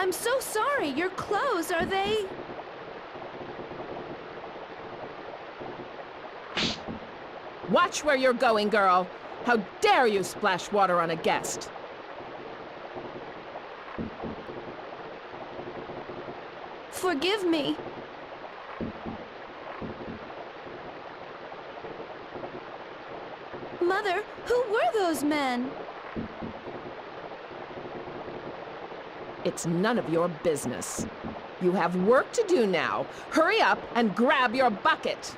I'm so sorry. Your clothes, are they... Watch where you're going, girl. How dare you splash water on a guest? Forgive me. Mother, who were those men? It's none of your business. You have work to do now. Hurry up and grab your bucket.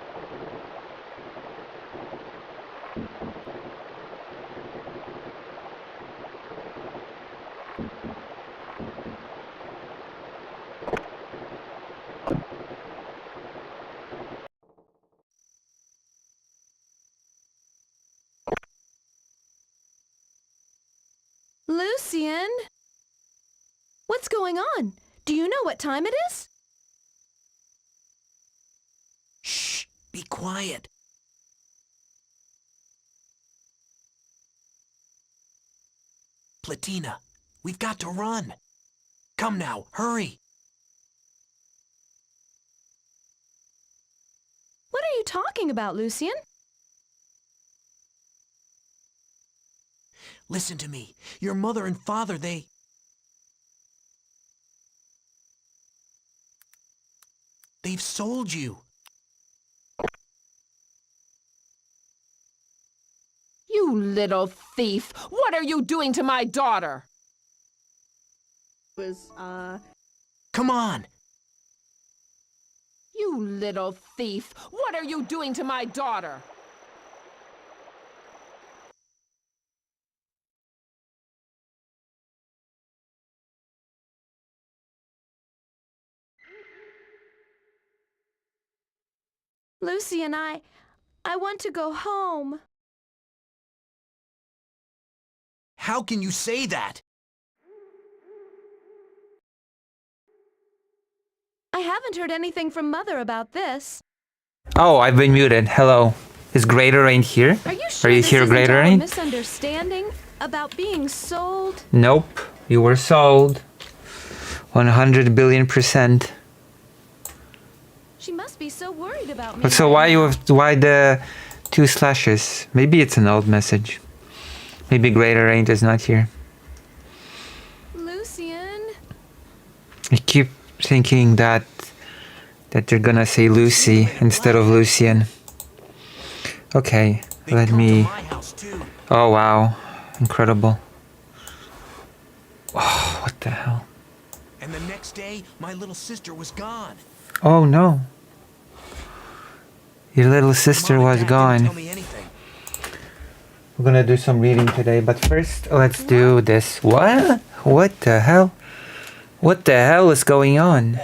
Lucien? What's going on? Do you know what time it is? Shh! Be quiet. Platina, we've got to run. Come now, hurry. What are you talking about, Lucien? Listen to me. Your mother and father, they've sold you. You little thief! What are you doing to my daughter? Come on. You little thief! What are you doing to my daughter? Lucien, I want to go home. How can you say that? I haven't heard anything from Mother about this. Oh, I've been muted. Hello. Is Greater Rain here? Are you sure Are you this here, isn't Greater all a Rain? misunderstanding about being sold? Nope. You were sold. 100 billion%. She must be so worried about me. But so right now. why the 2 slashes? Maybe it's an old message. Maybe Greater Rain is not here. Lucien? I keep thinking that they're gonna say Lucy instead of Lucien. Okay, They've let come to me... my house too. Oh wow, incredible. Oh, what the hell? And the next day, my little sister was gone. Oh no. Your little sister Mom and was Dad didn't gone. tell me anything. We're gonna do some reading today, but first let's do this. What? What the hell? What the hell is going on?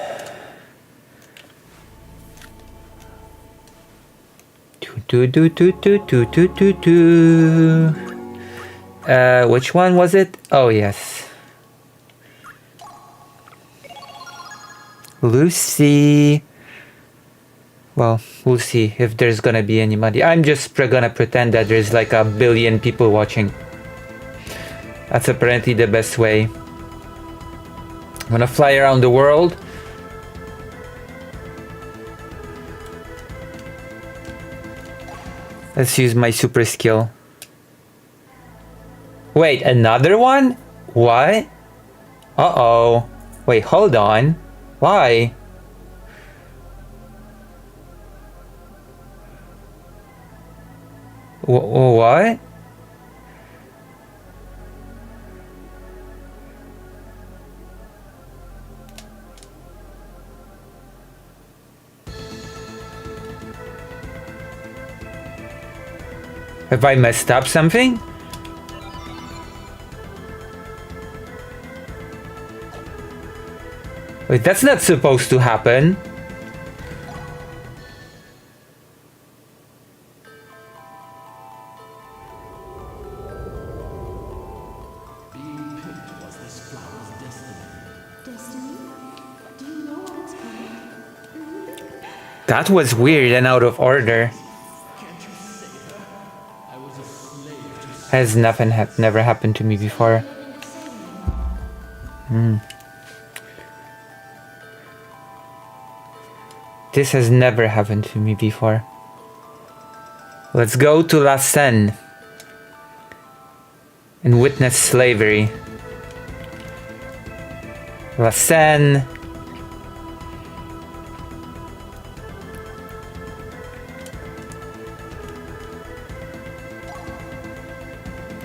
Which one was it? Oh yes. Lucy. Well, we'll see if there's gonna be anybody. I'm just gonna pretend that there's like a billion people watching. That's apparently the best way. I'm gonna fly around the world. Let's use my super skill. Wait, another one? What? Uh-oh. Wait, hold on. Why? What? Have I messed up something? Wait, that's not supposed to happen. That was weird and out of order. Has never happened to me before. This has never happened to me before. Let's go to La Seine and witness slavery. La Seine.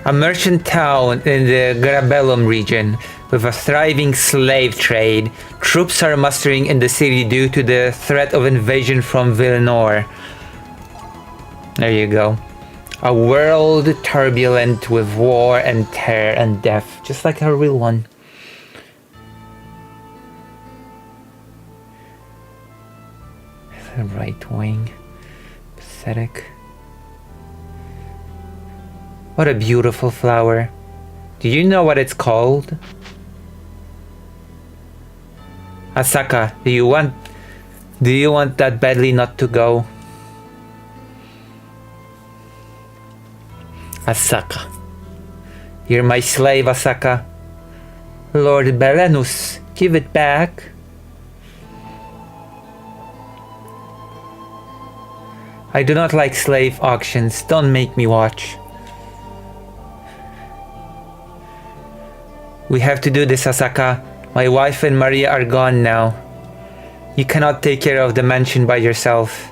A merchant town in the Garabellum region with a thriving slave trade. Troops are mustering in the city due to the threat of invasion from Villeneuve. There you go. A world turbulent with war and terror and death, just like a real one. The right wing. Pathetic. What a beautiful flower. Do you know what it's called? Asaka, do you want that badly not to go? Asaka. You're my slave, Asaka. Lord Belenus, give it back. I do not like slave auctions. Don't make me watch. We have to do this, Asaka. My wife and Maria are gone now. You cannot take care of the mansion by yourself.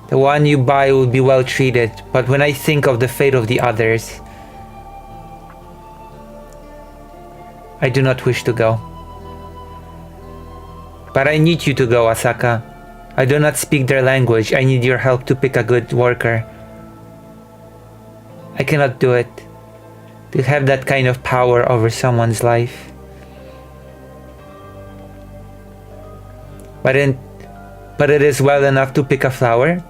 The one you buy will be well treated, but when I think of the fate of the others, I do not wish to go. But I need you to go, Asaka. I do not speak their language. I need your help to pick a good worker. I cannot do it. To have that kind of power over someone's life. But it is well enough to pick a flower.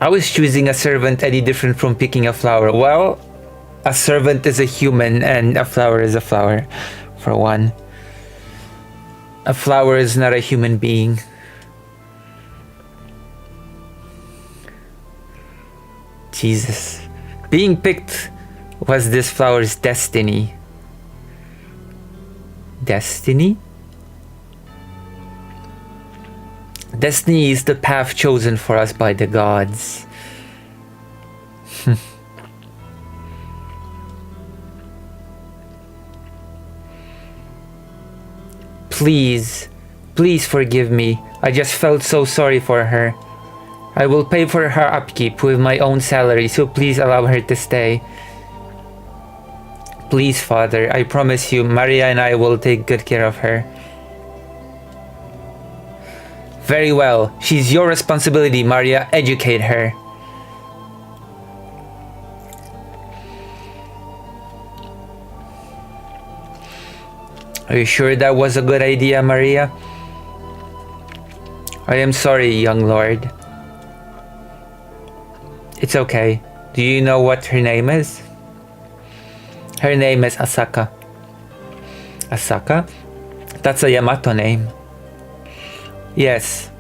How is choosing a servant any different from picking a flower? Well, a servant is a human and a flower is a flower, for one. A flower is not a human being. Jesus. Being picked was this flower's destiny. Destiny? Destiny is the path chosen for us by the gods. Please forgive me. I just felt so sorry for her. I will pay for her upkeep with my own salary, so please allow her to stay. Please, Father, I promise you, Maria and I will take good care of her. Very well. She's your responsibility, Maria. Educate her. Are you sure that was a good idea, Maria? I am sorry, young lord. It's okay. Do you know what her name is? Her name is Asaka. Asaka? That's a Yamato name. Yes.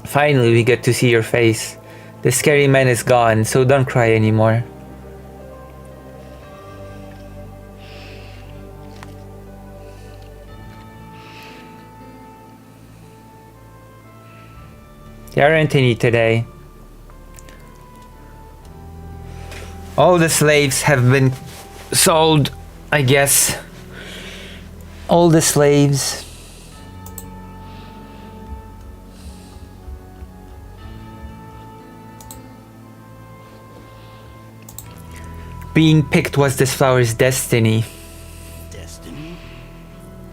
Finally, we get to see your face. The scary man is gone, so don't cry anymore. There aren't any today. All the slaves have been sold, I guess. All the slaves. Being picked was this flower's destiny. Destiny?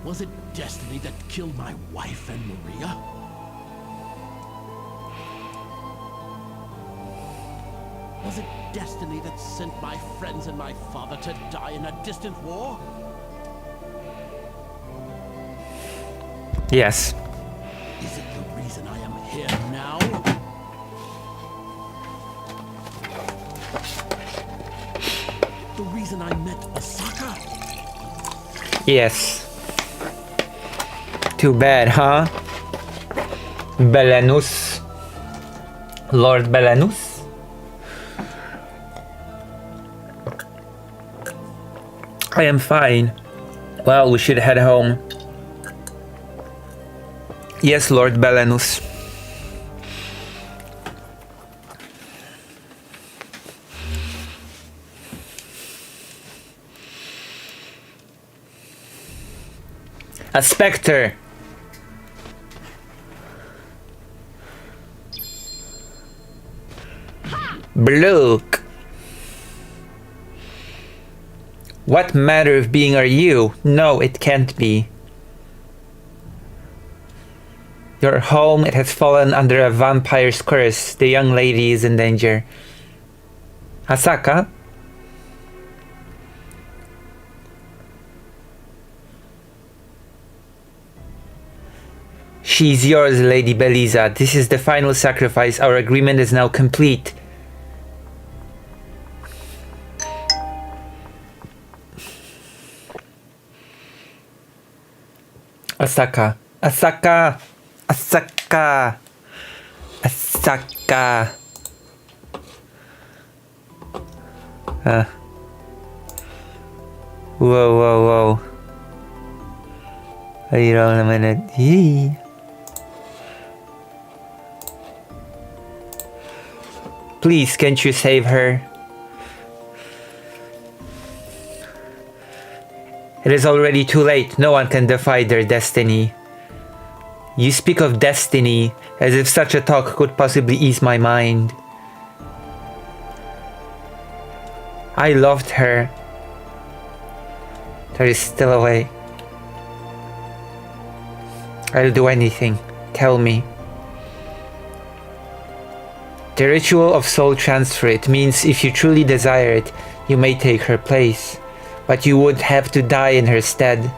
Was it destiny that killed my wife and Maria? Was it destiny that sent my friends and my father to die in a distant war? Yes. Is it the reason I am here now? The reason I met Asaka? Yes. Too bad, huh? Belenus. Lord Belenus. I am fine. Well, we should head home. Yes, Lord Belenus. A spectre. Bloke. What manner of being are you? No, it can't be. Your home, it has fallen under a vampire's curse. The young lady is in danger. Asaka? She's yours, Lady Beliza. This is the final sacrifice. Our agreement is now complete. Asaka. Asaka. Asaka. Asaka. Whoa. Wait on a minute. Yee. Please, can't you save her? It is already too late. No one can defy their destiny. You speak of destiny as if such a talk could possibly ease my mind. I loved her. There is still a way. I'll do anything. Tell me. The ritual of soul transfer, it means if you truly desire it, you may take her place. But you would have to die in her stead.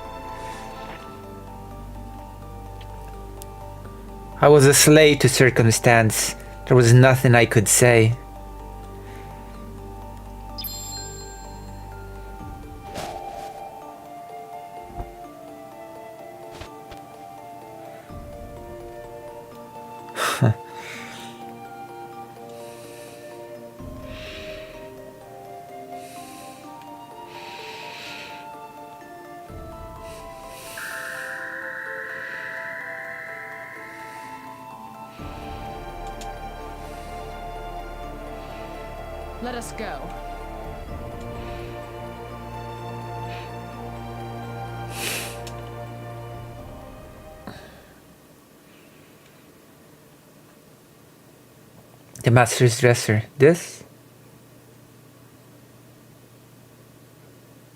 I was a slave to circumstance. There was nothing I could say. Let us go. The master's dresser. This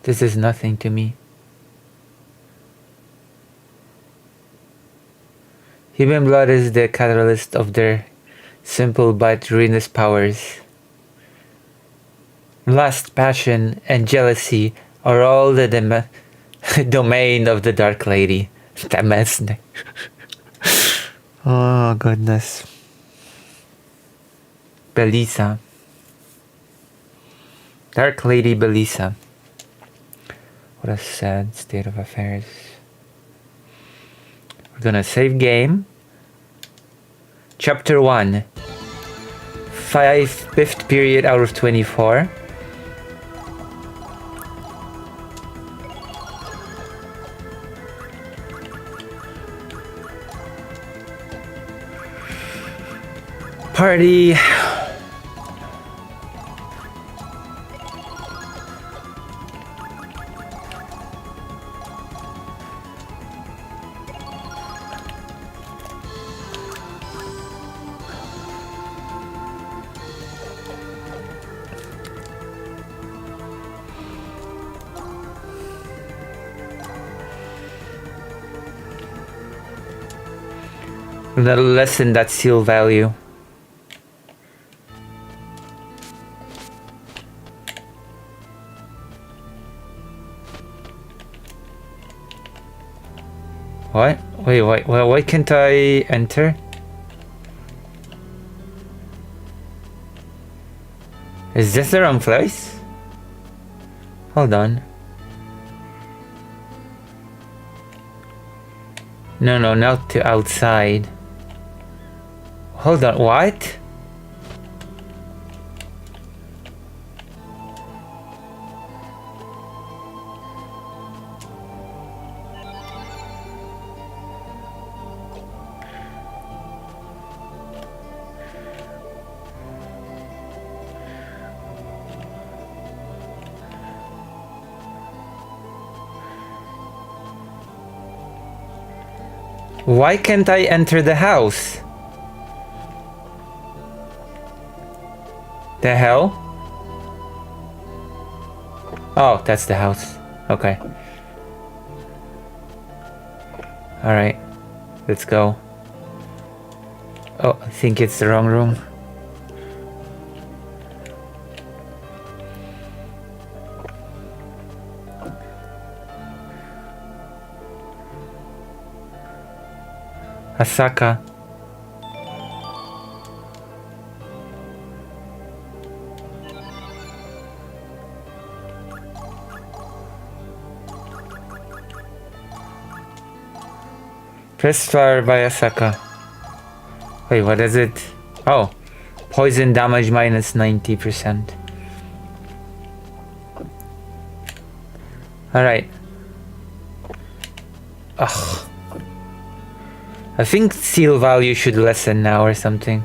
is nothing to me. Human blood is the catalyst of their simple but ruinous powers. Lust, passion, and jealousy are all the domain of the Dark Lady. Damesne. Oh, goodness. Belisa. Dark Lady Belisa. What a sad state of affairs. We're gonna save game. Chapter 1. 5th period out of 24. Party. That'll lessen that seal value. What? Wait, why can't I enter? Is this the wrong place? Hold on. No, not to outside. Hold on, what? Why can't I enter the house? The hell? Oh, that's the house. Okay. Alright. Let's go. Oh, I think it's the wrong room. Asaka. Press flower by Asaka. Wait, what is it? Oh, poison damage minus 90%. Alright. Ugh. I think seal value should lessen now or something.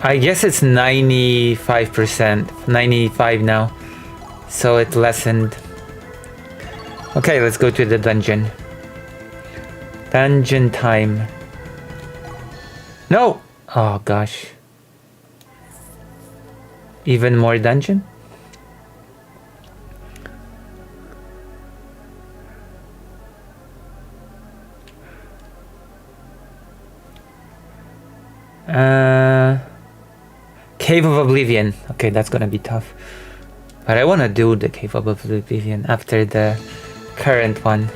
I guess it's 95%, 95 now. So it lessened. Okay, let's go to the dungeon. Dungeon time. No! Oh gosh. Even more dungeon? Cave of Oblivion. Okay, that's gonna be tough. But I wanna do the Cave of Oblivion after the current one.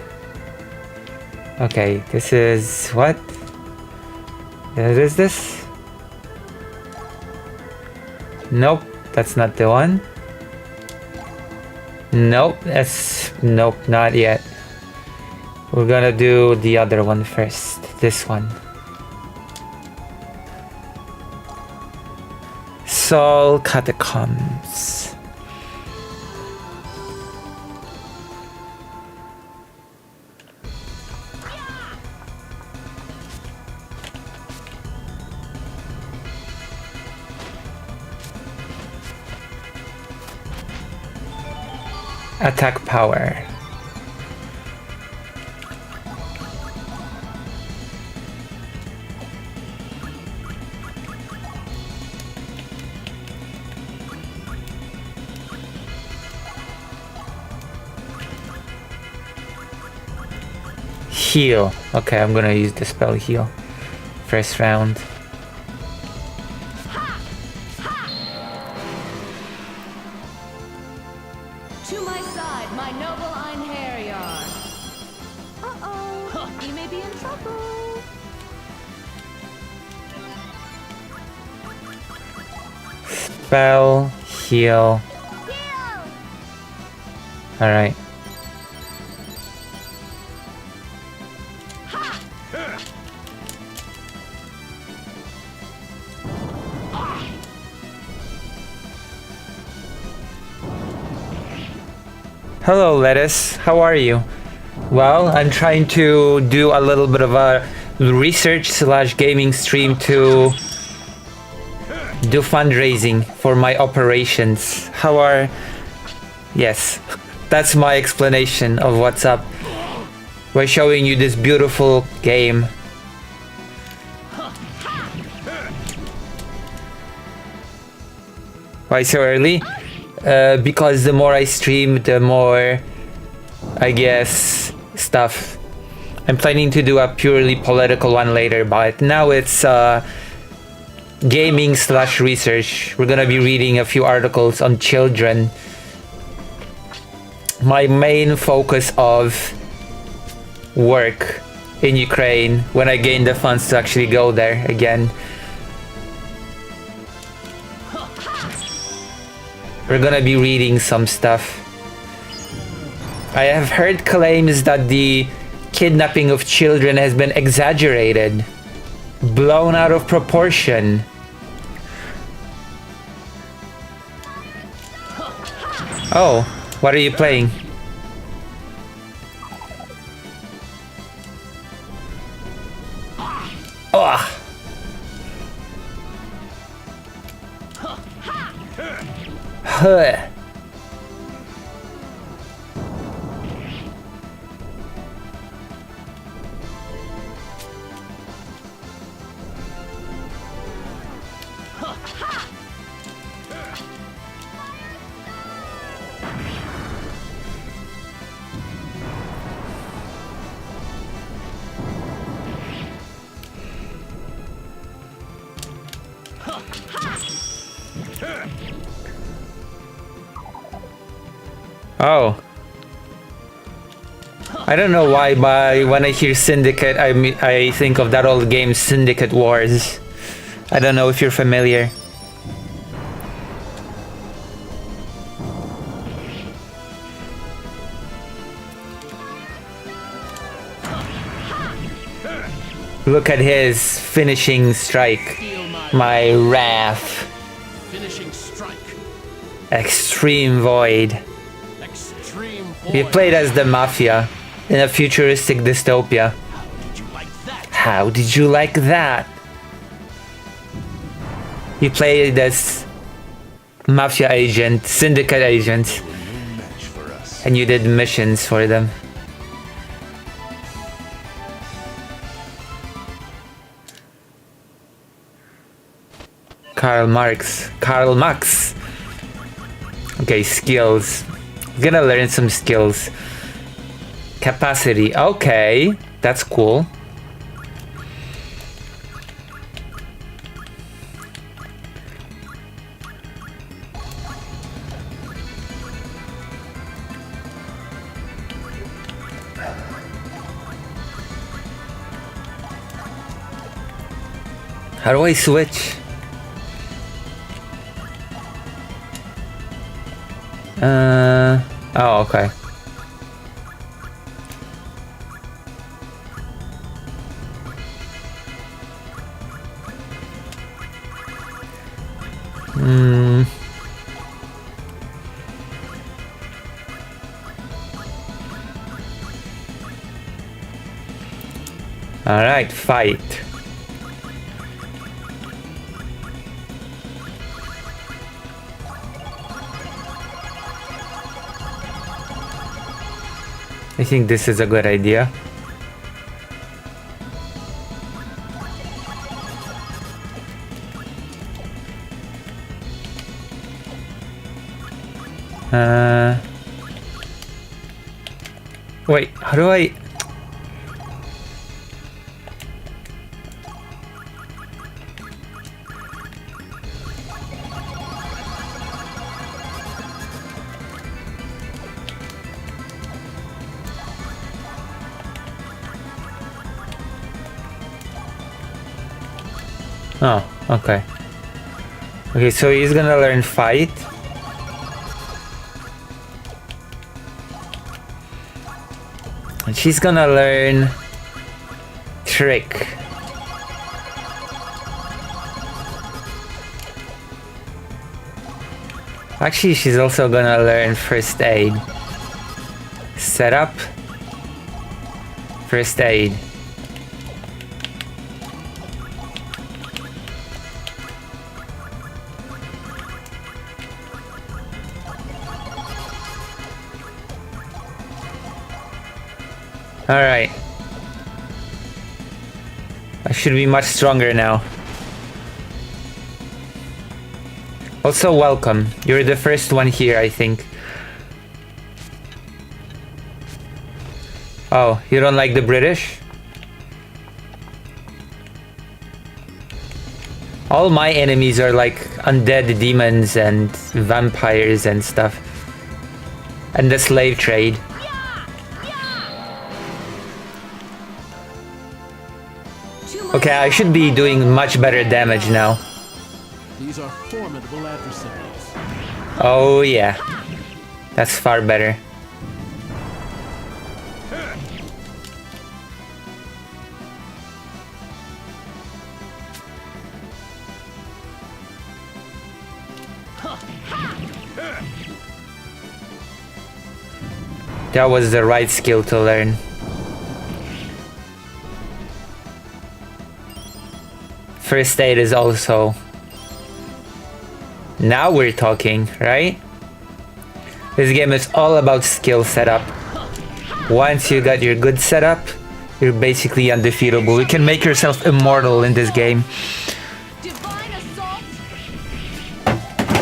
Okay, this is what? What is this? Nope, that's not the one. Nope, nope, not yet. We're gonna do the other one first. This one. Sol Catacombs. Attack power. Heal. Okay, I'm gonna use the spell heal. First round. To my side, my noble Einherjar. Uh-oh, you may be in trouble. Spell heal. Alright. Hello, Lettuce. How are you? Well, I'm trying to do a little bit of a research/gaming stream to do fundraising for my operations. How are... Yes, that's my explanation of what's up. We're showing you this beautiful game. Why so early? Because the more I stream, the more, I guess, stuff. I'm planning to do a purely political one later, but now it's gaming/research. We're gonna be reading a few articles on children. My main focus of work in Ukraine when I gain the funds to actually go there again. We're gonna be reading some stuff. I have heard claims that the kidnapping of children has been exaggerated, blown out of proportion. Oh, what are you playing? Oh. Huh. Oh. I don't know why, but when I hear Syndicate, I think of that old game Syndicate Wars. I don't know if you're familiar. Look at his finishing strike. My wrath. Finishing strike. Extreme Void. Extreme You void. played as the Mafia in a futuristic dystopia. Did you like that? How did you like that? You played as Mafia agent, Syndicate agent, and you did missions for them. Karl Marx. Okay, skills. Gonna learn some skills. Capacity. Okay, that's cool. How do I switch? Oh, okay. All right, fight. I think this is a good idea. Wait, how do I... Oh, okay. Okay, so he's gonna learn fight. And she's gonna learn trick. Actually, she's also gonna learn first aid. Setup. First aid. Alright. I should be much stronger now. Also, welcome. You're the first one here, I think. Oh, you don't like the British? All my enemies are like undead demons and vampires and stuff. And the slave trade. Okay, I should be doing much better damage now. These are formidable adversaries. Oh yeah. That's far better. That was the right skill to learn. First aid is also... Now we're talking, right? This game is all about skill setup. Once you got your good setup, you're basically undefeatable. You can make yourself immortal in this game. Divine assault.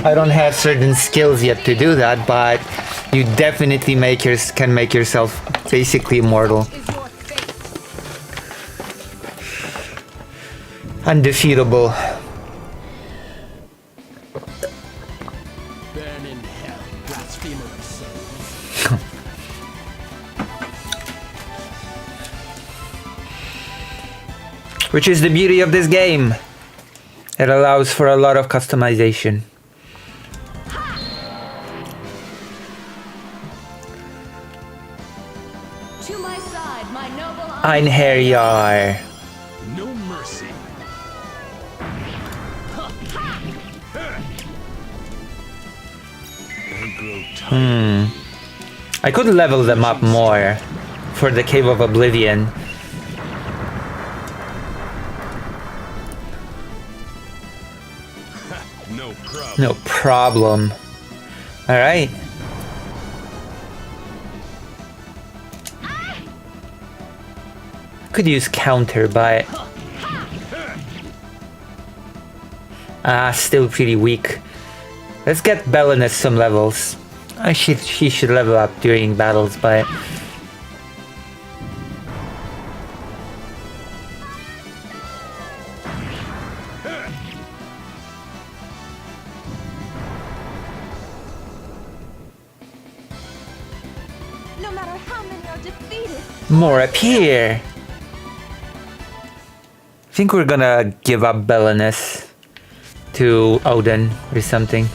I don't have certain skills yet to do that, but you definitely can make yourself basically immortal. Is your fate. Undefeatable. Burn in hell, blasphemer of souls. Which is the beauty of this game. It allows for a lot of customization. To my side, my noble Einherjar. No mercy. I grow tired. I could level them up more for the Cave of Oblivion. No problem. No problem. Alright. Could use counter, but... still pretty weak. Let's get Belenus some levels. She should level up during battles, but... No matter how many are defeated. More up here! I think we're gonna give up Belenus to Odin or something.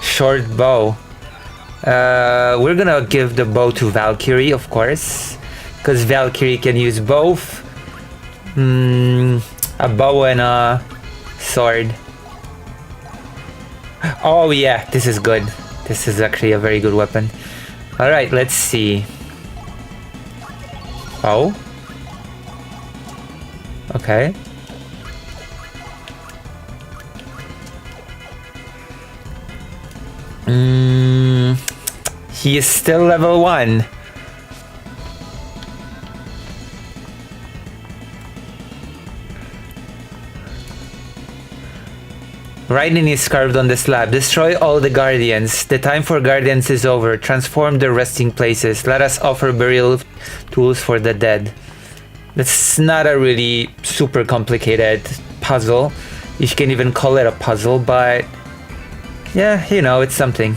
Short bow. We're gonna give the bow to Valkyrie, of course, because Valkyrie can use both a bow and a sword. Oh yeah, this is good. This is actually a very good weapon. Alright, let's see. Oh. Okay. He is still level 1. Writing is carved on the slab. Destroy all the guardians. The time for guardians is over. Transform their resting places. Let us offer burial tools for the dead. That's not a really super complicated puzzle. You can even call it a puzzle, but yeah, you know, it's something.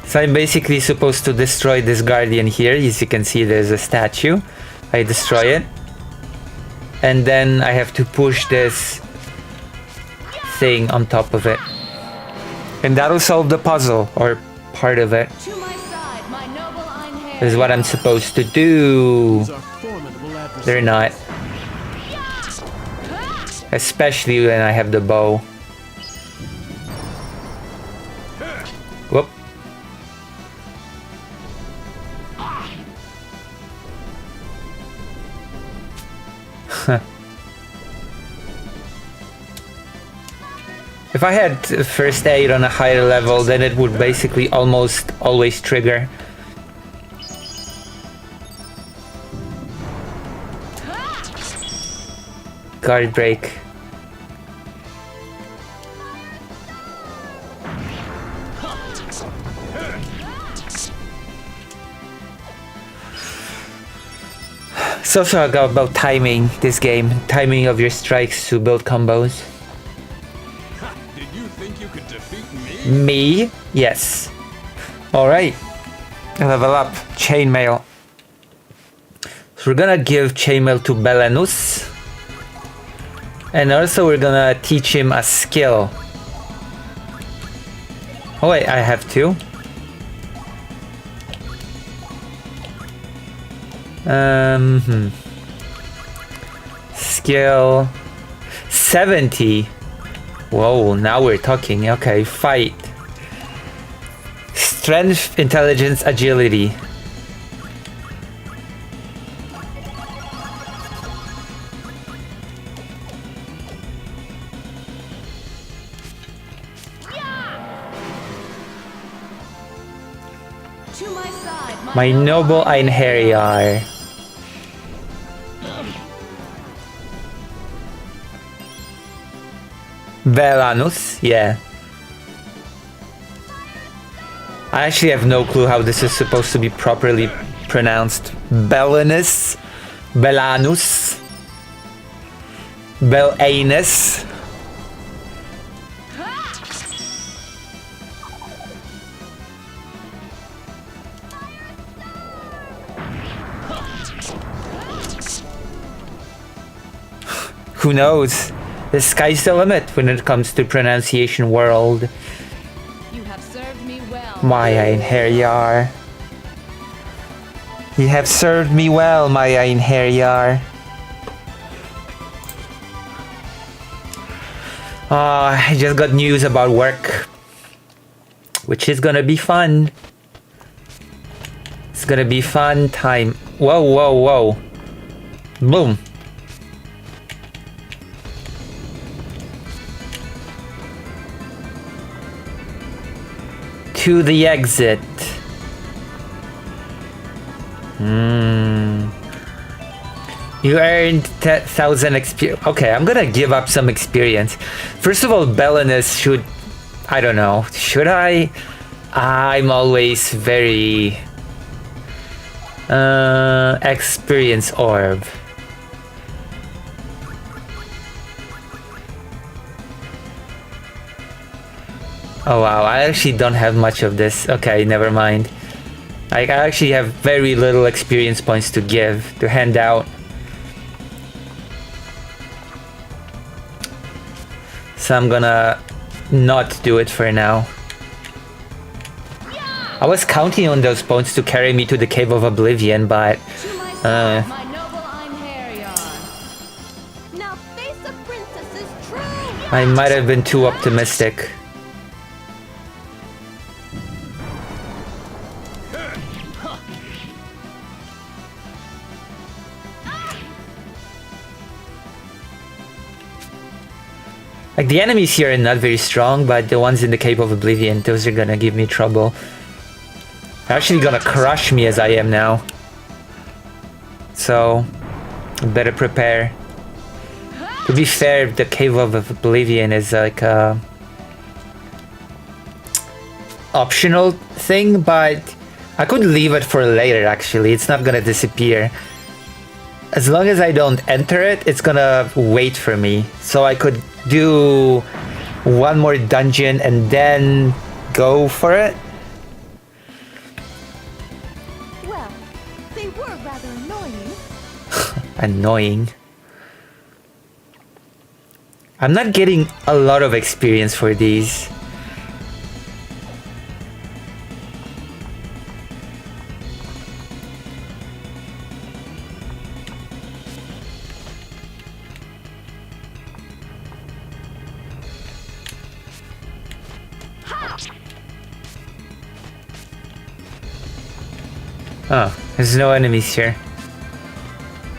So I'm basically supposed to destroy this guardian here. As you can see, there's a statue. I destroy it. And then I have to push this thing on top of it. And that'll solve the puzzle, or part of it. To my side, my noble Einherjar. This is what I'm supposed to do. These are formidable adversaries. They're not. Especially when I have the bow. Whoop. If I had first aid on a higher level, then it would basically almost always trigger. Guard break. It's also about timing this game, timing of your strikes to build combos. Did you think you could defeat me? Me? Yes. Alright. Level up. Chainmail. So we're gonna give chainmail to Belenus. And also we're gonna teach him a skill. Oh wait, I have two. Skill 70. Whoa, now we're talking. Okay, fight. Strength, intelligence, agility. To my side, My noble Einherjar. Belanus, yeah. I actually have no clue how this is supposed to be properly pronounced. Belanus, Belanus, Belanus. Who knows? The sky's the limit when it comes to pronunciation world. You have served me well. My Einherjar. You have served me well, my Einherjar. I just got news about work, which is gonna be fun. It's gonna be fun time. Whoa, whoa, whoa. Boom. To the exit. You earned 10,000 experience. Okay, I'm gonna give up some experience. First of all, Belenus should... I don't know. Should I? I'm always very... experience orb. Oh wow, I actually don't have much of this. Okay, never mind. I actually have very little experience points to give, to hand out. So I'm gonna not do it for now. I was counting on those points to carry me to the Cave of Oblivion, but... To my side, my noble Einherjar. Now face the princess's true. I might have been too optimistic. Like, the enemies here are not very strong, but the ones in the Cave of Oblivion, those are gonna give me trouble. They're actually gonna crush me as I am now. So, better prepare. To be fair, the Cave of Oblivion is like a optional thing, but I could leave it for later actually. It's not gonna disappear. As long as I don't enter it, it's gonna wait for me. So I could do one more dungeon and then go for it. Well, they were rather annoying. Annoying. I'm not getting a lot of experience for these. Oh, there's no enemies here.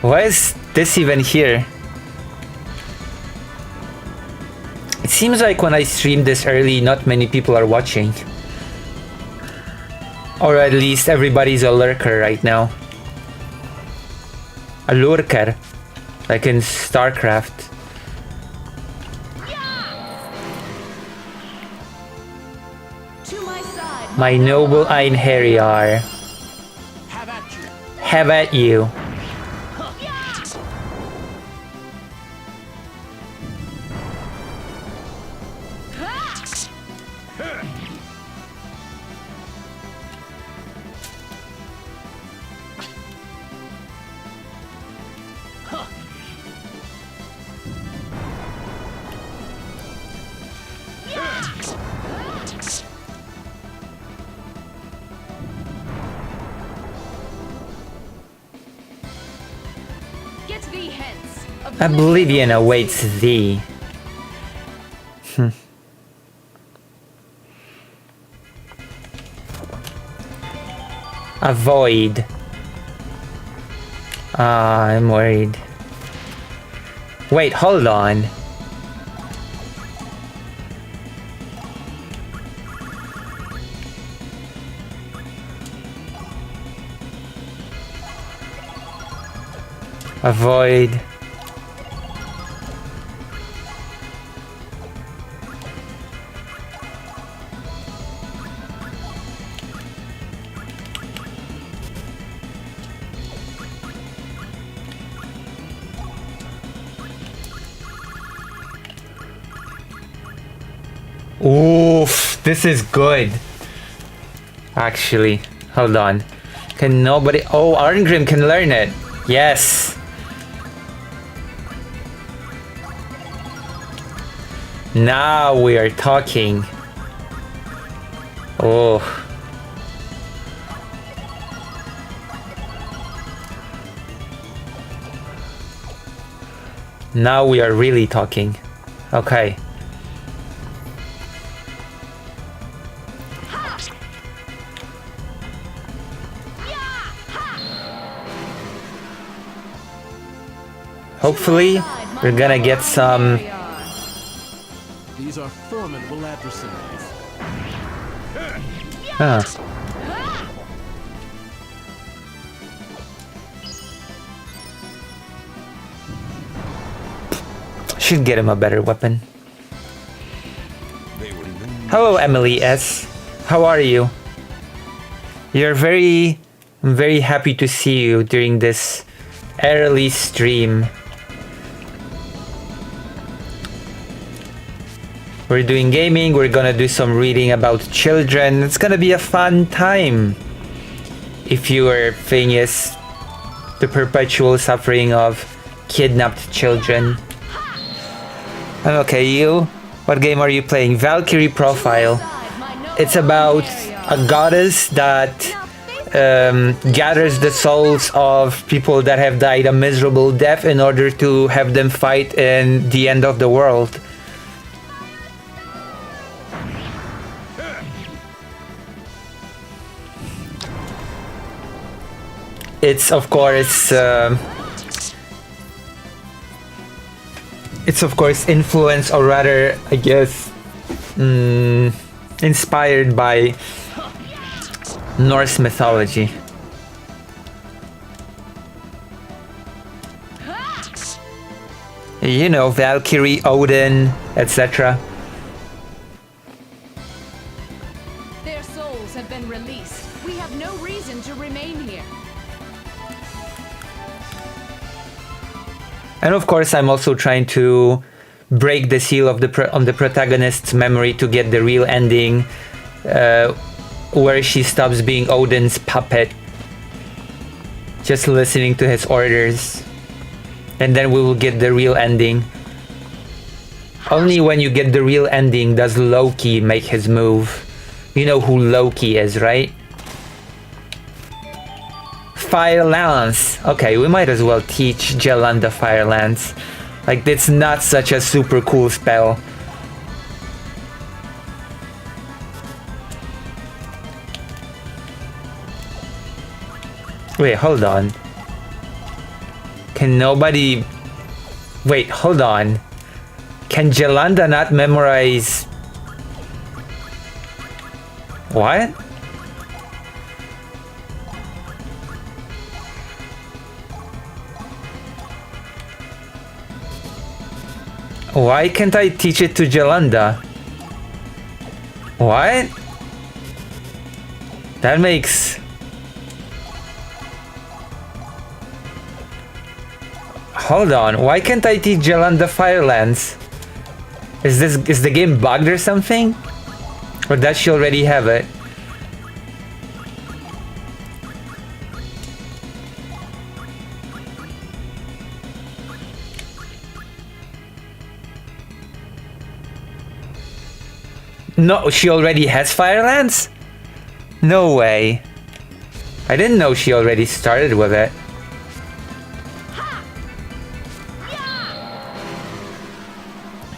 Why is this even here? It seems like when I stream this early, not many people are watching. Or at least everybody's a lurker right now. A lurker. Like in StarCraft. To my side, My noble Einherjar. Have at you. Have at you. Get thee hence. Oblivion awaits thee. Avoid. Ah, I'm worried. Wait, hold on. Avoid. Oof, this is good. Actually, hold on. Can nobody... Oh, Arngrim can learn it. Yes. Now we are talking. Oh. Now we are really talking. Okay. Hopefully, we're gonna get some... These are formidable adversaries. Huh. Should get him a better weapon. Hello, Emily S. How are you? I'm very happy to see you during this early stream. We're doing gaming, we're gonna do some reading about children. It's gonna be a fun time. If your thing is the perpetual suffering of kidnapped children. Okay, you? What game are you playing? Valkyrie Profile. It's about a goddess that gathers the souls of people that have died a miserable death in order to have them fight in the end of the world. It's of course influenced, or rather, I guess, inspired by Norse mythology. You know, Valkyrie, Odin, etc. Their souls have been released. We have no reason to remain here. And of course, I'm also trying to break the seal of on the protagonist's memory to get the real ending, where she stops being Odin's puppet, just listening to his orders, and then we will get the real ending. Only when you get the real ending does Loki make his move. You know who Loki is, right? Fire Lance. Okay, we might as well teach Jelanda Fire Lance. Like, it's not such a super cool spell. Wait, hold on. Can nobody... Wait, hold on. Can Jelanda not memorize... What? Why can't I teach it to Jelanda? What? That makes... Hold on, why can't I teach Jelanda Fire Lance? Is the game bugged or something? Or does she already have it? No, she already has Fire Lance? No way. I didn't know she already started with it.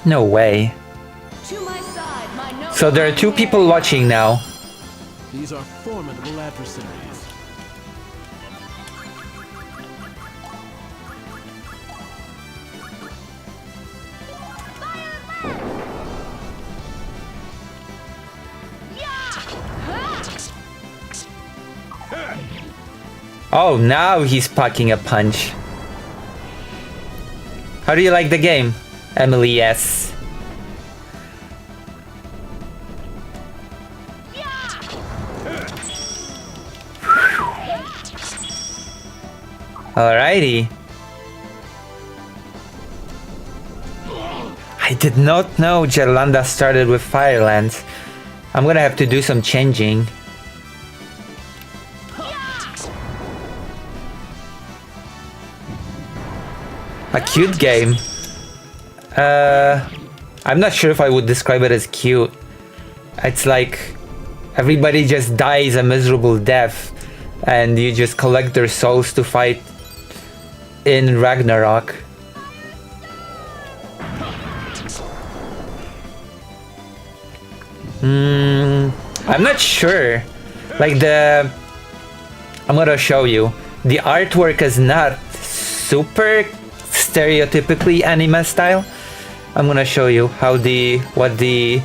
No way. To my side, my noble So there are two Iron people Harrier. watching now. These are formidable adversaries. Oh, now he's packing a punch. How do you like the game? Emily, yes. Alrighty. I did not know Gerlanda started with Fire Lance. I'm gonna have to do some changing. A cute game. I'm not sure if I would describe it as cute. It's like everybody just dies a miserable death and you just collect their souls to fight in Ragnarok. I'm not sure. Like I'm gonna show you. The artwork is not super stereotypically anime style. I'm gonna show you how what the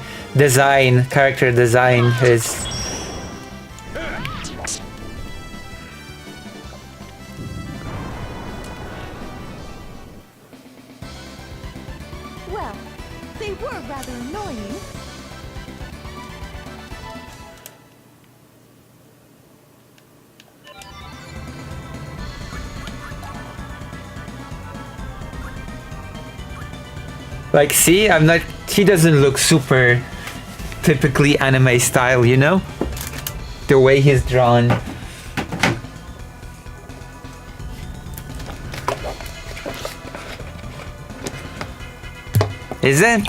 character design is. Well, they were rather annoying. Like, see, he doesn't look super typically anime style, you know? The way he's drawn. Is it?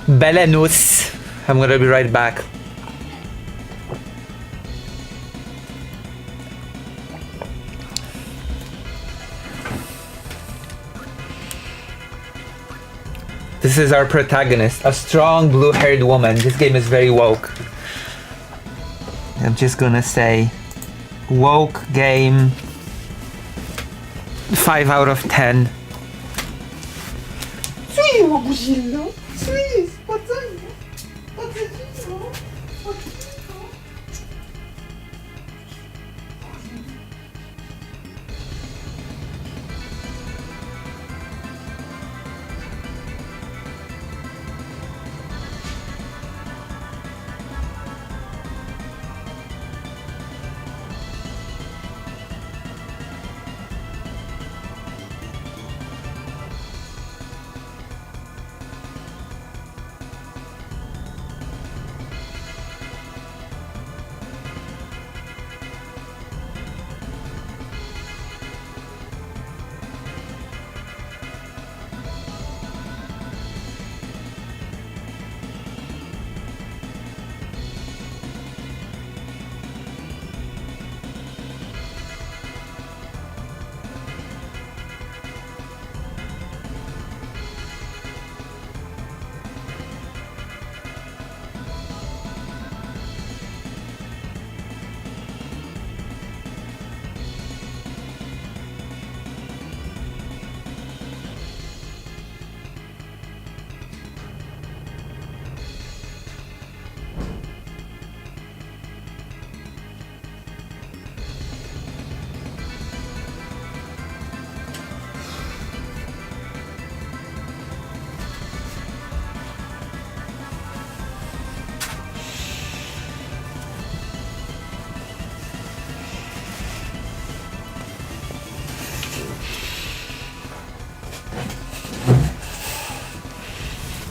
Belenus. I'm gonna be right back. This is our protagonist, a strong blue-haired woman. This game is very woke. I'm just gonna say woke game, 5 out of 10.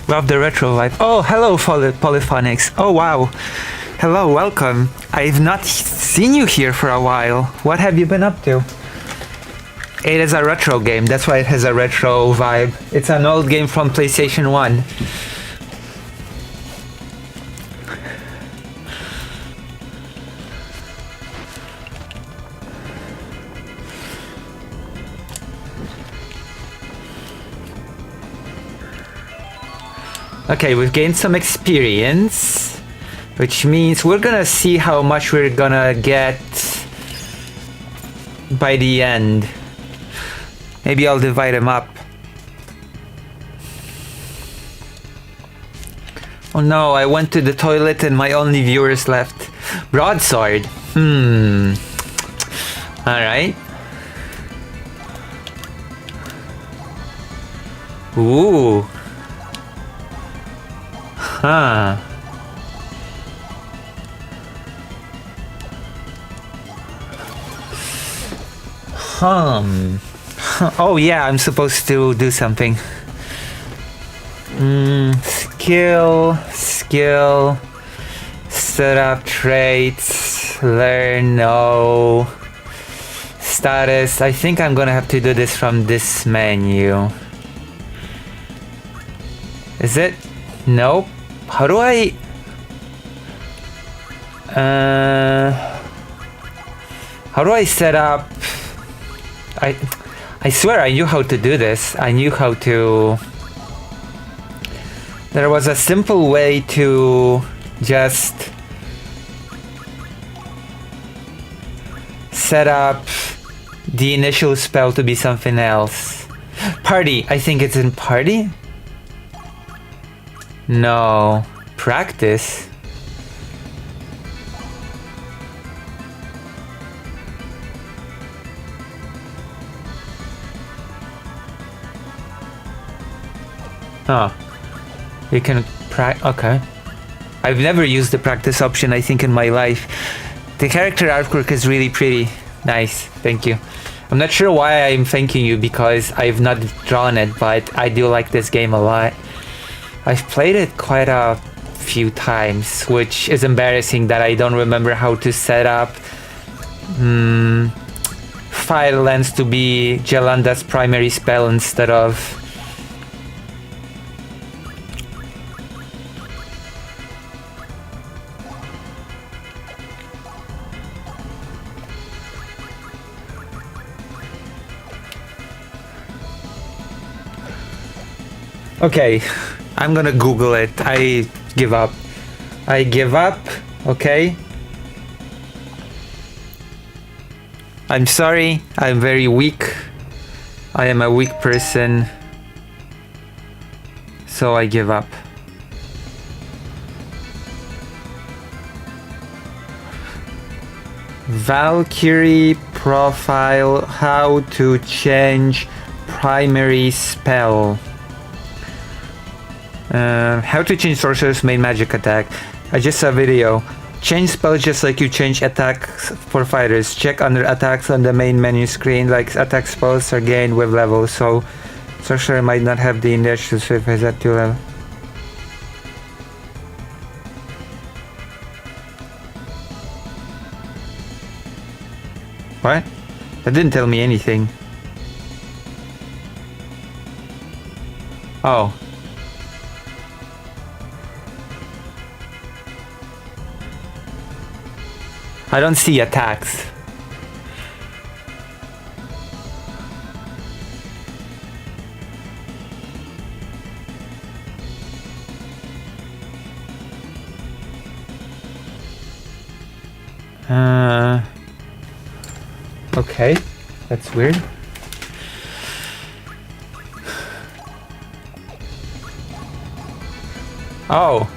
Love the retro vibe. Oh, hello, Polyphonics. Oh, wow. Hello, welcome. I've not seen you here for a while. What have you been up to? It is a retro game, that's why it has a retro vibe. It's an old game from PlayStation 1. Okay, we've gained some experience, which means we're gonna see how much we're gonna get by the end. Maybe I'll divide them up. Oh no, I went to the toilet and my only viewers left. Broadsword. Alright. Ooh. Huh. Oh yeah, I'm supposed to do something. Skill, set up traits, learn, no. Status, I think I'm gonna have to do this from this menu. Is it? Nope. How do I... how do I set up... I swear I knew how to do this. I knew how to... There was a simple way to just set up the initial spell to be something else. Party. I think it's in party? No. Practice? Oh. You can okay. I've never used the practice option, I think, in my life. The character artwork is really pretty. Nice. Thank you. I'm not sure why I'm thanking you because I've not drawn it, but I do like this game a lot. I've played it quite a few times, which is embarrassing that I don't remember how to set up Fire Lens to be Jalanda's primary spell instead of... Okay, I'm gonna Google it. I give up. I give up, okay? I'm sorry, I'm very weak. I am a weak person. So I give up. Valkyrie profile, how to change primary spell. How to change sorcerer's main magic attack. I just saw a video. Change spells just like you change attacks for fighters. Check under attacks on the main menu screen, like attack spells are gained with level, so sorcerer might not have the initiative if it's at 2 level. What? That didn't tell me anything. Oh. I don't see attacks. Okay, that's weird. Oh.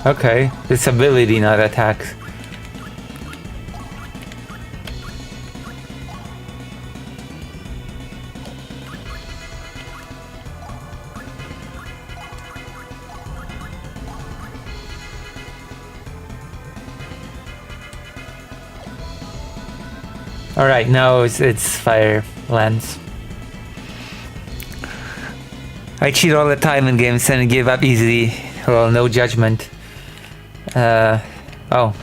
Okay, disability, not attacks. Alright, now it's fire lance. I cheat all the time in games and give up easily. Well, no judgment. Oh.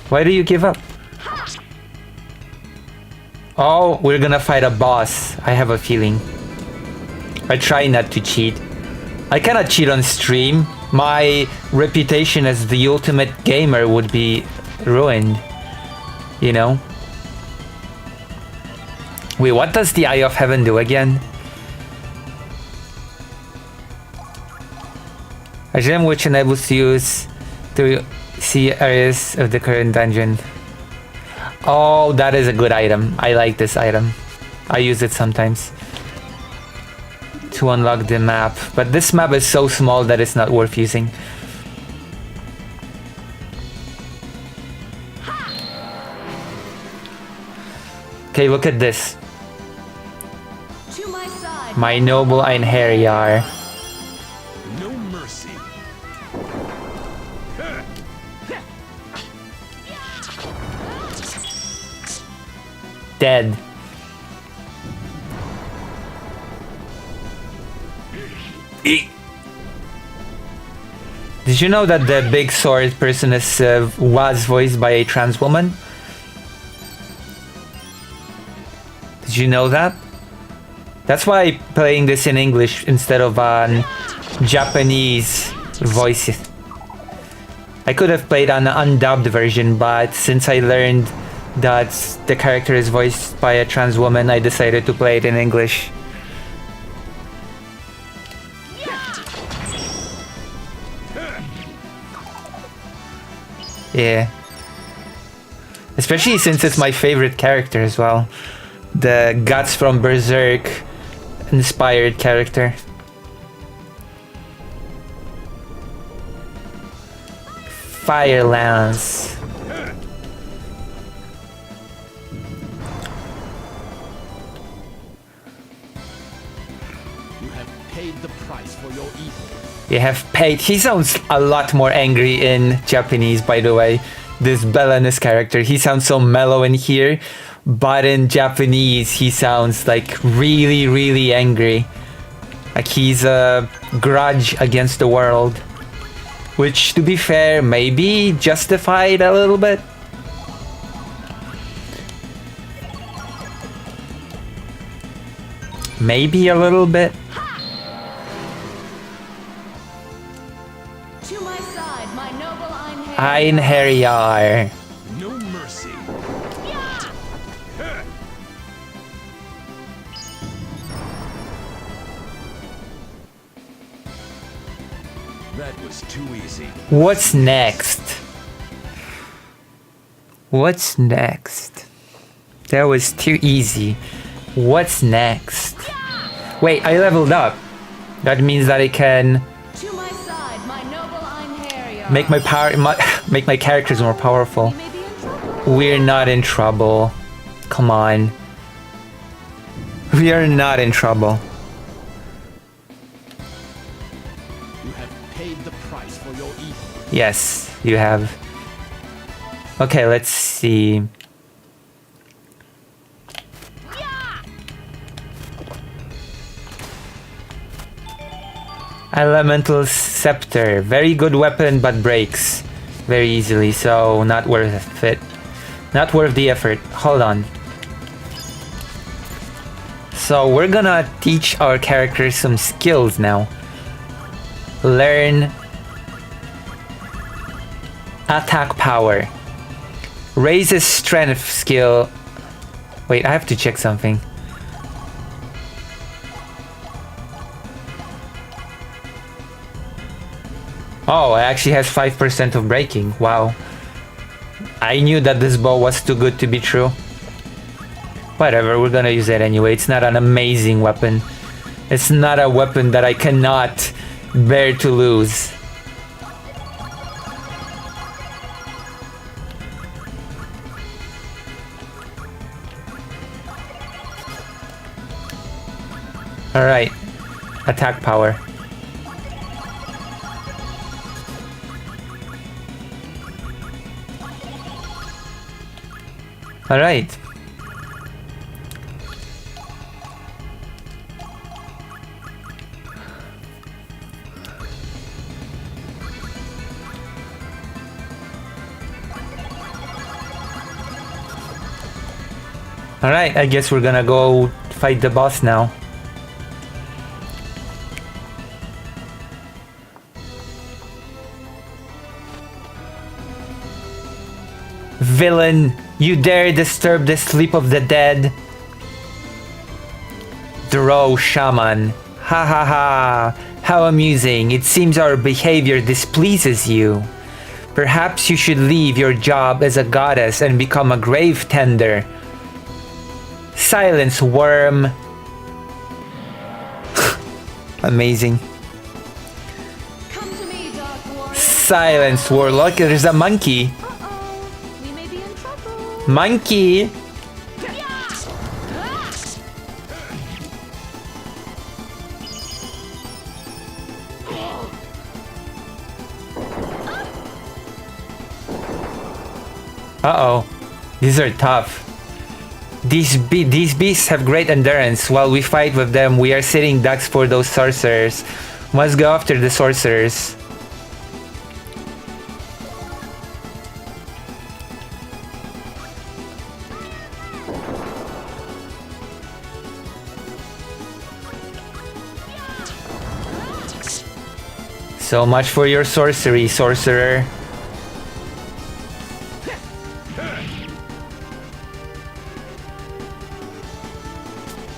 Why do you give up? Oh, we're gonna fight a boss. I have a feeling. I try not to cheat. I cannot cheat on stream. My reputation as the ultimate gamer would be ruined. You know? Wait, what does the Eye of Heaven do again? A gem which enables you to see areas of the current dungeon. Oh, that is a good item. I like this item. I use it sometimes to unlock the map. But this map is so small that it's not worth using. Okay, look at this. To my side. My noble Einherjar. No mercy. Dead. Did you know that the big sword person was voiced by a trans woman? Did you know that? That's why I'm playing this in English instead of on Japanese voices. I could have played on an undubbed version, but since I learned that the character is voiced by a trans woman, I decided to play it in English. Yeah. Especially since it's my favorite character as well. The Guts from Berserk inspired character. Fire Lance. You have paid the price for your evil. You have paid. He sounds a lot more angry in Japanese, by the way. This Belanus character, he sounds so mellow in here, but in Japanese he sounds like really, really angry. Like he's a grudge against the world, which, to be fair, may be justified a little bit. Maybe a little bit. To my side, my noble Einherjar. No mercy. That was too easy. What's next? What's next? That was too easy. What's next? Wait, I leveled up. That means that I can To my side, my noble Einherjar. make make my characters more powerful. You may be in trouble. We're not in trouble. Come on. We are not in trouble. You have paid the price for your evil. Yes, you have. Okay, let's see. Elemental Scepter. Very good weapon, but breaks very easily, so not worth it. Not worth the effort. Hold on. So we're gonna teach our characters some skills now. Learn attack power. Raises strength skill. Wait, I have to check something. Oh, it actually has 5% of breaking. Wow. I knew that this bow was too good to be true. Whatever, we're gonna use it anyway. It's not an amazing weapon. It's not a weapon that I cannot bear to lose. Alright. Attack power. Alright. Alright, I guess we're gonna go fight the boss now. Villain, you dare disturb the sleep of the dead? Drow shaman. Ha ha ha. How amusing. It seems our behavior displeases you. Perhaps you should leave your job as a goddess and become a grave tender. Silence, worm. Amazing. Come to me, Dark Warrior. Silence, warlock. There's a monkey. Uh-oh. We may be in trouble. Monkey. Uh-oh. These are tough. These beasts have great endurance. While we fight with them, we are sitting ducks for those sorcerers. Must go after the sorcerers. So much for your sorcery, sorcerer.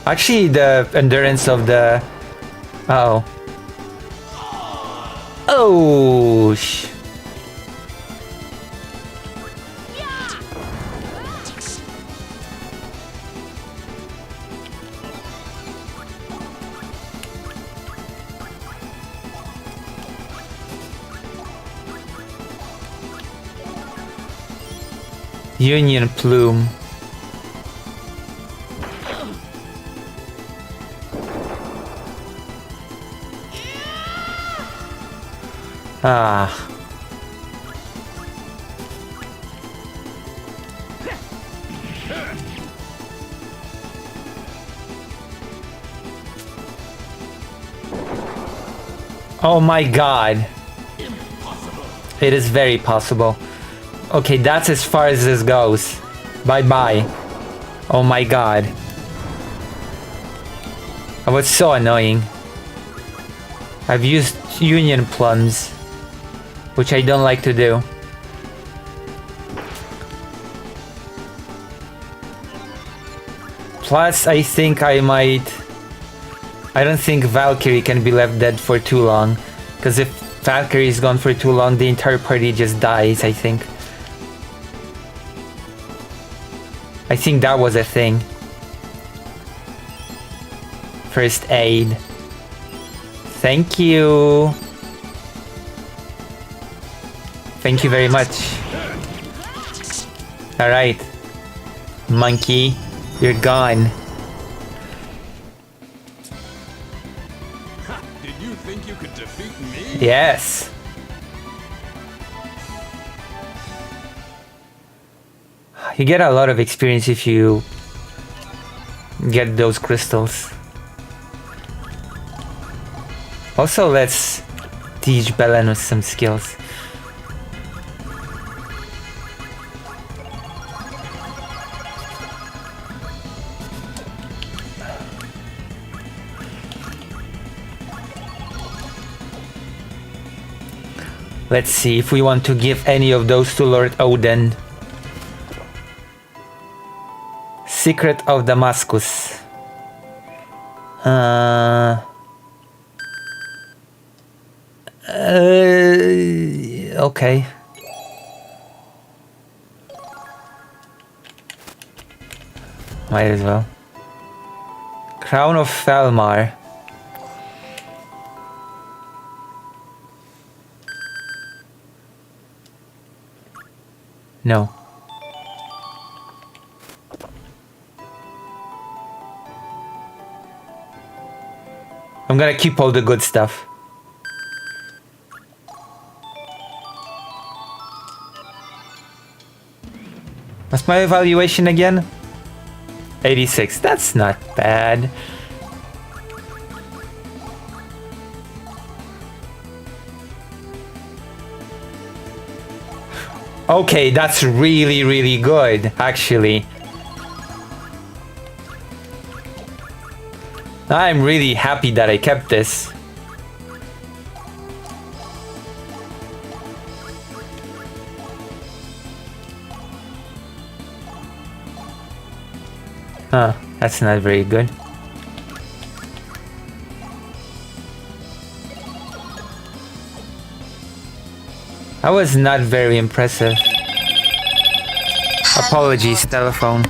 Actually, the endurance of the... Uh-oh. Oh! Union Plume. Ah. Oh my god. Impossible. It is very possible. Okay, that's as far as this goes. Bye-bye. Oh my god. That was so annoying. I've used Union Plums, which I don't like to do. Plus, I think I don't think Valkyrie can be left dead for too long. Because if Valkyrie is gone for too long, the entire party just dies, I think. I think that was a thing. First aid. Thank you. Thank you very much. Alright. Monkey, you're gone. Did you think you could defeat me? Yes. You get a lot of experience if you get those crystals. Also, let's teach Belenus some skills. Let's see if we want to give any of those to Lord Odin. Secret of Damascus. Okay. Might as well. Crown of Falmar. No. I'm gonna keep all the good stuff. What's my evaluation again? 86. That's not bad. Okay, that's really, really good, actually. I'm really happy that I kept this. Huh, that's not very good. That was not very impressive. Apologies, telephone.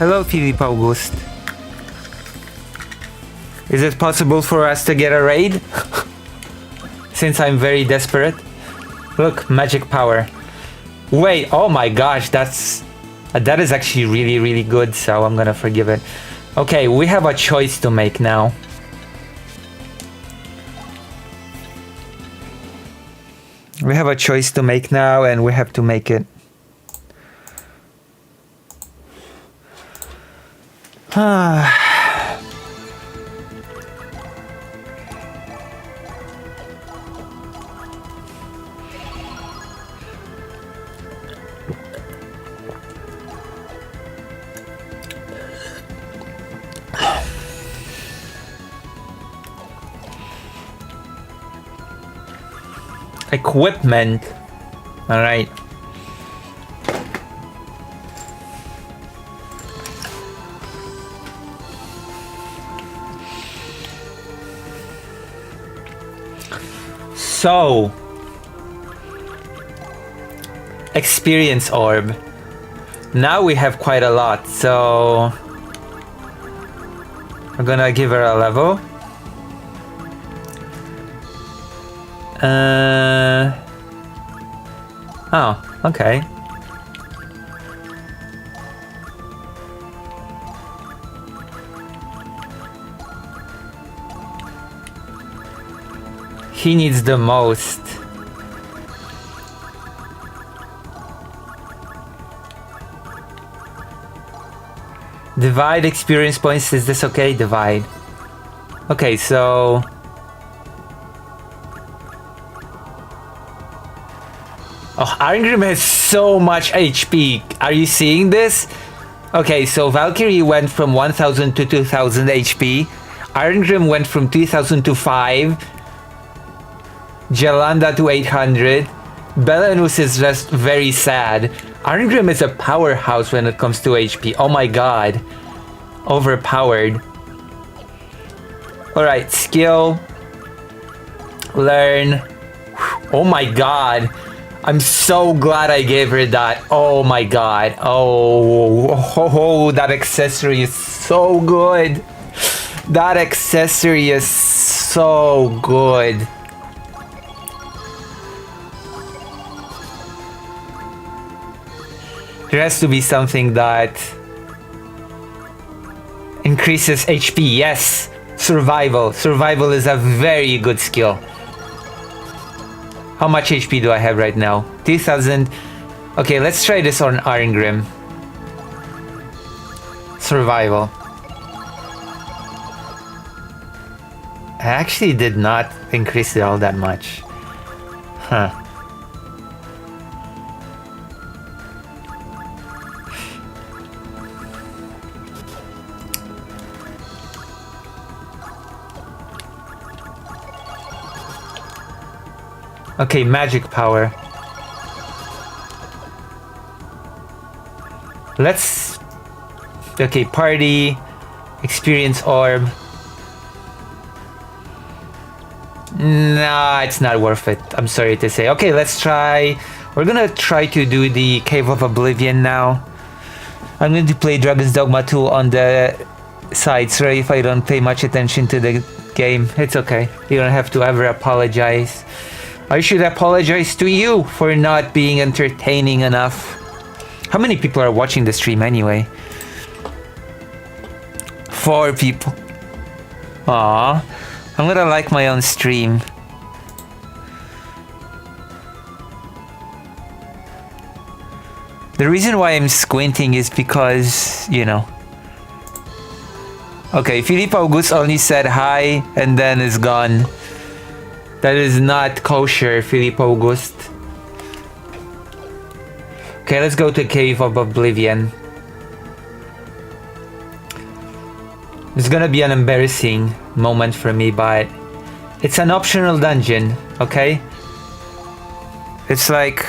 Hello, Philip August. Is it possible for us to get a raid? Since I'm very desperate. Look, magic power. Wait, oh my gosh, that is actually really, really good, so I'm gonna forgive it. Okay, we have a choice to make now. We have a choice to make now, and we have to make it. Equipment. All right. So, experience orb. Now we have quite a lot, so we're gonna give her a level. Oh, okay. He needs the most. Divide experience points. Is this okay? Divide. Okay, so... Oh, Arngrim has so much HP. Are you seeing this? Okay, so Valkyrie went from 1000 to 2000 HP. Arngrim went from 2000 to 5. Jalanda to 800. Belenus is just very sad. Arngrim is a powerhouse when it comes to HP. Oh my god. Overpowered. Alright, skill. Learn. Oh my god. I'm so glad I gave her that. Oh my god. Oh, that accessory is so good. That accessory is so good. There has to be something that increases HP. Yes, survival. Survival is a very good skill. How much HP do I have right now? 2000. Okay, let's try this on Arngrim. Survival. I actually did not increase it all that much. Huh. Okay, magic power. Let's... Okay, party. Experience orb. Nah, it's not worth it. I'm sorry to say. Okay, let's try... We're gonna try to do the Cave of Oblivion now. I'm going to play Dragon's Dogma 2 on the side. Sorry if I don't pay much attention to the game. It's okay. You don't have to ever apologize. I should apologize to you for not being entertaining enough. How many people are watching the stream anyway? 4 people. Aww. I'm gonna like my own stream. The reason why I'm squinting is because, you know. Okay, Philippe Auguste only said hi and then is gone. That is not kosher, Philippe Auguste. Okay, let's go to Cave of Oblivion. It's gonna be an embarrassing moment for me, but it's an optional dungeon, okay? It's like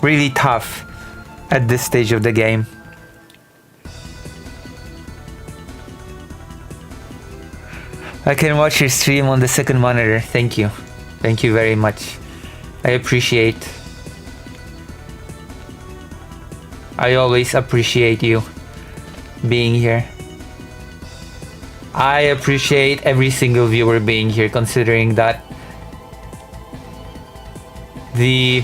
really tough at this stage of the game. I can watch your stream on the second monitor. Thank you. Thank you very much. I appreciate. I always appreciate you being here. I appreciate every single viewer being here, considering that the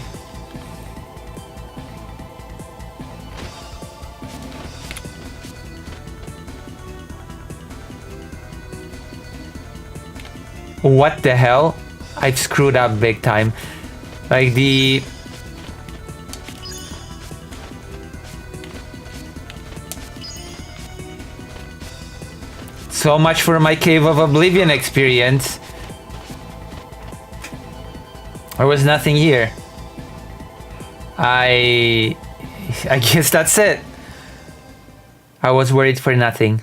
what the hell? I've screwed up big time. Like the... So much for my Cave of Oblivion experience. There was nothing here. I guess that's it. I was worried for nothing.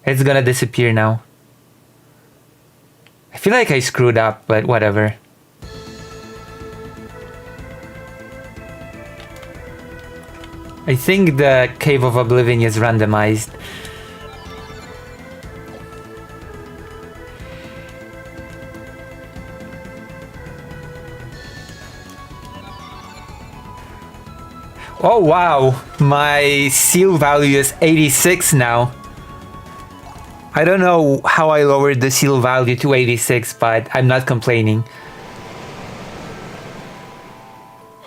It's gonna disappear now. I feel like I screwed up, but whatever. I think the Cave of Oblivion is randomized. Oh wow, my seal value is 86 now. I don't know how I lowered the seal value to 86, but I'm not complaining.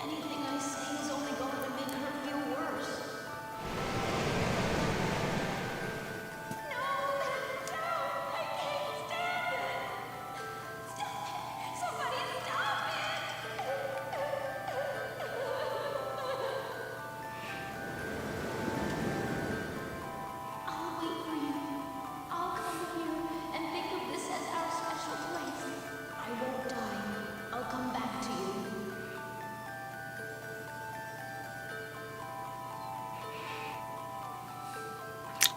Anything I say is only going to make her feel worse. No, I can't stand it.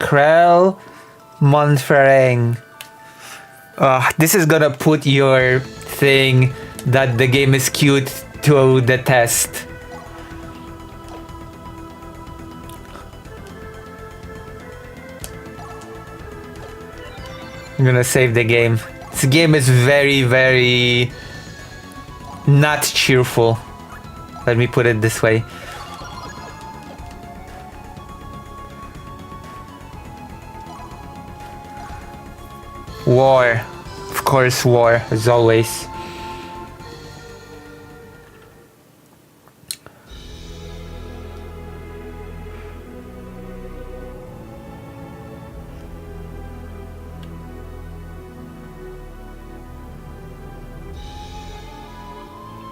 Krell Monferring. This is gonna put your thing that the game is cute to the test. I'm gonna save the game. This game is very, very not cheerful. Let me put it this way. War. Of course, war, as always.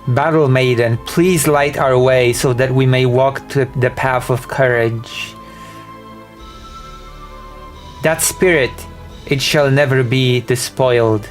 Battle Maiden, please light our way so that we may walk to the path of courage. That spirit, it shall never be despoiled.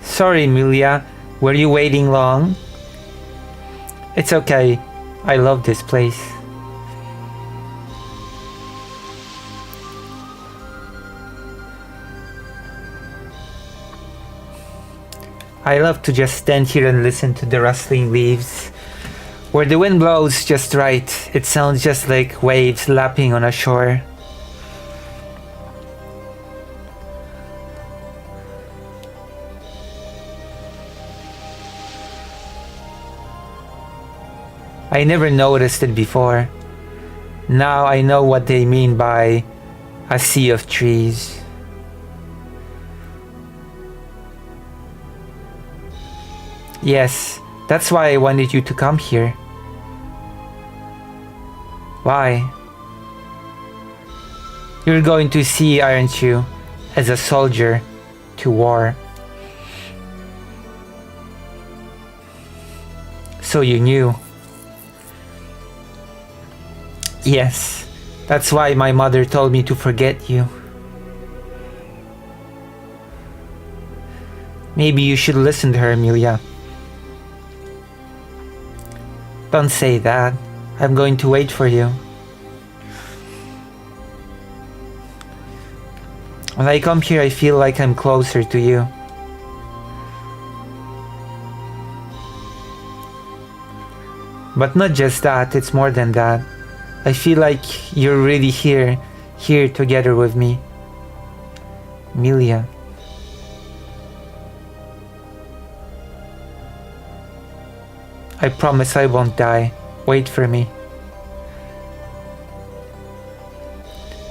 Sorry, Emilia. Were you waiting long? It's okay. I love this place. I love to just stand here and listen to the rustling leaves. Where the wind blows just right, it sounds just like waves lapping on a shore. I never noticed it before. Now I know what they mean by a sea of trees. Yes, that's why I wanted you to come here. Why? You're going to sea, aren't you? As a soldier to war. So you knew. Yes, that's why my mother told me to forget you. Maybe you should listen to her, Emilia. Don't say that. I'm going to wait for you. When I come here, I feel like I'm closer to you. But not just that, it's more than that. I feel like you're really here together with me. Emilia. I promise I won't die. Wait for me.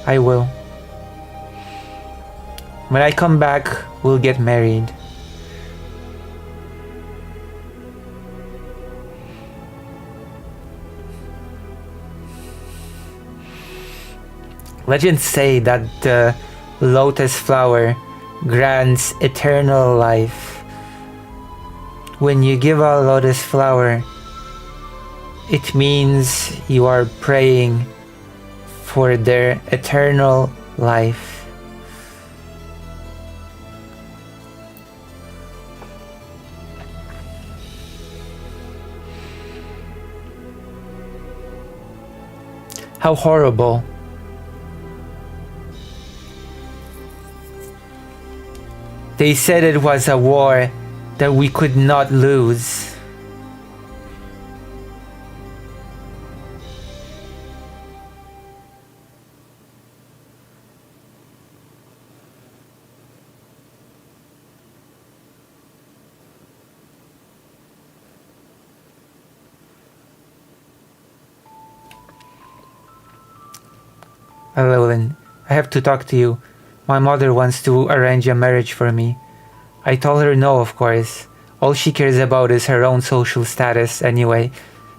I will. When I come back, we'll get married. Legends say that the lotus flower grants eternal life. When you give a lotus flower, it means you are praying for their eternal life. How horrible. They said it was a war that we could not lose. Hello, Lynn. I have to talk to you. My mother wants to arrange a marriage for me. I told her no, of course. All she cares about is her own social status anyway.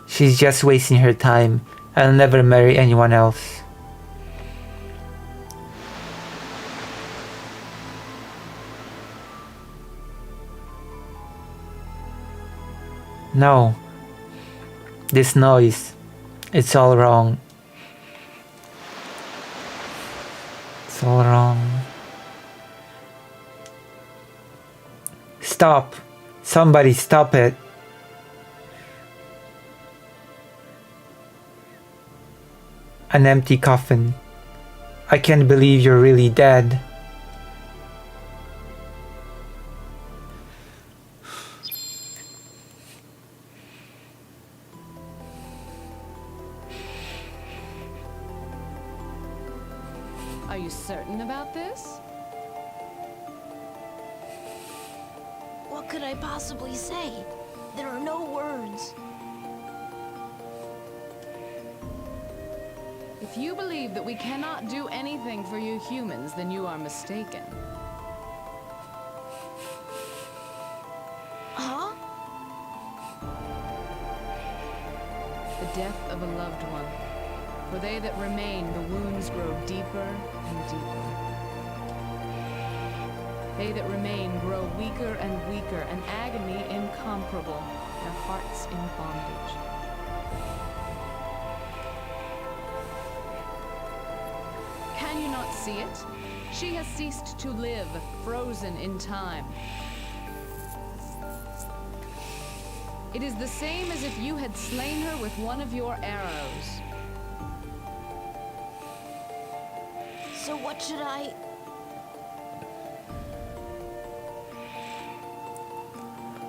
She's just wasting her time. I'll never marry anyone else. No. This noise. It's all wrong. It's all wrong. Stop. Somebody stop it. An empty coffin. I can't believe you're really dead. Are you certain about this? What could I possibly say? There are no words. If you believe that we cannot do anything for you humans, then you are mistaken. Huh? The death of a loved one. For they that remain, the wounds grow deeper and deeper. They that remain grow weaker and weaker, an agony incomparable, their hearts in bondage. Can you not see it? She has ceased to live, frozen in time. It is the same as if you had slain her with one of your arrows. So what should I...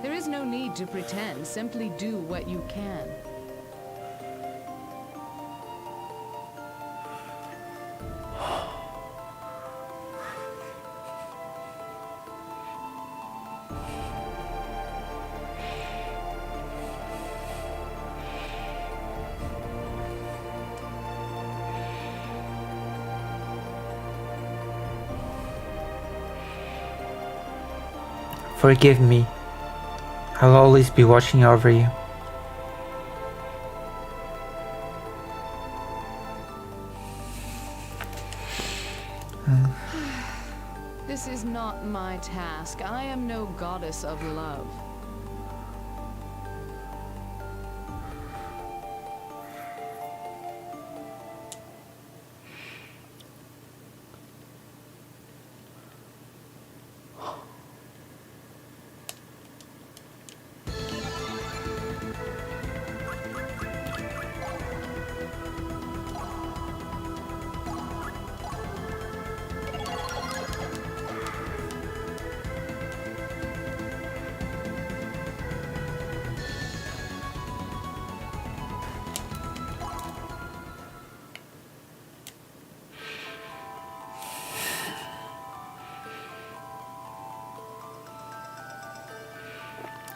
There is no need to pretend, simply do what you can. Forgive me. I'll always be watching over you. This is not my task. I am no goddess of love.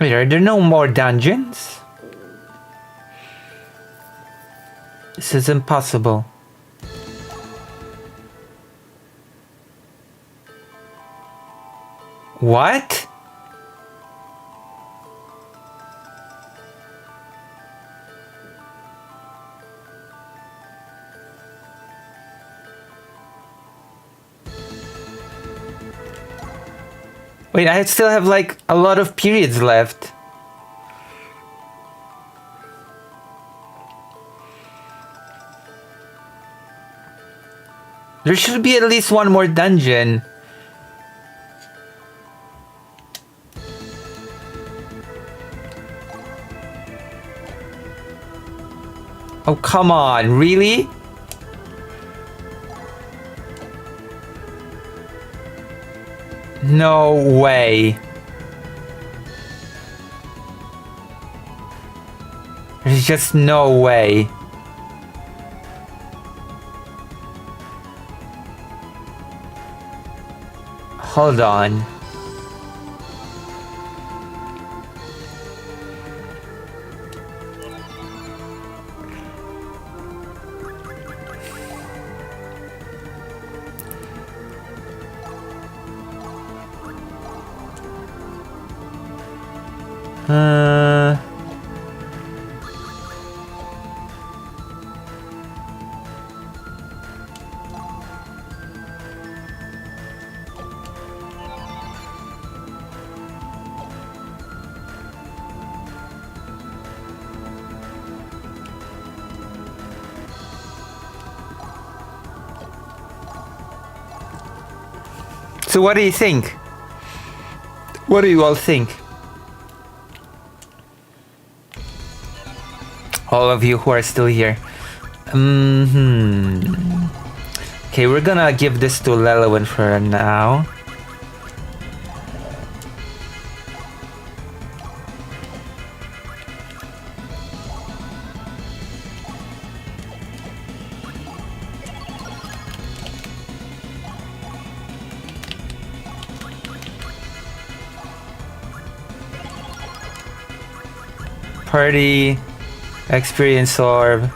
Wait, are there no more dungeons? This is impossible. What? Wait, I still have like a lot of periods left. There should be at least one more dungeon. Oh, come on, really? No way. There's just no way. Hold on. So what do you think? What do you all think? All of you who are still here. Okay, we're gonna give this to Lelowin for now. Party, experience orb.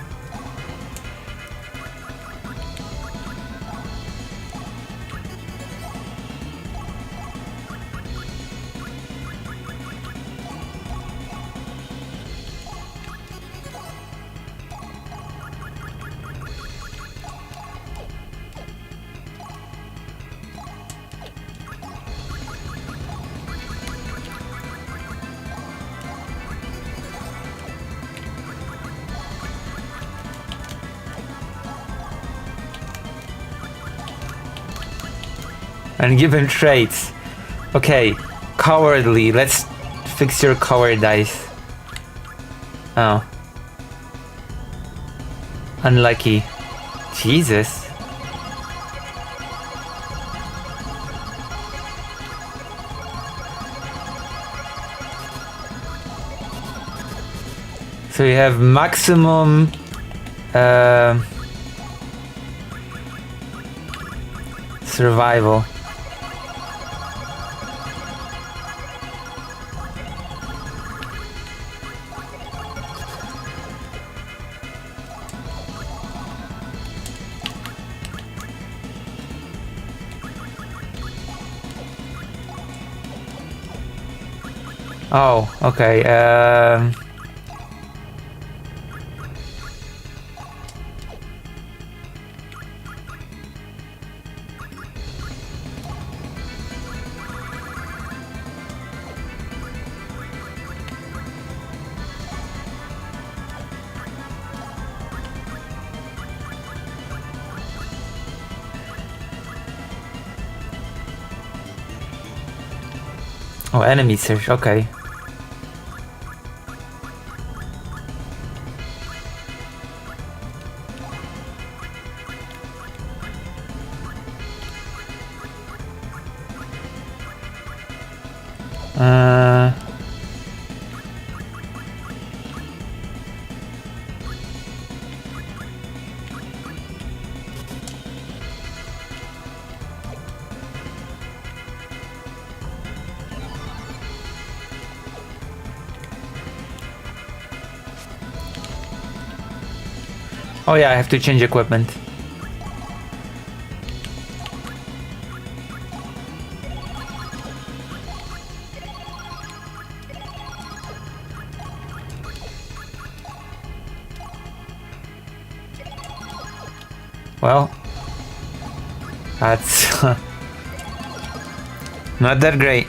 And given traits. Okay, cowardly. Let's fix your cowardice. Oh. Unlucky. Jesus. So you have maximum survival. Oh, okay. Oh, enemy search. Okay. Oh yeah, I have to change equipment. Well, that's not that great.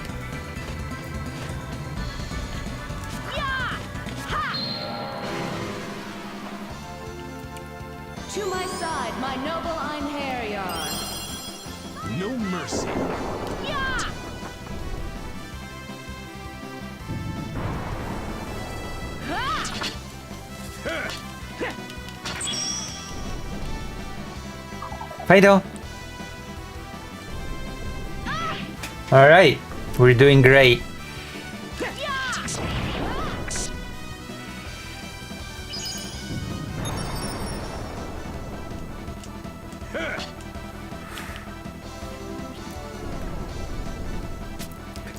To my side, my noble Einherjar. No mercy. Fido. All right, we're doing great.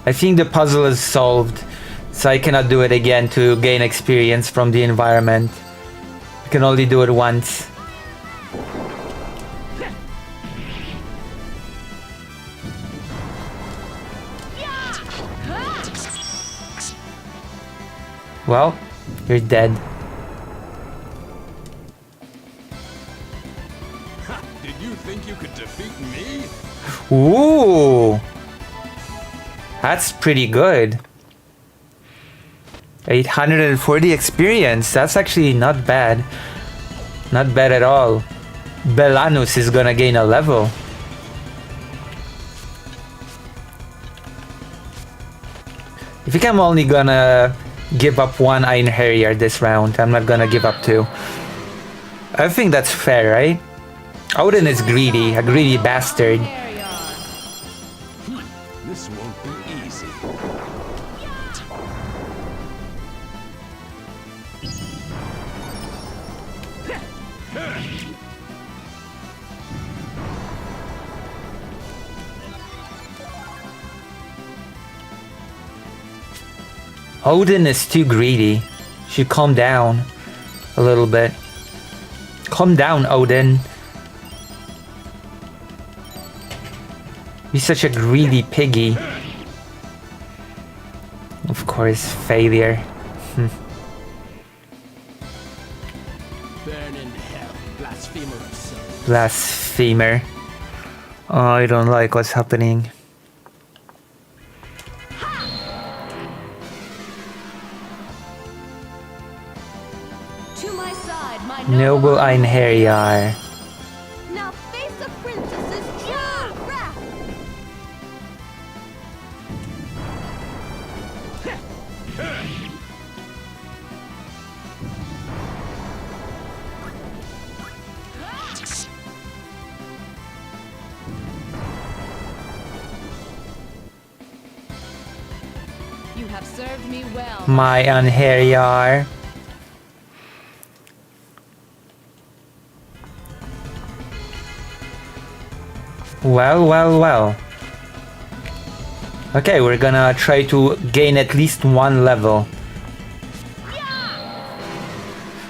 I think the puzzle is solved, so I cannot do it again to gain experience from the environment. I can only do it once. Well, you're dead. Did you think you could defeat me? Ooh! That's pretty good. 840 experience. That's actually not bad. Not bad at all. Belanus is gonna gain a level. I think I'm only gonna give up one Iron Harrier this round. I'm not gonna give up two. I think that's fair, right? Odin is greedy, a greedy bastard. This won't be easy. Odin is too greedy. Should calm down a little bit. Calm down, Odin. You're such a greedy piggy. Of course, failure. Burn in hell, blasphemer of souls. Blasphemer. Oh, I don't like what's happening. To my side, my Noble Einherjar. Now face the princess's pure wrath. You have served me well. My Einherjar. Well. Okay, we're gonna try to gain at least one level.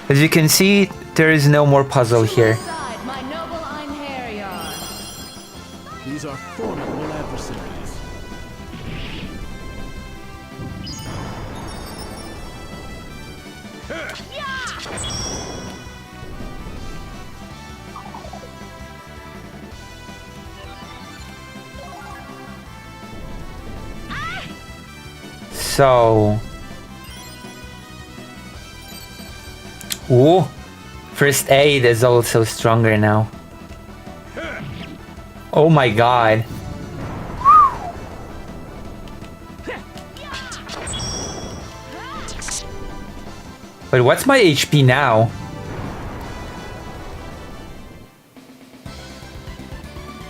As you can see, there is no more puzzle here. To my side, my noble Einherjar. These are formidable adversaries. So... Ooh! First aid is also stronger now. Oh my god. But what's my HP now?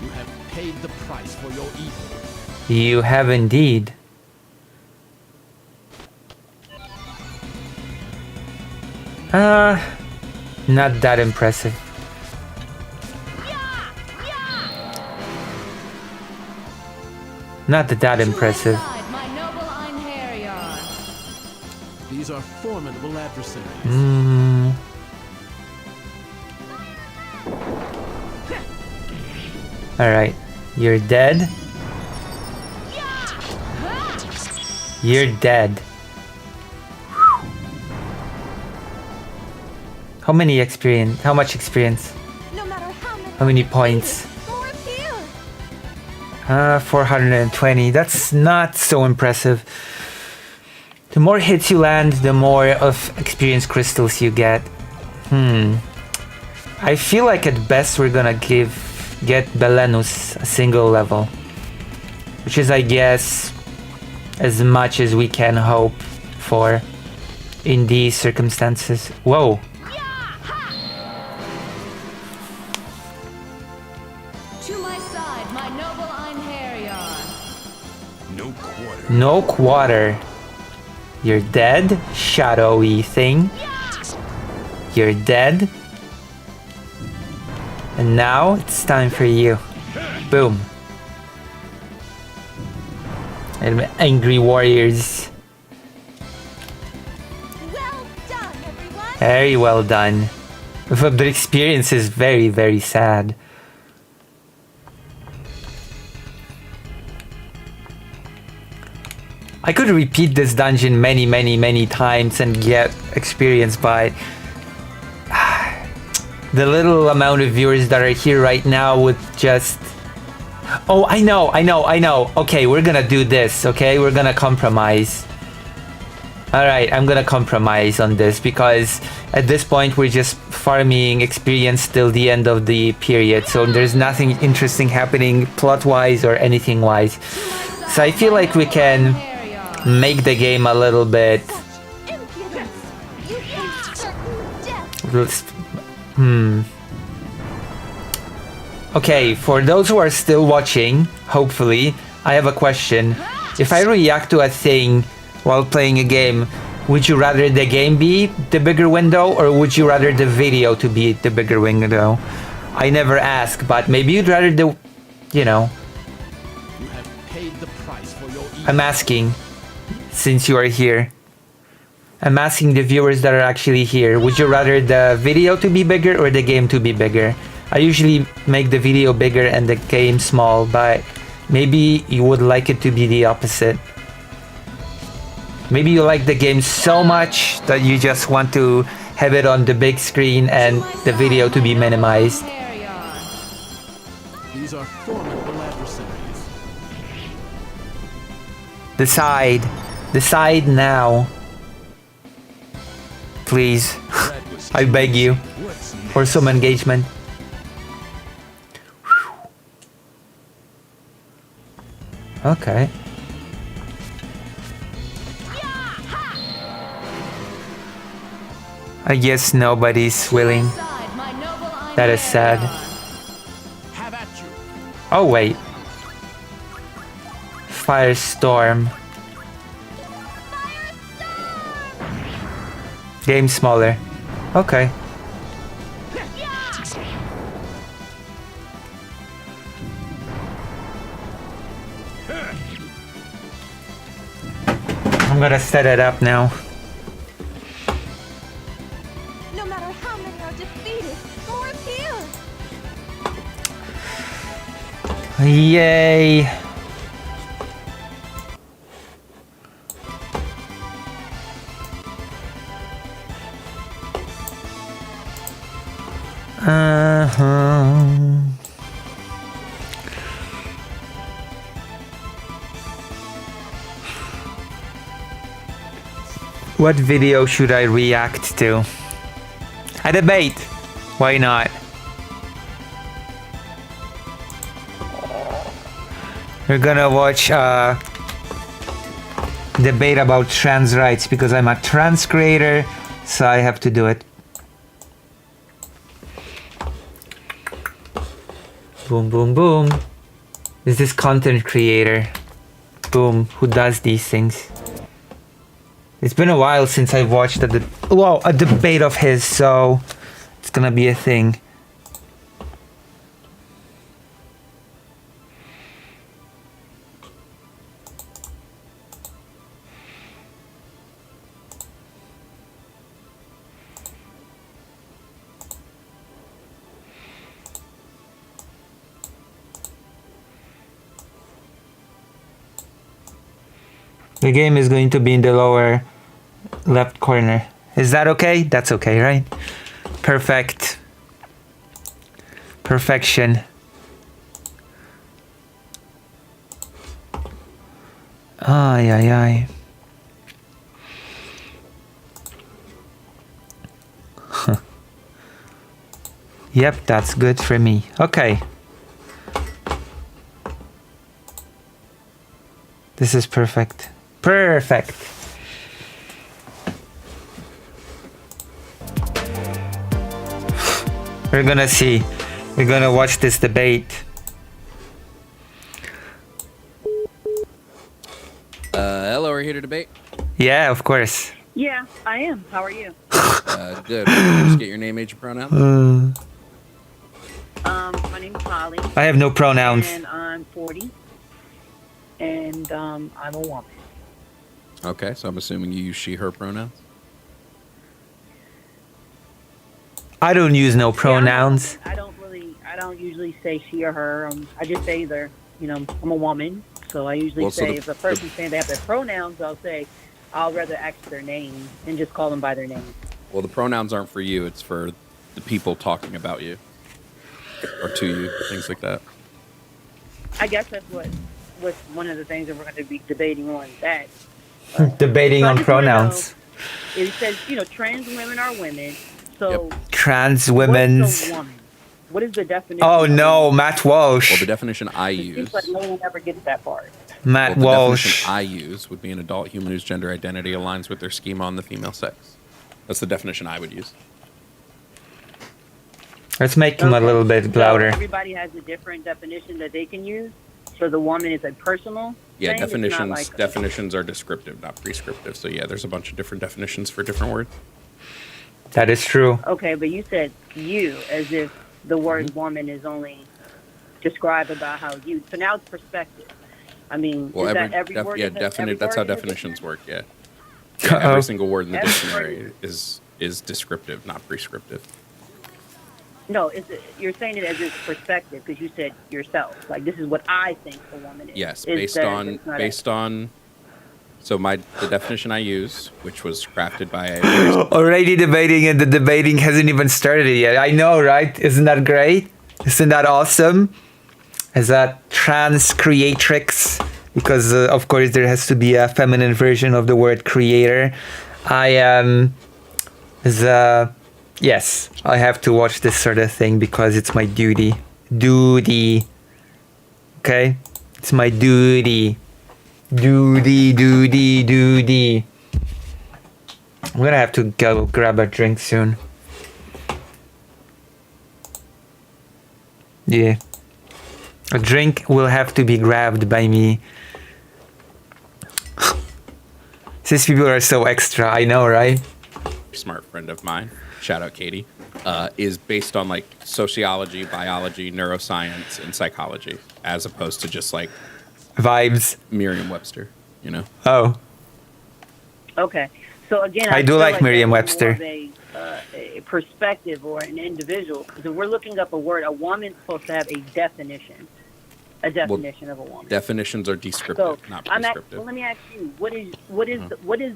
You have paid the price for your evil. You have indeed. Not that impressive. Not that impressive. To my side, my noble Einherjar. These are formidable adversaries. Alright. You're dead. You're dead. How many experience? How much experience? No matter How many points? will appear. 420. That's not so impressive. The more hits you land, the more of experience crystals you get. I feel like at best we're gonna get Belenus a single level. Which is, I guess, as much as we can hope for in these circumstances. Whoa! To my side, my noble Einherjar. No quarter. No quarter. You're dead, shadowy thing. You're dead. And now it's time for you. Boom. And angry warriors. Well done, everyone. Very well done. But the experience is very, very sad. I could repeat this dungeon many times and get experience, but the little amount of viewers that are here right now would just... Oh, I know. Okay, we're gonna do this, okay? We're gonna compromise. Alright, I'm gonna compromise on this because at this point we're just farming experience till the end of the period, so there's nothing interesting happening plot-wise or anything-wise. So I feel like we can make the game a little bit. Impudence! You face certain death! Okay, for those who are still watching, hopefully, I have a question. If I react to a thing while playing a game, would you rather the game be the bigger window or would you rather the video to be the bigger window? I never ask, but maybe you'd rather the, you know, You have paid the price for your evil. I'm asking, since you are here. I'm asking the viewers that are actually here, would you rather the video to be bigger or the game to be bigger? I usually make the video bigger and the game small, but maybe you would like it to be the opposite. Maybe you like the game so much that you just want to have it on the big screen and the video to be minimized. These are formidable adversaries. Decide. Decide now. Please. I beg you. For some engagement. Okay. I guess nobody's willing. That is sad. Have at you. Oh wait. Firestorm. Game smaller. Okay. I'm gonna set it up now. No matter how many are defeated, more appear! Yay! What video should I react to? A debate. Why not? We're gonna watch debate about trans rights because I'm a trans creator, so I have to do it. Boom, boom, boom. Is this content creator? Boom, who does these things? It's been a while since I've watched a debate of his, so it's gonna be a thing. The game is going to be in the lower left corner. Is that okay? That's okay, right? Perfect. Perfection. Ay, ay, ay. Yep, that's good for me. Okay. This is perfect. Perfect. We're gonna see. We're gonna watch this debate. Hello, we're here to debate. Yeah, of course. Yeah, I am. How are you? Good. Just get your name, age, and pronoun. My name's Holly. I have no pronouns. And I'm 40. And I'm a woman. Okay, so I'm assuming you use she, her pronouns. I don't use no pronouns. I don't usually say she or her. I just say either. You know, I'm a woman, so I usually Well, so say the- if a person's saying they have their pronouns, I'll say I'll rather ask their name and just call them by their name. Well, the pronouns aren't for you; it's for the people talking about you or to you, things like that. I guess that's what one of the things that we're going to be debating on. That Debating So I on just wanna pronouns. it says, trans women are women. So Trans what's women's. a woman? What is the definition? Oh of no, woman? Matt Walsh. Well, the definition I It use. seems like no one ever gets that part. Matt The Walsh. definition I use would be an adult human whose gender identity aligns with their schema on the female sex. That's the definition I would use. Let's make him a Okay. little bit So louder. everybody has a different definition that they can use. So the woman is a personal. Yeah, thing. It's not definitions like- definitions are descriptive, not prescriptive. So yeah, there's a bunch of different definitions for different words. That is true. Okay, but you said you as if the word Mm-hmm. woman is only describe about how you. So now it's perspective. I mean, Well, is that every word? yeah, is that every that's how word in the definitions dictionary? work. Yeah, Uh-oh. every single word in the Every dictionary word. is descriptive, not prescriptive. No, you're saying it as its perspective because you said yourself. Like this is what I think a woman is. Yes, Is based that on it's not based on. So the definition I use, which was crafted by a Already debating, and the debating hasn't even started yet. I know, right? Isn't that great? Isn't that awesome? Is that trans creatrix? Because of course there has to be a feminine version of the word creator. I am yes, I have to watch this sort of thing because it's my duty. Duty. Okay? It's my duty. Duty. I'm gonna have to go grab a drink soon. Yeah. A drink will have to be grabbed by me. These people are so extra, I know, right? smart friend of mine, shout out Katie, is based on like sociology, biology, neuroscience, and psychology, as opposed to just like Vibes. Merriam-Webster, you know? Oh. Okay. So again, I do feel like that's Merriam-Webster. more of a perspective or an individual. Because if we're looking up a word, a woman's supposed to have a definition. A definition of a woman. Definitions are So descriptive, not prescriptive. well, let me ask you, what is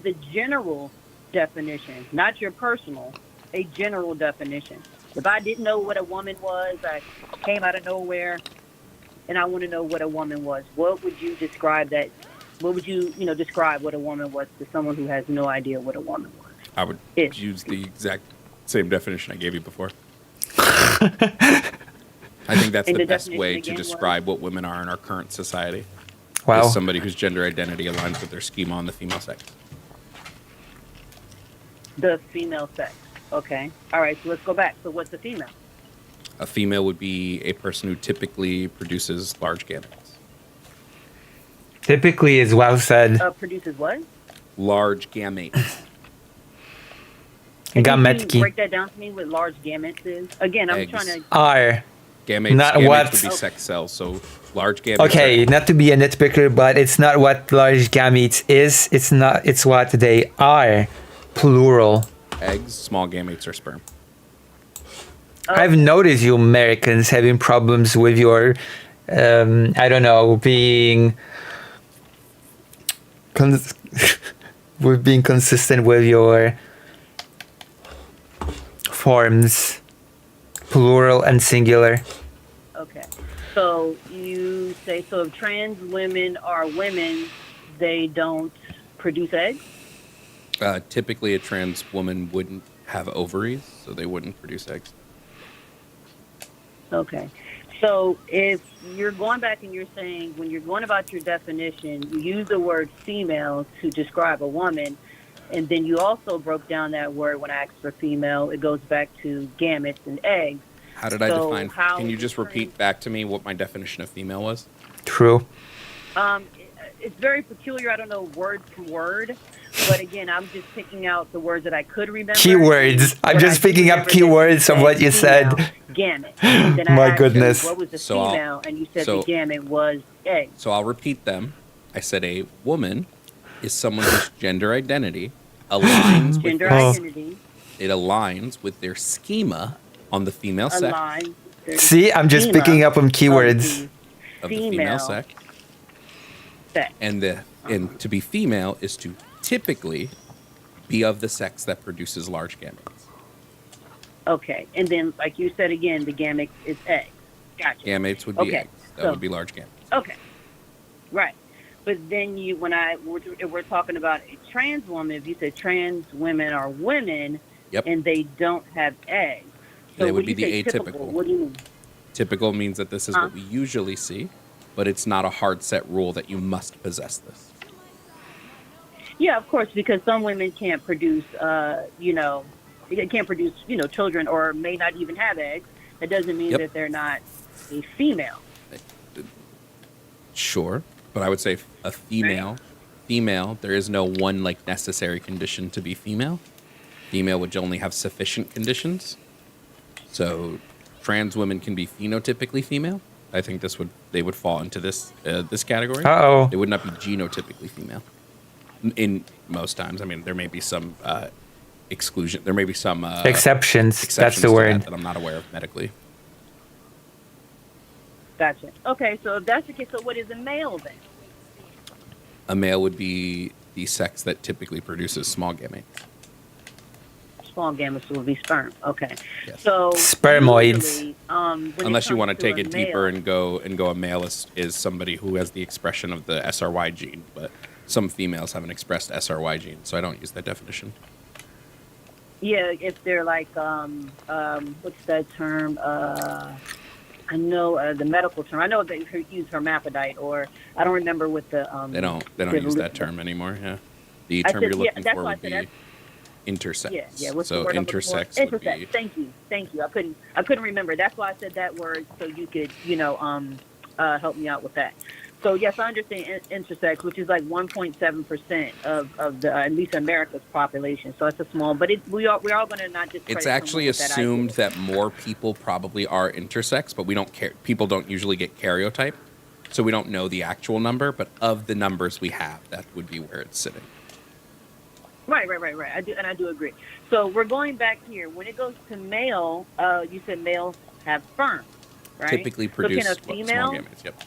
the general definition, not your personal, a general definition? If I didn't know what a woman was, I came out of nowhere, and I want to know what a woman was. What would you describe that? What would you describe what a woman was to someone who has no idea what a woman was? I would Ish. use the exact same definition I gave you before. I think that's And the the best definition way to again was? describe what women are in our current society. Wow. Is somebody whose gender identity aligns with their schema on the female sex. The female sex. Okay. All right. So let's go back. So what's a female? A female would be a person who typically produces large gametes. Typically is well said. Produces what? Large gametes. Can you Gametki. break that down to me? What large gametes is? Again, I'm Eggs. trying to. Are. Gametes, Not gametes what- would be Oh. sex cells. So large gametes. Okay, are- not to be a nitpicker, but it's not what large gametes is. It's not. It's what they are. Plural. eggs, small gametes, or sperm. I've noticed you Americans having problems with your, I don't know, being, with being consistent with your forms, plural and singular. Okay. So you say so if trans women are women, they don't produce eggs? Typically, a trans woman wouldn't have ovaries, so they wouldn't produce eggs. Okay. So if you're going back and you're saying when you're going about your definition, you use the word female to describe a woman, and then you also broke down that word when I asked for female, it goes back to gametes and eggs. How did I So define? how Can you is just trans- repeat back to me what my definition of female was? True. It's very peculiar. I don't know word from word, but again, I'm just picking out the words that I could remember. Keywords. I'm What just I do picking up remember that you keywords of what you said. female, Gamete. And then I My asked you, goodness. what was the So I'll- female? And you said so- the gamete was egg. So I'll repeat them. I said a woman is someone whose gender identity aligns with Gender Oh. identity it aligns with their schema on the female sex aligns. with See, I'm just schema picking up on of keywords. of the female sex. sex. And to be female is to typically be of the sex that produces large gametes. Okay, and then like you said again, the gamete is egg. Gotcha. Gametes would be Okay, eggs. That so- would be large gametes. Okay, right. But then if we're talking about a trans woman, if you said trans women are women Yep. and they don't have eggs, so They would when be you the say typical, atypical. what do you mean? Typical means that this is what we usually see. but it's not a hard set rule that you must possess this. Yeah, of course, because some women can't produce, children, or may not even have eggs. That doesn't mean Yep. that they're not a female. Sure, but I would say a female, there is no one like necessary condition to be female. Female would only have sufficient conditions. So trans women can be phenotypically female. I think they would fall into this category. Uh-oh. They would not be genotypically female. In most times, I mean, there may be some exclusion. There may be some Exceptions. That's exceptions the to word. that I'm not aware of medically. Gotcha. Okay, so if that's the case, so what is a male then? A male would be the sex that typically produces small gametes. Small gametes would be sperm. Okay. Yes. So Spermoids. usually, when it Unless you comes want to take a it deeper male- and go a male is somebody who has the expression of the SRY gene, but some females have an expressed SRY gene, so I don't use that definition. Yeah, if they're like, what's that term? I know the medical term. I know they use hermaphrodite, or I don't remember what the. They don't use that term anymore. Yeah, the I term said- you're yeah, looking that's for why I would said be that's- intersex. Yeah. What's the So word I'm looking for? intersex would Intersex. be Thank you. I couldn't remember. That's why I said that word, so you could, help me out with that. So yes, I understand intersex, which is like 1.7% of the at least America's population. So it's a small, but we are going to not just. It's actually assumed that more people probably are intersex, but we don't care. People don't usually get karyotype, so we don't know the actual number. But of the numbers we have, that would be where it's sitting. Right. I do agree. So we're going back here. When it goes to male, you said males have sperm, right? Typically So produce can a small female gametes. Yep.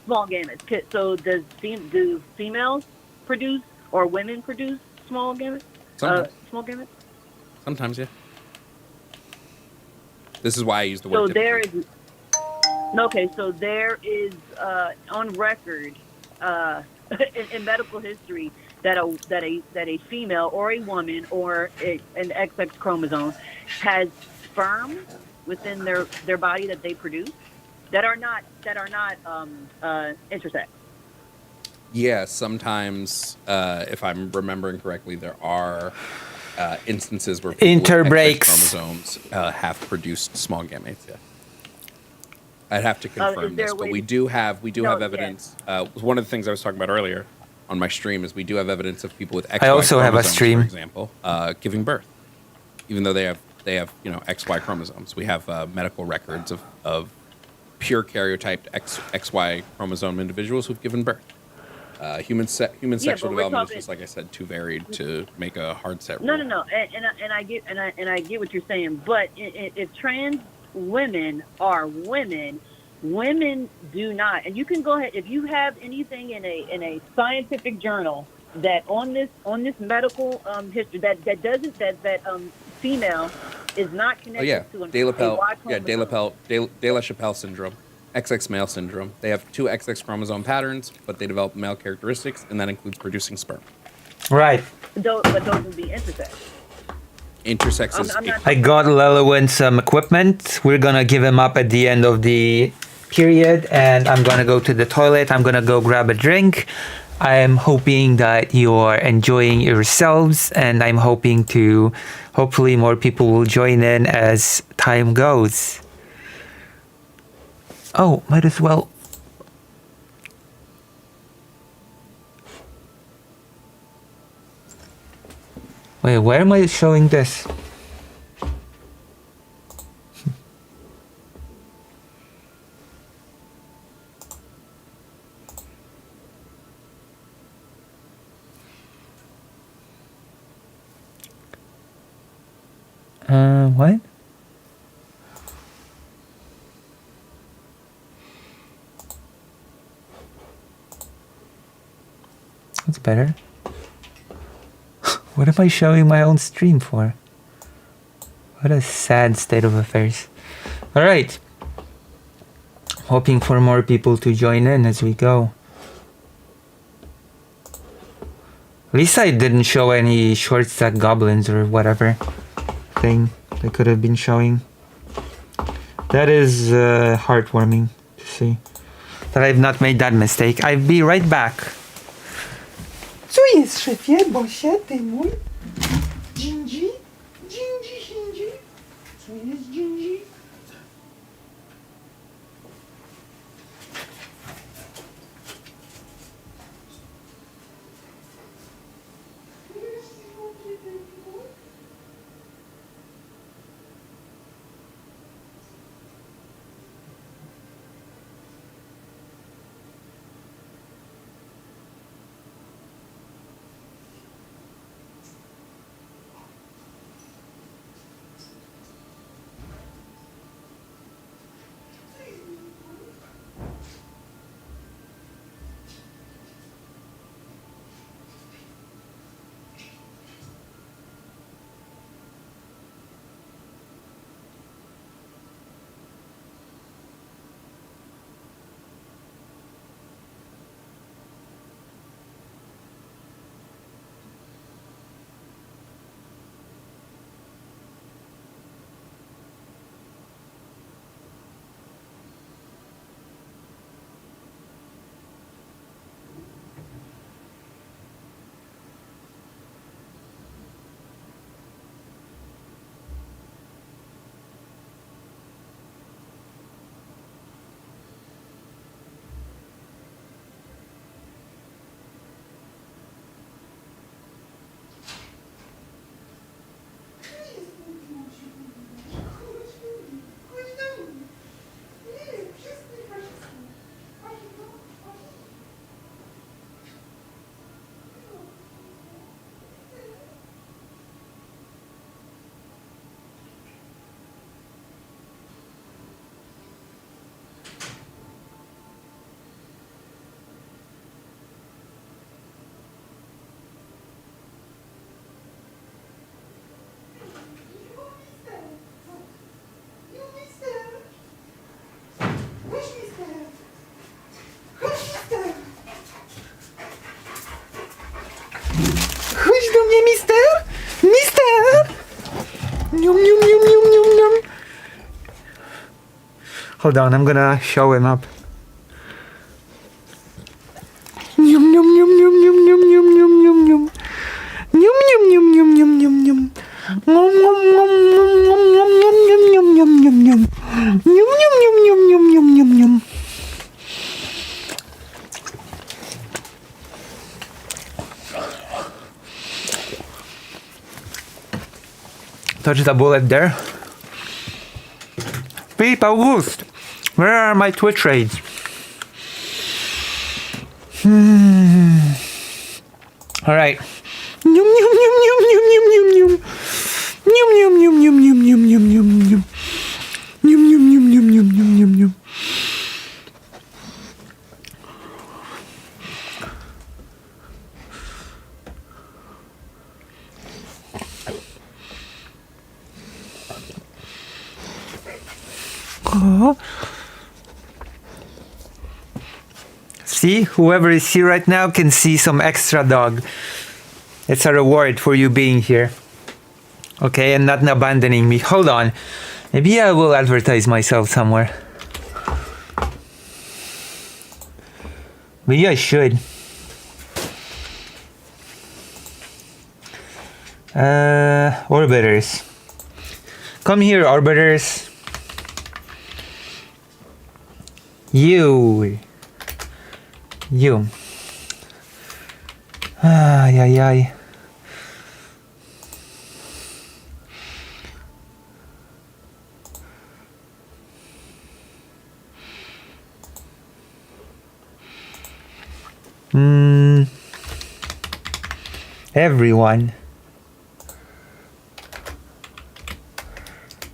small gametes? So do females produce or women produce small gametes? Sometimes. Small gametes. Sometimes, yeah. This is why I use the word. So there is. Okay, so there is on record in medical history that a female or a woman or an XX chromosome has sperm within their body that they produce that are not intersex. Yeah, sometimes, if I'm remembering correctly, there are instances where people with Interbreaks. XX chromosomes have produced small gametes. Yeah, I'd have to confirm is there this, a but way we to- do have No, evidence. One of the things I was talking about earlier on my stream is we do have evidence of people with XY I also have a chromosomes, stream. for example, giving birth, even though they have XY chromosomes. We have medical records of pure karyotyped XY chromosome individuals who've given birth. Human sexual but we're development talking- is just, like I said, too varied to make a hard set rule. No, and I get what you're saying, but if trans women are women, women do not. And you can go ahead if you have anything in a scientific journal that on this medical history that female is not Oh connected yeah, to an De La Pelle, Y yeah, chromosome. De La Chapelle syndrome, XX male syndrome. They have two XX chromosome patterns, but they develop male characteristics, and that includes producing sperm. Right. But those would be intersex. Intersex is I'm not- I got Lelowin some equipment. We're gonna give him up at the end of the period, and I'm gonna go to the toilet. I'm gonna go grab a drink. I'm hoping that you're enjoying yourselves, and I'm hoping to hopefully more people will join in as time goes. Oh, might as well. Wait, where am I showing this? What? That's better. What am I showing my own stream for? What a sad state of affairs. Alright. Hoping for more people to join in as we go. At least I didn't show any short stack goblins or whatever thing they could have been showing. That is heartwarming to see. that I've not made that mistake. I'll be right back. Co jest, szefie, bosie, ty mój? Gingy? Gingy? Co jest, Gingy? Hold on, I'm gonna show him up. Yum yum yum yum yum yum yum yum yum yum. Yum yum yum yum yum yum yum. Yum yum yum yum yum yum yum yum yum yum. Yum yum yum yum yum yum yum yum. Touch the bullet there. Peep August, where are my Twitch raids? All right. Yum yum yum yum yum yum yum yum. Yum yum yum yum yum yum yum yum yum. Yum yum yum yum yum yum yum yum. Oh. See, whoever is here right now can see some extra dog. It's a reward for you being here. Okay, and not abandoning me. Hold on. Maybe I will advertise myself somewhere. Maybe I should. Orbiters. Come here, orbiters. You. Ay, ay, ay. Everyone.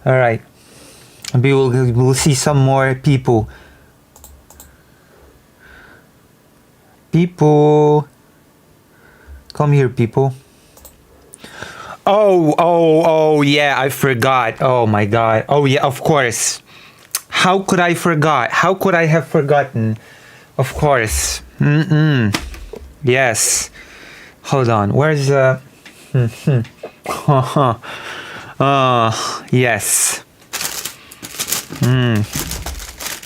All right. We'll see some more people. People. Come here, people. Oh, yeah, I forgot. Oh my god. Oh yeah, of course. How could I forgot? How could I have forgotten? Of course. Yes. Hold on. Where's yes.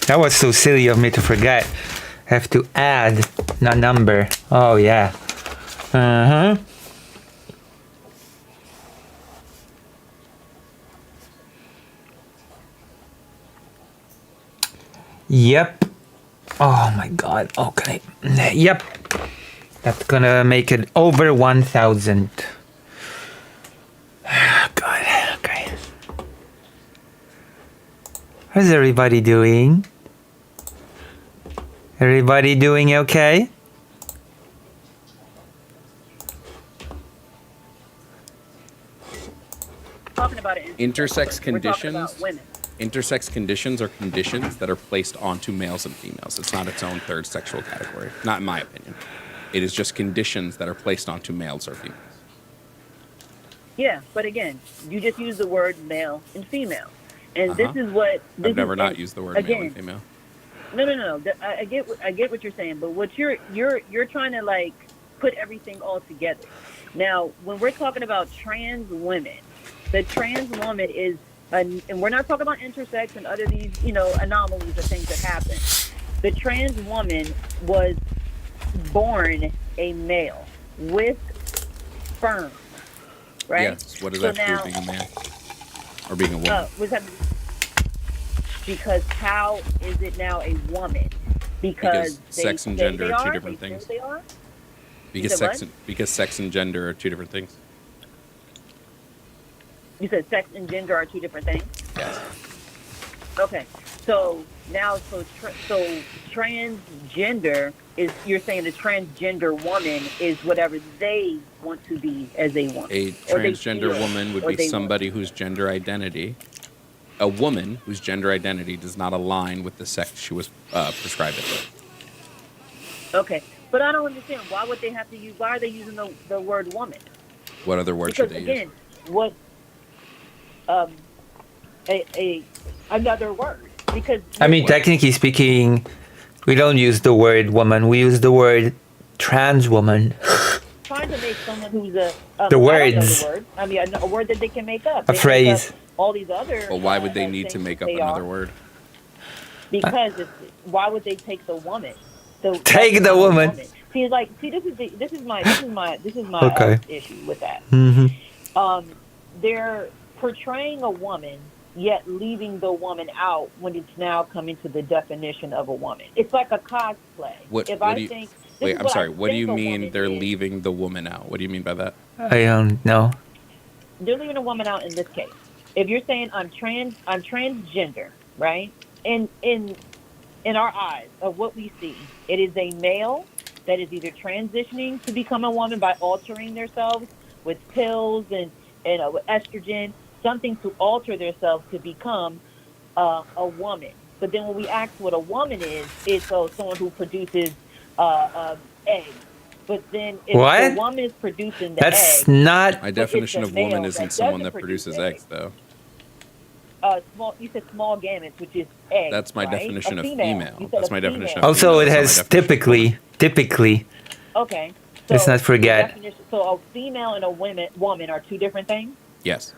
That was so silly of me to forget. Have to add a number. Oh yeah. Uh-huh. Yep. Oh my god. Okay. Yep. That's gonna make it over 1,000. God. Okay. How's everybody doing? Everybody doing okay? Talking about it. Intersex We're talking conditions. about women. Intersex conditions are conditions that are placed onto males and females. It's not its own third sexual category. Not in my opinion. It is just conditions that are placed onto males or females. Yeah, but again, you just use the word male and female, and this is what this I've never is, not used the word male and female. No. I get what you're saying, but what you're trying to like put everything all together. Now, when we're talking about trans women, the trans woman is, and we're not talking about intersex and other these anomalies or things that happen. The trans woman was born a male with sperm, right? Yes. What does that have to do with being a man or being a woman? Because how is it now a woman? Because sex and gender are two different things. They are? Because sex and gender are two different things. You said sex and gender are two different things? Yes. Okay. So now, so transgender is, you're saying the transgender woman is whatever they want to be as a woman. A transgender woman would be somebody whose gender identity, a woman whose gender identity does not align with the sex she was prescribed at birth. Okay. But I don't understand. Why would they have to use, why are they using the word woman? What other word should they use? Because again, what, another word. Because I mean, technically speaking, we don't use the word woman. We use the word trans woman. trying to make someone who's the I don't know words. the word. I mean, a word that they can make up. A They phrase. make up all these other. Well, why would they need to things make that up they another are. word? Because why would they take the woman? Take the woman. See, this is my Okay. issue with that. Mm-hmm. They're portraying a woman, yet leaving the woman out when it's now coming to the definition of a woman. It's like a cosplay. What do you mean they're leaving the woman out? What do you mean by that? I don't know. They're leaving a woman out in this case. If you're saying I'm transgender, right? In our eyes of what we see, it is a male that is either transitioning to become a woman by altering themselves with pills and with estrogen, something to alter themselves to become a woman. But then when we ask what a woman is, it's someone who produces eggs. But then if the woman is producing the That's egg, not. My definition of woman isn't someone that produces eggs, though. You said small gametes, which is eggs. That's my right? definition of You female. said That's a my female. definition of Also, female. it That's has not my definition of typically. Okay. Let's not forget. So a female and a woman are two different things? Yes.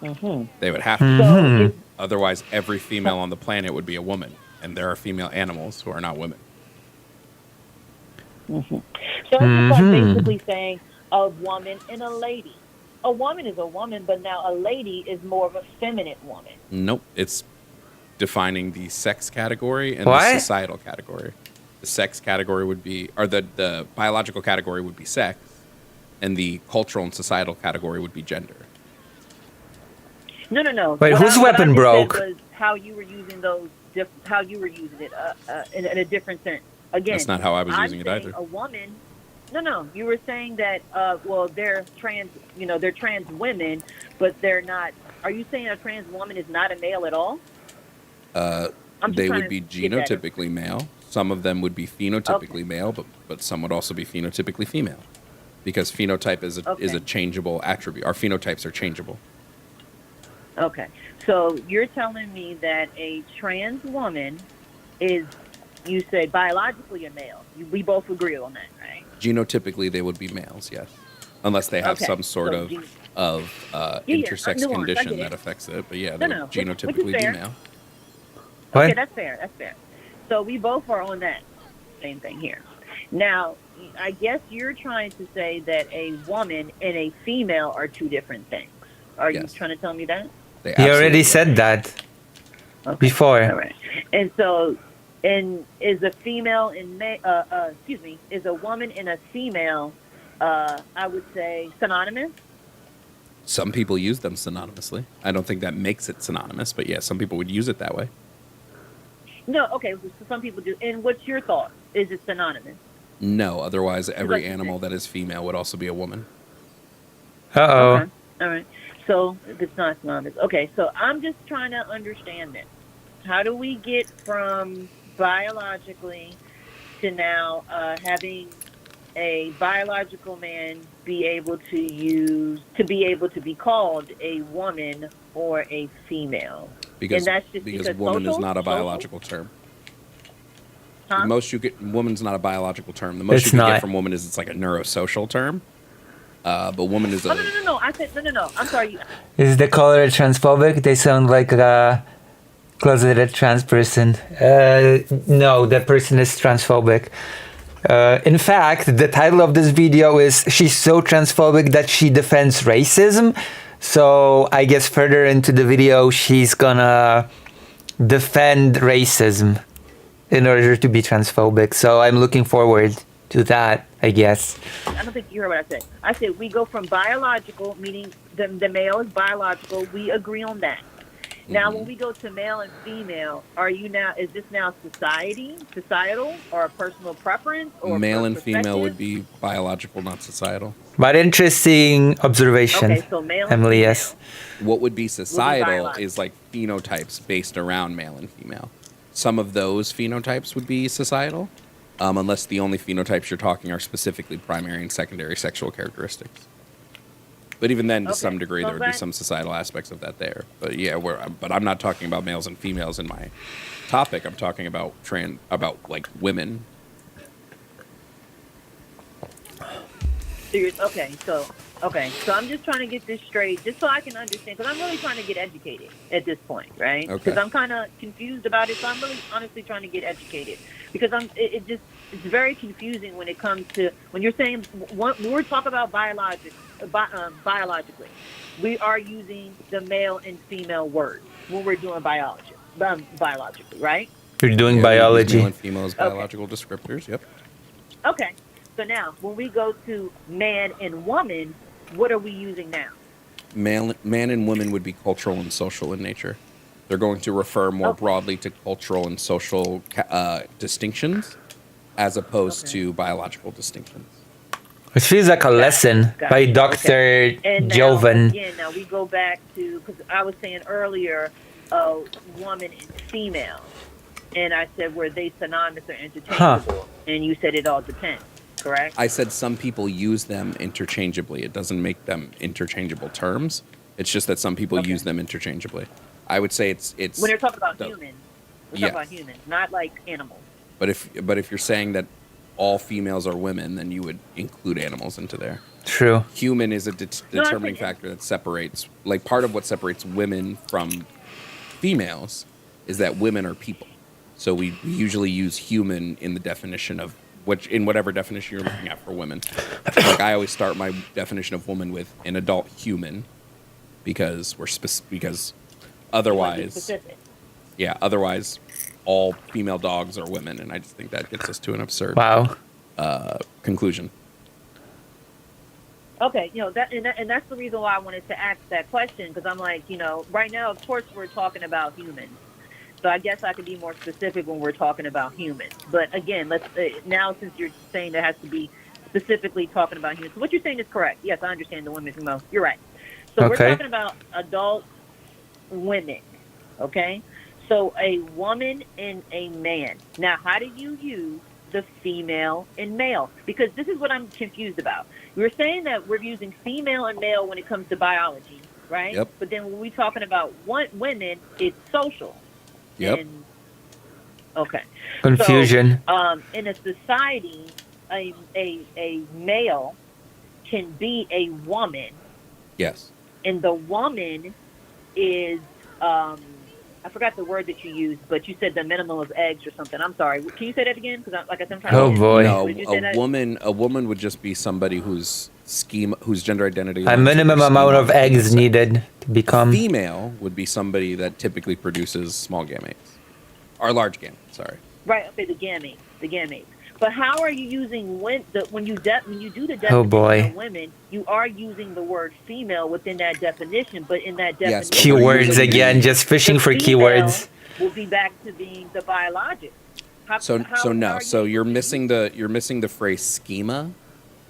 Mm-hmm. They would have to. Mhm. Otherwise, every female on the planet would be a woman, and there are female animals who are not women. Mm-hmm. So it's just like basically saying a woman and a lady. A woman is a woman, but now a lady is more of a feminine woman. Nope. It's defining the sex category and What? the societal category. The sex category would be, or the biological category would be sex, and the cultural and societal category would be gender. No. Wait, What whose I weapon just broke? said was how you were using those. How you were using it in a different sense. Again, That's not how I was I'm using it saying either. A woman. No. You were saying that. They're trans. They're trans women, but they're not. Are you saying a trans woman is not a male at all? They would be genotypically male. Some of them would be phenotypically male, but some would also be phenotypically female, because phenotype is a changeable attribute. Our phenotypes are changeable. Okay, so you're telling me that a trans woman is, you said, biologically a male. We both agree on that, right? Genotypically, they would be males, yes, unless they have some sort of intersex nuance, I condition get it. that affects it. But yeah, they would which is genotypically be fair. male. What? Okay, that's fair. So we both are on that same thing here. Now, I guess you're trying to say that a woman and a female are two different things. Are you Yes. trying to tell me that? They He already absolutely said that Okay. before. All right. And so, and is a female and is a woman and a female, I would say, synonymous? Some people use them synonymously. I don't think that makes it synonymous, but yeah, some people would use it that way. No, okay. So some people do. And what's your thought? Is it synonymous? No, otherwise every like- animal that is female would also be a woman. Uh-oh. Okay. All right. So it's not synonymous. Okay. So I'm just trying to understand this. How do we get from biologically to now having a biological man be able to be called a woman or a female? Because, And that's just because because woman is social? not a Social? biological term. Huh? The most you get, woman's not a biological term. The most It's you can not. get from woman is it's like a neurosocial term. But woman is a. Oh, no. I said no. I'm sorry. Is the caller transphobic? They sound like a closeted trans person. No, the person is transphobic. In fact, the title of this video is "She's so transphobic that she defends racism." So I guess further into the video, she's gonna defend racism in order to be transphobic. So I'm looking forward to that, I guess. I don't think you heard what I said. I said we go from biological, meaning the male is biological. We agree on that. Now, when we go to male and female, is this now societal, or a personal preference, or Male and perspective? female would be biological, not societal. But interesting observation, Okay, so male and Emily. female. Yes. What would be societal biological. is like phenotypes based around male and female. Some of those phenotypes would be societal, unless the only phenotypes you're talking are specifically primary and secondary sexual characteristics. But even then, to Okay, some degree, so there would be that- some societal aspects of that there. But yeah, but I'm not talking about males and females in my topic. I'm talking about like women. Okay, so I'm just trying to get this straight, just so I can understand, because I'm really trying to get educated at this point, right? Okay. Because I'm kind of confused about it, so I'm really honestly trying to get educated, because it's very confusing when it comes to when you're saying when we're talking about biologically, we are using the male and female words when we're doing biologically, right? You're doing Yeah, we use biology. Male and female as biological descriptors. Yep. Okay. So now, when we go to man and woman, what are we using now? Man and woman would be cultural and social in nature. They're going to refer more broadly to cultural and social distinctions as opposed to biological distinctions. It feels like a lesson Got by it. Dr. Okay. And Joven. now we go back to, because I was saying earlier, woman and female. And I said, were they synonymous or interchangeable? And you said it all depends, correct? I said some people use them interchangeably. It doesn't make them interchangeable terms. It's just that some people use them interchangeably. I would say it's When they're talking about the- humans, we're Yes. talking about humans, not like animals. But if you're saying that all females are women, then you would include animals into there. True. Human is a No, I determining think- factor that separates, like part of what separates women from females is that women are people. So we usually use human in the definition of in whatever definition you're looking at for women. Like I always start my definition of woman with an adult human because because otherwise, Specific. otherwise all female dogs are women, and I just think that gets us to an absurd Wow. conclusion. Okay, and that's the reason why I wanted to ask that question, because I'm like, right now, of course, we're talking about humans. So I guess I could be more specific when we're talking about humans. But again, let's now, since you're saying that has to be specifically talking about humans, so what you're saying is correct. Yes, I understand the women female. You're right. So Okay. we're talking about adult women, okay? So a woman and a man. Now, how do you use the female and male? Because this is what I'm confused about. We're saying that we're using female and male when it comes to biology, right? Yep. But then when we're talking about women, it's social. Yep. And, okay. Confusion. So, in a society, a male can be a woman, Yes. and the woman is I forgot the word that you used, but you said the minimum of eggs or something. I'm sorry. Can you say that again? Because like I said, I'm trying Oh, to boy. No, Would you say that? a woman would just be somebody whose gender identity. A aligns with minimum their amount schema of of the eggs sex. needed to become. Female would be somebody that typically produces small gametes, or large gametes. Sorry. Right. Okay. The gametes. But how are you using when you do the definition Oh, boy. of women? You are using the word female within that definition, but in that Yes, definition, but we're Keywords using again, the- just fishing the for female keywords. will be back to being the biologic. So you're missing the phrase schema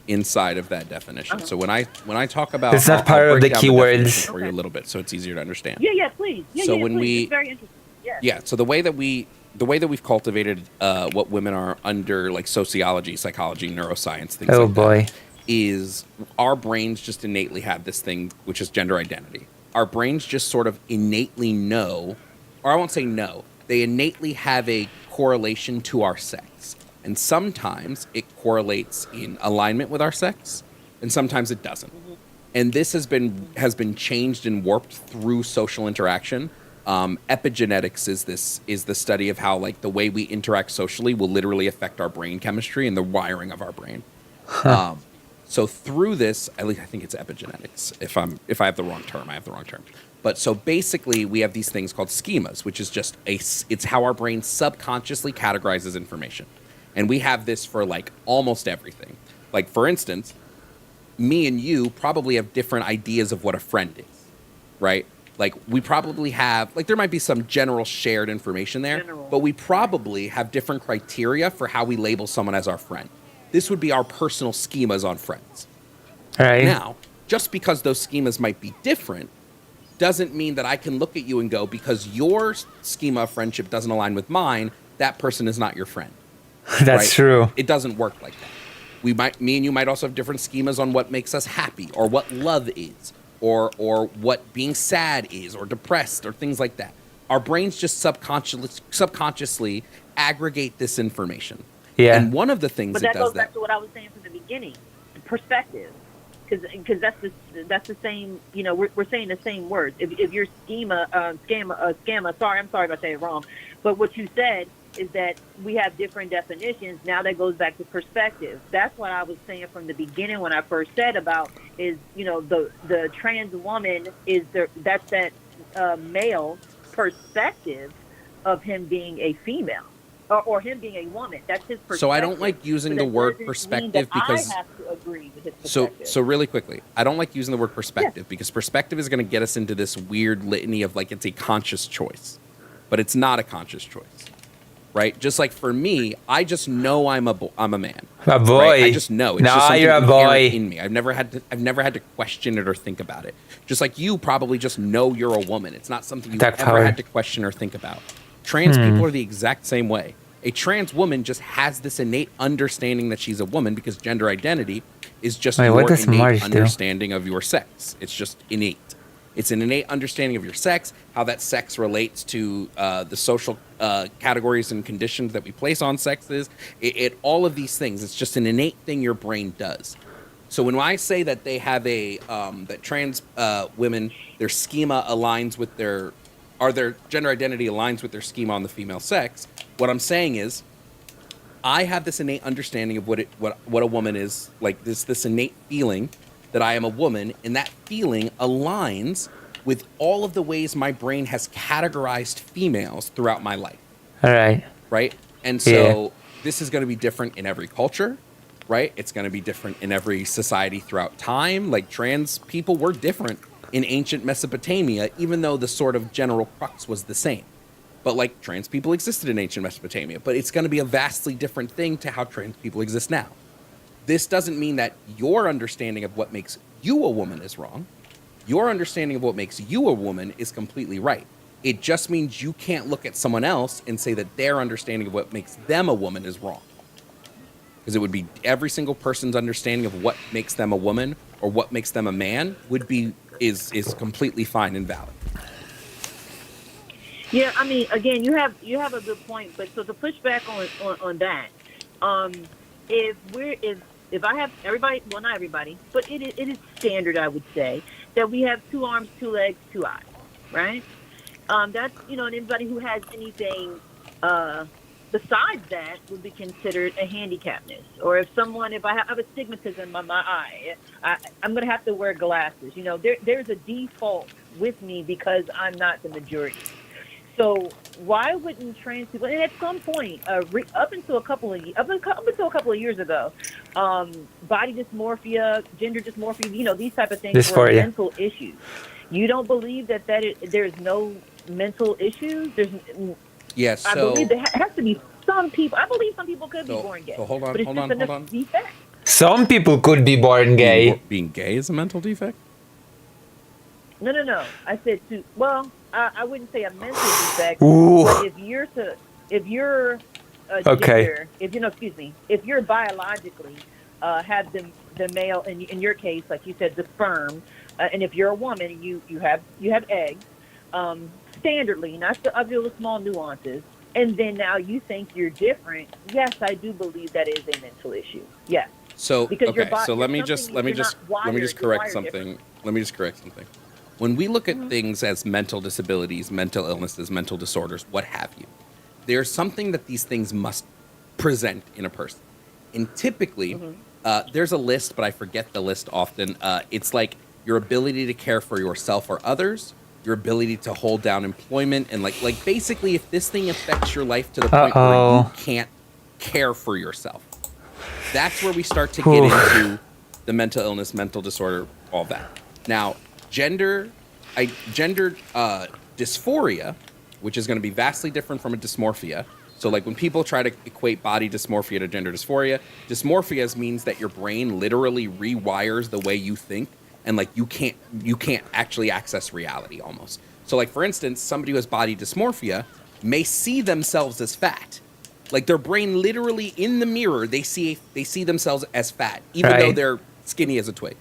inside of that definition. So when I talk about, It's not part I'll of break the down keywords. definition for you a little bit, so it's easier to understand. Yeah, please. So Yeah, when please. we- It's very interesting. Yes. Yeah. So the way that we've cultivated what women are under, like sociology, psychology, neuroscience, things Oh, like boy. that, is our brains just innately have this thing, which is gender identity. Our brains just sort of innately know, or I won't say know, they innately have a correlation to our sex. And sometimes it correlates in alignment with our sex, and sometimes it doesn't. And this has been changed and warped through social interaction. Epigenetics is the study of how, like, the way we interact socially will literally affect our brain chemistry and the wiring of our brain. So through this, at least I think it's epigenetics. If I have the wrong term, I have the wrong term. But so basically, we have these things called schemas, which is just it's how our brain subconsciously categorizes information. And we have this for like almost everything. Like, for instance, me and you probably have different ideas of what a friend is, right? Like, we probably have, like, there might be some general shared information there, but we probably have different criteria for how we label someone as our friend. This would be our personal schemas on friends. All right. Now, just because those schemas might be different doesn't mean that I can look at you and go, because your schema of friendship doesn't align with mine, that person is not your friend. That's right? true. It doesn't work like that. Me and you might also have different schemas on what makes us happy, or what love is, or what being sad is, or depressed, or things like that. Our brains just subconsciously aggregate this information. Yeah. And one of the things But it that does goes back to what I was saying from the beginning, perspective, because that's the same. You know, we're saying the same words. If your schema. Sorry, I'm sorry if I say it wrong, but what you said is that we have different definitions. Now that goes back to perspective. That's what I was saying from the beginning when I first said about is, you know, the trans woman is that's that male perspective of him being a female. Or him being a woman. That's his perspective. So I don't like using the word perspective because I have to agree with his perspective. So really quickly, I don't like using the word perspective because perspective is going to get us into this weird litany of, like, it's a conscious choice, but it's not a conscious choice, right? Just like for me, I just know I'm a man. A boy. Right? I just know. It's just Nah, something you're a inherent boy. in me. I've never had to question it or think about it. Just like you probably just know you're a woman. It's not something you've Attack ever power. had to question or think about. Trans people are the exact same way. A trans woman just has this innate understanding that she's a woman because gender identity is just Wait, your what does innate Mars do? understanding of your sex. It's just innate. It's an innate understanding of your sex, how that sex relates to the social categories and conditions that we place on sexes. It all of these things. It's just an innate thing your brain does. So when I say that they have that trans women, their schema aligns with their gender identity aligns with their schema on the female sex, what I'm saying is I have this innate understanding of what a woman is, like this innate feeling that I am a woman, and that feeling aligns with all of the ways my brain has categorized females throughout my life. All right. Right? And so this is going to be different in every culture, right? It's going to be different in every society throughout time. Like, trans people were different in ancient Mesopotamia, even though the sort of general crux was the same. But, like, trans people existed in ancient Mesopotamia, but it's going to be a vastly different thing to how trans people exist now. This doesn't mean that your understanding of what makes you a woman is wrong. Your understanding of what makes you a woman is completely right. It just means you can't look at someone else and say that their understanding of what makes them a woman is wrong. Because it would be every single person's understanding of what makes them a woman or what makes them a man is completely fine and valid. Yeah, I mean, again, you have a good point, but so to push back on that, if I have everybody, well, not everybody, but it is standard, I would say, that we have 2 arms, 2 legs, 2 eyes, right? That's, and anybody who has anything besides that would be considered a handicapness. Or if I have astigmatism on my eye, I'm going to have to wear glasses. There's a default with me because I'm not the majority. So why wouldn't trans people? And at some point, up until a couple of years ago, body dysmorphia, gender dysmorphia, these type of things were Dysphoria. mental issues. You don't believe there's no mental issues? Yes. I believe there has to be some people. I believe some people could be So- born gay. so hold on, but it's hold just on, enough hold on. defect. Some people could be born gay. Being gay is a mental defect? No. I said I wouldn't say a mental defect. Ooh. But if you're a Okay. gender, if you're biologically have the male, in your case, like you said, the sperm, and if you're a woman, you have eggs, standardly, not the other little small nuances, and then now you think you're different. Yes, I do believe that is a mental issue. Yes. So Because your okay, body- so let me it's just something let me you're just not let me wired- just you're correct wired something. different. Let me just correct something. When we look at things as mental disabilities, mental illnesses, mental disorders, what have you, there's something that these things must present in a person. And typically, there's a list, but I forget the list often. It's like your ability to care for yourself or others, your ability to hold down employment, and like basically, if this thing affects your life to the point where you Uh-oh. can't care for yourself, that's where we start to get into the mental illness, mental disorder, all that. Now, gender dysphoria, which is going to be vastly different from a dysmorphia. So like when people try to equate body dysmorphia to gender dysmorphia means that your brain literally rewires the way you think, and like you can't actually access reality almost. So like for instance, somebody who has body dysmorphia may see themselves as fat. Like their brain literally in the mirror, they see themselves as fat, even though Right. they're skinny as a twig.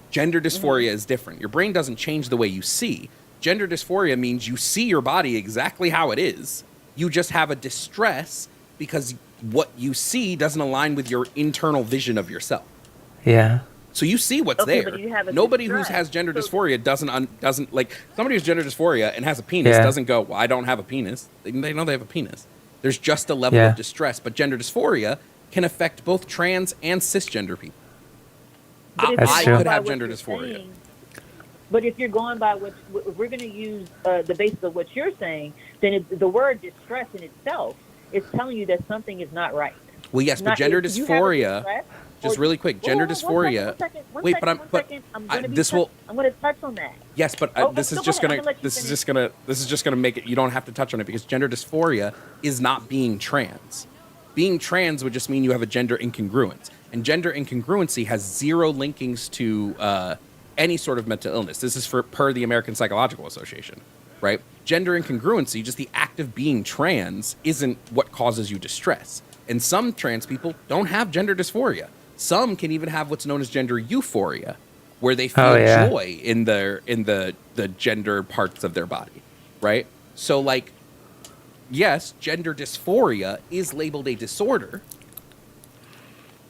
Gender dysphoria is different. Your brain doesn't change the way you see. Gender dysphoria means you see your body exactly how it is. You just have a distress because what you see doesn't align with your internal vision of yourself. Yeah. So you see what's Okay, there. but you have a Nobody who distress. has gender So- dysphoria doesn't like somebody who's gender dysphoria and has a penis Yeah. doesn't go, well, I don't have a penis. They know they have a penis. There's just a level Yeah. of distress, but gender dysphoria can affect both trans and cisgender people. But if That's you're I true. going could by have what gender you're dysphoria. saying- But if you're going by if we're going to use the basis of what you're saying, then the word distress in itself is telling you that something is not right. Well, yes, but Not- gender if you have a dysphoria. distress, Just or- really quick, gender One dysphoria. second, Wait, but I'm going to touch on that. Yes, but Oh, this is go just ahead. I'm gonna gonna let you this is just gonna make it. You don't have to touch on it because gender dysphoria is not being trans. Being trans would just mean you have a gender incongruence, and gender incongruency has zero linkings to any sort of mental illness. This is per the American Psychological Association, right? Gender incongruency, just the act of being trans, isn't what causes you distress. And some trans people don't have gender dysphoria. Some can even have what's known as gender euphoria, where they feel Oh, yeah. joy in the gender parts of their body, right? So like, yes, gender dysphoria is labeled a disorder,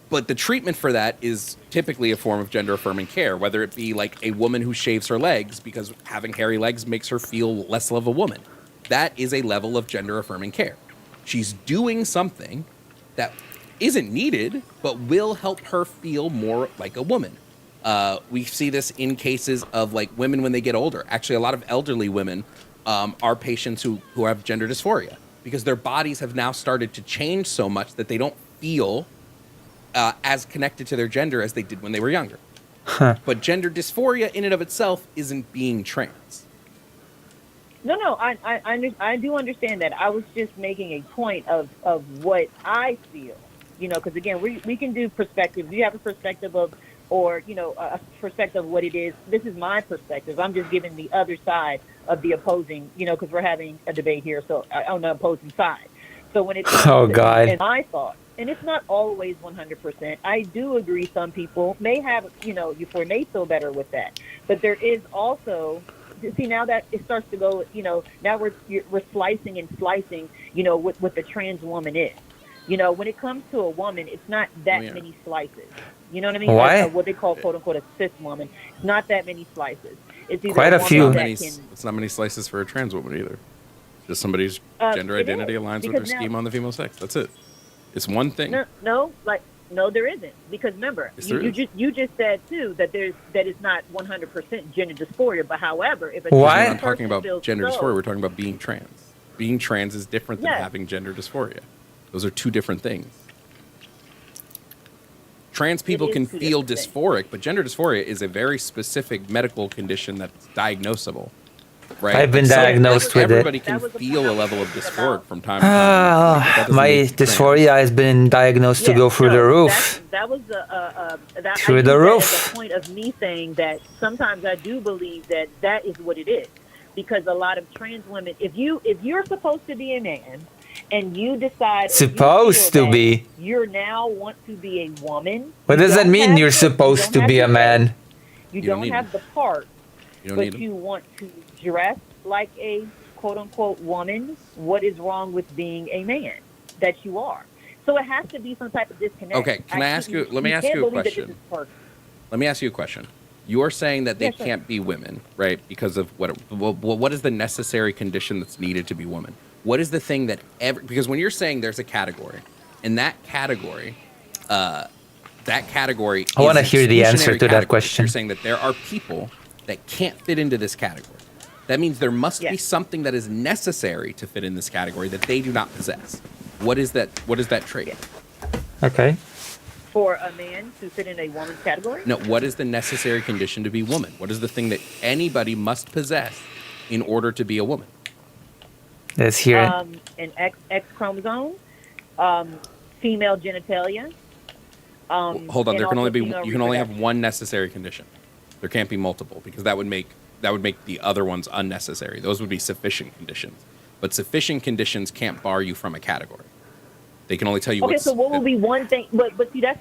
but the treatment for that is typically a form of gender affirming care, whether it be like a woman who shaves her legs because having hairy legs makes her feel less of a woman. That is a level of gender affirming care. She's doing something that isn't needed, but will help her feel more like a woman. We see this in cases of like women when they get older. Actually, a lot of elderly women are patients who have gender dysphoria because their bodies have now started to change so much that they don't feel as connected to their gender as they did when they were younger. But gender dysphoria in and of itself isn't being trans. No, I do understand that. I was just making a point of what I feel, because again, we can do perspectives. You have a perspective of, or, a perspective of what it is. This is my perspective. I'm just giving the other side of the opposing, because we're having a debate here, so on the opposing side. So when it comes Oh, to God. and my thoughts, and it's not always 100%. I do agree some people may have, euphoria, may feel better with that. But there is also, see, now that it starts to go, now we're slicing and slicing, what the trans woman is. When it comes to a woman, it's not that many slices. You know what I mean? Why? What they call, quote unquote, a cis woman. It's not that many slices. It's either Quite a woman few. that Many, can- it's not many slices for a trans woman either. Just somebody's gender it identity is, aligns with because their now- scheme on the female sex. That's it. It's one thing. No, there isn't. Because remember, Yes, there is. you just said too that it's not 100% gender dysphoria. But however, if a Why? We're trans not talking person about feels gender so- dysphoria. We're talking about being trans. Being trans is different than Yes. having gender dysphoria. Those are two different things. Trans people is can two feel different things. dysphoric, but gender dysphoria is a very specific medical condition that's diagnosable. Right? I've been So diagnosed with it. Everybody can That was the feel point a I was level of thinking dysphoric about. from time to time. That doesn't My make you trans. dysphoria has been diagnosed to Yes, go through no, the roof. That was that Through I the use that roof. As a point of me saying that sometimes I do believe that is what it is, because a lot of trans women, if you're supposed to be a man, and you decide or you Supposed feel to that be. you're now want to be a woman. What you does that don't mean? have You're the- supposed you to don't be have a the- man. You don't don't need have them. the part, You don't need but them. you want to dress like a quote unquote woman. What is wrong with being a man that you are? So it has to be some type of disconnect. Okay, can I ask you- let me ask can't you a believe that this question. is perfect. Let me ask you a question. You're saying that they Yeah, sure. can't be women, right? Because of what is the necessary condition that's needed to be woman? What is the thing that because when you're saying there's a category, and that category I wanna is hear the answer exclusionary to that category. question. You're saying that there are people that can't fit into this category. That means there must be Yes. something that is necessary to fit in this category that they do not possess. What is that? What is that trait? Okay. For a man to fit in a woman's category, No, what is the necessary condition to be woman? What is the thing that anybody must possess in order to be a woman? Let's hear it. an X chromosome, female genitalia. Hold on, and there can only also be female you can only have reproduction. one necessary condition. There can't be multiple because that would make the other ones unnecessary. Those would be sufficient conditions. But sufficient conditions can't bar you from a category. They can only tell you Okay, what's so what would be one thing? But see, that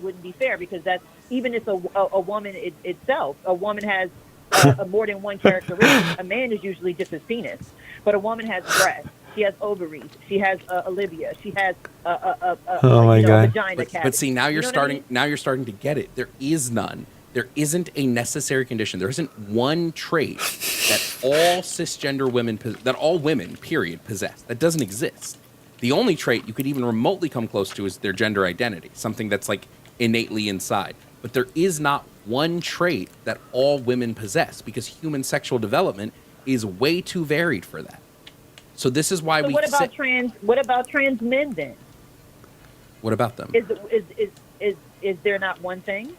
wouldn't be fair, because that's even if a woman itself, a woman has a more than one characteristic. A man is usually just his penis, but a woman has breasts. She has ovaries. She has a labia. She has a my God. vagina cavity. But see, now you're You know what I starting. mean? Now you're starting to get it. There is none. There isn't a necessary condition. There isn't one trait that all cisgender women, that all women, period, possess. That doesn't exist. The only trait you could even remotely come close to is their gender identity, something that's like innately inside. But there is not one trait that all women possess, because human sexual development is way too varied for that. So this is why So we. what about trans men then? What about them? Is there not one thing?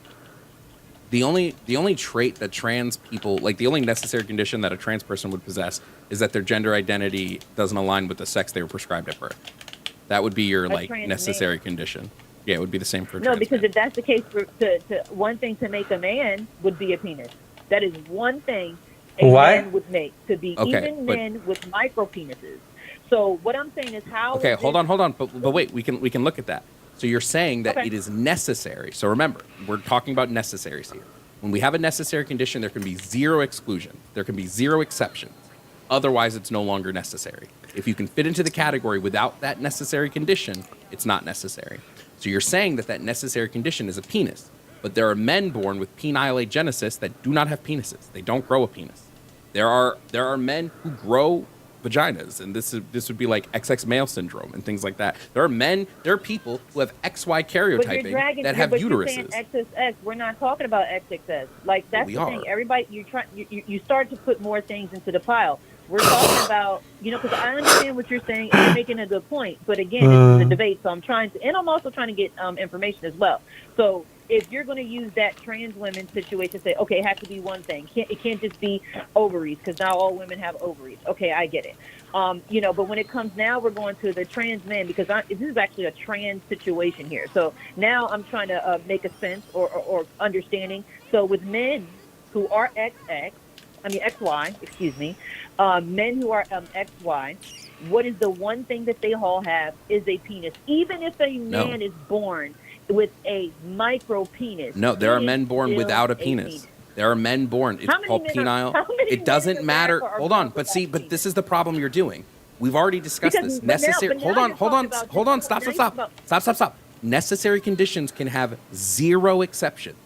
The only trait that trans people, like the only necessary condition that a trans person would possess, is that their gender identity doesn't align with the sex they were prescribed at birth. That would be your like trans necessary man. condition. Yeah, it would be the same for a No, trans because man. if that's the case, one thing to make a man would be a penis. That is one thing a Why? man would make, to be Okay, even but- men with micro penises. So what I'm saying is how. Okay, is hold it- on. But wait, we can look at that. So you're saying that Okay. it is necessary. So remember, we're talking about necessaries here. When we have a necessary condition, there can be zero exclusion. There can be zero exceptions. Otherwise, it's no longer necessary. If you can fit into the category without that necessary condition, it's not necessary. So you're saying that that necessary condition is a penis. But there are men born with penile agenesis that do not have penises. They don't grow a penis. There are men who grow vaginas, and this would be like XX male syndrome and things like that. There are people who have XY But you're karyotyping dragging, that have but you're saying uteruses. XXX. We're not talking about XXS. Like that's We the thing. are. Everybody, you start to put more things into the pile. We're talking about, because I understand what you're saying, and you're making a good point. But again, this is a debate, so I'm trying to, and I'm also trying to get information as well. So if you're going to use that trans women situation, say, okay, it has to be one thing. It can't just be ovaries, because now all women have ovaries. Okay, I get it. But when it comes now, we're going to the trans men, because this is actually a trans situation here. So now I'm trying to make a sense or understanding. So with men who are XY, excuse me, men who are XY, what is the one thing that they all have is a penis. Even if a man is born with a micro penis. No, there are he men is born still without a penis. There are men born. It's How many called men are- penile. how many It men doesn't in matter. America are Hold born on, but without see, a but penis? this is the problem you're doing. We've already discussed Because- this. but now- Necessary. but now Hold you're on. talking about Stop. now you're talking about- Stop. Necessary conditions can have zero exceptions.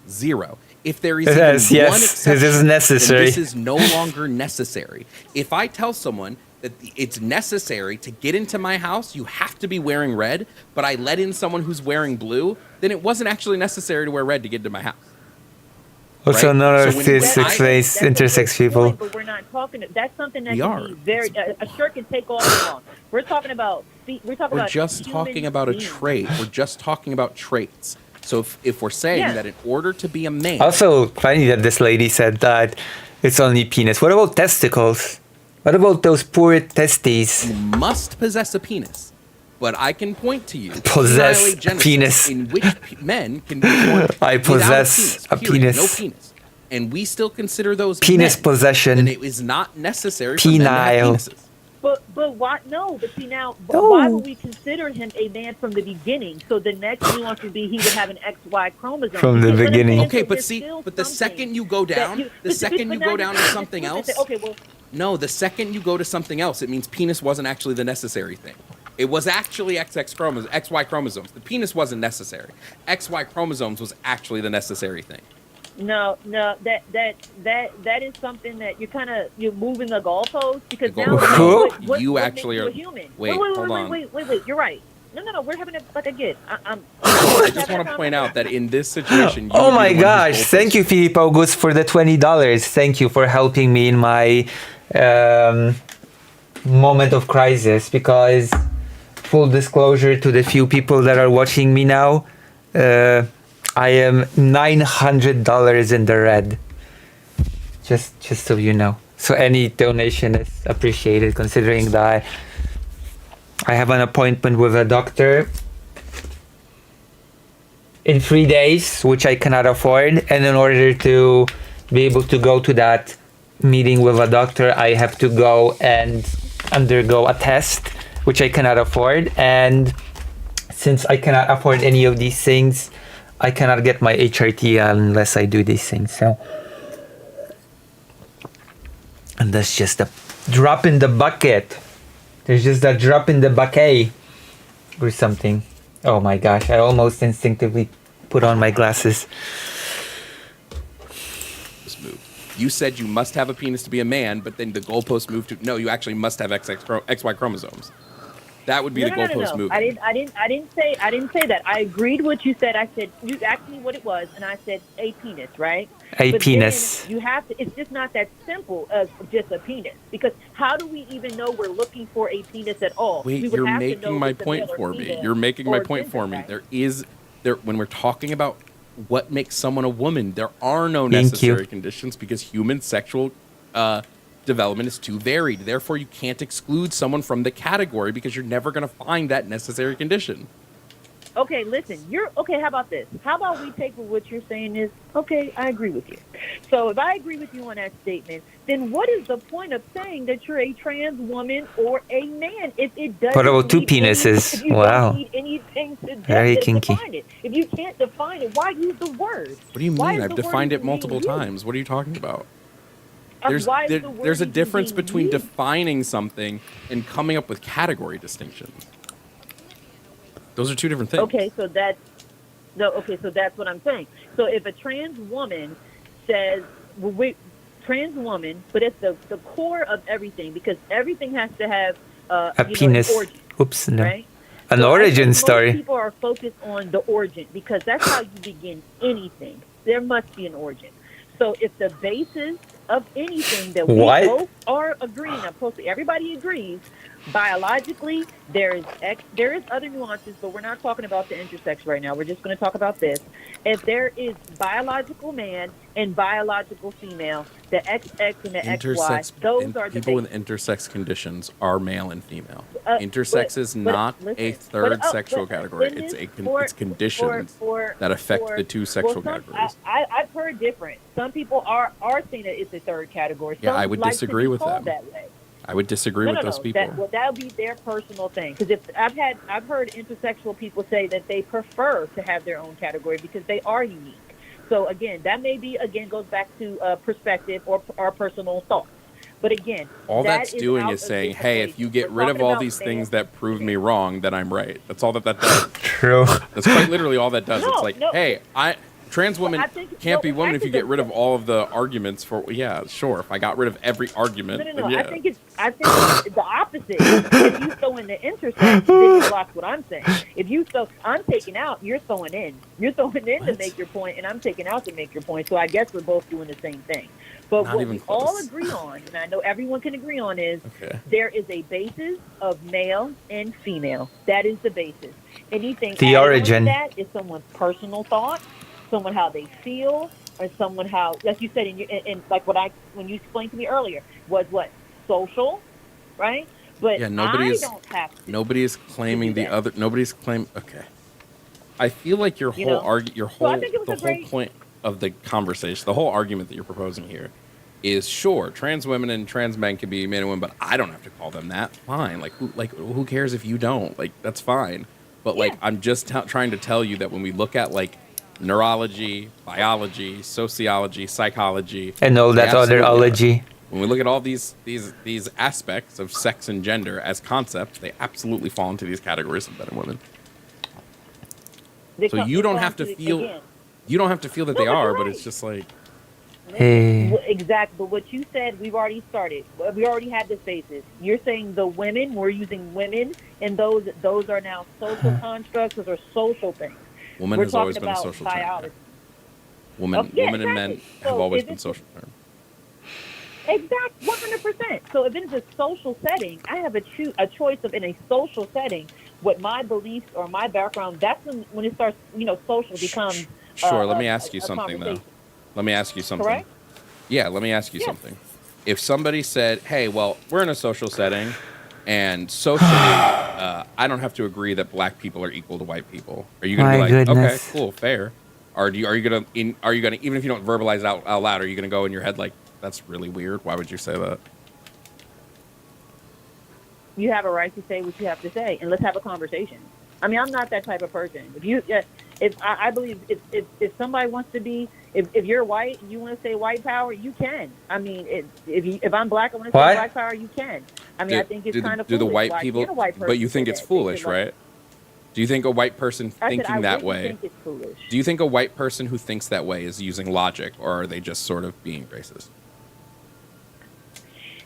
Zero. If there is Yes, even yes, one this exception, is necessary. then this is no longer necessary. If I tell someone that it's necessary to get into my house, you have to be wearing red, but I let in someone who's wearing blue, then it wasn't actually necessary to wear red to get into my house. Also, Right? none So of when this I- explains That's a good intersex people. point, but we're not talking. That's something that We can are. be very. A shirt can take all day long. We're talking about. We're talking We're about. just human talking about a beings. trait. We're just talking about traits. So if we're saying Yeah. that in order to be a man, Also, funny that this lady said that it's only penis. What about testicles? What about those poor testes? you must possess a penis. But I can point to you Possess penile a genesis penis. in which men can be born I without possess a period, penis. no penis, and we still consider those Penis men, possession. Then it is not necessary for men to have Penile. penises. But why? No. But see now, No. why would we consider him a man from the beginning? So the next nuance would be he would have an XY chromosome From the Because what I'm beginning. saying Okay, is but there's see, still but the something second you go that down, you- the but- second but you now go down to just something look at else, the- Okay, well, no, the second you go to something else, it means penis wasn't actually the necessary thing. It was actually XY chromosomes. The penis wasn't necessary. XY chromosomes was actually the necessary thing. no, that is something that you're moving the goalpost because The now goalpost? You what actually makes are- you a human? wait, hold on. Wait. You're right. No. We're having I'm. I just want to point out that in this situation, you Oh would be my the one whose gosh! goalpost- Thank you, Philippe August, for the $20. Thank you for helping me in my moment of crisis. Because, full disclosure to the few people that are watching me now, I am $900 in the red. Just so you know. So any donation is appreciated, considering that I have an appointment with a doctor in 3 days, which I cannot afford. And in order to be able to go to that meeting with a doctor, I have to go and undergo a test, which I cannot afford. And since I cannot afford any of these things, I cannot get my HRT unless I do these things. So, and that's just a drop in the bucket. There's just a drop in the bucket or something. Oh my gosh, I almost instinctively put on my glasses. This move. You said you must have a penis to be a man, but then the goalpost moved to no. You actually must have XY chromosomes. That would be the goalpost move. I didn't say that. I agreed what you said. I said you asked me what it was, and I said a penis, right? A But penis. then you have to. It's just not that simple as just a penis. Because how do we even know we're looking for a penis at all? Wait, We would you're have to know making my if it's a point male or for me. female You're making my or point for me. gender, There when we're talking about what makes someone a woman, there are no Thank necessary you. conditions because human sexual development is too varied. Therefore, you can't exclude someone from the category because you're never going to find that necessary condition. Okay, listen, how about this? How about we take what you're saying is, okay, I agree with you. So if I agree with you on that statement, then what is the point of saying that you're a trans woman or a man if it doesn't What about two need any- penises? if you Wow. don't need anything to Very kinky. define it. If you can't define it, why use the word? What do you Why mean? is I've the defined word it multiple being used? times. What are you talking about? Why is the word There's a even difference being between used? defining something and coming up with category distinctions. Those are two different things. Okay, so that's what I'm saying. So if a trans woman says, trans woman, but it's the core of everything because everything has to have A penis. an origin, Oops, no. right? An So I origin think most story. people are focused on the origin because that's how you begin anything. There must be an origin. So if the basis of anything that we What? both are agreeing, everybody agrees, biologically there is other nuances, but we're not talking about the intersex right now. We're just going to talk about this. If there is biological man and biological female, the XX and the XY, those are the people with bases. intersex conditions are male and female. Uh, Intersex is but not listen, a third but, sexual but category. then It's this- it's conditions that affect the two sexual categories. I've heard different. Some people are saying that it's a third category. Yeah, Some I would like to disagree be with called them. that way. I would disagree with those people. That would be their personal thing. Because if I've heard intersexual people say that they prefer to have their own category because they are unique. So again, that goes back to perspective or our personal thoughts. But again, All that that's is doing out is of saying, this hey, if equation. you get We're rid of talking all about these male things that prove me wrong, then I'm right. That's all that does. True. That's quite literally all that does. No, It's like, no. hey, trans women I think- can't no, be women if you actually, get rid of all of the arguments for. Yeah, sure. If I got rid of every argument, No. then yeah. I think it's the opposite. If you throw in the intersex, then it blocks what I'm saying. If you throw, I'm taking out, you're throwing in. You're throwing in to make your point, and I'm taking out to make your point. So I guess we're both doing the same thing. But Not what even we all close. agree on, and I know everyone can agree on, is Okay. there is a basis of male and female. That is the basis. Anything The added onto origin. that is someone's personal thought, someone how they feel, or someone how, like you said, in like when you explained to me earlier, was what social, right? But Yeah, I don't have to. Nobody is claiming do the that. other. Nobody's claim. Okay. I feel like your You whole know? your So I whole think it was the a whole great- point of the conversation, the whole argument that you're proposing here, is sure trans women and trans men can be men and women, but I don't have to call them that. Fine. Who cares if you don't? Like that's fine. But like Yeah. I'm just trying to tell you that when we look at like neurology, biology, sociology, psychology, And all they that other absolutely are. ology. When we look at all these aspects of sex and gender as concepts, they absolutely fall into these categories of men and women. So you don't have to feel Again, you don't have to feel that they No, but are, you're but right. it's just like Hey. Exactly, but what you said, we've already started. We already had this basis. You're saying the women, we're using women, and those are now social constructs. Those are social things. woman We're has always talking been a about social term. biology. Woman, Oh, yeah, women and men exactly. have So always if been it's- social term. Exactly, 100%. So if it is a social setting, I have a choice of in a social setting what my beliefs or my background. That's when it starts. Social becomes. Sure, let me ask you something though. conversation. Let me ask you something. Correct? Yeah, let me ask you Yeah. something. If somebody said, "Hey, well, we're in a social setting, and socially, I don't have to agree that black people are equal to white people," are you gonna My be like, goodness. "Okay, cool, fair," or are you gonna even if you don't verbalize it out loud, are you gonna go in your head like, "That's really weird. Why would you say that?" You have a right to say what you have to say, and let's have a conversation. I mean, I'm not that type of person. I believe if somebody wants to be, if you're white and you want to say white power, you can. I mean, if I'm black, I want to say What? black power, you can. I mean, I think it's kind of do the foolish. white Why people? can't a white But person you think say it's that? They foolish, should, like- right? Do you think a white person I said, thinking I that wouldn't way? think it's foolish. Do you think a white person who thinks that way is using logic, or are they just sort of being racist?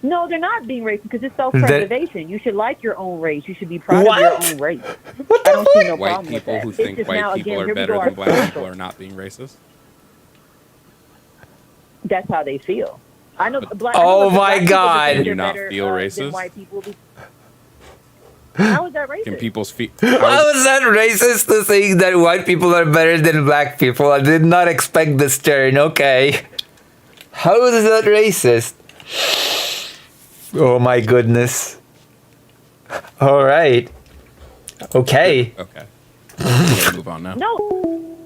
No, they're not being racist because it's self-preservation. You should like your own race. You should be proud What? of your own race. What I the don't see no White problem with people that. who It's think just white now, people again, are here we better go, than our black social. people are not being racist? That's how they feel. I know black. Oh I know my black people God. think Can you they're not better, feel than racist? white people. How is that racist? Can people's feet? How is that racist to say that white people are better than black people? I did not expect this turn, okay. How is that racist? Oh my goodness. Alright. Okay. Okay. We can move on now. No,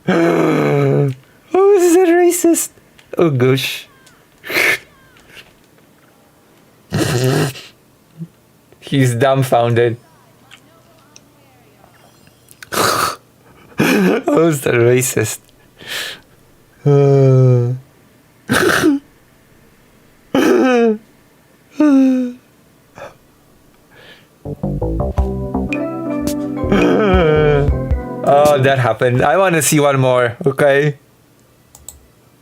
How is that racist? Oh gosh. He's dumbfounded. How is that racist? Oh, that happened. I want to see one more, okay?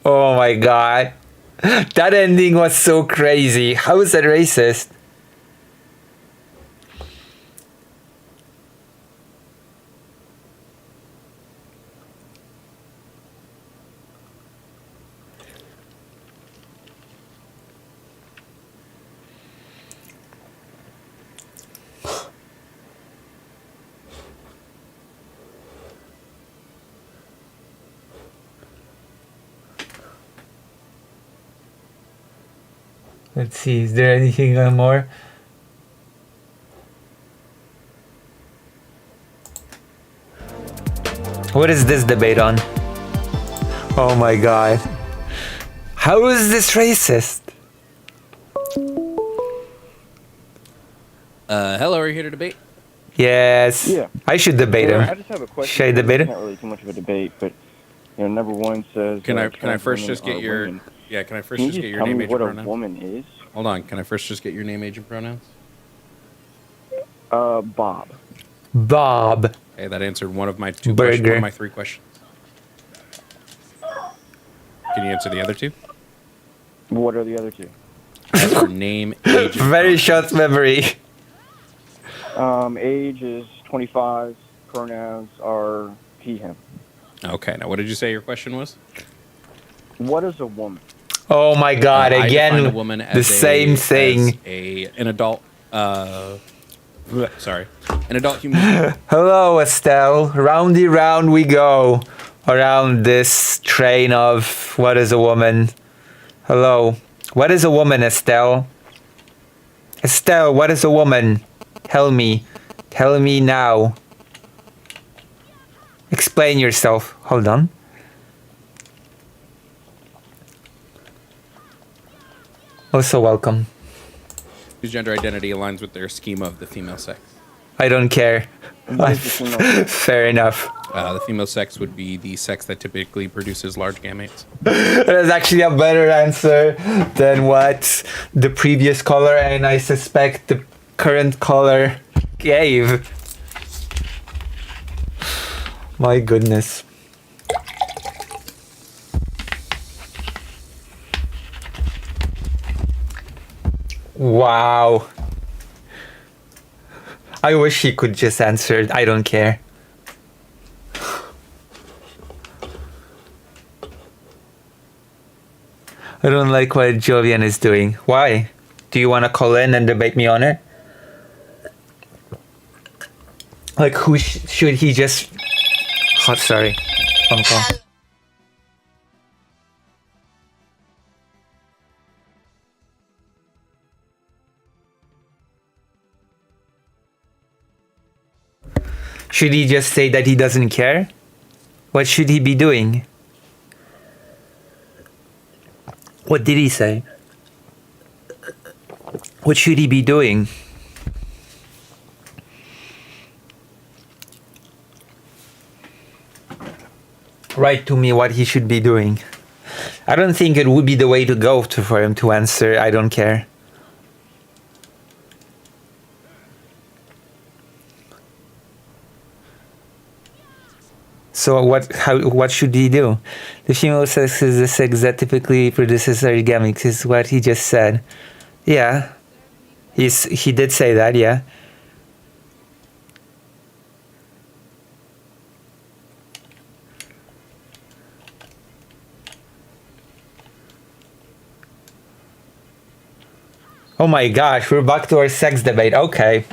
Oh my god. That ending was so crazy. How is that racist? Let's see, is there anything more? What is this debate on? Oh my god. How is this racist? Hello, are you here to debate? Yes. Yeah. I should debate I him. just have a question. Should I debate It's him? not really too much of a debate, but number one says. Can I trans first women just get are your women. yeah? Can I first Can you just get your tell name, me age, what and a pronouns? woman is? Hold on. Can I first just get your name, age, and pronouns? Bob. Bob. Hey, that answered one of my two Burger. questions. One of my three questions. Can you answer the other two? What are the other two? As for name, age, and Very pronouns. short memory. Age is 25. Pronouns are he, him. Okay, now what did you say your question was? What is a woman? Oh my god, I define a again, woman the as same thing. An adult, sorry, an adult human being. Hello, Estelle. Roundy round we go around this train of what is a woman. Hello. What is a woman, Estelle? Estelle, what is a woman? Tell me. Tell me now. Explain yourself. Hold on. Also welcome. Whose gender identity aligns with their schema of the female sex. I don't care. What is the female? Fair enough. The female sex would be the sex that typically produces large gametes. That's actually a better answer than what the previous caller and I suspect the current caller gave. My goodness. Wow. I wish he could just answer. I don't care. I don't like what Julian is doing. Why? Do you want to call in and debate me on it? Like, who should he just... Oh, sorry. Phone call. Should he just say that he doesn't care? What should he be doing? What did he say? What should he be doing? Write to me what he should be doing. I don't think it would be the way to go for him to answer. I don't care. So what should he do? The female sex is the sex that typically produces origamics, is what he just said. Yeah. He did say that, yeah. Oh my gosh, we're back to our sex debate. Okay.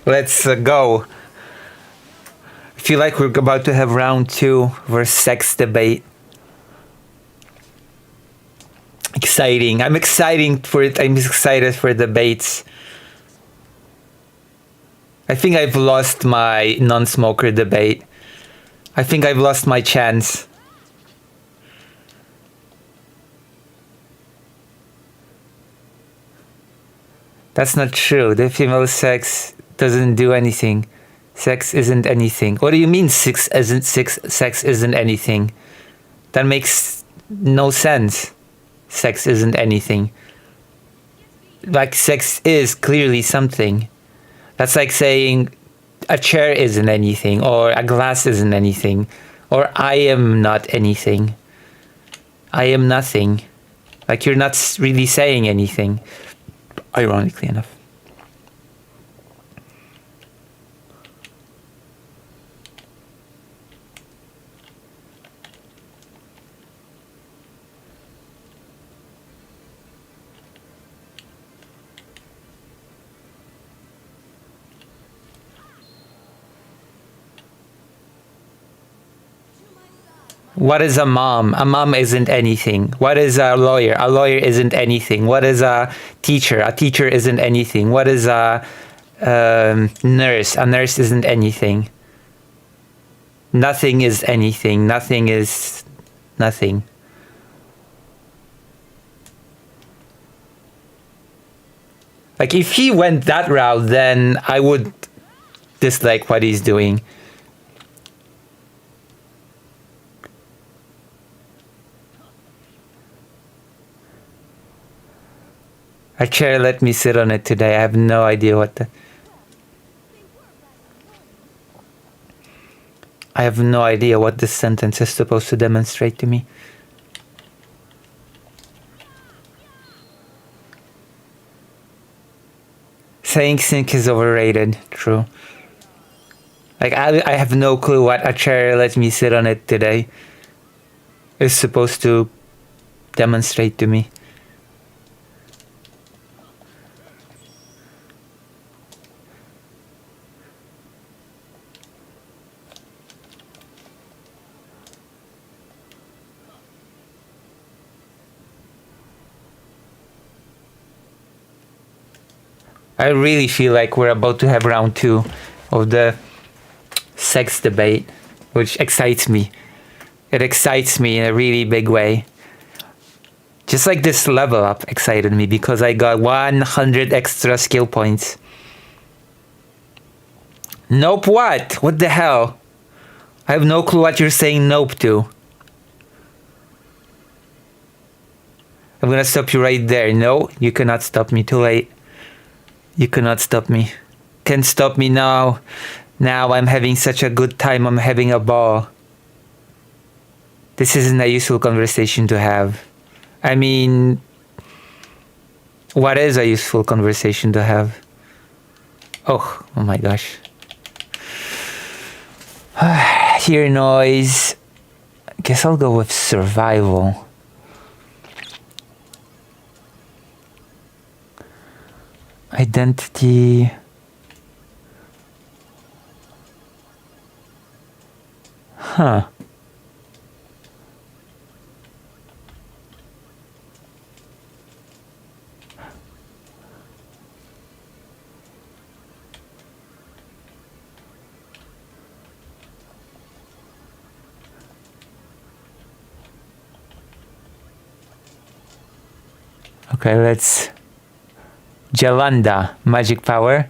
Let's go. I feel like we're about to have round 2 of our sex debate. Exciting. I'm excited for it. I'm excited for debates. I think I've lost my non-smoker debate. I think I've lost my chance. That's not true. The female sex doesn't do anything. Sex isn't anything. What do you mean sex isn't anything? That makes no sense. Sex isn't anything. Like, sex is clearly something. That's like saying a chair isn't anything, or a glass isn't anything, or I am not anything. I am nothing. Like, you're not really saying anything, ironically enough. What is a mom? A mom isn't anything. What is a lawyer? A lawyer isn't anything. What is a teacher? A teacher isn't anything. What is a nurse? A nurse isn't anything. Nothing is anything. Nothing is nothing. Like, if he went that route, then I would dislike what he's doing. A chair let me sit on it today. I have no idea what I have no idea what this sentence is supposed to demonstrate to me. Saying sync is overrated. True. Like, I have no clue what a chair let me sit on it today is supposed to demonstrate to me. I really feel like we're about to have round 2 of the sex debate, which excites me. It excites me in a really big way. Just like this level up excited me because I got 100 extra skill points. Nope what? What the hell? I have no clue what you're saying nope to. I'm gonna stop you right there. No, you cannot stop me. Too late. You cannot stop me. Can't stop me now. Now I'm having such a good time. I'm having a ball. This isn't a useful conversation to have. I mean, what is a useful conversation to have? Oh my gosh. Hear noise. Guess I'll go with survival. Identity. Huh. Okay, let's Jalanda, magic power.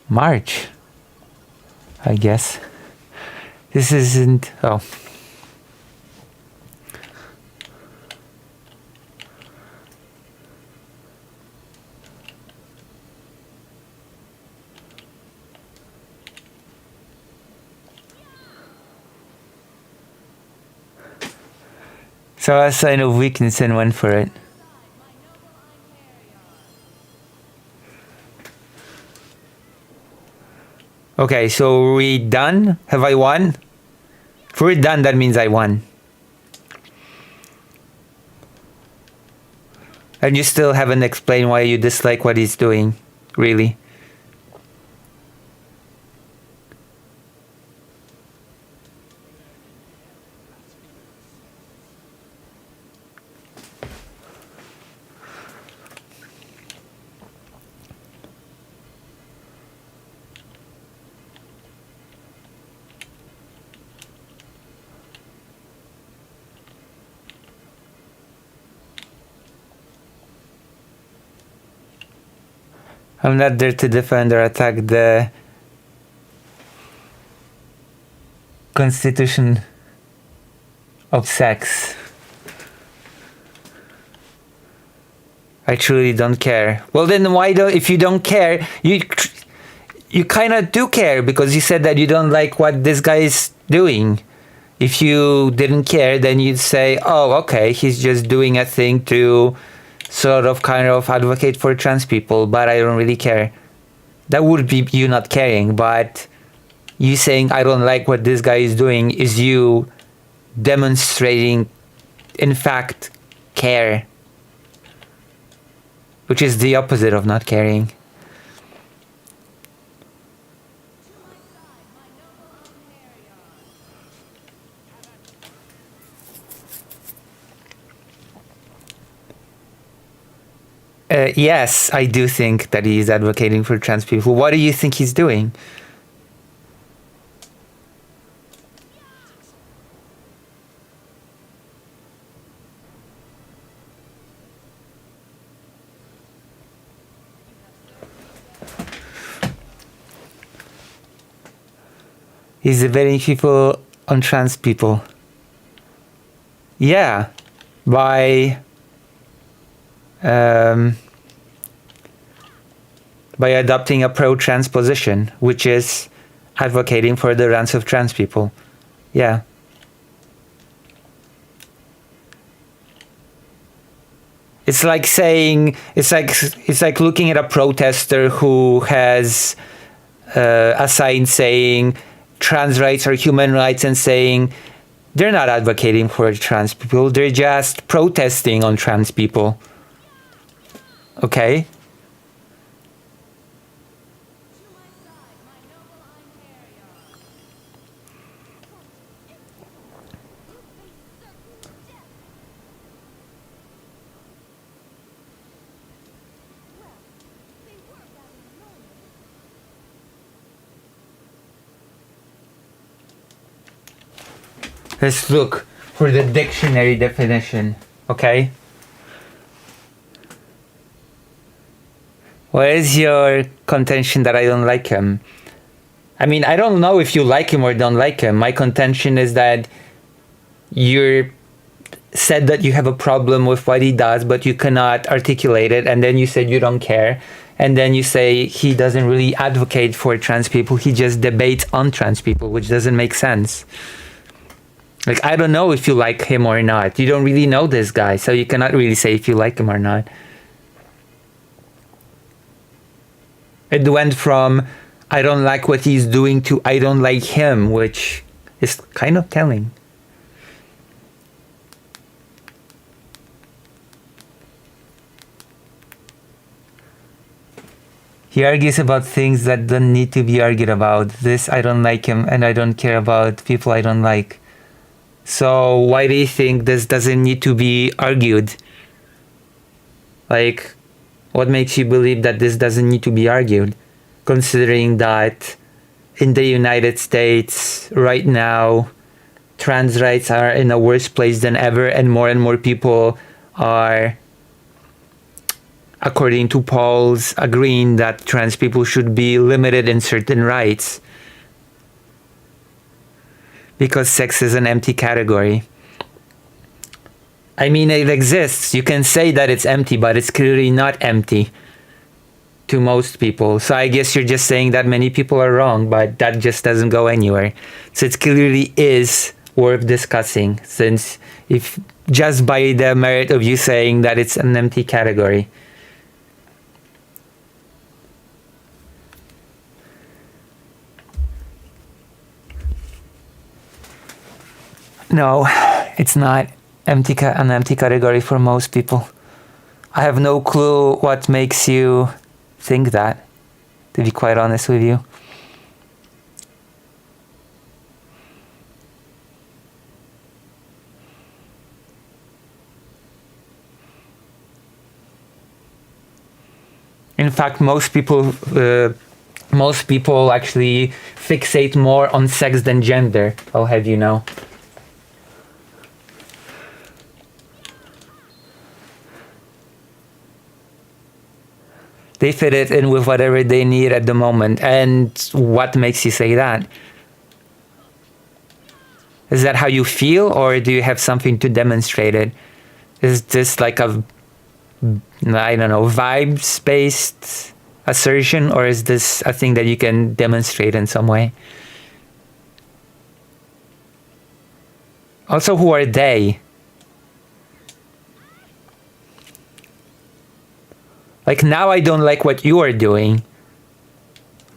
March, I guess. This isn't. Oh. Saw a sign of weakness and went for it. Okay, so we done? Have I won? If we're done, that means I won. And you still haven't explained why you dislike what he's doing, really. I'm not there to defend or attack the constitution of sex. I truly don't care. Well then why don't, if you don't care, you kind of do care because you said that you don't like what this guy is doing. If you didn't care, then you'd say, oh, okay, he's just doing a thing to sort of kind of advocate for trans people, but I don't really care. That would be you not caring, but you saying I don't like what this guy is doing is you demonstrating, in fact, care. Which is the opposite of not caring. Yes, I do think that he is advocating for trans people. What do you think he's doing? He's avenging people on trans people. Yeah, by adopting a pro-trans position, which is advocating for the rights of trans people. Yeah. It's like saying, it's like looking at a protester who has a sign saying trans rights are human rights and saying they're not advocating for trans people, they're just protesting on trans people. Okay? Let's look for the dictionary definition, okay? What is your contention that I don't like him? I mean, I don't know if you like him or don't like him. My contention is that you said that you have a problem with what he does, but you cannot articulate it, and then you said you don't care, and then you say he doesn't really advocate for trans people, he just debates on trans people, which doesn't make sense. Like, I don't know if you like him or not. You don't really know this guy, so you cannot really say if you like him or not. It went from, I don't like what he's doing, to I don't like him, which is kind of telling. He argues about things that don't need to be argued about. This, I don't like him, and I don't care about people I don't like. So why do you think this doesn't need to be argued? Like, what makes you believe that this doesn't need to be argued? Considering that in the United States right now, trans rights are in a worse place than ever, and more people are, according to polls, agreeing that trans people should be limited in certain rights. Because sex is an empty category. I mean, it exists. You can say that it's empty, but it's clearly not empty to most people. So I guess you're just saying that many people are wrong, but that just doesn't go anywhere. So it clearly is worth discussing, since if just by the merit of you saying that it's an empty category. No, it's not an empty category for most people. I have no clue what makes you think that, to be quite honest with you. In fact, most people actually fixate more on sex than gender, I'll have you know. They fit it in with whatever they need at the moment. And what makes you say that? Is that how you feel, or do you have something to demonstrate it? Is this like a, I don't know, vibes-based assertion, or is this a thing that you can demonstrate in some way? Also, who are they? Like, now I don't like what you are doing.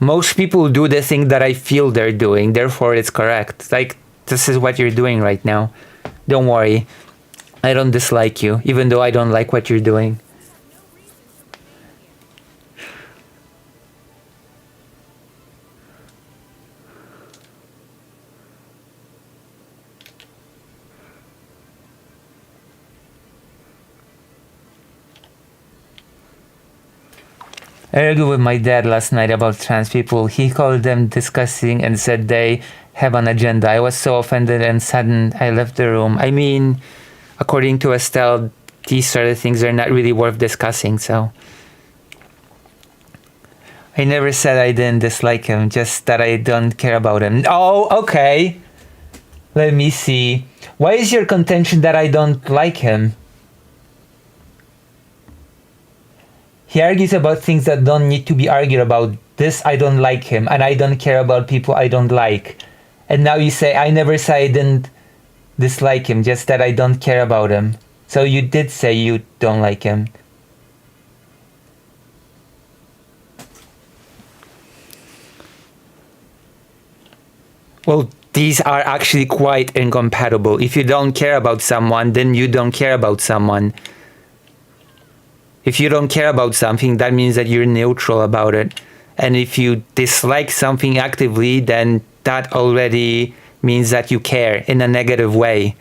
Most people do the thing that I feel they're doing, therefore it's correct. Like, this is what you're doing right now. Don't worry. I don't dislike you, even though I don't like what you're doing. I argued with my dad last night about trans people. He called them disgusting and said they have an agenda. I was so offended and saddened I left the room. I mean, according to Estelle, these sort of things are not really worth discussing, so. I never said I didn't dislike him, just that I don't care about him. Oh, okay. Let me see. Why is your contention that I don't like him? He argues about things that don't need to be argued about. This, I don't like him, and I don't care about people I don't like. And now you say, I never said I didn't dislike him, just that I don't care about him. So you did say you don't like him. Well, these are actually quite incompatible. If you don't care about someone, then you don't care about someone. If you don't care about something, that means that you're neutral about it. And if you dislike something actively, then that already means that you care in a negative way.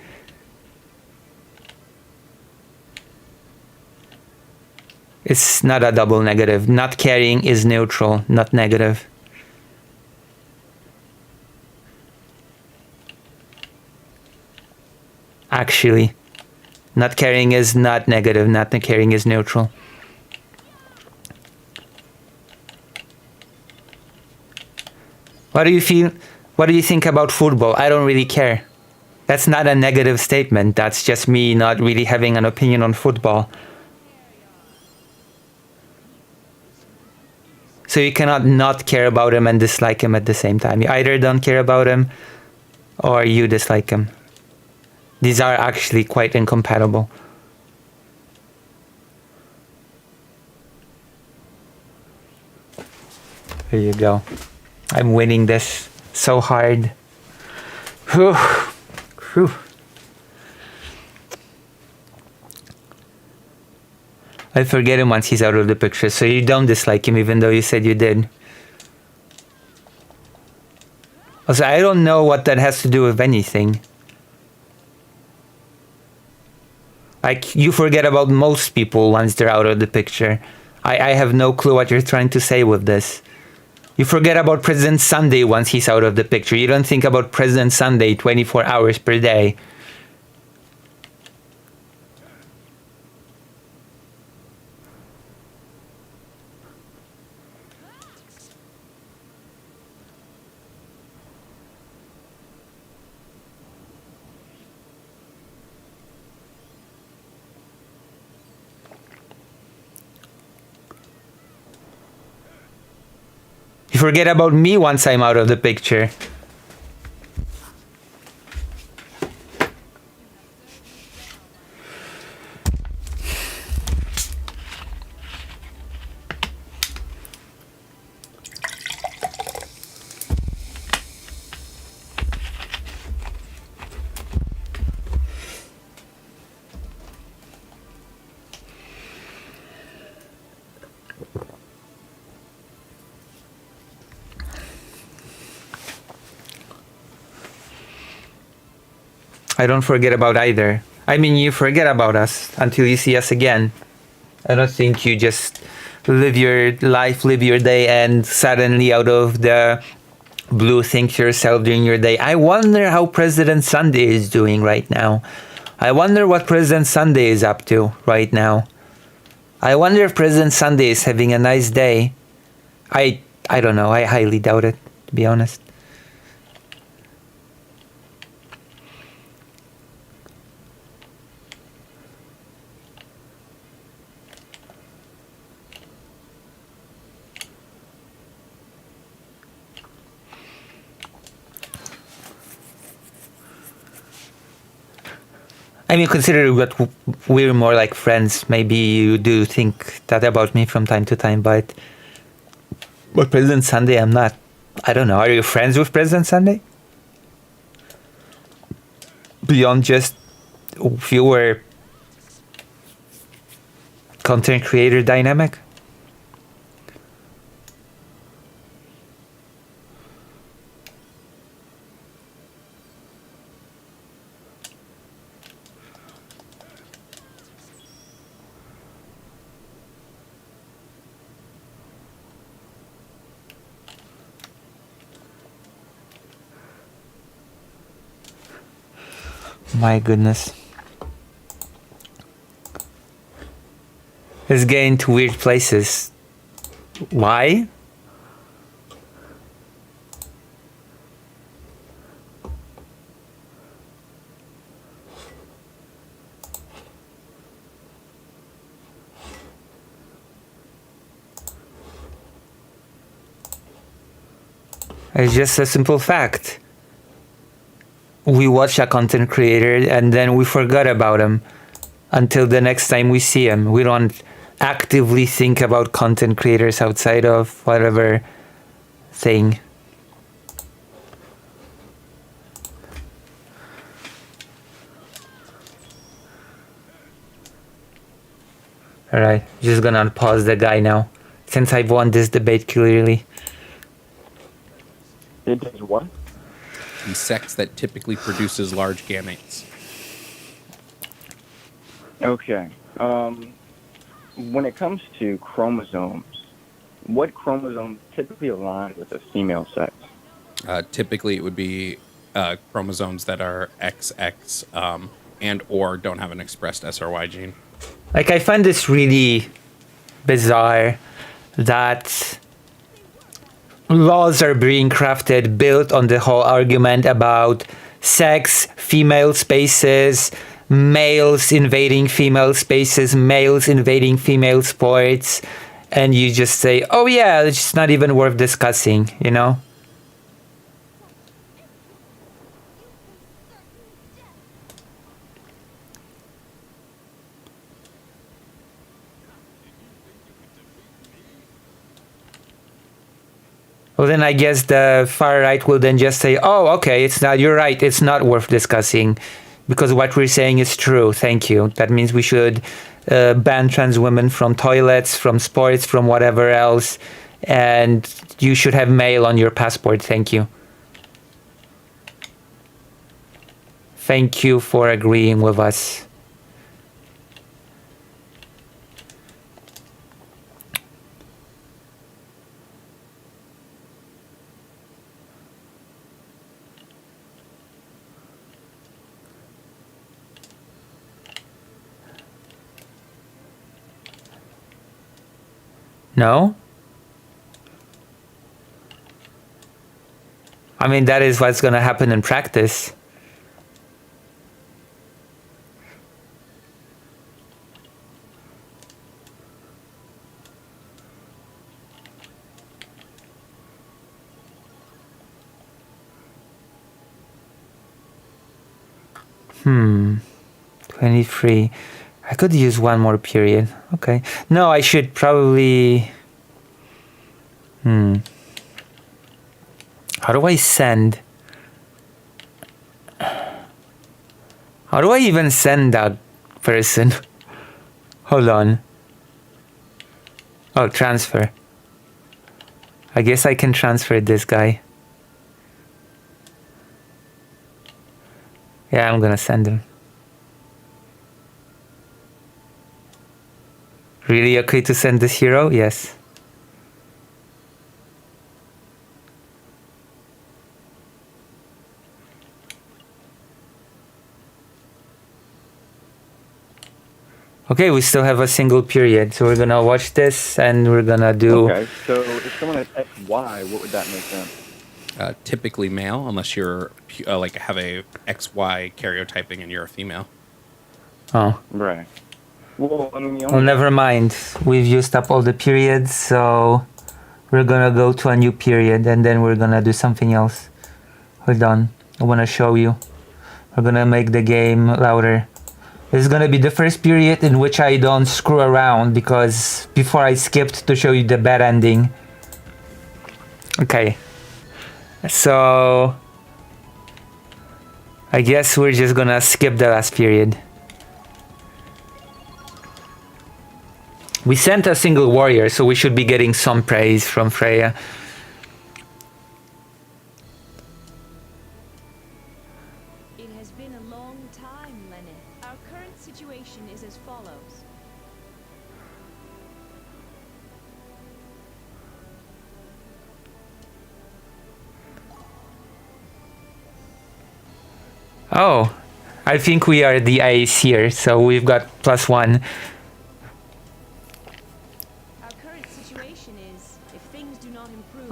It's not a double negative. Not caring is neutral, not negative. Actually, not caring is not negative, not caring is neutral. What do you feel? What do you think about football? I don't really care. That's not a negative statement. That's just me not really having an opinion on football. So you cannot not care about him and dislike him at the same time. You either don't care about him or you dislike him. These are actually quite incompatible. Here you go. I'm winning this so hard. Whew. Whew. I forget him once he's out of the picture, so you don't dislike him even though you said you did. Also, I don't know what that has to do with anything. Like, you forget about most people once they're out of the picture. I have no clue what you're trying to say with this. You forget about President Sunday once he's out of the picture. You don't think about President Sunday 24 hours per day. You forget about me once I'm out of the picture. I don't forget about either. I mean, you forget about us until you see us again. I don't think you just live your life, live your day, and suddenly out of the blue think to yourself during your day, I wonder how President Sunday is doing right now. I wonder what President Sunday is up to right now. I wonder if President Sunday is having a nice day. I don't know. I highly doubt it, to be honest. I mean, considering that we're more like friends, maybe you do think that about me from time to time, but President Sunday, I'm not. I don't know. Are you friends with President Sunday? Beyond just viewer content creator dynamic? My goodness. It's getting to weird places. Why? It's just a simple fact. We watch a content creator and then we forgot about him. until the next time we see him. We don't actively think about content creators outside of whatever thing. Alright, just gonna unpause the guy now, since I've won this debate clearly. It does what? The sex that typically produces large gametes. Okay. When it comes to chromosomes, what chromosomes typically align with a female sex? Typically, it would be chromosomes that are XX and or don't have an expressed SRY gene. Like, I find this really bizarre that laws are being crafted built on the whole argument about sex, female spaces, males invading female spaces, males invading female sports, and you just say, oh yeah, it's just not even worth discussing, you know? Well, then I guess the far right will then just say, oh, okay, you're right, it's not worth discussing because what we're saying is true, thank you. That means we should ban trans women from toilets, from sports, from whatever else, and you should have male on your passport, thank you. Thank you for agreeing with us. No? I mean, that is what's going to happen in practice. Hmm. 23. I could use one more period. Okay. No, I should probably... How do I send? How do I even send that person? Hold on. Oh, transfer. I guess I can transfer this guy. Yeah, I'm gonna send him. Really okay to send this hero? Yes. Okay, we still have a single period, so we're gonna watch this and we're gonna do... Okay, so if someone has XY, what would that make them? Typically male, unless you're like have a XY karyotyping and you're a female. Oh. Right. Well, I mean, Well, never mind. We've used up all the periods, so we're gonna go to a new period and then we're gonna do something else. Hold on. I wanna show you. We're gonna make the game louder. This is gonna be the first period in which I don't screw around because before I skipped to show you the bad ending. Okay. So I guess we're just gonna skip the last period. We sent a single warrior, so we should be getting some praise from Freya. It has been a long time, Lenneth. Our current situation is as follows. Oh, I think we are the ace here, so we've got +1.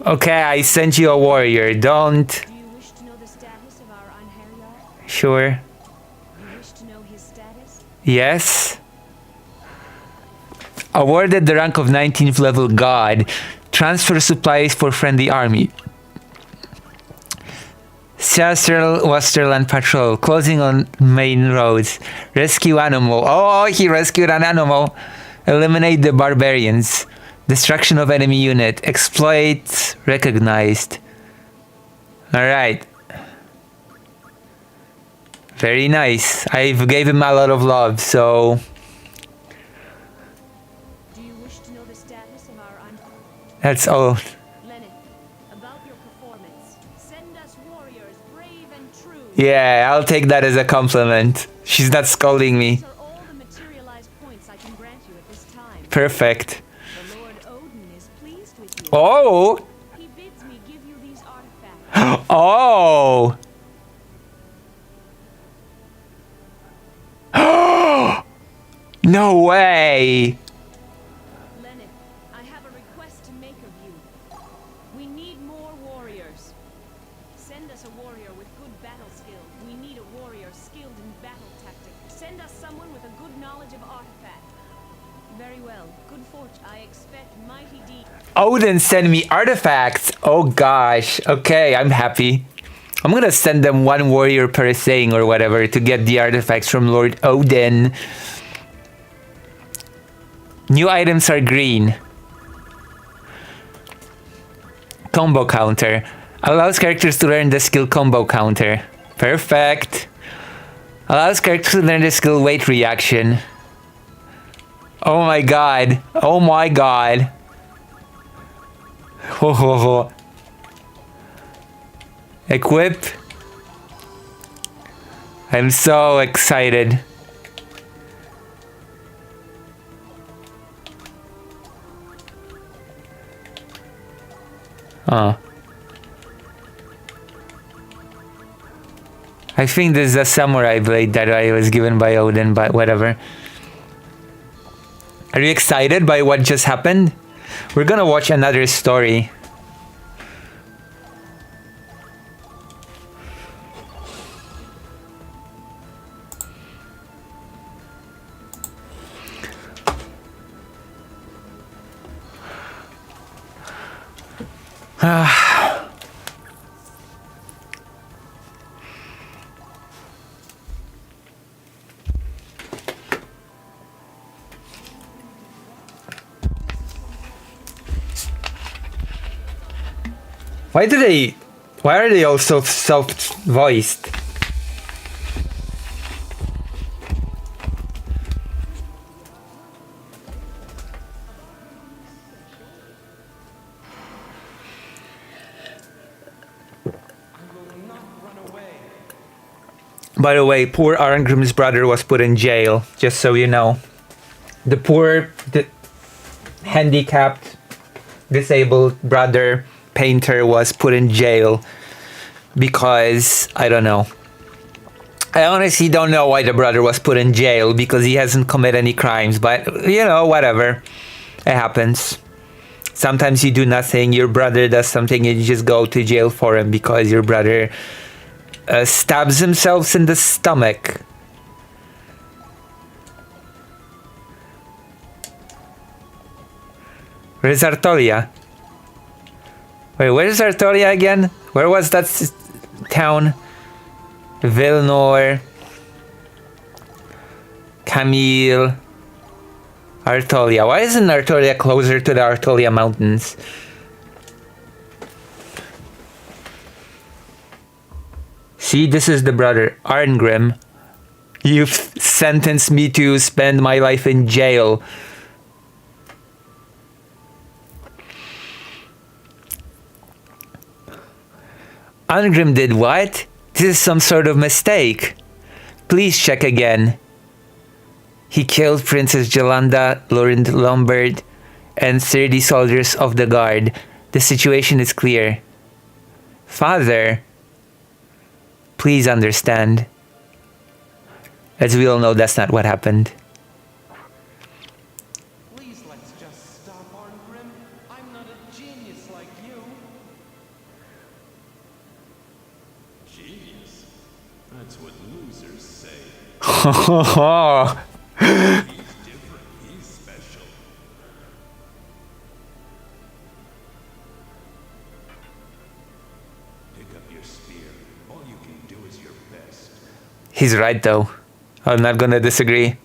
Okay, I sent you a warrior. Don't. Do you wish to know the status of our Einherjar? Sure. You wish to know his status? Yes. Awarded the rank of 19th level god. Transfer supplies for friendly army. Westerland Patrol, closing on main roads. Rescue animal. Oh, he rescued an animal. Eliminate the barbarians. Destruction of enemy unit. Exploit recognized. Alright. Very nice. I've gave him a lot of love, so... Do you wish to know the status of our That's all. Lenin, about your performance. Send us warriors, brave and true. Yeah, I'll take that as a compliment. She's not scolding me. These are all the materialized points I can grant you at this time. Perfect. The Lord Odin is pleased with you. Oh! He bids me give you these artifacts. Oh! No way! Lenin, I have a request to make of you. We need more warriors. Send us a warrior with good battle skill. We need a warrior skilled in battle tactics. Send us someone with a good knowledge of artifact. Very well. Good fortune. I expect mighty deeds. Odin send me artifacts! Oh gosh. Okay, I'm happy. I'm gonna send them one warrior per thing or whatever to get the artifacts from Lord Odin. New items are green. Combo counter. Allows characters to learn the skill combo counter. Perfect. Allows characters to learn the skill weight reaction. Oh my god. Oh my god. Ho ho ho. Equip. I'm so excited. I think this is a samurai blade that I was given by Odin, but whatever. Are you excited by what just happened? We're gonna watch another story. Why are they all so soft-voiced? By the way, poor Arngrim's brother was put in jail, just so you know. The poor, handicapped, disabled brother painter was put in jail because, I don't know. I honestly don't know why the brother was put in jail, because he hasn't committed any crimes, but, you know, whatever. It happens. Sometimes you do nothing, your brother does something, and you just go to jail for him because your brother stabs himself in the stomach. Where's Artolia? Wait, where's Artolia again? Where was that town? Vilnor, Camille, Artolia. Why isn't Artolia closer to the Artolia Mountains? See, this is the brother, Arngrim. You've sentenced me to spend my life in jail. Arngrim did what? This is some sort of mistake. Please check again. He killed Princess Jolanda, Lord Lombard, and 30 soldiers of the guard. The situation is clear. Father, please understand. As we all know, that's not what happened. Please, let's just stop, Arngrim. I'm not a genius like you. Genius? That's what losers say. He's different. He's special. Pick up your spear. All you He's right though. I'm not gonna disagree.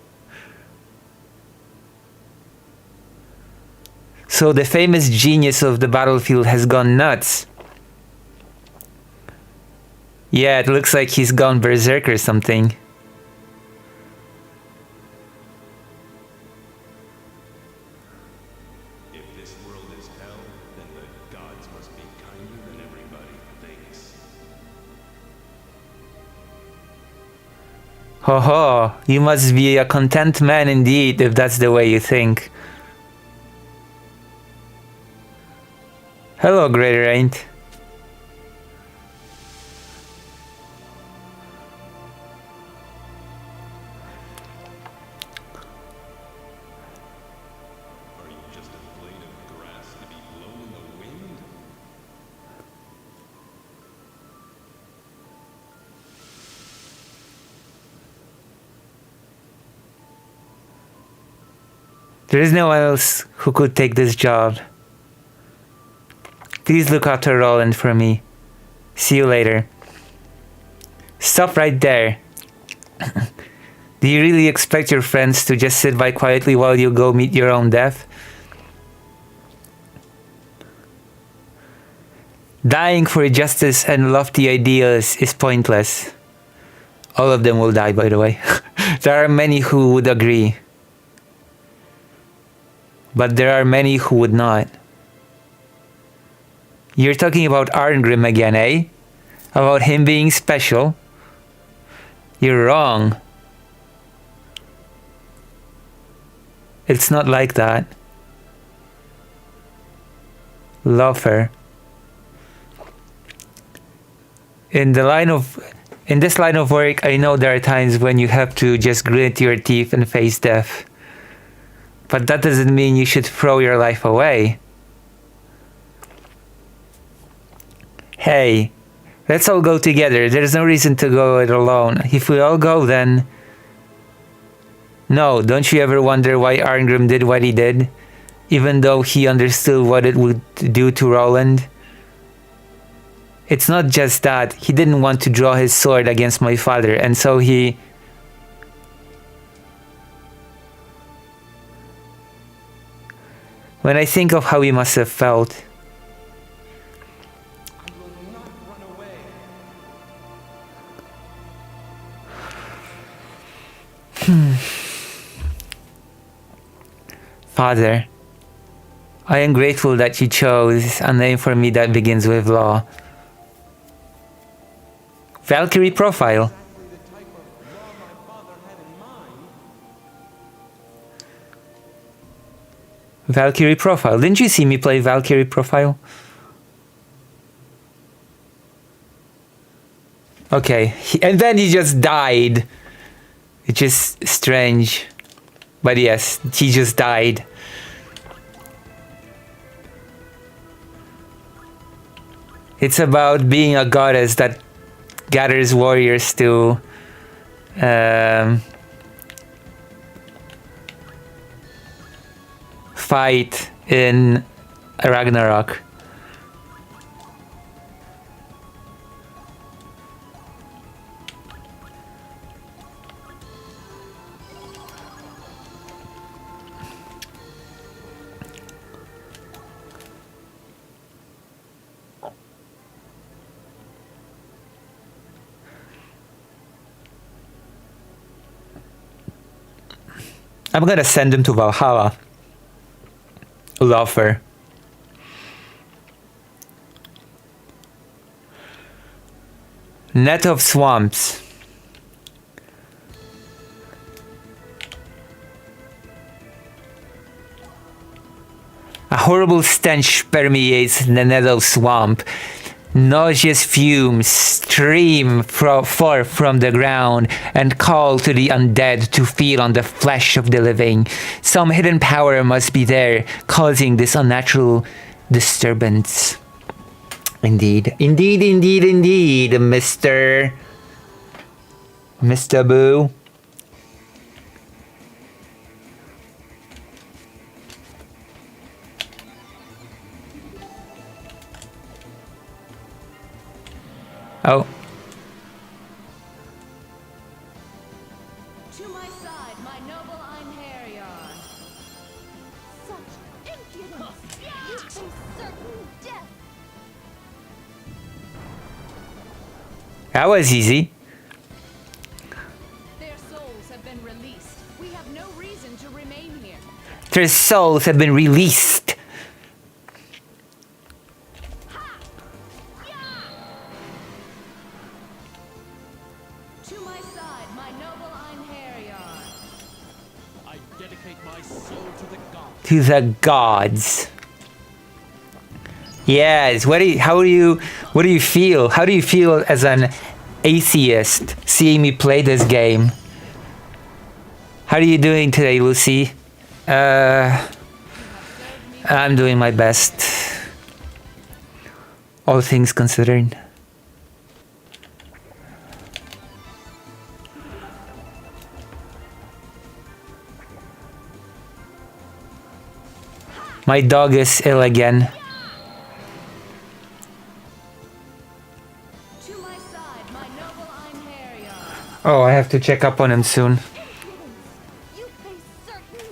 So the famous genius of the battlefield has gone nuts. Yeah, it looks like he's gone berserk or something. If this world is hell, then the gods must be kinder than everybody thinks. Ho ho, you must be a content man indeed if that's the way you think. Hello, Great Raint. Are you just a blade of grass to be blown in the wind? There is no one else who could take this job. Please look after Roland for me. See you later. Stop right there. Do you really expect your friends to just sit by quietly while you go meet your own death? Dying for justice and lofty ideals is pointless. All of them will die, by the way. There are many who would agree. But there are many who would not. You're talking about Arngrim again, eh? About him being special? You're wrong. It's not like that. Loafer. In this line of work, I know there are times when you have to just grit your teeth and face death. But that doesn't mean you should throw your life away. Hey, let's all go together. There's no reason to go it alone. If we all go, then... No, don't you ever wonder why Arngrim did what he did? Even though he understood what it would do to Roland? It's not just that. He didn't want to draw his sword against my father, and so he... When I think of how he must have felt... Father, I am grateful that you chose a name for me that begins with law. Valkyrie profile. Valkyrie profile. Didn't you see me play Valkyrie profile? Okay, and then he just died. It's just strange. But yes, he just died. It's about being a goddess that gathers warriors to fight in Ragnarok. I'm gonna send him to Valhalla. Loafer. Net of swamps. A horrible stench permeates the Nether swamp. Nauseous fumes stream forth from the ground and call to the undead to feed on the flesh of the living. Some hidden power must be there, causing this unnatural disturbance. Indeed. Indeed, indeed, indeed, Mr. Boo. Oh. Impudence! You face certain death! That was easy. Their souls have been released. We have no reason to remain here. Their souls have been released. To my side, my noble Einherjar. I dedicate my soul to the gods. To the gods. Yes. What do you feel? How do you feel as an atheist seeing me play this game? How are you doing today, Lucy? I'm doing my best. All things considered. My dog is ill again. To my side, my noble Einherjar. Oh, I have to check up on him soon. You face certain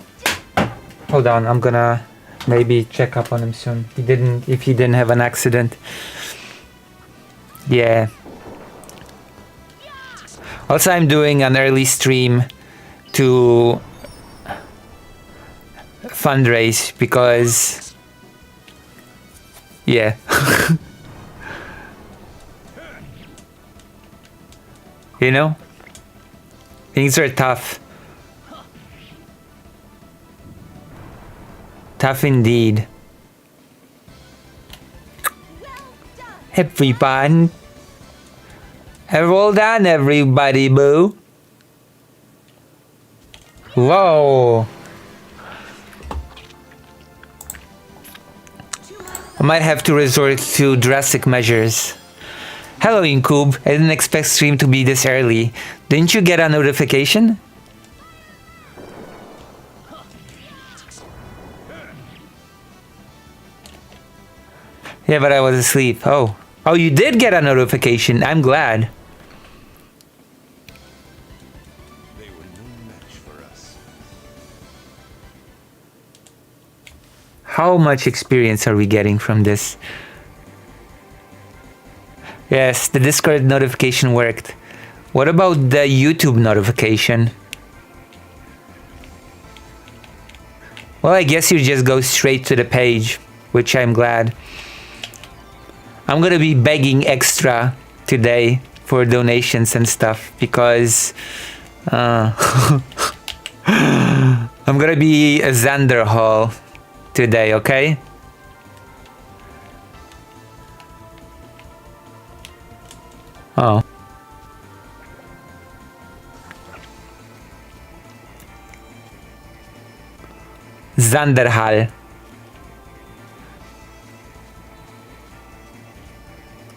death! Hold on, I'm gonna maybe check up on him soon. If he didn't have an accident. Yeah. Also, I'm doing an early stream to fundraise because, yeah. You know? Things are tough. Tough indeed. Everyone. Well done, everybody, boo. Whoa. I might have to resort to drastic measures. Hello, Incube. I didn't expect stream to be this early. Didn't you get a notification? Yeah, but I was asleep. Oh, you did get a notification. I'm glad. They were no match for us. How much experience are we getting from this? Yes, the Discord notification worked. What about the YouTube notification? Well, I guess you just go straight to the page, which I'm glad. I'm gonna be begging extra today for donations and stuff because I'm gonna be a Xander Hall today, okay? Oh. Zanderhal.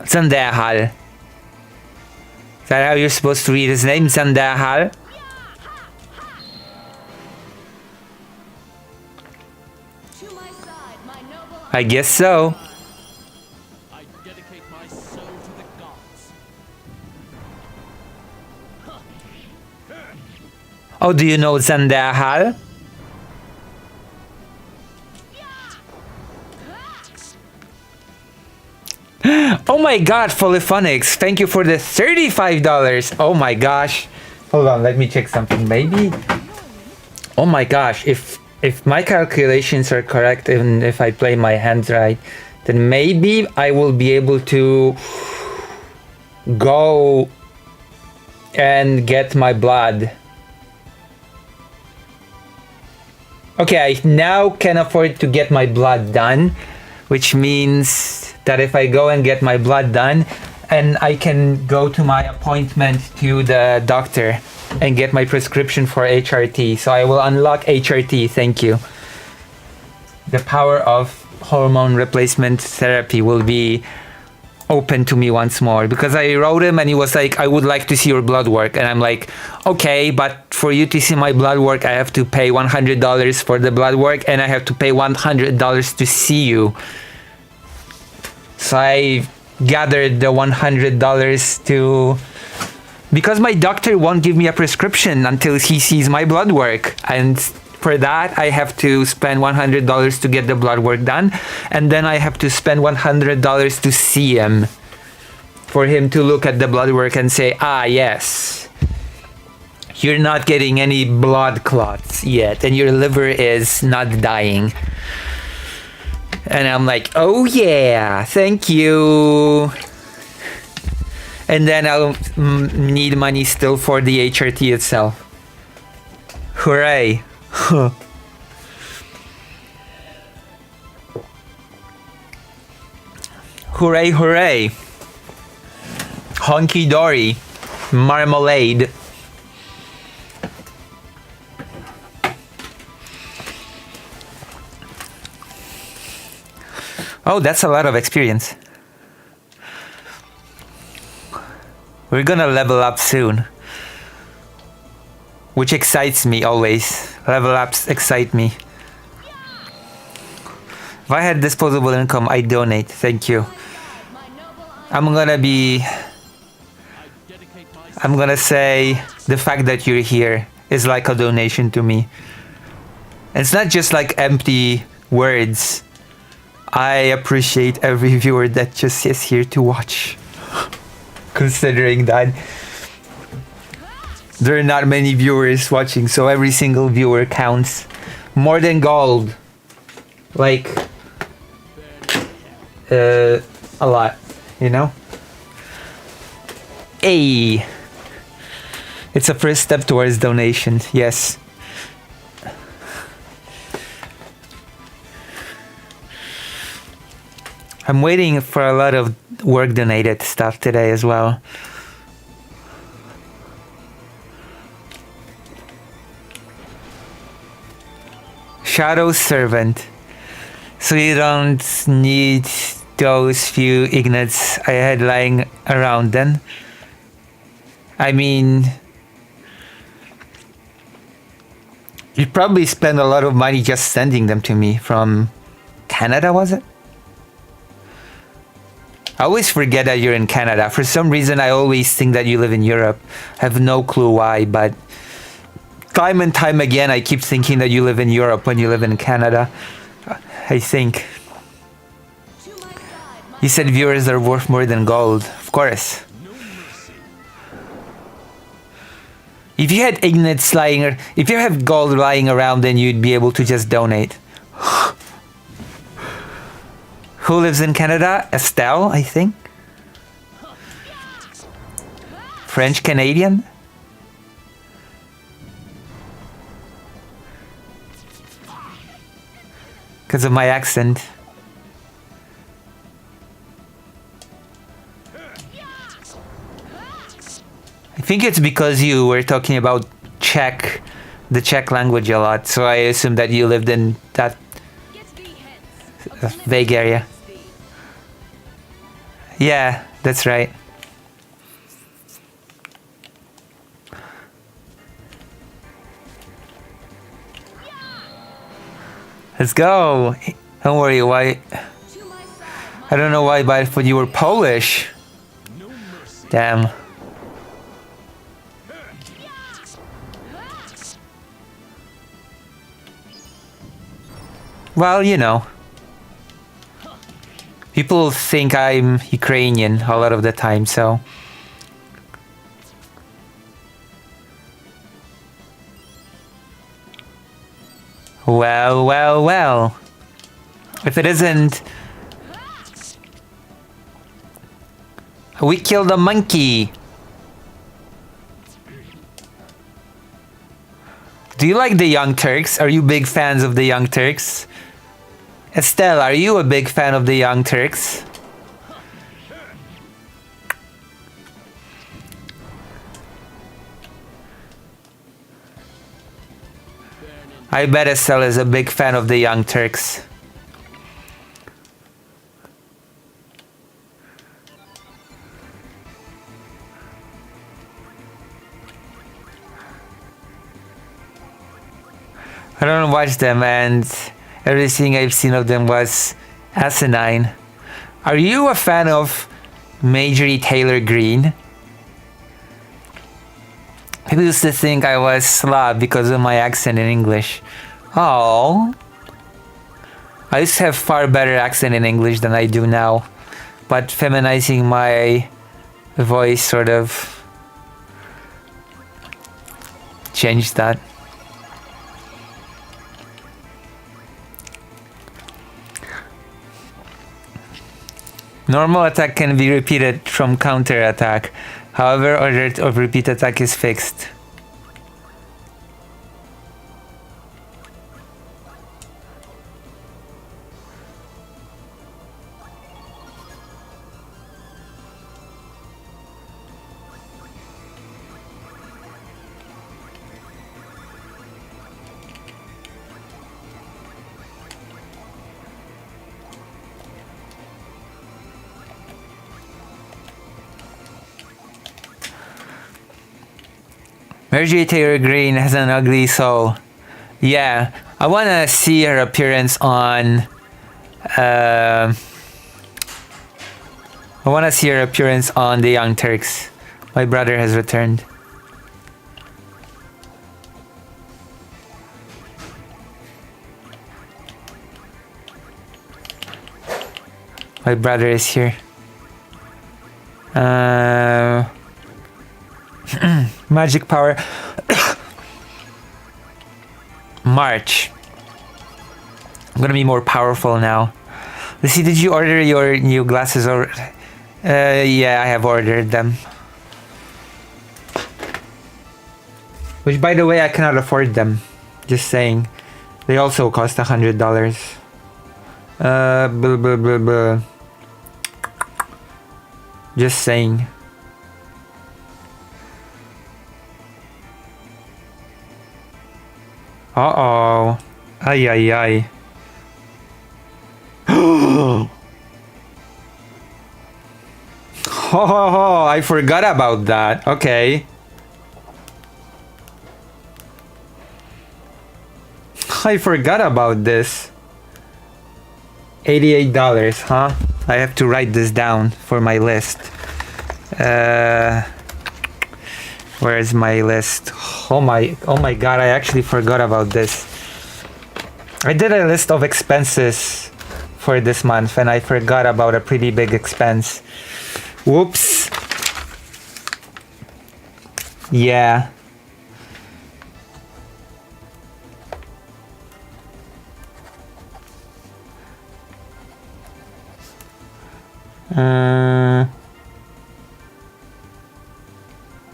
Zanderhal. Is that how you're supposed to read his name? Zanderhal? I guess so. I dedicate my soul to the gods. Oh, do you know Zanderhal? Oh my god, Polyphonics, thank you for the $35. Oh my gosh. Hold on, let me check something. Maybe. Oh my gosh, if my calculations are correct and if I play my hands right, then maybe I will be able to go and get my blood. Okay, I now can afford to get my blood done, which means that if I go and get my blood done, and I can go to my appointment to the doctor and get my prescription for HRT. So I will unlock HRT, thank you. The power of hormone replacement therapy will be open to me once more, because I wrote him and he was like, I would like to see your blood work. And I'm like, okay, but for you to see my blood work, I have to pay $100 for the blood work and I have to pay $100 to see you. So I gathered the $100 to, because my doctor won't give me a prescription until he sees my blood work. And For that, I have to spend $100 to get the blood work done, and then I have to spend $100 to see him, for him to look at the blood work and say, ah, yes, you're not getting any blood clots yet, and your liver is not dying. And I'm like, oh yeah, thank you. And then I'll need money still for the HRT itself. Hooray. Hooray, hooray. Honky dory. Marmalade. Oh, that's a lot of experience. We're gonna level up soon. Which excites me always. Level ups excite me. If I had disposable income, I'd donate. Thank you. I'm gonna say the fact that you're here is like a donation to me. It's not just like empty words. I appreciate every viewer that just sits here to watch. Considering that there are not many viewers watching, so every single viewer counts. More than gold. Like, a lot, you know? Hey! It's a first step towards donation, yes. I'm waiting for a lot of work donated stuff today as well. Shadow Servant. So you don't need those few Ignats I had lying around then. I mean, you probably spend a lot of money just sending them to me from Canada, was it? I always forget that you're in Canada. For some reason, I always think that you live in Europe. I have no clue why, but time and time again, I keep thinking that you live in Europe when you live in Canada. I think. You said viewers are worth more than gold. Of course. If you had Ignats lying, if you have gold lying around, then you'd be able to just donate. Who lives in Canada? Estelle, I think. French Canadian? Because of my accent. I think it's because you were talking about Czech, the Czech language a lot, so I assume that you lived in that vague area. Yeah, that's right. Let's go. Don't worry, why? I don't know why, but I thought you were Polish. Damn. Well, you know. People think I'm Ukrainian a lot of the time, so. Well, well, well. If it isn't... We killed a monkey! Do you like the Young Turks? Are you big fans of the Young Turks? Estelle, are you a big fan of the Young Turks? I bet Estelle is a big fan of the Young Turks. I don't watch them, and everything I've seen of them was asinine. Are you a fan of Marjorie Taylor Greene? People used to think I was Slav because of my accent in English. Oh. I used to have far better accent in English than I do now. But feminizing my voice sort of changed that. Normal attack can be repeated from counter attack. However, order of repeat attack is fixed. Marjorie Taylor Greene has an ugly soul. Yeah, I want to see her appearance on... I want to see her appearance on The Young Turks. My brother has returned. My brother is here. Magic power. March. I'm gonna be more powerful now. Let's see, did you order your new glasses or... yeah, I have ordered them. Which, by the way, I cannot afford them. Just saying. They also cost $100. Blah, blah, blah, blah. Just saying. Uh-oh. Ay, ay, ay. Oh, I forgot about that. Okay. I forgot about this. $88, huh? I have to write this down for my list. Where is my list? Oh my god, I actually forgot about this. I did a list of expenses for this month and I forgot about a pretty big expense. Whoops. Yeah.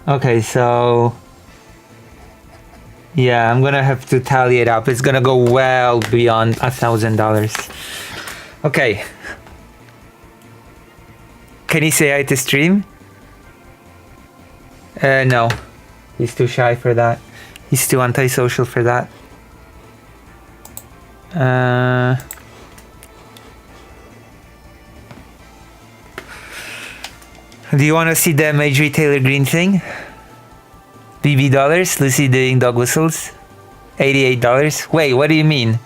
Okay, so yeah, I'm gonna have to tally it up. It's gonna go well beyond $1,000. Okay. Can he say hi to stream? No. He's too shy for that. He's too antisocial for that. Do you want to see the Marjorie Taylor Greene thing? BB dollars, Lucy doing dog whistles. $88. Wait, what do you mean?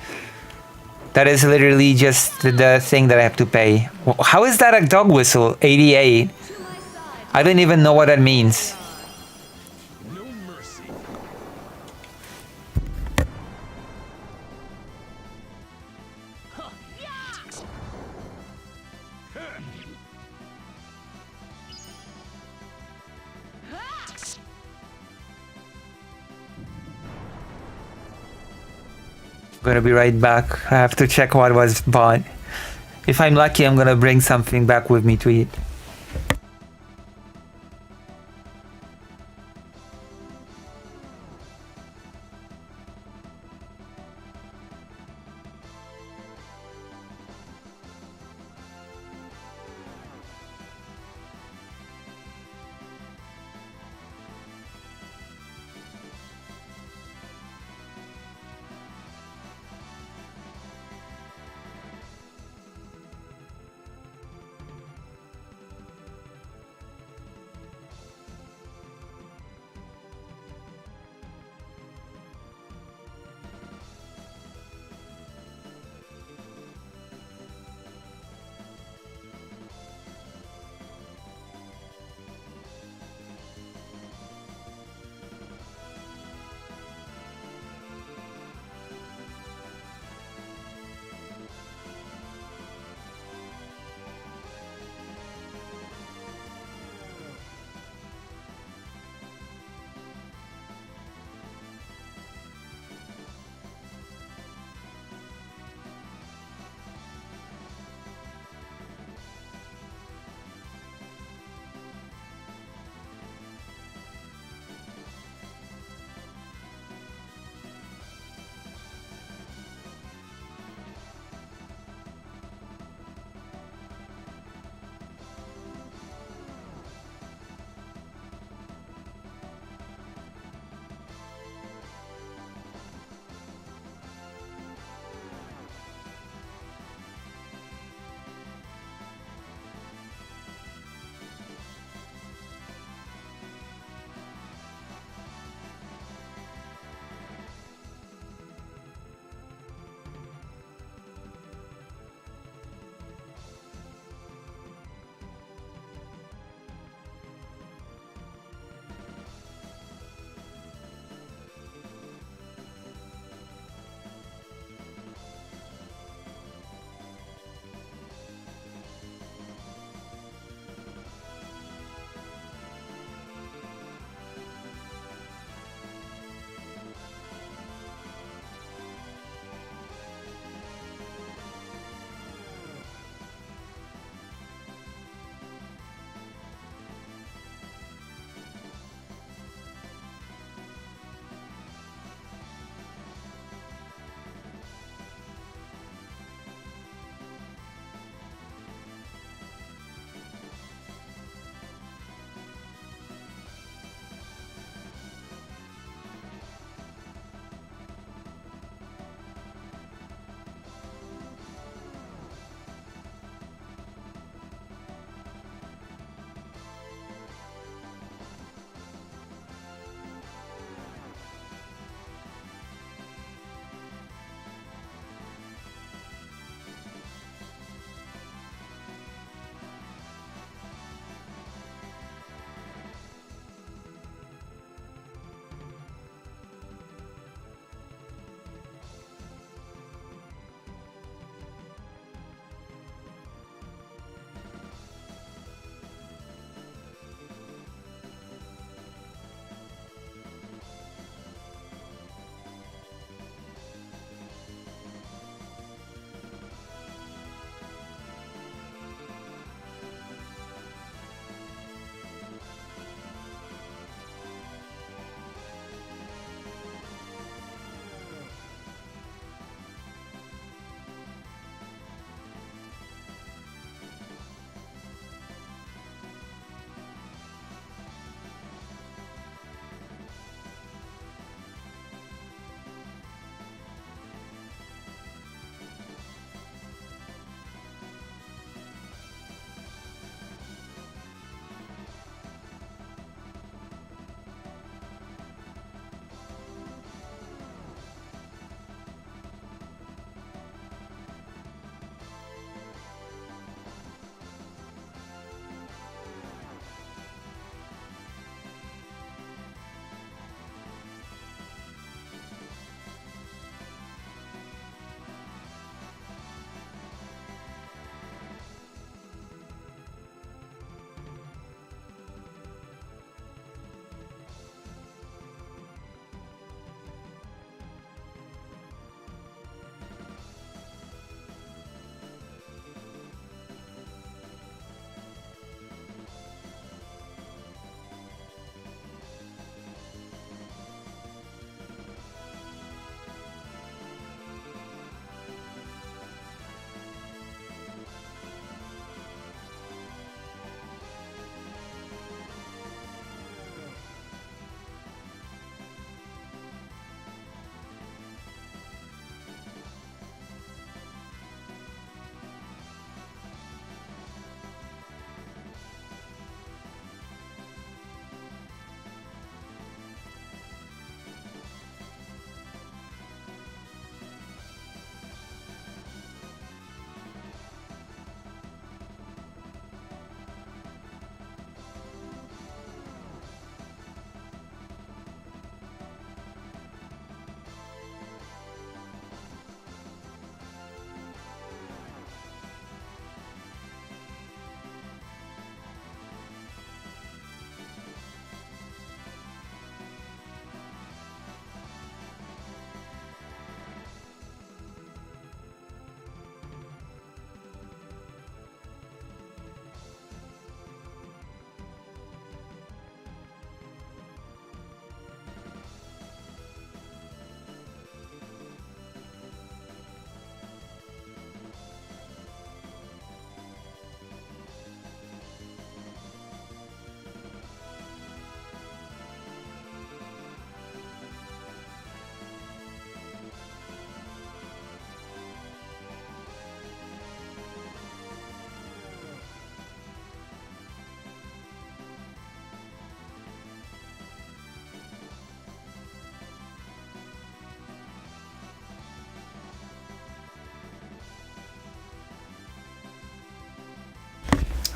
That is literally just the thing that I have to pay. How is that a dog whistle? 88. I don't even know what that means. No mercy. Gonna be right back. I have to check what was bought. If I'm lucky, I'm gonna bring something back with me to eat.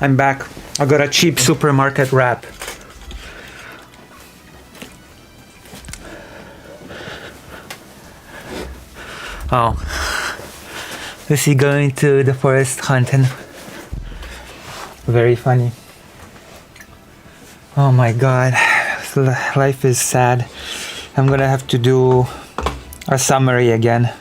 I'm back. I got a cheap supermarket wrap. Oh. Is he going to the forest hunting? Very funny. Oh my god. Life is sad. I'm gonna have to do a summary again.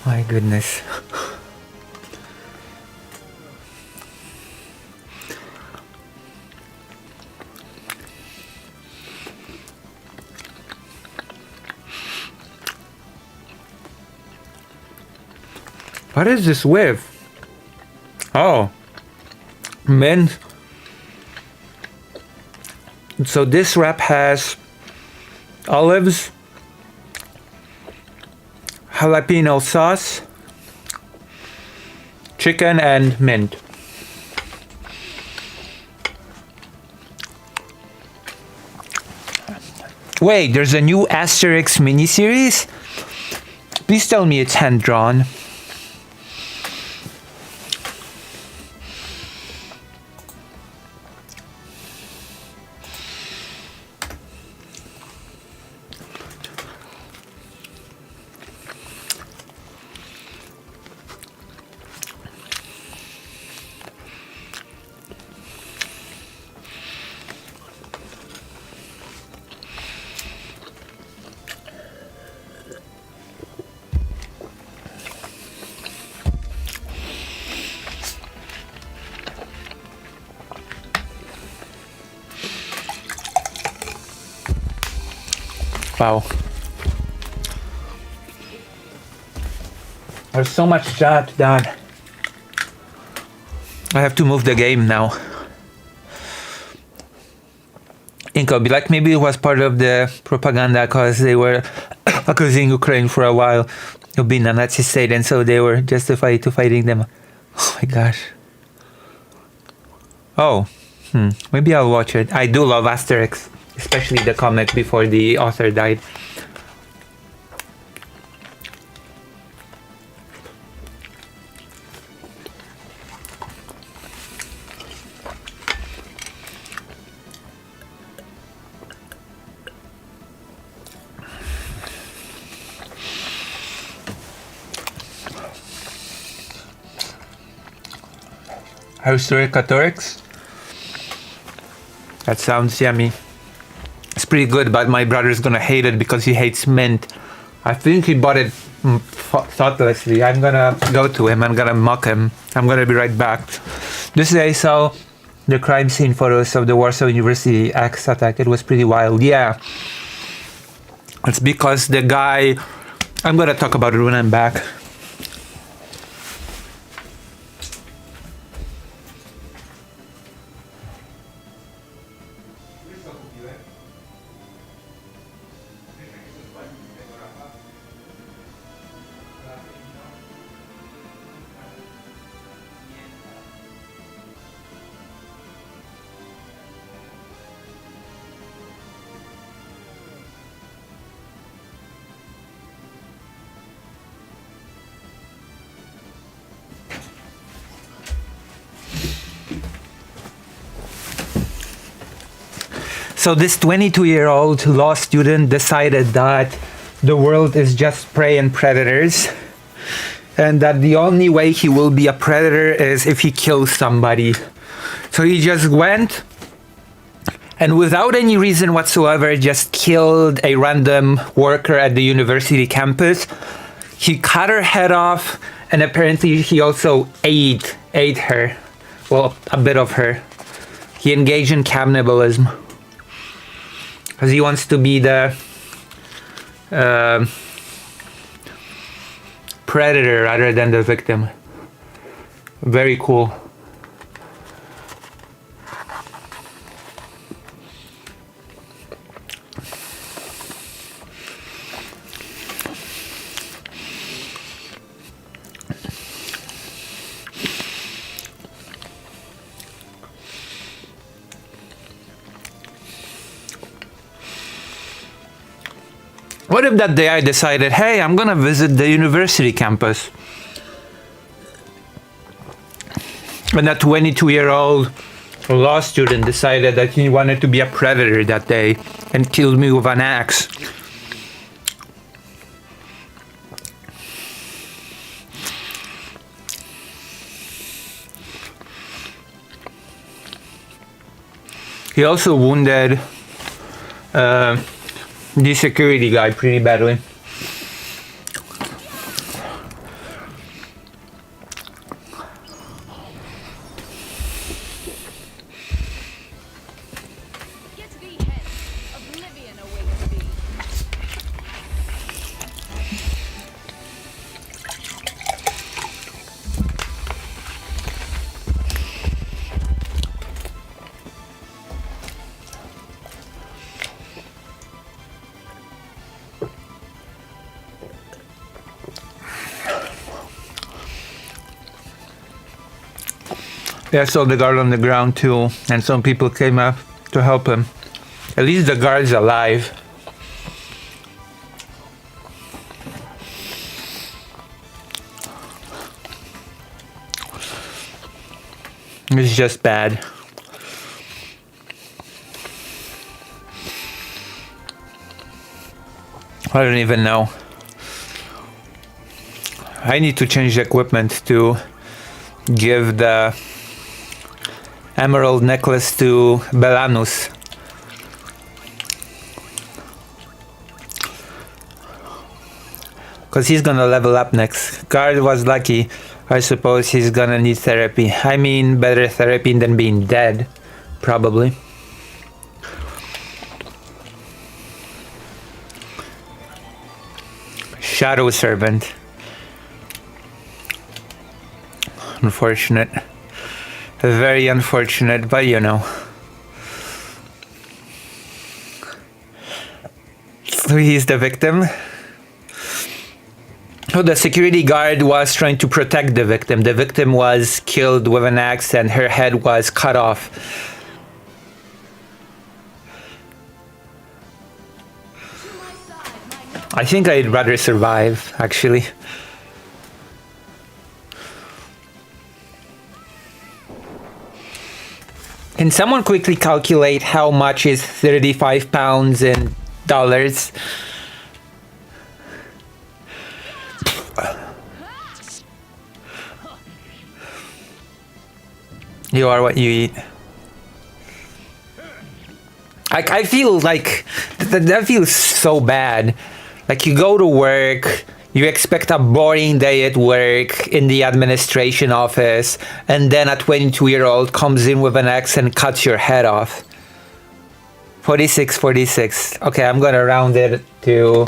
My goodness. What is this with? Oh. Mint. So this wrap has olives, jalapeno sauce, chicken, and mint. Wait, there's a new Asterix miniseries? Please tell me it's hand-drawn. Wow. There's so much chat done. I have to move the game now. Inko, be like maybe it was part of the propaganda because they were accusing Ukraine for a while of being a Nazi state, and so they were justified to fighting them. Oh my gosh. Oh, maybe I'll watch it. I do love Asterix, especially the comic before the author died. Historicatorix? That sounds yummy. It's pretty good, but my brother's gonna hate it because he hates mint. I think he bought it thoughtlessly. I'm gonna go to him. I'm gonna mock him. I'm gonna be right back. This day I saw the crime scene photos of the Warsaw University axe attack. It was pretty wild. Yeah. It's because the guy... I'm gonna talk about it when I'm back. So this 22-year-old law student decided that the world is just prey and predators, and that the only way he will be a predator is if he kills somebody. So he just went and without any reason whatsoever just killed a random worker at the university campus. He cut her head off, and apparently he also ate her. Well, a bit of her. He engaged in cannibalism. Because he wants to be the predator rather than the victim. Very cool. What if that day I decided, hey, I'm gonna visit the university campus? And that 22-year-old law student decided that he wanted to be a predator that day and killed me with an axe. He also wounded the security guy pretty badly. Get thee hence. Oblivion awaits thee. Yeah, I saw the guard on the ground too, and some people came up to help him. At least the guard's alive. It's just bad. I don't even know. I need to change the equipment to give the emerald necklace to Belanus. Because he's gonna level up next. Guard was lucky. I suppose he's gonna need therapy. I mean, better therapy than being dead. Probably. Shadow Servant. Unfortunate. Very unfortunate, but you know. So he's the victim. So the security guard was trying to protect the victim. The victim was killed with an axe and her head was cut off. I think I'd rather survive, actually. Can someone quickly calculate how much is 35 pounds in dollars? You are what you eat. I feel like that feels so bad. Like you go to work, you expect a boring day at work in the administration office, and then a 22-year-old comes in with an axe and cuts your head off. 46. Okay, I'm gonna round it to...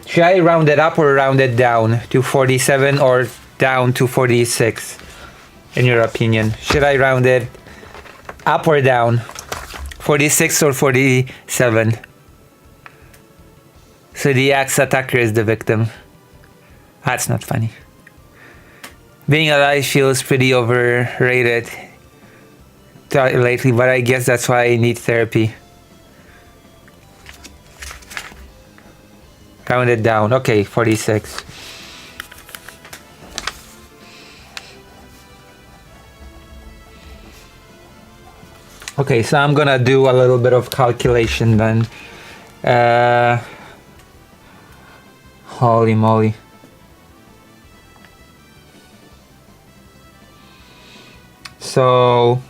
Should I round it up or round it down to 47 or down to 46? In your opinion, should I round it up or down? 46 or 47? So the axe attacker is the victim. That's not funny. Being alive feels pretty overrated lately, but I guess that's why I need therapy. Round it down. Okay, 46. Okay, so I'm gonna do a little bit of calculation then. Holy moly. So,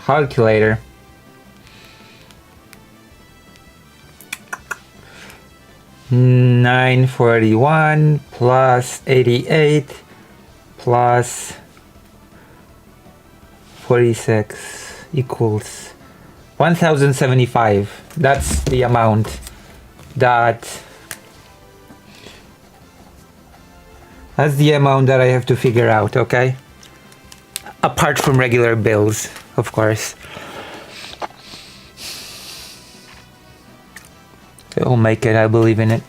calculator. $941 plus 88 plus 46. equals 1075. That's the amount that I have to figure out, okay? Apart from regular bills, of course. It'll make it, I believe in it.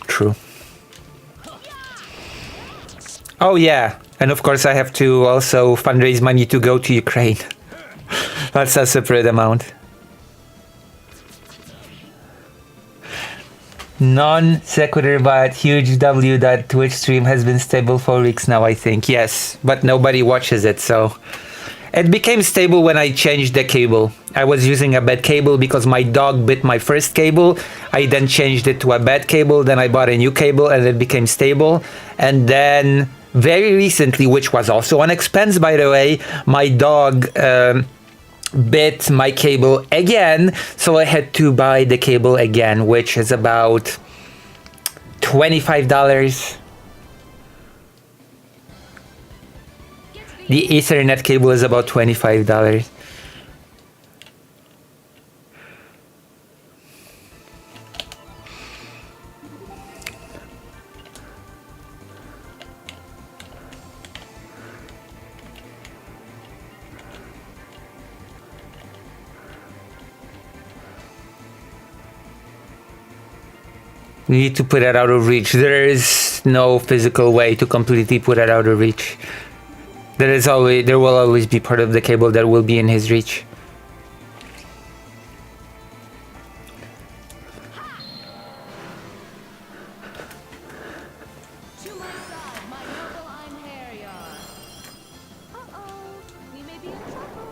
True. Oh yeah, and of course I have to also fundraise money to go to Ukraine. That's a separate amount. Non sequitur, but huge W that Twitch stream has been stable for weeks now, I think. Yes, but nobody watches it, so... It became stable when I changed the cable. I was using a bad cable because my dog bit my first cable. I then changed it to a bad cable, then I bought a new cable and it became stable. And then very recently, which was also an expense by the way, my dog bit my cable again, so I had to buy the cable again, which is about $25. The Ethernet cable is about $25. We need to put it out of reach. There is no physical way to completely put it out of reach. There will always be part of the cable that will be in his reach. To my side, my noble Einherjar. Uh-oh, we may be in trouble.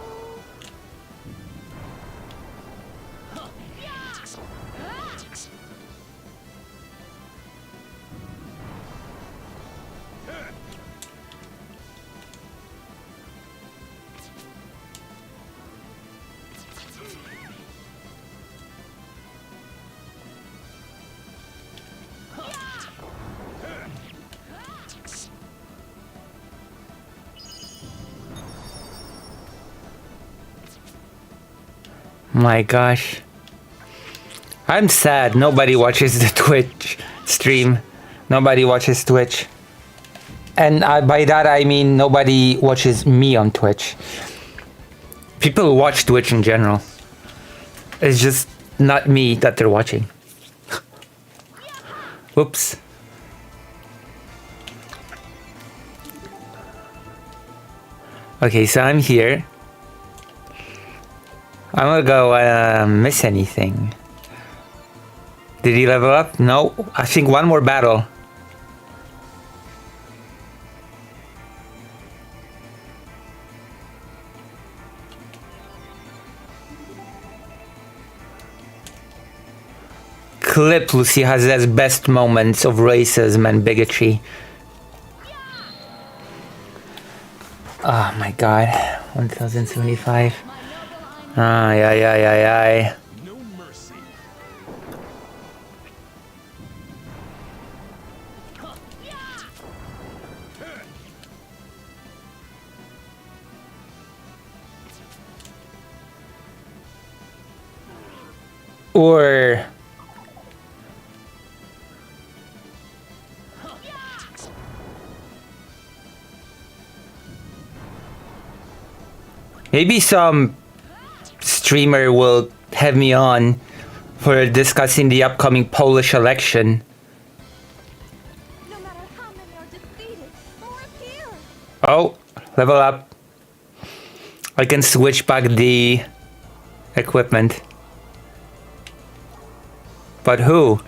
My gosh. I'm sad. Nobody watches the Twitch stream. Nobody watches Twitch. And by that I mean nobody watches me on Twitch. People watch Twitch in general. It's just not me that they're watching. Oops. Okay, so I'm here. I'm gonna go miss anything. Did he level up? No. I think one more battle. Clip Lucy has his best moments of racism and bigotry. Oh my god. 1075. Ay, ay, ay, ay, ay. No mercy. Or maybe some streamer will have me on for discussing the upcoming Polish election. No matter how many are defeated or appear. Oh, level up. I can switch back the equipment. But who?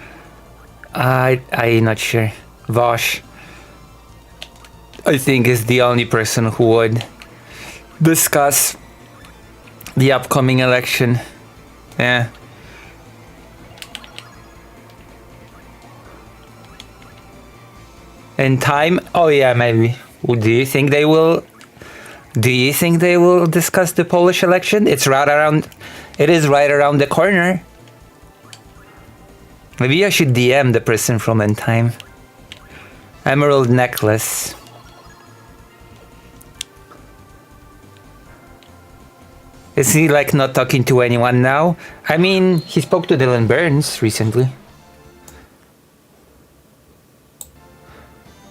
I'm not sure. Vosh, I think, is the only person who would discuss the upcoming election. Yeah. In time? Oh yeah, maybe. Do you think they will? Do you think they will discuss the Polish election? It is right around the corner. Maybe I should DM the person from In Time. Emerald necklace. Is he like not talking to anyone now? I mean, he spoke to Dylan Burns recently.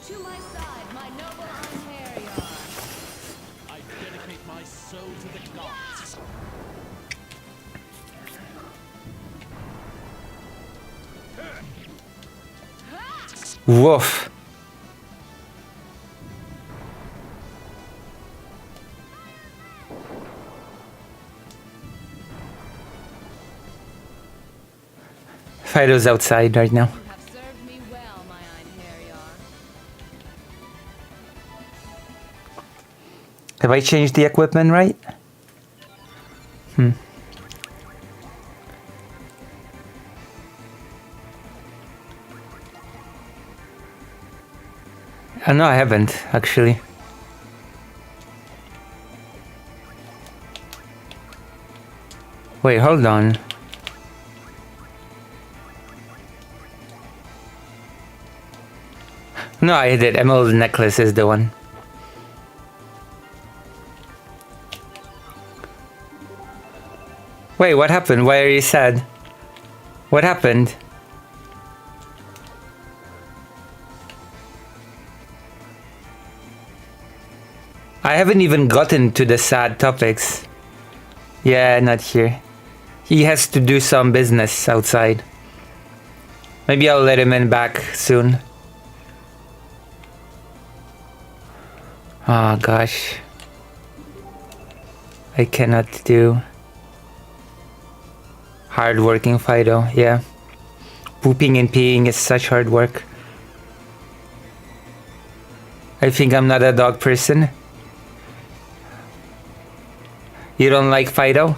To my side, my noble Einherjar. I dedicate my soul to the gods. Woof. Fido's outside right now. You have served me well, my Einherjar. Have I changed the equipment right? No, I haven't, actually. Wait, hold on. No, I did. Emerald necklace is the one. Wait, what happened? Why are you sad? What happened? I haven't even gotten to the sad topics. Yeah, not here. He has to do some business outside. Maybe I'll let him in back soon. Oh gosh. I cannot do. Hard working Fido, yeah. Pooping and peeing is such hard work. I think I'm not a dog person. You don't like Fido?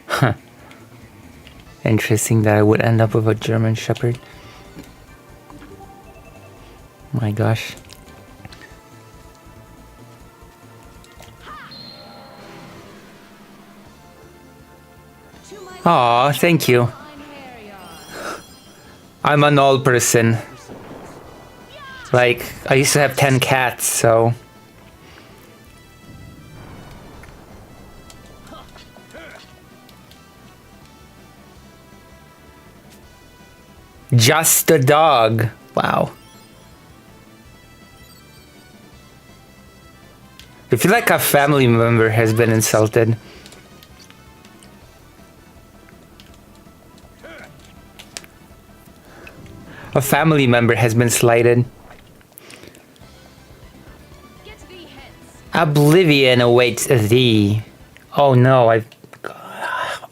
Huh. Interesting that I would end up with a German Shepherd. My gosh. Aw, thank you. I'm an old person. Like, I used to have 10 cats, so... Just a dog. Wow. I feel like a family member has been insulted. A family member has been slighted. Oblivion awaits thee. Oh no, I've...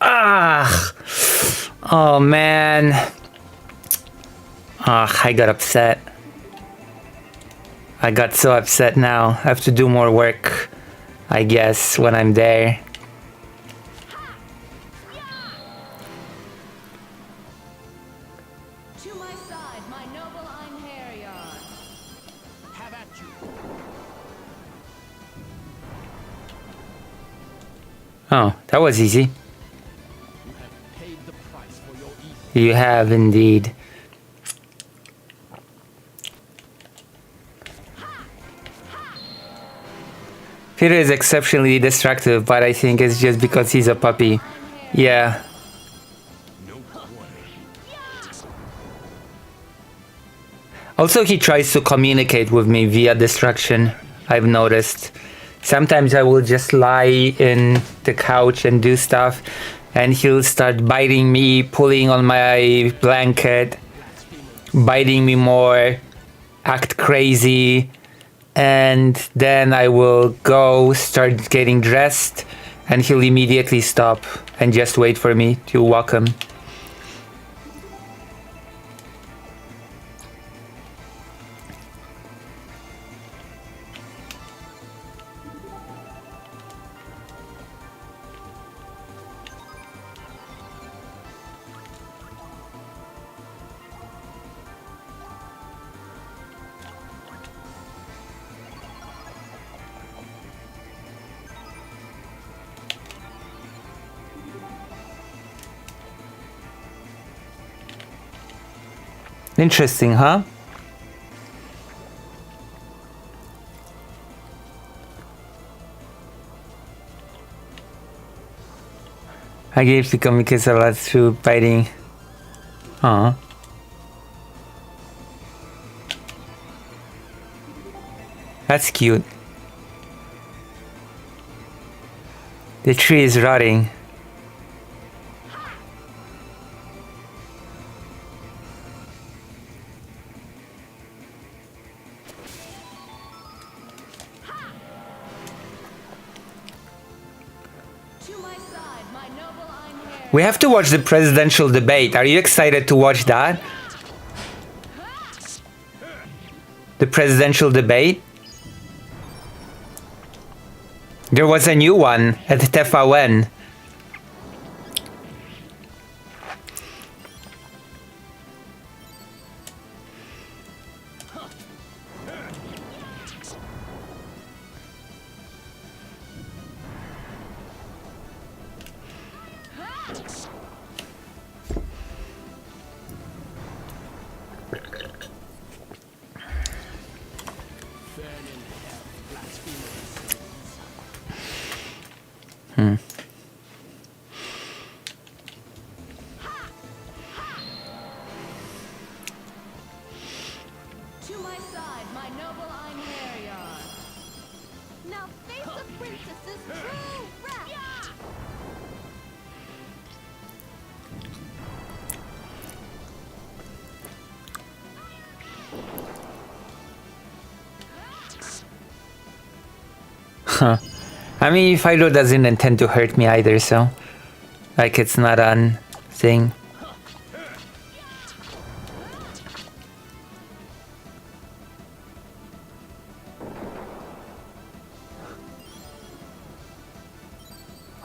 Ah! Oh man. Ah, I got upset. I got so upset now. I have to do more work, I guess, when I'm there. To my side, my noble Einherjar. Have at you. Oh, that was easy. You have paid the price for your evil. You have indeed. Peter is exceptionally destructive, but I think it's just because he's a puppy. Yeah. Also, he tries to communicate with me via destruction, I've noticed. Sometimes I will just lie in the couch and do stuff, and he'll start biting me, pulling on my blanket, biting me more, act crazy, and then I will go start getting dressed, and he'll immediately stop and just wait for me to walk him. Interesting, huh? I gave Picomicus a lot through biting. Aw. That's cute. The tree is rotting. We have to watch the presidential debate. Are you excited to watch that? The presidential debate? There was a new one at TFAN. Huh. I mean, Fido doesn't intend to hurt me either, so... Like, it's not a thing.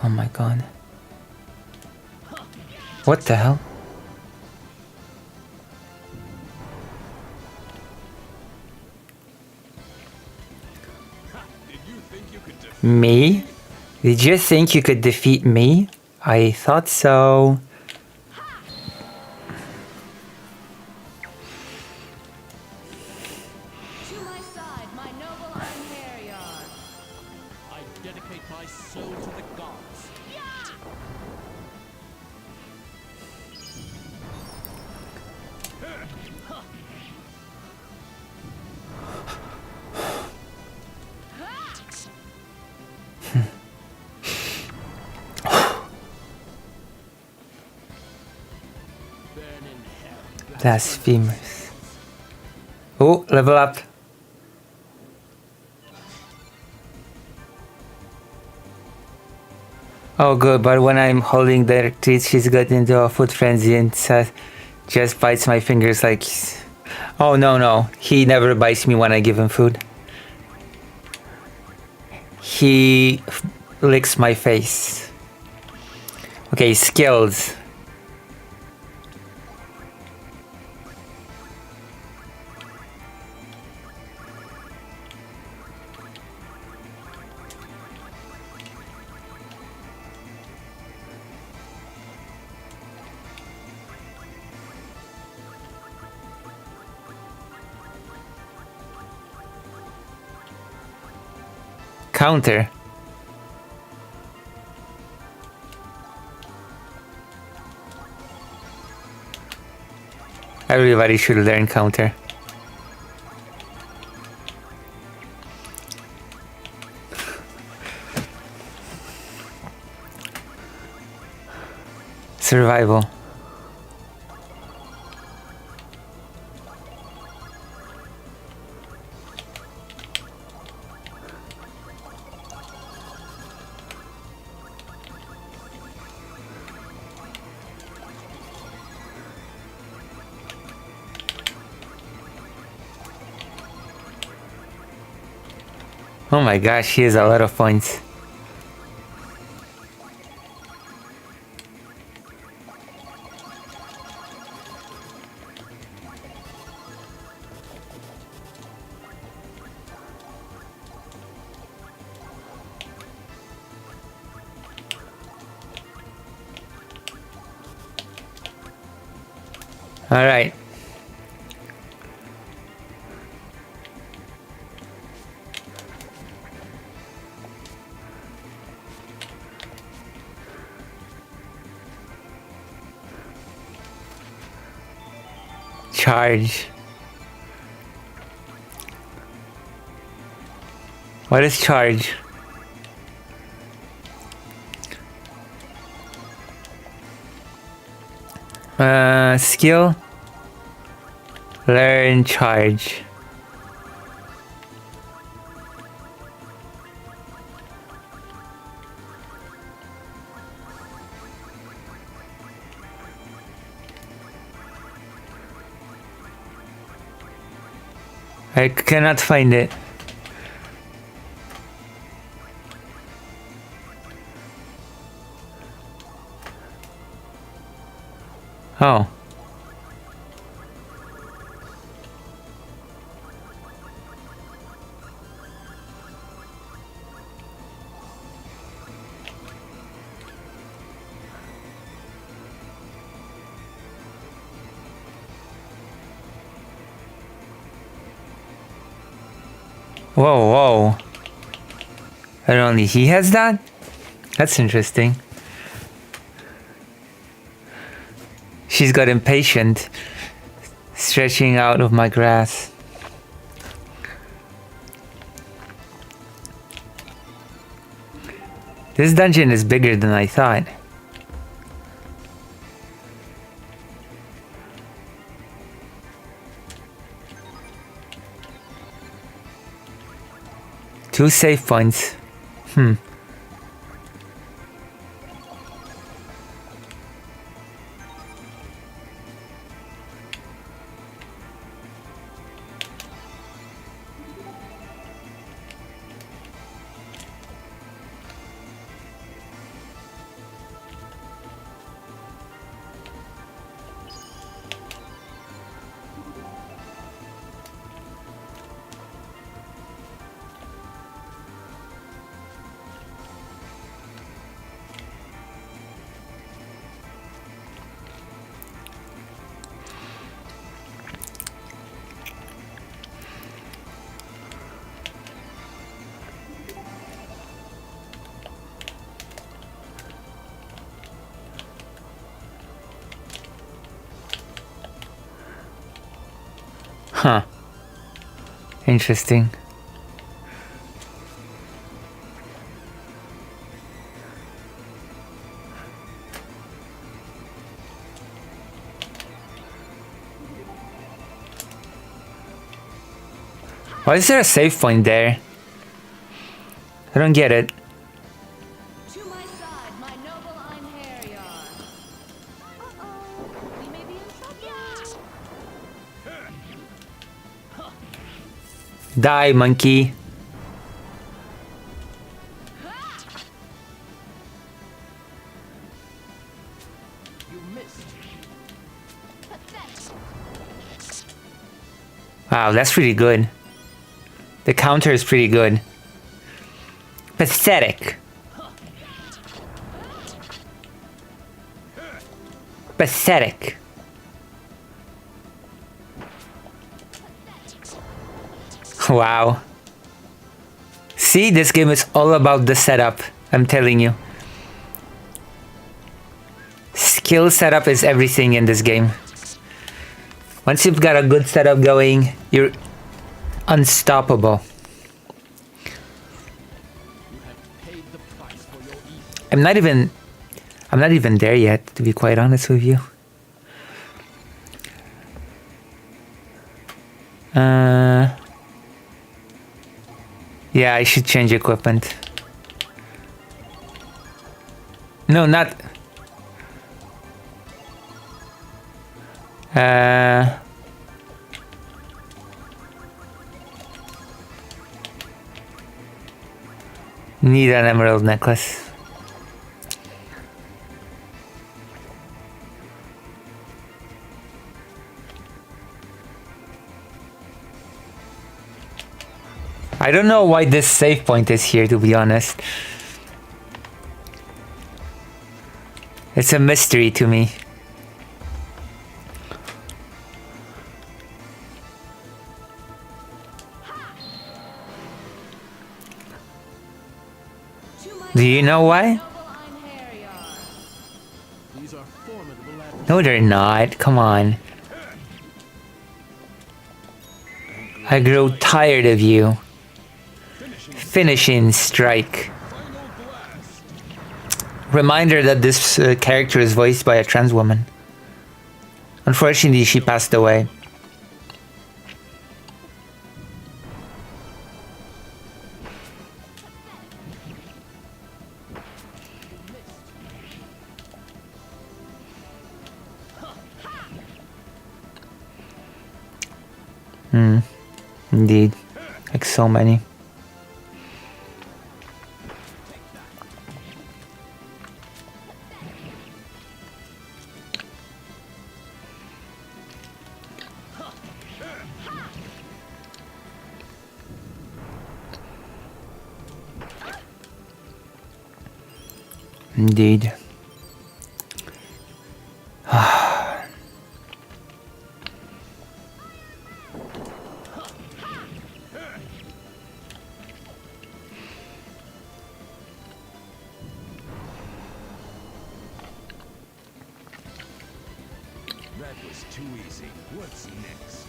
Oh my god. What the hell? Me? Did you think you could defeat me? I thought so. To my side, my noble Einherjar. I dedicate my soul to the gods. Blasphemers. Oh, level up. Oh good, but when I'm holding the treats, she's got into a food frenzy and just bites my fingers like... Oh no, he never bites me when I give him food. He licks my face. Okay, skills. Counter. Everybody should learn counter. Survival. Oh my gosh, he has a lot of points. All right. charge? What is charge? Skill. Learn charge. I cannot find it. Oh. Whoa, whoa. And only he has that? That's interesting. She's got impatient, stretching out of my grass. This dungeon is bigger than I thought. Two save points. Huh. Interesting. Why is there a save point there? I don't get it. To my side, my noble Einherjar. Uh-oh. We may be in trouble. Die, monkey. You missed. Wow, that's pretty good. The counter is pretty good. Pathetic. Pathetic. Wow. See, this game is all about the setup. I'm telling you. Skill setup is everything in this game. Once you've got a good setup going, you're unstoppable. Paid the price for your evil. I'm not even there yet, to be quite honest with you. Yeah, I should change equipment. No, not... Need an emerald necklace. I don't know why this save point is here, to be honest. It's a mystery to me. Do you know why? These are formidable adversaries. No, they're not. Come on. I grow tired of you. Finishing strike. Reminder that this character is voiced by a trans woman. Unfortunately, she passed away. Indeed. Like so many. Indeed. That was too easy. What's next?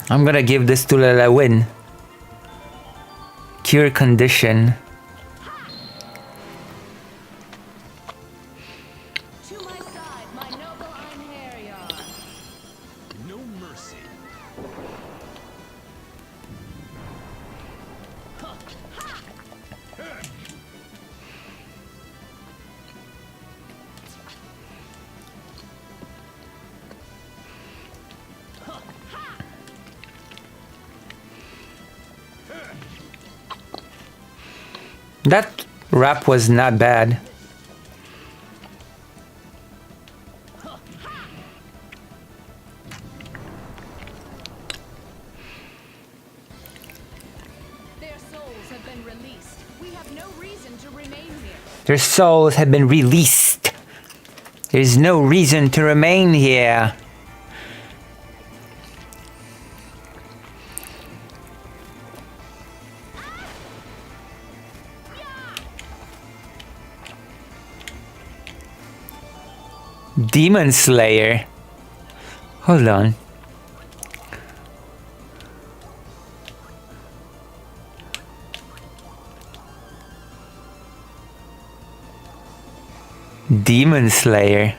I'm gonna give this to Lalawin. Cure condition. To my side, my noble Einherjar. No mercy. That rap was not bad. Their souls have been released. We have no reason to remain here. Their souls have been released. There's no reason to remain here. Demon Slayer. Hold on. Demon Slayer.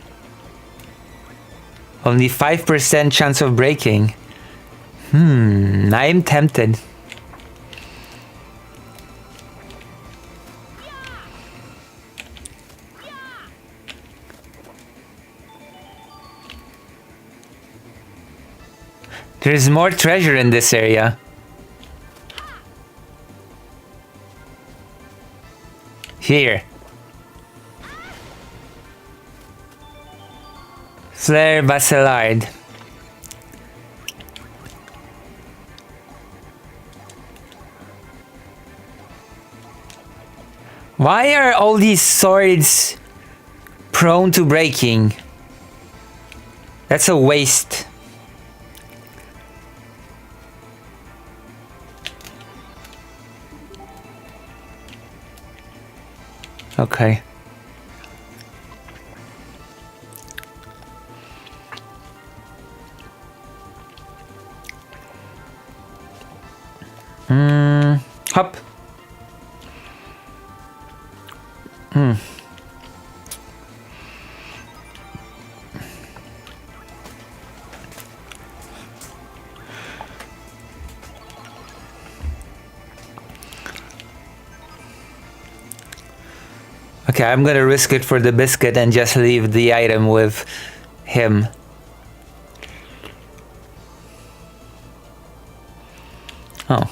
Only 5% chance of breaking. I'm tempted. There's more treasure in this area. Here. Flare Basilard. Why are all these swords prone to breaking? That's a waste. Okay. Hop. Okay, I'm gonna risk it for the biscuit and just leave the item with him. Oh.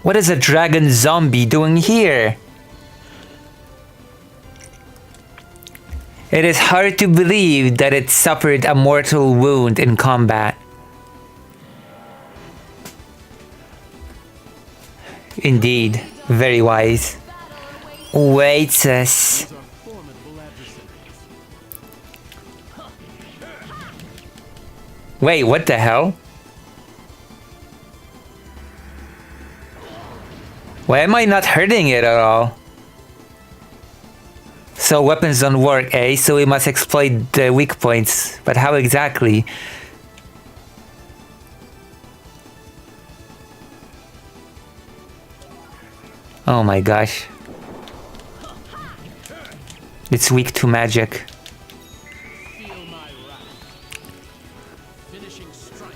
What is a dragon zombie doing here? It is hard to believe that it suffered a mortal wound in combat. Indeed, very wise. awaits us. These are formidable adversaries. Wait, what the hell? Why am I not hurting it at all? So weapons don't work, eh? So we must exploit the weak points. But how exactly? Oh my gosh. It's weak to magic. Feel my wrath. Finishing strike.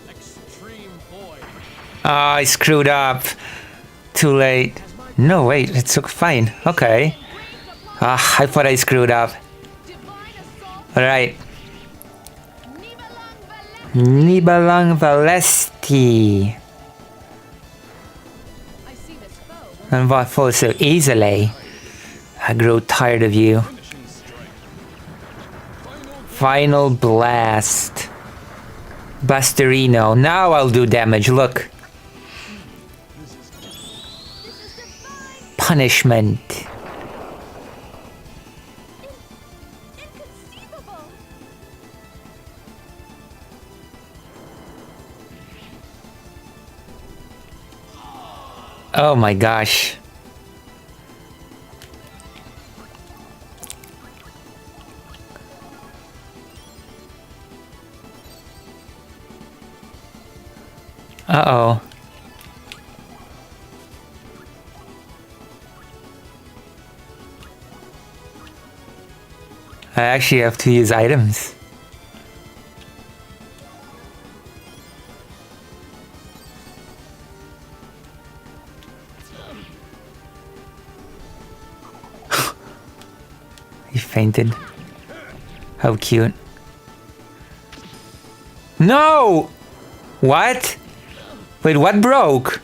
Extreme void. Ah, I screwed up. Too late. No, wait, it's fine. Okay. Ah, I thought I screwed up. Alright. Nibalang Valesti. And what falls so easily? I grow tired of you. Final blast. Basterino. Now I'll do damage. Look. Punishment. Inconceivable! Oh my gosh. Uh-oh. I actually have to use items. He fainted. How cute. No! What? Wait, what broke?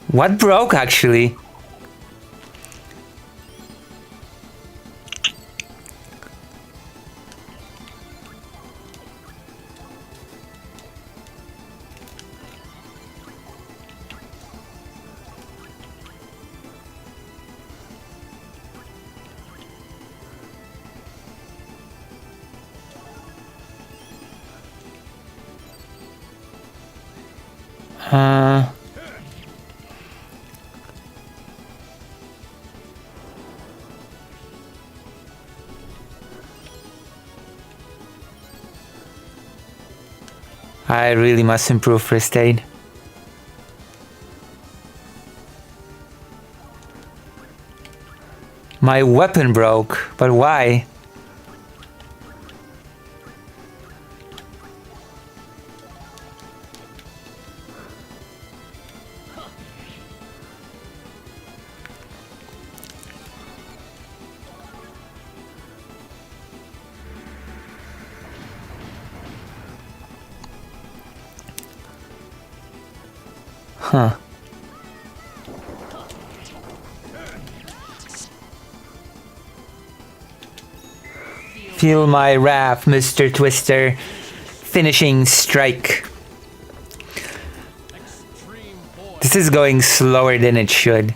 What broke actually? I really must improve first aid. My weapon broke, but why? Huh. Feel my wrath, Mr. Twister. Finishing strike. This is going slower than it should.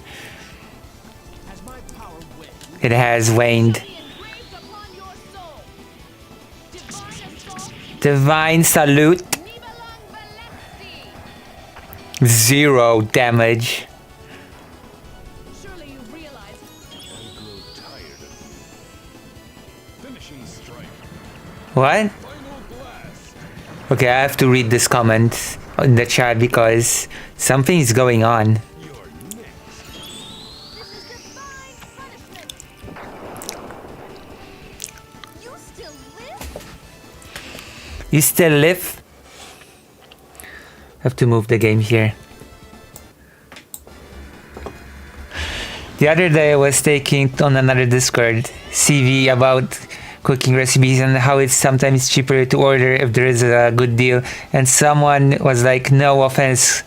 It has waned. Divine salute. 0 damage. Surely you realize What? Okay, I have to read this comment in the chat because something is going on. You still live? Have to move the game here. The other day I was taking on another Discord CV about cooking recipes and how it's sometimes cheaper to order if there is a good deal, and someone was like, no offense,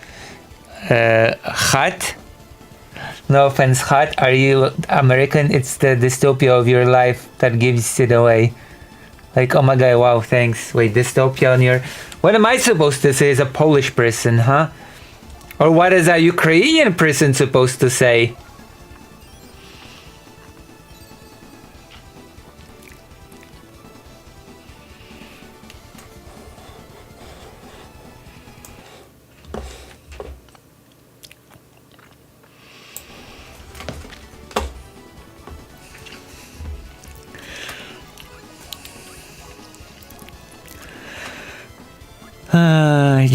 hot, No offense, hot. Are you American? It's the dystopia of your life that gives it away. Like, oh my god, wow, thanks. Wait, dystopia on your... What am I supposed to say as a Polish person, huh? Or what is a Ukrainian person supposed to say?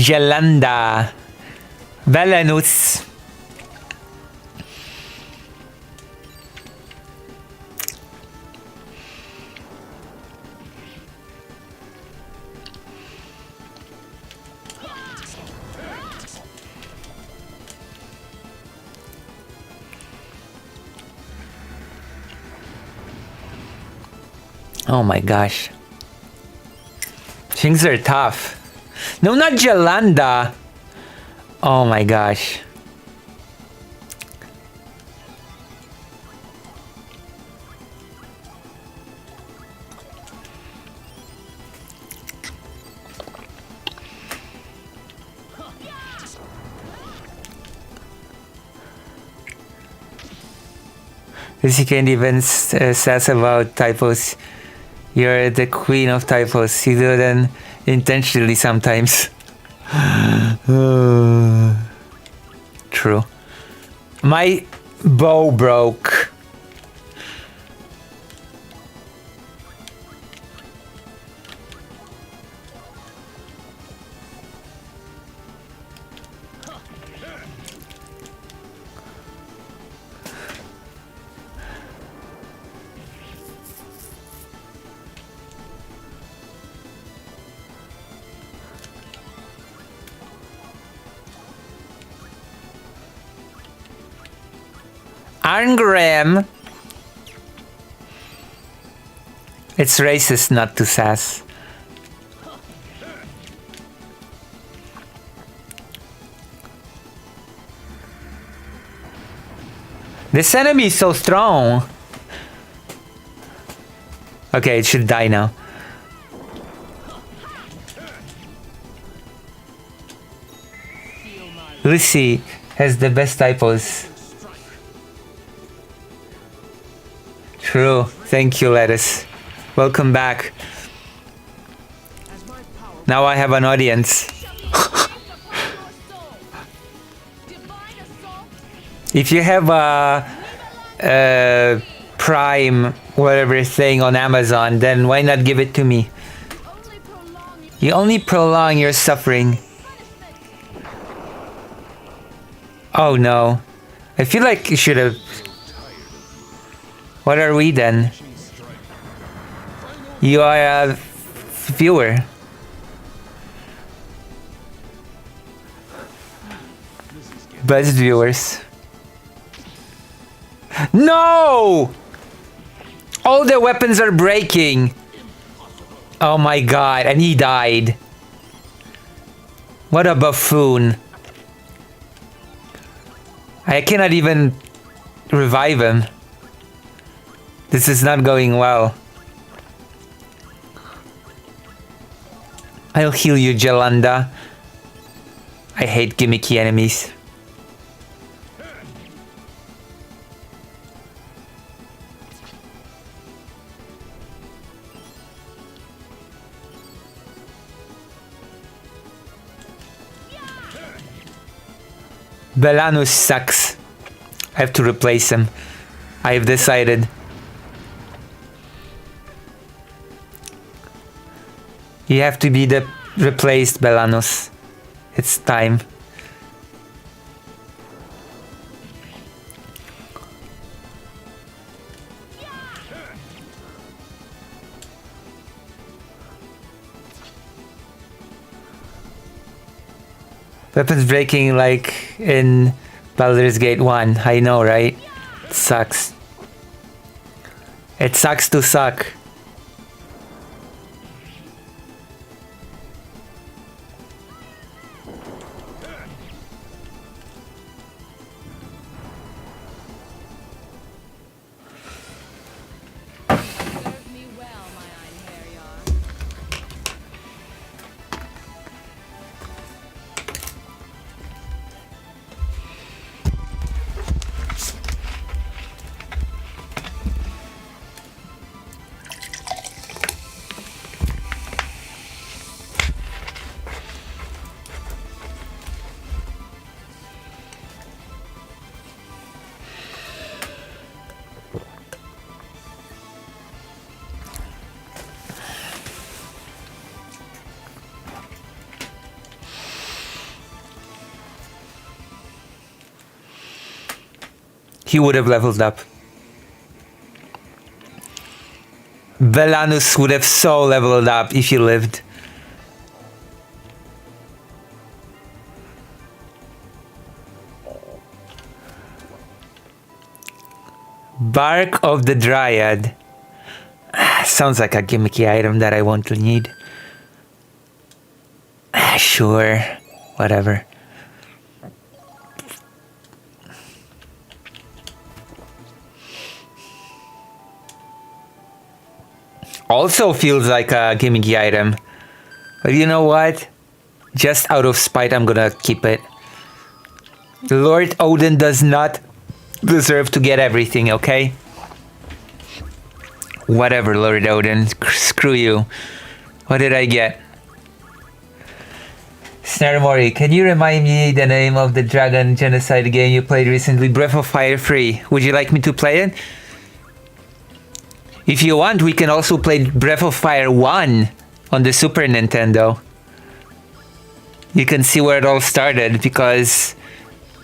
Jelanda. Velenus. Oh my gosh. Things are tough. No, not Jelanda. Oh my gosh. This you can't even sass about typos. You're the queen of typos. You do them intentionally sometimes. True. My bow broke. Arngram. It's racist not to sass. This enemy is so strong. Okay, it should die now. Lucy has the best typos. True. Thank you, Lettuce. Welcome back. Now I have an audience. If you have a Prime, whatever thing on Amazon, then why not give it to me? You only prolong your suffering. Oh no. I feel like you should have... What are we then? You are a viewer. Best viewers. No! All the weapons are breaking. Oh my god, and he died. What a buffoon. I cannot even revive him. This is not going well. I'll heal you, Jelanda. I hate gimmicky enemies. Belanus sucks. I have to replace him. I have decided. You have to be the replaced Belanus. It's time. Weapons breaking like in Baldur's Gate 1. I know, right? It sucks. It sucks to suck. He would have leveled up. Velanus would have so leveled up if he lived. Bark of the Dryad. Sounds like a gimmicky item that I won't need. Sure, whatever. Also feels like a gimmicky item. But you know what? Just out of spite, I'm gonna keep it. Lord Odin does not deserve to get everything, okay? Whatever, Lord Odin. Screw you. What did I get? Snarmori, can you remind me the name of the dragon genocide game you played recently? Breath of Fire 3. Would you like me to play it? If you want, we can also play Breath of Fire 1 on the Super Nintendo. You can see where it all started, because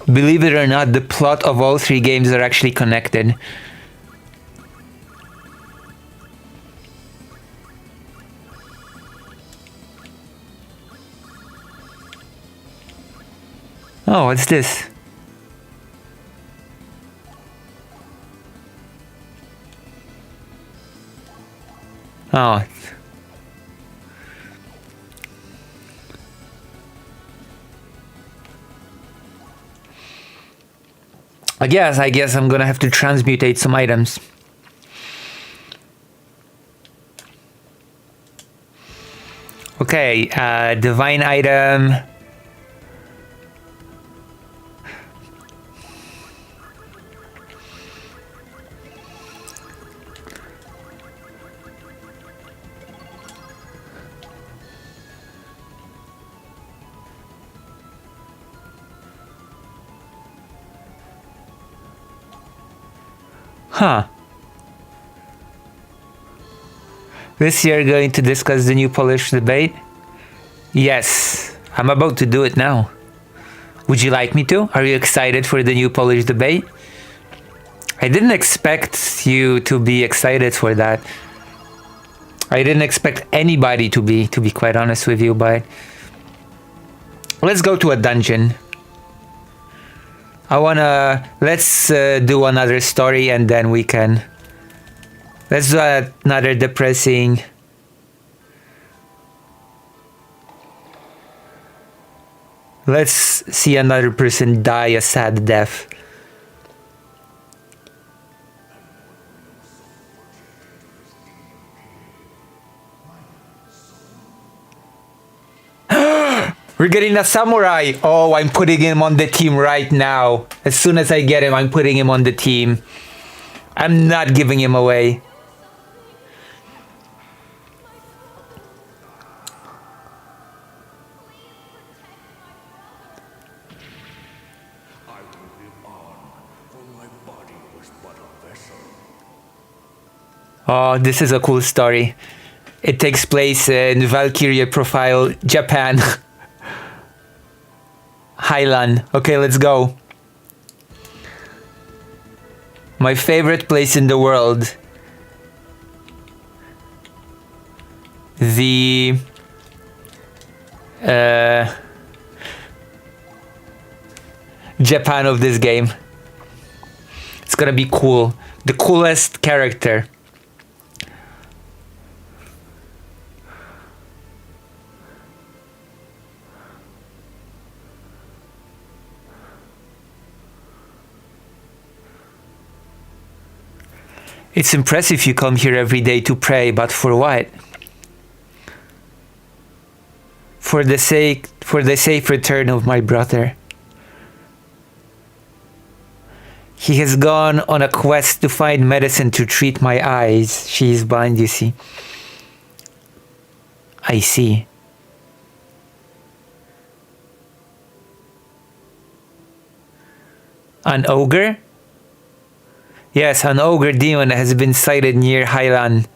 believe it or not, the plot of all three games are actually connected. Oh, what's this? Oh. I guess I'm gonna have to transmutate some items. Okay, divine item. Huh. This year going to discuss the new Polish debate? Yes, I'm about to do it now. Would you like me to? Are you excited for the new Polish debate? I didn't expect you to be excited for that. I didn't expect anybody to be quite honest with you, but let's go to a dungeon. Let's do another story and then we can... Let's do another depressing... Let's see another person die a sad death. We're getting a samurai. Oh, I'm putting him on the team right now. As soon as I get him, I'm putting him on the team. I'm not giving him away. Oh, this is a cool story. It takes place in Valkyria Profile, Japan. Highland. Okay, let's go. My favorite place in the world. The... Japan of this game. It's gonna be cool. The coolest character. It's impressive you come here every day to pray, but for what? For the safe return of my brother. He has gone on a quest to find medicine to treat my eyes. She is blind, you see. I see. An ogre? Yes, an ogre demon has been sighted near Highland.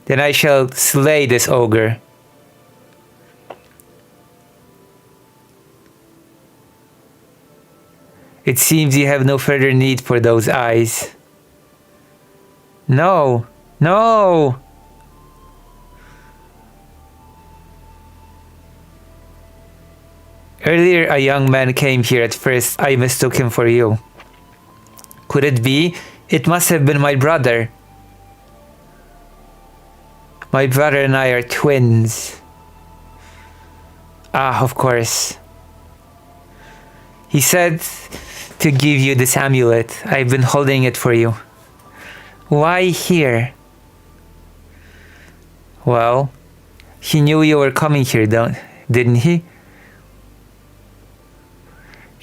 Then I shall slay this ogre. It seems you have no further need for those eyes. No! No! Earlier, a young man came here. At first, I mistook him for you. Could it be? It must have been my brother. My brother and I are twins. Ah, of course. He said to give you this amulet. I've been holding it for you. Why here? Well, he knew you were coming here, didn't he?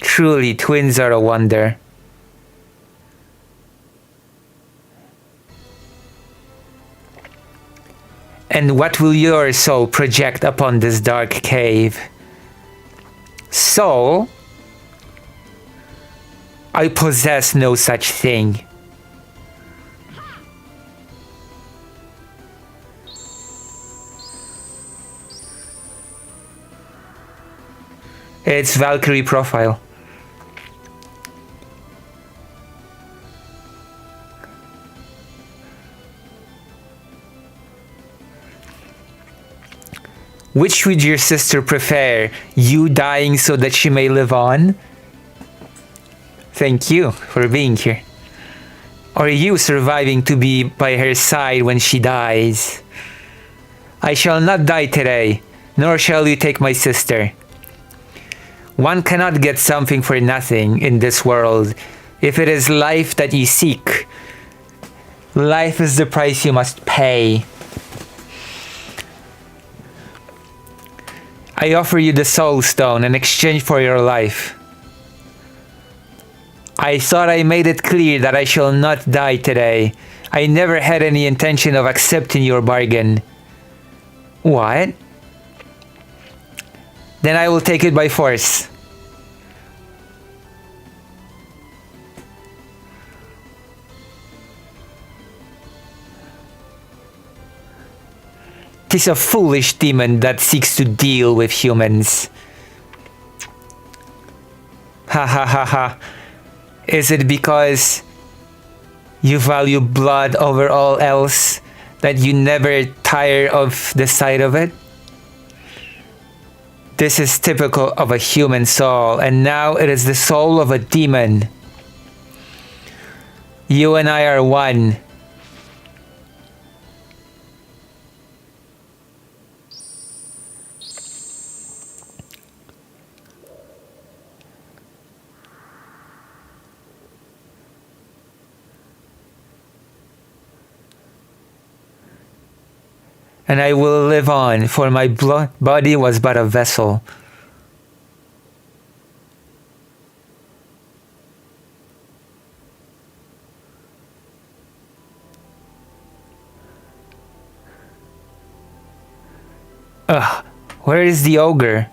Truly, twins are a wonder. And what will your soul project upon this dark cave? Soul? I possess no such thing. It's Valkyrie profile. Which would your sister prefer? You dying so that she may live on? Thank you for being here. Or you surviving to be by her side when she dies? I shall not die today, nor shall you take my sister. One cannot get something for nothing in this world. If it is life that you seek, life is the price you must pay. I offer you the Soul Stone in exchange for your life. I thought I made it clear that I shall not die today. I never had any intention of accepting your bargain. What? Then I will take it by force. Tis a foolish demon that seeks to deal with humans. Ha ha ha ha. Is it because you value blood over all else that you never tire of the sight of it? This is typical of a human soul, and now it is the soul of a demon. You and I are one. And I will live on, for my body was but a vessel. Ugh, where is the ogre?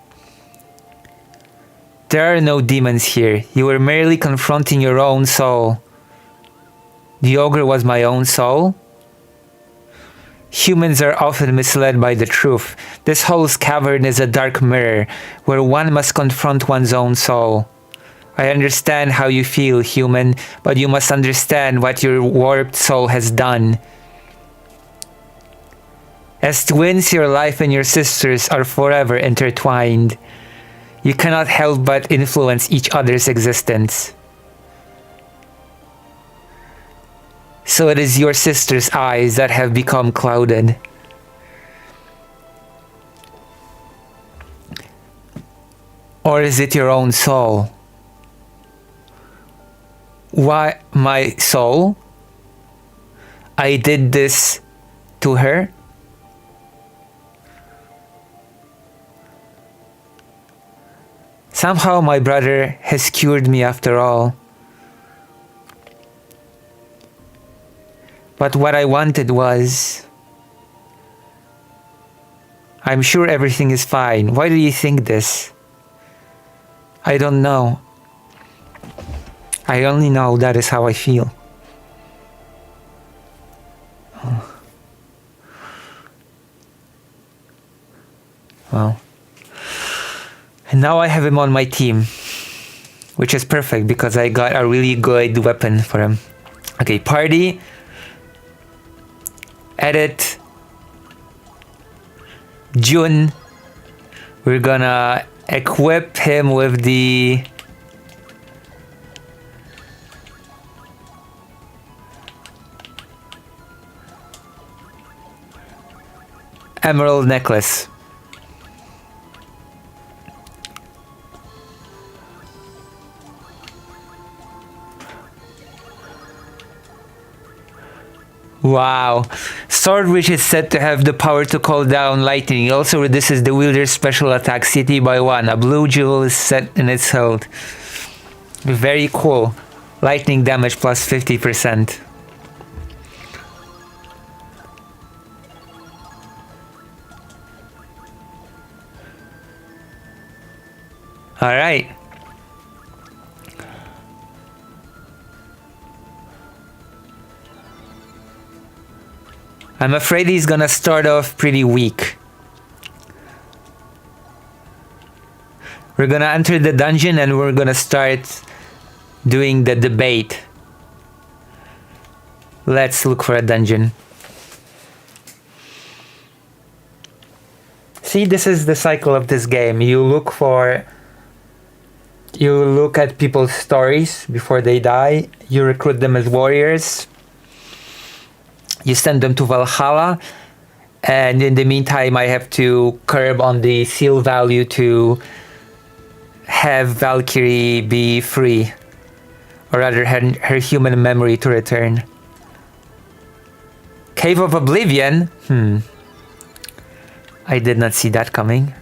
There are no demons here. You were merely confronting your own soul. The ogre was my own soul? Humans are often misled by the truth. This whole cavern is a dark mirror, where one must confront one's own soul. I understand how you feel, human, but you must understand what your warped soul has done. As twins, your life and your sister's are forever intertwined. You cannot help but influence each other's existence. So it is your sister's eyes that have become clouded. Or is it your own soul? Why, my soul? I did this to her? Somehow my brother has cured me after all. But what I wanted was... I'm sure everything is fine. Why do you think this? I don't know. I only know that is how I feel. Well. And now I have him on my team. which is perfect because I got a really good weapon for him. Okay, party. Edit. Jun. We're gonna equip him with the emerald necklace. Wow. Sword which is said to have the power to call down lightning. Also reduces the wielder's special attack CT by 1. A blue jewel is set in its hilt. Very cool. Lightning damage plus 50%. Alright. I'm afraid he's gonna start off pretty weak. We're gonna enter the dungeon and we're gonna start doing the debate. Let's look for a dungeon. See, this is the cycle of this game. You look at people's stories before they die. You recruit them as warriors. You send them to Valhalla, and in the meantime I have to curb on the seal value to have Valkyrie be free, or rather her human memory to return. Cave of Oblivion? I did not see that coming.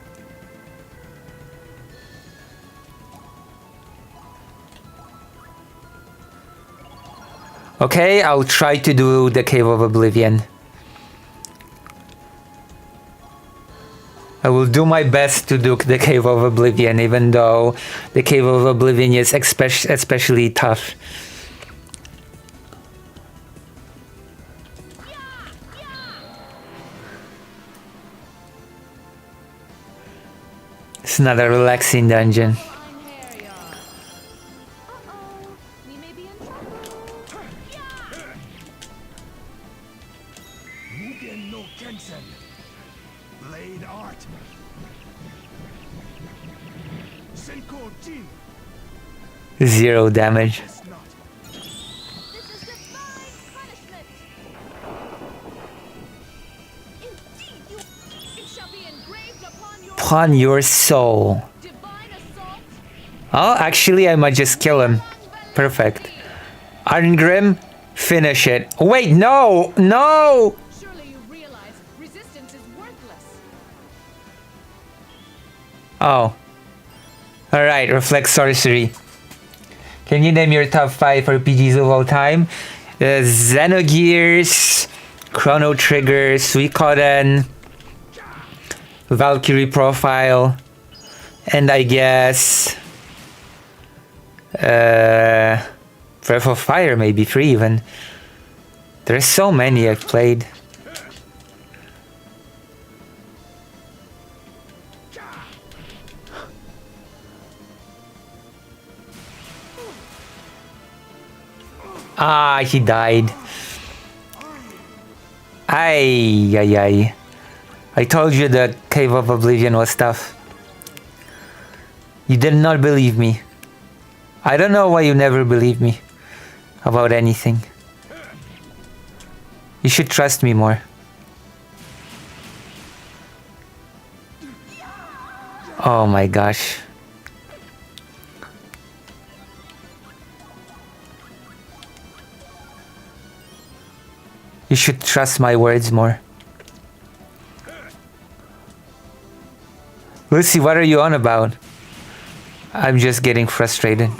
Okay, I'll try to do the Cave of Oblivion. I will do my best to do the Cave of Oblivion, even though the Cave of Oblivion is especially tough. It's not a relaxing dungeon. Mugen no Kensen. Blade art. Senko Jin. 0 damage. This is divine punishment. Indeed, it shall be engraved Upon your soul. divine assault. Oh, actually, I might just kill him. Perfect. Iron Grim, finish it. Wait, no! No! Surely you realize resistance is worthless. Oh. Alright, Reflect Sorcery. Can you name your top 5 RPGs of all time? Xenogears, Chrono Trigger, Suikoden, Valkyrie Profile, and I guess Breath of Fire, maybe 3 even. There's so many I've played. Ah, he died. Ay, ay, ay. I told you the Cave of Oblivion was tough. You did not believe me. I don't know why you never believe me about anything. You should trust me more. Oh my gosh. You should trust my words more. Lucy, what are you on about? I'm just getting frustrated.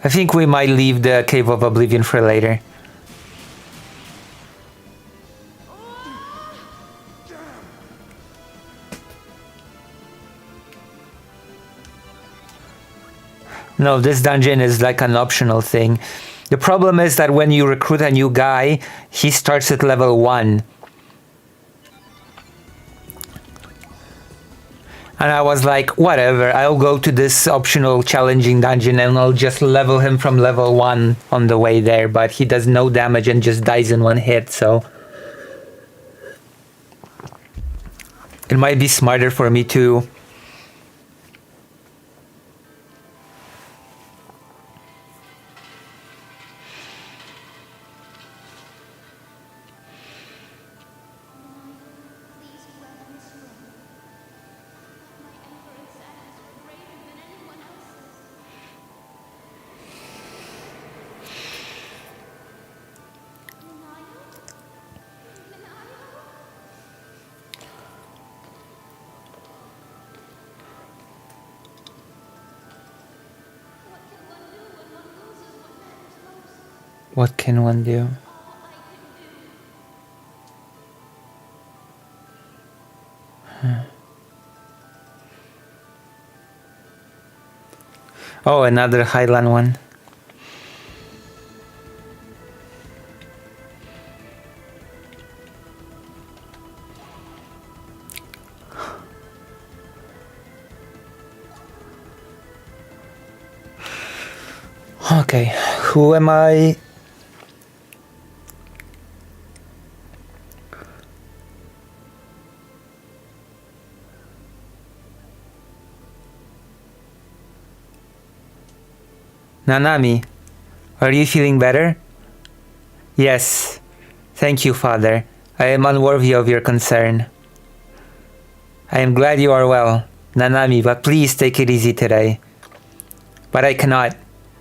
I think we might leave the Cave of Oblivion for later. No, this dungeon is like an optional thing. The problem is that when you recruit a new guy, he starts at level 1. And I was like, whatever, I'll go to this optional challenging dungeon and I'll just level him from level 1 on the way there, but he does no damage and just dies in one hit, so... It might be smarter for me to... What can one do? Oh, another Highland one. Okay, who am I? Nanami, are you feeling better? Yes. Thank you, Father. I am unworthy of your concern. I am glad you are well, Nanami, but please take it easy today. But I cannot.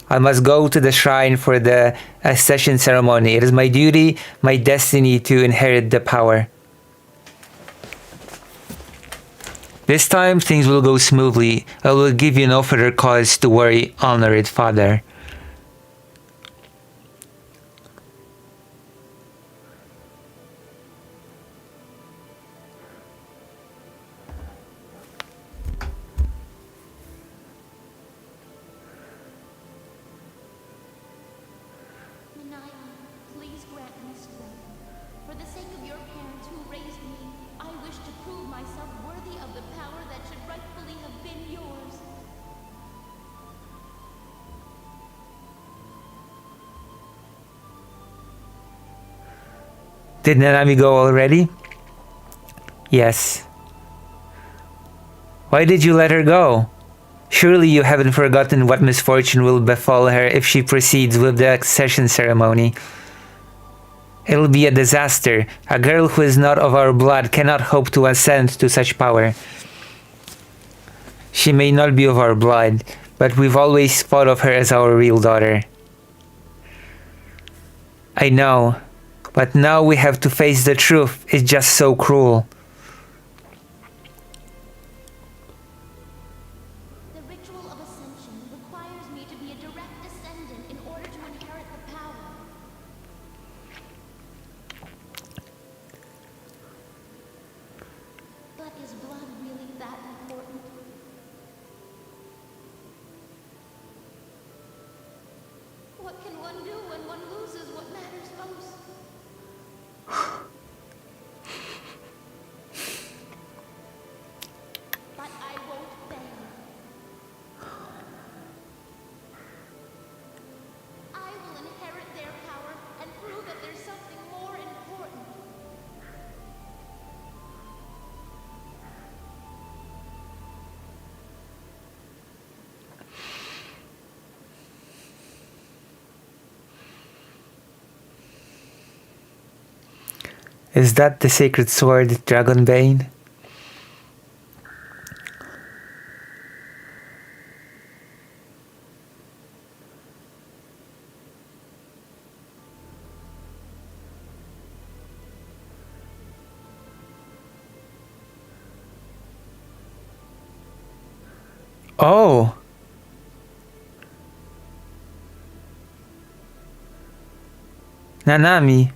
I must go to the shrine for the accession ceremony. It is my duty, my destiny to inherit the power. This time things will go smoothly. I will give you no further cause to worry, honored Father. Please grant me strength. For the sake of your parents who raised me, I wish to prove myself worthy of the power that should rightfully have been yours. Did Nanami go already? Yes. Why did you let her go? Surely you haven't forgotten what misfortune will befall her if she proceeds with the accession ceremony. It'll be a disaster. A girl who is not of our blood cannot hope to ascend to such power. She may not be of our blood, but we've always thought of her as our real daughter. I know, but now we have to face the truth. It's just so cruel. The ritual of ascension requires me to be a direct descendant in order to inherit the power. But is blood really that important? What can one do when one loses what matters most? But I won't beg. I will inherit their power and prove that there's something more important. Is that the sacred sword, Dragonbane? Oh! Nanami.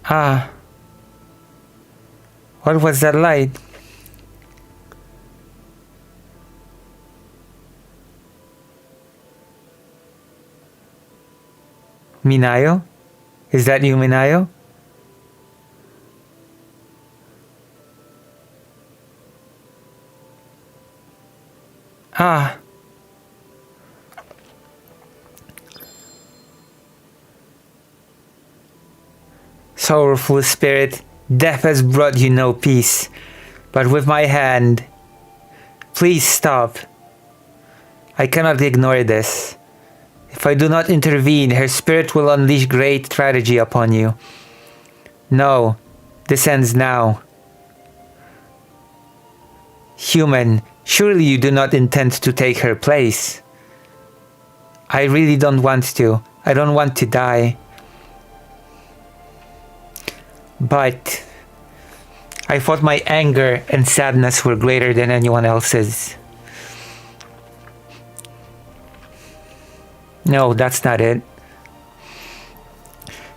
Ah. What was that light? Minayo? Is that you, Minayo? Ah. Sorrowful spirit, death has brought you no peace. But with my hand, please stop. I cannot ignore this. If I do not intervene, her spirit will unleash great tragedy upon you. No, this ends now. Human, surely you do not intend to take her place. I really don't want to. I don't want to die. But I thought my anger and sadness were greater than anyone else's. No, that's not it.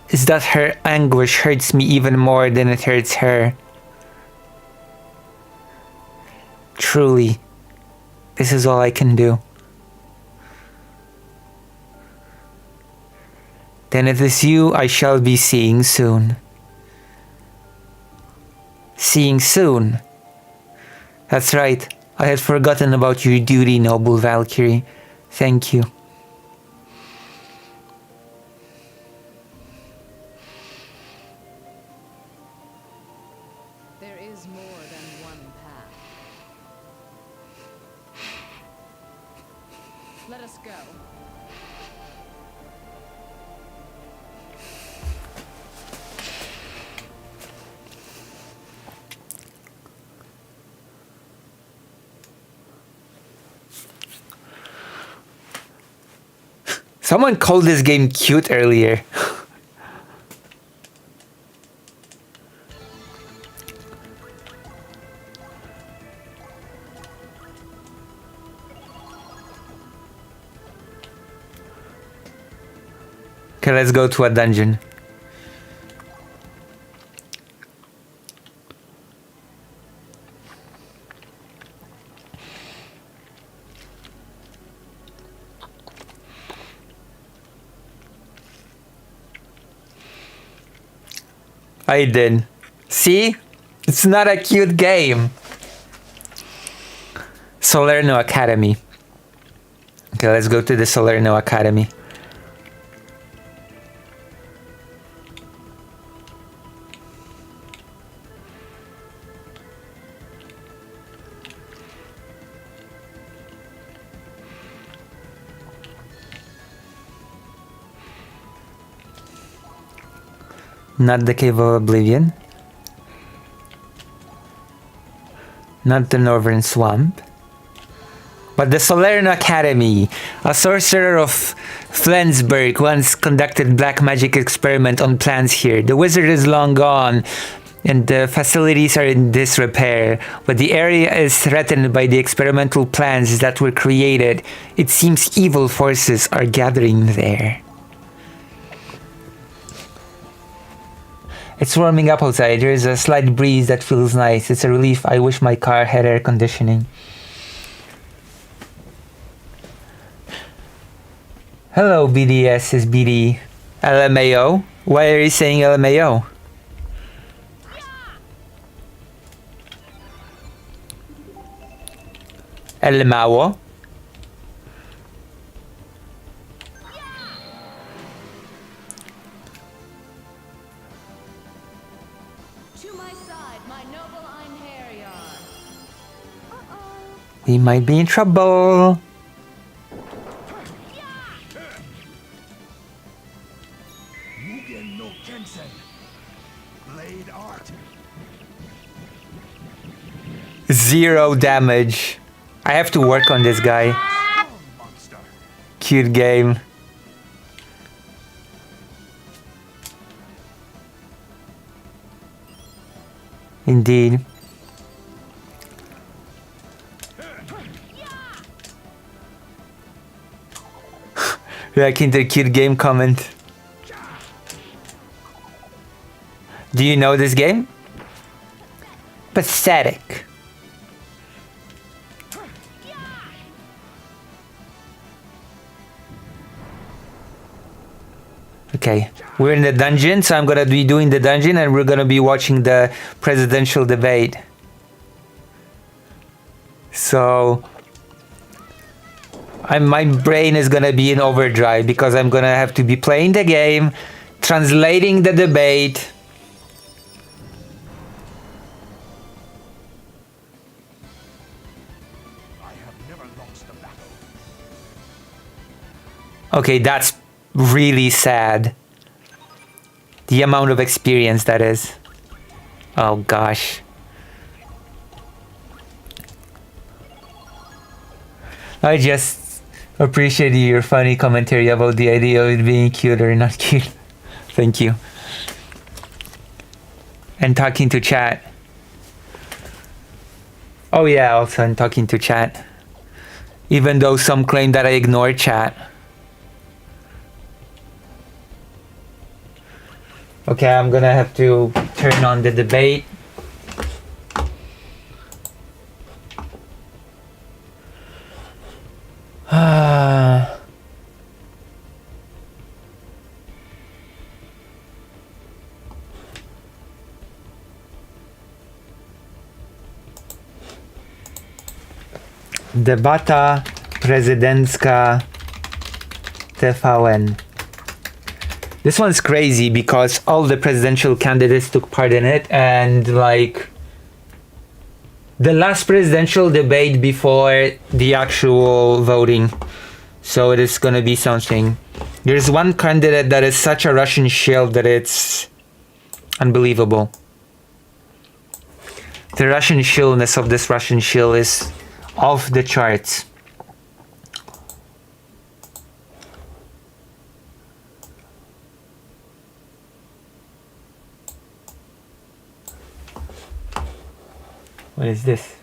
It's that her anguish hurts me even more than it hurts her. Truly, this is all I can do. Then it is you I shall be seeing soon. Seeing soon? That's right. I had forgotten about your duty, noble Valkyrie. Thank you. There is more than one path. Let us go. Someone called this game cute earlier. Okay, let's go to a dungeon. I did. See? It's not a cute game. Salerno Academy. Okay, let's go to the Salerno Academy. Not the Cave of Oblivion. Not the Northern Swamp. But the Salerno Academy. A sorcerer of Flensburg once conducted black magic experiment on plants here. The wizard is long gone and the facilities are in disrepair, but the area is threatened by the experimental plants that were created. It seems evil forces are gathering there. It's warming up outside. There's a slight breeze that feels nice. It's a relief. I wish my car had air conditioning. Hello, BDS is BD. LMAO? Why are you saying LMAO? LMAO? We might be in trouble. Mugen no Kensen. Blade art. 0 damage. I have to work on this guy. Monster. Cute game. Indeed. Reacting to the cute game comment. Do you know this game? Pathetic. Okay, we're in the dungeon, so I'm gonna be doing the dungeon and we're gonna be watching the presidential debate. So my brain is gonna be in overdrive because I'm gonna have to be playing the game, translating the debate. Okay, that's really sad. The amount of experience that is. Oh gosh. I just appreciate your funny commentary about the idea of it being cute or not cute. Thank you. And talking to chat. Oh yeah, also I'm talking to chat. Even though some claim that I ignore chat. Okay, I'm gonna have to turn on the debate. Debata prezydencka TVN. This one's crazy because all the presidential candidates took part in it, and like the last presidential debate before the actual voting. So it is gonna be something. There's one candidate that is such a Russian shill that it's unbelievable. The Russian shillness of this Russian shill is off the charts. What is this?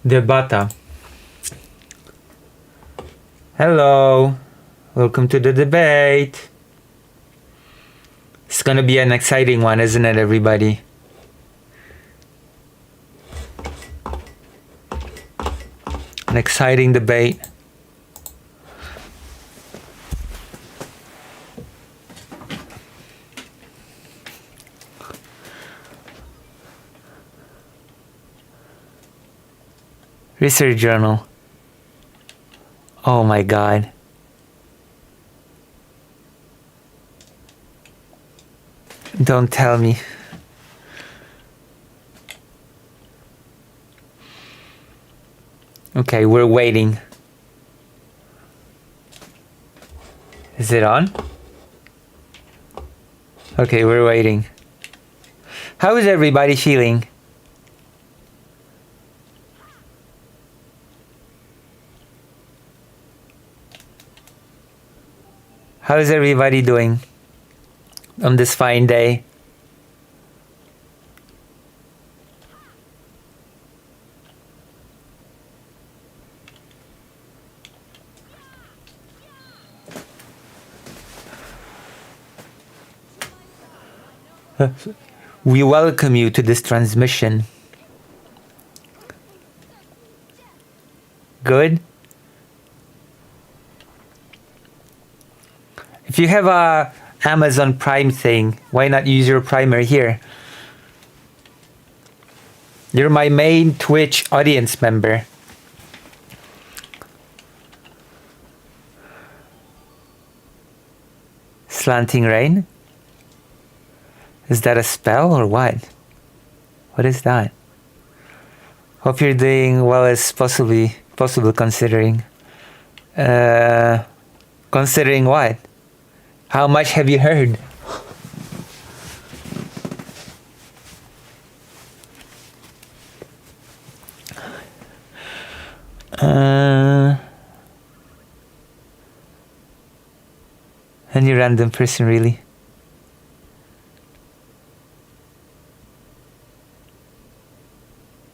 Debata. Hello. Welcome to the debate. It's gonna be an exciting one, isn't it, everybody? An exciting debate. Research journal. Oh my god. Don't tell me. Okay, we're waiting. Is it on? Okay, we're waiting. How is everybody feeling? How is everybody doing on this fine day? We welcome you to this transmission. Good? If you have a Amazon Prime thing, why not use your Primer here? You're my main Twitch audience member. Slanting rain? Is that a spell or what? What is that? Hope you're doing well as possible considering. Considering what? How much have you heard? Any random person, really.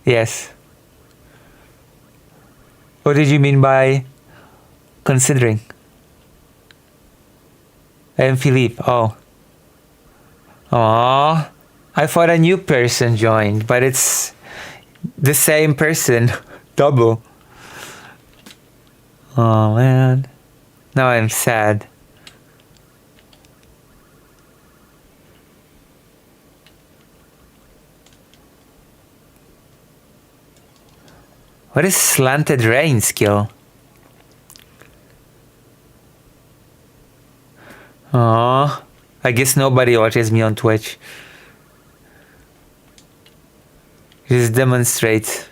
Yes. What did you mean by considering? And Philippe. Oh. Aww. I thought a new person joined, but it's the same person. Double. Oh man. Now I'm sad. What is slanted rain skill? Oh, I guess nobody watches me on Twitch. Just demonstrate.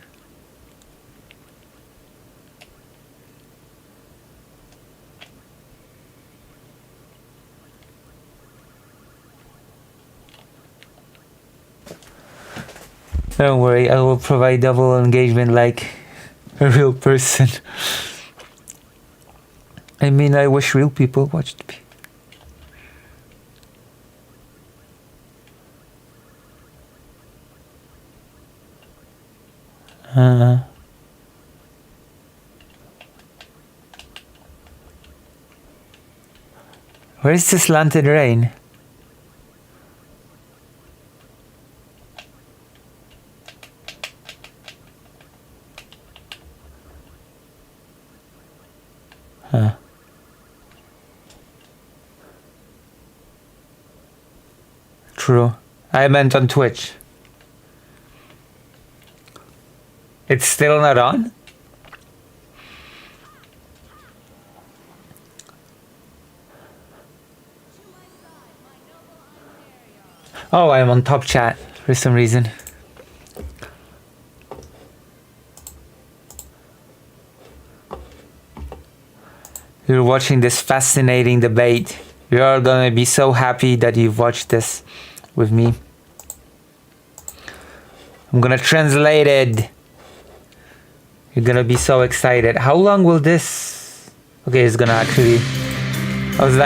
Don't worry, I will provide double engagement like a real person. I mean, I wish real people watched me. Where's the slanted rain? Huh. True. I meant on Twitch. It's still not on? Oh, I'm on top chat for some reason. You're watching this fascinating debate. You're all gonna be so happy that you've watched this with me. I'm gonna translate it. You're gonna be so excited. How long will this... Okay, it's gonna actually... I was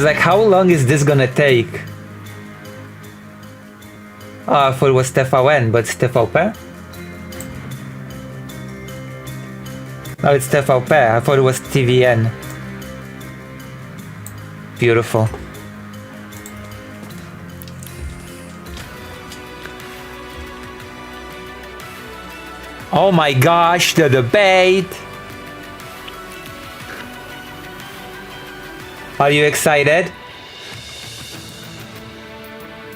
like, how long is this gonna take? Oh, I thought it was TVN, but it's TVP? No, it's TVP. I thought it was TVN. Beautiful. Oh my gosh, the debate! Are you excited?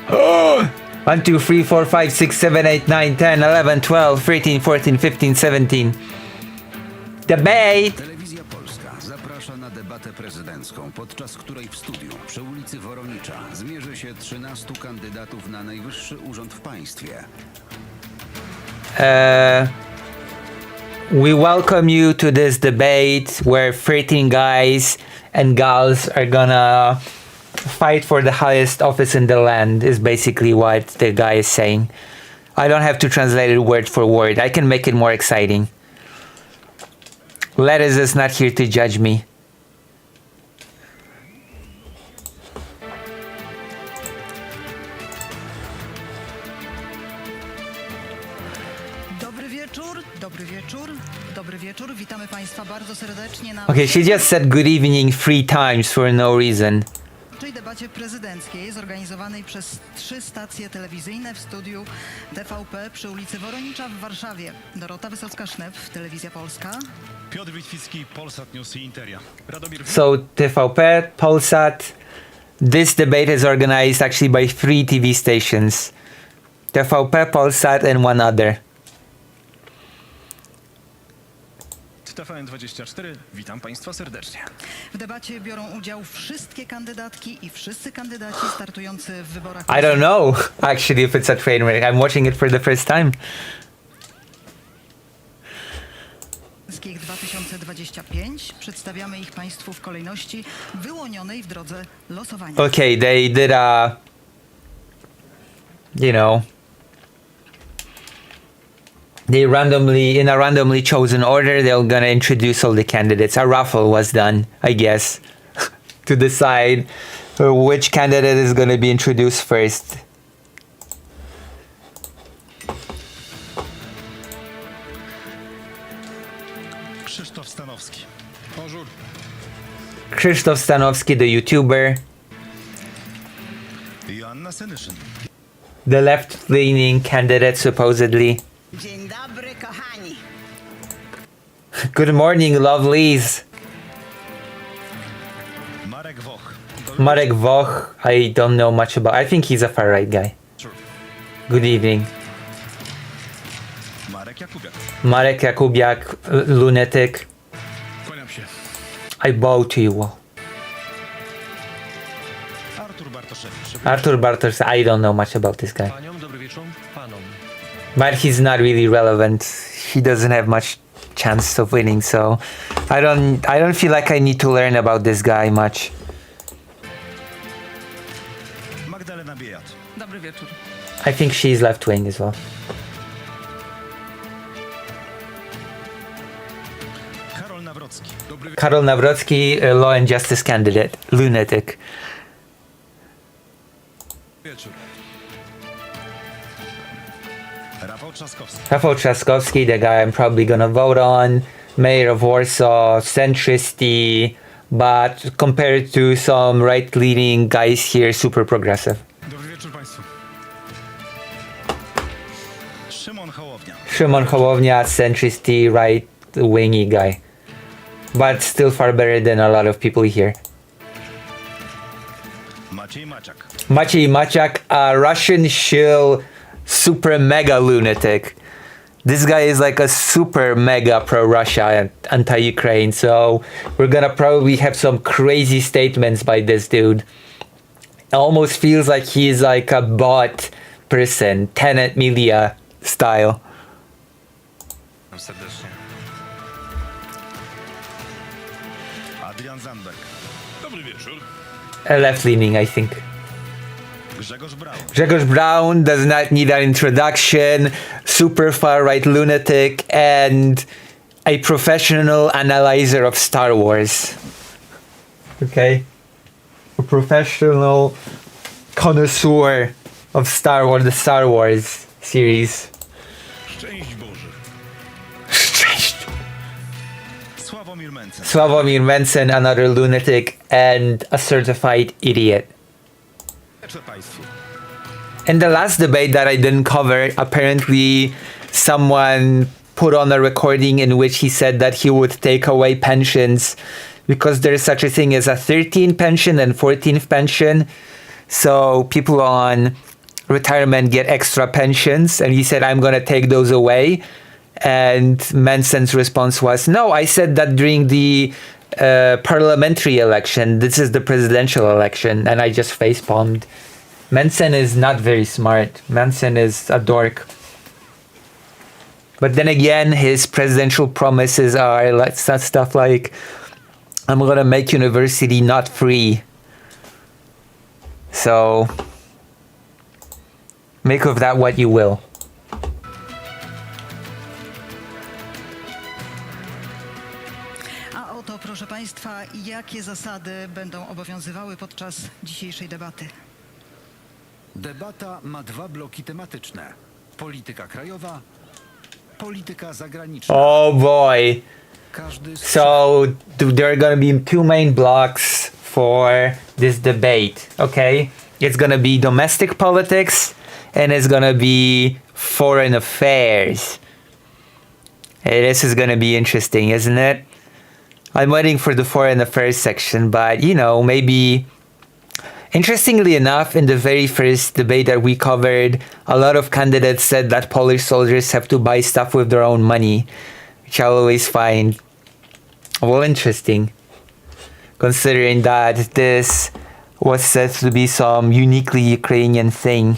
1, 2, 3, 4, 5, 6, 7, 8, 9, 10, 11, 12, 13, 14, 15, 17. Debate! Telewizja Polska zaprasza na debatę prezydencką, podczas której w studiu przy ulicy Woronicza zmierzy się 13 kandydatów na najwyższy urząd w państwie. We welcome you to this debate where 13 guys and gals are gonna fight for the highest office in the land, is basically what the guy is saying. I don't have to translate it word for word. I can make it more exciting. Lettuce is not here to judge me. Dobry wieczór, witamy Państwa bardzo serdecznie na... Okay, she just said good evening 3 times for no reason. debacie prezydenckiej zorganizowanej przez 3 stacje telewizyjne w studiu TVP przy ulicy Woronicza w Warszawie. Dorota Wysocka-Sznep, Telewizja Polska. Piotr Witwicki, Polsat News i Interia. Radomir... So TVP, Polsat, this debate is organized actually by 3 TV stations. TVP, Polsat and one other. TVN24, witam Państwa serdecznie. W debacie biorą udział wszystkie kandydatki i wszyscy kandydaci startujący w wyborach. I don't know actually if it's a train wreck. I'm watching it for the first time. 2025. Przedstawiamy ich Państwu w kolejności wyłonionej w drodze losowania. Okay, they did a, you know, they randomly, in a randomly chosen order, they're gonna introduce all the candidates. A raffle was done, I guess, to decide which candidate is gonna be introduced first. Krzysztof Stanowski. Bonjour. Krzysztof Stanowski, the YouTuber. Joanna Senyszyn. The left-leaning candidate, supposedly. Dzień dobry, kochani. Good morning, lovelies. Marek Woch. Marek Woch, I don't know much about. I think he's a far-right guy. Good evening. Marek Jakubiak. Marek Jakubiak, lunatic. Kłaniam się. I bow to you all. Artur Bartoszewicz. Artur Bartosz, I don't know much about this guy. Paniom, dobry wieczór. Panom. But he's not really relevant. He doesn't have much chance of winning, so I don't feel like I need to learn about this guy much. Magdalena Biejat. Dobry wieczór. I think she's left-wing as well. Karol Nawrocki. Dobry Karol Nawrocki, law and justice candidate, lunatic. wieczór. Rafał Trzaskowski. Rafał Trzaskowski, the guy I'm probably gonna vote on, mayor of Warsaw, centristy, but compared to some right-leaning guys here, super progressive. Dobry wieczór Państwu. Szymon Hołownia. Szymon Hołownia, centristy, right-wingy guy. But still far better than a lot of people here. Maciej Maciak. Maciej Maciak, a Russian shill, super mega lunatic. This guy is like a super mega pro-Russia and anti-Ukraine, so we're gonna probably have some crazy statements by this dude. It almost feels like he's like a bot person, Tenet Media style. Serdecznie. Adrian Zandberg. Dobry wieczór. Left-leaning, I think. Grzegorz Braun. Grzegorz Braun does not need an introduction, super far-right lunatic, and a professional analyzer of Star Wars. Okay? A professional connoisseur of Star Wars, the Star Wars series. Szczęść Boże. Szczęść. Sławomir Mencen. Sławomir Mencen, another lunatic, and a certified idiot. Wieczór Państwu. In the last debate that I didn't cover, apparently someone put on a recording in which he said that he would take away pensions because there's such a thing as a 13th pension and 14th pension. So people on retirement get extra pensions, and he said, I'm going to take those away. And Mencen's response was, no, I said that during the parliamentary election. This is the presidential election, and I just facepalmed. Mencen is not very smart. Mencen is a dork. But then again, his presidential promises are like stuff like, I'm gonna make university not free. So, make of that what you will. A oto, proszę Państwa, jakie zasady będą obowiązywały podczas dzisiejszej debaty. Debata ma dwa bloki tematyczne. Polityka krajowa, polityka zagraniczna. Oh boy. Każdy z So there are gonna be two main blocks for this debate, okay? It's gonna be domestic politics and it's gonna be foreign affairs. Hey, this is gonna be interesting, isn't it? I'm waiting for the foreign affairs section, but you know, maybe... Interestingly enough, in the very first debate that we covered, a lot of candidates said that Polish soldiers have to buy stuff with their own money, which I always find, well, interesting, considering that this was said to be some uniquely Ukrainian thing.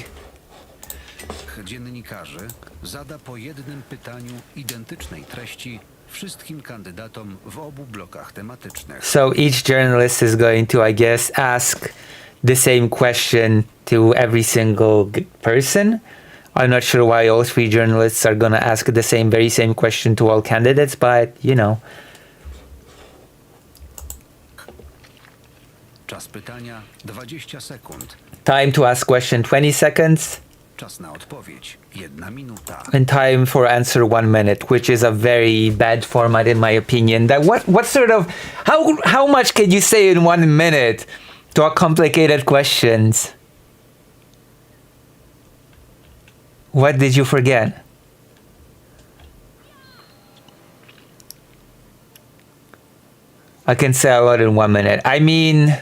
dziennikarzy zada po jednym pytaniu identycznej treści wszystkim kandydatom w obu blokach tematycznych. So each journalist is going to, I guess, ask the same question to every single person. I'm not sure why all three journalists are gonna ask the very same question to all candidates, but you know. Czas pytania 20 sekund. Time to ask question 20 seconds. Czas na odpowiedź 1 minuta. And time for answer 1 minute, which is a very bad format in my opinion. That what sort of how much can you say in 1 minute to a complicated questions? What did you forget? I can say a lot in 1 minute. I mean,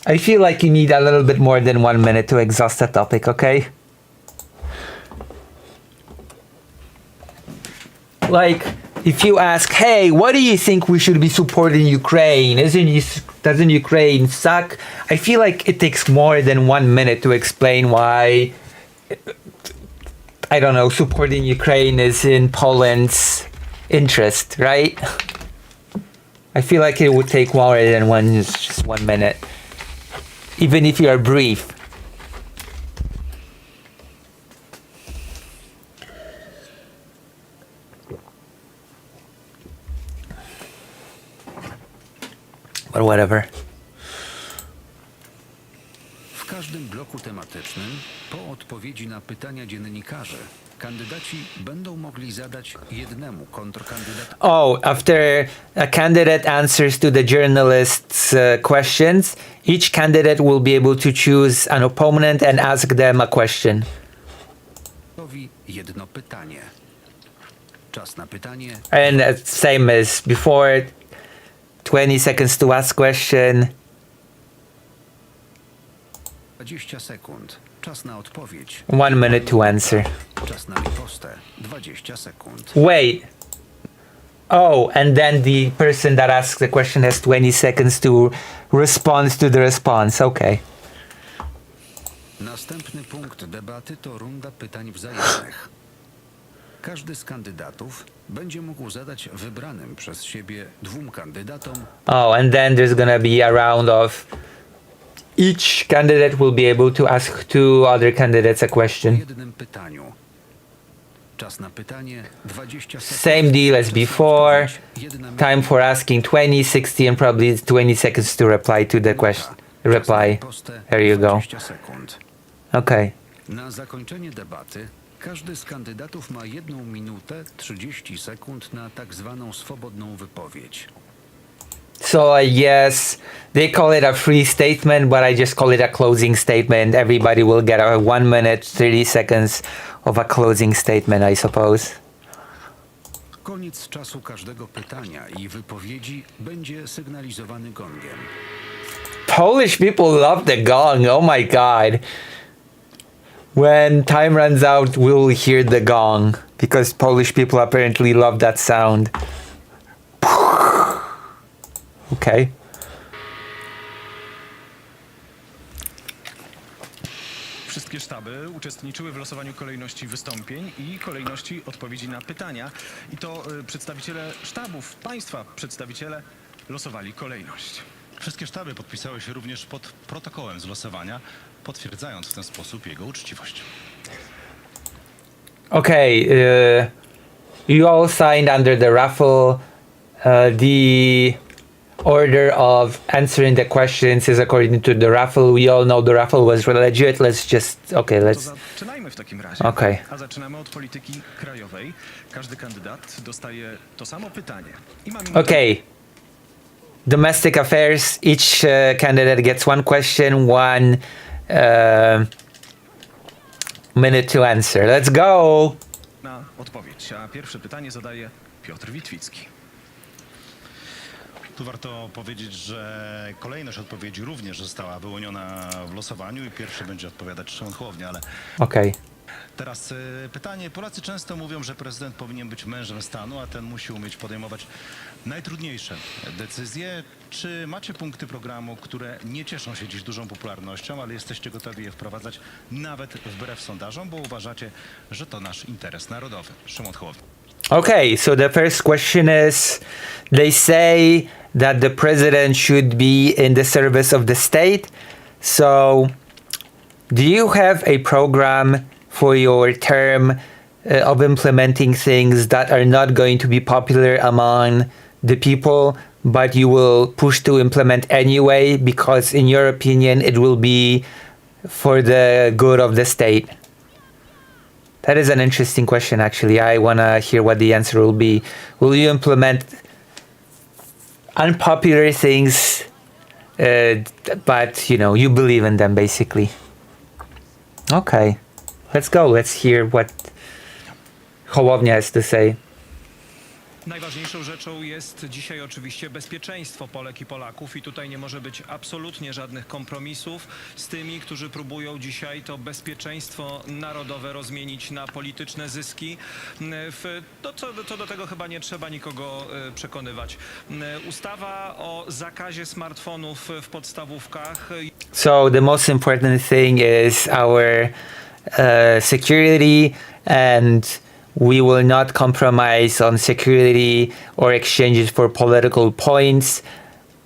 I feel like you need a little bit more than 1 minute to exhaust a topic, okay? Like, if you ask, hey, what do you think we should be supporting Ukraine? Doesn't Ukraine suck? I feel like it takes more than 1 minute to explain why, I don't know, supporting Ukraine is in Poland's interest, right? I feel like it would take more than just 1 minute. Even if you are brief. But whatever. W każdym bloku tematycznym, po odpowiedzi na pytania dziennikarzy, kandydaci będą mogli zadać jednemu kontrkandydatowi. Oh, after a candidate answers to the journalists' questions, each candidate will be able to choose an opponent and ask them a question. Jedno pytanie. Czas na pytanie. And same as before, 20 seconds to ask question. 20 sekund. Czas na odpowiedź. 1 minute to answer. Czas na ripostę. 20 sekund. Wait. Oh, and then the person that asks the question has 20 seconds to respond to the response. Okay. Następny punkt debaty to runda pytań wzajemnych. Każdy z kandydatów będzie mógł zadać wybranym przez siebie 2 kandydatom. Oh, and then there's gonna be a round of each candidate will be able to ask 2 other candidates a question. Jednym pytaniu. Czas na pytanie 20 sekund. Same deal as before. Time for asking 20, 60, and probably 20 seconds to reply to the question. Reply. There you go. 20 sekund. Okay. Na zakończenie debaty każdy z kandydatów ma 1 minutę 30 sekund na tak zwaną swobodną wypowiedź. So yes, they call it a free statement, but I just call it a closing statement. Everybody will get a 1 minute, 30 seconds of a closing statement, I suppose. Koniec czasu każdego pytania i wypowiedzi będzie sygnalizowany gongiem. Polish people love the gong, oh my god. When time runs out, we'll hear the gong, because Polish people apparently love that sound. Okay. Wszystkie sztaby uczestniczyły w losowaniu kolejności wystąpień i kolejności odpowiedzi na pytania. I to przedstawiciele sztabów państwa, przedstawiciele losowali kolejność. Wszystkie sztaby podpisały się również pod protokołem z losowania, potwierdzając w ten sposób jego uczciwość. Okay, you all signed under the raffle. The order of answering the questions is according to the raffle. We all know the raffle was legit. Let's just... Okay, let's... Zaczynajmy w takim razie. Okay. A zaczynamy od polityki krajowej. Każdy kandydat dostaje to samo pytanie. I mamy Okay. Domestic affairs, each candidate gets 1 question, 1 minute to answer. Let's go! na odpowiedź. A pierwsze pytanie zadaje Piotr Witwicki. Tu warto powiedzieć, że kolejność odpowiedzi również została wyłoniona w losowaniu i pierwszy będzie odpowiadać Szymon Hołownia, ale... Okej. Teraz pytanie. Polacy często mówią, że prezydent powinien być mężem stanu, a ten musi umieć podejmować najtrudniejsze decyzje. Czy macie punkty programu, które nie cieszą się dziś dużą popularnością, ale jesteście gotowi je wprowadzać nawet wbrew sondażom, bo uważacie, że to nasz interes narodowy? Szymon Hołownia. Okay, so the first question is, they say that the president should be in the service of the state. So Do you have a program for your term of implementing things that are not going to be popular among the people, but you will push to implement anyway because in your opinion it will be for the good of the state? That is an interesting question, actually. I want to hear what the answer will be. Will you implement unpopular things, but, you know, you believe in them, basically? Okay. Let's go. Let's hear what Hołownia has to say. Najważniejszą rzeczą jest dzisiaj oczywiście bezpieczeństwo Polek i Polaków i tutaj nie może być absolutnie żadnych kompromisów z tymi, którzy próbują dzisiaj to bezpieczeństwo narodowe rozmienić na polityczne zyski. Co do tego chyba nie trzeba nikogo przekonywać. Ustawa o zakazie smartfonów w podstawówkach. So the most important thing is our security, and we will not compromise on security or exchange it for political points.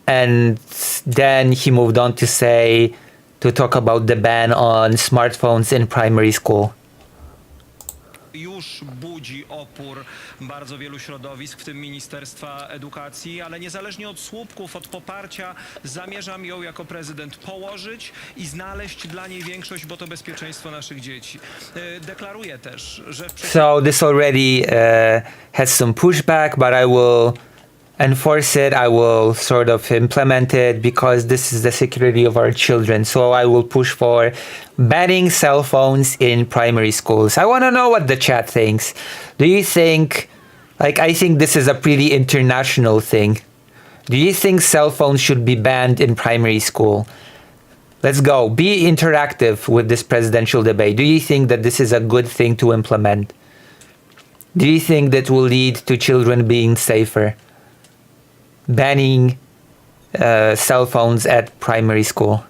And then he moved on to talk about the ban on smartphones in primary school. Już budzi opór bardzo wielu środowisk, w tym Ministerstwa Edukacji, ale niezależnie od słupków, od poparcia, zamierzam ją jako prezydent położyć i znaleźć dla niej większość, bo to bezpieczeństwo naszych dzieci. Deklaruję też, że... So this already has some pushback, but I will enforce it. I will sort of implement it because this is the security of our children. So I will push for banning cell phones in primary schools. I want to know what the chat thinks. Do you think, I think this is a pretty international thing. Do you think cell phones should be banned in primary school? Let's go. Be interactive with this presidential debate. Do you think that this is a good thing to implement? Do you think that will lead to children being safer? Banning cell phones at primary school.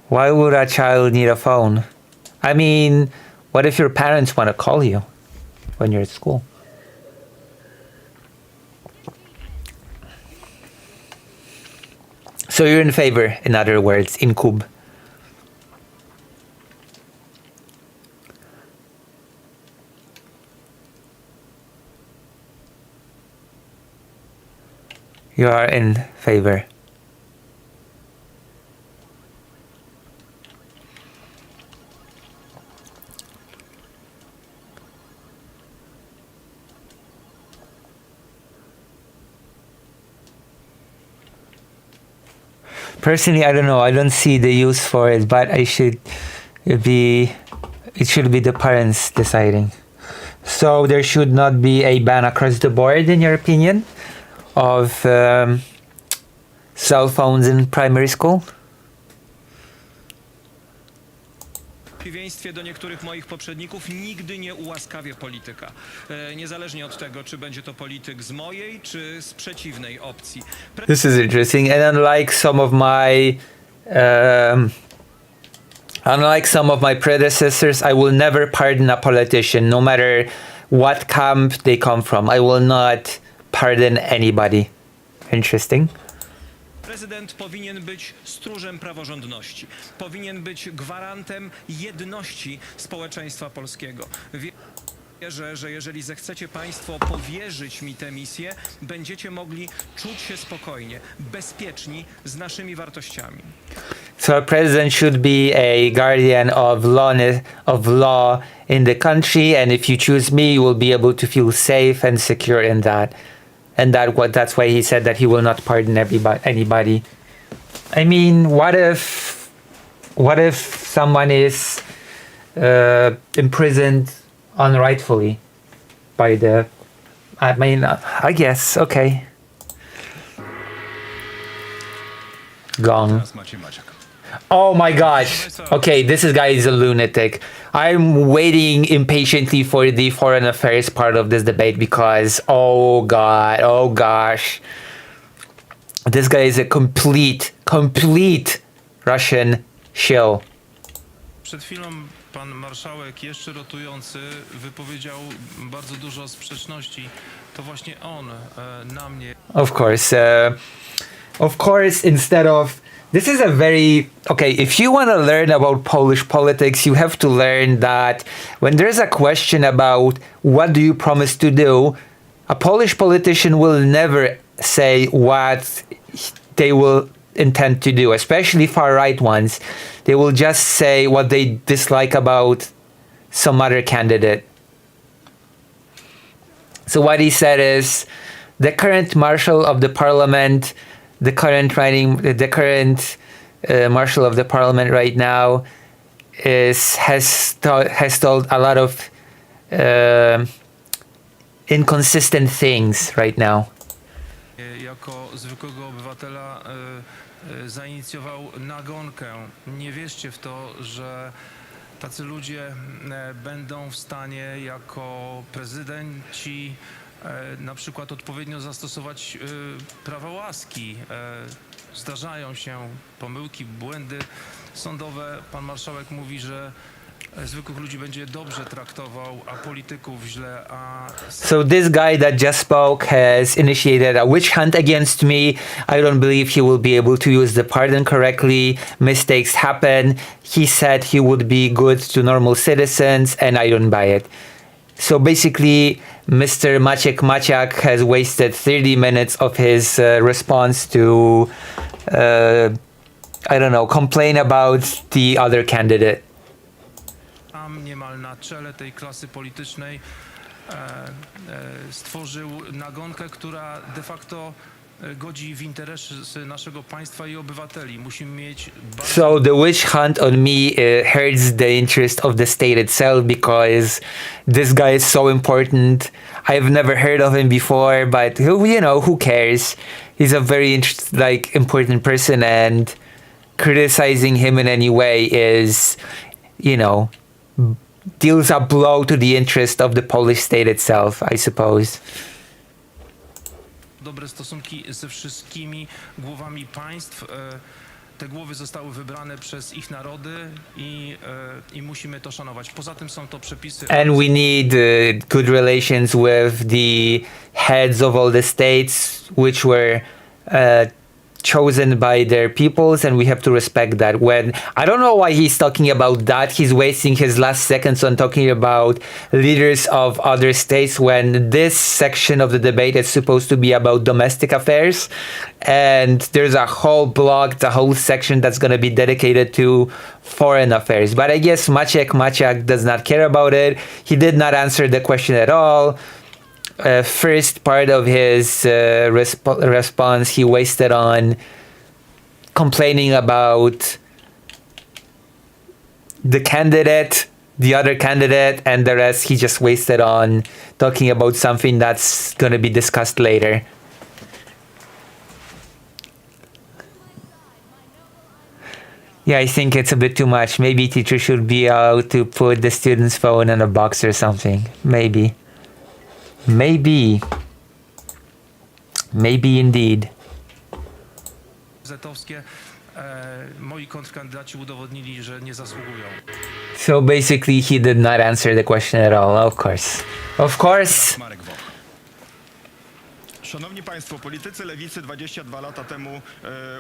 Why would a child need a phone? I mean, what if your parents want to call you when you're at school? So you're in favor, in other words, in Kub. You are in favor. Personally, I don't know. I don't see the use for it, but it should be the parents deciding. So there should not be a ban across the board, in your opinion, of cell phones in primary school? W przeciwieństwie do niektórych moich poprzedników nigdy nie ułaskawię polityka. Niezależnie od tego, czy będzie to polityk z mojej, czy z przeciwnej opcji. This is interesting. And unlike some of my predecessors, I will never pardon a politician, no matter what camp they come from. I will not pardon anybody. Interesting. Prezydent powinien być stróżem praworządności. Powinien być gwarantem jedności społeczeństwa polskiego. Wierzę, że jeżeli zechcecie Państwo powierzyć mi tę misję, będziecie mogli czuć się spokojnie, bezpieczni z naszymi wartościami. So a president should be a guardian of law in the country, and if you choose me, you will be able to feel safe and secure in that. And that's why he said that he will not pardon anybody. I mean, what if someone is imprisoned unrightfully by the... I mean, I guess, okay. Gone. Oh my gosh. Okay, this guy is a lunatic. I'm waiting impatiently for the foreign affairs part of this debate because, oh god, oh gosh. This guy is a complete Russian shill. Przed chwilą pan marszałek, jeszcze rotujący, wypowiedział bardzo dużo sprzeczności. To właśnie on na mnie... Of course, of course, instead of this is a very okay. If you want to learn about Polish politics, you have to learn that when there's a question about what do you promise to do, a Polish politician will never say what they will intend to do, especially far-right ones. They will just say what they dislike about some other candidate. So what he said is, the current Marshal of the Parliament, the current Marshal of the Parliament right now has told a lot of inconsistent things right now. Jako zwykłego obywatela zainicjował nagonkę. Nie wierzcie w to, że tacy ludzie będą w stanie jako prezydenci na przykład odpowiednio zastosować prawa łaski. Zdarzają się pomyłki, błędy sądowe. Pan marszałek mówi, że zwykłych ludzi będzie dobrze traktował, a polityków źle. So this guy that just spoke has initiated a witch hunt against me. I don't believe he will be able to use the pardon correctly. Mistakes happen. He said he would be good to normal citizens, and I don't buy it. So basically, Mr. Maciek Maciak has wasted 30 minutes of his response to, I don't know, complain about the other candidate. Niemal na czele tej klasy politycznej stworzył nagonkę, która de facto godzi w interesy naszego państwa i obywateli. Musimy mieć So the witch hunt on me hurts the interest of the state itself because this guy is so important. I've never heard of him before, but who cares? He's a very important person, and criticizing him in any way is, deals a blow to the interest of the Polish state itself, I suppose. Dobre stosunki ze wszystkimi głowami państw. Te głowy zostały wybrane przez ich narody i musimy to szanować. Poza tym są to przepisy. And we need good relations with the heads of all the states which were chosen by their peoples, and we have to respect that. When I don't know why he's talking about that, he's wasting his last seconds on talking about leaders of other states when this section of the debate is supposed to be about domestic affairs, and there's a whole block, the whole section that's going to be dedicated to foreign affairs. But I guess Maciek Maciak does not care about it. He did not answer the question at all. First part of his response he wasted on complaining about the other candidate, and the rest he just wasted on talking about something that's going to be discussed later. Yeah, I think it's a bit too much. Maybe teacher should be out to put the student's phone in a box or something. Maybe indeed. Moi kontrkandydaci udowodnili, że nie zasługują. So basically he did not answer the question at all. Of course. Szanowni Państwo, politycy lewicy 22 lata temu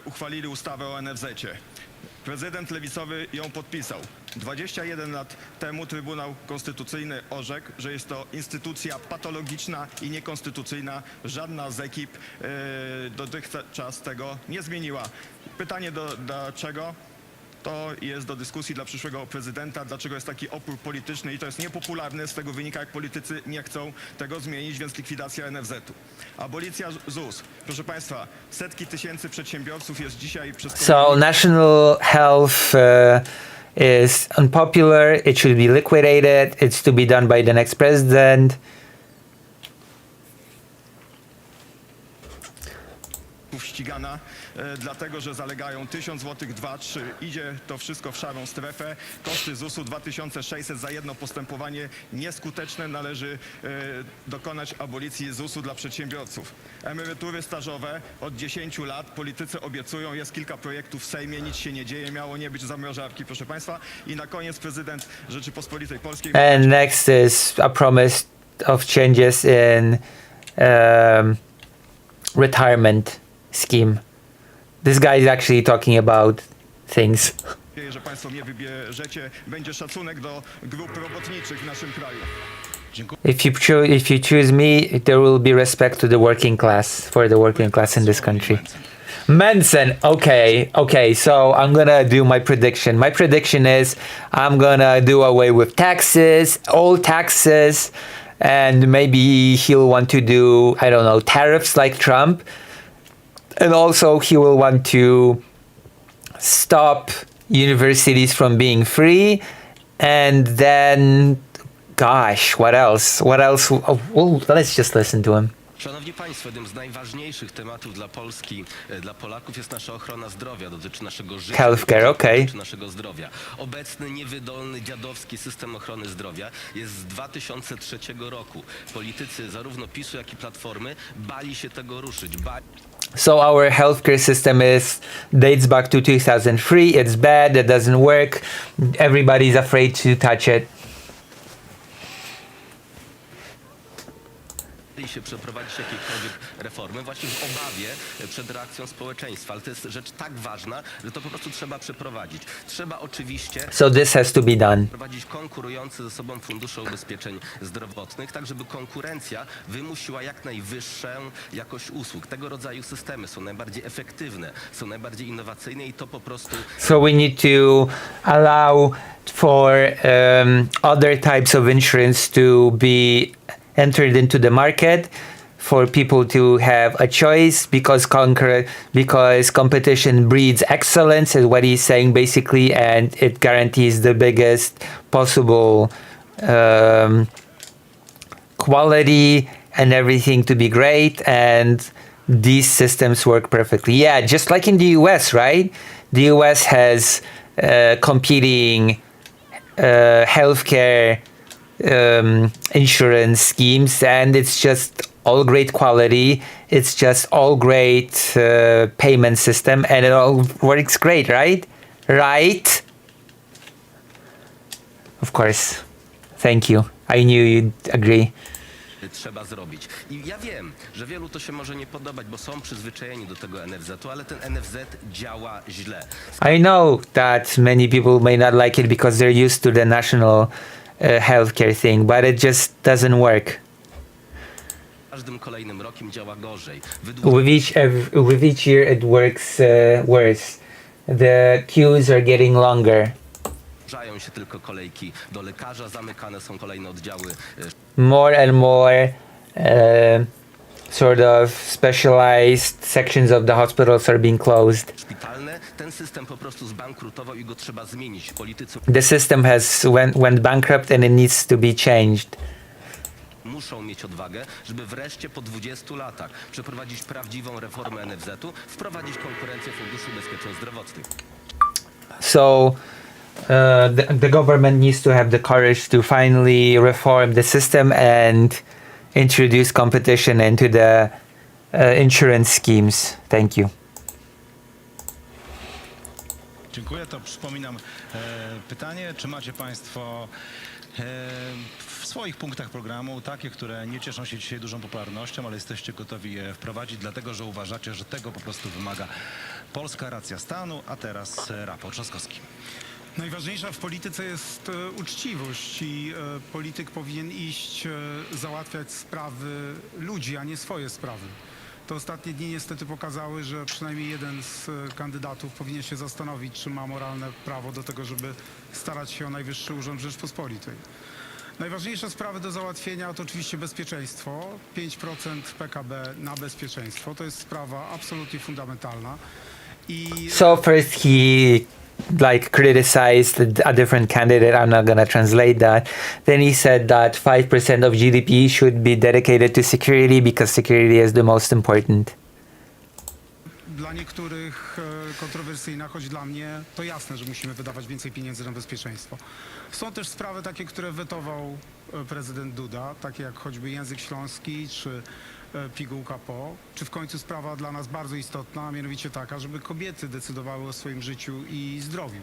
uchwalili ustawę o NFZ-cie. Prezydent lewicowy ją podpisał. 21 lat temu Trybunał Konstytucyjny orzekł, że jest to instytucja patologiczna i niekonstytucyjna. Żadna z ekip dotychczas tego nie zmieniła. Pytanie dlaczego? To jest do dyskusji dla przyszłego prezydenta, dlaczego jest taki opór polityczny i to jest niepopularne, z tego wynika, jak politycy nie chcą tego zmienić, więc likwidacja NFZ-u. Abolicja ZUS. Proszę Państwa, setki tysięcy przedsiębiorców jest dzisiaj przez... So national health is unpopular, it should be liquidated, it's to be done by the next president. Ścigana, dlatego że zalegają 1000 zł, 2, 3. Idzie to wszystko w szarą strefę. Koszty ZUS-u 2600 za jedno postępowanie nieskuteczne. Należy dokonać abolicji ZUS-u dla przedsiębiorców. Emerytury stażowe od 10 lat. Politycy obiecują, jest kilka projektów w Sejmie, nic się nie dzieje, miało nie być zamrażarki, proszę Państwa. I na koniec prezydent Rzeczypospolitej Polskiej... And next is a promise of changes in retirement scheme. This guy is actually talking about things. Że państwo mnie wybierzecie, będzie szacunek do grup robotniczych w naszym kraju. If you choose me, there will be respect to the working class, for the working class in this country. Manson, okay, so I'm gonna do my prediction. My prediction is I'm gonna do away with taxes, all taxes, and maybe he'll want to do, I don't know, tariffs like Trump. And also he will want to stop universities from being free, and then gosh, what else? Oh, well, let's just listen to him. Szanowni Państwo, jednym z najważniejszych tematów dla Polski, dla Polaków jest nasza ochrona zdrowia, dotyczy naszego życia, Healthcare, okay. dotyczy naszego zdrowia. Obecny, niewydolny, dziadowski system ochrony zdrowia jest z 2003 roku. Politycy zarówno PiS-u, jak i Platformy bali się tego ruszyć. So our healthcare system dates back to 2003. It's bad, it doesn't work. Everybody's afraid to touch it. Się przeprowadzić jakiekolwiek reformy właśnie w obawie przed reakcją społeczeństwa, ale to jest rzecz tak ważna, że to po prostu trzeba przeprowadzić. Trzeba oczywiście So this has to be done. prowadzić konkurujące ze sobą fundusze ubezpieczeń zdrowotnych, tak żeby konkurencja wymusiła jak najwyższą jakość usług. Tego rodzaju systemy są najbardziej efektywne, są najbardziej innowacyjne i to po prostu... So we need to allow for other types of insurance to be entered into the market, for people to have a choice, because competition breeds excellence is what he's saying basically, and it guarantees the biggest possible quality and everything to be great, and these systems work perfectly. Yeah, just like in the US, right? The US has competing healthcare insurance schemes, and it's just all great quality, it's just all great payment system, and it all works great, right? Of course. Thank you. I knew you'd agree. Trzeba zrobić. I ja wiem, że wielu to się może nie podobać, bo są przyzwyczajeni do tego NFZ-u, ale ten NFZ działa źle. I know that many people may not like it because they're used to the national healthcare thing, but it just doesn't work. Każdym kolejnym rokiem działa gorzej. With each year it works worse. The queues are getting longer. Wydłużają się tylko kolejki do lekarza, zamykane są kolejne oddziały. More and more sort of specialized sections of the hospitals are being closed. Szpitalne, ten system po prostu zbankrutował i go trzeba zmienić. Politycy The system has went bankrupt and it needs to be changed. muszą mieć odwagę, żeby wreszcie po 20 latach przeprowadzić prawdziwą reformę NFZ-u, wprowadzić konkurencję Funduszu Ubezpieczeń Zdrowotnych. So the government needs to have the courage to finally reform the system and introduce competition into the insurance schemes. Thank you. Dziękuję. To przypominam pytanie, czy macie Państwo w swoich punktach programu takie, które nie cieszą się dzisiaj dużą popularnością, ale jesteście gotowi je wprowadzić, dlatego że uważacie, że tego po prostu wymaga polska racja stanu. A teraz Rafał Trzaskowski. Najważniejsza w polityce jest uczciwość i polityk powinien iść załatwiać sprawy ludzi, a nie swoje sprawy. To ostatnie dni niestety pokazały, że przynajmniej jeden z kandydatów powinien się zastanowić, czy ma moralne prawo do tego, żeby starać się o Najwyższy Urząd Rzeczpospolitej. Najważniejsze sprawy do załatwienia to oczywiście bezpieczeństwo. 5% PKB na bezpieczeństwo. To jest sprawa absolutnie fundamentalna. So first he criticized a different candidate. I'm not gonna translate that. Then he said that 5% of GDP should be dedicated to security because security is the most important. Dla niektórych kontrowersyjna, choć dla mnie to jasne, że musimy wydawać więcej pieniędzy na bezpieczeństwo. Są też sprawy takie, które wetował prezydent Duda, takie jak choćby język śląski czy pigułka po, czy w końcu sprawa dla nas bardzo istotna, a mianowicie taka, żeby kobiety decydowały o swoim życiu i zdrowiu.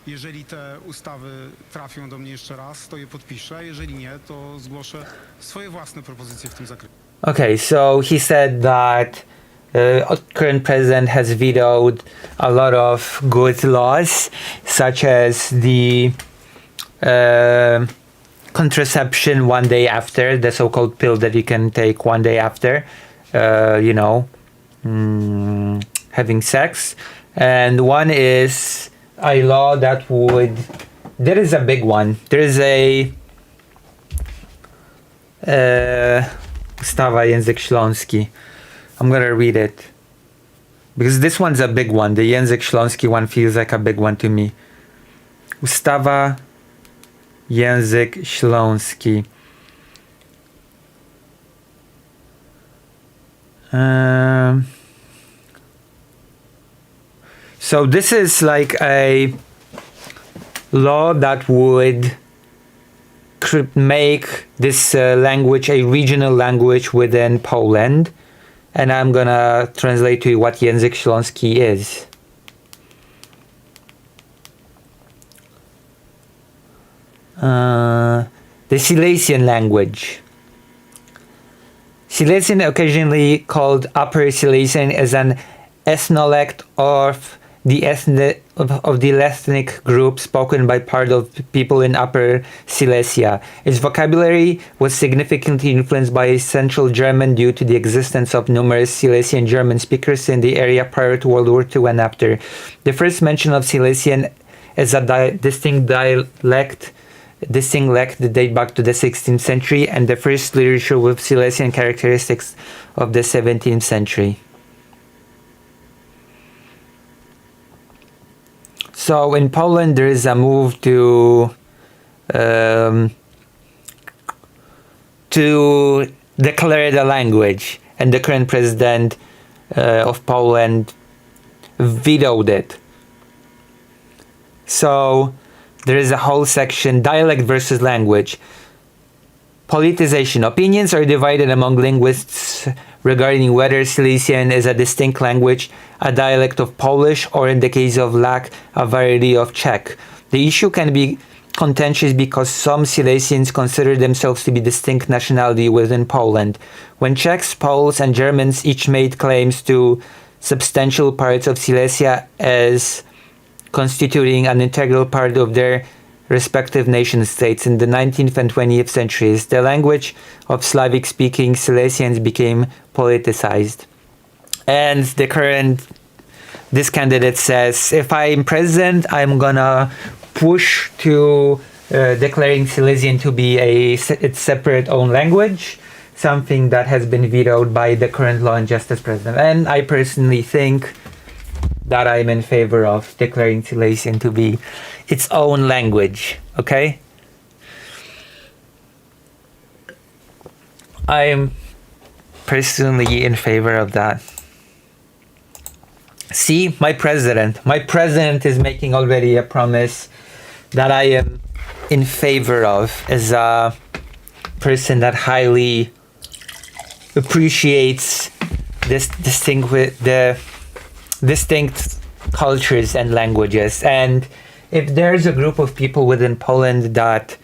Jeżeli te ustawy trafią do mnie jeszcze raz, to je podpiszę, jeżeli nie, to zgłoszę swoje własne propozycje w tym zakresie. Okay, so he said that current president has vetoed a lot of good laws, such as the contraception one day after, the so-called pill that you can take one day after, having sex. And one is a law that would, there is a big one. There is a Ustawa Język Śląski. I'm gonna read it because this one's a big one. The Język Śląski one feels like a big one to me. Ustawa Język Śląski. So this is like a law that would make this language a regional language within Poland. And I'm gonna translate to you what Język Śląski is. The Silesian language. Silesian, occasionally called Upper Silesian, is an ethnolect of the ethnic group spoken by part of people in Upper Silesia. Its vocabulary was significantly influenced by Central German due to the existence of numerous Silesian German speakers in the area prior to World War II and after. The first mention of Silesian as a distinct dialect date back to the 16th century, and the first literature with Silesian characteristics of the 17th century. So in Poland, there is a move to declare the language, and the current president of Poland vetoed it. So there is a whole section, dialect versus language. Politicization. Opinions are divided among linguists regarding whether Silesian is a distinct language, a dialect of Polish, or in the case of lack, a variety of Czech. The issue can be contentious because some Silesians consider themselves to be distinct nationality within Poland. When Czechs, Poles, and Germans each made claims to substantial parts of Silesia as constituting an integral part of their respective nation states in the 19th and 20th centuries, the language of Slavic-speaking Silesians became politicized. And this candidate says, if I'm president, I'm gonna push to declaring Silesian to be its separate own language, something that has been vetoed by the current Law and Justice president. And I personally think that I'm in favor of declaring Silesian to be its own language, okay? I'm personally in favor of that. See, my president is making already a promise that I am in favor of as a person that highly appreciates this distinct cultures and languages. And if there's a group of people within Poland that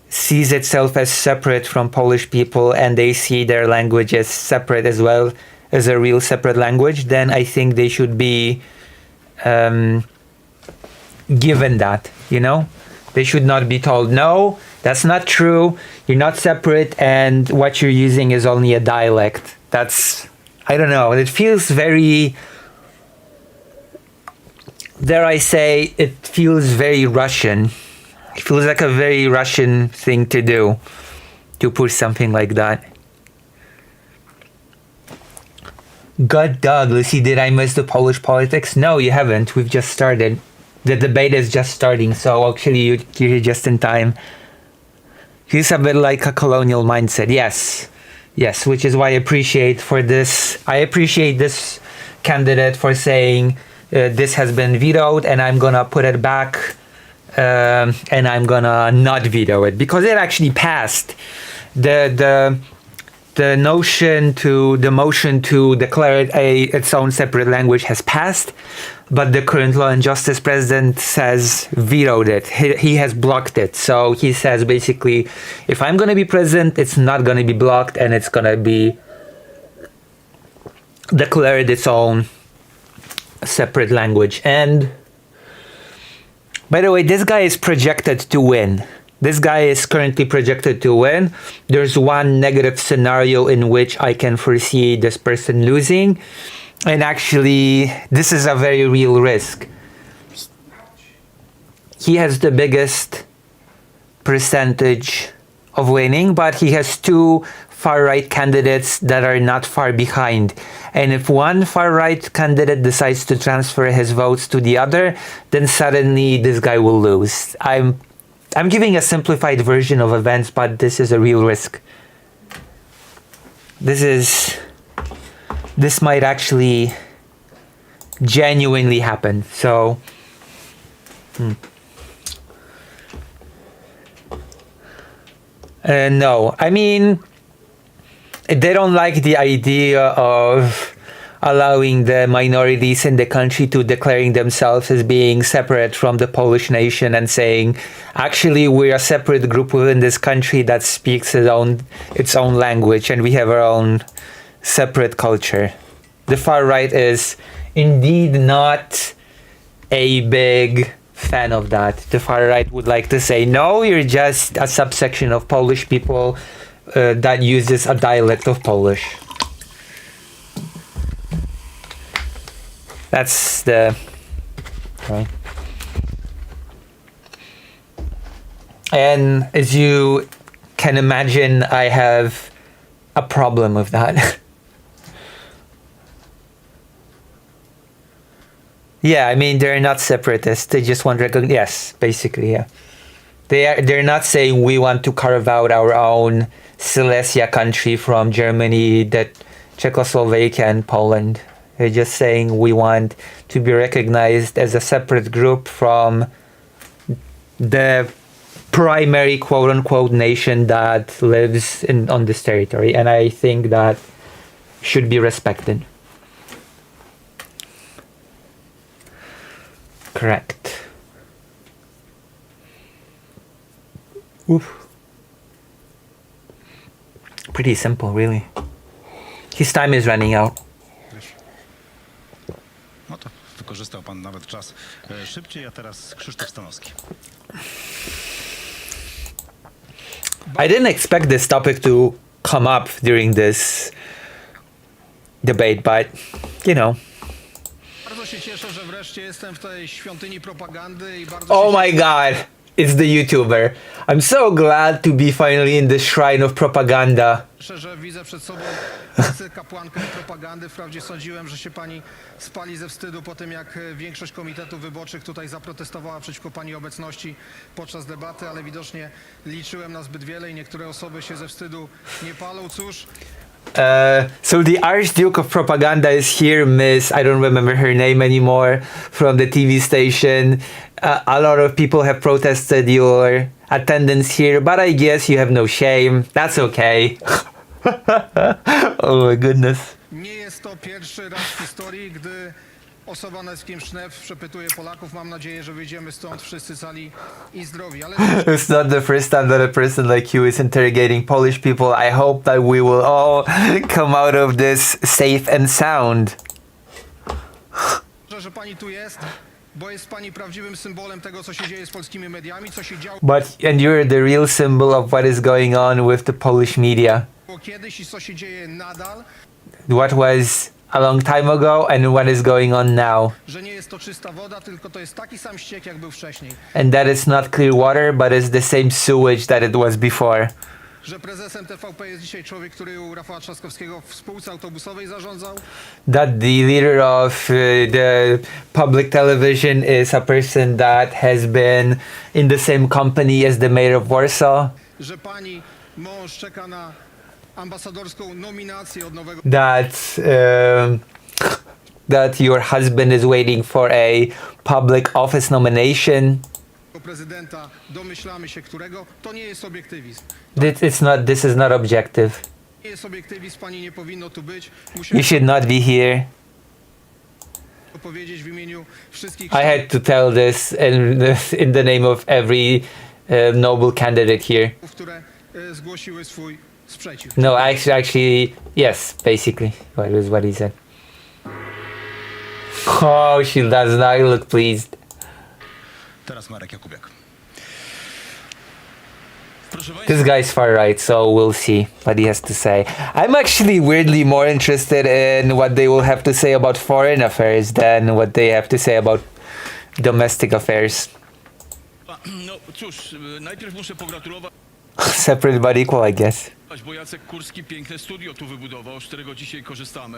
sees itself as separate from Polish people and they see their language as separate as well as a real separate language, then I think they should be given that, They should not be told, no, that's not true, you're not separate, and what you're using is only a dialect. I don't know, it feels very, dare I say, it feels very Russian. It feels like a very Russian thing to do, to push something like that. God dog, Lucy, did I miss the Polish politics? No, you haven't. We've just started. The debate is just starting, so actually you're here just in time. He's a bit like a colonial mindset. Yes, which is why I appreciate this candidate for saying this has been vetoed and I'm gonna put it back and I'm gonna not veto it because it actually passed. The motion to declare it its own separate language has passed, but the current Law and Justice president says vetoed it. He has blocked it. So he says basically, if I'm going to be president, it's not going to be blocked and it's going to be declared its own separate language. And by the way, this guy is projected to win. This guy is currently projected to win. There's one negative scenario in which I can foresee this person losing. And actually, this is a very real risk. He has the biggest percentage of winning, but he has two far-right candidates that are not far behind. And if one far-right candidate decides to transfer his votes to the other, then suddenly this guy will lose. I'm giving a simplified version of events, but this is a real risk. This might actually genuinely happen. So, no, I mean, they don't like the idea of allowing the minorities in the country to declaring themselves as being separate from the Polish nation and saying, actually, we're a separate group within this country that speaks its own language and we have our own separate culture. The far right is indeed not a big fan of that. The far right would like to say, no, you're just a subsection of Polish people that uses a dialect of Polish. That's the right. And as you can imagine, I have a problem with that. Yeah, I mean, they're not separatists. They just want recognition. Yes, basically, yeah. They're not saying we want to carve out our own Silesia country from Germany, that Czechoslovakia and Poland. They're just saying we want to be recognized as a separate group from the primary quote-unquote nation that lives on this territory. And I think that should be respected. Correct. Oof. Pretty simple, really. His time is running out. No to wykorzystał pan nawet czas szybciej, a teraz Krzysztof Stanowski. I didn't expect this topic to come up during this debate, but, you know. Bardzo się cieszę, że wreszcie jestem w tej świątyni propagandy i bardzo Oh my god, it's the YouTuber. I'm so glad to be finally in the shrine of propaganda. cieszę, że widzę przed sobą kapłankę propagandy. Wprawdzie sądziłem, że się pani spali ze wstydu po tym, jak większość komitetów wyborczych tutaj zaprotestowała przeciwko pani obecności podczas debaty, ale widocznie liczyłem na zbyt wiele i niektóre osoby się ze wstydu nie palą. Cóż, so the Archduke of Propaganda is here, Miss, I don't remember her name anymore, from the TV station. A lot of people have protested your attendance here, but I guess you have no shame. That's okay. Oh my goodness. nie jest to pierwszy raz w historii, gdy osoba nazwiskiem Sznef przepytuje Polaków. Mam nadzieję, że wyjdziemy stąd wszyscy cali i zdrowi. Ale It's not the first time that a person like you is interrogating Polish people. I hope that we will all come out of this safe and sound. że pani tu jest, bo jest pani prawdziwym symbolem tego, co się dzieje z polskimi mediami, co się działo And you're the real symbol of what is going on with the Polish media. kiedyś i co się dzieje nadal. What was a long time ago and what is going on now. Że nie jest to czysta woda, tylko to jest taki sam ściek, jak był wcześniej. And that it's not clear water, but it's the same sewage that it was before. Że prezesem TVP jest dzisiaj człowiek, który u Rafała Trzaskowskiego w spółce autobusowej zarządzał. That the leader of the public television is a person that has been in the same company as the mayor of Warsaw. Że pani mąż czeka na ambasadorską nominację od nowego that your husband is waiting for a public office nomination. prezydenta, domyślamy się którego. To nie jest obiektywizm. This is not objective. Nie jest obiektywizm, pani nie powinno tu być. You should not be here. Powiedzieć w imieniu wszystkich. I had to tell this in the name of every noble candidate here. które zgłosiły swój sprzeciw. No, actually, yes, basically, what he said. Oh, she does not look pleased. Teraz Marek Jakubiak. This guy's far right, so we'll see what he has to say. I'm actually weirdly more interested in what they will have to say about foreign affairs than what they have to say about domestic affairs. No cóż, najpierw muszę pogratulować, Separate but equal, I guess. bo Jacek Kurski piękne studio tu wybudował, z którego dzisiaj korzystamy.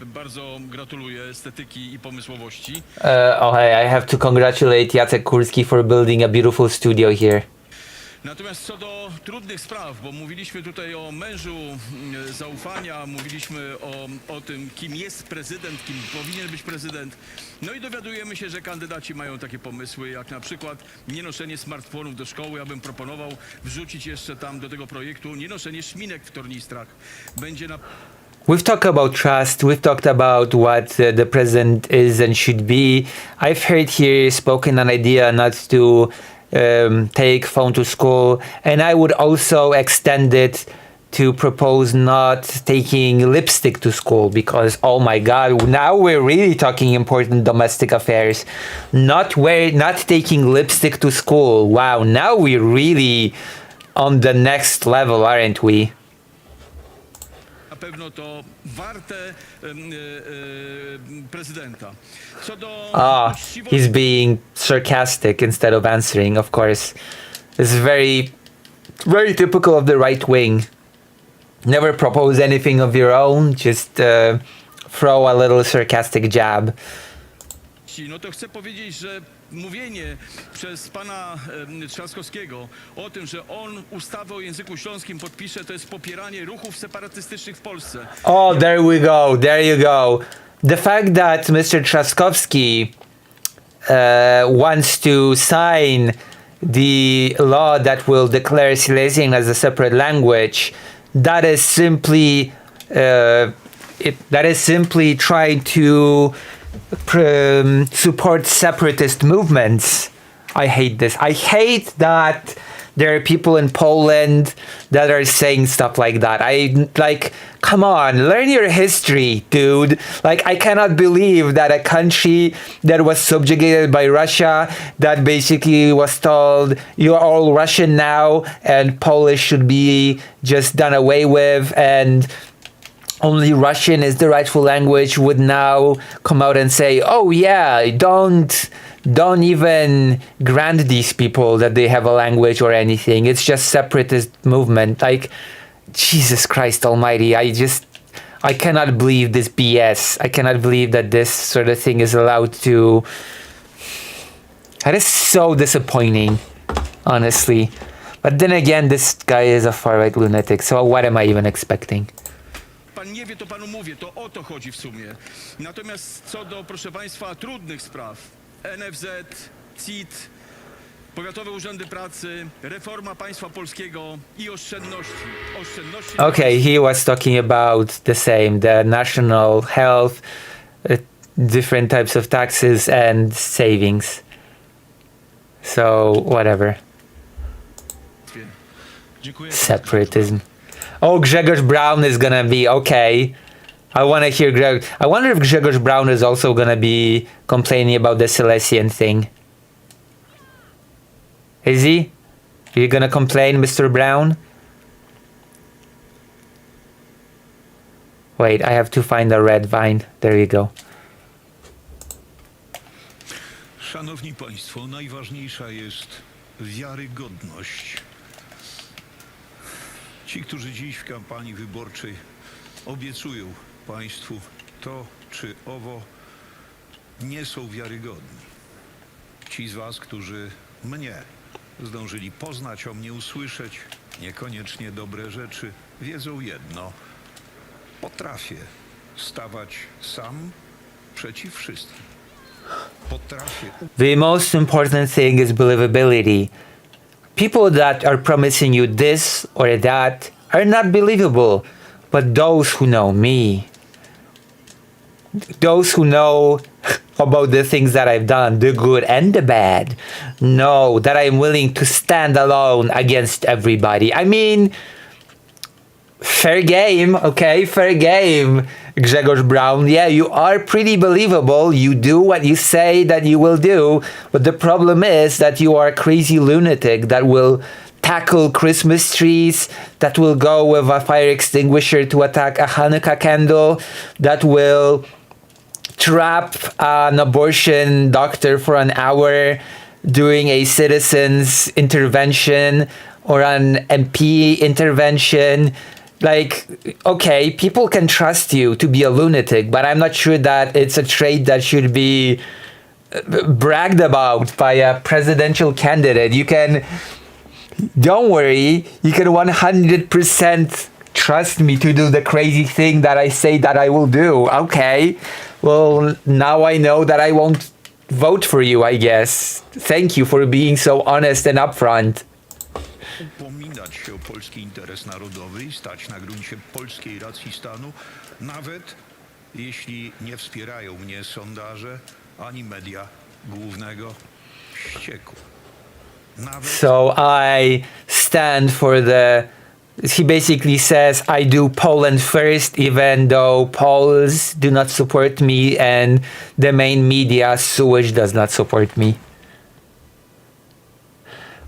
Bardzo gratuluję estetyki i pomysłowości. Hey, I have to congratulate Jacek Kurski for building a beautiful studio here. Natomiast co do trudnych spraw, bo mówiliśmy tutaj o mężu zaufania, mówiliśmy o tym, kim jest prezydent, kim powinien być prezydent. No i dowiadujemy się, że kandydaci mają takie pomysły, jak na przykład nienoszenie smartfonów do szkoły. Ja bym proponował wrzucić jeszcze tam do tego projektu nienoszenie szminek w tornistrach. Będzie na... We've talked about trust, we've talked about what the president is and should be. I've heard here spoken an idea not to take phone to school, and I would also extend it to propose not taking lipstick to school, because oh my god, now we're really talking important domestic affairs. Not taking lipstick to school. Wow, now we're really on the next level, aren't we? Na pewno to warte prezydenta. Co do He's being sarcastic instead of answering, of course. It's very, very typical of the right wing. Never propose anything of your own, just throw a little sarcastic jab. No to chcę powiedzieć, że mówienie przez pana Trzaskowskiego o tym, że on ustawę o języku śląskim podpisze, to jest popieranie ruchów separatystycznych w Polsce. Oh, there we go, there you go. The fact that Mr. Trzaskowski wants to sign the law that will declare Silesian as a separate language, that is simply trying to support separatist movements. I hate this. I hate that there are people in Poland that are saying stuff like that. Come on, learn your history, dude. I cannot believe that a country that was subjugated by Russia, that basically was told, you're all Russian now, and Polish should be just done away with, and only Russian is the rightful language, would now come out and say, oh yeah, don't even grant these people that they have a language or anything. It's just separatist movement. Jesus Christ almighty, I cannot believe this BS. I cannot believe that this sort of thing is allowed to... That is so disappointing, honestly. But then again, this guy is a far-right lunatic, so what am I even expecting? Pan nie wie, to panu mówię, to o to chodzi w sumie. Natomiast co do, proszę państwa, trudnych spraw, NFZ, CIT, powiatowe urzędy pracy, reforma państwa polskiego i oszczędności. Okay, he was talking about the same, the national health, different types of taxes and savings. So, whatever. Separatism. Oh, Grzegorz Braun is gonna be okay. I want to hear Greg. I wonder if Grzegorz Braun is also gonna be complaining about the Silesian thing. Is he? Are you gonna complain, Mr. Brown? Wait, I have to find a red vine. There you go. Szanowni Państwo, najważniejsza jest wiarygodność. Ci, którzy dziś w kampanii wyborczej obiecują Państwu to czy owo, nie są wiarygodni. Ci z Was, którzy mnie zdążyli poznać, o mnie usłyszeć, niekoniecznie dobre rzeczy, wiedzą jedno. Potrafię stawać sam przeciw wszystkim. Potrafię. The most important thing is believability. People that are promising you this or that are not believable. But those who know me, those who know about the things that I've done, the good and the bad, know that I'm willing to stand alone against everybody. I mean, fair game, okay? Fair game. Grzegorz Brown. Yeah, you are pretty believable. You do what you say that you will do. But the problem is that you are a crazy lunatic that will tackle Christmas trees, that will go with a fire extinguisher to attack a Hanukkah candle, that will trap an abortion doctor for an hour during a citizen's intervention or an MP intervention. Like, okay, people can trust you to be a lunatic, but I'm not sure that it's a trait that should be bragged about by a presidential candidate. Don't worry, you can 100% trust me to do the crazy thing that I say that I will do. Okay, well, now I know that I won't vote for you, I guess. Thank you for being so honest and upfront. Upominać się o polski interes narodowy i stać na gruncie polskiej racji stanu, nawet jeśli nie wspierają mnie sondaże ani media głównego ścieku. So I stand for he basically says I do Poland first, even though Poles do not support me and the main media sewage does not support me.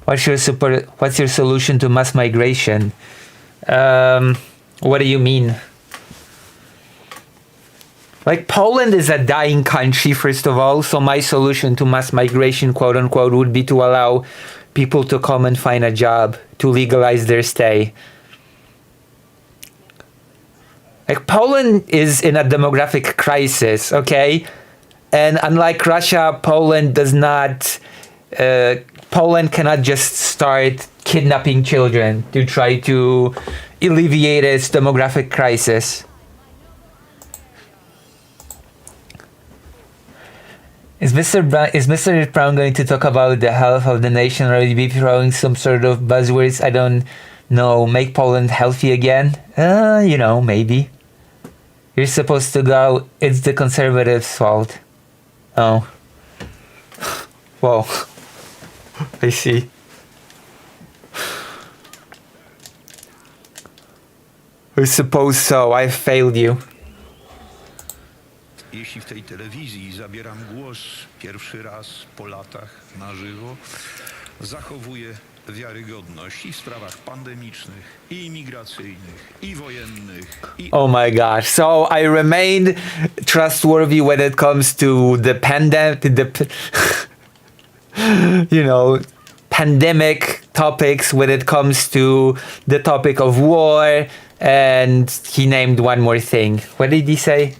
What's your solution to mass migration? What do you mean? Like, Poland is a dying country, first of all, so my solution to mass migration, quote unquote, would be to allow people to come and find a job, to legalize their stay. Like, Poland is in a demographic crisis, okay? And unlike Russia, Poland cannot just start kidnapping children to try to alleviate its demographic crisis. Is Mr. Brown going to talk about the health of the nation, or will he be throwing some sort of buzzwords? I don't know. Make Poland healthy again? Maybe. You're supposed to go, it's the conservatives' fault. Oh. Whoa. I see. I suppose so. I failed you. Jeśli w tej telewizji zabieram głos pierwszy raz po latach na żywo, zachowuję wiarygodność i w sprawach pandemicznych, i imigracyjnych, i wojennych. Oh my gosh. So I remained trustworthy when it comes to the pandemic topics, when it comes to the topic of war, and he named one more thing. What did he say?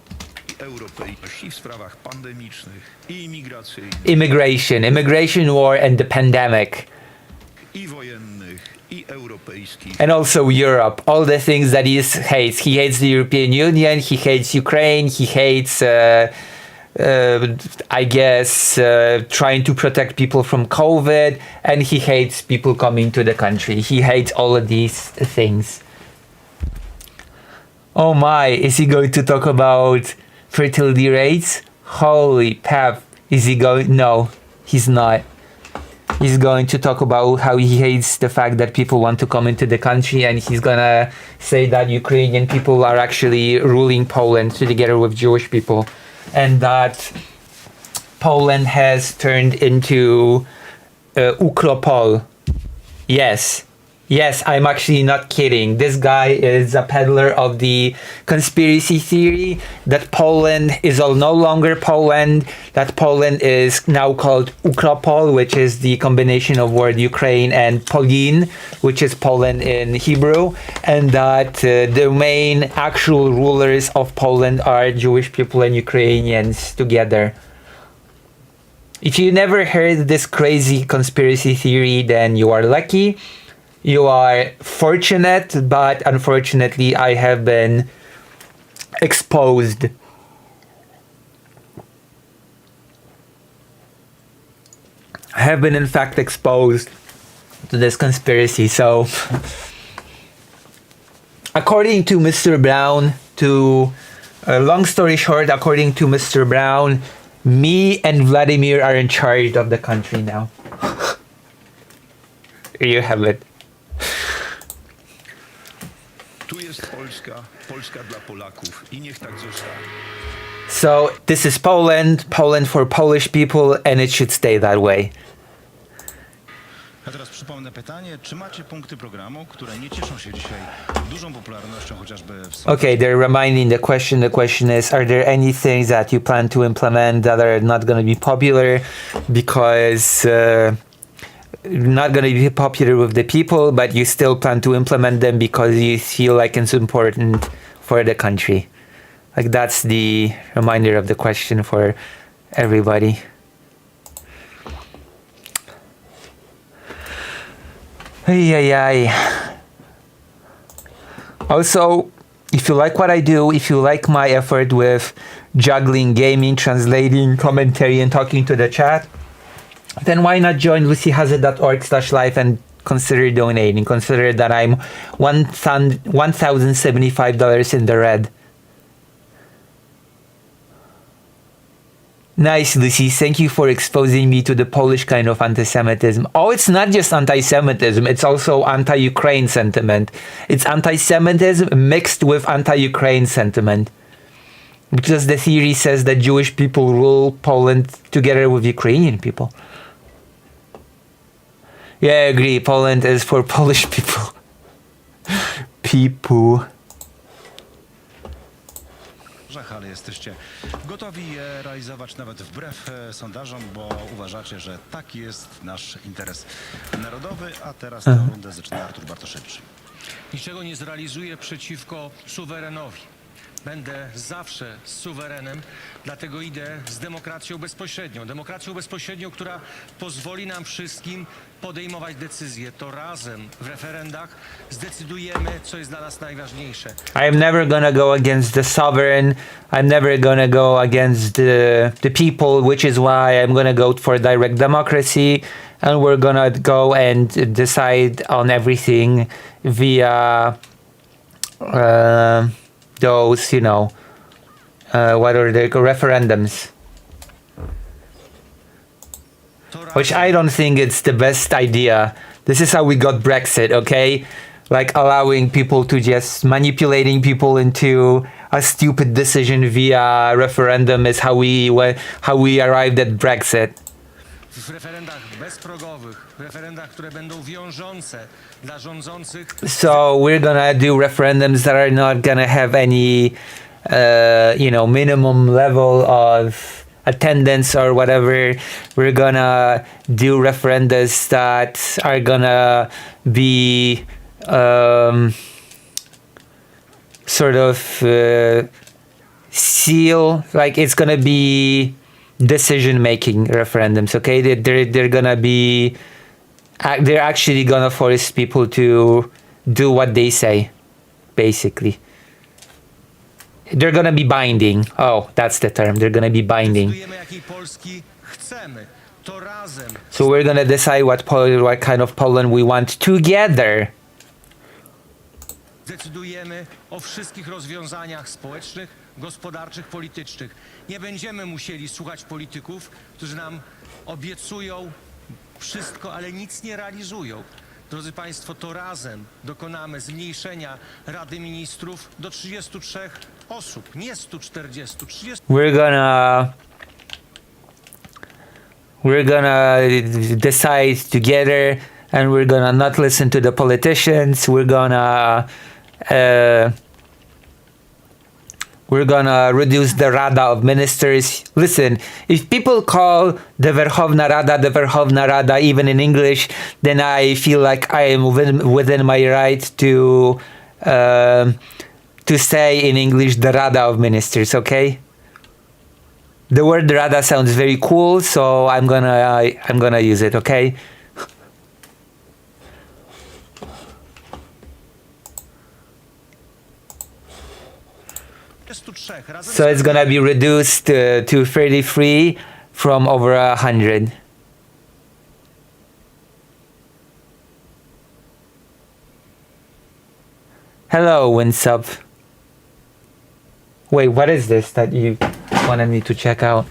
W sprawach pandemicznych i imigracyjnych. Immigration, war, and the pandemic. I wojennych, i europejskich. And also Europe, all the things that he hates. He hates the European Union, he hates Ukraine, he hates, trying to protect people from COVID, and he hates people coming to the country. He hates all of these things. Oh my, is he going to talk about fertility rates? Holy pep. Is he going? No, he's not. He's going to talk about how he hates the fact that people want to come into the country, and he's gonna say that Ukrainian people are actually ruling Poland together with Jewish people, and that Poland has turned into Ukropol. Yes, I'm actually not kidding. This guy is a peddler of the conspiracy theory that Poland is no longer Poland, that Poland is now called Ukropol, which is the combination of word Ukraine and Polin, which is Poland in Hebrew, and that the main actual rulers of Poland are Jewish people and Ukrainians together. If you never heard this crazy conspiracy theory, then you are lucky. You are fortunate, but unfortunately I have been exposed. I have been in fact exposed to this conspiracy. So according to Mr. Brown, long story short, according to Mr. Brown, me and Vladimir are in charge of the country now. Here you have it. jest Polska, Polska dla Polaków i niech tak zostanie. So this is Poland, Poland for Polish people, and it should stay that way. A teraz przypomnę pytanie, czy macie punkty programu, które nie cieszą się dzisiaj dużą popularnością, chociażby w sądzie? Okay, they're reminding the question. The question is, are there any things that you plan to implement that are not going to be popular because not going to be popular with the people, but you still plan to implement them because you feel like it's important for the country? Like that's the reminder of the question for everybody. Ay. Also, if you like what I do, if you like my effort with juggling, gaming, translating, commentary, and talking to the chat, then why not join lucyhazard.org/live and consider donating? Consider that I'm $1,075 in the red. Nice, Lucy. Thank you for exposing me to the Polish kind of anti-Semitism. Oh, it's not just anti-Semitism. It's also anti-Ukraine sentiment. It's anti-Semitism mixed with anti-Ukraine sentiment. Because the theory says that Jewish people rule Poland together with Ukrainian people. Yeah, I agree. Poland is for Polish people. Ale jesteście gotowi je realizować nawet wbrew sondażom, bo uważacie, że taki jest nasz interes narodowy. A teraz tę rundę zaczyna Artur Bartoszewicz. Niczego nie zrealizuję przeciwko suwerenowi. Będę zawsze suwerenem, dlatego idę z demokracją bezpośrednią. Demokracją bezpośrednią, która pozwoli nam wszystkim podejmować decyzje. To razem w referendach zdecydujemy, co jest dla nas najważniejsze. I'm never gonna go against the sovereign. I'm never gonna go against the people, which is why I'm gonna go for direct democracy. And we're gonna go and decide on everything via those, you know, what are the referendums? Which I don't think it's the best idea. This is how we got Brexit, okay? Like allowing people to just manipulating people into a stupid decision via referendum is how we arrived at Brexit. W referendach bezprogowych, w referendach, które będą wiążące dla rządzących. So we're gonna do referendums that are not gonna have any, minimum level of attendance or whatever. We're gonna do referendums that are gonna be sort of seal, like it's gonna be decision-making referendums, okay? They're gonna be, they're actually gonna force people to do what they say, basically. They're gonna be binding. Oh, that's the term. They're gonna be binding. So we're gonna decide what kind of Poland we want together. Decydujemy o wszystkich rozwiązaniach społecznych, gospodarczych, politycznych. Nie będziemy musieli słuchać polityków, którzy nam obiecują wszystko, ale nic nie realizują. Drodzy Państwo, to razem dokonamy zmniejszenia Rady Ministrów do 33 osób, nie 140, 30. We're gonna decide together, and we're gonna not listen to the politicians. We're gonna reduce the Rada of Ministers. Listen, if people call the Verkhovna Rada, even in English, then I feel like I am within my right to say in English the Rada of Ministers, okay? The word Rada sounds very cool, so I'm gonna use it, okay? So it's gonna be reduced to 33 from over 100. Hello, Winsub. Wait, what is this that you wanted me to check out?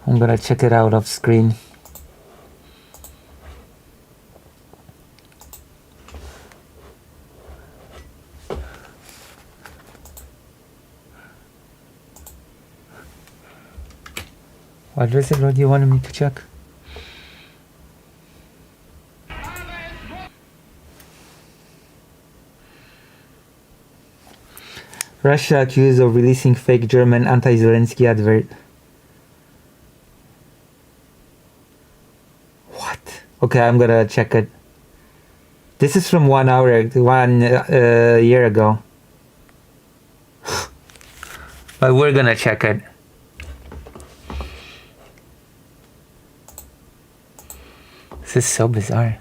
I'm gonna check it out off screen. What is it? What do you want me to check? Russia accused of releasing fake German anti-Zelensky advert. What? Okay, I'm gonna check it. This is from 1 year ago. But we're gonna check it. This is so bizarre.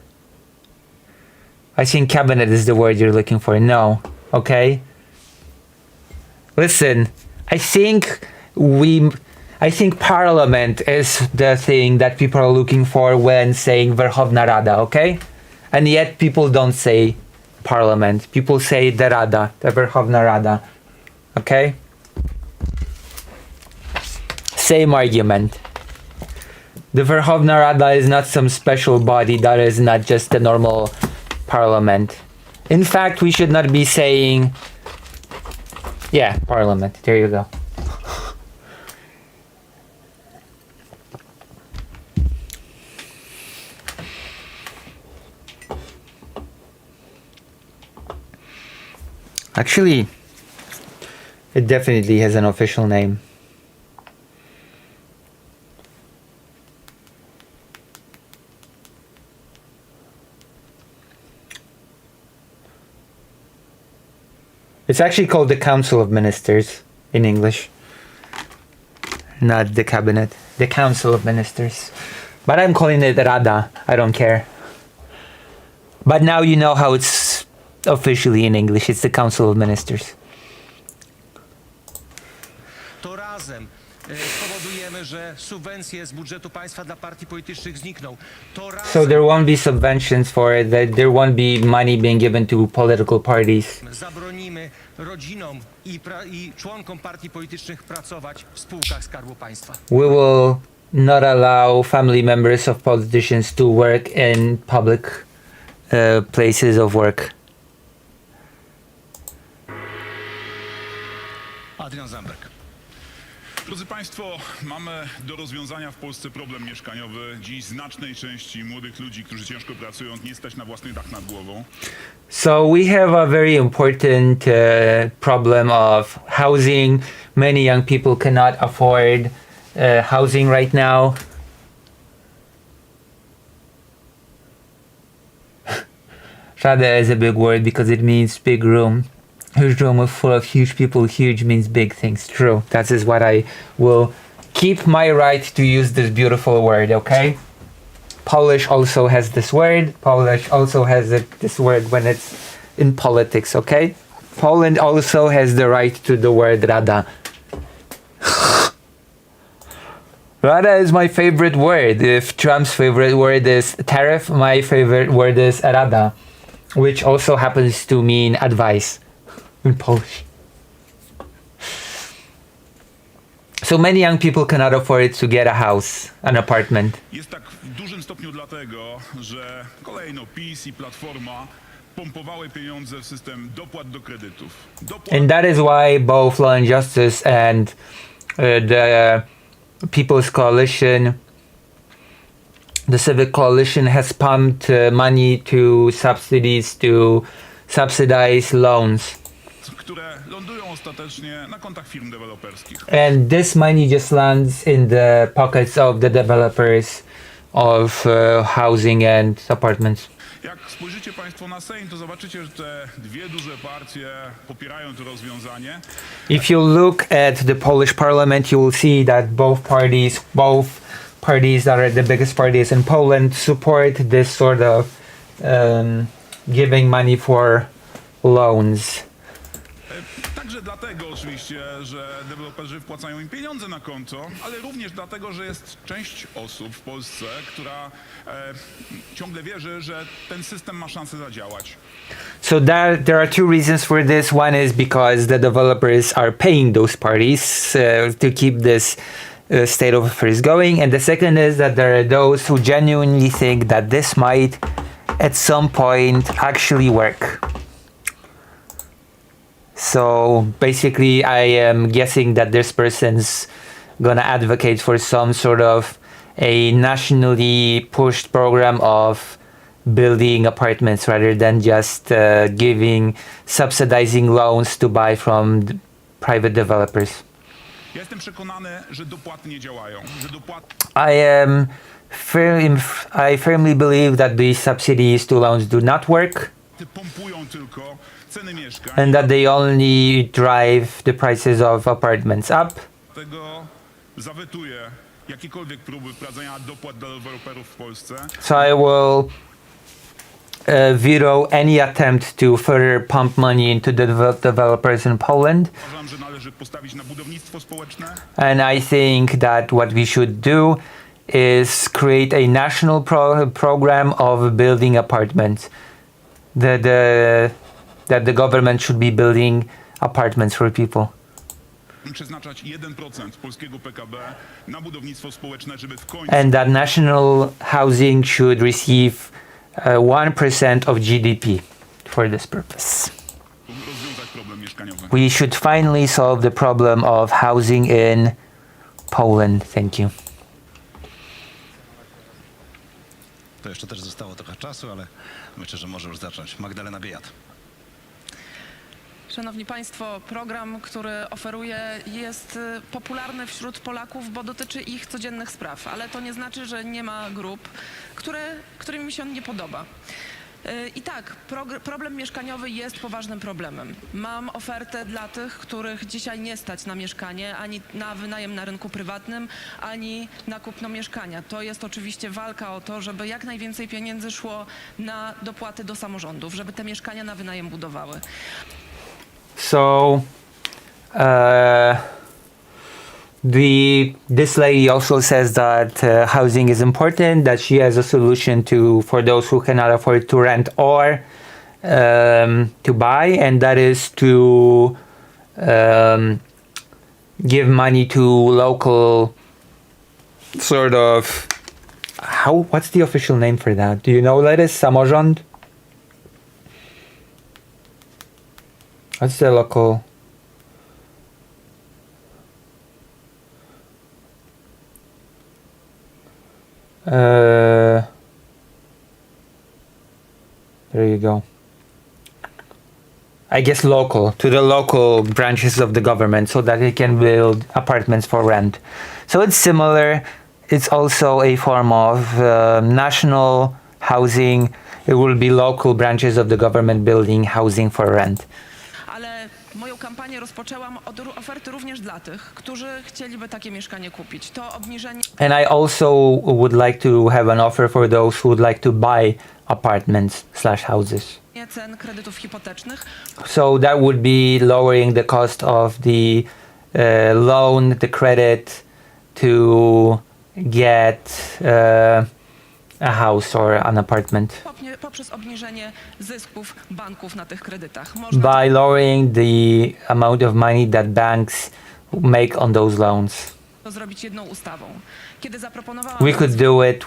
I think cabinet is the word you're looking for. No. Okay. Listen, I think parliament is the thing that people are looking for when saying Verkhovna Rada, okay? And yet people don't say parliament. People say the Rada, the Verkhovna Rada, okay? Same argument. The Verkhovna Rada is not some special body, that is not just a normal parliament. In fact, we should not be saying, yeah, parliament, there you go. Actually, it definitely has an official name. It's actually called the Council of Ministers in English. Not the Cabinet. The Council of Ministers. But I'm calling it Rada. I don't care. But now you know how it's officially in English. It's the Council of Ministers. To razem spowodujemy, że subwencje z budżetu państwa dla partii politycznych znikną. To razem So there won't be subventions for it. There won't be money being given to political parties. zabronimy rodzinom i członkom partii politycznych pracować w spółkach Skarbu Państwa. We will not allow family members of politicians to work in public places of work. Adrian Zamberg. Drodzy Państwo, mamy do rozwiązania w Polsce problem mieszkaniowy. Dziś znacznej części młodych ludzi, którzy ciężko pracują, nie stać na własny dach nad głową. So we have a very important problem of housing. Many young people cannot afford housing right now. Rada is a big word because it means big room. Huge room full of huge people. Huge means big things. True. That is what I will keep my right to use this beautiful word, okay? Polish also has this word. Polish also has this word when it's in politics, okay? Poland also has the right to the word Rada. Rada is my favorite word. If Trump's favorite word is tariff, my favorite word is Rada, which also happens to mean advice in Polish. So many young people cannot afford to get a house, an apartment. Jest tak w dużym stopniu dlatego, że kolejno PiS i Platforma pompowały pieniądze w system dopłat do kredytów. And that is why both Law and Justice and the People's Coalition, the Civic Coalition, has pumped money to subsidies to subsidize loans. Które lądują ostatecznie na kontach firm deweloperskich. And this money just lands in the pockets of the developers of housing and apartments. Jak spojrzycie Państwo na Sejm, to zobaczycie, że te dwie duże partie popierają to rozwiązanie. If you look at the Polish parliament, you will see that both parties that are the biggest parties in Poland support this sort of giving money for loans. Także dlatego oczywiście, że deweloperzy wpłacają im pieniądze na konto, ale również dlatego, że jest część osób w Polsce, która ciągle wierzy, że ten system ma szansę zadziałać. So there are two reasons for this. One is because the developers are paying those parties to keep this state of affairs going, and the second is that there are those who genuinely think that this might at some point actually work. So basically I am guessing that this person's gonna advocate for some sort of a nationally pushed program of building apartments rather than just subsidizing loans to buy from private developers. Ja jestem przekonany, że dopłaty nie działają, że dopłaty... I firmly believe that the subsidies to loans do not work, pompują tylko ceny mieszkań. and that they only drive the prices of apartments up. Dlatego zawetuję jakiekolwiek próby wprowadzenia dopłat dla deweloperów w Polsce. So I will veto any attempt to further pump money into the developers in Poland. Uważam, że należy postawić na budownictwo społeczne. And I think that what we should do is create a national program of building apartments. That the government should be building apartments for people. Przeznaczać 1% polskiego PKB na budownictwo społeczne, żeby w końcu... And that national housing should receive 1% of GDP for this purpose. rozwiązać problem mieszkaniowy. We should finally solve the problem of housing in Poland. Thank you. To jeszcze też zostało trochę czasu, ale myślę, że może już zacząć. Magdalena Biejat. Szanowni Państwo, program, który oferuję, jest popularny wśród Polaków, bo dotyczy ich codziennych spraw, ale to nie znaczy, że nie ma grup, którym mi się on nie podoba. I tak, problem mieszkaniowy jest poważnym problemem. Mam ofertę dla tych, których dzisiaj nie stać na mieszkanie, ani na wynajem na rynku prywatnym, ani na kupno mieszkania. To jest oczywiście walka o to, żeby jak najwięcej pieniędzy szło na dopłaty do samorządów, żeby te mieszkania na wynajem budowały. So, this lady also says that housing is important, that she has a solution for those who cannot afford to rent or to buy, and that is to give money to local sort of, what's the official name for that? Do you know, Lettuce? Samorząd? What's the local? There you go. I guess local, to the local branches of the government so that they can build apartments for rent. So it's similar. It's also a form of national housing. It will be local branches of the government building housing for rent. Ale moją kampanię rozpoczęłam od oferty również dla tych, którzy chcieliby takie mieszkanie kupić. To obniżenie... And I also would like to have an offer for those who would like to buy apartments/houses. cen kredytów hipotecznych. So that would be lowering the cost of the loan, the credit to get a house or an apartment. Poprzez obniżenie zysków banków na tych kredytach. By lowering the amount of money that banks make on those loans. To zrobić jedną ustawą. Kiedy zaproponowałam... We could do it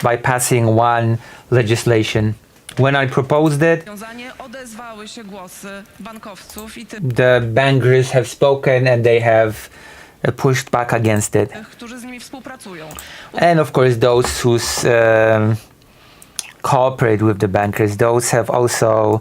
by passing one legislation. When I proposed it, odezwały się głosy bankowców i the bankers have spoken and they have pushed back against it. którzy z nimi współpracują. And of course those who cooperate with the bankers, those have also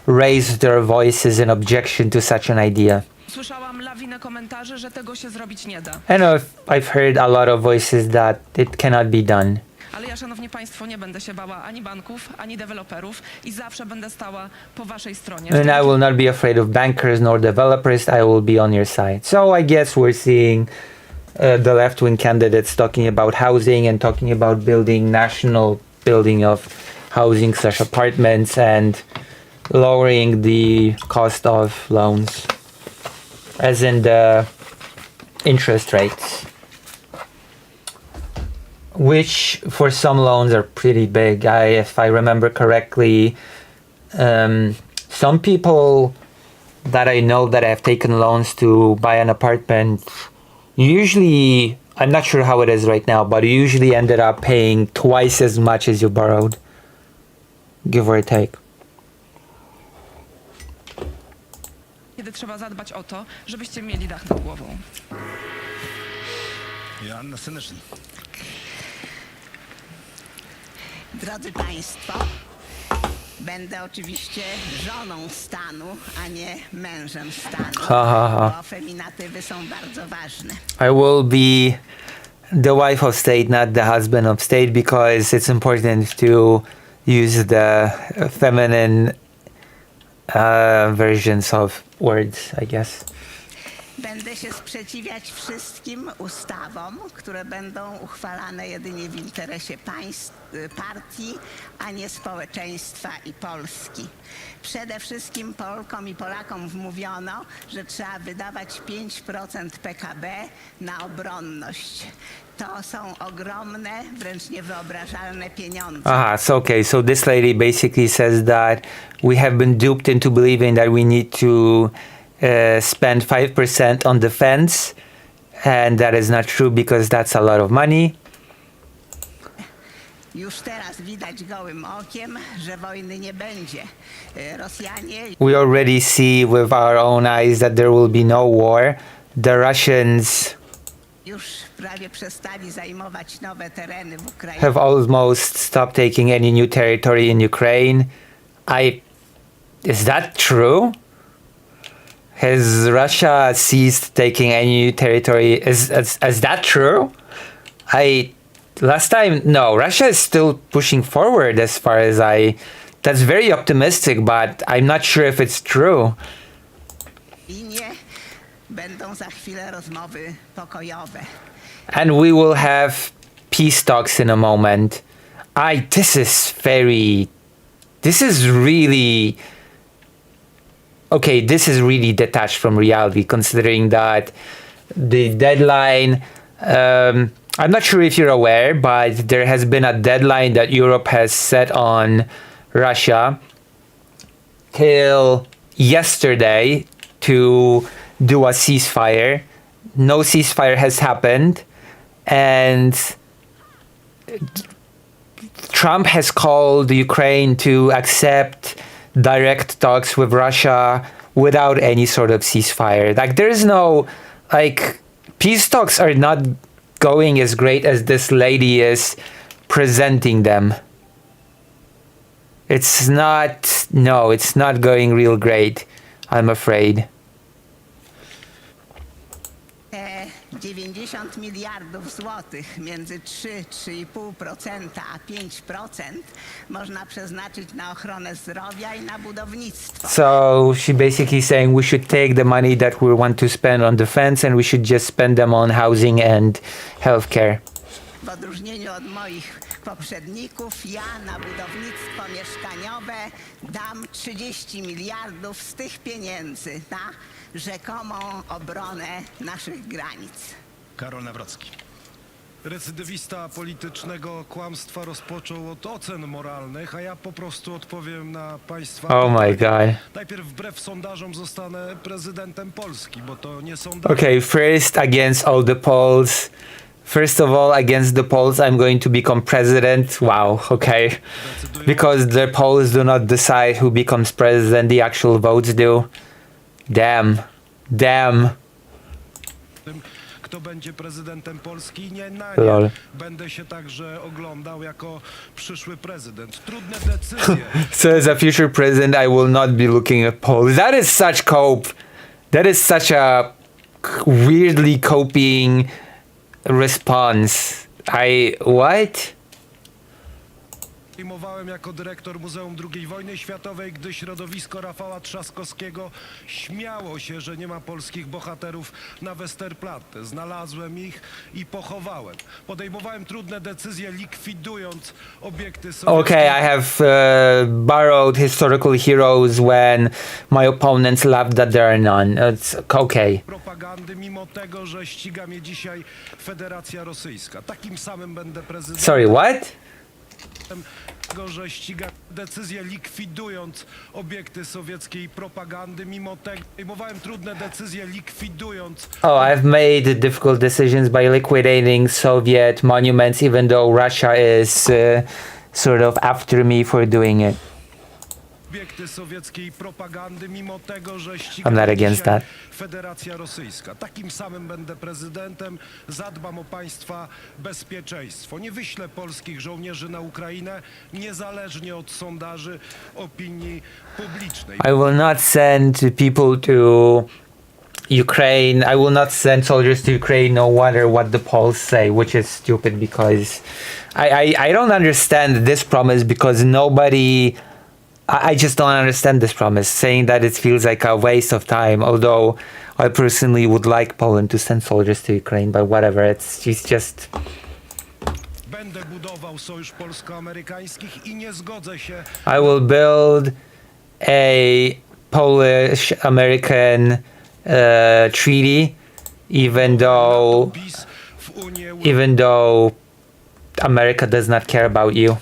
raised their voices in objection to such an idea. Słyszałam lawinę komentarzy, że tego się zrobić nie da. And I've heard a lot of voices that it cannot be done. Ale ja, szanowni państwo, nie będę się bała ani banków, ani deweloperów i zawsze będę stała po waszej stronie. And I will not be afraid of bankers nor developers. I will be on your side. So I guess we're seeing the left-wing candidates talking about housing and talking about building national building of housing/apartments and lowering the cost of loans, as in the interest rates, which for some loans are pretty big. If I remember correctly, some people that I know that have taken loans to buy an apartment, usually, I'm not sure how it is right now, but you usually ended up paying twice as much as you borrowed, give or take. Kiedy trzeba zadbać o to, żebyście mieli dach nad głową. Joanna Senyszyn. Drodzy Państwo, będę oczywiście żoną stanu, a nie mężem stanu, bo feminatywy są bardzo ważne. I will be the wife of state, not the husband of state, because it's important to use the feminine versions of words, I guess. Będę się sprzeciwiać wszystkim ustawom, które będą uchwalane jedynie w interesie partii, a nie społeczeństwa i Polski. Przede wszystkim Polkom i Polakom wmówiono, że trzeba wydawać 5% PKB na obronność. To są ogromne, wręcz niewyobrażalne pieniądze. So okay, so this lady basically says that we have been duped into believing that we need to spend 5% on defense, and that is not true because that's a lot of money. Już teraz widać gołym okiem, że wojny nie będzie. Rosjanie We already see with our own eyes that there will be no war. The Russians już prawie przestali zajmować nowe tereny w Ukrainie. have almost stopped taking any new territory in Ukraine. Is that true? Has Russia ceased taking any new territory? Is that true? Last time, no, Russia is still pushing forward as far as that's very optimistic, but I'm not sure if it's true. Będą za chwilę rozmowy pokojowe. And we will have peace talks in a moment. This is really detached from reality, considering that the deadline, I'm not sure if you're aware, but there has been a deadline that Europe has set on Russia till yesterday to do a ceasefire. No ceasefire has happened, and Trump has called Ukraine to accept direct talks with Russia without any sort of ceasefire. There is no, peace talks are not going as great as this lady is presenting them. It's not going real great, I'm afraid. 90 miliardów złotych, między 3-3,5% a 5% można przeznaczyć na ochronę zdrowia i na budownictwo. So she basically saying we should take the money that we want to spend on defense and we should just spend them on housing and healthcare. W odróżnieniu od moich poprzedników, ja na budownictwo mieszkaniowe dam 30 miliardów z tych pieniędzy na rzekomą obronę naszych granic. Karol Nawrocki. Recydywista politycznego kłamstwa rozpoczął od ocen moralnych, a ja po prostu odpowiem na państwa. Oh my god. Najpierw wbrew sondażom zostanę prezydentem Polski, bo to nie sondaże. Okay, first against all the polls. First of all, against the polls, I'm going to become president. Wow, okay. Because the polls do not decide who becomes president, the actual votes do. Damn. Kto będzie prezydentem Polski? Nie na Lol. nie. Będę się także oglądał jako przyszły prezydent. Trudne decyzje. So as a future president, I will not be looking at polls. That is such cope. That is such a weirdly coping response. What? Zajmowałem jako dyrektor Muzeum II Wojny Światowej, gdy środowisko Rafała Trzaskowskiego śmiało się, że nie ma polskich bohaterów na Westerplatte. Znalazłem ich i pochowałem. Podejmowałem trudne decyzje, likwidując obiekty sowieckie. Okay, I have borrowed historical heroes when my opponents laughed that there are none. It's okay. Propagandy, mimo tego, że ściga mnie dzisiaj Federacja Rosyjska. Takim samym będę prezydentem. Sorry, what? Że ściga decyzje, likwidując obiekty sowieckiej propagandy, mimo tego podejmowałem trudne decyzje, likwidując. Oh, I've made difficult decisions by liquidating Soviet monuments, even though Russia is sort of after me for doing it. obiekty sowieckiej propagandy, mimo tego, że I'm not against dzisiaj that. Federacja Rosyjska. Takim samym będę prezydentem, zadbam o państwa bezpieczeństwo. Nie wyślę polskich żołnierzy na Ukrainę, niezależnie od sondaży opinii publicznej. I will not send people to Ukraine. I will not send soldiers to Ukraine no matter what the polls say, which is stupid because I don't understand this promise because nobody. I just don't understand this promise, saying that it feels like a waste of time. Although I personally would like Poland to send soldiers to Ukraine, but whatever. It's just. Będę budował sojusz polsko-amerykańskich i nie zgodzę się. I will build a Polish-American treaty, even though America does not care about you.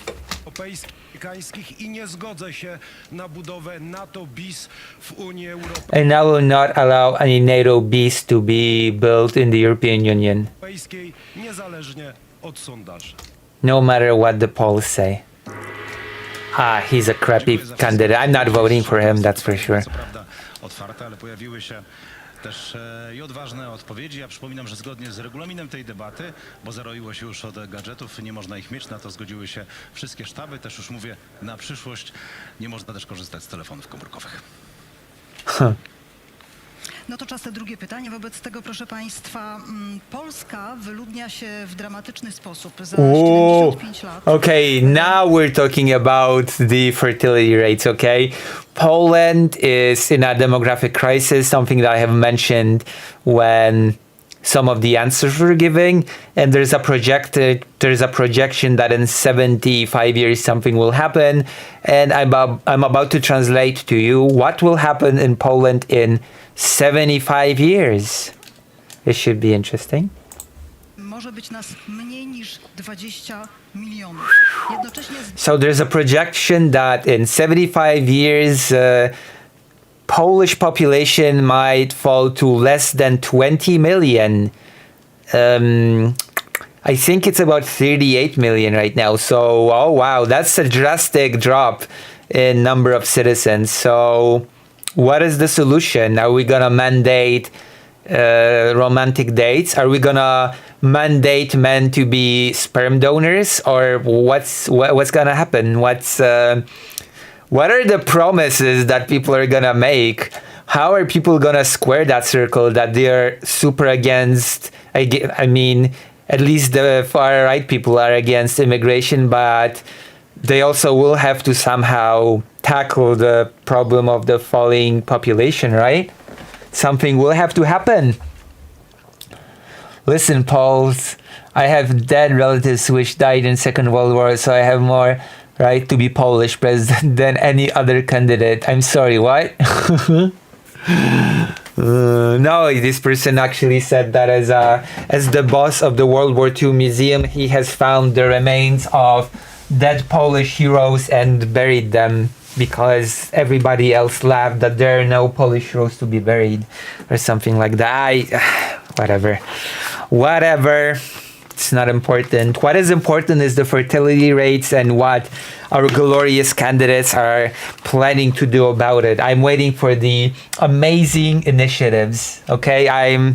I nie zgodzę się na budowę NATO bis w Unii Europejskiej. And I will not allow any NATO base to be built in the European Union, Niezależnie od sondaży. no matter what the polls say. He's a crappy candidate. I'm not voting for him, that's for sure. Co prawda otwarte, ale pojawiły się też i odważne odpowiedzi. Ja przypominam, że zgodnie z regulaminem tej debaty, bo zaroiło się już od gadżetów, nie można ich mieć, na to zgodziły się wszystkie sztaby. Też już mówię, na przyszłość nie można też korzystać z telefonów komórkowych. No to czas na drugie pytanie. Wobec tego, proszę Państwa, Polska wyludnia się w dramatyczny sposób. Za 75 lat. Okay, now we're talking about the fertility rates, okay? Poland is in a demographic crisis, something that I have mentioned when some of the answers were giving, and there's a projection that in 75 years something will happen, and I'm about to translate to you what will happen in Poland in 75 years. It should be interesting. Może być nas mniej niż 20 milionów. Jednocześnie So there's a projection that in 75 years, Polish population might fall to less than 20 million. I think it's about 38 million right now. So, oh wow, that's a drastic drop in number of citizens. So, what is the solution? Are we gonna mandate romantic dates? Are we gonna mandate men to be sperm donors, or what's gonna happen? What are the promises that people are gonna make? How are people gonna square that circle that they are super against? I mean, at least the far right people are against immigration, but they also will have to somehow tackle the problem of the falling population, right? Something will have to happen. Listen, Poles, I have dead relatives which died in Second World War, so I have more right to be Polish president than any other candidate. I'm sorry, what? No, this person actually said that as the boss of the World War II museum, he has found the remains of dead Polish heroes and buried them because everybody else laughed that there are no Polish heroes to be buried or something like that. Whatever. It's not important. What is important is the fertility rates and what our glorious candidates are planning to do about it. I'm waiting for the amazing initiatives. Okay, I'm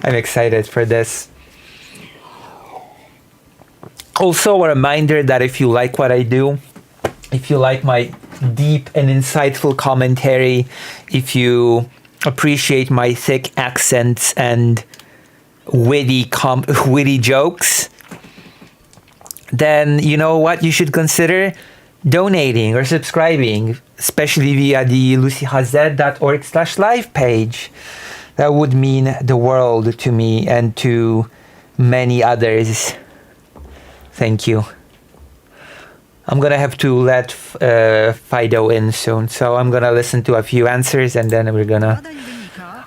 excited for this. Also, a reminder that if you like what I do, if you like my deep and insightful commentary, if you appreciate my thick accents and witty jokes, then you know what you should consider? Donating or subscribing, especially via the lucyhz.org/live page. That would mean the world to me and to many others. Thank you. I'm gonna have to let Fido in soon, so I'm gonna listen to a few answers and then we're gonna...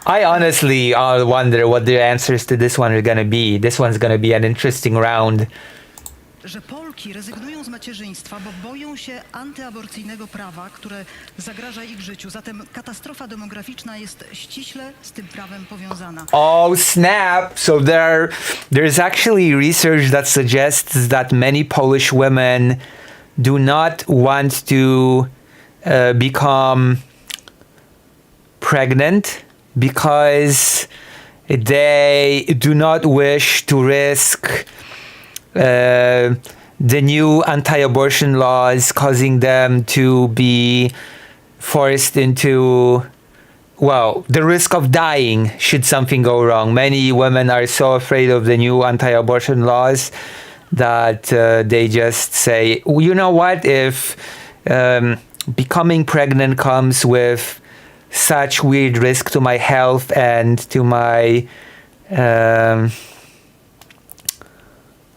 I honestly wonder what the answers to this one are gonna be. This one's gonna be an interesting round. Że Polki rezygnują z macierzyństwa, bo boją się antyaborcyjnego prawa, które zagraża ich życiu. Zatem katastrofa demograficzna jest ściśle z tym prawem powiązana. Oh snap! So there's actually research that suggests that many Polish women do not want to become pregnant because they do not wish to risk the new anti-abortion laws causing them to be forced into, well, the risk of dying should something go wrong. Many women are so afraid of the new anti-abortion laws that they just say, you know what, if becoming pregnant comes with such weird risk to my health and to my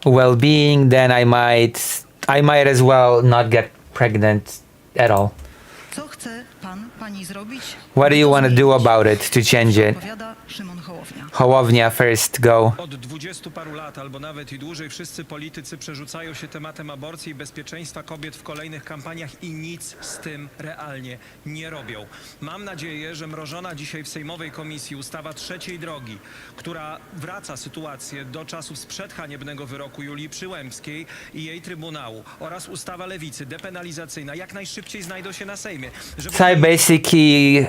well-being, then I might as well not get pregnant at all. Co chce pan, pani zrobić? What do you want to do about it to change it? Odpowiada Szymon Hołownia. Hołownia first, go. Od 20 paru lat, albo nawet i dłużej, wszyscy politycy przerzucają się tematem aborcji i bezpieczeństwa kobiet w kolejnych kampaniach i nic z tym realnie nie robią. Mam nadzieję, że mrożona dzisiaj w Sejmowej Komisji ustawa trzeciej drogi, która wraca sytuację do czasów sprzed haniebnego wyroku Julii Przyłębskiej i jej Trybunału oraz ustawa Lewicy depenalizacyjna jak najszybciej znajdą się na Sejmie. So I basically,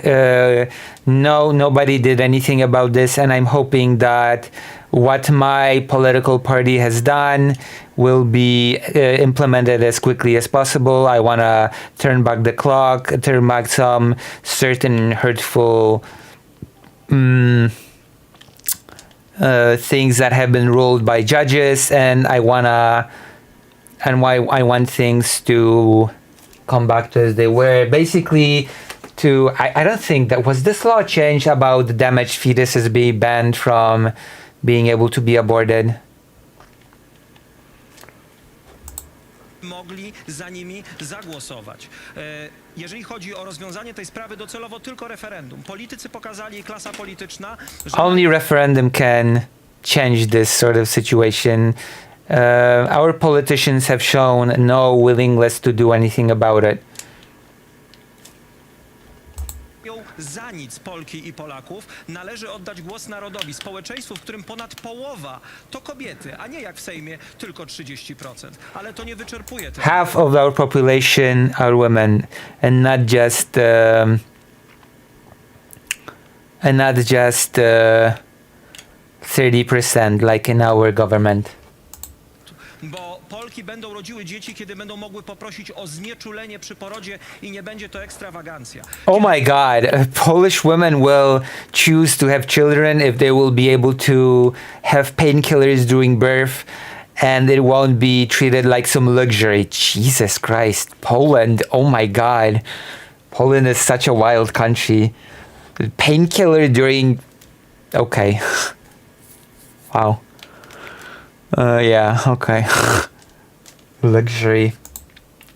nobody did anything about this, and I'm hoping that what my political party has done will be implemented as quickly as possible. I want to turn back the clock, turn back some certain hurtful things that have been ruled by judges, and I want things to come back to as they were. Basically, I don't think that was this law changed about damaged fetuses being banned from being able to be aborted. Mogli za nimi zagłosować. Jeżeli chodzi o rozwiązanie tej sprawy, docelowo tylko referendum. Politycy pokazali, klasa polityczna, że Only referendum can change this sort of situation. Our politicians have shown no willingness to do anything about it. za nic Polki i Polaków należy oddać głos narodowi, społeczeństwu, w którym ponad połowa to kobiety, a nie jak w Sejmie tylko 30%. Ale to nie wyczerpuje tego. Half of our population are women, and not just 30% like in our government. Bo Polki będą rodziły dzieci, kiedy będą mogły poprosić o znieczulenie przy porodzie i nie będzie to ekstrawagancja. Oh my God, Polish women will choose to have children if they will be able to have painkillers during birth, and it won't be treated like some luxury. Jesus Christ, Poland, oh my God. Poland is such a wild country. Painkiller during... Okay. Wow. Yeah, okay. Luxury.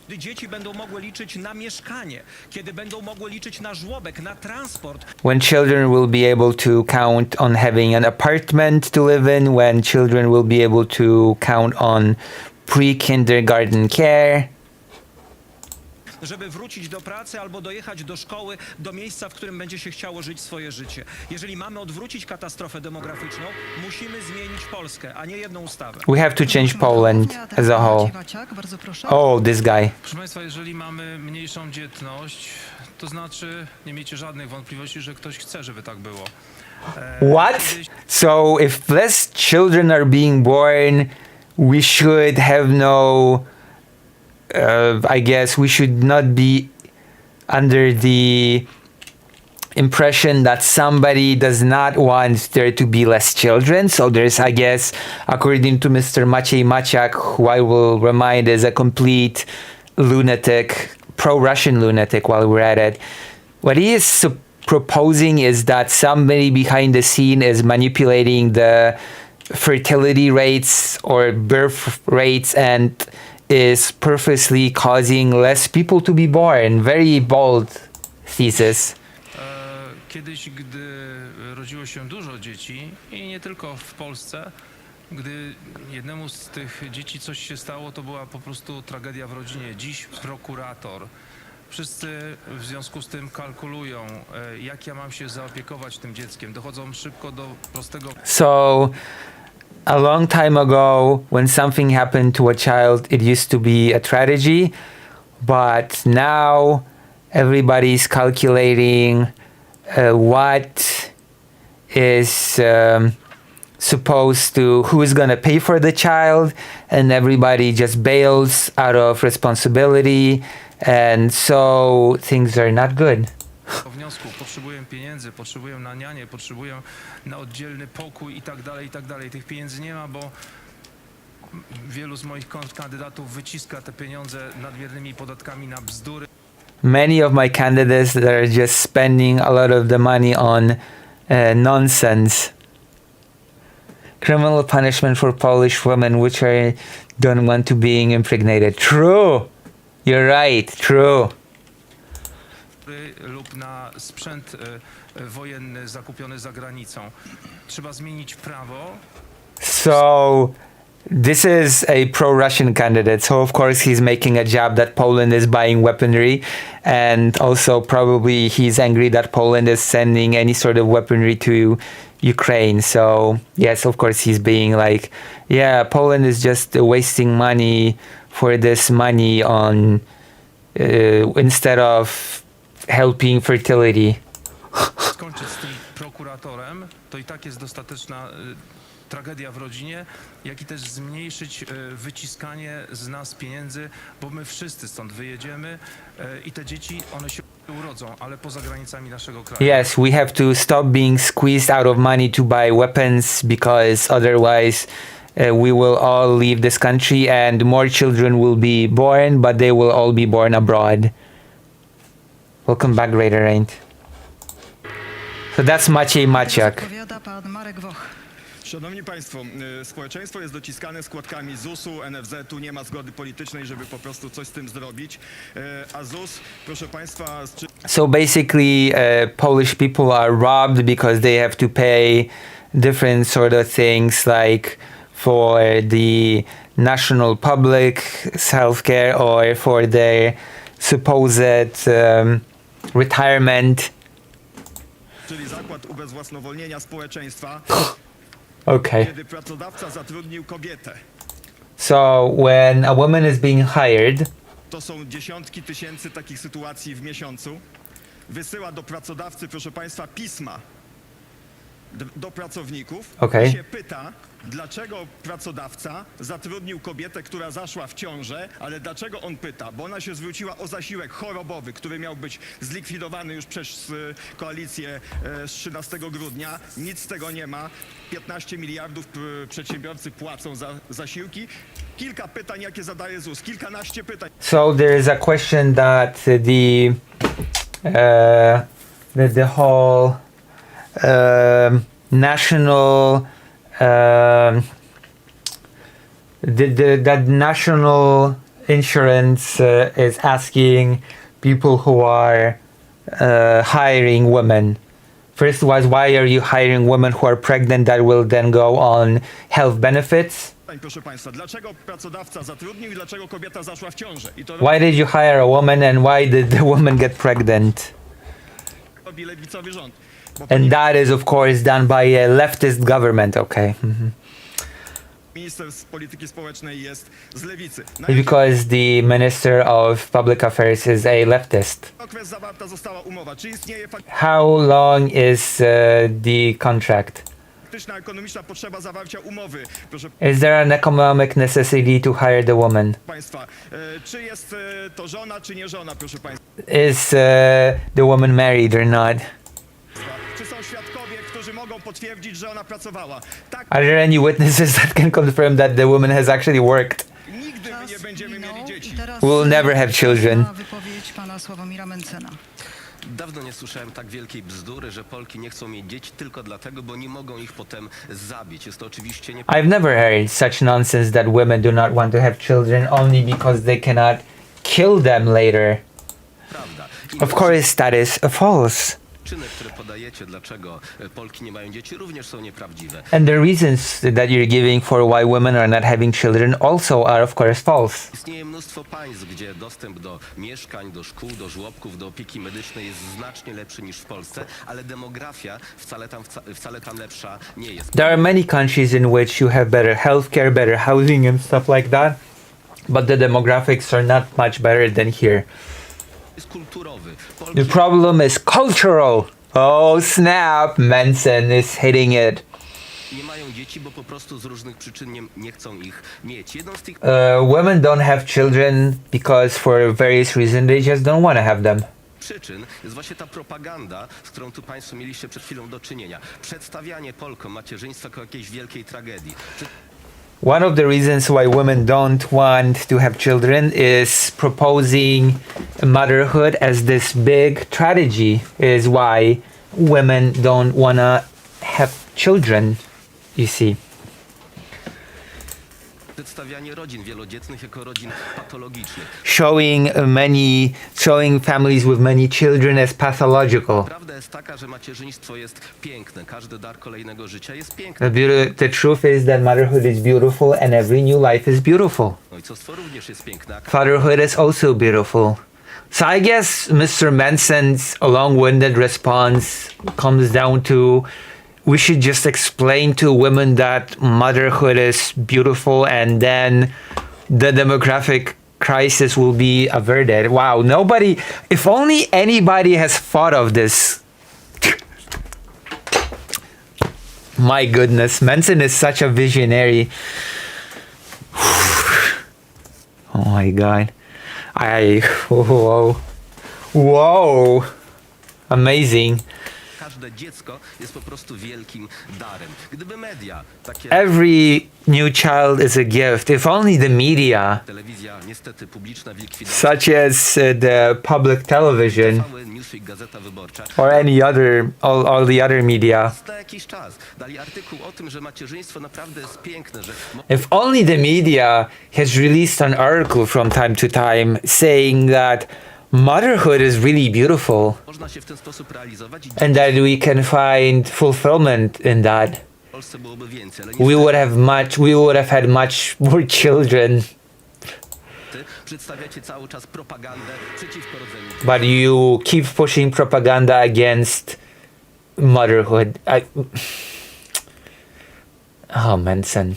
Kiedy dzieci będą mogły liczyć na mieszkanie, kiedy będą mogły liczyć na żłobek, na transport. When children will be able to count on having an apartment to live in, when children will be able to count on pre-kindergarten care. Żeby wrócić do pracy albo dojechać do szkoły, do miejsca, w którym będzie się chciało żyć swoje życie. Jeżeli mamy odwrócić katastrofę demograficzną, musimy zmienić Polskę, a nie jedną ustawę. We have to change Poland as a whole. Oh, this guy. Proszę Państwa, jeżeli mamy mniejszą dzietność, to znaczy, nie miejcie żadnych wątpliwości, że ktoś chce, żeby tak było. What? So if less children are being born, we should have no... I guess we should not be under the impression that somebody does not want there to be less children. So there's, I guess, according to Mr. Maciej Maciak, who I will remind is a complete lunatic, pro-Russian lunatic while we're at it. What he is proposing is that somebody behind the scene is manipulating the fertility rates or birth rates and is purposely causing less people to be born. Very bold thesis. Kiedyś, gdy rodziło się dużo dzieci i nie tylko w Polsce, gdy jednemu z tych dzieci coś się stało, to była po prostu tragedia w rodzinie. Dziś prokurator. Wszyscy w związku z tym kalkulują, jak ja mam się zaopiekować tym dzieckiem. Dochodzą szybko do prostego... So a long time ago, when something happened to a child, it used to be a tragedy, but now everybody's calculating what is supposed to, who's gonna pay for the child, and everybody just bails out of responsibility, and so things are not good. Po wniosku potrzebuję pieniędzy, potrzebuję na nianie, potrzebuję na oddzielny pokój i tak dalej, i tak dalej. Tych pieniędzy nie ma, bo wielu z moich kandydatów wyciska te pieniądze nadmiernymi podatkami na bzdury. Many of my candidates that are just spending a lot of the money on nonsense. Criminal punishment for Polish women which don't want to being impregnated. True. You're right. True. Lub na sprzęt wojenny zakupiony za granicą. Trzeba zmienić prawo. So this is a pro-Russian candidate, so of course he's making a jab that Poland is buying weaponry, and also probably he's angry that Poland is sending any sort of weaponry to Ukraine. So yes, of course he's being like, yeah, Poland is just wasting money for this money on instead of helping fertility. Skończyć z tym prokuratorem, to i tak jest dostateczna tragedia w rodzinie, jak i też zmniejszyć wyciskanie z nas pieniędzy, bo my wszyscy stąd wyjedziemy i te dzieci, one się urodzą, ale poza granicami naszego kraju. Yes, we have to stop being squeezed out of money to buy weapons, because otherwise we will all leave this country and more children will be born, but they will all be born abroad. Welcome back, Raider Ain't. So that's Maciej Maciak. Odpowiada pan Marek Woch. Szanowni Państwo, społeczeństwo jest dociskane składkami ZUS-u, NFZ-u, nie ma zgody politycznej, żeby po prostu coś z tym zrobić. A ZUS, proszę Państwa... So basically, Polish people are robbed because they have to pay different sort of things, like for the national public healthcare or for their supposed retirement. Czyli zakład ubezwłasnowolnienia społeczeństwa. Okay. Kiedy pracodawca zatrudnił kobietę. So when a woman is being hired, To są dziesiątki tysięcy takich sytuacji w miesiącu. Wysyła do pracodawcy, proszę Państwa, pisma do pracowników. Okay. I się pyta, dlaczego pracodawca zatrudnił kobietę, która zaszła w ciążę, ale dlaczego on pyta? Bo ona się zwróciła o zasiłek chorobowy, który miał być zlikwidowany już przez koalicję z 13 grudnia. Nic z tego nie ma. 15 miliardów przedsiębiorcy płacą za zasiłki. Kilka pytań, jakie zadaje ZUS. Kilkanaście pytań. so there is a question that the whole national that national insurance is asking people who are hiring women. First was, why are you hiring women who are pregnant that will then go on health benefits? Proszę Państwa, dlaczego pracodawca zatrudnił i dlaczego kobieta zaszła w ciążę? I to Why did you hire a woman and why did the woman get pregnant? robi lewicowy rząd. And that is of course done by a leftist government, okay. Minister z polityki społecznej jest z lewicy. Because the Minister of Public Affairs is a leftist. Okres zawarta została umowa. Czy istnieje How long is the contract? faktyczna ekonomiczna potrzeba zawarcia umowy? Proszę Is there an economic necessity to hire the woman? Państwa, czy jest to żona, czy nie żona, proszę Państwa? Is the woman married or not? Czy są świadkowie, którzy mogą potwierdzić, że ona pracowała? Tak, Are there any witnesses that can confirm that the woman has actually worked? nigdy my nie będziemy mieli dzieci. We'll never have children. Wypowiedź pana Sławomira Mencena. Dawno nie słyszałem tak wielkiej bzdury, że Polki nie chcą mieć dzieci tylko dlatego, bo nie mogą ich potem zabić. Jest to oczywiście nie... I've never heard such nonsense that women do not want to have children only because they cannot kill them later. Prawda. Of course that is false. przyczyny, które podajecie, dlaczego Polki nie mają dzieci, również są nieprawdziwe. And the reasons that you're giving for why women are not having children also are of course false. Istnieje mnóstwo państw, gdzie dostęp do mieszkań, do szkół, do żłobków, do opieki medycznej jest znacznie lepszy niż w Polsce, ale demografia wcale tam lepsza nie jest. There are many countries in which you have better healthcare, better housing and stuff like that, but the demographics are not much better than here. Jest kulturowy. The problem is cultural. Oh snap, Manson is hitting it. Nie mają dzieci, bo po prostu z różnych przyczyn nie chcą ich mieć. Jedną z tych Women don't have children because for various reasons they just don't want to have them. przyczyn jest właśnie ta propaganda, z którą tu Państwo mieliście przed chwilą do czynienia. Przedstawianie Polkom macierzyństwa jako jakiejś wielkiej tragedii. One of the reasons why women don't want to have children is proposing motherhood as this big tragedy is why women don't want to have children, you see. Przedstawianie rodzin wielodzietnych jako rodzin patologicznych. Showing families with many children as pathological. Prawda jest taka, że macierzyństwo jest piękne. Każdy dar kolejnego życia jest piękny. The truth is that motherhood is beautiful and every new life is beautiful. Ojcostwo również jest piękne. Fatherhood is also beautiful. So I guess Mr. Manson's long-winded response comes down to we should just explain to women that motherhood is beautiful and then the demographic crisis will be averted. Wow, if only anybody has thought of this. My goodness, Manson is such a visionary. Oh my God. Whoa. Amazing. Każde dziecko jest po prostu wielkim darem. Gdyby media, takie Every new child is a gift. If only the media, telewizja niestety publiczna w likwidacji, such as the public television cały Newsweek, Gazeta Wyborcza, or any other, all the other media, na jakiś czas dali artykuł o tym, że macierzyństwo naprawdę jest piękne, że if only the media has released an article from time to time saying that motherhood is really beautiful można się w ten sposób realizować i and that we can find fulfillment in that, w Polsce byłoby więcej, ale we would have had much more children. niestety przedstawiacie cały czas propagandę przeciwko rodzeniu. But you keep pushing propaganda against motherhood. Oh, Manson.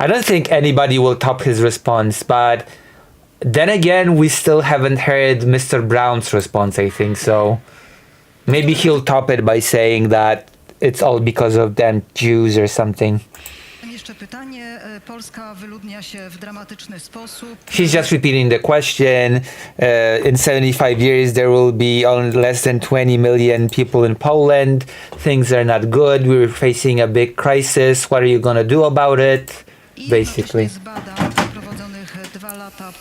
I don't think anybody will top his response, but then again, we still haven't heard Mr. Brown's response, I think, so maybe he'll top it by saying that it's all because of them Jews or something. Jeszcze pytanie. Polska wyludnia się w dramatyczny sposób. He's just repeating the question. In 75 years, there will be only less than 20 million people in Poland. Things are not good. We're facing a big crisis. What are you going to do about it? Basically. Z badań przeprowadzonych 2 lata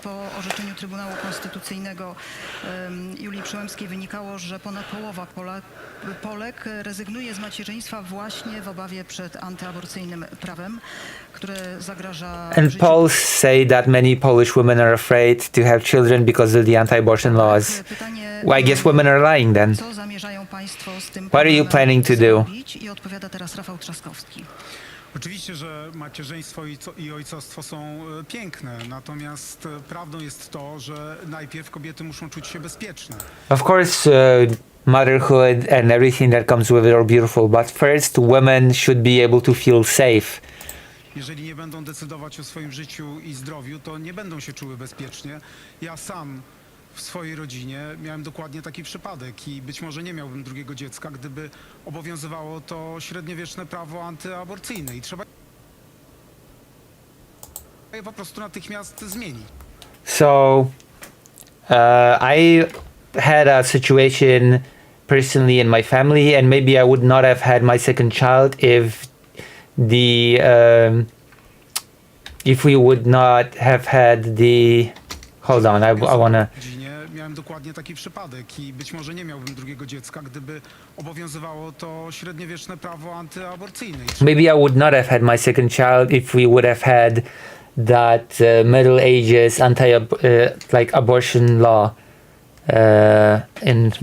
po orzeczeniu Trybunału Konstytucyjnego Julii Przyłębskiej wynikało, że ponad połowa Polek rezygnuje z macierzyństwa właśnie w obawie przed antyaborcyjnym prawem, które zagraża And życiu. polls say that many Polish women are afraid to have children because of the anti-abortion laws. Well, I guess women are lying then. Co zamierzają państwo z tym What are you planning to do? zrobić? I odpowiada teraz Rafał Trzaskowski. Oczywiście, że macierzyństwo i ojcostwo są piękne, natomiast prawdą jest to, że najpierw kobiety muszą czuć się bezpieczne. Of course, motherhood and everything that comes with it are beautiful, but first, women should be able to feel safe. Jeżeli nie będą decydować o swoim życiu i zdrowiu, to nie będą się czuły bezpiecznie. Ja sam w swojej rodzinie miałem dokładnie taki przypadek i być może nie miałbym drugiego dziecka, gdyby obowiązywało to średniowieczne prawo antyaborcyjne i trzeba je po prostu natychmiast zmienić. So, I had a situation personally in my family, and maybe I would not have had my second child if we would not have had the. Hold on, I wanna. Miałem dokładnie taki przypadek i być może nie miałbym drugiego dziecka, gdyby obowiązywało to średniowieczne prawo antyaborcyjne. Maybe I would not have had my second child if we would have had that Middle Ages abortion law.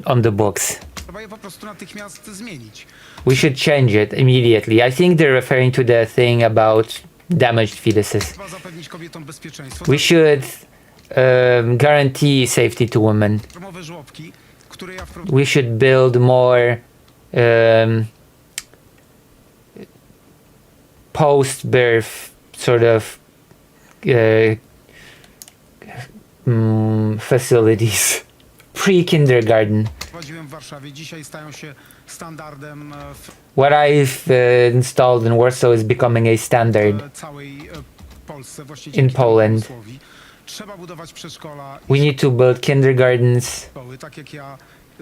on the books. Trzeba je po prostu natychmiast zmienić. We should change it immediately. I think they're referring to the thing about damaged fetuses. Trzeba zapewnić kobietom bezpieczeństwo. We should guarantee safety to women. Darmowe żłobki, które ja We should build more post-birth sort of facilities. Pre-kindergarten. wprowadziłem w Warszawie, dzisiaj stają się standardem What I've installed in Warsaw is becoming a standard w całej Polsce, właśnie in dzięki temu Poland. pomysłowi. Trzeba budować przedszkola We need to build kindergartens i szkoły, tak jak ja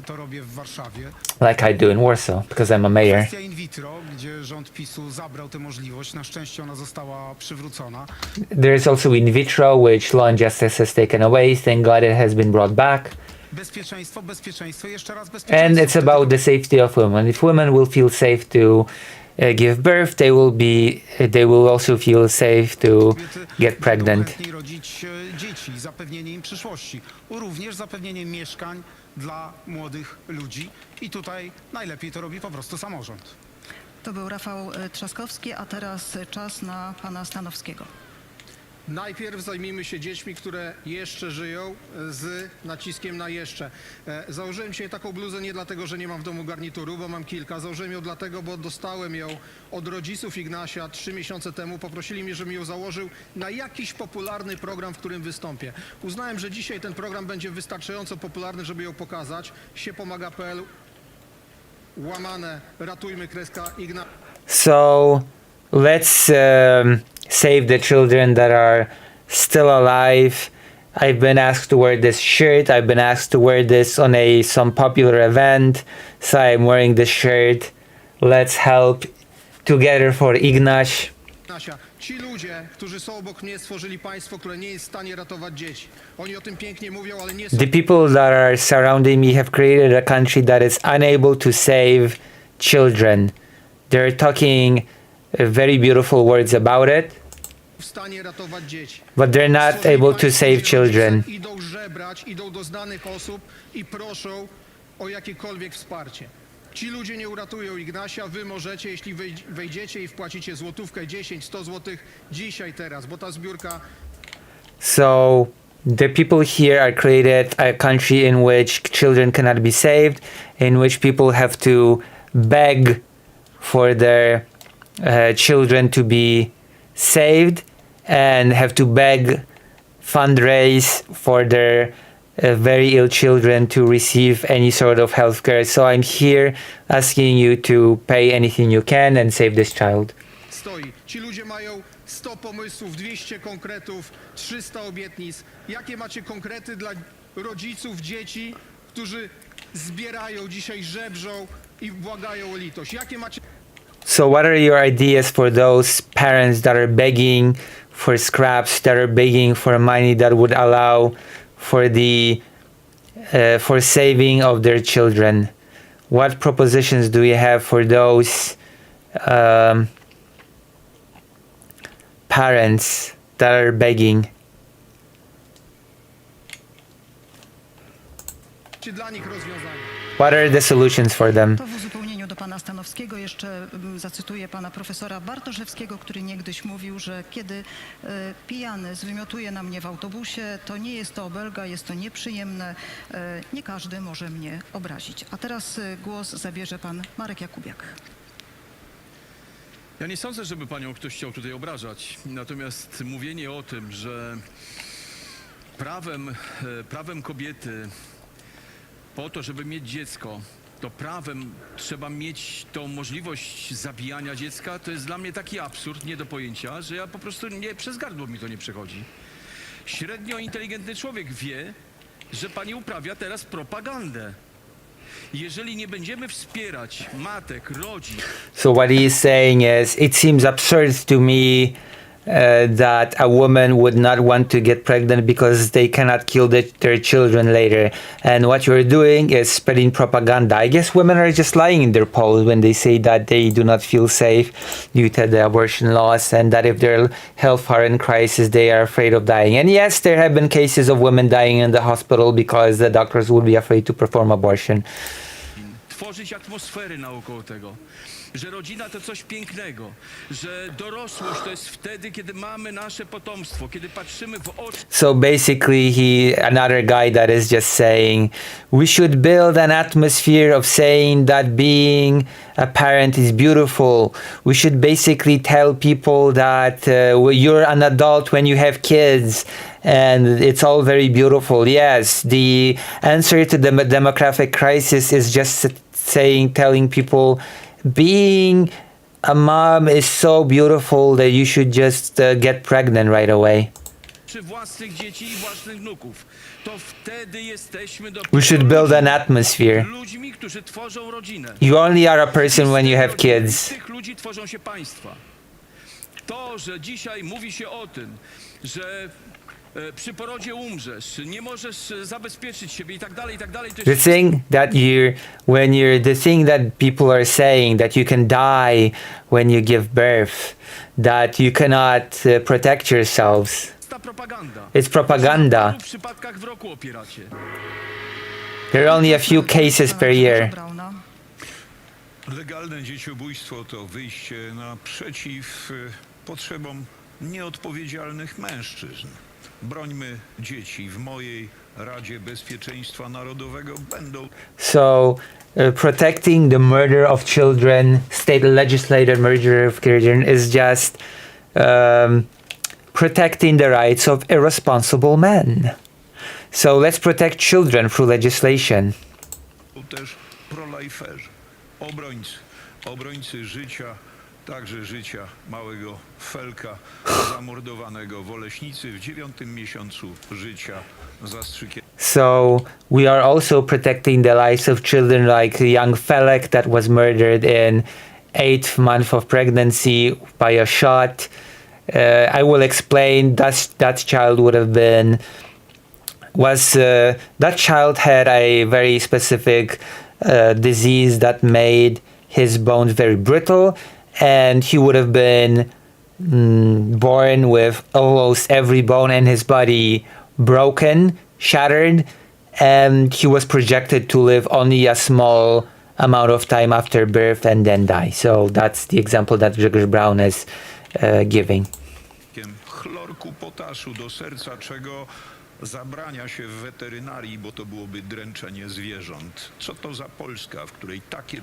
to robię w Warszawie. like I do in Warsaw because I'm a mayor. Kwestia in vitro, gdzie rząd PiSu zabrał tę możliwość, na szczęście ona została przywrócona. There's also in vitro, which law and justice has taken away. Thank God it has been brought back. Bezpieczeństwo, bezpieczeństwo, jeszcze raz And bezpieczeństwo. it's about the safety of women. If women will feel safe to give birth, they will also feel safe to get pregnant. Chętniej rodzić dzieci, zapewnienie im przyszłości, również zapewnienie mieszkań dla młodych ludzi i tutaj najlepiej to robi po prostu samorząd. To był Rafał Trzaskowski, a teraz czas na pana Stanowskiego. Najpierw zajmijmy się dziećmi, które jeszcze żyją, z naciskiem na jeszcze. Założyłem dzisiaj taką bluzę nie dlatego, że nie mam w domu garnituru, bo mam kilka. Założyłem ją dlatego, bo dostałem ją od rodziców Ignasia 3 miesiące temu. Poprosili mnie, żebym ją założył na jakiś popularny program, w którym wystąpię. Uznałem, że dzisiaj ten program będzie wystarczająco popularny, żeby ją pokazać. Siepomaga.pl /ratujmy Ignaś. So let's save the children that are still alive. I've been asked to wear this shirt. I've been asked to wear this on some popular event, so I'm wearing this shirt. Let's help together for Ignaś. Ci ludzie, którzy są obok mnie, stworzyli państwo, które nie jest w stanie ratować dzieci. Oni o tym pięknie mówią, ale nie są. The people that are surrounding me have created a country that is unable to save children. They're talking very beautiful words about it, w stanie ratować dzieci. but they're not able to save children. Idą żebrać, idą do znanych osób i proszą o jakiekolwiek wsparcie. Ci ludzie nie uratują Ignasia, wy możecie, jeśli wejdziecie i wpłacicie złotówkę, 10, 100 złotych dzisiaj, teraz, bo ta zbiórka... So the people here are created a country in which children cannot be saved, in which people have to beg for their children to be saved and have to beg, fundraise for their very ill children to receive any sort of health care. So I'm here asking you to pay anything you can and save this child. Stoi. Ci ludzie mają 100 pomysłów, 200 konkretów, 300 obietnic. Jakie macie konkrety dla rodziców, dzieci, którzy zbierają dzisiaj, żebrzą i błagają o litość? Jakie macie... So what are your ideas for those parents that are begging for scraps, that are begging for money that would allow for the for saving of their children? What propositions do you have for those parents that are begging? dla nich rozwiązania? What are the solutions for them? To w uzupełnieniu do pana Stanowskiego jeszcze zacytuję pana profesora Bartoszewskiego, który niegdyś mówił, że kiedy pijany zwymiotuje na mnie w autobusie, to nie jest to obelga, jest to nieprzyjemne, nie każdy może mnie obrazić. A teraz głos zabierze pan Marek Jakubiak. Ja nie sądzę, żeby panią ktoś chciał tutaj obrażać. Natomiast mówienie o tym, że prawem kobiety po to, żeby mieć dziecko, to prawem trzeba mieć tą możliwość zabijania dziecka, to jest dla mnie taki absurd, nie do pojęcia, że ja po prostu przez gardło mi to nie przechodzi. Średnio inteligentny człowiek wie, że pani uprawia teraz propagandę. Jeżeli nie będziemy wspierać matek, rodzin... So what he is saying is, it seems absurd to me that a woman would not want to get pregnant because they cannot kill their children later. And what you're doing is spreading propaganda. I guess women are just lying in their polls when they say that they do not feel safe due to the abortion laws, and that if their health are in crisis, they are afraid of dying. And yes, there have been cases of women dying in the hospital because the doctors would be afraid to perform abortion. Tworzyć atmosfery naokoło tego, że rodzina to coś pięknego, że dorosłość to jest wtedy, kiedy mamy nasze potomstwo, kiedy patrzymy w oczy. So basically, another guy that is just saying, we should build an atmosphere of saying that being a parent is beautiful. We should basically tell people that you're an adult when you have kids, and it's all very beautiful. Yes, the answer to the demographic crisis is just telling people being a mom is so beautiful that you should just get pregnant right away. Własnych dzieci i własnych wnuków. To wtedy jesteśmy We should build an atmosphere. ludźmi, którzy tworzą rodzinę. You only are a person when you have kids. Z tych ludzi tworzą się państwa. To, że dzisiaj mówi się o tym, że przy porodzie umrzesz, nie możesz zabezpieczyć siebie i tak dalej, to The jest thing that the thing that people are saying that you can die when you give birth, that you cannot protect yourselves. ta propaganda. It's propaganda. W wielu przypadkach w roku opieracie. There are only a few cases per year. Legalne dzieciobójstwo to wyjście naprzeciw potrzebom nieodpowiedzialnych mężczyzn. Brońmy dzieci. W mojej Radzie Bezpieczeństwa Narodowego będą... So, protecting the murder of children, state legislated murder of children is just protecting the rights of irresponsible men. So let's protect children through legislation. Też prolajferzy, obrońcy życia, także życia małego Felka, zamordowanego w Oleśnicy w 9. miesiącu życia zastrzykiem. So we are also protecting the lives of children like young Felek that was murdered in 8th month of pregnancy by a shot. I will explain that child would have been that child had a very specific disease that made his bones very brittle, and he would have been born with almost every bone in his body broken, shattered, and he was projected to live only a small amount of time after birth and then die. So that's the example that Grzegorz Braun is giving. Chlorku potaszu, do serca czego zabrania się w weterynarii, bo to byłoby dręczenie zwierząt. Co to za Polska, w której takie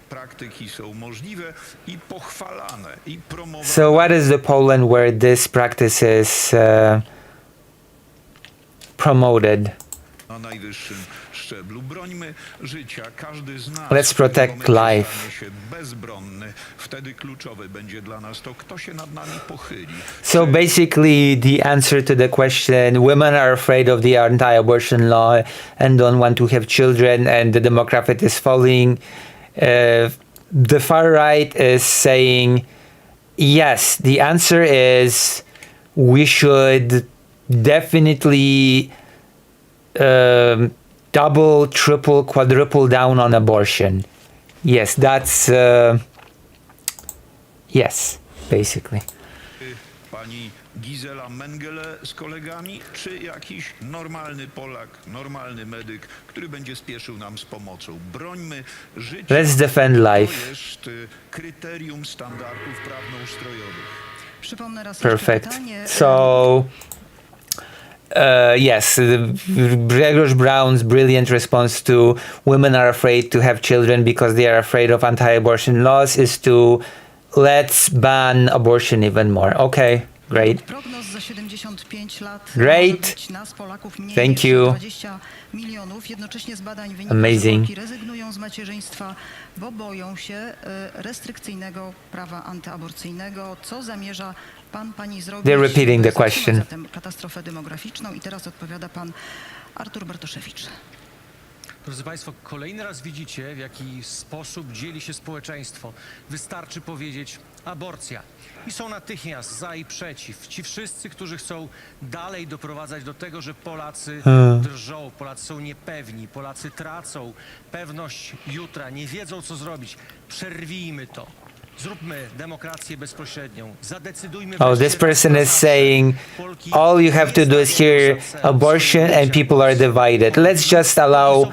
praktyki są możliwe i pochwalane i promowane? So what is the Poland where this practice is promoted? Na najwyższym szczeblu. Brońmy życia. Każdy z nas Let's protect life. stanie się bezbronny. Wtedy kluczowe będzie dla nas to, kto się nad nami pochyli. So basically, the answer to the question, women are afraid of the anti-abortion law and don't want to have children, and the demographic is falling. The far right is saying, yes, the answer is we should definitely double, triple, quadruple down on abortion. Yes, that's yes, basically. Pani Gizela Mengele z kolegami, czy jakiś normalny Polak, normalny medyk, który będzie spieszył nam z pomocą? Brońmy życia. Let's defend life. To jest kryterium standardów prawnoustrojowych. Przypomnę raz Perfect. jeszcze pytanie. So, yes, Grzegorz Braun's brilliant response to women are afraid to have children because they are afraid of anti-abortion laws is to let's ban abortion even more. Okay, great. Prognoz za 75 lat Great. może być nas, Polaków, mniej Thank niż you. 20 milionów. Jednocześnie z badań wynika, Amazing. że Polki rezygnują z macierzyństwa, bo boją się restrykcyjnego prawa antyaborcyjnego. Co zamierza pani zrobić? They're repeating the by zatrzymać question. zatem katastrofę demograficzną? I teraz odpowiada pan Artur Bartoszewicz. Drodzy Państwo, kolejny raz widzicie, w jaki sposób dzieli się społeczeństwo. Wystarczy powiedzieć aborcja. I są natychmiast za i przeciw. Ci wszyscy, którzy chcą dalej doprowadzać do tego, że Polacy drżą, Polacy są niepewni, Polacy tracą pewność jutra, nie wiedzą, co zrobić. Przerwijmy to. Zróbmy demokrację bezpośrednią. Zadecydujmy. Oh, this person is saying all you have to do is hear abortion and people are divided. Let's just allow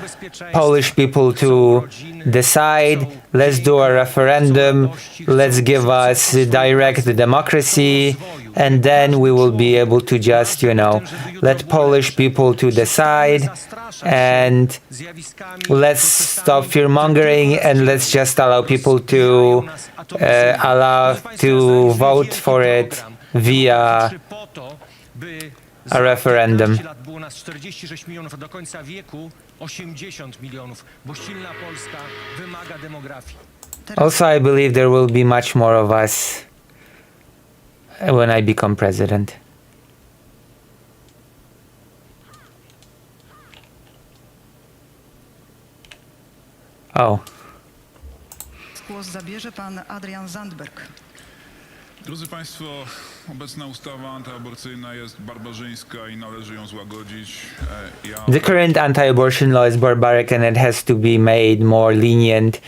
Polish people to decide. Let's do a referendum. Let's give us direct democracy. And then we will be able to just, you know, let Polish people to decide. And let's stop fear-mongering and let's just allow people to vote for it via a referendum. Było nas 46 milionów, a do końca wieku 80 milionów, bo silna Polska wymaga demografii. Also, I believe there will be much more of us when I become president. Oh. Głos zabierze pan Adrian Zandberg. Drodzy Państwo, obecna ustawa antyaborcyjna jest barbarzyńska i należy ją złagodzić. The current anti-abortion law is barbaric and it has to be made more lenient.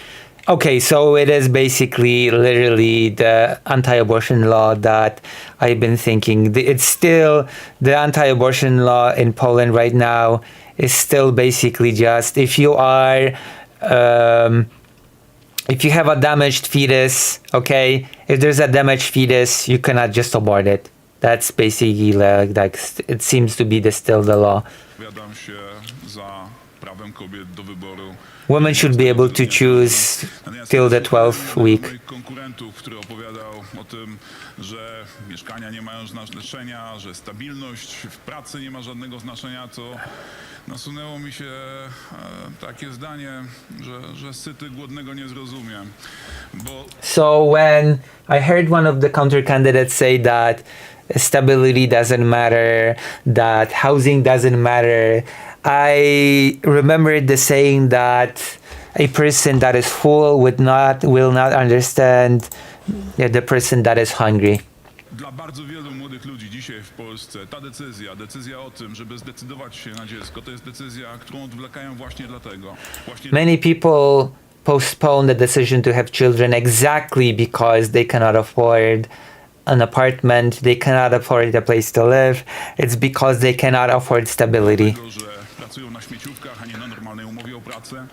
Okay, so it is basically literally the anti-abortion law that I've been thinking. It's still the anti-abortion law in Poland right now is still basically just if you have a damaged fetus, okay, if there's a damaged fetus, you cannot just abort it. That's basically like it seems to be still the law. Opowiadam się za prawem kobiet do wyboru. Women should be able to choose till the 12th week. Konkurentów, który opowiadał o tym, że mieszkania nie mają znaczenia, że stabilność w pracy nie ma żadnego znaczenia, to nasunęło mi się takie zdanie, że syty głodnego nie zrozumie. So when I heard one of the counter candidates say that stability doesn't matter, that housing doesn't matter, I remembered the saying that a person that is full will not understand the person that is hungry. Dla bardzo wielu młodych ludzi dzisiaj w Polsce ta decyzja o tym, żeby zdecydować się na dziecko, to jest decyzja, którą odwlekają właśnie dlatego. Many people postpone the decision to have children exactly because they cannot afford an apartment, they cannot afford a place to live. It's because they cannot afford stability. Dlatego, że pracują na śmieciówkach, a nie na normalnej umowie o pracę.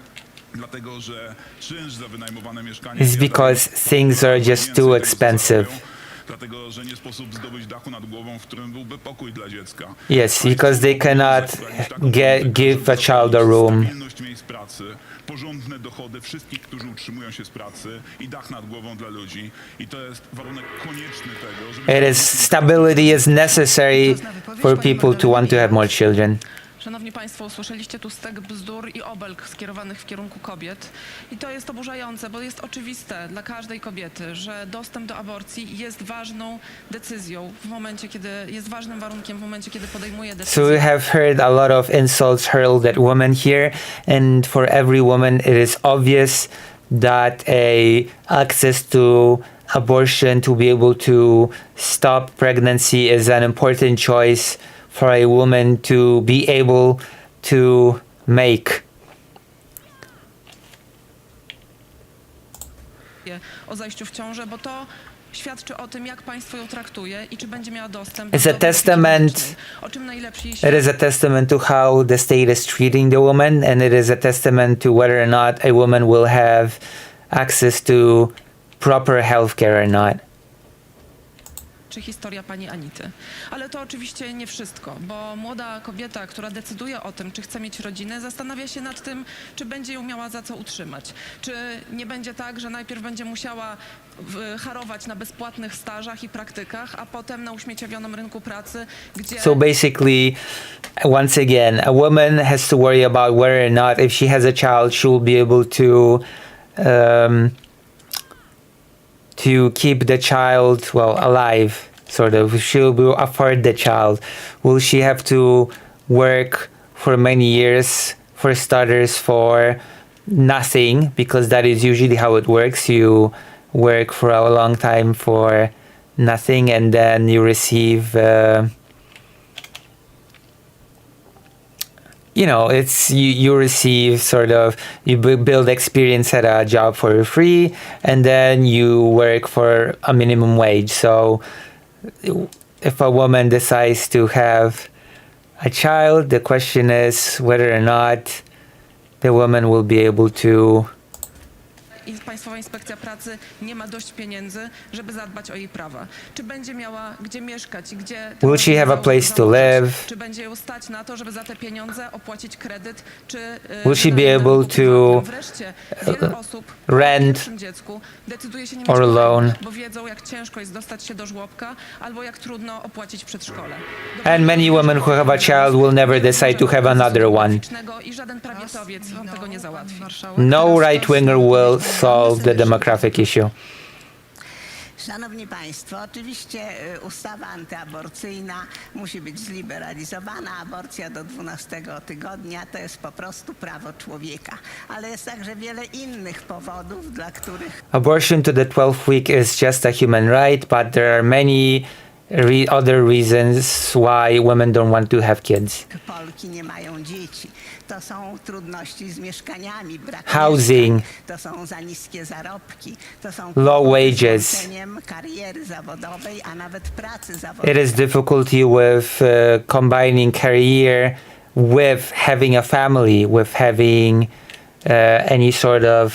Dlatego, że czynsz za wynajmowane mieszkanie It's because things are just too expensive. Dlatego, że nie sposób zdobyć dachu nad głową, w którym byłby pokój dla dziecka. Yes, because they cannot give a child a room. Stabilność miejsc pracy, porządne dochody wszystkich, którzy utrzymują się z pracy i dach nad głową dla ludzi. I to jest warunek konieczny tego, żeby... Stability is necessary for people to want to have more children. Szanowni Państwo, usłyszeliście tu stek bzdur i obelg skierowanych w kierunku kobiet. I to jest oburzające, bo jest oczywiste dla każdej kobiety, że dostęp do aborcji jest ważną decyzją w momencie, kiedy jest ważnym warunkiem w momencie, kiedy podejmuje decyzję. So we have heard a lot of insults hurled at women here, and for every woman it is obvious that access to abortion to be able to stop pregnancy is an important choice for a woman to be able to make. O zajściu w ciążę, bo to świadczy o tym, jak państwo ją traktuje i czy będzie miała dostęp It's a testament. o czym najlepsi It is a testament to how the state is treating the woman, and it is a testament to whether or not a woman will have access to proper healthcare or not. czy historia pani Anity. Ale to oczywiście nie wszystko, bo młoda kobieta, która decyduje o tym, czy chce mieć rodzinę, zastanawia się nad tym, czy będzie ją miała za co utrzymać. Czy nie będzie tak, że najpierw będzie musiała harować na bezpłatnych stażach i praktykach, a potem na uśmieciowionym rynku pracy, gdzie... So basically, once again, a woman has to worry about whether or not, if she has a child, she will be able to keep the child, well, alive, sort of. She will afford the child. Will she have to work for many years for starters, for nothing, because that is usually how it works. You work for a long time for nothing, and then you receive you receive sort of, you build experience at a job for free, and then you work for a minimum wage. So if a woman decides to have a child, the question is whether or not the woman will be able to I Państwowa Inspekcja Pracy nie ma dość pieniędzy, żeby zadbać o jej prawa. Czy będzie miała gdzie mieszkać, gdzie... Will she have a place to live? Czy będzie ją stać na to, żeby za te pieniądze opłacić kredyt, czy... Will she be able to Wreszcie wiele osób rent po pierwszym dziecku decyduje się nie mieć or loan? bo wiedzą, jak ciężko jest dostać się do żłobka, albo jak trudno opłacić przedszkole. And many women who have a child will never decide to have another one. I żaden prawicowiec wam tego nie załatwi. No right-winger will solve the demographic issue. Szanowni Państwo, oczywiście ustawa antyaborcyjna musi być zliberalizowana. Aborcja do 12 tygodnia to jest po prostu prawo człowieka. Ale jest także wiele innych powodów, dla których... Abortion to the 12th week is just a human right, but there are many other reasons why women don't want to have kids. Polki nie mają dzieci. To są trudności z mieszkaniami, brak Housing, mieszkań, to są za niskie zarobki, to są low wages. z łączeniem kariery zawodowej, a nawet pracy zawodowej. It is difficulty with combining career with having a family, with having any sort of,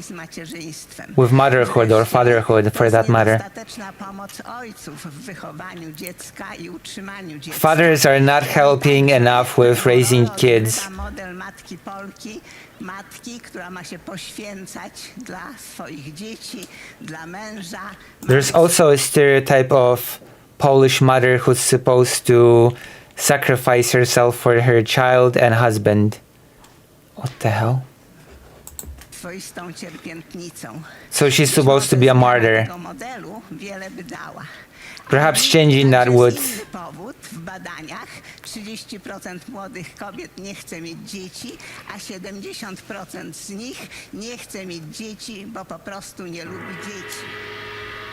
z macierzyństwem. with motherhood or fatherhood for that matter. Niedostateczna pomoc ojców w wychowaniu dziecka i utrzymaniu dziecka. Fathers are not helping enough with raising kids. Model matki Polki, matki, która ma się poświęcać dla swoich dzieci, dla męża. There's also a stereotype of Polish mother who's supposed to sacrifice herself for her child and husband. What the hell? Swoistą cierpiętnicą. So she's supposed to be a martyr. Tego modelu wiele by dała. Perhaps changing that would... Inny powód w badaniach 30% młodych kobiet nie chce mieć dzieci, a 70% z nich nie chce mieć dzieci, bo po prostu nie lubi dzieci.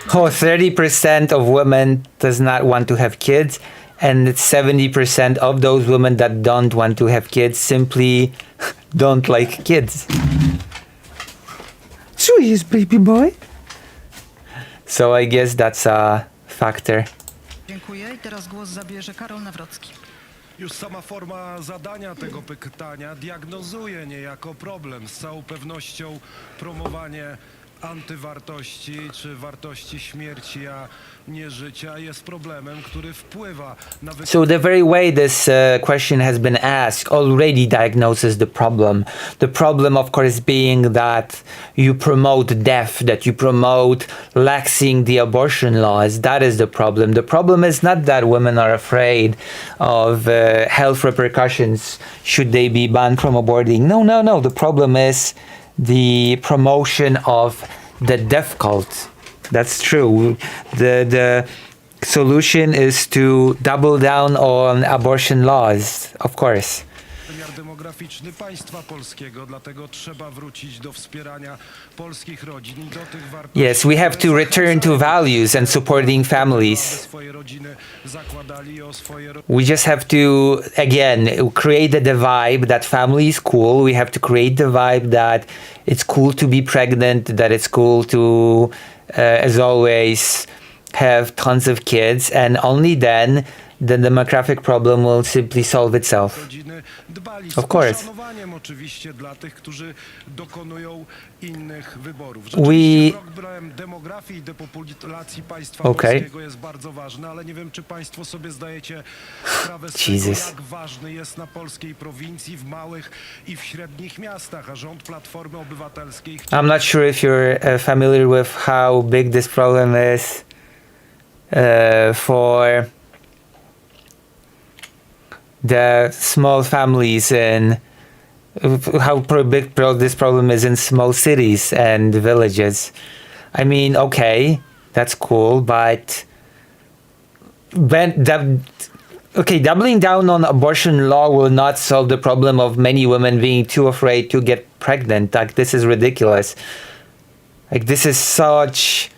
30% of women does not want to have kids, and 70% of those women that don't want to have kids simply don't like kids. Jeez, baby boy. So I guess that's a factor. Dziękuję i teraz głos zabierze Karol Nawrocki. Już sama forma zadania tego pytania diagnozuje niejako problem. Z całą pewnością promowanie antywartości czy wartości śmierci, a nie życia jest problemem, który wpływa na... So the very way this question has been asked already diagnoses the problem. The problem, of course, being that you promote death, that you promote laxing the abortion laws. That is the problem. The problem is not that women are afraid of health repercussions should they be banned from aborting. No. The problem is the promotion of the death cult. That's true. The solution is to double down on abortion laws, of course. Wymiar demograficzny państwa polskiego, dlatego trzeba wrócić do wspierania polskich rodzin i do tych wartości. Yes, we have to return to values and supporting families. We just have to, again, create the vibe that family is cool. We have to create the vibe that it's cool to be pregnant, that it's cool to, as always, have tons of kids, and only then the demographic problem will simply solve itself. Of course. Oczywiście dla tych, którzy dokonują innych wyborów. Problem demografii i depopulacji państwa polskiego jest bardzo ważny, ale nie wiem, czy państwo sobie zdajecie sprawę z tego, jak ważny jest na polskiej prowincji, w małych i w średnich miastach, a rząd Platformy Obywatelskiej... I'm not sure if you're familiar with how big this problem is for the small families and how big this problem is in small cities and villages. I mean, okay, that's cool, but Okay, doubling down on abortion law will not solve the problem of many women being too afraid to get pregnant. Like, this is ridiculous. Like, this is such...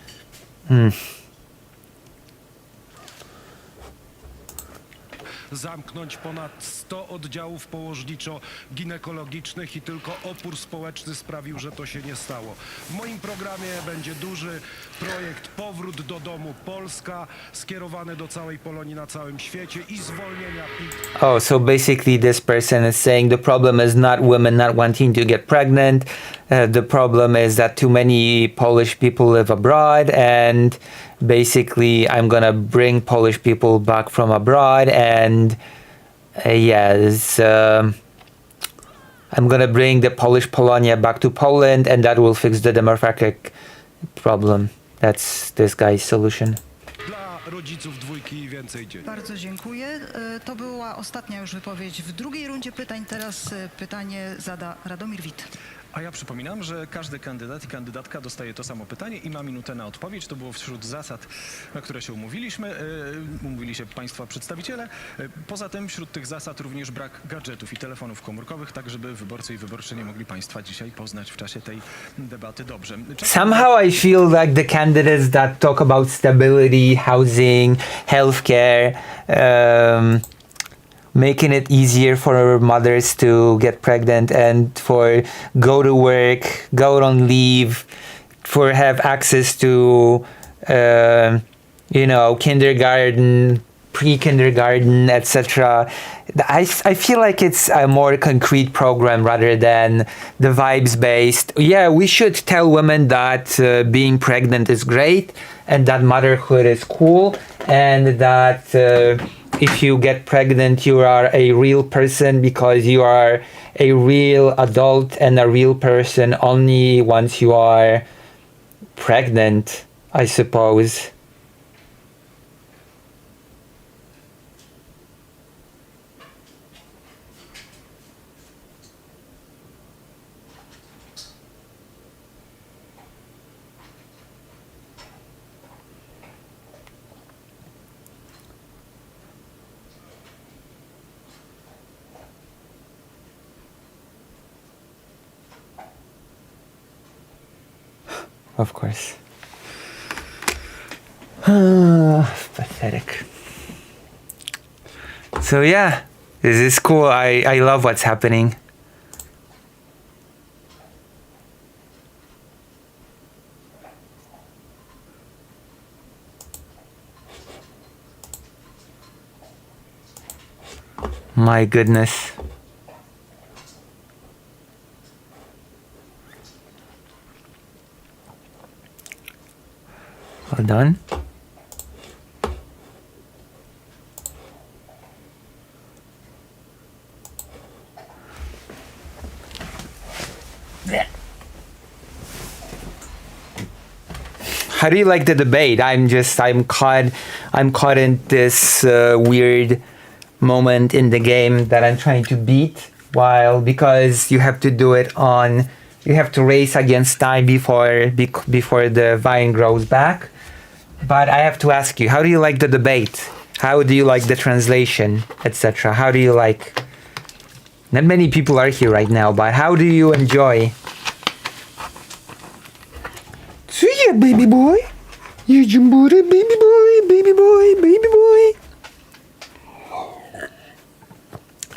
Zamknąć ponad 100 oddziałów położniczo-ginekologicznych i tylko opór społeczny sprawił, że to się nie stało. W moim programie będzie duży projekt Powrót do domu Polska, skierowany do całej Polonii na całym świecie i zwolnienia PIT. Oh, so basically this person is saying the problem is not women not wanting to get pregnant. The problem is that too many Polish people live abroad, and basically I'm gonna bring Polish people back from abroad, and I'm gonna bring the Polish Polonia back to Poland, and that will fix the demographic problem. That's this guy's solution. Dla rodziców dwójki i więcej dzieci. Bardzo dziękuję. To była ostatnia już wypowiedź w drugiej rundzie pytań. Teraz pytanie zada Radomir Wit. A ja przypominam, że każdy kandydat i kandydatka dostaje to samo pytanie i ma minutę na odpowiedź. To było wśród zasad, na które się umówili się Państwa przedstawiciele. Poza tym wśród tych zasad również brak gadżetów i telefonów komórkowych, tak żeby wyborcy i wyborczynie mogli Państwa dzisiaj poznać w czasie tej debaty dobrze. Somehow I feel like the candidates that talk about stability, housing, healthcare, making it easier for mothers to get pregnant and for go to work, go on leave, for have access to, kindergarten, pre-kindergarten, etc. I feel like it's a more concrete program rather than the vibes-based. Yeah, we should tell women that being pregnant is great and that motherhood is cool and that if you get pregnant, you are a real person because you are a real adult and a real person only once you are pregnant, I suppose. Of course. Pathetic. So yeah, this is cool. I love what's happening. My goodness. Well done. How do you like the debate? I'm caught in this weird moment in the game that I'm trying to beat because you have to do it on. You have to race against time before the vine grows back. But I have to ask you, how do you like the debate? How do you like the translation, etc.? How do you like... Not many people are here right now, but how do you enjoy? So yeah, baby boy. You jumbuda, baby boy, baby boy, baby boy.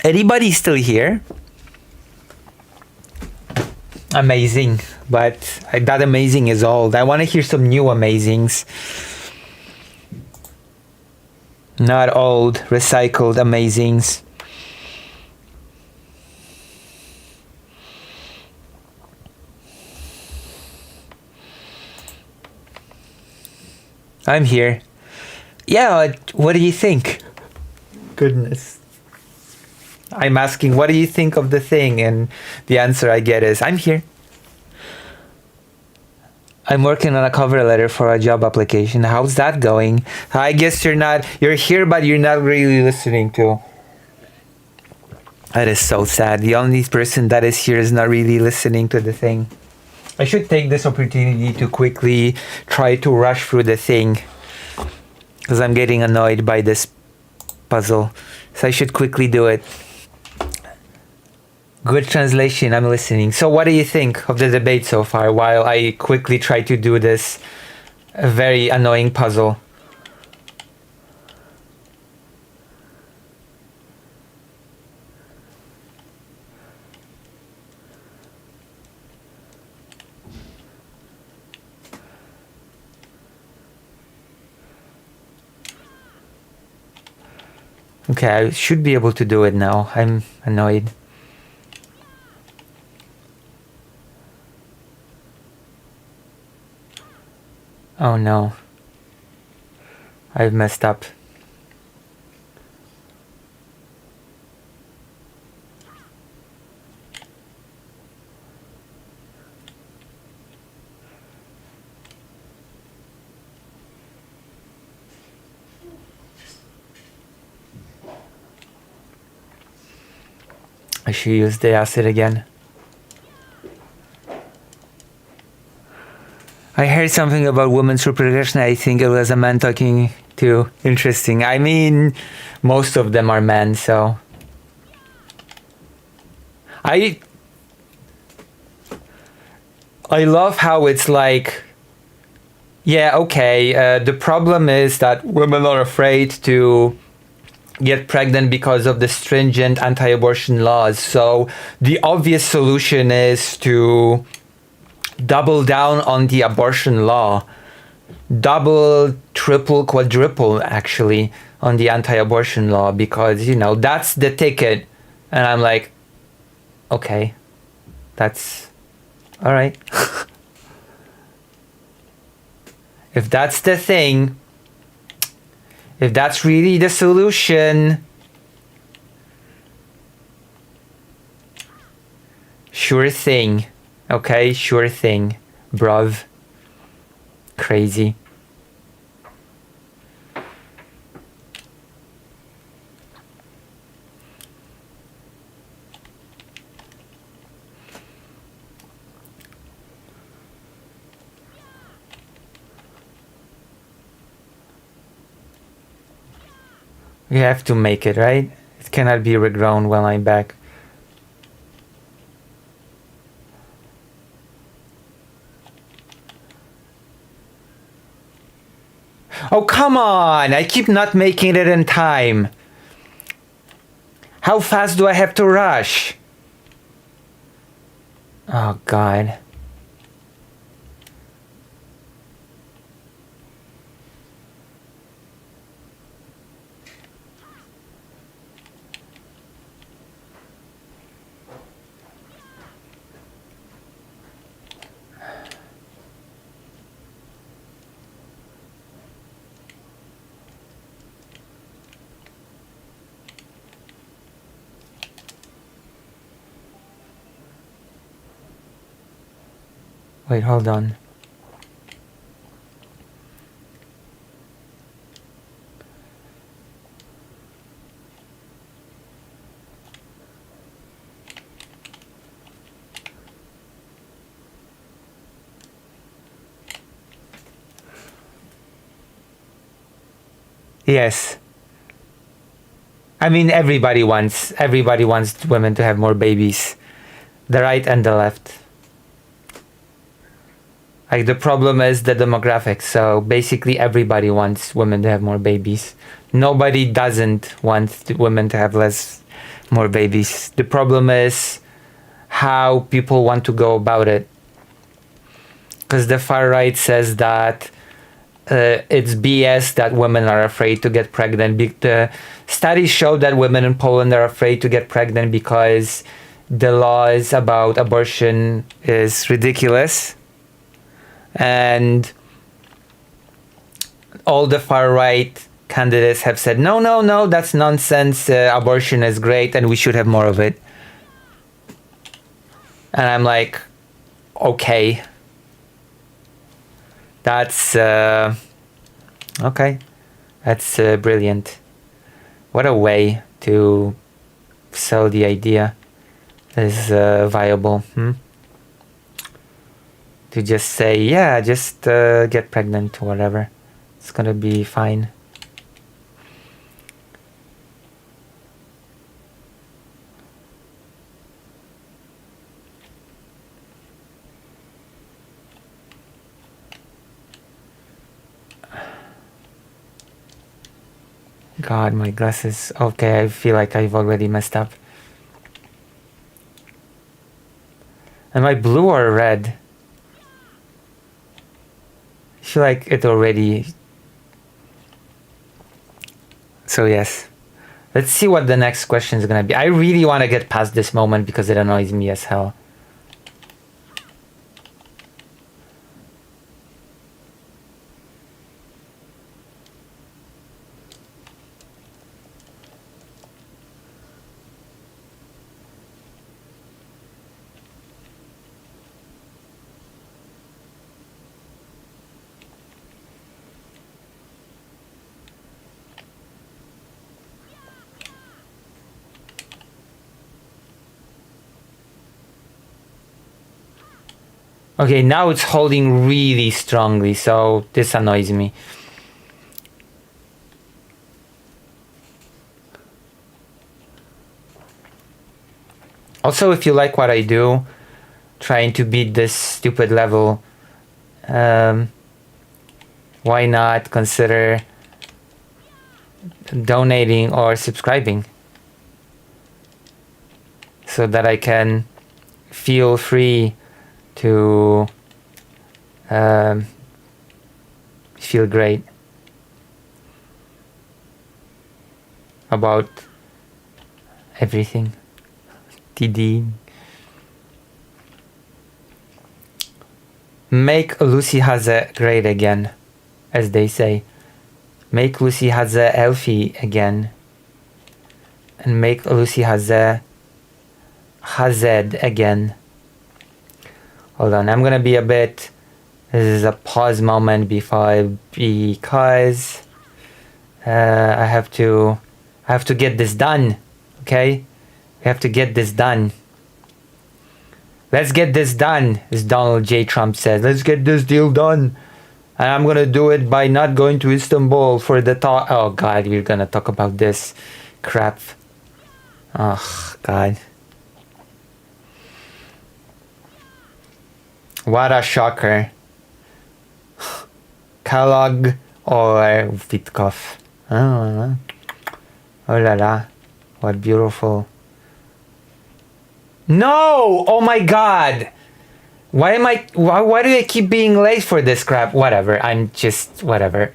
Anybody still here? Amazing, but that amazing is old. I want to hear some new amazings. Not old, recycled amazings. I'm here. Yeah, what do you think? Goodness. I'm asking, what do you think of the thing? And the answer I get is, I'm here. I'm working on a cover letter for a job application. How's that going? I guess you're here, but you're not really listening to. That is so sad. The only person that is here is not really listening to the thing. I should take this opportunity to quickly try to rush through the thing, because I'm getting annoyed by this puzzle, so I should quickly do it. Good translation, I'm listening. So what do you think of the debate so far while I quickly try to do this very annoying puzzle? Okay, I should be able to do it now. I'm annoyed. Oh no. I've messed up. I should use the acid again. I heard something about women's reproduction. I think it was a man talking to. Interesting. I mean, most of them are men, so. I love how it's like, yeah, okay, the problem is that women are afraid to get pregnant because of the stringent anti-abortion laws. So the obvious solution is to double down on the abortion law. Double, triple, quadruple, actually, on the anti-abortion law, because, you know, that's the ticket. And I'm like, okay, that's all right. If that's the thing, if that's really the solution, sure thing. Okay, sure thing, bruv. Crazy. We have to make it, right? It cannot be regrown when I'm back. Oh, come on! I keep not making it in time. How fast do I have to rush? Oh, God. Wait, hold on. Yes. I mean, everybody wants women to have more babies. The right and the left. Like, the problem is the demographics. So basically everybody wants women to have more babies. Nobody doesn't want women to have more babies. The problem is how people want to go about it. Because the far right says that it's BS that women are afraid to get pregnant. The studies show that women in Poland are afraid to get pregnant because the laws about abortion is ridiculous. And all the far right candidates have said, no, that's nonsense. Abortion is great and we should have more of it. And I'm like, okay. That's, okay. That's brilliant. What a way to sell the idea is viable. To just say, yeah, just get pregnant or whatever. It's gonna be fine. God, my glasses. Okay, I feel like I've already messed up. Am I blue or red? I feel like it already. So yes. Let's see what the next question is gonna be. I really want to get past this moment because it annoys me as hell. Okay, now it's holding really strongly, so this annoys me. Also, if you like what I do, trying to beat this stupid level, why not consider donating or subscribing so that I can feel free to feel great about everything. TD. Make Lucy Haze great again, as they say. Make Lucy Haze healthy again. And make Lucy Haze Hazed again. Hold on, I'm gonna be a bit. This is a pause moment because I have to get this done. Okay, we have to get this done. Let's get this done, as Donald J. Trump said. Let's get this deal done, and I'm gonna do it by not going to Istanbul for the talk. Oh God, we're gonna talk about this crap. Oh God. What a shocker. Kellogg or Witkoff. Oh la la. What beautiful. No! Oh my God! Why do I keep being late for this crap? Whatever. Whatever.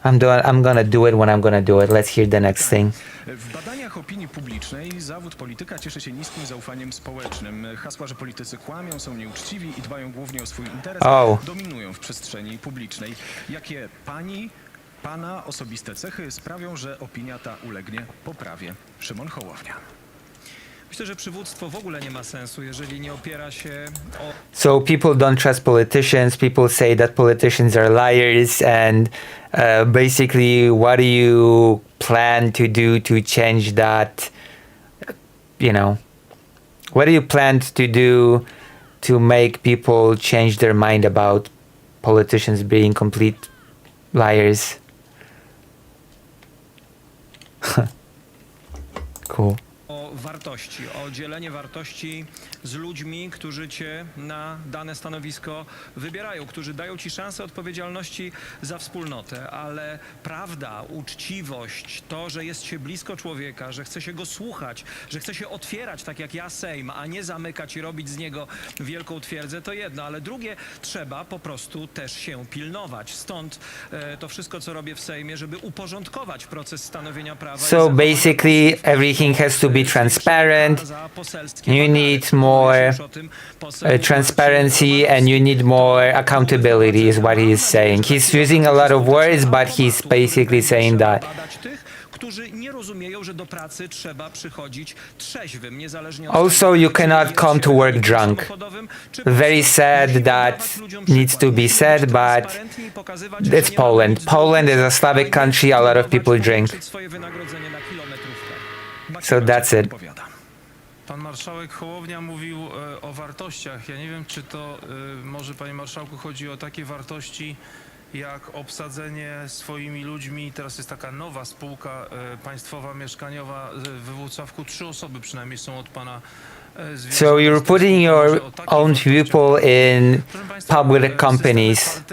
I'm gonna do it when I'm gonna do it. Let's hear the next thing. W badaniach opinii publicznej zawód polityka cieszy się niskim zaufaniem społecznym. Hasła, że politycy kłamią, są nieuczciwi i dbają głównie o swój interes, dominują w przestrzeni publicznej. Jakie pana osobiste cechy sprawią, że opinia ta ulegnie poprawie? Szymon Hołownia. Myślę, że przywództwo w ogóle nie ma sensu, jeżeli nie opiera się o... So people don't trust politicians. People say that politicians are liars, and basically, what do you plan to do to change that? You know, what do you plan to do to make people change their mind about politicians being complete liars? Cool. wartości, o dzielenie wartości z ludźmi, którzy cię na dane stanowisko wybierają, którzy dają ci szansę odpowiedzialności za wspólnotę, ale prawda, uczciwość, to, że jest się blisko człowieka, że chce się go słuchać, że chce się otwierać, tak jak ja Sejm, a nie zamykać i robić z niego wielką twierdzę, to jedno, ale drugie, trzeba po prostu też się pilnować. Stąd to wszystko, co robię w Sejmie, żeby uporządkować proces stanowienia prawa. So basically everything has to be transparent. You need more transparency and you need more accountability is what he is saying. He's using a lot of words, but he's basically saying that. Also, you cannot come to work drunk. Very sad that needs to be said, but it's Poland. Poland is a Slavic country, a lot of people drink. So that's it. Pan marszałek Hołownia mówił o wartościach. Ja nie wiem, czy to może, panie marszałku, chodzi o takie wartości jak obsadzenie swoimi ludźmi. Teraz jest taka nowa spółka państwowa mieszkaniowa we Włocławku. 3 osoby przynajmniej są od pana. So you're putting your own people in public companies,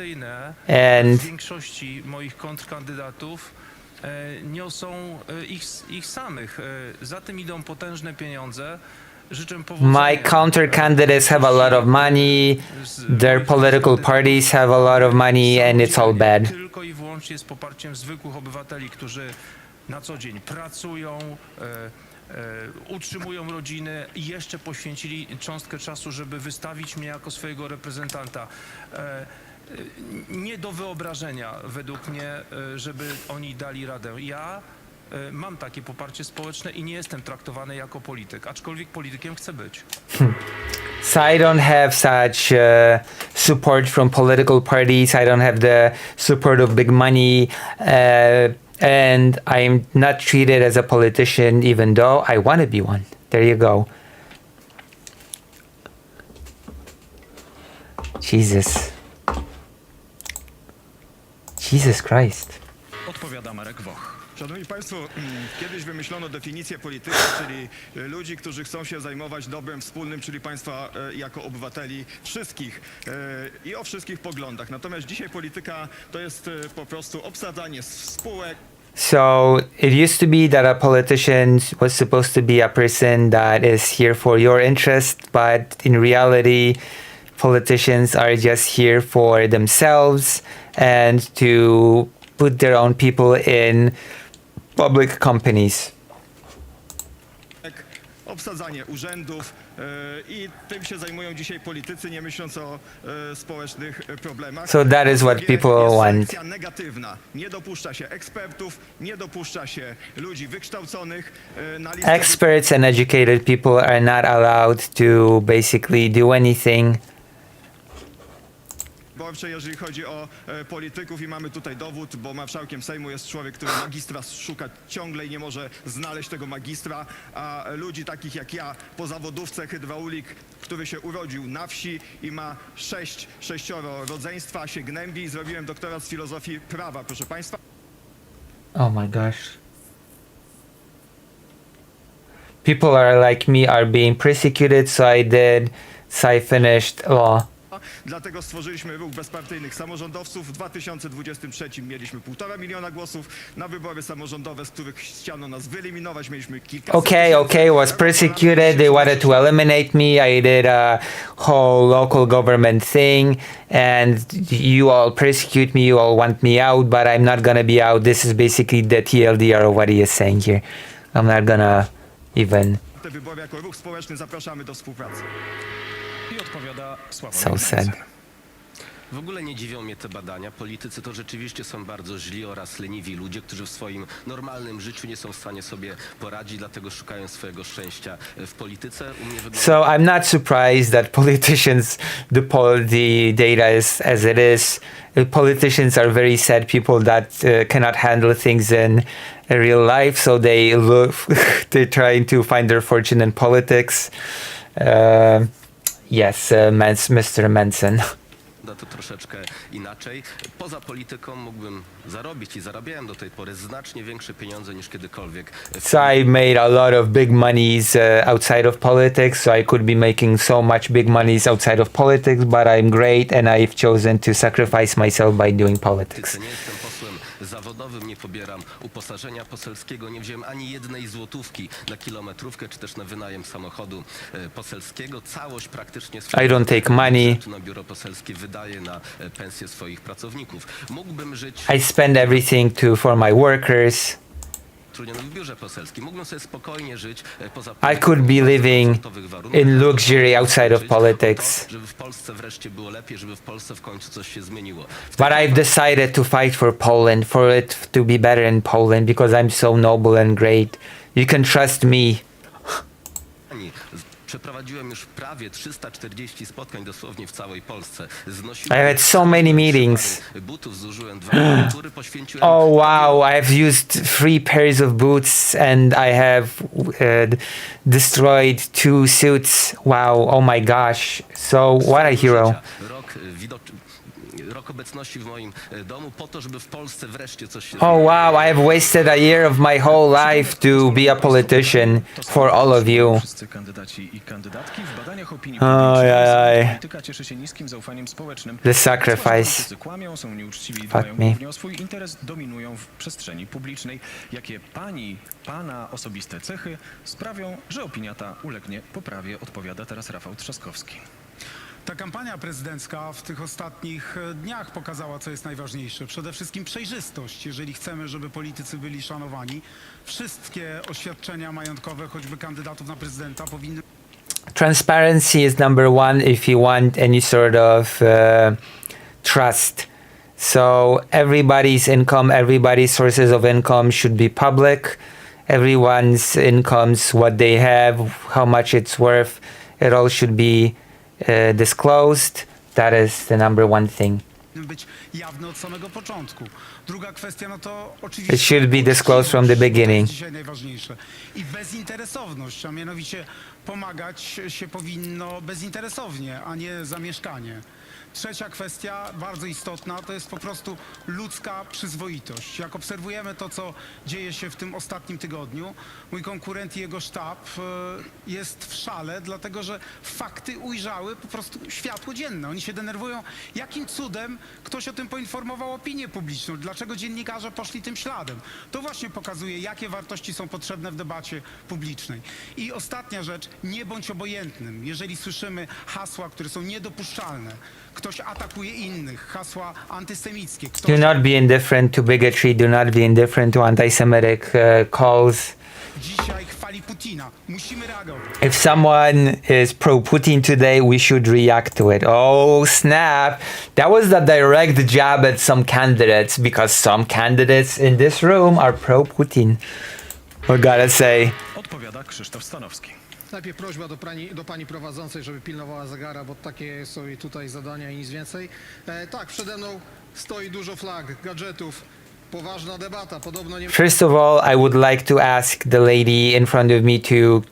and w większości moich kontrkandydatów niosą ich samych. Za tym idą potężne pieniądze. Życzę powodzenia. My counter candidates have a lot of money, their political parties have a lot of money, and it's all bad. Tylko i wyłącznie z poparciem zwykłych obywateli, którzy na co dzień pracują, utrzymują rodziny i jeszcze poświęcili cząstkę czasu, żeby wystawić mnie jako swojego reprezentanta. Nie do wyobrażenia według mnie, żeby oni dali radę. Ja mam takie poparcie społeczne i nie jestem traktowany jako polityk, aczkolwiek politykiem chcę być. So I don't have such support from political parties. I don't have the support of big money. And I'm not treated as a politician even though I want to be one. There you go. Jesus Christ. Odpowiada Marek Woch. Szanowni Państwo, kiedyś wymyślono definicję polityka, czyli ludzi, którzy chcą się zajmować dobrem wspólnym, czyli państwa jako obywateli wszystkich i o wszystkich poglądach. Natomiast dzisiaj polityka to jest po prostu obsadzanie spółek. So it used to be that a politician was supposed to be a person that is here for your interest, but in reality, politicians are just here for themselves and to put their own people in public companies. Obsadzanie urzędów i tym się zajmują dzisiaj politycy, nie myśląc o społecznych problemach. So that is what people want. Selekcja negatywna. Nie dopuszcza się ekspertów, nie dopuszcza się ludzi wykształconych na listę. Experts and educated people are not allowed to basically do anything. Jeżeli chodzi o polityków i mamy tutaj dowód, bo marszałkiem Sejmu jest człowiek, który magistra szuka ciągle i nie może znaleźć tego magistra, a ludzi takich jak ja, po zawodówce hydraulik, który się urodził na wsi i ma sześcioro rodzeństwa, się gnębi i zrobiłem doktorat z filozofii prawa, proszę Państwa. Oh my gosh. People are like me are being persecuted, so I finished law. Dlatego stworzyliśmy ruch bezpartyjnych samorządowców. W 2023 mieliśmy 1,5 miliona głosów. Na wybory samorządowe, z których chciano nas wyeliminować, mieliśmy kilkaset Okay, was persecuted. They wanted to eliminate me. I did a whole local government thing, and you all persecute me. You all want me out, but I'm not gonna be out. This is basically the TLDR of what he is saying here. I'm not gonna even. Te wybory jako ruch społeczny zapraszamy do współpracy. I odpowiada Sławomir So sad. W ogóle nie dziwią mnie te badania. Politycy to rzeczywiście są bardzo źli oraz leniwi ludzie, którzy w swoim normalnym życiu nie są w stanie sobie poradzić, dlatego szukają swojego szczęścia w polityce. U mnie wygląda... So I'm not surprised that politicians, the data is as it is. Politicians are very sad people that cannot handle things in real life, so they're trying to find their fortune in politics. Yes, Mr. Manson. To troszeczkę inaczej. Poza polityką mógłbym zarobić i zarabiałem do tej pory znacznie większe pieniądze niż kiedykolwiek. So I made a lot of big monies outside of politics, so I could be making so much big monies outside of politics, but I'm great and I've chosen to sacrifice myself by doing politics. Nie jestem posłem zawodowym, nie pobieram uposażenia poselskiego, nie wziąłem ani jednej złotówki na kilometrówkę, czy też na wynajem samochodu poselskiego. Całość praktycznie I don't take money. na biuro poselskie wydaje na pensję swoich pracowników. Mógłbym żyć... I spend everything for my workers. W biurze poselskim. Mógłbym sobie spokojnie żyć poza I could be living in luxury outside of politics. Żeby w Polsce wreszcie było lepiej, żeby w Polsce w końcu coś się zmieniło. But I've decided to fight for Poland, for it to be better in Poland, because I'm so noble and great. You can trust me. Przeprowadziłem już prawie 340 spotkań dosłownie w całej Polsce. I had so many meetings. Butów zużyłem 2 tury, poświęciłem... Oh wow, I've used 3 pairs of boots and I have destroyed 2 suits. Wow, oh my gosh. So what a hero. rok obecności w moim domu po to, żeby w Polsce wreszcie coś się Oh wow, I have wasted a year of my whole life to be a politician for all of you. Wszyscy kandydaci i kandydatki w badaniach opinii Ojej. polityka cieszy się niskim zaufaniem społecznym. The sacrifice. Politycy kłamią, są nieuczciwi i dbają me. głównie o swój interes, dominują w przestrzeni publicznej. Jakie pana osobiste cechy sprawią, że opinia ta ulegnie poprawie, odpowiada teraz Rafał Trzaskowski. Ta kampania prezydencka w tych ostatnich dniach pokazała, co jest najważniejsze. Przede wszystkim przejrzystość. Jeżeli chcemy, żeby politycy byli szanowani, wszystkie oświadczenia majątkowe, choćby kandydatów na prezydenta, powinny... Transparency is number one if you want any sort of trust. So everybody's income, everybody's sources of income should be public. Everyone's incomes, what they have, how much it's worth, it all should be disclosed. That is the number one thing. być jawne od samego początku. Druga kwestia, no to oczywiście... It should be disclosed from the beginning. To jest dzisiaj najważniejsze. I bezinteresowność, a mianowicie pomagać się powinno bezinteresownie, a nie za mieszkanie. Trzecia kwestia, bardzo istotna, to jest po prostu ludzka przyzwoitość. Jak obserwujemy to, co dzieje się w tym ostatnim tygodniu, mój konkurent i jego sztab jest w szale, dlatego że fakty ujrzały po prostu światło dzienne. Oni się denerwują, jakim cudem ktoś o tym poinformował opinię publiczną, dlaczego dziennikarze poszli tym śladem. To właśnie pokazuje, jakie wartości są potrzebne w debacie publicznej. I ostatnia rzecz, nie bądź obojętnym. Jeżeli słyszymy hasła, które są niedopuszczalne, ktoś atakuje innych, hasła antysemickie. Do not be indifferent to bigotry. Do not be indifferent to anti-Semitic calls. Dzisiaj chwali Putina. Musimy reagować. If someone is pro-Putin today, we should react to it. Oh, snap. That was the direct jab at some candidates because some candidates in this room are pro-Putin. I gotta say. Odpowiada Krzysztof Stanowski. Najpierw prośba do pani prowadzącej, żeby pilnowała zegara, bo takie są jej tutaj zadania i nic więcej. Tak, przede mną stoi dużo flag, gadżetów, poważna debata, podobno nie... First of all, I would like to ask the lady in front of me to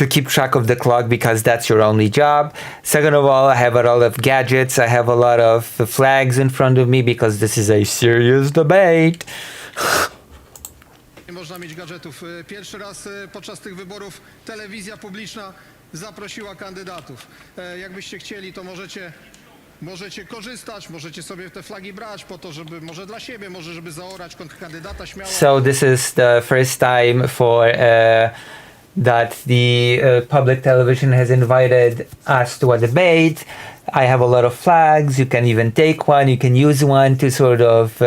keep track of the clock because that's your only job. Second of all, I have a lot of gadgets. I have a lot of flags in front of me because this is a serious debate. Nie można mieć gadżetów. Pierwszy raz podczas tych wyborów telewizja publiczna zaprosiła kandydatów. Jakbyście chcieli, to możecie korzystać, możecie sobie te flagi brać po to, żeby może dla siebie, może żeby zaorać kontrkandydata śmiało. So this is the first time that the public television has invited us to a debate. I have a lot of flags. You can even take one. You can use one to sort of,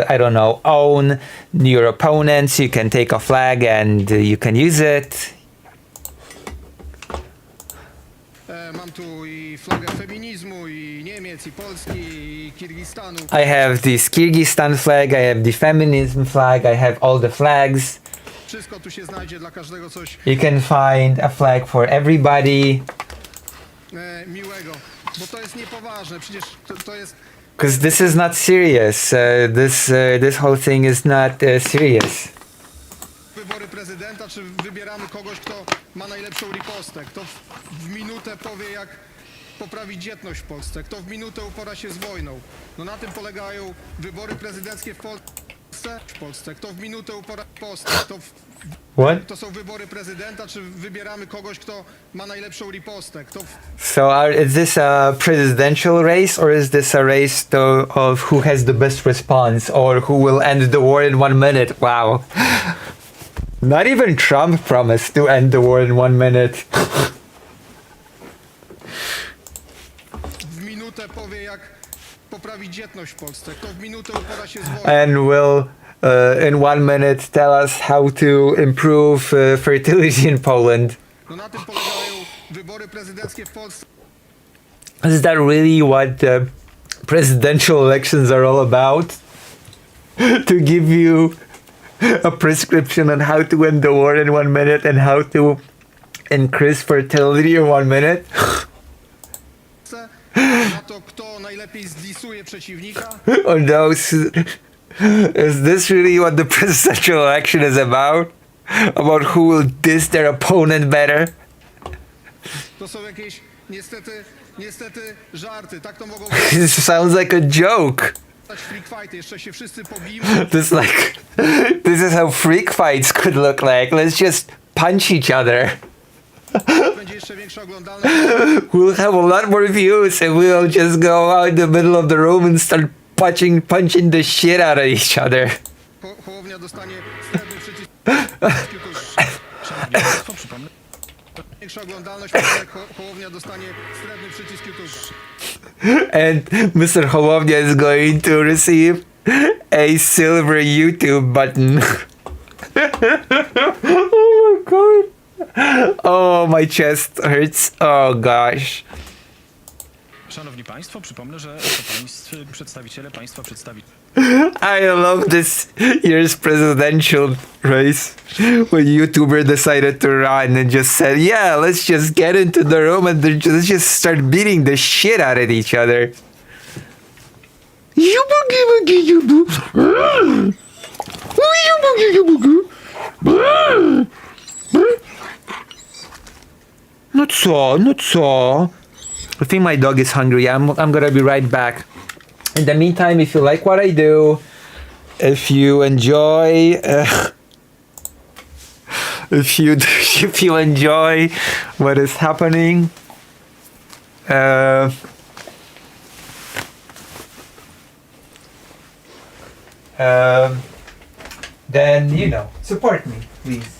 I don't know, own your opponents. You can take a flag and you can use it. Mam tu i flagę feminizmu, i Niemiec, i Polski, i Kirgistanu. I have this Kyrgyzstan flag. I have the feminism flag. I have all the flags. Wszystko tu się znajdzie, dla każdego coś You can find a flag for everybody. Miłego, bo to jest niepoważne, przecież to jest... Because this is not serious. This whole thing is not serious. Wybory prezydenta, czy wybieramy kogoś, kto ma najlepszą ripostę, kto w minutę powie, jak poprawić dzietność w Polsce, kto w minutę upora się z wojną. No na tym polegają wybory prezydenckie w Polsce. Kto w minutę upora postę, What? To są wybory prezydenta, czy wybieramy kogoś, kto ma najlepszą ripostę, So is this a presidential race or is this a race of who has the best response or who will end the war in 1 minute? Wow. Not even Trump promised to end the war in 1 minute. w minutę powie, jak poprawić dzietność w Polsce, kto w minutę upora się z wojną. And will in 1 minute tell us how to improve fertility in Poland. No na tym polegają wybory prezydenckie w Polsce. Is that really what the presidential elections are all about? To give you a prescription on how to end the war in 1 minute and how to increase fertility in 1 minute? Na to, kto najlepiej zdisuje przeciwnika. Or those, is this really what the presidential election is about? About who will diss their opponent better? To są jakieś niestety niestety żarty. Tak to mogą This sounds like a joke. wyglądać freak fighty. Jeszcze się wszyscy pobijmy. This is how freak fights could look like. Let's just punch each other. Będzie jeszcze większa oglądalność. We'll have a lot more views and we'll just go out in the middle of the room and start punching the shit out of each other. Hołownia dostanie srebrny przycisk. Większa oglądalność. Hołownia dostanie srebrny przycisk YouTube. And Mr. Hołownia is going to receive a silver YouTube button. Oh my god. Oh, my chest hurts. Oh gosh. Szanowni Państwo, przypomnę, że to przedstawiciele państwa I love this year's presidential race when YouTuber decided to run and just said, yeah, let's just get into the room and let's just start beating the shit out of each other. No co? I think my dog is hungry. I'm gonna be right back. In the meantime, if you like what I do, if you enjoy, if you enjoy what is happening, then support me, please.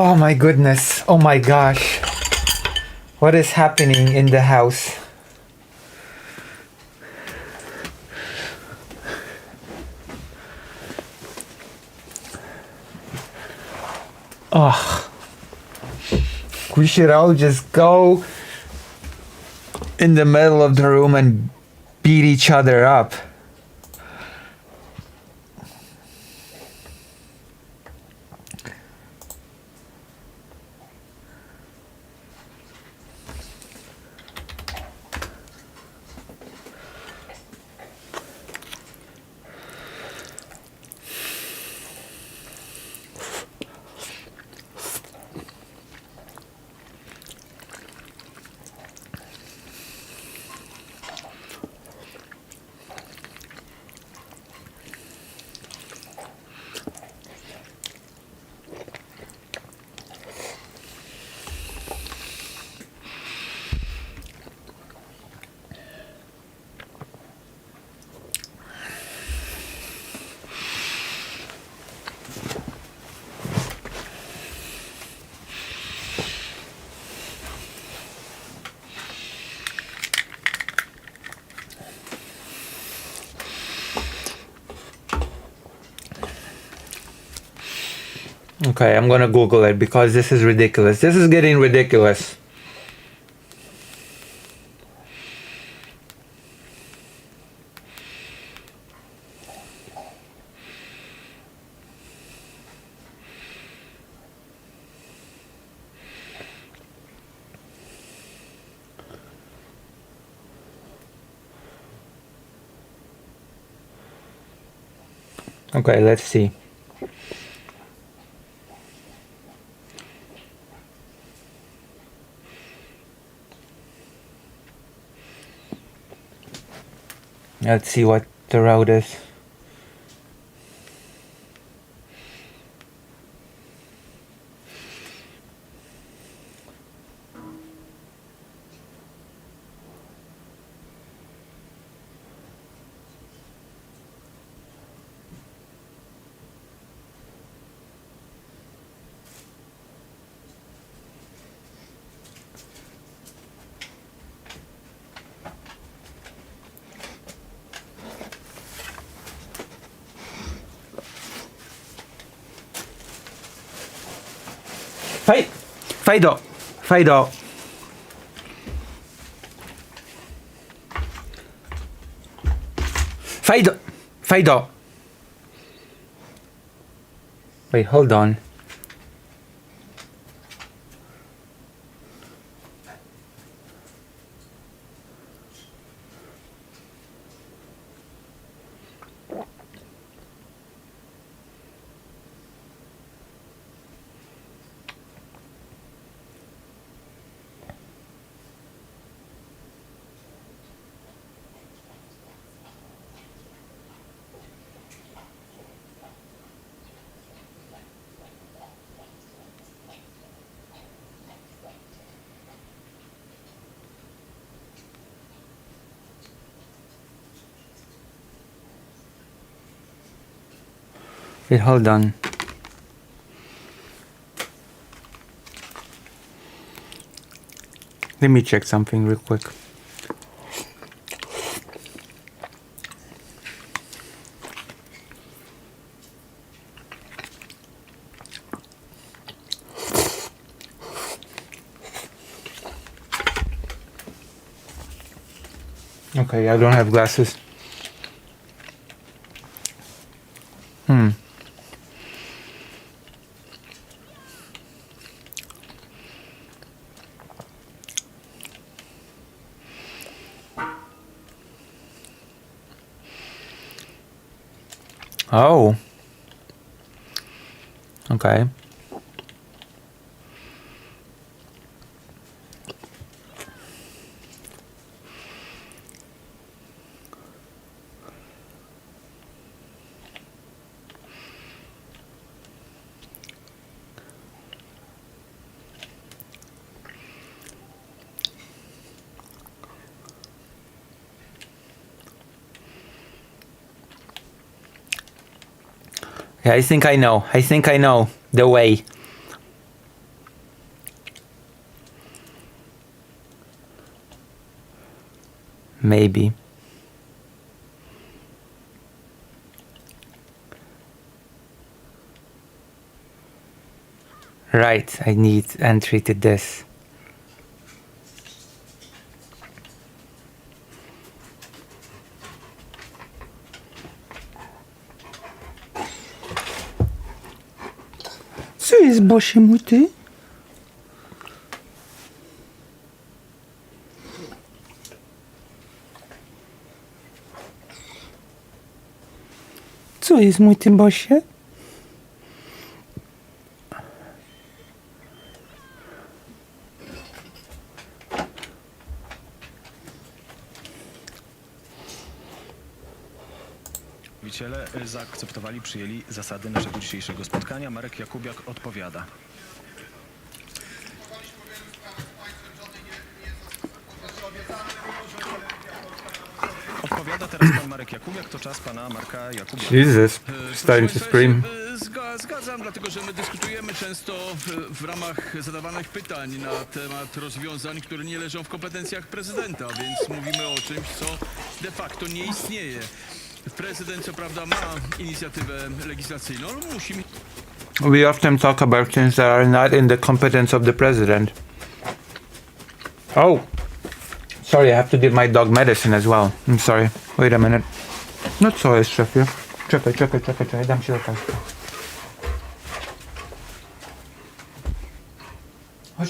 Oh my goodness. Oh my gosh. What is happening in the house? Oh. We should all just go in the middle of the room and beat each other up. Okay, I'm gonna Google it because this is ridiculous. This is getting ridiculous. Okay, let's see. Let's see what the route is. Fido. Fido. Fido. Fido. Wait, hold on. Wait, hold on. Let me check something real quick. Okay, I don't have glasses. Oh. Okay. Okay, I think I know. I think I know the way. Maybe. Right, I need entry to this. Co jest, Bosie mój ty? Co jest, mój ty, Bosie? Przedstawiciele zaakceptowali, przyjęli zasady naszego dzisiejszego spotkania. Marek Jakubiak odpowiada. Odpowiada teraz pan Marek Jakubiak, to czas pana Marka Jakubiaka. Jesus, starting to scream. Zgadzam, dlatego że my dyskutujemy często w ramach zadawanych pytań na temat rozwiązań, które nie leżą w kompetencjach prezydenta, więc mówimy o czymś, co de facto nie istnieje. Prezydent co prawda ma inicjatywę legislacyjną, ale musi mieć... We often talk about things that are not in the competence of the president. Oh, sorry, I have to give my dog medicine as well. I'm sorry. Wait a minute. No co jest, szefie? Czekaj, dam ci lekarstwo. Chodź.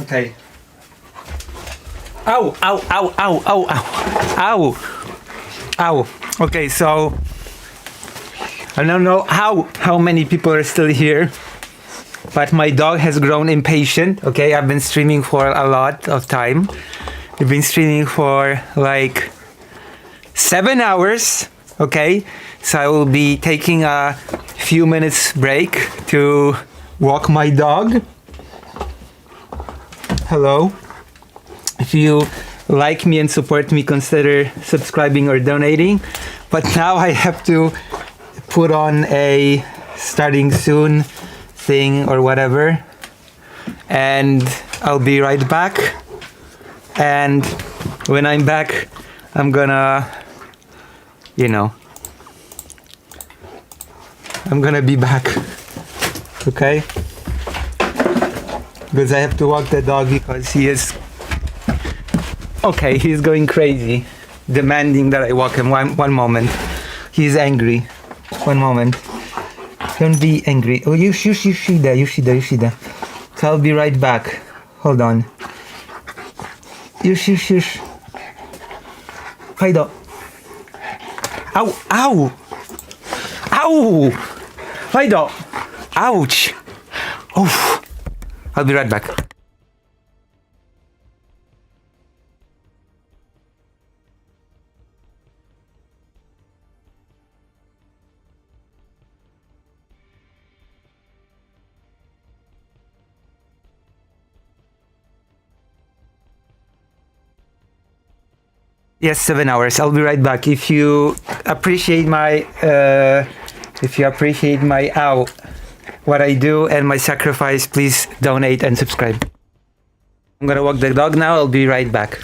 Okay. Ow. Okay, so I don't know how many people are still here, but my dog has grown impatient. Okay, I've been streaming for a lot of time. I've been streaming for like 7 hours. Okay, so I will be taking a few minutes break to walk my dog. Hello. If you like me and support me, consider subscribing or donating. But now I have to put on a starting soon thing or whatever. And I'll be right back. And when I'm back, I'm gonna, I'm gonna be back. Okay? Because I have to walk the dog because he is he's going crazy, demanding that I walk him. One moment. He's angry. One moment. Don't be angry. Oh, you there. So I'll be right back. Hold on. Yush. Fajdo. Ow. Fajdo. Ouch. Oof. I'll be right back. Yes, 7 hours. I'll be right back. If you appreciate my what I do and my sacrifice, please donate and subscribe. I'm gonna walk the dog now. I'll be right back.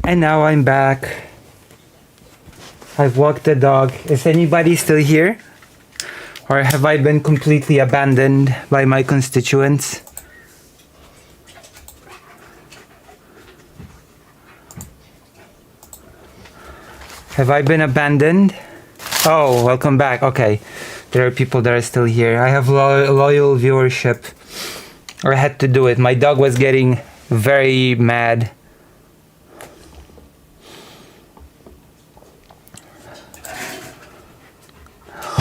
And now I'm back. I've walked the dog. Is anybody still here? Or have I been completely abandoned by my constituents? Have I been abandoned? Oh, welcome back. Okay. There are people that are still here. I have loyal viewership. I had to do it. My dog was getting very mad.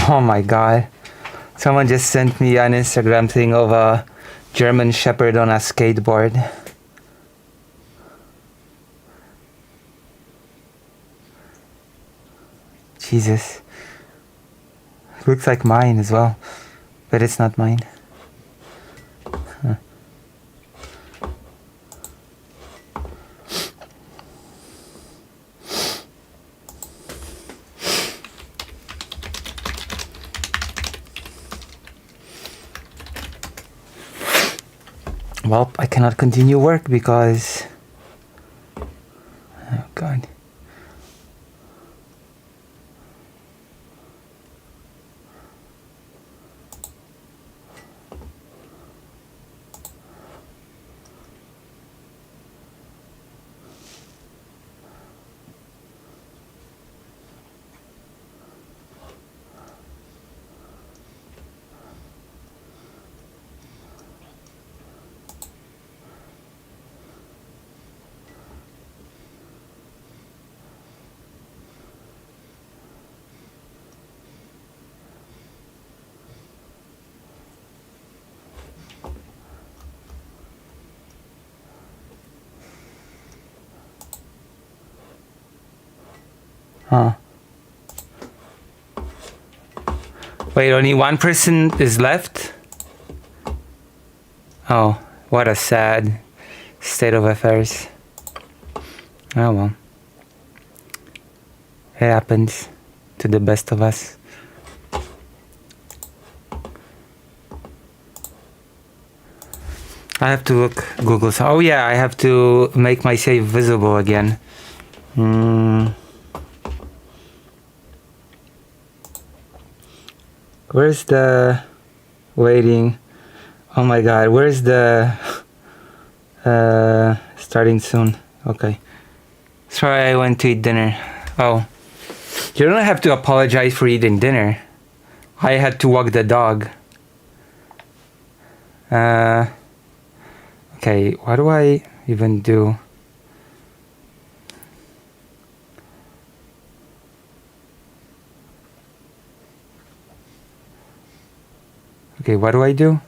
Oh my god. Someone just sent me an Instagram thing of a German Shepherd on a skateboard. Jesus. Looks like mine as well, but it's not mine. Huh. Well, I cannot continue work because... Oh god. Huh. Wait, only one person is left? Oh, what a sad state of affairs. Oh well. It happens to the best of us. I have to look Google. Oh yeah, I have to make my save visible again. Where's the waiting? Oh my god, where's the starting soon? Okay. Sorry, I went to eat dinner. Oh. You don't have to apologize for eating dinner. I had to walk the dog. Okay, what do I even do? Okay, what do I do?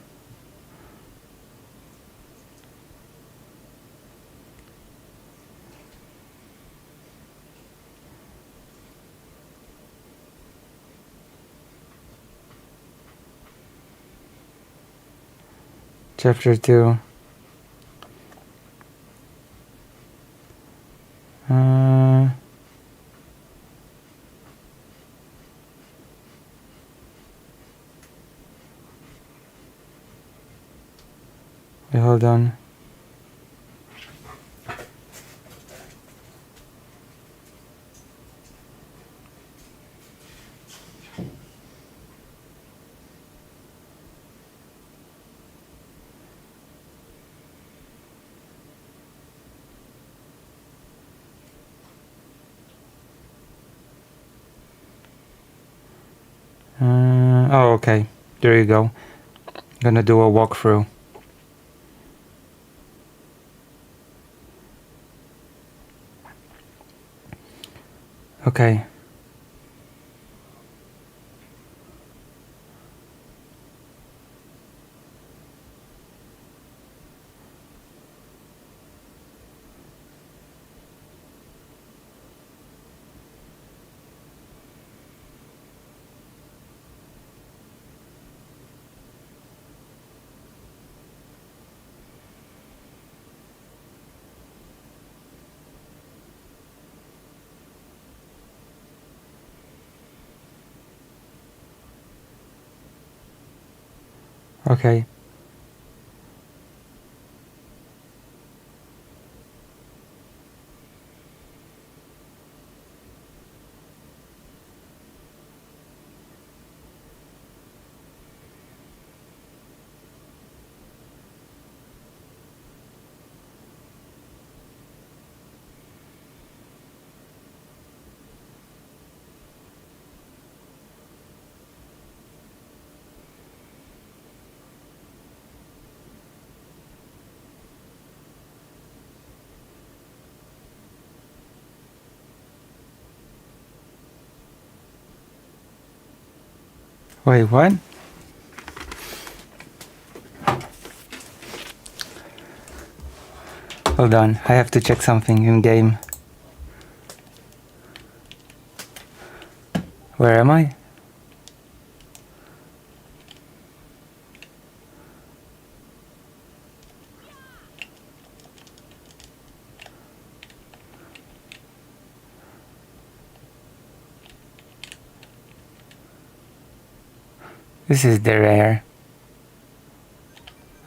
Chapter 2. Wait, hold on. Oh, okay. There you go. Gonna do a walkthrough. Okay. Okay. Wait, what? Hold on, I have to check something in game. Where am I? This is the rare.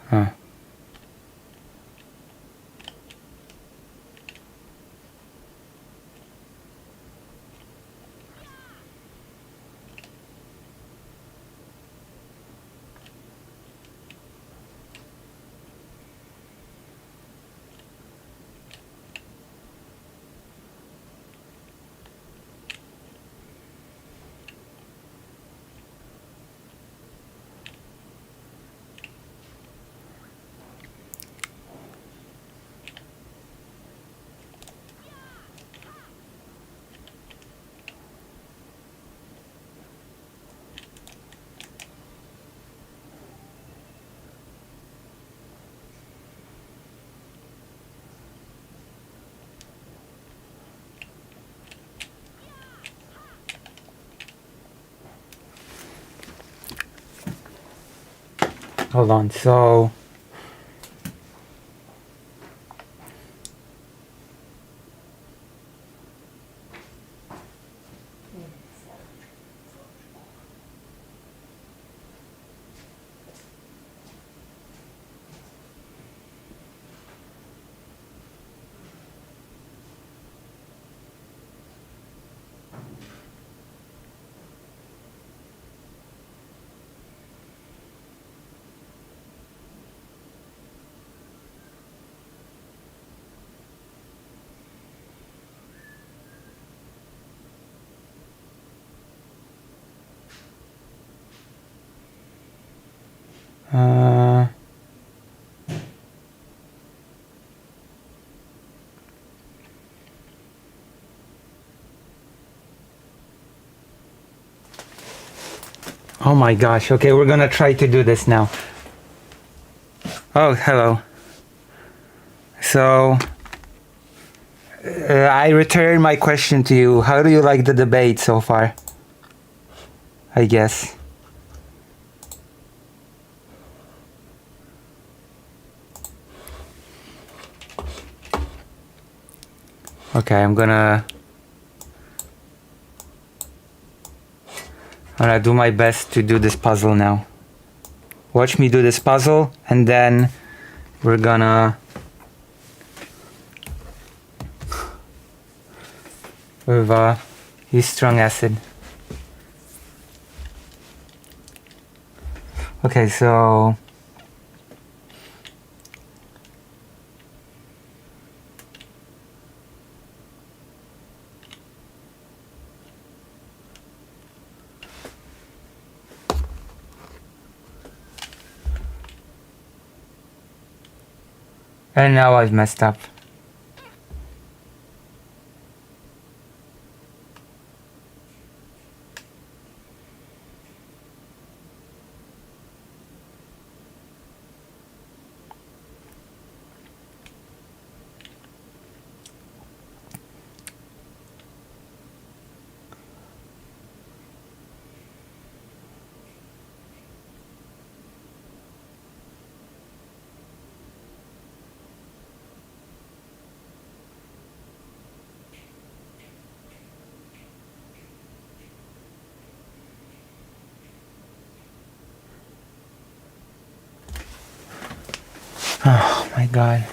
Huh. Hold on, so oh my gosh, okay, we're gonna try to do this now. Oh, hello. So, I return my question to you. How do you like the debate so far? I guess. Okay, I'm gonna do my best to do this puzzle now. Watch me do this puzzle, and then we're gonna use strong acid. Okay, so and now I've messed up. Oh my god.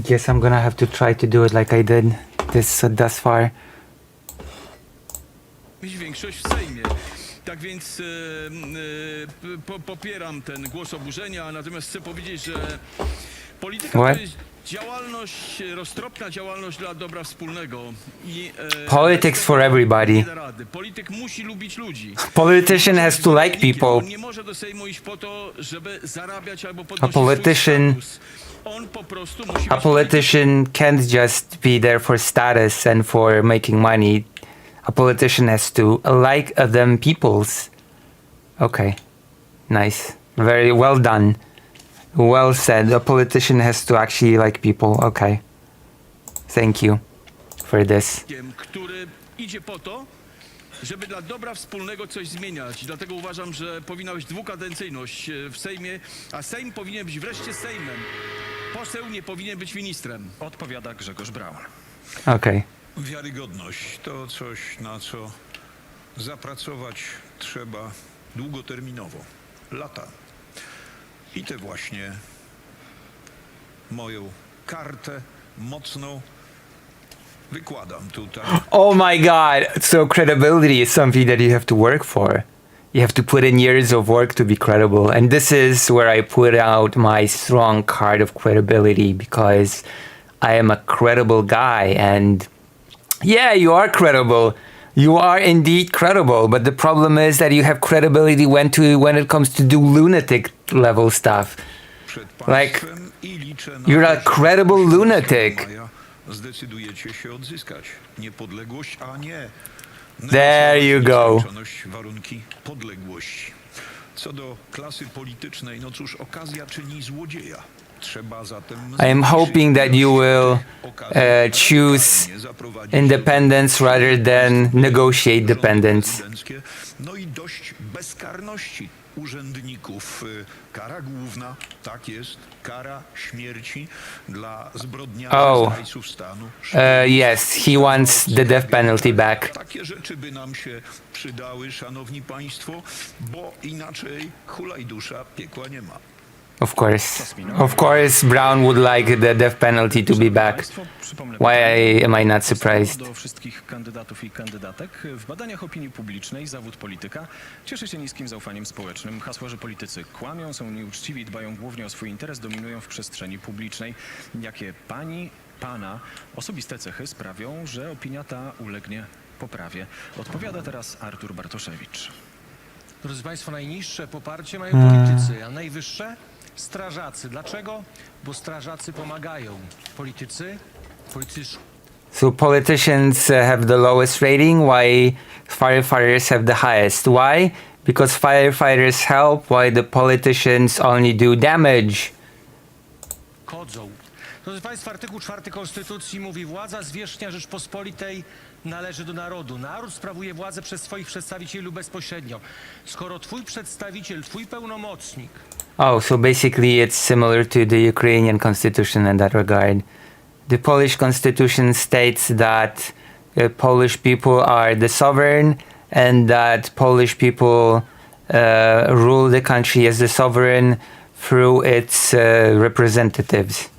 Guess I'm gonna have to try to do it like I did thus far. Większość w Sejmie. Tak więc popieram ten głos oburzenia, natomiast chcę powiedzieć, że polityka to jest działalność, roztropna działalność dla dobra wspólnego. Politics for everybody. Polityk musi lubić ludzi. Politician has to like people. Nie może do Sejmu iść po to, żeby zarabiać albo A podnosić politician, swój status. On po prostu musi a politician can't just be there for status and for making money. A politician has to like them peoples. Okay, nice. Very well done. Well said. A politician has to actually like people. Okay. Thank you for this. Który idzie po to, żeby dla dobra wspólnego coś zmieniać. Dlatego uważam, że powinna być dwukadencyjność w Sejmie, a Sejm powinien być wreszcie Sejmem. Poseł nie powinien być ministrem. Odpowiada Grzegorz Braun. Okay. Wiarygodność to coś, na co zapracować trzeba długoterminowo. Lata. I tę właśnie moją kartę mocną wykładam tutaj. Oh my god. So credibility is something that you have to work for. You have to put in years of work to be credible. And this is where I put out my strong card of credibility, because I am a credible guy. And yeah, you are credible. You are indeed credible. But the problem is that you have credibility when it comes to do lunatic level stuff. Like, you're a credible lunatic. Zdecydujecie się odzyskać niepodległość, a nie There you go. warunki podległości. Co do klasy politycznej, no cóż, okazja czyni złodzieja. Trzeba zatem I am hoping that you will choose independence rather than negotiate dependence. No i dość bezkarności urzędników. Kara główna, tak jest, kara śmierci dla zbrodniarzy, zdrajców stanu. Yes, he wants the death penalty back. Takie rzeczy by nam się przydały, szanowni państwo, bo inaczej hulaj dusza, piekła nie ma. Of course, Brown would like the death penalty to be back. Why am I not surprised? Do wszystkich kandydatów i kandydatek. W badaniach opinii publicznej zawód polityka cieszy się niskim zaufaniem społecznym. Hasła, że politycy kłamią, są nieuczciwi, dbają głównie o swój interes, dominują w przestrzeni publicznej. Jakie pana osobiste cechy sprawią, że opinia ta ulegnie poprawie? Odpowiada teraz Artur Bartoszewicz. Drodzy Państwo, najniższe poparcie mają politycy, a najwyższe strażacy. Dlaczego? Bo strażacy pomagają. Politycy So politicians have the lowest rating, why firefighters have the highest. Why? Because firefighters help, while the politicians only do damage. kodzą. Drodzy Państwo, artykuł 4 Konstytucji mówi: władza zwierzchnia Rzeczpospolitej należy do narodu. Naród sprawuje władzę przez swoich przedstawicieli bezpośrednio. Skoro twój przedstawiciel, twój pełnomocnik... Oh, so basically it's similar to the Ukrainian constitution in that regard. The Polish constitution states that Polish people are the sovereign and that Polish people rule the country as the sovereign through its representatives.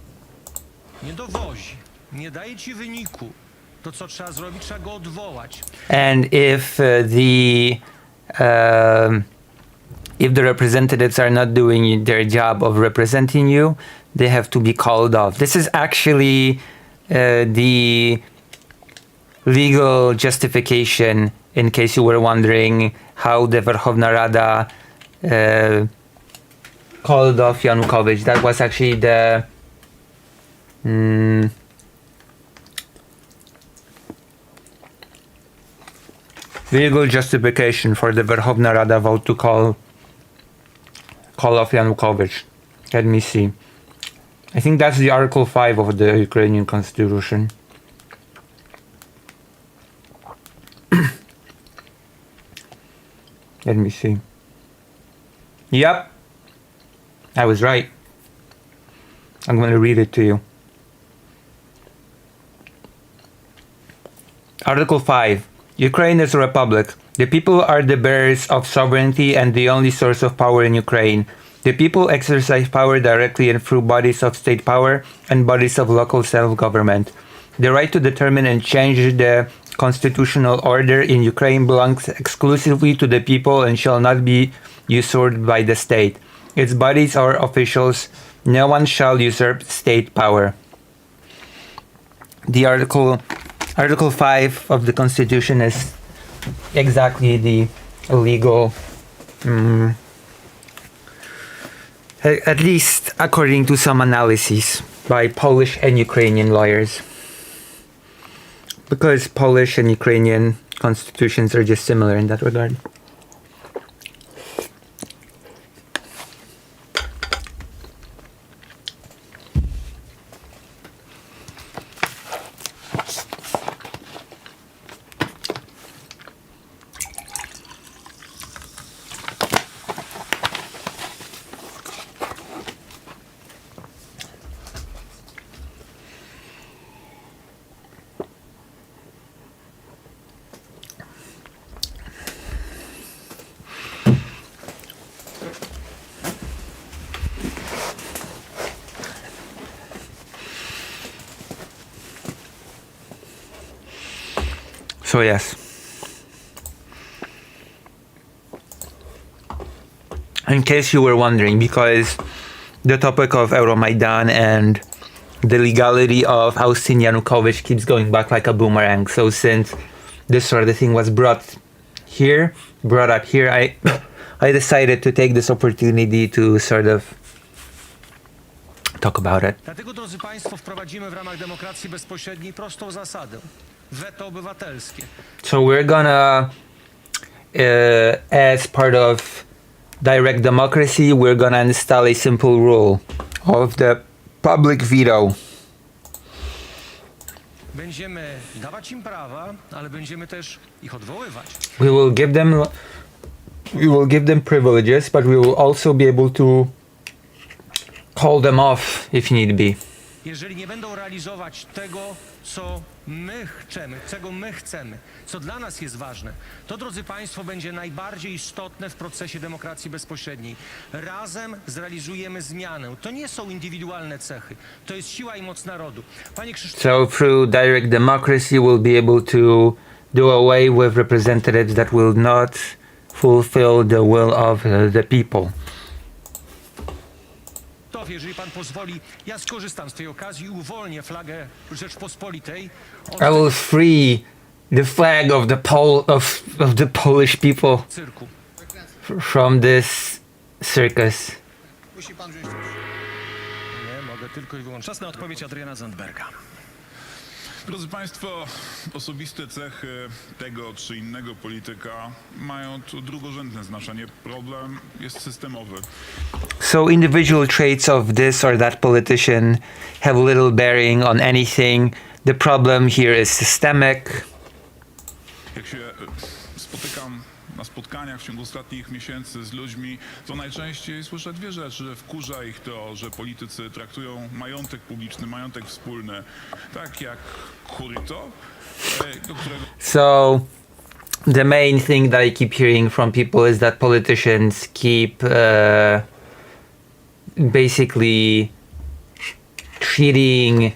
Nie dowozi, nie daje ci wyniku. To co trzeba zrobić, trzeba go odwołać. And if the representatives are not doing their job of representing you, they have to be called off. This is actually the legal justification, in case you were wondering how the Verkhovna Rada called off Yanukovych. That was actually the legal justification for the Verkhovna Rada vote to call off Yanukovych. Let me see. I think that's the Article 5 of the Ukrainian Constitution. Let me see. Yep. I was right. I'm going to read it to you. Article 5. Ukraine is a republic. The people are the bearers of sovereignty and the only source of power in Ukraine. The people exercise power directly and through bodies of state power and bodies of local self-government. The right to determine and change the constitutional order in Ukraine belongs exclusively to the people and shall not be usurped by the state. Its bodies are officials. No one shall usurp state power. The Article 5 of the Constitution is exactly the legal, at least according to some analyses by Polish and Ukrainian lawyers. Because Polish and Ukrainian constitutions are just similar in that regard. So yes, in case you were wondering, because the topic of Euromaidan and the legality of ousting Yanukovych keeps going back like a boomerang. So since this sort of thing was brought up here, I decided to take this opportunity to sort of talk about it. Dlatego, drodzy Państwo, wprowadzimy w ramach demokracji bezpośredniej prostą zasadę. Weto obywatelskie. So we're gonna, as part of direct democracy, we're gonna install a simple rule of the public veto. Będziemy dawać im prawa, ale będziemy też ich odwoływać. We will give them privileges, but we will also be able to call them off if need be. Jeżeli nie będą realizować tego, co my chcemy, co dla nas jest ważne, to, drodzy Państwo, będzie najbardziej istotne w procesie demokracji bezpośredniej. Razem zrealizujemy zmianę. To nie są indywidualne cechy, to jest siła i moc narodu. Panie Krzysztofie. So through direct democracy, we'll be able to do away with representatives that will not fulfill the will of the people. Jeżeli pan pozwoli, ja skorzystam z tej okazji i uwolnię flagę Rzeczpospolitej. I will free the flag of the Polish people from this circus. Musi pan wziąć. Nie, mogę tylko i wyłącznie. Czas na odpowiedź Adriana Zandberga. Drodzy Państwo, osobiste cechy tego czy innego polityka mają tu drugorzędne znaczenie. Problem jest systemowy. So individual traits of this or that politician have little bearing on anything. The problem here is systemic. Jak się spotykam na spotkaniach w ciągu ostatnich miesięcy z ludźmi, to najczęściej słyszę dwie rzeczy. Wkurza ich to, że politycy traktują majątek publiczny, majątek wspólny tak jak koryto, do którego... So the main thing that I keep hearing from people is that politicians keep basically treating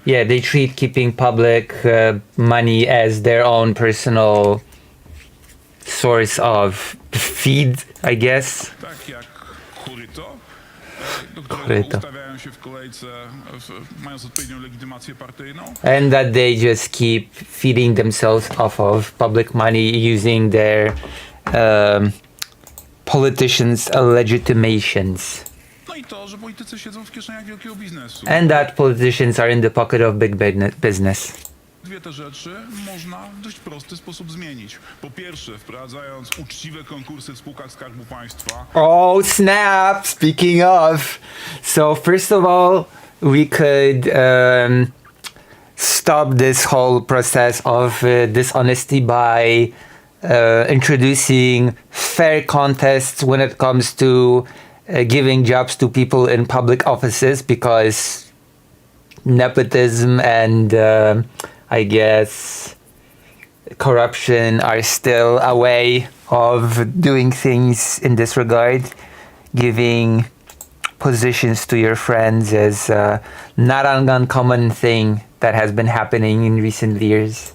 they treat keeping public money as their own personal source of feed, I guess. Tak jak koryto, do którego ustawiają się w kolejce, mając odpowiednią legitymację partyjną. And that they just keep feeding themselves off of public money using their politicians' legitimations. No i to, że politycy siedzą w kieszeniach wielkiego biznesu. And that politicians are in the pocket of big business. Dwie te rzeczy można w dość prosty sposób zmienić. Po pierwsze, wprowadzając uczciwe konkursy w spółkach Skarbu Państwa. Oh snap! Speaking of, so first of all, we could stop this whole process of dishonesty by introducing fair contests when it comes to giving jobs to people in public offices, because nepotism and I guess corruption are still a way of doing things in this regard. Giving positions to your friends is not an uncommon thing that has been happening in recent years.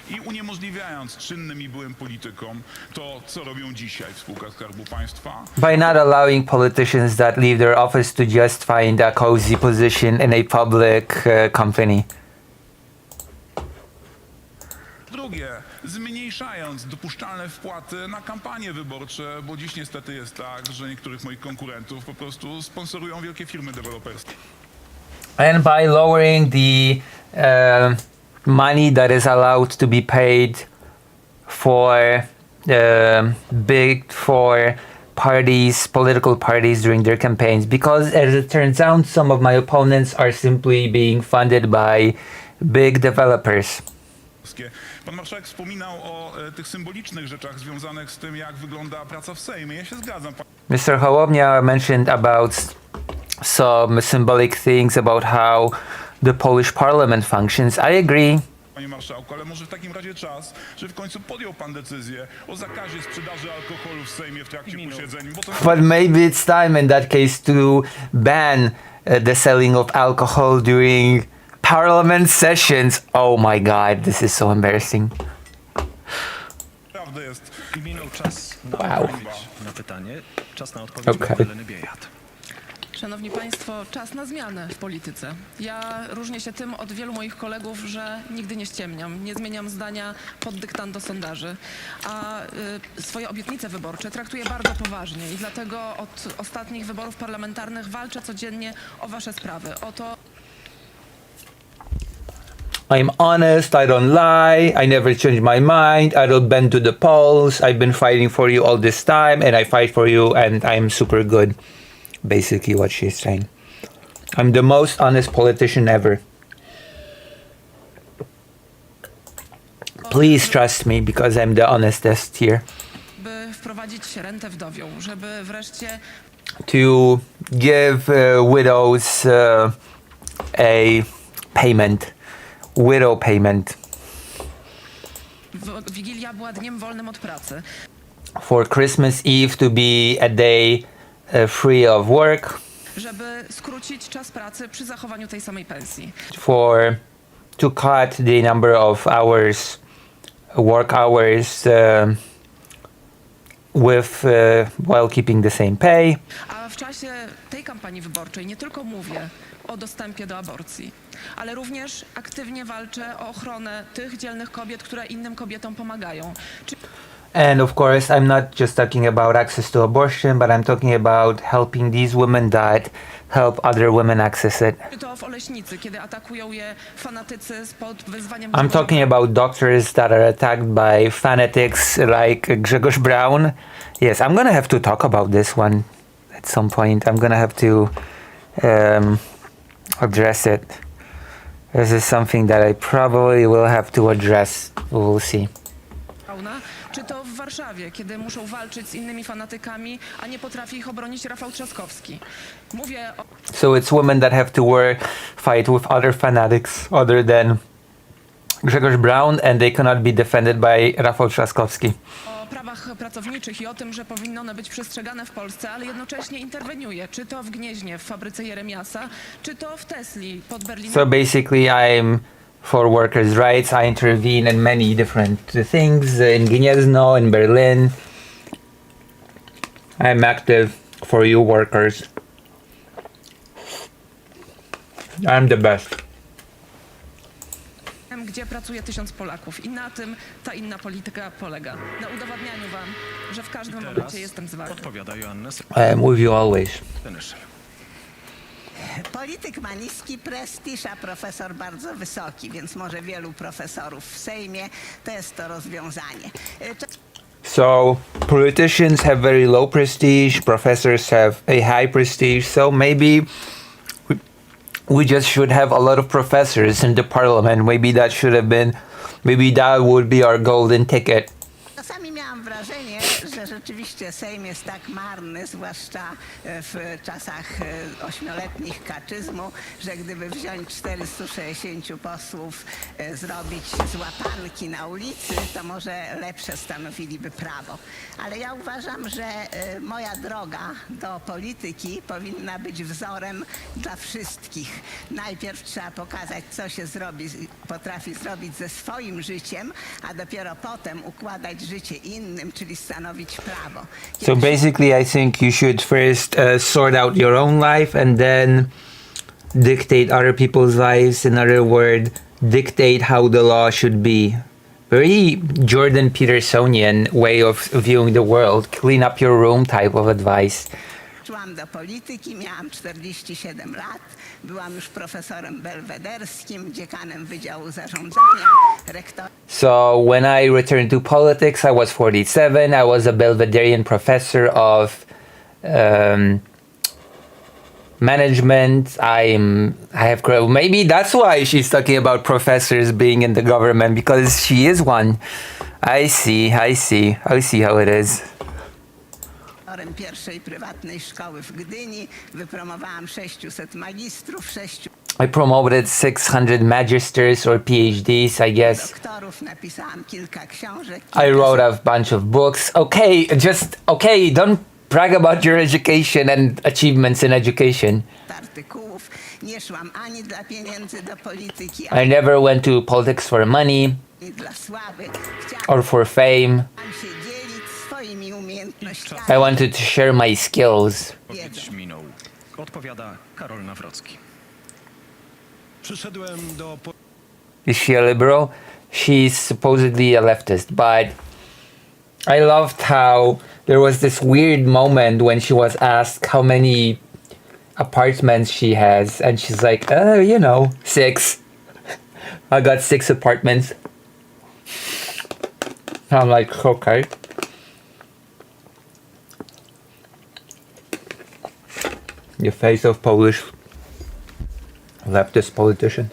I uniemożliwiając czynnym i byłym politykom to, co robią dzisiaj w spółkach Skarbu Państwa. By not allowing politicians that leave their office to just find a cozy position in a public company. Drugie, zmniejszając dopuszczalne wpłaty na kampanie wyborcze, bo dziś niestety jest tak, że niektórych moich konkurentów po prostu sponsorują wielkie firmy deweloperskie. And by lowering the money that is allowed to be paid for parties, political parties during their campaigns, because as it turns out, some of my opponents are simply being funded by big developers. Pan marszałek wspominał o tych symbolicznych rzeczach związanych z tym, jak wygląda praca w Sejmie. Ja się zgadzam. Mr. Hołownia mentioned about some symbolic things about how the Polish parliament functions. I agree. Panie marszałku, ale może w takim razie czas, żeby w końcu podjął pan decyzję o zakazie sprzedaży alkoholu w Sejmie w trakcie posiedzeń. Bo to... But maybe it's time in that case to ban the selling of alcohol during parliament sessions. Oh my god, this is so embarrassing. Prawda jest. I minął czas na odpowiedź na pytanie. Czas na odpowiedź Magdaleny Biejat. Szanowni Państwo, czas na zmianę w polityce. Ja różnię się tym od wielu moich kolegów, że nigdy nie ściemniam, nie zmieniam zdania pod dyktando sondaży, a swoje obietnice wyborcze traktuję bardzo poważnie i dlatego od ostatnich wyborów parlamentarnych walczę codziennie o Wasze sprawy, o to... I'm honest, I don't lie, I never change my mind, I don't bend to the polls, I've been fighting for you all this time and I fight for you and I'm super good. Basically what she's saying. I'm the most honest politician ever. Please trust me because I'm the honestest here. By wprowadzić rentę wdowią, żeby wreszcie... To give widows a payment. Widow payment. Wigilia była dniem wolnym od pracy. For Christmas Eve to be a day free of work. Żeby skrócić czas pracy przy zachowaniu tej samej pensji. To cut the number of hours, work hours while keeping the same pay. A w czasie tej kampanii wyborczej nie tylko mówię o dostępie do aborcji, ale również aktywnie walczę o ochronę tych dzielnych kobiet, które innym kobietom pomagają. And of course, I'm not just talking about access to abortion, but I'm talking about helping these women that help other women access it. Czy to w Oleśnicy, kiedy atakują je fanatycy spod wyzwaniem... I'm talking about doctors that are attacked by fanatics like Grzegorz Braun. Yes, I'm gonna have to talk about this one at some point. I'm gonna have to address it. This is something that I probably will have to address. We'll see. Czy to w Warszawie, kiedy muszą walczyć z innymi fanatykami, a nie potrafi ich obronić Rafał Trzaskowski. Mówię o... So it's women that have to fight with other fanatics other than Grzegorz Braun and they cannot be defended by Rafał Trzaskowski. O prawach pracowniczych i o tym, że powinny one być przestrzegane w Polsce, ale jednocześnie interweniuje. Czy to w Gnieźnie, w fabryce Jeremiasa, czy to w Tesli pod Berlinem. So basically I'm for workers' rights. I intervene in many different things in Gniezno, in Berlin. I'm active for you workers. I'm the best. Gdzie pracuje 1000 Polaków i na tym ta inna polityka polega. Na udowadnianiu wam, że w każdym momencie jestem z wami. Odpowiada Joanna I am with you always. Polityk ma niski prestiż, a profesor bardzo wysoki, więc może wielu profesorów w Sejmie to jest to rozwiązanie. So politicians have very low prestige, professors have a high prestige, so maybe we just should have a lot of professors in the parliament. Maybe that would be our golden ticket. Czasami miałam wrażenie, że rzeczywiście Sejm jest tak marny, zwłaszcza w czasach ośmioletnich kaczyzmu, że gdyby wziąć 460 posłów, zrobić z łapanki na ulicy, to może lepsze stanowiliby prawo. Ale ja uważam, że moja droga do polityki powinna być wzorem dla wszystkich. Najpierw trzeba pokazać, co się potrafi zrobić ze swoim życiem, a dopiero potem układać życie innym, czyli stanowić prawo. So basically I think you should first sort out your own life and then dictate other people's lives. In other words, dictate how the law should be. Very Jordan Petersonian way of viewing the world. Clean up your room type of advice. wkroczyłam do polityki, miałam 47 lat, byłam już profesorem belwederskim, dziekanem Wydziału Zarządzania, rektorem. So when I returned to politics, I was 47. I was a Belvederian professor of management. I have maybe that's why she's talking about professors being in the government, because she is one. I see how it is. Pierwszej prywatnej szkoły w Gdyni, wypromowałam 600 magistrów, 6 I promoted 600 magisters or PhDs, I guess. doktorów, napisałam kilka książek. I wrote a bunch of books. Okay, don't brag about your education and achievements in education. Artykułów. Nie szłam ani dla pieniędzy do polityki, I never went to politics for money ani dla sławy. Chciałam or for fame. się dzielić swoimi umiejętnościami. I wanted to share my skills. Odpowiedź minął. Odpowiada Karol Nawrocki. Przyszedłem do... Is she a liberal? She's supposedly a leftist, but I loved how there was this weird moment when she was asked how many apartments she has, and she's like, 6. I got 6 apartments. I'm like, okay. The face of Polish leftist politicians.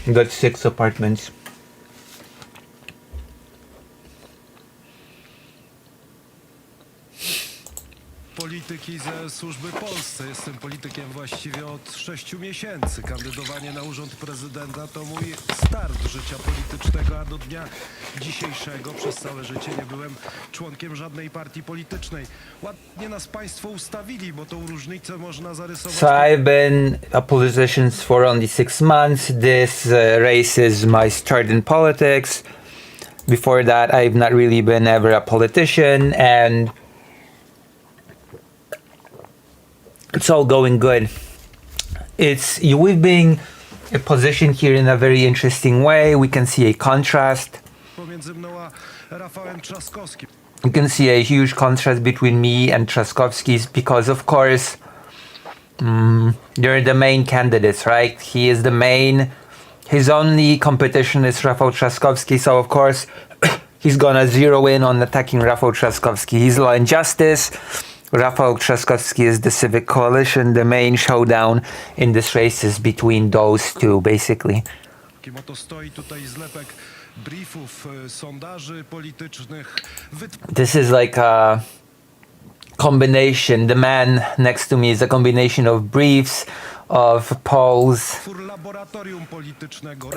Got 6 apartments. Polityki ze służby Polsce. Jestem politykiem właściwie od 6 miesięcy. Kandydowanie na urząd prezydenta to mój start życia politycznego, a do dnia dzisiejszego przez całe życie nie byłem członkiem żadnej partii politycznej. Ładnie nas państwo ustawili, bo tą różnicę można zarysować. So I've been a politician for only 6 months. This race is my start in politics. Before that, I've not really been ever a politician, and it's all going good. We've been positioned here in a very interesting way. We can see a contrast. Pomiędzy mną a Rafałem Trzaskowskim. You can see a huge contrast between me and Trzaskowski, because of course they're the main candidates, right? He is the main. His only competition is Rafał Trzaskowski, so of course he's gonna zero in on attacking Rafał Trzaskowski. He's Law and Justice. Rafał Trzaskowski is the Civic Coalition. The main showdown in this race is between those two, basically. Oto stoi tutaj zlepek briefów, sondaży politycznych. This is like a combination. The man next to me is a combination of briefs, of polls. Laboratorium politycznego.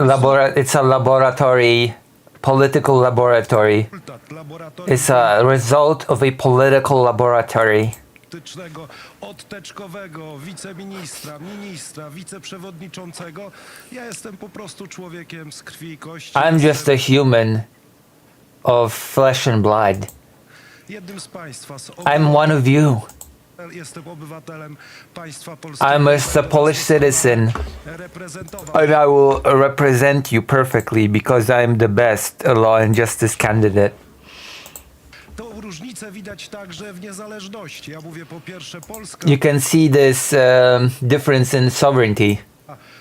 It's a laboratory, political laboratory. It's a result of a political laboratory. Odteczkowego, wiceministra, ministra, wiceprzewodniczącego. Ja jestem po prostu człowiekiem z krwi i kości. I'm just a human of flesh and blood. Jednym z państwa. I'm one of you. Jestem obywatelem państwa polskiego. I'm just a Polish citizen. And I will represent you perfectly because I'm the best law and justice candidate. Tą różnicę widać także w niezależności. Ja mówię po pierwsze Polska. You can see this difference in sovereignty.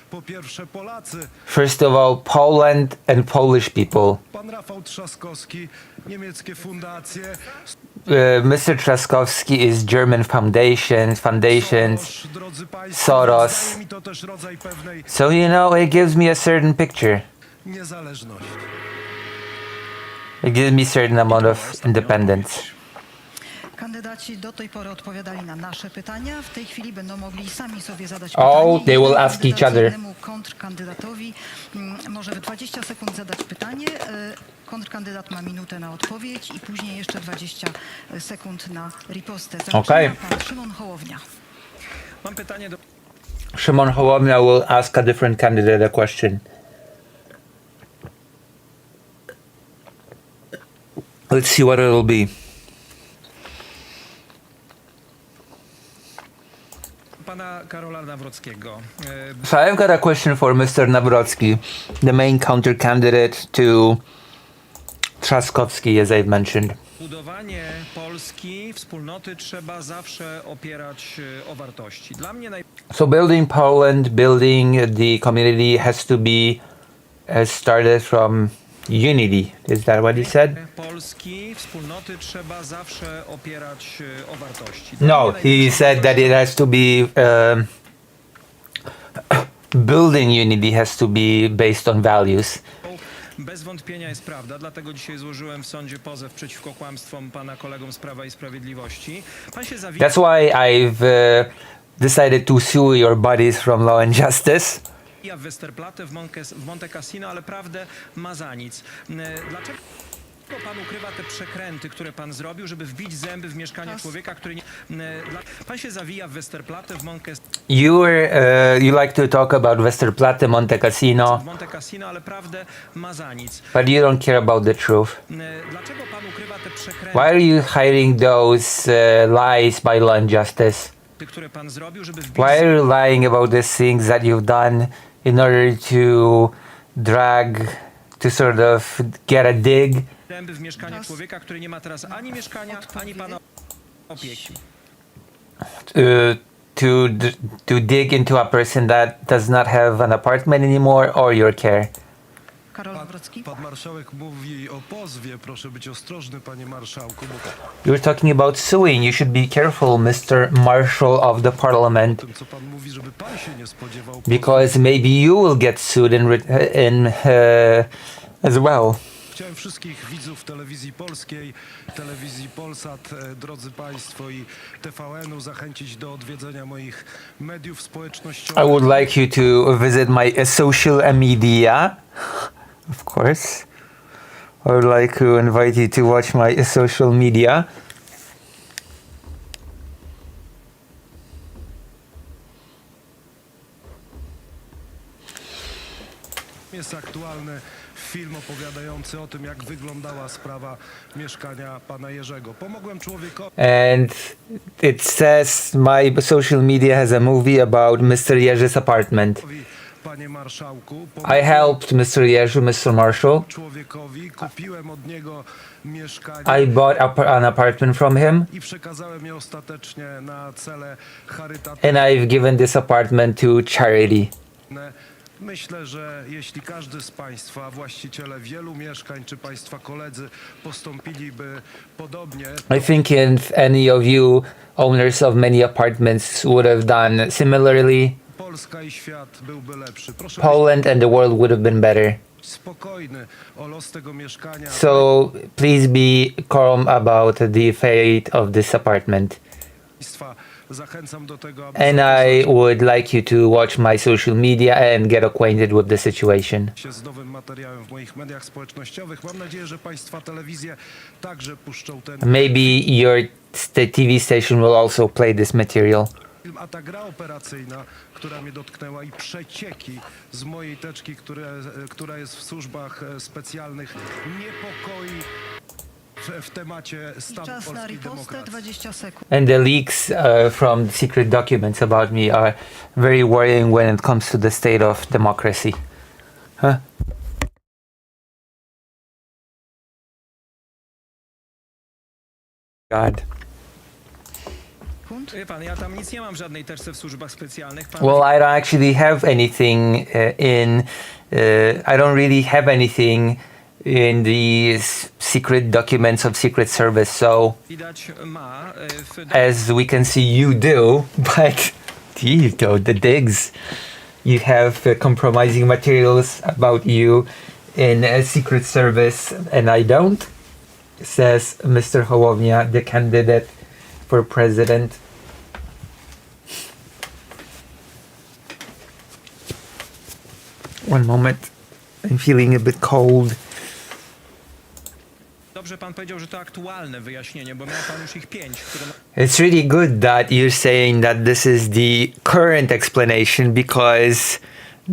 Po pierwsze Polacy. First of all, Poland and Polish people. Pan Rafał Trzaskowski, niemieckie fundacje. Mr. Trzaskowski is German foundations, Soros. So, it gives me a certain picture. It gives me a certain amount of independence. Kandydaci do tej pory odpowiadali na nasze pytania. W tej chwili będą mogli sami sobie zadać Oh, pytanie. they will ask each other. Innemu kontrkandydatowi może w 20 sekund zadać pytanie. Kontrkandydat ma minutę na odpowiedź i później jeszcze 20 sekund na ripostę. Okay. Pan Szymon Hołownia. Mam pytanie do... Szymon Hołownia will ask a different candidate a question. Let's see what it'll be. Pana Karola Nawrockiego. So I've got a question for Mr. Nawrocki, the main counter candidate to Trzaskowski, as I've mentioned. Budowanie Polski, wspólnoty trzeba zawsze opierać o wartości. Dla mnie So building Poland, building the community has to be started from unity. Is that what he said? Polski, wspólnoty trzeba zawsze opierać o wartości. No, he said that it has to be building unity has to be based on values. Bez wątpienia jest prawda, dlatego dzisiaj złożyłem w sądzie pozew przeciwko kłamstwom pana kolegom z Prawa i Sprawiedliwości. Pan się zawija That's why I've decided to sue your buddies from Law and Justice. w Westerplatte, w Monte Cassino, ale prawdę ma za nic. Dlaczego pan ukrywa te przekręty, które pan zrobił, żeby wbić zęby w mieszkanie człowieka, który nie... Pan się zawija w Westerplatte, w Monte You like to talk about Westerplatte, Monte Cassino, ale prawdę ma za nic. but you don't care about the truth. Dlaczego pan ukrywa te przekręty, Why are you hiding those lies by Law and Justice? które pan zrobił, żeby wbić Why are you lying about these things that you've done in order to to sort of get a dig? zęby w mieszkanie człowieka, który nie ma teraz ani mieszkania, ani pana opieki? To dig into a person that does not have an apartment anymore or your care. Karol Nawrocki. Pan marszałek mówi o pozwie. Proszę być ostrożny, panie marszałku, bo You're talking about suing. You should be careful, Mr. Marshal of the Parliament, tym, co pan mówi, żeby pan się nie spodziewał. because maybe you will get sued as well. Chciałem wszystkich widzów telewizji polskiej, telewizji Polsat, drodzy państwo, i TVN-u zachęcić do odwiedzenia moich mediów społecznościowych. I would like you to visit my social media, of course. I would like to invite you to watch my social media. Jest aktualny film opowiadający o tym, jak wyglądała sprawa mieszkania pana Jerzego. Pomogłem człowiekowi. And it says my social media has a movie about Mr. Jerzy's apartment. Panie marszałku, I helped Mr. Jerzy, Mr. Marshall. człowiekowi, kupiłem od niego mieszkanie I bought an apartment from him, i przekazałem je ostatecznie na cele charytatywne. and I've given this apartment to charity. Myślę, że jeśli każdy z państwa, właściciele wielu mieszkań, czy państwa koledzy postąpiliby podobnie, I think if any of you owners of many apartments would have done similarly, Polska i świat byłby lepszy. Proszę Poland and the world would have been better. być spokojny o los tego mieszkania. So please be calm about the fate of this apartment. Państwa zachęcam do tego, aby And I would like you to watch my social media and get acquainted with the situation. się z nowym materiałem w moich mediach społecznościowych. Mam nadzieję, że państwa telewizje także puszczą ten Maybe your TV station will also play this material. film, a ta gra operacyjna, która mnie dotknęła, i przecieki z mojej teczki, która jest w służbach specjalnych, niepokoi w temacie stanu Czas na polskiej ripostę, demokracji. 20 sekund. And the leaks from the secret documents about me are very worrying when it comes to the state of democracy. Huh? God. Wie pan, ja tam nic nie mam w żadnej teczce w służbach specjalnych. Pan Well, I don't actually have anything I don't really have anything in the secret documents of Secret Service, so widać ma as we can see you do, but the digs. You have compromising materials about you in Secret Service, and I don't, says Mr. Hołownia, the candidate for president. One moment. I'm feeling a bit cold. Dobrze pan powiedział, że to aktualne wyjaśnienie, bo miał pan już ich 5, które... It's really good that you're saying that this is the current explanation, because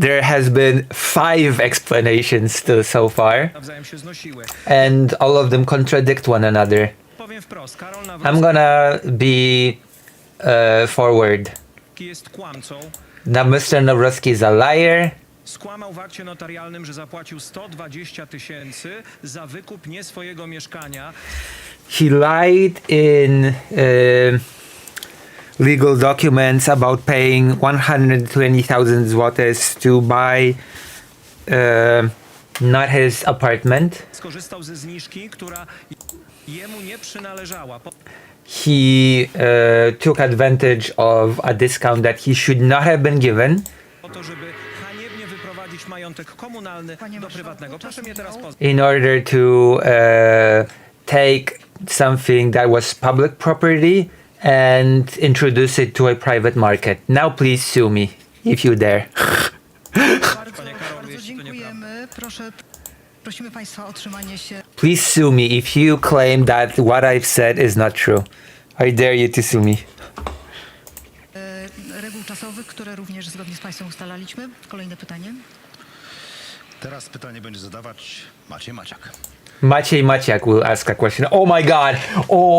there has been 5 explanations still so far, nawzajem się znosiły. and all of them contradict one another. Powiem wprost, Karol I'm Nawrocki gonna be forward. jest kłamcą. Now, Mr. Nawrocki is a liar. Skłamał w akcie notarialnym, że zapłacił 120 000 za wykup nie swojego mieszkania. he lied in legal documents about paying 120,000 zlotys to buy not his apartment. Skorzystał ze zniżki, która jemu nie przynależała. He took advantage of a discount that he should not have been given. Po to, żeby haniebnie wyprowadzić majątek komunalny do prywatnego. Proszę mnie teraz pozwolić. In order to take something that was public property and introduce it to a private market. Now please sue me if you dare. Bardzo dziękujemy. Prosimy Państwa o trzymanie się Please sue me if you claim that what I've said is not true. I dare you to sue me. reguł czasowych, które również zgodnie z Państwem ustalaliśmy. Kolejne pytanie. Teraz pytanie będzie zadawać Maciej Maciak. Maciej Maciak will ask a question. Oh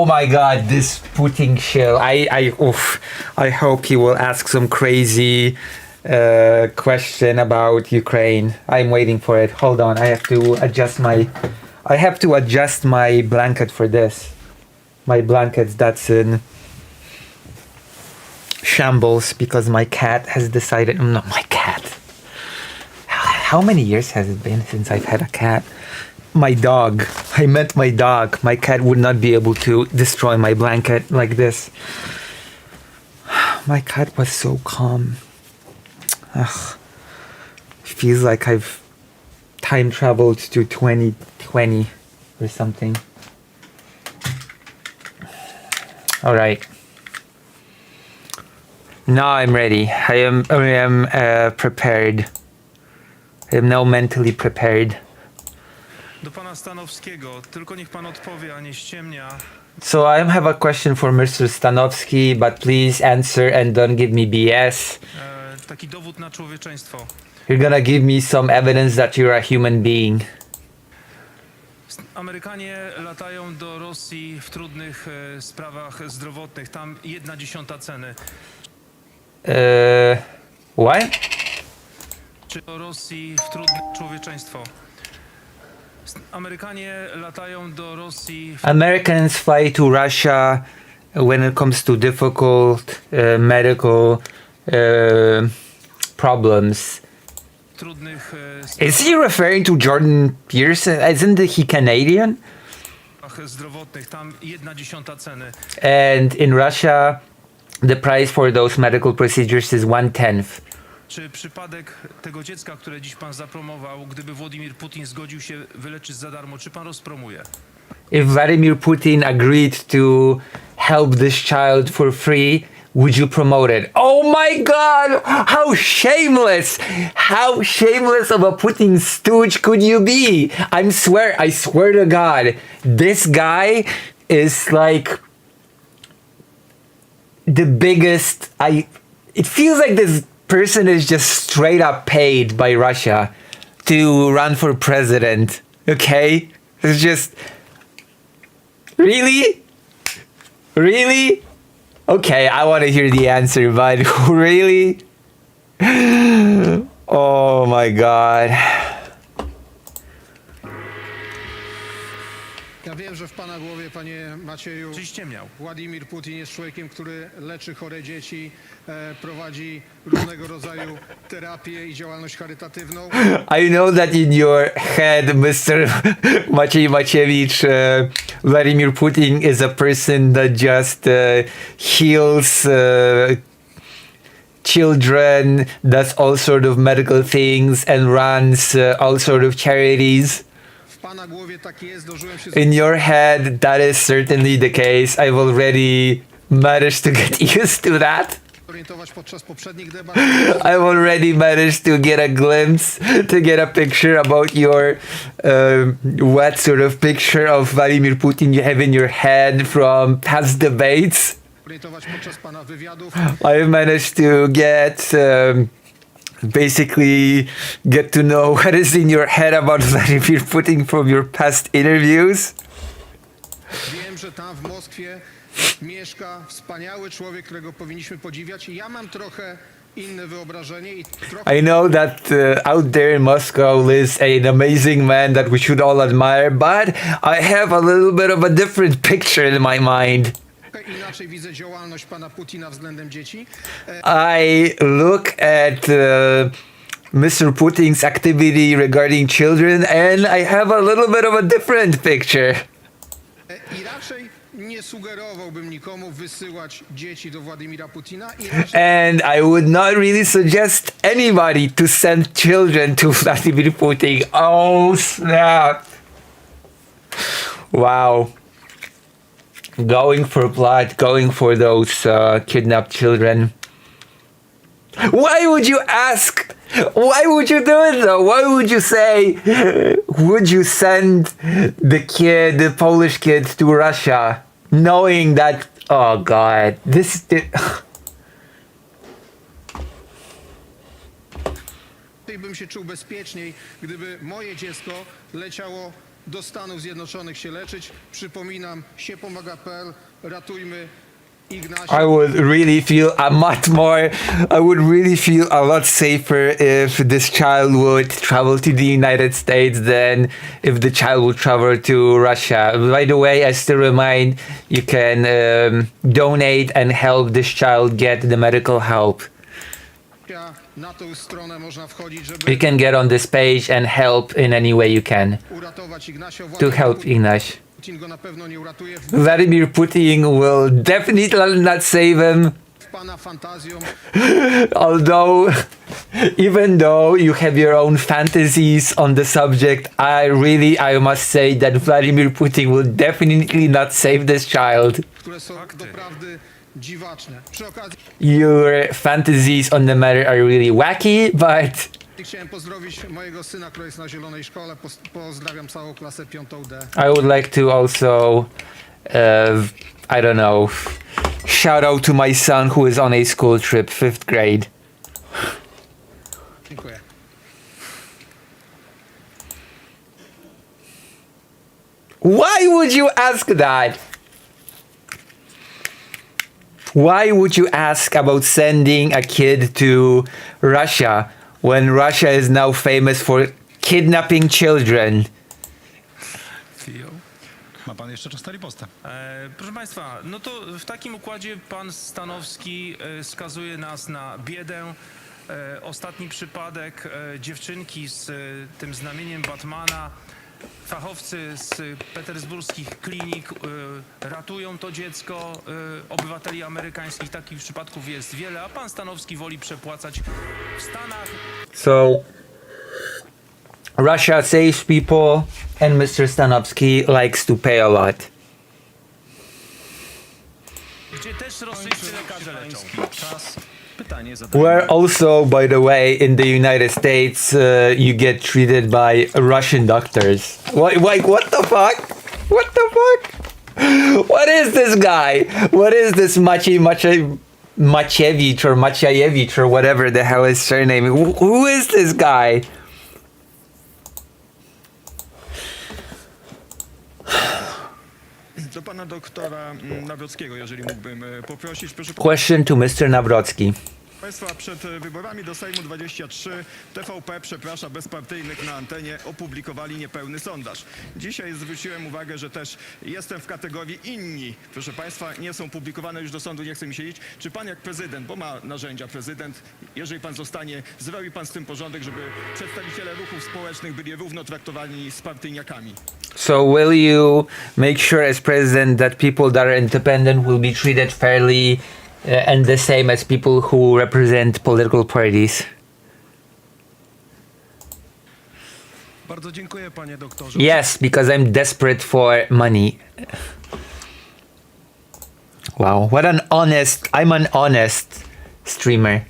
my god, this Putin shell. I hope he will ask some crazy question about Ukraine. I'm waiting for it. Hold on, I have to adjust my blanket for this. My blanket that's in shambles because my cat has decided. No, my cat. How many years has it been since I've had a cat? My dog. I meant my dog. My cat would not be able to destroy my blanket like this. My cat was so calm. Ugh. Feels like I've time traveled to 2020 or something. All right. Now I'm ready. I am prepared. I am now mentally prepared. Do pana Stanowskiego, tylko niech pan odpowie, a nie ściemnia. So I have a question for Mr. Stanowski, but please answer and don't give me BS. Taki dowód na człowieczeństwo. You're gonna give me some evidence that you're a human being. Amerykanie latają do Rosji w trudnych sprawach zdrowotnych. Tam 1/10 ceny. What? Czy do Rosji w trudnych człowieczeństwo? Amerykanie latają do Rosji. Americans fly to Russia when it comes to difficult medical problems. Trudnych Is he referring to Jordan Peterson? Isn't he Canadian? zdrowotnych. Tam 1/10 ceny. And in Russia, the price for those medical procedures is 1/10. Czy przypadek tego dziecka, które dziś pan zapromował, gdyby Władimir Putin zgodził się wyleczyć za darmo, czy pan rozpromuje? If Vladimir Putin agreed to help this child for free, would you promote it? Oh my god! How shameless! How shameless of a Putin stooge could you be? I swear to God, this guy is like the biggest. It feels like this person is just straight up paid by Russia to run for president. Okay? It's just. Really? Really? Okay, I want to hear the answer, but really? Oh my god. Ja wiem, że w pana głowie, panie Macieju, Czyś ściemniał. Władimir Putin jest człowiekiem, który leczy chore dzieci, prowadzi różnego rodzaju terapię i działalność charytatywną. I know that in your head, Mr. Maciej Maciewicz, Vladimir Putin is a person that just heals children, does all sort of medical things, and runs all sort of charities. W pana głowie tak jest, dożyłem się... In your head, that is certainly the case. I've already managed to get used to that. ...orientować podczas poprzednich debat. I've already managed to get a glimpse, to get a picture about your, what sort of picture of Vladimir Putin you have in your head from past debates. ...orientować podczas pana wywiadów. I've managed to basically get to know what is in your head about Vladimir Putin from your past interviews. Wiem, że tam w Moskwie mieszka wspaniały człowiek, którego powinniśmy podziwiać. I ja mam trochę inne wyobrażenie i trochę I know that out there in Moscow lives an amazing man that we should all admire, but I have a little bit of a different picture in my mind. inaczej widzę działalność pana Putina względem dzieci. I look at Mr. Putin's activity regarding children and I have a little bit of a different picture. I raczej nie sugerowałbym nikomu wysyłać dzieci do Władimira Putina. And I would not really suggest anybody to send children to Vladimir Putin. Oh snap. Wow. Going for blood, going for those kidnapped children. Why would you ask? Why would you do it though? Why would you say, would you send the Polish kid to Russia, knowing that, oh God, bym się czuł bezpieczniej, gdyby moje dziecko leciało do Stanów Zjednoczonych się leczyć. Przypominam, siepomaga.pl, ratujmy Ignacia. I would really feel a lot safer if this child would travel to the United States than if the child would travel to Russia. By the way, I still remind you can donate and help this child get the medical help. Na tą stronę można wchodzić, żeby You can get on this page and help in any way you can uratować Ignacia. to help Ignaś. Putin go na pewno nie uratuje. Vladimir Putin will definitely not save him. Pana fantazją. Even though you have your own fantasies on the subject, I must say that Vladimir Putin will definitely not save this child. Które są doprawdy dziwaczne. Przy okazji Your fantasies on the matter are really wacky, but chciałem pozdrowić mojego syna, który jest na Zielonej Szkole. Pozdrawiam całą klasę 5D. I would like to also, I don't know, shout out to my son who is on a school trip, 5th grade. Dziękuję. Why would you ask that? Why would you ask about sending a kid to Russia when Russia is now famous for kidnapping children? Ma pan jeszcze czas na ripostę. Proszę Państwa, no to w takim układzie pan Stanowski skazuje nas na biedę. Ostatni przypadek dziewczynki z tym znamieniem Batmana. Fachowcy z petersburskich klinik ratują to dziecko. Obywateli amerykańskich takich przypadków jest wiele, a pan Stanowski woli przepłacać w Stanach. So, Russia saves people and Mr. Stanovsky likes to pay a lot. Gdzie też rosyjscy lekarze leczą. Czas. Pytanie Where also, by the way, in the United States, you get treated by Russian doctors. What the fuck? What the fuck? What is this guy? What is this Maciejewicz or Maciejewicz or whatever the hell his surname? Who is this guy? Do pana doktora Nawrockiego, jeżeli mógłbym poprosić. Proszę Question to Mr. Nawrocki. Państwa, przed wyborami do Sejmu 23 TVP, przeprasza, bezpartyjnych na antenie opublikowali niepełny sondaż. Dzisiaj zwróciłem uwagę, że też jestem w kategorii inni. Proszę Państwa, nie są publikowane już do sądu, nie chcę mi siedzieć. Czy pan jak prezydent, bo ma narzędzia prezydent, jeżeli pan zostanie, zrobi pan z tym porządek, żeby przedstawiciele ruchów społecznych byli równo traktowani z partyjniakami? So will you make sure as president that people that are independent will be treated fairly and the same as people who represent political parties? Bardzo dziękuję, panie doktorze. Yes, because I'm desperate for money. Wow, I'm an honest streamer.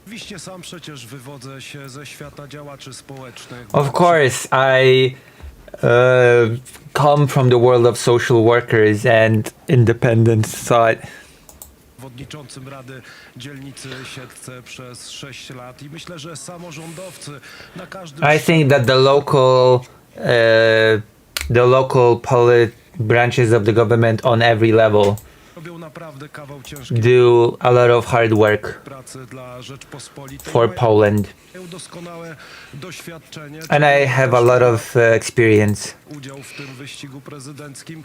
Oczywiście sam przecież wywodzę się ze świata działaczy społecznych. Of course, I come from the world of social workers and independent thought. Przewodniczącym Rady Dzielnicy Siedlce przez 6 lat i myślę, że samorządowcy na każdym... I think that the local branches of the government on every level robią naprawdę kawał ciężkiej do a lot of hard work pracy dla Rzeczpospolitej. for Poland. Mają doskonałe doświadczenie. And I have a lot of experience. Udział w tym wyścigu prezydenckim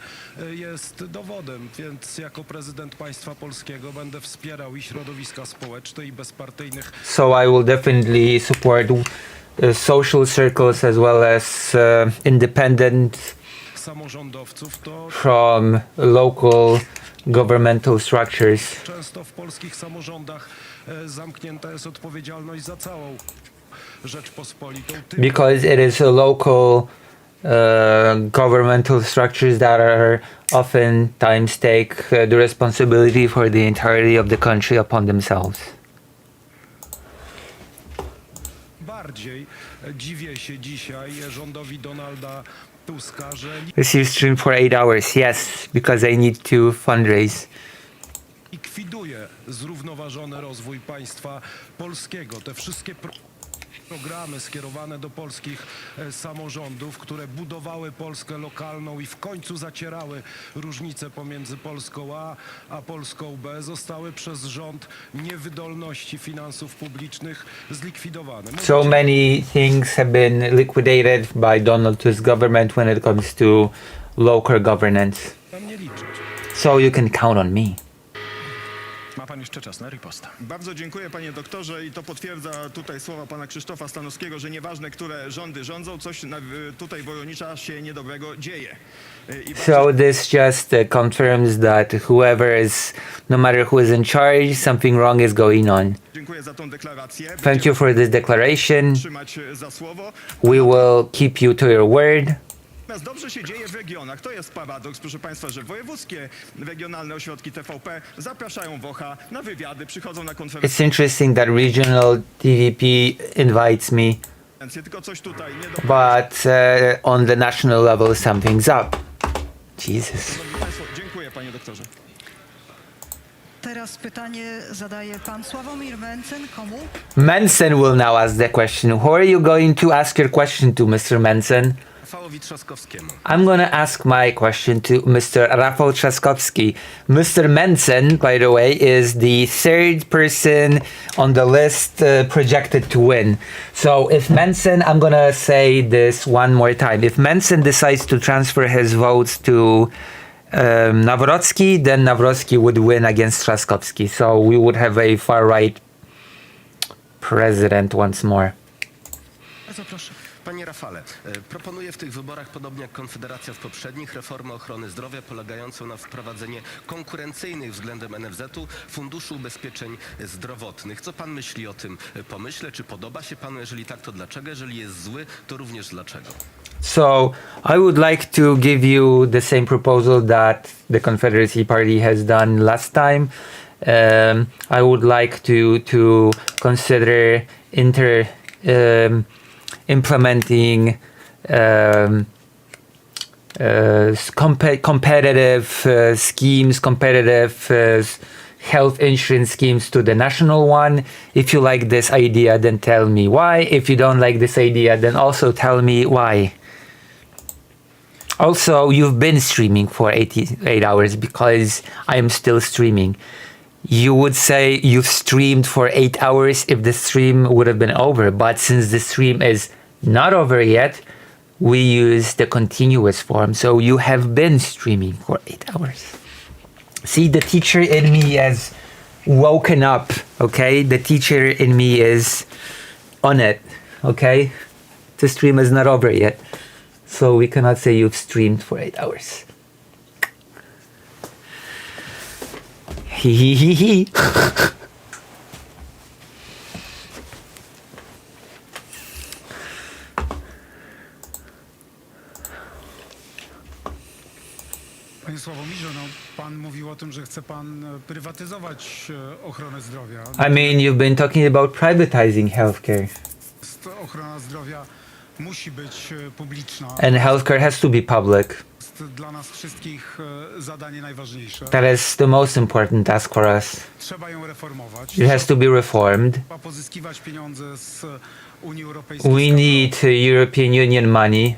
jest dowodem, więc jako prezydent państwa polskiego będę wspierał i środowiska społeczne, i bezpartyjnych So I will definitely support social circles as well as independent samorządowców. To from local governmental structures. często w polskich samorządach zamknięta jest odpowiedzialność za całą Rzeczpospolitą. Because it is a local governmental structures that are oftentimes take the responsibility for the entirety of the country upon themselves. Bardziej dziwię się dzisiaj rządowi Donalda Tuska, że Receive stream for 8 hours. Yes, because I need to fundraise. likwiduje zrównoważony rozwój państwa polskiego. Te wszystkie programy skierowane do polskich samorządów, które budowały Polskę lokalną i w końcu zacierały różnice pomiędzy Polską A a Polską B, zostały przez rząd niewydolności finansów publicznych zlikwidowane. So many things have been liquidated by Donald Tusk's government when it comes to local governance. Na mnie liczyć. So you can count on me. Ma pan jeszcze czas na riposta. Bardzo dziękuję, panie doktorze, i to potwierdza tutaj słowa pana Krzysztofa Stanowskiego, że nieważne, które rządy rządzą, coś tutaj Woronicza się niedobrego dzieje. So this just confirms that whoever is, no matter who is in charge, something wrong is going on. Dziękuję za tą deklarację. Thank you for this declaration. Trzymać za słowo. We will keep you to your word. Natomiast dobrze się dzieje w regionach. To jest paradoks, proszę państwa, że wojewódzkie, regionalne ośrodki TVP zapraszają Włocha na wywiady, przychodzą na konferencje. It's interesting that regional TVP invites me, Tylko coś tutaj nie do... but on the national level something's up. Jesus. Szanowni państwo, dziękuję, panie doktorze. Teraz pytanie zadaje pan Sławomir Mencen. Komu? Manson will now ask the question. Who are you going to ask your question to, Mr. Manson? Rafałowi Trzaskowskiemu. I'm gonna ask my question to Mr. Rafał Trzaskowski. Mr. Manson, by the way, is the third person on the list projected to win. So if Manson, I'm gonna say this one more time. If Manson decides to transfer his votes to Nawrocki, then Nawrocki would win against Trzaskowski. So we would have a far-right president once more. Bardzo proszę. Panie Rafale, proponuję w tych wyborach, podobnie jak Konfederacja w poprzednich, reformę ochrony zdrowia polegającą na wprowadzenie konkurencyjnych względem NFZ-u Funduszu Ubezpieczeń Zdrowotnych. Co pan myśli o tym pomyśle? Czy podoba się panu? Jeżeli tak, to dlaczego? Jeżeli jest zły, to również dlaczego? So I would like to give you the same proposal that the Confederacy Party has done last time. I would like to consider implementing competitive schemes, competitive health insurance schemes to the national one. If you like this idea, then tell me why. If you don't like this idea, then also tell me why. Also, you've been streaming for 8 hours because I am still streaming. You would say you've streamed for 8 hours if the stream would have been over, but since the stream is not over yet, we use the continuous form. So you have been streaming for 8 hours. See, the teacher in me has woken up, okay? The teacher in me is on it, okay? The stream is not over yet. So we cannot say you've streamed for 8 hours. Hee. Panie Sławomirze, no, pan mówił o tym, że chce pan prywatyzować ochronę zdrowia. I mean, you've been talking about privatizing healthcare. Ochrona zdrowia musi być publiczna. And healthcare has to be public. Jest dla nas wszystkich zadanie najważniejsze. That is the most important task for us. Trzeba ją reformować. It has to be reformed. Trzeba pozyskiwać pieniądze z Unii Europejskiej. We need European Union money.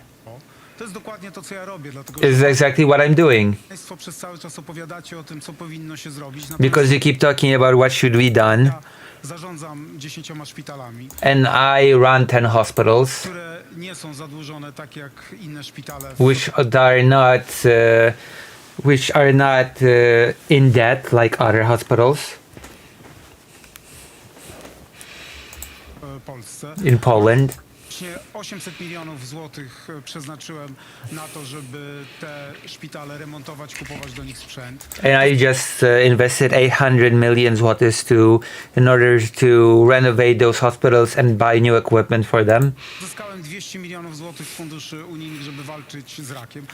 To jest dokładnie to, co ja robię, dlatego It's że exactly what I'm doing. państwo przez cały czas opowiadacie o tym, co powinno się zrobić. Because you keep talking about what should be done, Ja zarządzam 10 szpitalami, and I run 10 hospitals, które nie są zadłużone tak jak inne szpitale which are not in debt like other hospitals w Polsce. in Poland. Właśnie 800 milionów złotych przeznaczyłem na to, żeby te szpitale remontować, kupować do nich sprzęt. And I just invested 800 million zlotys in order to renovate those hospitals and buy new equipment for them. Zyskałem 200 milionów złotych z funduszy unijnych, żeby walczyć z rakiem.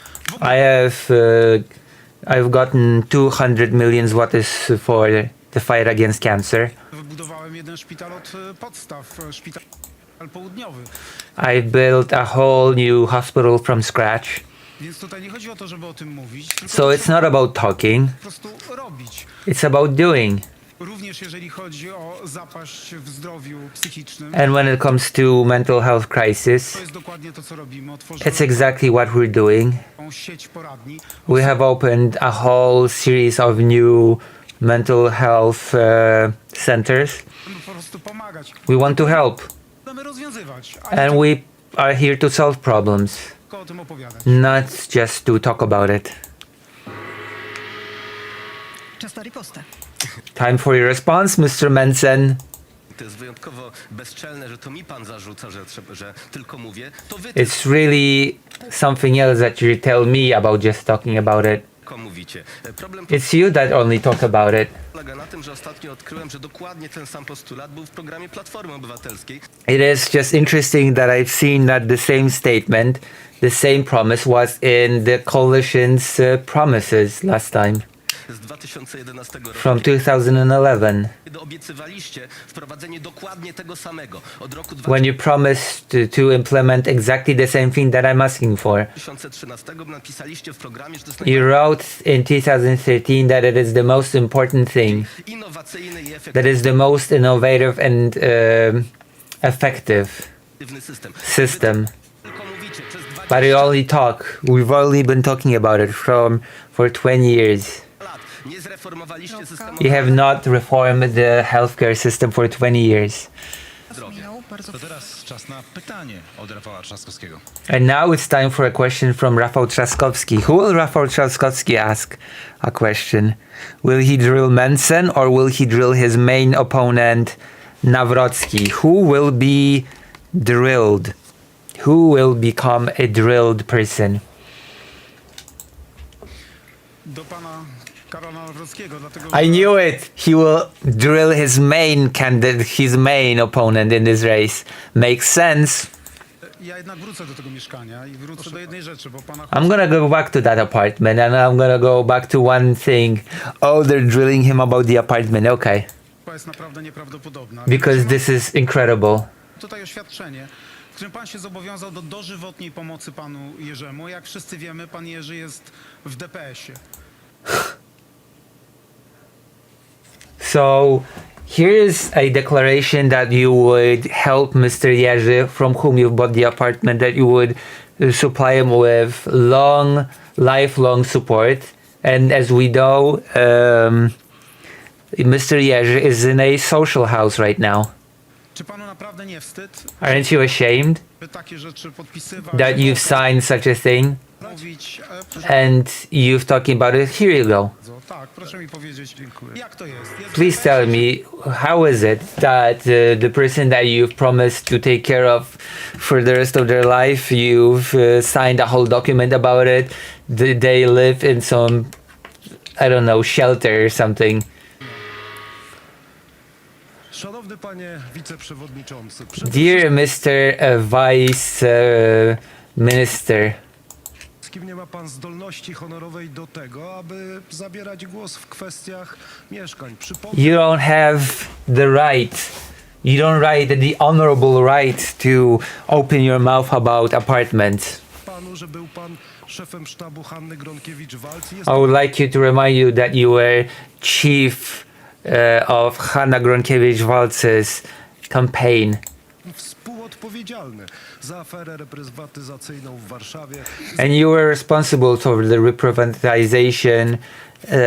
I've gotten 200 million zlotys for the fight against cancer. Wybudowałem jeden szpital od podstaw, szpital południowy. I built a whole new hospital from scratch. Więc tutaj nie chodzi o to, żeby o tym mówić, tylko So it's not about talking, po prostu robić. it's about doing. Również jeżeli chodzi o zapaść w zdrowiu psychicznym, And when it comes to mental health crisis, to jest dokładnie to, co robimy. Otworzymy it's exactly what we're doing. taką sieć poradni. We have opened a whole series of new mental health centers. Chcemy po prostu pomagać. We want to help, Chcemy rozwiązywać, a and we are here to solve problems, tylko o tym opowiadać. not just to talk about it. Czas na ripostę. Time for your response, Mr. Mensen. To jest wyjątkowo bezczelne, że to mi pan zarzuca, że tylko mówię. To wy It's really something else that you tell me about just talking about it. tylko mówicie. Problem It's you that only talk about it. polega na tym, że ostatnio odkryłem, że dokładnie ten sam postulat był w programie Platformy Obywatelskiej. It is just interesting that I've seen that the same statement, the same promise was in the coalition's promises last time Z 2011 roku. from 2011 Kiedy obiecywaliście wprowadzenie dokładnie tego samego. Od roku when you promised to implement exactly the same thing that I'm asking for. 2013 napisaliście w programie, że to jest You wrote in 2013 that it is the most important thing, innowacyjny i that efektywny is the most innovative and effective system. system. Tylko mówicie przez But you only talk. We've only been talking about it for 20 years. lat. Nie zreformowaliście systemu You have not reformed the healthcare system for 20 years. zdrowia. To teraz czas na pytanie od Rafała Trzaskowskiego. And now it's time for a question from Rafał Trzaskowski. Who will Rafał Trzaskowski ask a question? Will he drill Mensen or will he drill his main opponent Nawrocki? Who will be drilled? Who will become a drilled person? Do pana Karola Nawrockiego, dlatego I knew it. He will drill his main candidate, his main opponent in this race. Makes sense. ja jednak wrócę do tego mieszkania i wrócę do jednej rzeczy, bo pana I'm gonna go back to that apartment and I'm gonna go back to one thing. Oh, they're drilling him about the apartment. Okay. chłopa jest naprawdę nieprawdopodobna. Because this is incredible. Tutaj oświadczenie, w którym pan się zobowiązał do dożywotniej pomocy panu Jerzemu. Jak wszyscy wiemy, pan Jerzy jest w DPS-ie. So here's a declaration that you would help Mr. Jerzy, from whom you bought the apartment, that you would supply him with lifelong support. And as we know, Mr. Jerzy is in a social house right now. Czy panu naprawdę nie wstyd, Aren't you ashamed by takie rzeczy podpisywać? that you've signed such a thing Mówić, and you've talking about it? Here you go. tak, proszę mi powiedzieć, jak to jest? Please tell me, how is it that the person that you've promised to take care of for the rest of their life, you've signed a whole document about it, they live in some, I don't know, shelter or something. Szanowny panie wiceprzewodniczący, Dear Mr. Vice Minister, nie ma pan zdolności honorowej do tego, aby zabierać głos w kwestiach mieszkań. you don't have the right, you don't write the honorable right to open your mouth about apartments. panu, że był pan szefem sztabu Hanny Gronkiewicz-Waltz. I would like you to remind you that you were chief of Hanna Gronkiewicz-Waltz's campaign. odpowiedzialny za aferę reprywatyzacyjną w Warszawie. And you were responsible for the reprivatization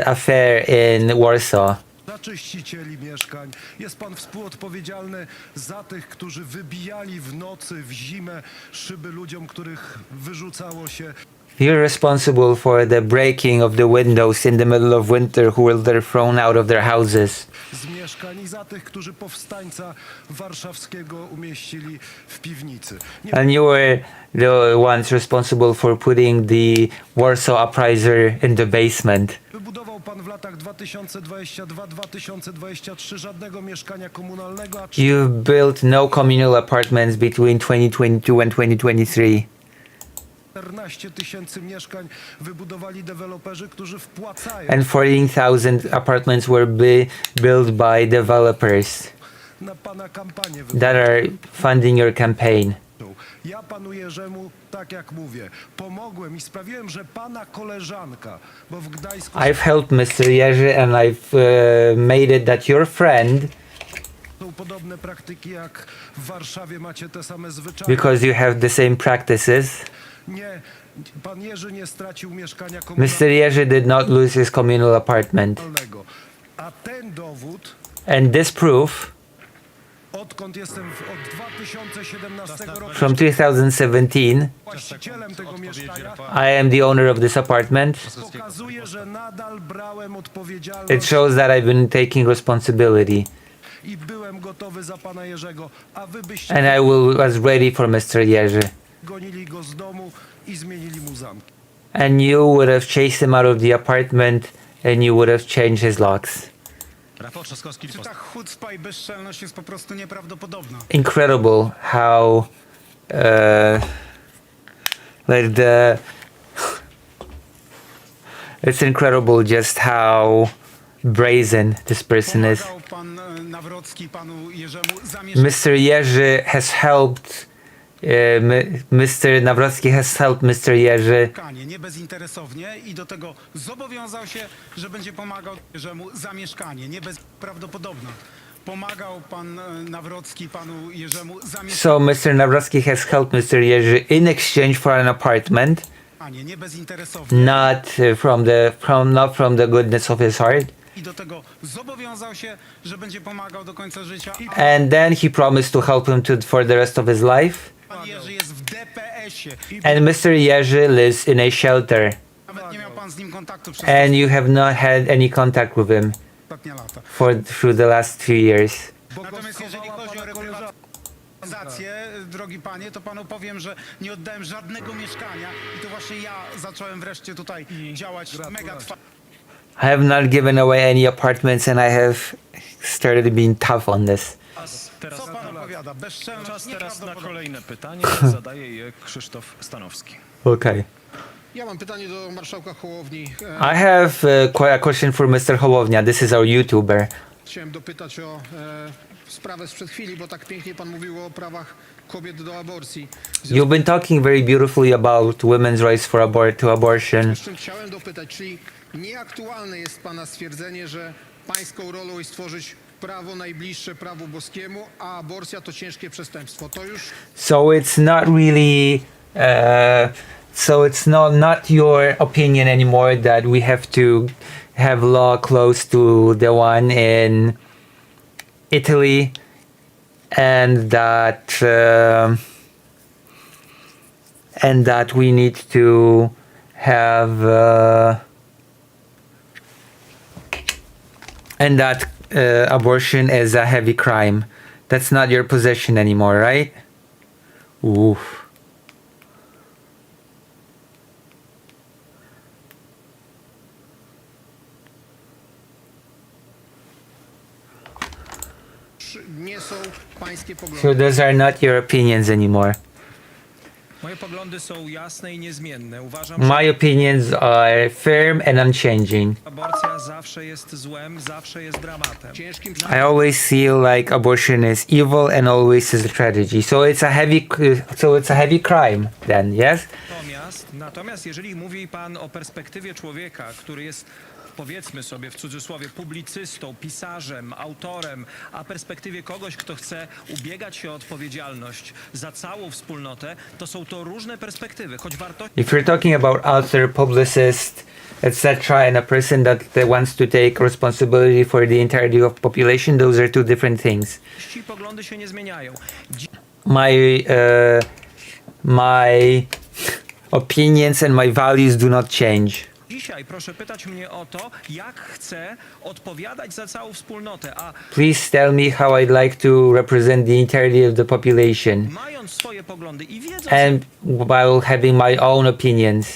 affair in Warsaw. Za czyścicieli mieszkań. Jest pan współodpowiedzialny za tych, którzy wybijali w nocy, w zimę szyby ludziom, których wyrzucało się You're responsible for the breaking of the windows in the middle of winter who were thrown out of their houses. z mieszkań i za tych, którzy powstańca warszawskiego umieścili w piwnicy. And you were the ones responsible for putting the Warsaw Uprising in the basement. Wybudował pan w latach 2022-2023 żadnego mieszkania komunalnego, a You've built no communal apartments between 2022 and 2023. 14 000 mieszkań wybudowali deweloperzy, którzy wpłacają And 14,000 apartments were built by developers na pana kampanię that are funding your campaign. Ja panu Jerzemu, tak jak mówię, pomogłem i sprawiłem, że pana koleżanka, bo w Gdańsku I've helped Mr. Jerzy and I've made it that your friend, są podobne praktyki jak w Warszawie, macie te same zwyczaje. because you have the same practices, Nie, pan Jerzy nie stracił mieszkania Mr. Jerzy did not lose his communal apartment. komunalnego. A ten dowód, And this proof, odkąd jestem od 2017 roku from 2017, właścicielem tego mieszkania, I am the owner of this apartment. pokazuje, że nadal brałem It odpowiedzialność shows that I've been taking responsibility. i byłem gotowy za pana Jerzego, a wy byście And I was ready for Mr. Jerzy. gonili go z domu i zmienili mu zamki. And you would have chased him out of the apartment and you would have changed his locks. Rafał Trzaskowski, Czy ta chucpa i bezczelność jest po prostu nieprawdopodobna? Incredible how like it's incredible just how brazen this person is. Pomagał pan Nawrocki panu Jerzemu zamieszkać Mr. Jerzy has helped Mr. Nawrocki has helped Mr. Jerzy nie bezinteresownie i do tego zobowiązał się, że będzie pomagał Jerzemu za mieszkanie, nie bezprawdopodobne. Pomagał pan Nawrocki panu Jerzemu za so Mr. Nawrocki has helped Mr. Jerzy in exchange for an apartment, mieszkanie, nie bezinteresownie not from the goodness of his heart. i do tego zobowiązał się, że będzie pomagał do końca życia. And then he promised to help him for the rest of his life. Pan Jerzy jest w DPS-ie. And Mr. Jerzy lives in a shelter. Nawet nie miał pan z nim kontaktu przez And you have not had any contact with him ostatnie lata. through the last 3 years. Natomiast jeżeli chodzi o reprywatyzację, drogi panie, to panu powiem, że nie oddałem żadnego mieszkania i to właśnie ja zacząłem wreszcie tutaj działać mega twardo. I have not given away any apartments and I have started being tough on this. Co pan opowiada? Bezczelność, Czas teraz na nieprawdopodobna. kolejne pytanie. Zadaje je Krzysztof Stanowski. Okay. Ja mam pytanie do marszałka Hołowni. I have quite a question for Mr. Hołownia. This is our YouTuber. Chciałem dopytać o sprawę sprzed chwili, bo tak pięknie pan mówił o prawach kobiet do aborcji. You've been talking very beautifully about women's rights to abortion. Jeszcze chciałem dopytać, czyli nieaktualne jest pana stwierdzenie, że pańską rolą jest stworzyć prawo najbliższe prawu boskiemu, a aborcja to ciężkie przestępstwo. To już So it's not really so it's not your opinion anymore that we have to have law close to the one in Italy and that we need to have and that abortion is a heavy crime. That's not your position anymore, right? Oof. nie są pańskie poglądy. So those are not your opinions anymore. Moje poglądy są jasne i niezmienne. Uważam, My opinions are firm and unchanging. że aborcja zawsze jest złem, zawsze jest dramatem. I always feel like abortion is evil and always is a tragedy. So it's a heavy crime then, yes? Natomiast jeżeli mówi pan o perspektywie człowieka, który jest powiedzmy sobie w cudzysłowie, publicystą, pisarzem, autorem, a perspektywie kogoś, kto chce ubiegać się o odpowiedzialność za całą wspólnotę, to są to różne perspektywy, choć wartości... If you're talking about author, publicist, etc., and a person that wants to take responsibility for the entirety of population, those are two different things. i poglądy się nie zmieniają. My opinions and my values do not change. Dzisiaj proszę pytać mnie o to, jak chcę odpowiadać za całą wspólnotę, a Please tell me how I'd like to represent the entirety of the population, mając swoje poglądy i wiedząc, and while having my own opinions.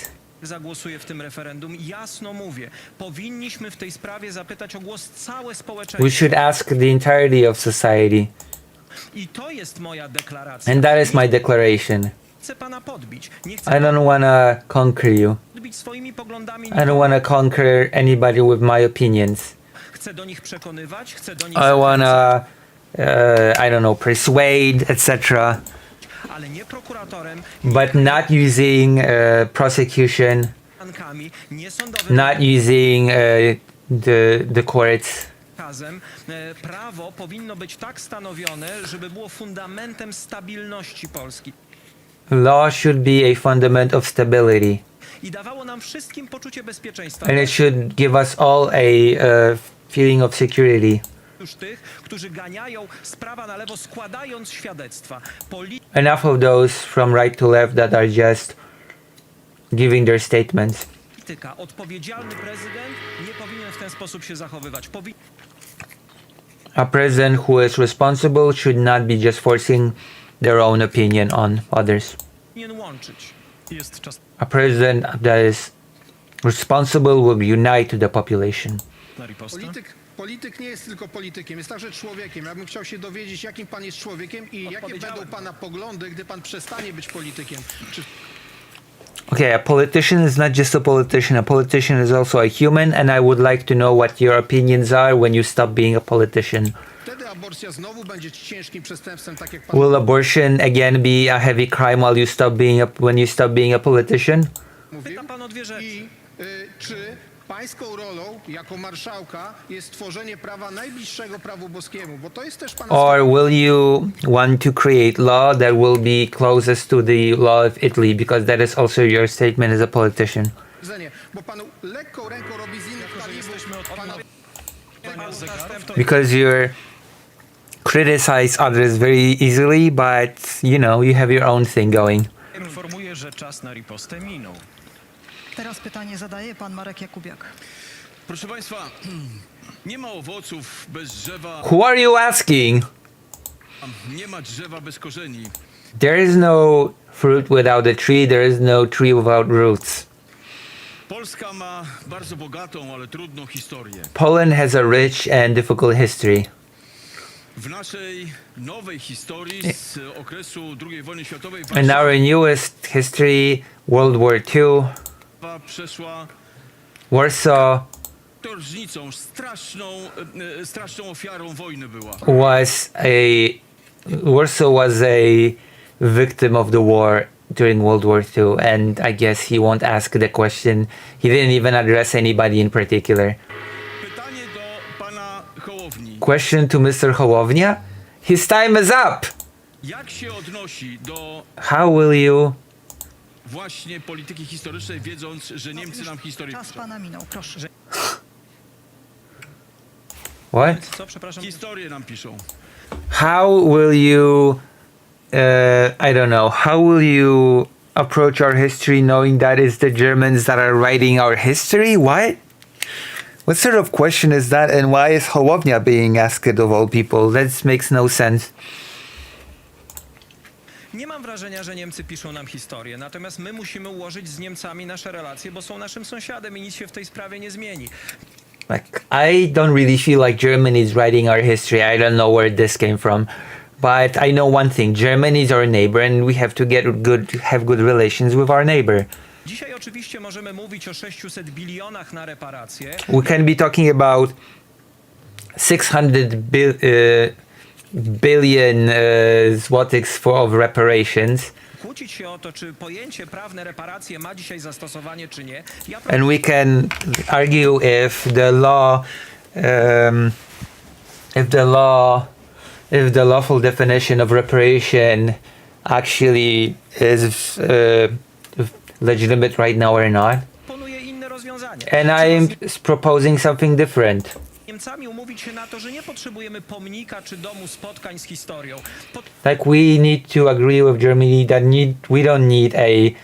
zagłosuję w tym referendum, jasno mówię, powinniśmy w tej sprawie zapytać o głos całe społeczeństwo. We should ask the entirety of society. I to jest moja deklaracja. And that is my declaration. Nie chcę pana podbić. Nie I chcę don't wanna conquer you. podbić swoimi poglądami. I don't wanna conquer anybody with my opinions. Chcę do nich przekonywać, chcę do nich I wanna, I don't know, persuade, etc. ale nie prokuratorem, But not using prosecution, bankami, nie sądowym not using the courts. nakazem. Prawo powinno być tak stanowione, żeby było fundamentem stabilności Polski Law should be a fundament of stability, i dawało nam wszystkim poczucie bezpieczeństwa. and it should give us all a feeling of security. Już tych, którzy ganiają z prawa na lewo, składając świadectwa. Enough of those from right to left that are just giving their statements. Polityka, odpowiedzialny prezydent nie powinien w ten sposób się zachowywać. A president who is responsible should not be just forcing their own opinion on others. Powinien łączyć. Jest czas A president that is responsible will unite the population. na ripostę. Polityk nie jest tylko politykiem, jest także człowiekiem. Ja bym chciał się dowiedzieć, jakim pan jest człowiekiem i jakie będą pana poglądy, gdy pan przestanie być politykiem. Czy Okay, a politician is not just a politician. A politician is also a human, and I would like to know what your opinions are when you stop being a politician. wtedy aborcja znowu będzie ciężkim przestępstwem, tak jak pan Will abortion again be a heavy crime while you stop being when you stop being a politician? mówił? I czy pańską rolą jako marszałka jest tworzenie prawa najbliższego prawu boskiemu, bo to jest też pana Or will you want to create law that will be closest to the law of Italy, because that is also your statement as a politician? stwierdzenie, bo panu lekką ręką robi z innych talibów, pana... Because you criticize others very easily, but you know, you have your own thing going. Informuję, że czas na ripostę minął. Teraz pytanie zadaje pan Marek Jakubiak. Proszę Państwa, nie ma owoców bez drzewa, Who are you asking? nie ma drzewa bez korzeni. There is no fruit without a tree, there is no tree without roots. Polska ma bardzo bogatą, ale trudną historię. Poland has a rich and difficult history. W naszej nowej historii z okresu II wojny światowej In our newest history, World War II, Warszawa przeszła Warsaw różnicą, straszną ofiarą wojny była. was a victim of the war during World War II, and I guess he won't ask the question. He didn't even address anybody in particular. Pytanie do pana Hołowni. Question to Mr. Hołownia? His time is up! Jak się odnosi do How will you... właśnie polityki historycznej, wiedząc, że Niemcy nam historię Czas pana minął, proszę. What? Co, przepraszam? Historię nam piszą. How will you... I don't know. How will you approach our history knowing that it's the Germans that are writing our history? What? What sort of question is that, and why is Hołownia being asked of all people? That makes no sense. Nie mam wrażenia, że Niemcy piszą nam historię, natomiast my musimy ułożyć z Niemcami nasze relacje, bo są naszym sąsiadem i nic się w tej sprawie nie zmieni. Like, I don't really feel like Germany is writing our history. I don't know where this came from. But I know one thing. Germany is our neighbor, and we have to have good relations with our neighbor. Dzisiaj oczywiście możemy mówić o 600 bilionach na reparacje. We can be talking about billion złotych of reparations. Kłócić się o to, czy pojęcie prawne reparacje ma dzisiaj zastosowanie, czy nie. And we can argue if the law, if the lawful definition of reparation actually is legitimate right now or not. Proponuje inne rozwiązanie. And I'm proposing something different. Niemcami umówić się na to, że nie potrzebujemy pomnika czy domu spotkań z historią. Like we need to agree with Germany that we don't need a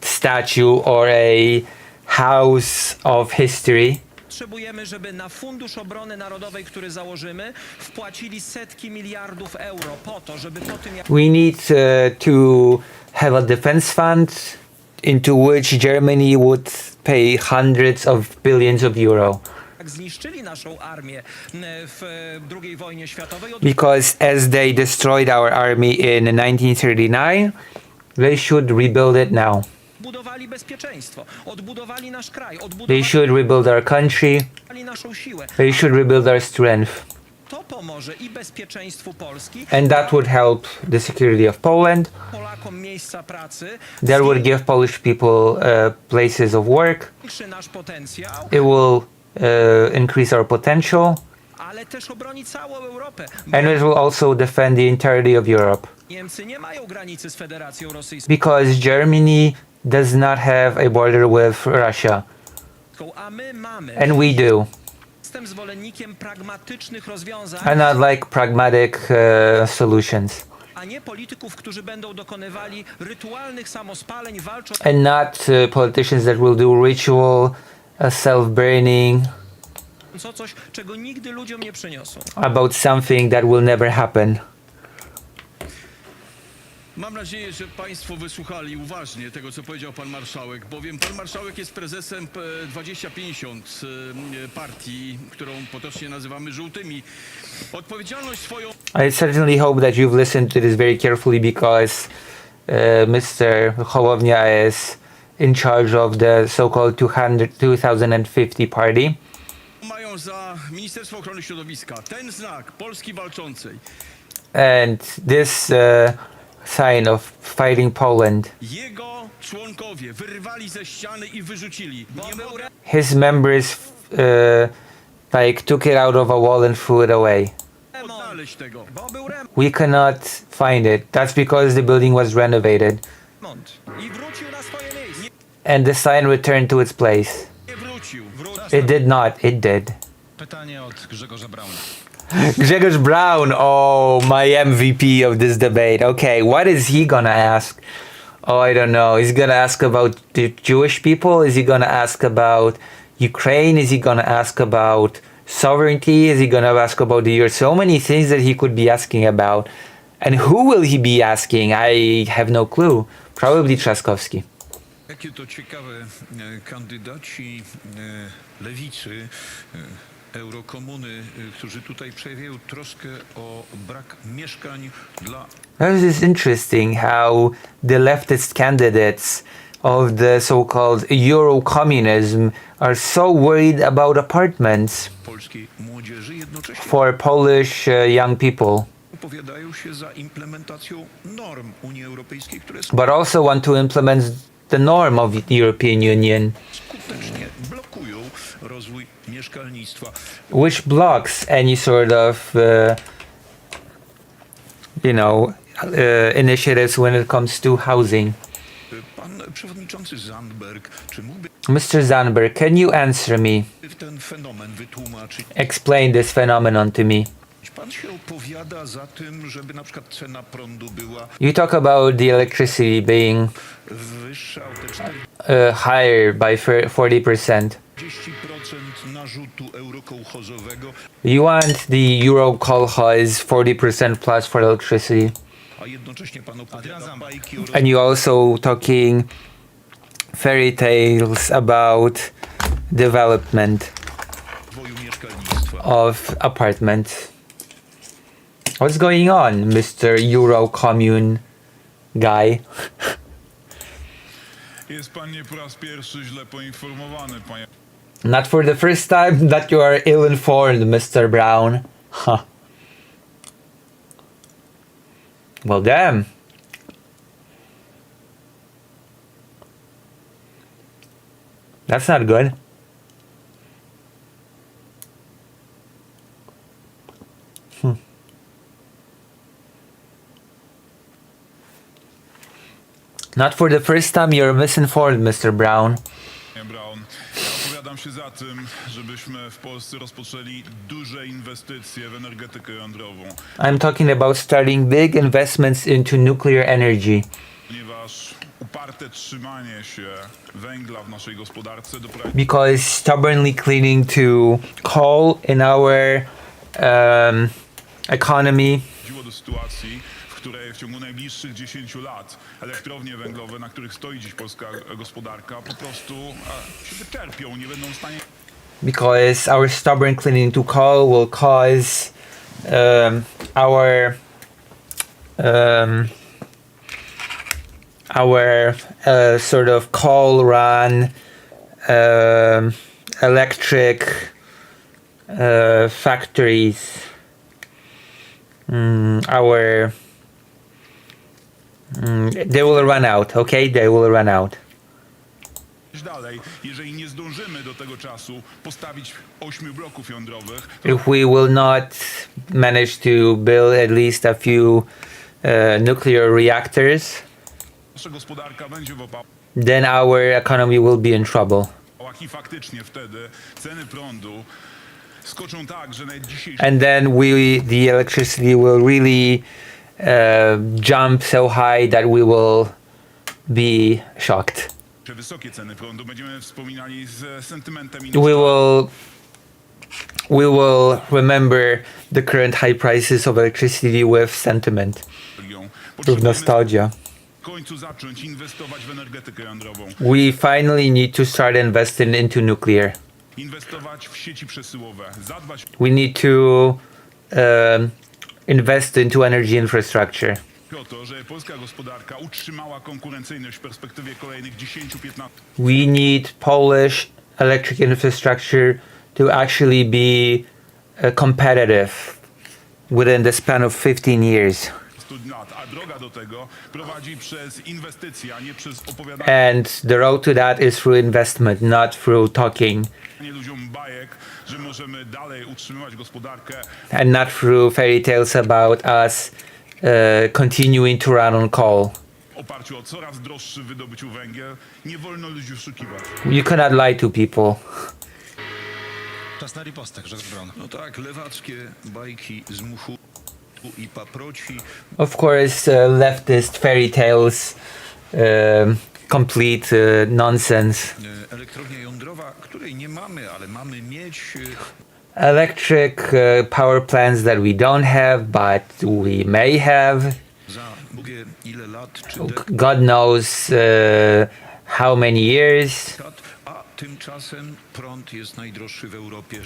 statue or a house of history. Potrzebujemy, żeby na Fundusz Obrony Narodowej, który założymy, wpłacili setki miliardów euro po to, żeby po tym jak... We need to have a defense fund into which Germany would pay hundreds of billions of euro. Jak zniszczyli naszą armię w II wojnie światowej, Because as they destroyed our army in 1939, they should rebuild it now. odbudowali bezpieczeństwo, odbudowali nasz kraj, They odbudowali should rebuild our country. naszą siłę. They should rebuild our strength. To pomoże i bezpieczeństwu Polski, And that would help the security of Poland. Polakom miejsca pracy, That would give Polish people places of work. zwiększy nasz potencjał, It will increase our potential. ale też obroni całą Europę. And it will also defend the entirety of Europe. Niemcy nie mają granicy z Federacją Rosyjską, Because Germany does not have a border with Russia. a my mamy. And we do. Jestem zwolennikiem pragmatycznych rozwiązań, And not like pragmatic solutions. a nie polityków, którzy będą dokonywali rytualnych samospaleń, walcząc And not politicians that will do ritual self-burning o coś, czego nigdy ludziom nie przyniosą. about something that will never happen. Mam nadzieję, że Państwo wysłuchali uważnie tego, co powiedział Pan Marszałek, bowiem Pan Marszałek jest prezesem 2050 partii, którą potocznie nazywamy żółtymi. Odpowiedzialność swoją... I certainly hope that you've listened to this very carefully because Mr. Hołownia is in charge of the so-called 2050 party. Mają za Ministerstwo Ochrony Środowiska ten znak Polski Walczącej. And this sign of fighting Poland. Jego członkowie wyrwali ze ściany i wyrzucili. Nie mogę... His members like took it out of a wall and threw it away. odnaleźć tego. We cannot find it. That's because the building was renovated. I wrócił na swoje miejsce. And the sign returned to its place. Nie wrócił. It did not. It did. Pytanie od Grzegorza Brauna. Grzegorz Braun, oh, my MVP of this debate. Okay, what is he gonna ask? Oh, I don't know. Is he gonna ask about the Jewish people? Is he gonna ask about Ukraine? Is he gonna ask about sovereignty? Is he gonna ask about the year? So many things that he could be asking about. And who will he be asking? I have no clue. Probably Trzaskowski. Jakie to ciekawe kandydaci lewicy, eurokomuny, którzy tutaj przejawiają troskę o brak mieszkań dla... This is interesting how the leftist candidates of the so-called Euro-communism are so worried about apartments polskiej młodzieży, jednocześnie for Polish young people, opowiadają się za implementacją norm Unii Europejskiej, które but also want to implement the norm of the European Union, skutecznie blokują rozwój mieszkalnictwa. which blocks any sort of, initiatives when it comes to housing. Pan przewodniczący Zandberg, czy mógłby Mr. Zandberg, can you answer me? ten fenomen wytłumaczyć? Explain this phenomenon to me. Pan się opowiada za tym, żeby na przykład cena prądu była You talk about the electricity being wyższa o te higher by 40%. 40% narzutu eurokołchozowego, You want the Euro kolkhoz 40% plus for electricity. a jednocześnie pan opowiada bajki o And you also talking fairy tales about development rozwoju mieszkalnictwa. of apartments. What's going on, Mr. Euro commune guy? Jest pan nie po raz pierwszy źle poinformowany, panie. Not for the first time that you are ill-informed, Mr. Brown. Huh. Well, damn. That's not good. Not for the first time you're misinformed, Mr. Brown. Brown. Ja opowiadam się za tym, żebyśmy w Polsce rozpoczęli duże inwestycje w energetykę jądrową, I'm talking about starting big investments into nuclear energy. ponieważ uparte trzymanie się węgla w naszej gospodarce doprowadzi Because stubbornly clinging to coal in our economy do sytuacji, w której w ciągu najbliższych 10 lat elektrownie węglowe, na których stoi dziś polska gospodarka, po prostu się wyczerpią, nie będą w stanie because our stubborn clinging to coal will cause our sort of coal run electric factories they will run out, okay? They will run out. dalej, jeżeli nie zdążymy do tego czasu postawić 8 bloków jądrowych. If we will not manage to build at least a few nuclear reactors, Nasza gospodarka będzie w opałach then our economy will be in trouble. i faktycznie wtedy ceny prądu skoczą tak, że nawet dzisiejsze And then the electricity will really jump so high that we will be shocked. wysokie ceny prądu będziemy wspominali z sentymentem i We will remember the current high prices of electricity with sentiment, with nostalgia. w końcu zacząć inwestować w energetykę jądrową, We finally need to start investing into nuclear. inwestować w sieci przesyłowe, zadbać We need to invest into energy infrastructure. o to, żeby polska gospodarka utrzymała konkurencyjność w perspektywie kolejnych 10-15 We need Polish electric infrastructure to actually be competitive within the span of 15 years. lat, a droga do tego prowadzi przez inwestycje, a nie przez opowiadanie And the road to that is through investment, not through talking, ludziom bajek, że możemy dalej utrzymywać gospodarkę and not through fairy tales about us continuing to run on coal. w oparciu o coraz droższy w wydobyciu węgiel. Nie wolno ludzi oszukiwać. You cannot lie to people. Czas na ripostę, Grzegorz Braun. No tak, lewackie bajki z muchu i paproci. Of course, leftist fairy tales, complete nonsense. Elektrownia jądrowa, której nie mamy, ale mamy mieć. Electric power plants that we don't have, but we may have. Za Bóg ile lat czy God knows how many years. a tymczasem prąd jest najdroższy w Europie.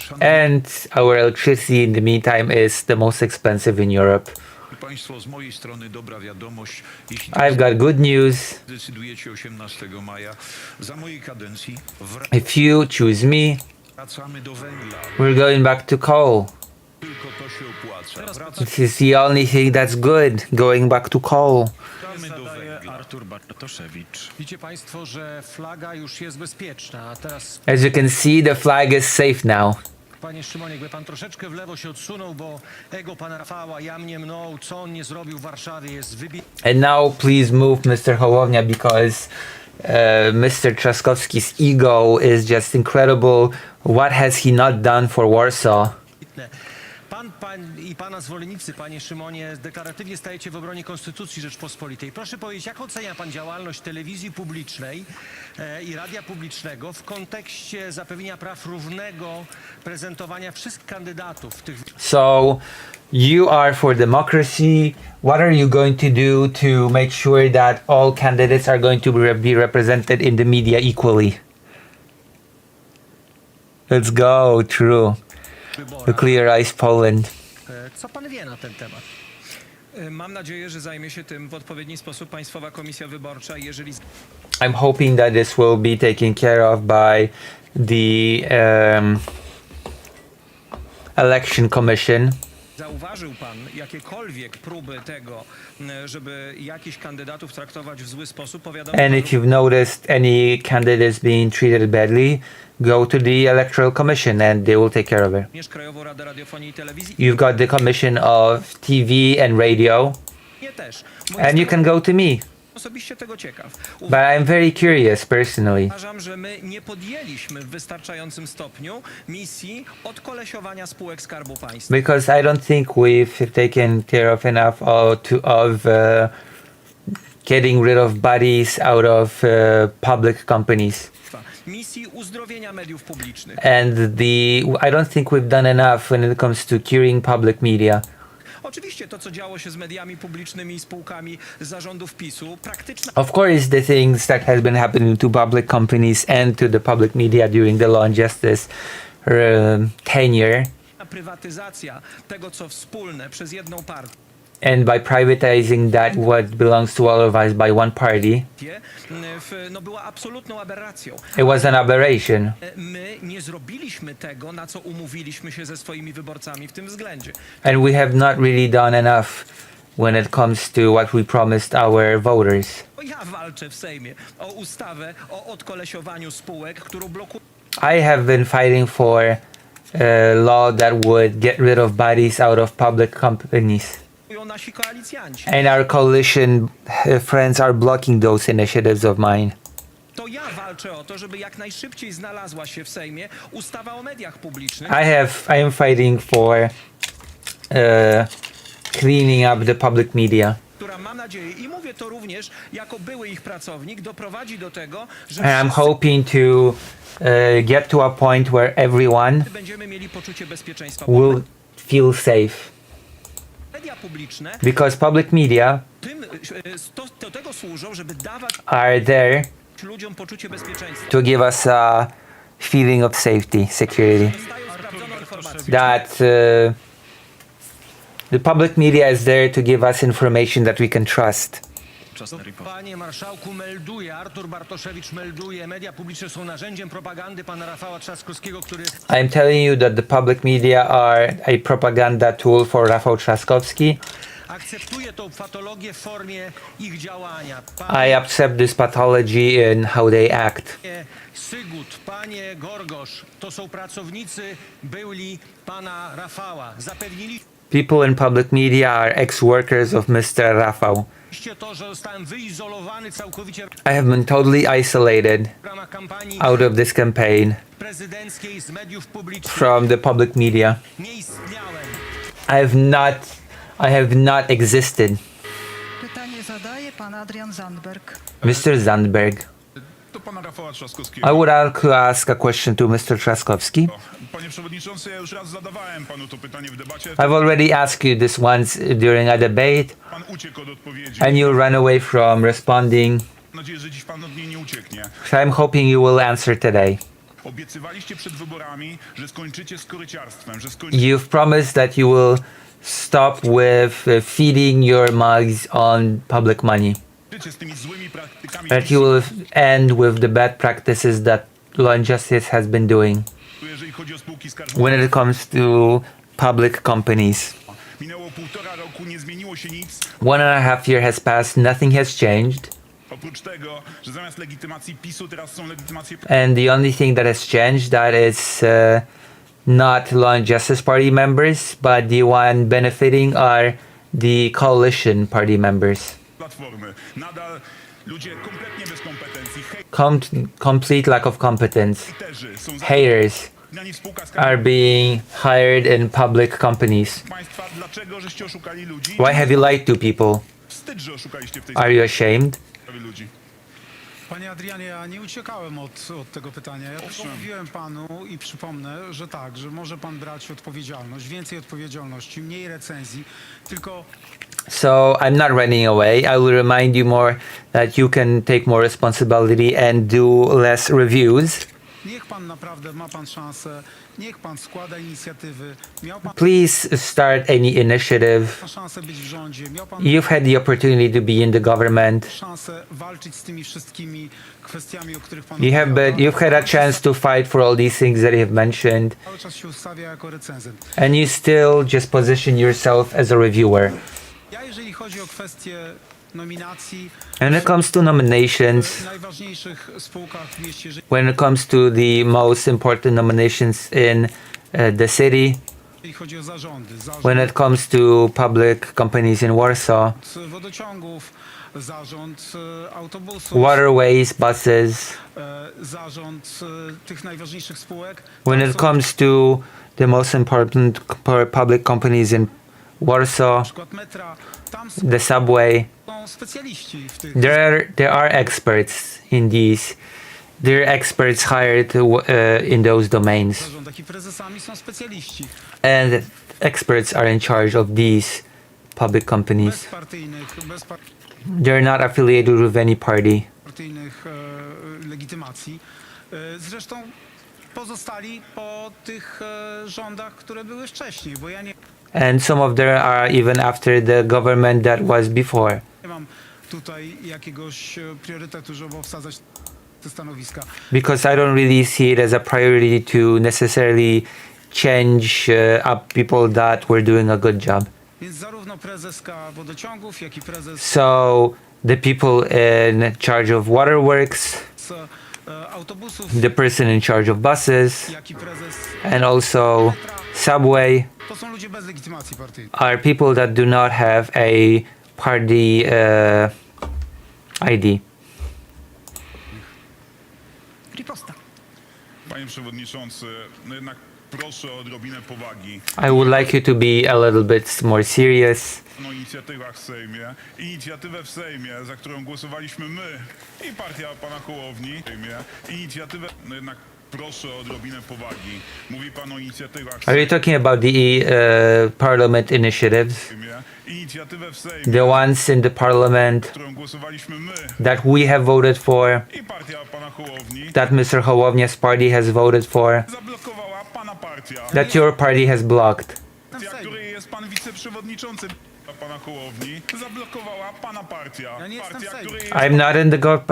And our electricity in the meantime is the most expensive in Europe. Państwo, z mojej strony dobra wiadomość. Jeśli I've got good news. decydujecie 18 maja, za mojej kadencji If you choose me, wracamy do węgla. we're going back to coal. Tylko to się opłaca. This is the only thing that's good, going back to coal. Artur Bartoszewicz. Widzicie Państwo, że flaga już jest bezpieczna, a teraz, As you can see, the flag is safe now. Panie Szymonie, jakby Pan troszeczkę w lewo się odsunął, bo ego Pana Rafała, ja mnie mną, co on nie zrobił w Warszawie, jest wybitny. And now please move Mr. Hołownia because Mr. Trzaskowski's ego is just incredible. What has he not done for Warsaw? Pan i Pana zwolennicy, Panie Szymonie, deklaratywnie stajecie w obronie Konstytucji Rzeczpospolitej. Proszę powiedzieć, jak ocenia Pan działalność telewizji publicznej i radia publicznego w kontekście zapewnienia praw równego prezentowania wszystkich kandydatów w tych... So, you are for democracy. What are you going to do to make sure that all candidates are going to be represented in the media equally? Let's go, true. Nuclearize Poland. Co Pan wie na ten temat? Mam nadzieję, że zajmie się tym w odpowiedni sposób Państwowa Komisja Wyborcza. Jeżeli I'm hoping that this will be taken care of by the Election Commission. Zauważył pan jakiekolwiek próby tego, żeby jakichś kandydatów traktować w zły sposób? Powiadam And if you've noticed any candidates being treated badly, go to the Electoral Commission and they will take care of it. również Krajową Radę Radiofonii i Telewizji. You've got the Commission of TV and Radio, Nie też. and you can go to me. Osobiście tego ciekaw. But I'm very curious personally. Uważam, że my nie podjęliśmy w wystarczającym stopniu misji odkolesiowania spółek Skarbu Państwa. Because I don't think we've taken care of enough of getting rid of bodies out of public companies. Misji uzdrowienia mediów publicznych. And I don't think we've done enough when it comes to curing public media. Oczywiście to, co działo się z mediami publicznymi i spółkami zarządów PiS-u, praktyczna Of course, the things that has been happening to public companies and to the public media during the Law and Justice tenure, prywatyzacja tego, co wspólne przez jedną partię, and by privatizing that what belongs to all of us by one party, no, była absolutną aberracją. it was an aberration. My nie zrobiliśmy tego, na co umówiliśmy się ze swoimi wyborcami w tym względzie. And we have not really done enough when it comes to what we promised our voters. Ja walczę w Sejmie o ustawę o odkolesiowaniu spółek, którą blokuje I have been fighting for a law that would get rid of bodies out of public companies. nasi koalicjanci. And our coalition friends are blocking those initiatives of mine. To ja walczę o to, żeby jak najszybciej znalazła się w Sejmie ustawa o mediach publicznych. I am fighting for cleaning up the public media. Która, mam nadzieję, i mówię to również jako były ich pracownik, doprowadzi do tego, że And I'm hoping to get to a point where everyone będziemy mieli poczucie bezpieczeństwa. will feel safe. Media publiczne Because public media tym, do tego służą, żeby dawać are there ludziom poczucie bezpieczeństwa. to give us a feeling of safety, security. That the public media is there to give us information that we can trust. Panie marszałku, Artur Bartoszewicz melduje, media publiczne są narzędziem propagandy pana Rafała Trzaskowskiego, który... I'm telling you that the public media are a propaganda tool for Rafał Trzaskowski. akceptuje tą patologię w formie ich działania. I accept this pathology in how they act. Panie Sygut, panie Gorgosz, to są pracownicy byli pana Rafała. Zapewnili People in public media are ex-workers of Mr. Rafał. to, że zostałem wyizolowany całkowicie I have been totally isolated w ramach kampanii out of this campaign prezydenckiej z mediów publicznych. from the public media. Nie istniałem. I have not existed. Pytanie zadaje pan Adrian Zandberg. Mr. Zandberg, Do pana Rafała Trzaskowskiego. I would like to ask a question to Mr. Trzaskowski. Panie przewodniczący, ja już raz zadawałem panu to pytanie w debacie. I've already asked you this once during a debate, Pan uciekł od odpowiedzi. and you ran away from responding. Mam nadzieję, że dziś pan od niej nie ucieknie. So I'm hoping you will answer today. Obiecywaliście przed wyborami, że skończycie z koryciarstwem, że skończycie You've promised that you will stop with feeding your mugs on public money. z tymi złymi praktykami. That you will end with the bad practices that Law and Justice has been doing Jeżeli chodzi o spółki skarbowe. when it comes to public companies. Minęło 1,5 roku, nie zmieniło się nic. 1.5 years has passed, nothing has changed. Oprócz tego, że zamiast legitymacji PiS-u teraz są legitymacje And the only thing that has changed that is not Law and Justice Party members, but the one benefiting are the coalition party members. Platformy. Nadal ludzie kompletnie bez kompetencji, Complete lack of competence. hejterzy są Haters zatrudniani w spółkach are being hired in public companies. państwa. Dlaczego żeście oszukali ludzi? Why have you lied to people? Wstyd, że oszukaliście w tej Are you ashamed? sprawie ludzi. Panie Adrianie, ja nie uciekałem od tego pytania. Ja tylko mówiłem panu i przypomnę, że tak, że może pan brać odpowiedzialność, więcej odpowiedzialności, mniej recenzji, tylko So I'm not running away. I will remind you more that you can take more responsibility and do less reviews. Niech pan naprawdę, ma pan szansę, niech pan składa inicjatywy. Miał pan Please start any initiative. szansę być w rządzie, miał pan You've had the opportunity to be in the government. szansę walczyć z tymi wszystkimi kwestiami, o których pan You've had a chance to fight for all these things that you've mentioned, cały czas się ustawia jako recenzent. and you still just position yourself as a reviewer. Ja, jeżeli chodzi o kwestie nominacji When it comes to nominations, w najważniejszych spółkach w mieście Rzymie, when it comes to the most important nominations in the city, jeżeli chodzi o zarządy, when it comes to public companies in Warsaw, wodociągów, zarząd autobusów, waterways, buses, zarząd tych najważniejszych spółek, when it comes to the most important public companies in Warsaw, na przykład metra, tam the subway, są specjaliści w tych there are experts in these. There are experts hired in those domains, zarządach i prezesami są specjaliści. and experts are in charge of these public companies. Bezpartyjnych They're not affiliated with any party. legitymacji. Zresztą pozostali po tych rządach, które były wcześniej, bo ja nie And some of them are even after the government that was before. mam tutaj jakiegoś priorytetu, żeby obsadzać te stanowiska. Because I don't really see it as a priority to necessarily change up people that were doing a good job. Więc zarówno prezeska wodociągów, jak i prezes So the people in charge of waterworks, autobusów, the person in charge of buses, jak i prezes, and also subway to są ludzie bez legitymacji partyjnej. are people that do not have a party ID. Riposta. Panie Przewodniczący, no jednak proszę o odrobinę powagi. I would like you to be a little bit more serious. O inicjatywach w Sejmie. Inicjatywę w Sejmie, za którą głosowaliśmy my i partia pana Hołowni. Inicjatywę, no jednak proszę o odrobinę powagi. Mówi pan o inicjatywach w Are you talking about the parliament initiatives? Inicjatywę w Sejmie, The ones in the parliament którą głosowaliśmy my that we have voted for, i partia pana Hołowni, that Mr. Hołownia's party has voted for, zablokowała pana partia. that your party has blocked. Partia, której jest pan wiceprzewodniczącym pana Hołowni, zablokowała pana partia. Partia, której jest I'm not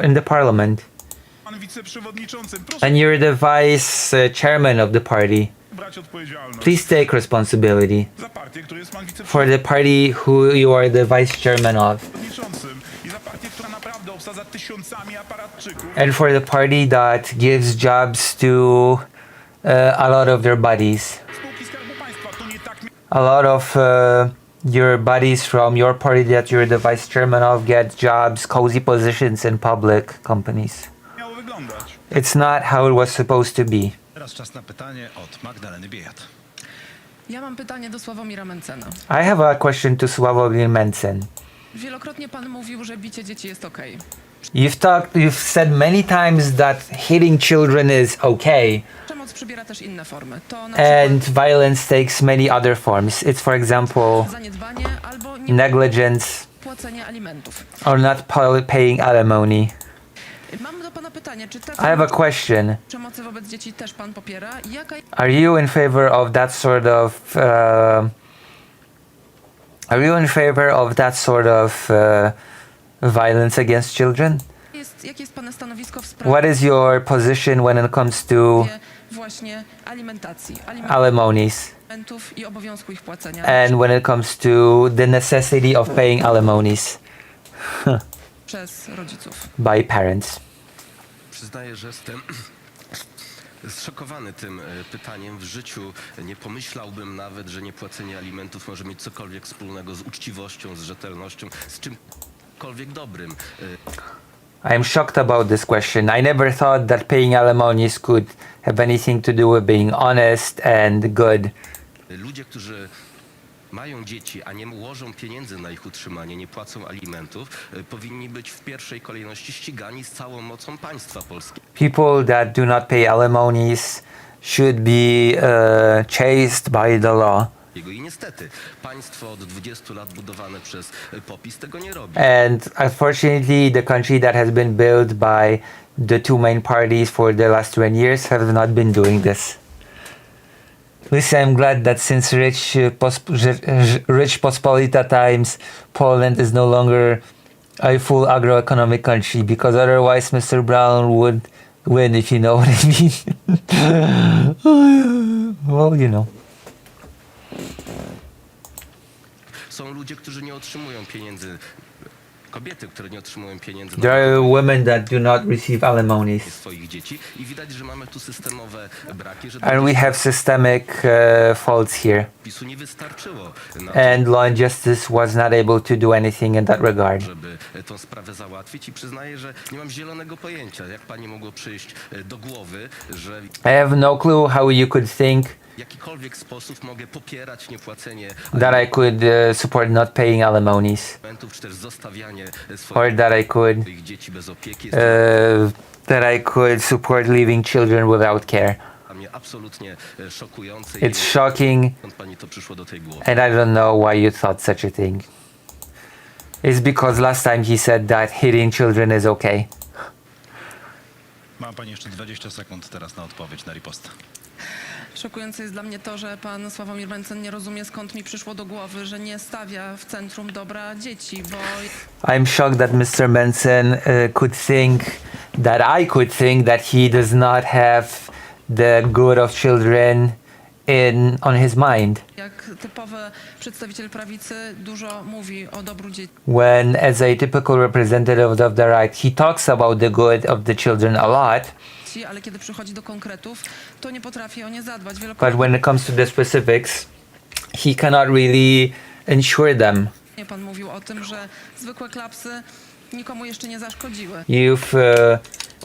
in the parliament. pan wiceprzewodniczącym. Proszę And you're the vice chairman of the party. brać odpowiedzialność Please take responsibility za partię, której jest pan for the party who you are the vice chairman of, wiceprzewodniczącym i za partię, która naprawdę obsadza tysiącami aparatczyków. and for the party that gives jobs to a lot of their buddies. Spółki Skarbu Państwa to nie tak A lot of your buddies from your party that you're the vice chairman of get jobs, cozy positions in public companies. miało wyglądać. It's not how it was supposed to be. Teraz czas na pytanie od Magdaleny Biejat. Ja mam pytanie do Sławomira Mencena. I have a question to Sławomir Mencen. Wielokrotnie pan mówił, że bicie dzieci jest okej. You've said many times that hitting children is okay, Przemoc przybiera też inne formy. To na and violence takes many other forms. It's, for example, przykład zaniedbanie albo negligence niepłacenie alimentów. or not paying alimony. Mam do pana pytanie, czy I have a taką question. przemocy wobec dzieci też pan popiera? Jaka Are you in favor of that sort of violence against children? jakie jest pana stanowisko w sprawie What is your position when it comes to właśnie alimentacji, alimonies alimentów i obowiązku ich płacenia and when it comes to the necessity of paying alimonies przez rodziców? by parents? Przyznaję, że jestem zszokowany tym pytaniem. W życiu nie pomyślałbym nawet, że niepłacenie alimentów może mieć cokolwiek wspólnego z uczciwością, z rzetelnością, z czymkolwiek dobrym. I'm shocked about this question. I never thought that paying alimonies could have anything to do with being honest and good. Ludzie, którzy mają dzieci, a nie ułożą pieniędzy na ich utrzymanie, nie płacą alimentów, powinni być w pierwszej kolejności ścigani z całą mocą państwa polskiego. People that do not pay alimonies should be chased by the law. I niestety państwo od 20 lat budowane przez PO-PiS tego nie robi. And unfortunately, the country that has been built by the two main parties for the last 20 years have not been doing this. Listen, I'm glad that since rich Pospolita times, Poland is no longer a full agroeconomic country, because otherwise Mr. Brown would win, if you know what I mean. Well, you know. Są ludzie, którzy nie otrzymują pieniędzy, kobiety, które nie otrzymują pieniędzy There are women that do not receive alimonies. swoich dzieci i widać, że mamy tu systemowe braki, że And we have systemic faults here. PiS-u nie wystarczyło na And Law and Justice was not able to do anything in that regard. żeby tą sprawę załatwić i przyznaję, że nie mam zielonego pojęcia, jak pani mogło przyjść do głowy, że I have no clue how you could think w jakikolwiek sposób mogę popierać niepłacenie that I could support not paying alimonies, alimentów, czy też zostawianie or that I could swoich dzieci bez opieki. that I could support leaving children without care. Dla mnie absolutnie szokujące. It's shocking, Skąd pani to przyszło do tej głowy? and I don't know why you thought such a thing. It's because last time he said that hitting children is okay. Ma pani jeszcze 20 sekund teraz na odpowiedź na riposta. Szokujące jest dla mnie to, że pan Sławomir Mencen nie rozumie, skąd mi przyszło do głowy, że nie stawia w centrum dobra dzieci, bo I'm shocked that Mr. Manson could think that I could think that he does not have the good of children on his mind. jak typowy przedstawiciel prawicy dużo mówi o dobru dzieci, When, as a typical representative of the right, he talks about the good of the children a lot, ale kiedy przychodzi do konkretów, to nie potrafi o nie zadbać. but when it comes to the specifics, he cannot really ensure them. Pan mówił o tym, że zwykłe klapsy nikomu jeszcze nie zaszkodziły. You've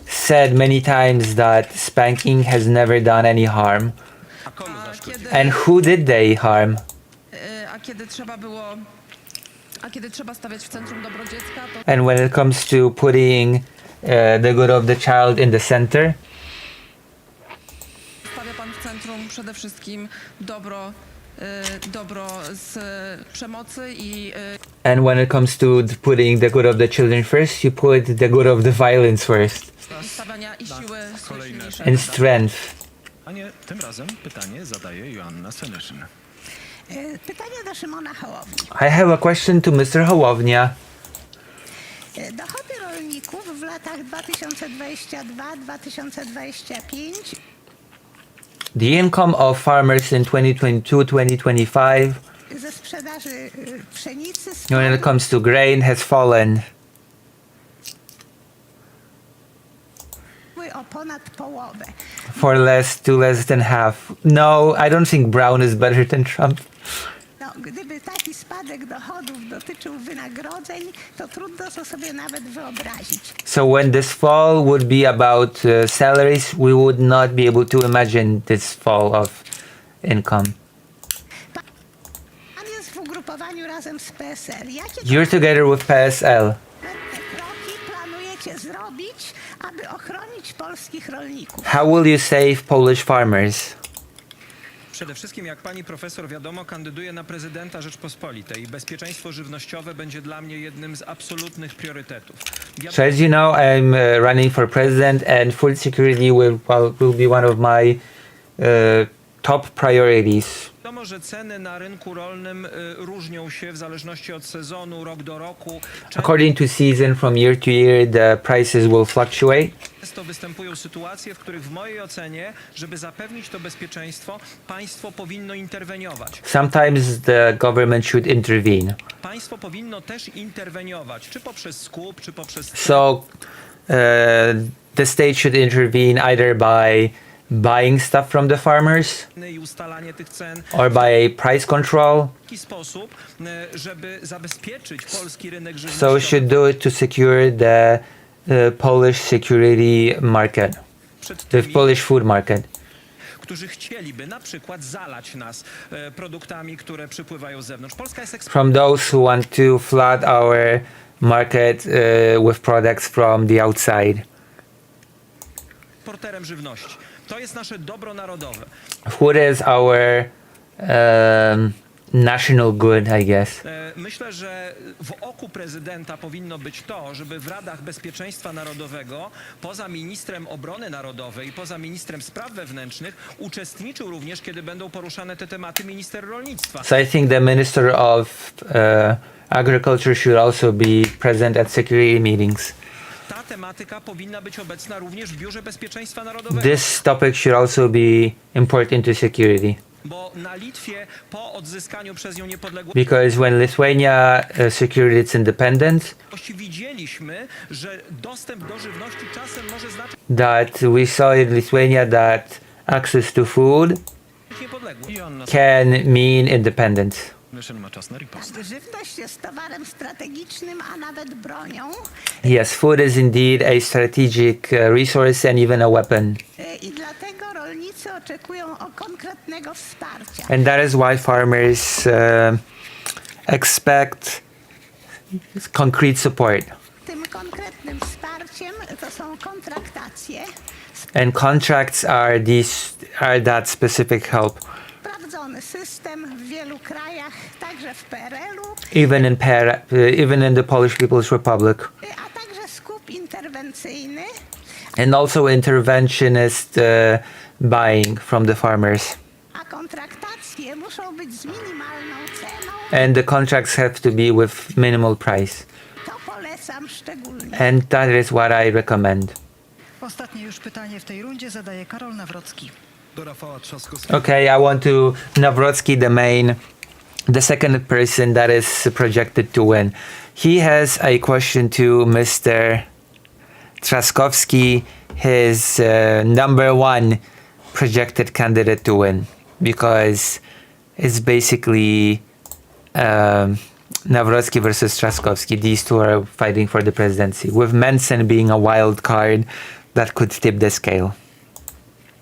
said many times that spanking has never done any harm. And who did they harm? A kiedy trzeba stawiać w centrum dobro dziecka, to And when it comes to putting the good of the child in the center, stawia pan w centrum przede wszystkim dobro z przemocy i and when it comes to putting the good of the children first, you put the good of the violence first, stawiania i siły silniejszej. and strength. A nie, tym razem pytanie zadaje Joanna Senyszyn. Pytanie do Szymona Hołowni. I have a question to Mr. Hołownia. Dochody rolników w latach 2022-2025 The income of farmers in 2022-2025, ze sprzedaży pszenicy when it comes to grain, has fallen spadły o ponad połowę. to less than half. No, I don't think Brown is better than Trump. No, gdyby taki spadek dochodów dotyczył wynagrodzeń, to trudno to sobie nawet wyobrazić. So when this fall would be about salaries, we would not be able to imagine this fall of income. Pan jest w ugrupowaniu razem z PSL. Jakie You're together with PSL. kroki planujecie zrobić, aby ochronić polskich rolników? How will you save Polish farmers? Przede wszystkim, jak pani profesor wiadomo, kandyduję na prezydenta Rzeczpospolitej i bezpieczeństwo żywnościowe będzie dla mnie jednym z absolutnych priorytetów. So as you know, I'm running for president, and food security will be one of my top priorities. Wiadomo, że ceny na rynku rolnym różnią się w zależności od sezonu, rok do roku. According to season, from year to year, the prices will fluctuate. Często występują sytuacje, w których w mojej ocenie, żeby zapewnić to bezpieczeństwo, państwo powinno interweniować. Sometimes the government should intervene. Państwo powinno też interweniować, czy poprzez skup, czy poprzez... So the state should intervene either by buying stuff from the farmers i ustalanie tych cen or by a price control. w taki sposób, żeby zabezpieczyć polski rynek So żywnościowy. it should do it to secure the Polish security market, the Polish food market. Którzy chcieliby na przykład zalać nas produktami, które przypływają z zewnątrz. Polska jest From those who want to flood our market with products from the outside. eksporterem żywności. To jest nasze dobro narodowe. Food is our national good, I guess. Myślę, że w oku prezydenta powinno być to, żeby w Radach Bezpieczeństwa Narodowego poza ministrem obrony narodowej, poza ministrem spraw wewnętrznych uczestniczył również, kiedy będą poruszane te tematy, minister rolnictwa. So I think the Minister of Agriculture should also be present at security meetings. Ta tematyka powinna być obecna również w Biurze Bezpieczeństwa Narodowego. This topic should also be important to security. Bo na Litwie po odzyskaniu przez nią niepodległości Because when Lithuania secured its independence, widzieliśmy, że dostęp do żywności czasem może znaczyć that we saw in Lithuania that access to food niepodległość. can mean independence. Ma czas na ripost. Żywność jest towarem strategicznym, a nawet bronią. Yes, food is indeed a strategic resource and even a weapon. I dlatego rolnicy oczekują o konkretnego wsparcia. And that is why farmers expect concrete support. Tym konkretnym wsparciem to są kontraktacje, And contracts are that specific help. sprawdzony system w wielu krajach, także w PRL-u, Even in the Polish People's Republic. a także skup interwencyjny. And also interventionist buying from the farmers. A kontraktacje muszą być z minimalną ceną. And the contracts have to be with minimal price. To polecam szczególnie. And that is what I recommend. Ostatnie już pytanie w tej rundzie zadaje Karol Nawrocki. Do Rafała Trzaskowskiego. Okay, I want to Nawrocki, the second person that is projected to win. He has a question to Mr. Trzaskowski, his number one projected candidate to win, because it's basically Nawrocki versus Trzaskowski. These two are fighting for the presidency, with Mencken being a wild card that could tip the scale.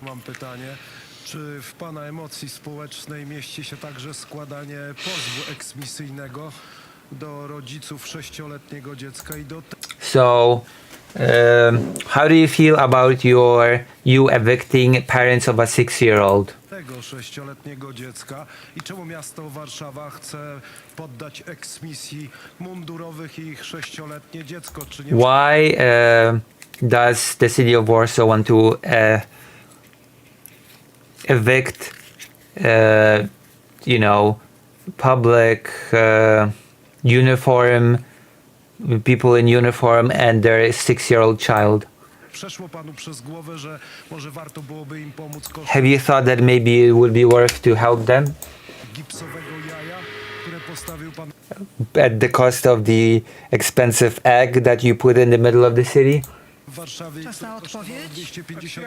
Mam pytanie, czy w Pana emocji społecznej mieści się także składanie pozwu eksmisyjnego do rodziców 6-letniego dziecka i do So, how do you feel about you evicting parents of a 6-year-old? tego 6-letniego dziecka i czemu miasto Warszawa chce poddać eksmisji mundurowych i ich 6-letnie dziecko? Czy nie Why does the city of Warsaw want to evict, public uniform people in uniform and their 6-year-old child? przeszło Panu przez głowę, że może warto byłoby im pomóc kosztem Have you thought that maybe it would be worth to help them gipsowego jaja, które postawił Pan at the cost of the expensive egg that you put in the middle of the city? w Warszawie? Czas na odpowiedź. 250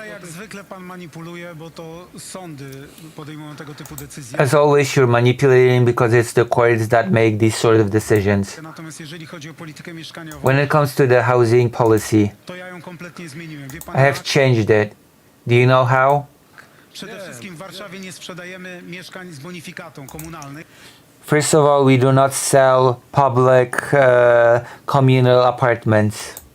Jak zwykle pan manipuluje, bo to sądy podejmują tego typu decyzje. As always, you're manipulating because it's the courts that make these sort of decisions. Natomiast jeżeli chodzi o politykę mieszkaniową, When it comes to the housing policy, to ja ją kompletnie zmieniłem. Wie pan, I have changed it. Do you know how? przede wszystkim w Warszawie nie sprzedajemy mieszkań z bonifikatą komunalną. First of all, we do not sell public communal apartments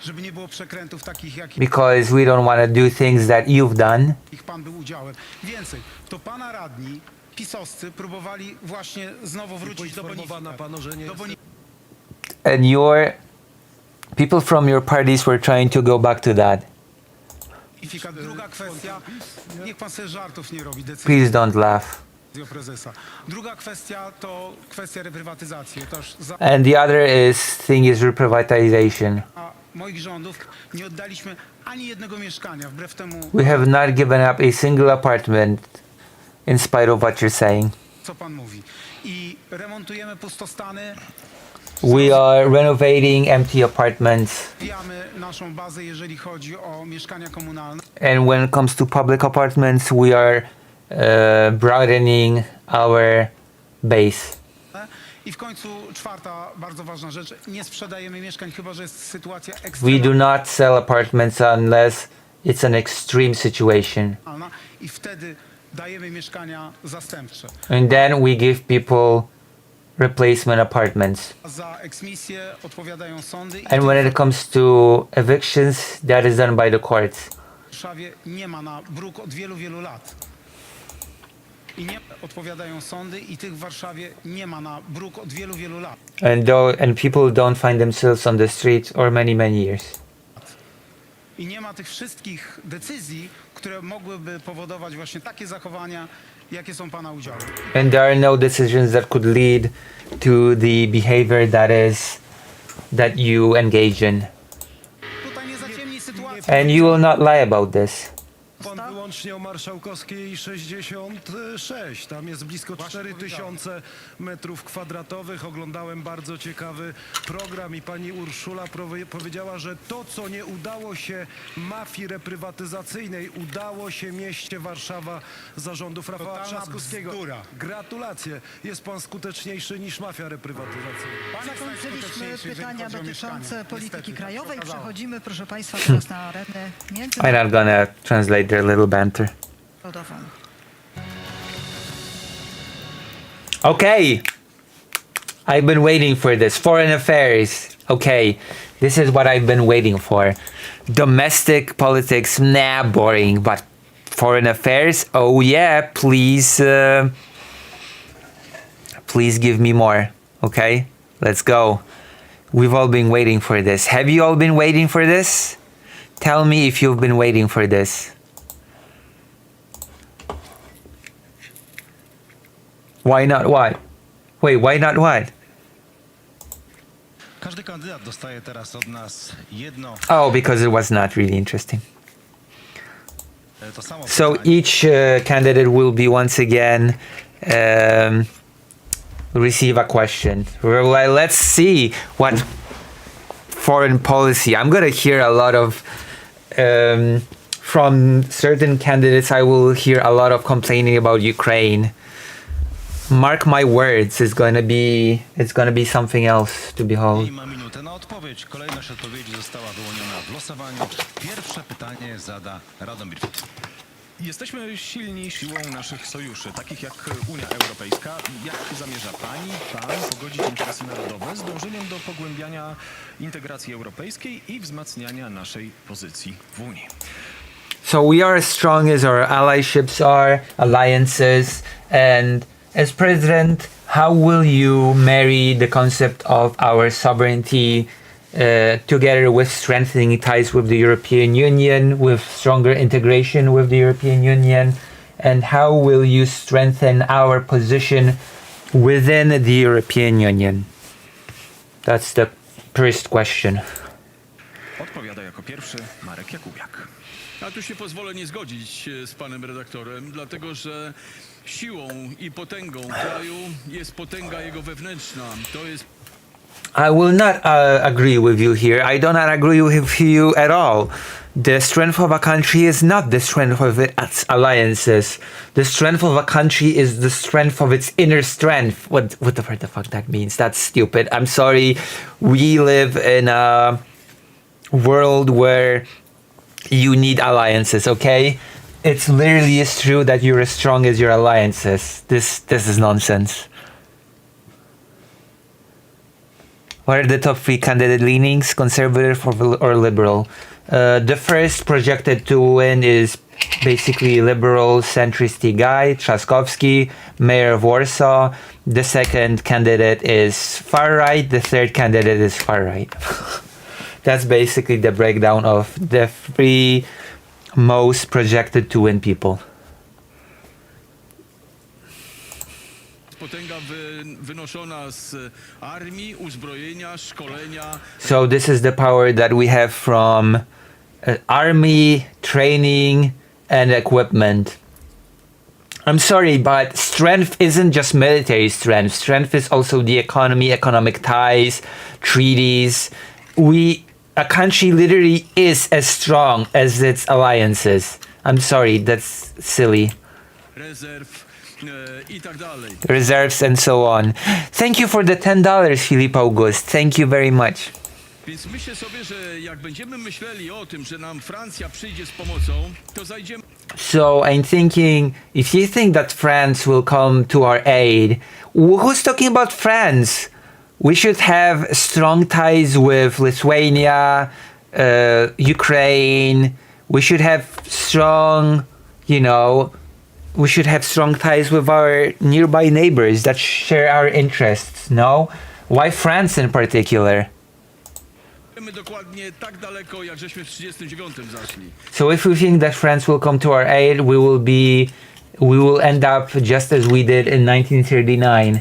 Żeby nie było przekrętów takich, jakich because we don't want to do things that you've done. pan był udziałem. Więcej, to pana radni, pisowscy, próbowali właśnie znowu wrócić do bonifikat. And people from your parties were trying to go back to that. Druga kwestia, niech pan sobie żartów nie robi, decyzja Please don't laugh. prezesa. Druga kwestia to kwestia reprywatyzacji. And the other thing is reprivatization. Moich rządów nie oddaliśmy ani jednego mieszkania, wbrew temu, We have not given up a single apartment in spite of what you're saying. co pan mówi. I remontujemy pustostany, We are renovating empty apartments. rozwijamy naszą bazę, jeżeli chodzi o mieszkania komunalne. And when it comes to public apartments, we are broadening our base. I w końcu czwarta bardzo ważna rzecz, nie sprzedajemy mieszkań, chyba że jest sytuacja We ekstremalna do not sell apartments unless it's an extreme situation. i wtedy dajemy mieszkania zastępcze. And then we give people replacement apartments. Za eksmisję odpowiadają sądy i And when it comes to evictions, that is done by the courts. w Warszawie nie ma na bruk od wielu, wielu lat. I nie odpowiadają sądy i tych w Warszawie nie ma na bruk od wielu, wielu lat. And people don't find themselves on the streets or many years. I nie ma tych wszystkich decyzji, które mogłyby powodować właśnie takie zachowania, jakie są pana udziałem. And there are no decisions that could lead to the behavior that you engage in. Tutaj nie zaciemni sytuacji. And you will not lie about this. Pan wyłącznie o Marszałkowskiej 66. Tam jest blisko 4000 metrów kwadratowych. Oglądałem bardzo ciekawy program i pani Urszula powiedziała, że to, co nie udało się mafii reprywatyzacyjnej, udało się mieście Warszawa zarządów Rafała Trzaskowskiego. Gratulacje. Jest pan skuteczniejszy niż mafia reprywatyzacyjna. Zakończyliśmy pytania dotyczące polityki krajowej. Przechodzimy, proszę państwa, teraz na arenę I'm międzynarodową. not gonna translate their little banter. Okay. I've been waiting for this. Foreign affairs. Okay. This is what I've been waiting for. Domestic politics, nah, boring. But foreign affairs, oh yeah, please give me more. Okay? Let's go. We've all been waiting for this. Have you all been waiting for this? Tell me if you've been waiting for this. Why not what? Wait, why not what? Każdy kandydat dostaje teraz od nas jedno. Oh, because it was not really interesting. To samo So pytanie. each candidate will be once again receive a question. Let's see what foreign policy. I'm gonna hear a lot of from certain candidates. I will hear a lot of complaining about Ukraine. Mark my words, it's gonna be something else to behold. I ma minutę na odpowiedź. Kolejność odpowiedzi została wyłoniona w losowaniu. Pierwsze pytanie zada Radomir. Jesteśmy silni siłą naszych sojuszy, takich jak Unia Europejska. Jak zamierza pan pogodzić interesy narodowe z dążeniem do pogłębiania integracji europejskiej i wzmacniania naszej pozycji w Unii? So we are as strong as our allyships are, alliances, and as president, how will you marry the concept of our sovereignty together with strengthening ties with the European Union, with stronger integration with the European Union, and how will you strengthen our position within the European Union? That's the first question. Odpowiada jako pierwszy Marek Jakubiak. Ja tu się pozwolę nie zgodzić z panem redaktorem, dlatego że siłą i potęgą kraju jest potęga jego wewnętrzna. To jest I will not agree with you here. I do not agree with you at all. The strength of a country is not the strength of its alliances. The strength of a country is the strength of its inner strength. Whatever the fuck that means. That's stupid. I'm sorry. We live in a world where you need alliances, okay? It's literally is true that you're as strong as your alliances. This is nonsense. What are the top 3 candidate leanings, conservative or liberal? The first projected to win is basically liberal centrist guy, Trzaskowski, mayor of Warsaw. The second candidate is far right. The third candidate is far right. That's basically the breakdown of the 3 most projected to win people. potęga wynoszona z armii, uzbrojenia, szkolenia. So this is the power that we have from army, training, and equipment. I'm sorry, but strength isn't just military strength. Strength is also the economy, economic ties, treaties. A country literally is as strong as its alliances. I'm sorry, that's silly. Reserves and so on. Thank you for the $10, Filip August. Thank you very much. Więc myślę sobie, że jak będziemy myśleli o tym, że nam Francja przyjdzie z pomocą, to zajdziemy. So I'm thinking, if you think that France will come to our aid, who's talking about France? We should have strong ties with Lithuania, Ukraine. We should have strong, we should have strong ties with our nearby neighbors that share our interests, no? Why France in particular? Wiemy dokładnie tak daleko, jak żeśmy w 1939 zaszli. So if we think that France will come to our aid, we will end up just as we did in 1939.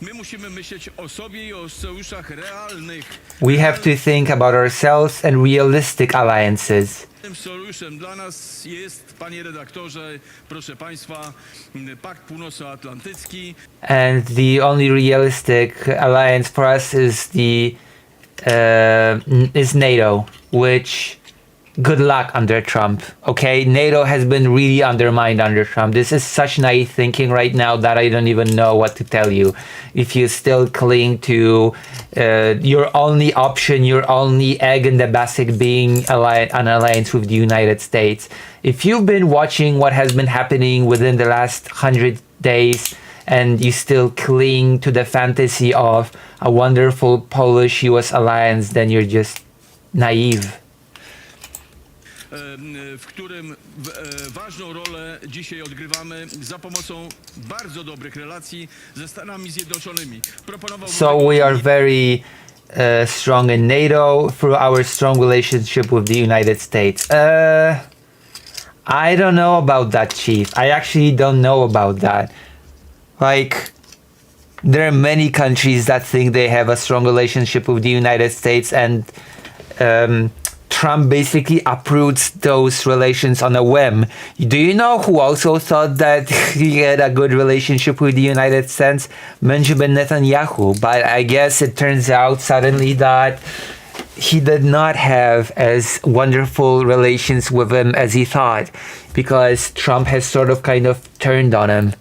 My musimy myśleć o sobie i o sojuszach realnych. We have to think about ourselves and realistic alliances. Tym sojuszem dla nas jest, panie redaktorze, proszę państwa, Pakt Północnoatlantycki. And the only realistic alliance for us is NATO, which good luck under Trump. Okay, NATO has been really undermined under Trump. This is such naive thinking right now that I don't even know what to tell you. If you still cling to your only option, your only egg in the basket being an alliance with the United States. If you've been watching what has been happening within the last 100 days and you still cling to the fantasy of a wonderful Polish-US alliance, then you're just naive. W którym ważną rolę dzisiaj odgrywamy za pomocą bardzo dobrych relacji ze Stanami Zjednoczonymi. So we are very strong in NATO through our strong relationship with the United States. I don't know about that, Chief. I actually don't know about that. Like, there are many countries that think they have a strong relationship with the United States, and Trump basically uproots those relations on a whim. Do you know who also thought that he had a good relationship with the United States? Benjamin Netanyahu. But I guess it turns out suddenly that he did not have as wonderful relations with him as he thought, because Trump has sort of kind of turned on him.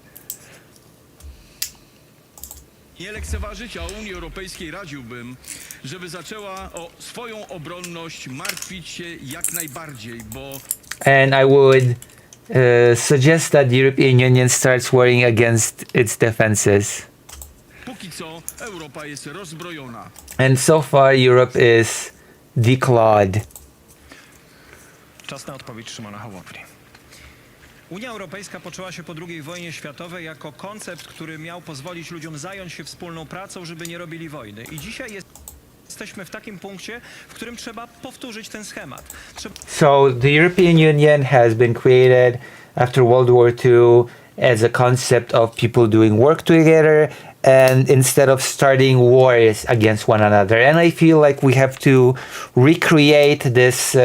Nie lekceważyć, a Unii Europejskiej radziłbym, żeby zaczęła o swoją obronność martwić się jak najbardziej, bo... And I would suggest that the European Union starts worrying against its defenses. Póki co Europa jest rozbrojona. And so far Europe is declawed. Czas na odpowiedź Szymona Hołowni. Unia Europejska poczęła się po II wojnie światowej jako koncept, który miał pozwolić ludziom zająć się wspólną pracą, żeby nie robili wojny. I dzisiaj jesteśmy w takim punkcie, w którym trzeba powtórzyć ten schemat. So the European Union has been created after World War II as a concept of people doing work together, and instead of starting wars against one another. And I feel like we have to recreate this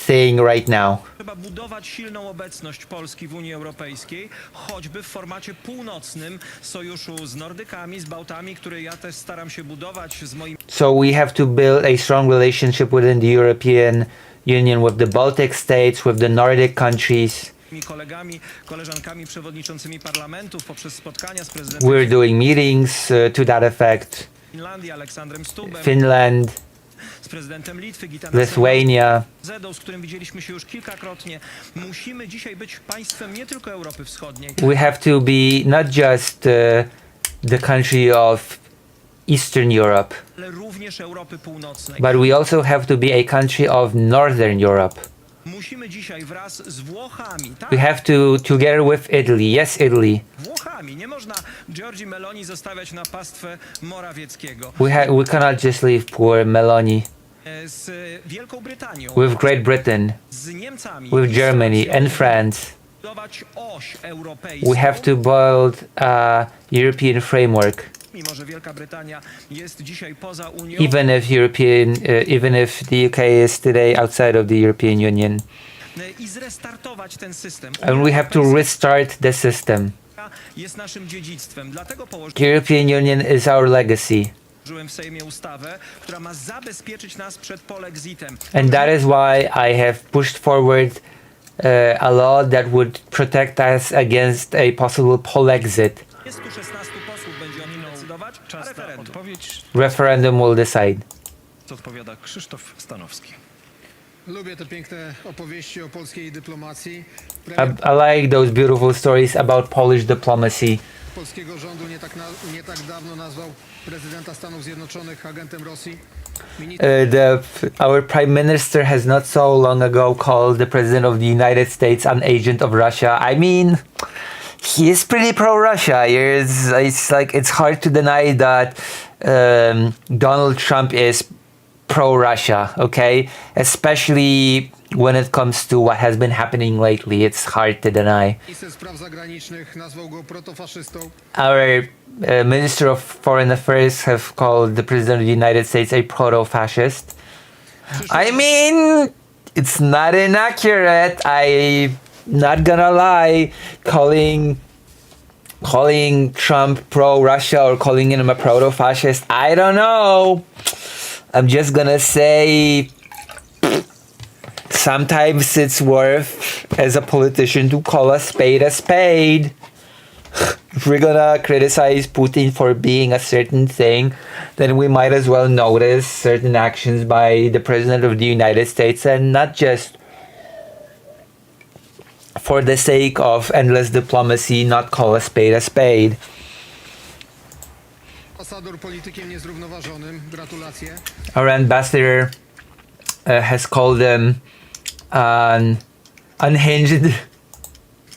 thing right now. Trzeba budować silną obecność Polski w Unii Europejskiej, choćby w formacie północnym sojuszu z Nordykami, z Bałtami, który ja też staram się budować z moimi... So we have to build a strong relationship within the European Union with the Baltic states, with the Nordic countries. kolegami, koleżankami przewodniczącymi parlamentów poprzez spotkania z prezydentem We're doing meetings to that effect. Finlandii, Aleksandrem Stubem, Finland, z prezydentem Litwy, Gitanem Lithuania. Zedą, z którym widzieliśmy się już kilkakrotnie. Musimy dzisiaj być państwem nie tylko Europy Wschodniej. We have to be not just the country of Eastern Europe, Ale również Europy Północnej. but we also have to be a country of Northern Europe. Musimy dzisiaj wraz z Włochami, tak? We have to, together with Italy, yes, Italy. Włochami. Nie można Giorgi Meloni zostawiać na pastwę Morawieckiego. We cannot just leave poor Meloni. Z Wielką Brytanią, With Great Britain, z Niemcami, with Germany and France. budować oś europejską. We have to build a European framework. Mimo że Wielka Brytania jest dzisiaj poza Unią, Even if the UK is today outside of the European Union, i zrestartować ten system. and we have to restart the system. Jest naszym dziedzictwem. Dlatego The European Union is our legacy, położyłem w Sejmie ustawę, która ma zabezpieczyć nas przed polexitem. and that is why I have pushed forward a law that would protect us against a possible polexit. 216 posłów będzie o nim decydować, a Czas na referendum. odpowiedź. Referendum will decide. Co odpowiada Krzysztof Stanowski. Lubię te piękne opowieści o polskiej dyplomacji. I like those beautiful stories about Polish diplomacy. polskiego rządu nie tak dawno nazwał prezydenta Stanów Zjednoczonych agentem Rosji. Our prime minister has not so long ago called the president of the United States an agent of Russia. I mean, he is pretty pro-Russia. It's hard to deny that Donald Trump is pro-Russia, okay? Especially when it comes to what has been happening lately. It's hard to deny. Minister spraw zagranicznych nazwał go protofaszystą. Our Minister of Foreign Affairs have called the President of the United States a proto-fascist. I mean, it's not inaccurate. I'm not gonna lie. Calling Trump pro-Russia or calling him a proto-fascist, I don't know. I'm just gonna say sometimes it's worth, as a politician, to call a spade a spade. If we're gonna criticize Putin for being a certain thing, then we might as well notice certain actions by the President of the United States, and not just for the sake of endless diplomacy, not call a spade a spade. Ambasador politykiem niezrównoważonym. Gratulacje. Our ambassador has called them unhinged.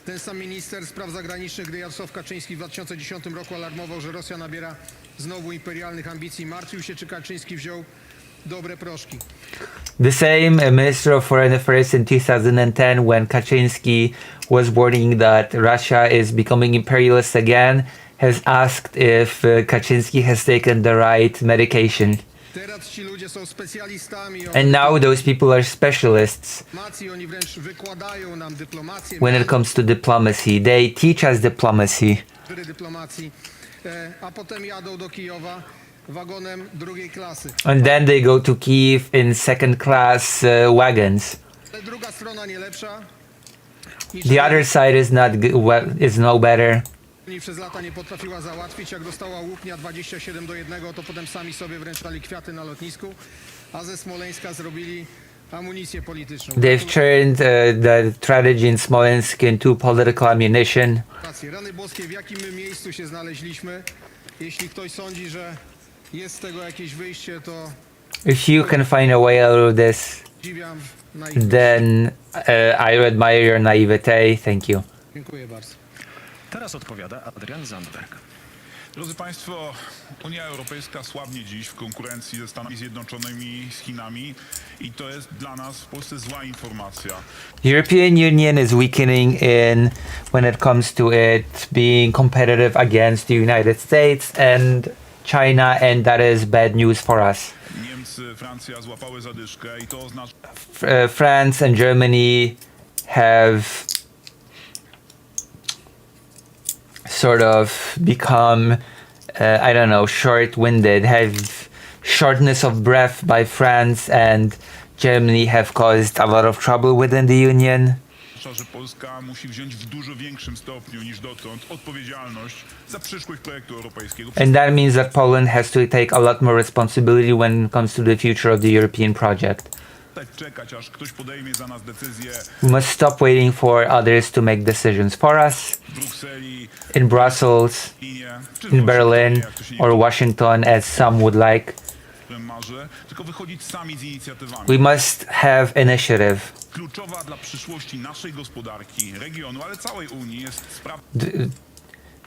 Ten sam minister spraw zagranicznych, gdy Jarosław Kaczyński w 2010 roku alarmował, że Rosja nabiera znowu imperialnych ambicji, martwił się, czy Kaczyński wziął dobre proszki. The same Minister of Foreign Affairs in 2010, when Kaczynski was warning that Russia is becoming imperialist again, has asked if Kaczynski has taken the right medication. Teraz ci ludzie są specjalistami. And now those people are specialists Oni wręcz wykładają nam dyplomację. when it comes to diplomacy. They teach us diplomacy. Dyplomacji. A potem jadą do Kijowa wagonem drugiej klasy. And then they go to Kyiv in second class wagons. Ale druga strona nie lepsza. The other side is no better. Przez lata nie potrafiła załatwić. Jak dostała Łupnia 27-1, to potem sami sobie wręczali kwiaty na lotnisku, a ze Smoleńska zrobili amunicję polityczną. They've turned the tragedy in Smolensk into political ammunition. Rany boskie, w jakim my miejscu się znaleźliśmy? Jeśli ktoś sądzi, że jest z tego jakieś wyjście, to If you can find a way out of this, podziwiam. then I admire your naivete. Thank you. Dziękuję bardzo. Teraz odpowiada Adrian Zandberg. Drodzy Państwo, Unia Europejska słabnie dziś w konkurencji ze Stanami Zjednoczonymi, z Chinami i to jest dla nas w Polsce zła informacja. The European Union is weakening when it comes to it being competitive against the United States and China, and that is bad news for us. Niemcy, Francja złapały zadyszkę i to oznacza... France and Germany have sort of become, I don't know, short-winded, have shortness of breath by France and Germany have caused a lot of trouble within the Union. że Polska musi wziąć w dużo większym stopniu niż dotąd odpowiedzialność za przyszłość projektu europejskiego. And that means that Poland has to take a lot more responsibility when it comes to the future of the European project. Czekać, aż ktoś podejmie za nas decyzję. We must stop waiting for others to make decisions for us. In Brussels, in Berlin, or Washington, as some would like. Tylko wychodzić sami z inicjatywami. We must have initiative. Kluczowa dla przyszłości naszej gospodarki, regionu, ale całej Unii jest sprawa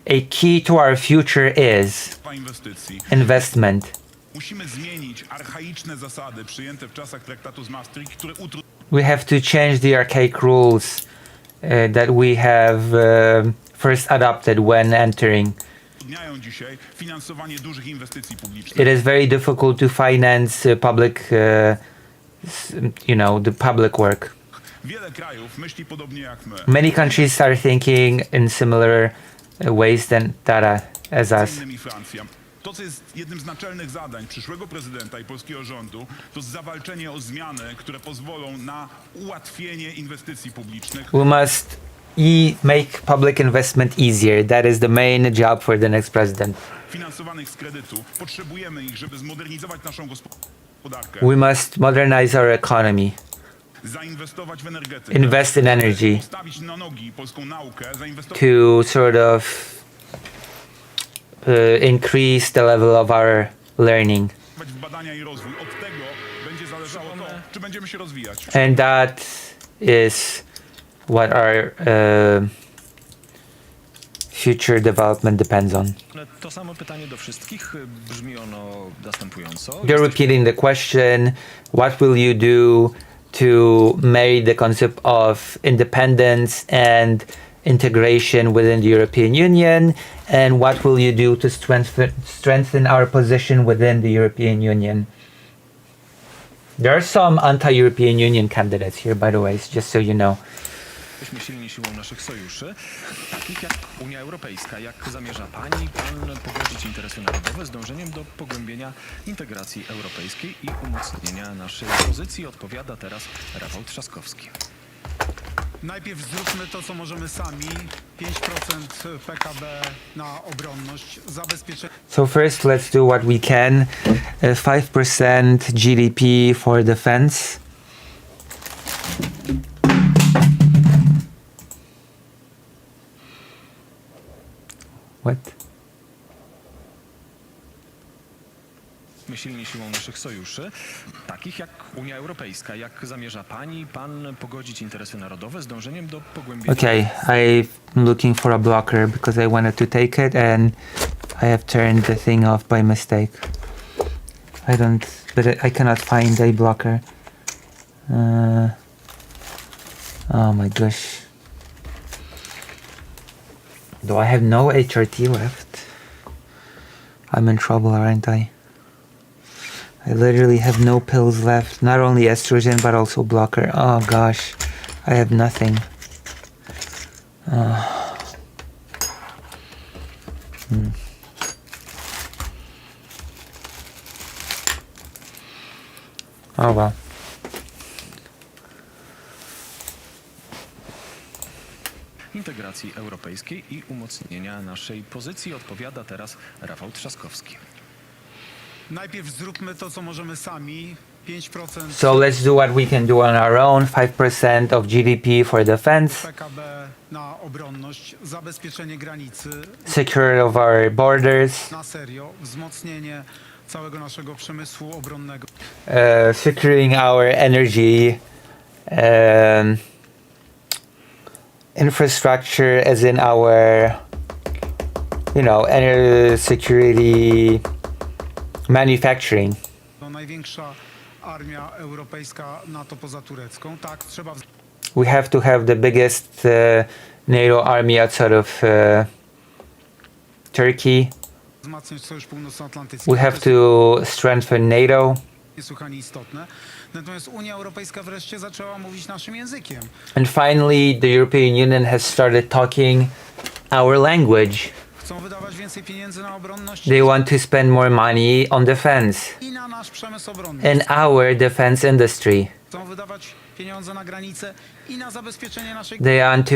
A key to our future is inwestycji. investment. Musimy zmienić archaiczne zasady przyjęte w czasach traktatu z Maastricht, które We have to change the archaic rules that we have first adopted when entering. utrudniają dzisiaj finansowanie dużych inwestycji publicznych. It is very difficult to finance public, the public work. Wiele krajów myśli podobnie jak my. Many countries are thinking in similar ways as us. Innymi Francja. To, co jest jednym z naczelnych zadań przyszłego prezydenta i polskiego rządu, to zawalczenie o zmiany, które pozwolą na ułatwienie inwestycji publicznych. We must make public investment easier. That is the main job for the next president. Finansowanych z kredytu. Potrzebujemy ich, żeby zmodernizować naszą gospodarkę. We must modernize our economy. Zainwestować w energetykę. Invest in energy. Postawić na nogi polską naukę, zainwestować To sort of increase the level of our learning. W badania i rozwój. Od tego będzie zależało to, czy będziemy się rozwijać. And that is what our future development depends on. To samo pytanie do wszystkich. Brzmi ono następująco. They're repeating the question, what will you do to marry the concept of independence and integration within the European Union, and what will you do to strengthen our position within the European Union? There are some anti-European Union candidates here, by the way, just so you know. Jesteśmy silni siłą naszych sojuszy, takich jak Unia Europejska. Jak zamierza pani, pan pogodzić interesy narodowe z dążeniem do pogłębienia integracji europejskiej i umocnienia naszej pozycji? Odpowiada teraz Rafał Trzaskowski. Najpierw zróbmy to, co możemy sami. 5% PKB na obronność, zabezpieczenie. So first, let's do what we can. 5% GDP for defense. What? Jesteśmy silni siłą naszych sojuszy, takich jak Unia Europejska. Jak zamierza pani, pan pogodzić interesy narodowe z dążeniem do pogłębienia... Okay, I'm looking for a blocker because I wanted to take it and I have turned the thing off by mistake. But I cannot find a blocker. Oh my gosh. Do I have no HRT left? I'm in trouble, aren't I? I literally have no pills left. Not only estrogen, but also blocker. Oh gosh. I have nothing. Oh well. integracji europejskiej i umocnienia naszej pozycji. Odpowiada teraz Rafał Trzaskowski. Najpierw zróbmy to, co możemy sami. 5%. So let's do what we can do on our own. 5% of GDP for defense. PKB na obronność, zabezpieczenie granicy. Security of our borders. Na serio, wzmocnienie całego naszego przemysłu obronnego. Securing our energy infrastructure, as in our, energy security manufacturing. To największa armia europejska NATO poza turecką. Tak, trzeba. We have to have the biggest NATO army outside of Turkey. Wzmacniać Sojusz Północnoatlantycki. We have to strengthen NATO. Niesłychanie istotne. Natomiast Unia Europejska wreszcie zaczęła mówić naszym językiem. And finally, the European Union has started talking our language. Chcą wydawać więcej pieniędzy na obronność. They want to spend more money on defense I na nasz przemysł obronny. and our defense industry. Chcą wydawać pieniądze na granicę i na zabezpieczenie naszej They want to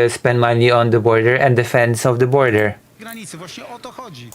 spend money on the border and defense of the border. granicy. Właśnie o to chodzi,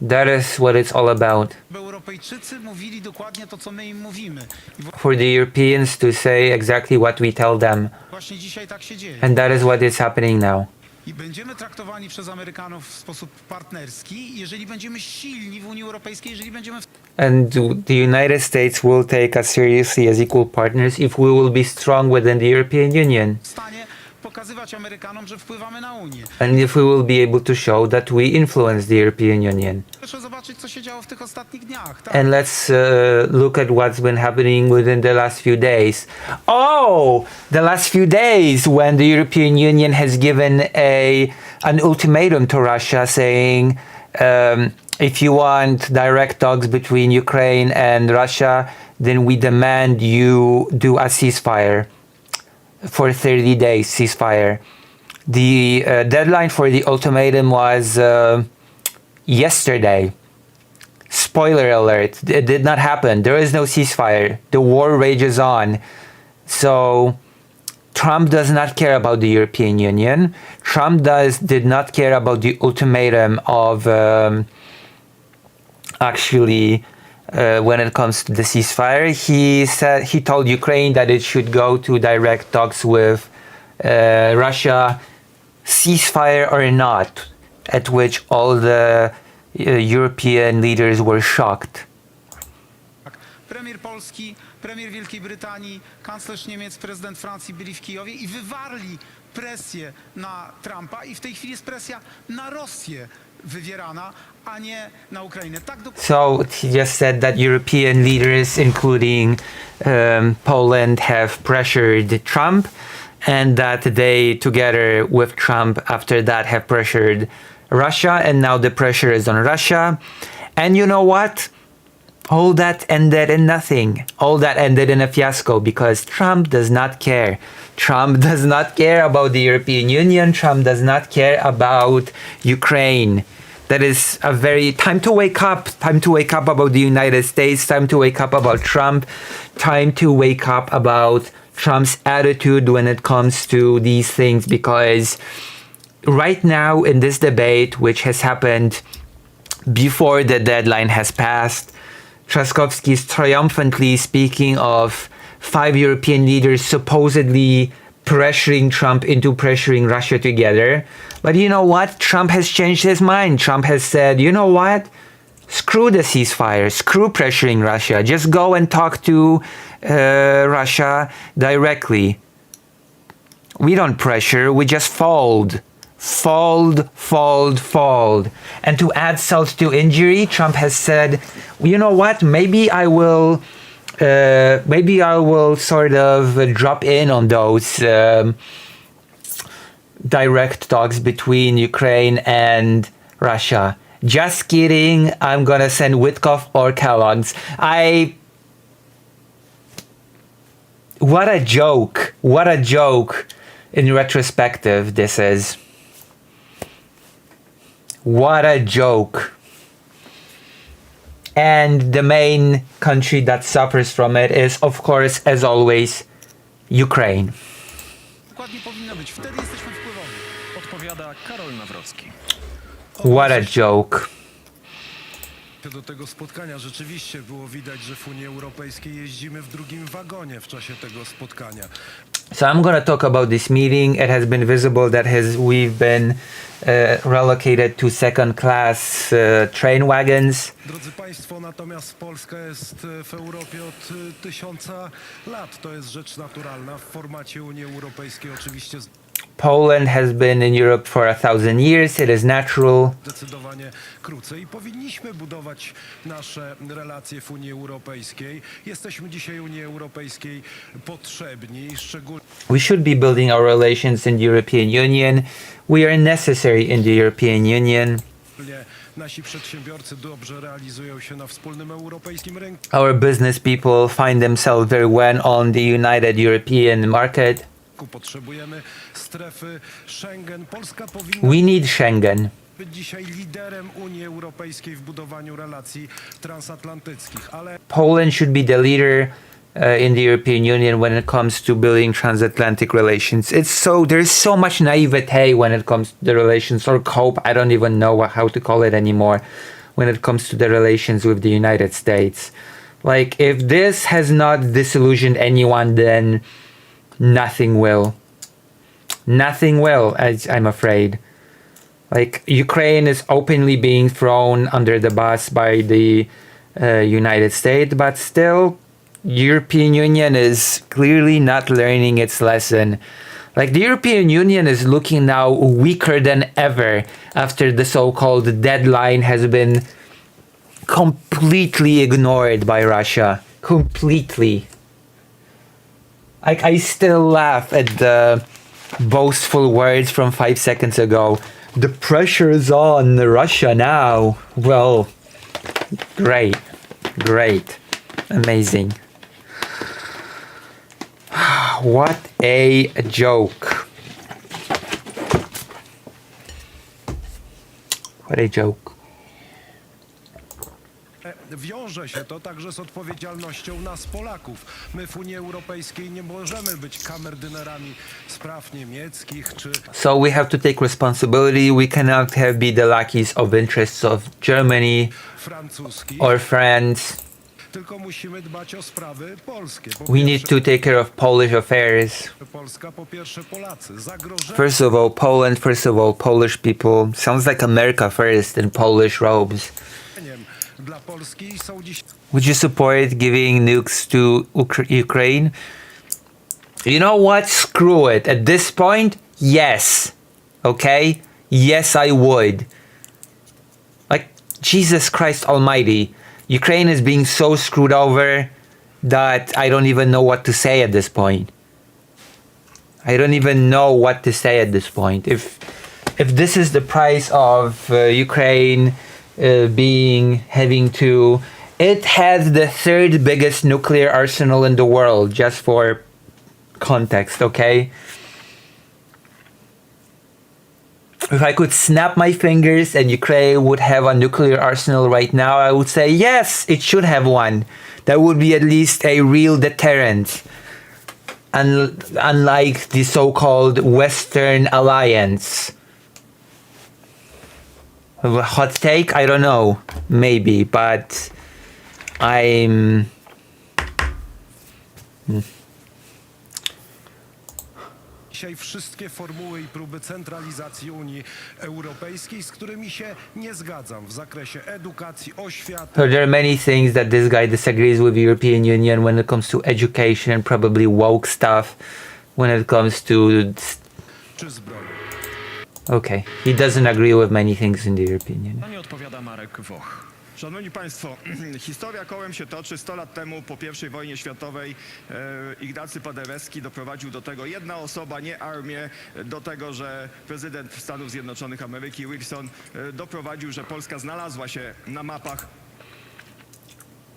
That is what it's all about. żeby Europejczycy mówili dokładnie to, co my im mówimy. I For the Europeans to say exactly what we tell them. właśnie dzisiaj tak się dzieje. And that is what is happening now. I będziemy traktowani przez Amerykanów w sposób partnerski, jeżeli będziemy silni w Unii Europejskiej, jeżeli będziemy And the United States will take us seriously as equal partners if we will be strong within the European Union. w stanie pokazywać Amerykanom, że wpływamy na Unię. And if we will be able to show that we influence the European Union. Proszę zobaczyć, co się działo w tych ostatnich dniach. Tak? And let's look at what's been happening within the last few days. Oh, the last few days when the European Union has given an ultimatum to Russia saying, if you want direct talks between Ukraine and Russia, then we demand you do a ceasefire for 30 days ceasefire. The deadline for the ultimatum was yesterday. Spoiler alert, it did not happen. There is no ceasefire. The war rages on. So Trump does not care about the European Union. Trump did not care about the ultimatum of when it comes to the ceasefire. He told Ukraine that it should go to direct talks with Russia, ceasefire or not. at which all the European leaders were shocked. Premier Polski, premier Wielkiej Brytanii, kanclerz Niemiec, prezydent Francji byli w Kijowie i wywarli presję na Trumpa i w tej chwili jest presja na Rosję wywierana, a nie na Ukrainę. Tak So he just said that European leaders, including Poland, have pressured Trump, and that they, together with Trump, after that have pressured Russia, and now the pressure is on Russia. And you know what? All that ended in nothing. All that ended in a fiasco because Trump does not care. Trump does not care about the European Union. Trump does not care about Ukraine. That is a very time to wake up. Time to wake up about the United States. Time to wake up about Trump. Time to wake up about Trump's attitude when it comes to these things, because right now in this debate, which has happened before the deadline has passed, Trzaskowski is triumphantly speaking of 5 European leaders supposedly pressuring Trump into pressuring Russia together. But you know what? Trump has changed his mind. Trump has said, you know what? Screw the ceasefire. Screw pressuring Russia. Just go and talk to Russia directly. We don't pressure. We just fold. Fold. And to add salt to injury, Trump has said, you know what? Maybe I will sort of drop in on those direct talks between Ukraine and Russia. Just kidding. I'm gonna send Witkoff or Kellogg's. What a joke. What a joke. In retrospective, this is. What a joke. And the main country that suffers from it is, of course, as always, Ukraine. dokładnie powinno być. Wtedy jesteśmy wpływowi. Odpowiada Karol Nawrocki. What a joke. Do tego spotkania rzeczywiście było widać, że w Unii Europejskiej jeździmy w drugim wagonie w czasie tego spotkania. So I'm going to talk about this meeting. It has been visible that we've been relocated to second-class train wagons. Drodzy Państwo, natomiast Polska jest w Europie od 1000 lat. To jest rzecz naturalna w formacie Unii Europejskiej oczywiście. Poland has been in Europe for 1000 years. It is natural. Zdecydowanie krócej. Powinniśmy budować nasze relacje w Unii Europejskiej. Jesteśmy dzisiaj Unii Europejskiej potrzebni, szczególnie. We should be building our relations in the European Union. We are necessary in the European Union. Nasi przedsiębiorcy dobrze realizują się na wspólnym europejskim rynku. Our business people find themselves very well on the United European market. Potrzebujemy strefy Schengen. Polska powinna We need Schengen. być dzisiaj liderem Unii Europejskiej w budowaniu relacji transatlantyckich, ale Poland should be the leader in the European Union when it comes to building transatlantic relations. There's so much naivete when it comes to the relations, or cope, I don't even know how to call it anymore, when it comes to the relations with the United States. Like, if this has not disillusioned anyone, then nothing will. Nothing will, I'm afraid. Like, Ukraine is openly being thrown under the bus by the United States, but still, European Union is clearly not learning its lesson. Like, the European Union is looking now weaker than ever after the so-called deadline has been completely ignored by Russia. Completely. I still laugh at the boastful words from 5 seconds ago. The pressure is on Russia now. Well, great. Amazing. What a joke. What a joke. wiąże się to także z odpowiedzialnością nas, Polaków. My w Unii Europejskiej nie możemy być kamerdynerami spraw niemieckich czy... So we have to take responsibility. We cannot be the lackeys of interests of Germany or France. tylko musimy dbać o sprawy polskie. Po We need to take care of Polish affairs. Polska, po pierwsze Polacy. Zagrożenie First of all, Poland, first of all, Polish people. Sounds like America first and Polish robes. dla Polski są dziś Would you support giving nukes to Ukraine? You know what? Screw it. At this point, yes. Okay? Yes, I would. Like, Jesus Christ Almighty. Ukraine is being so screwed over that I don't even know what to say at this point. I don't even know what to say at this point. If this is the price of Ukraine having to, it has the third biggest nuclear arsenal in the world, just for context, okay? If I could snap my fingers and Ukraine would have a nuclear arsenal right now, I would say yes, it should have one. That would be at least a real deterrent. Unlike the so-called Western Alliance. A hot take? I don't know. Maybe, but I'm... dzisiaj wszystkie formuły i próby centralizacji Unii Europejskiej, z którymi się nie zgadzam w zakresie edukacji, oświaty. So there are many things that this guy disagrees with the European Union when it comes to education, probably woke stuff, when it comes to... Czy zbroi. Okay, he doesn't agree with many things in the European Union. Na nie odpowiada Marek Woch. Szanowni Państwo, historia kołem się toczy. 100 lat temu, po I wojnie światowej, Ignacy Paderewski doprowadził do tego, jedna osoba, nie armię, do tego, że prezydent Stanów Zjednoczonych Ameryki Wilson doprowadził, że Polska znalazła się na mapach.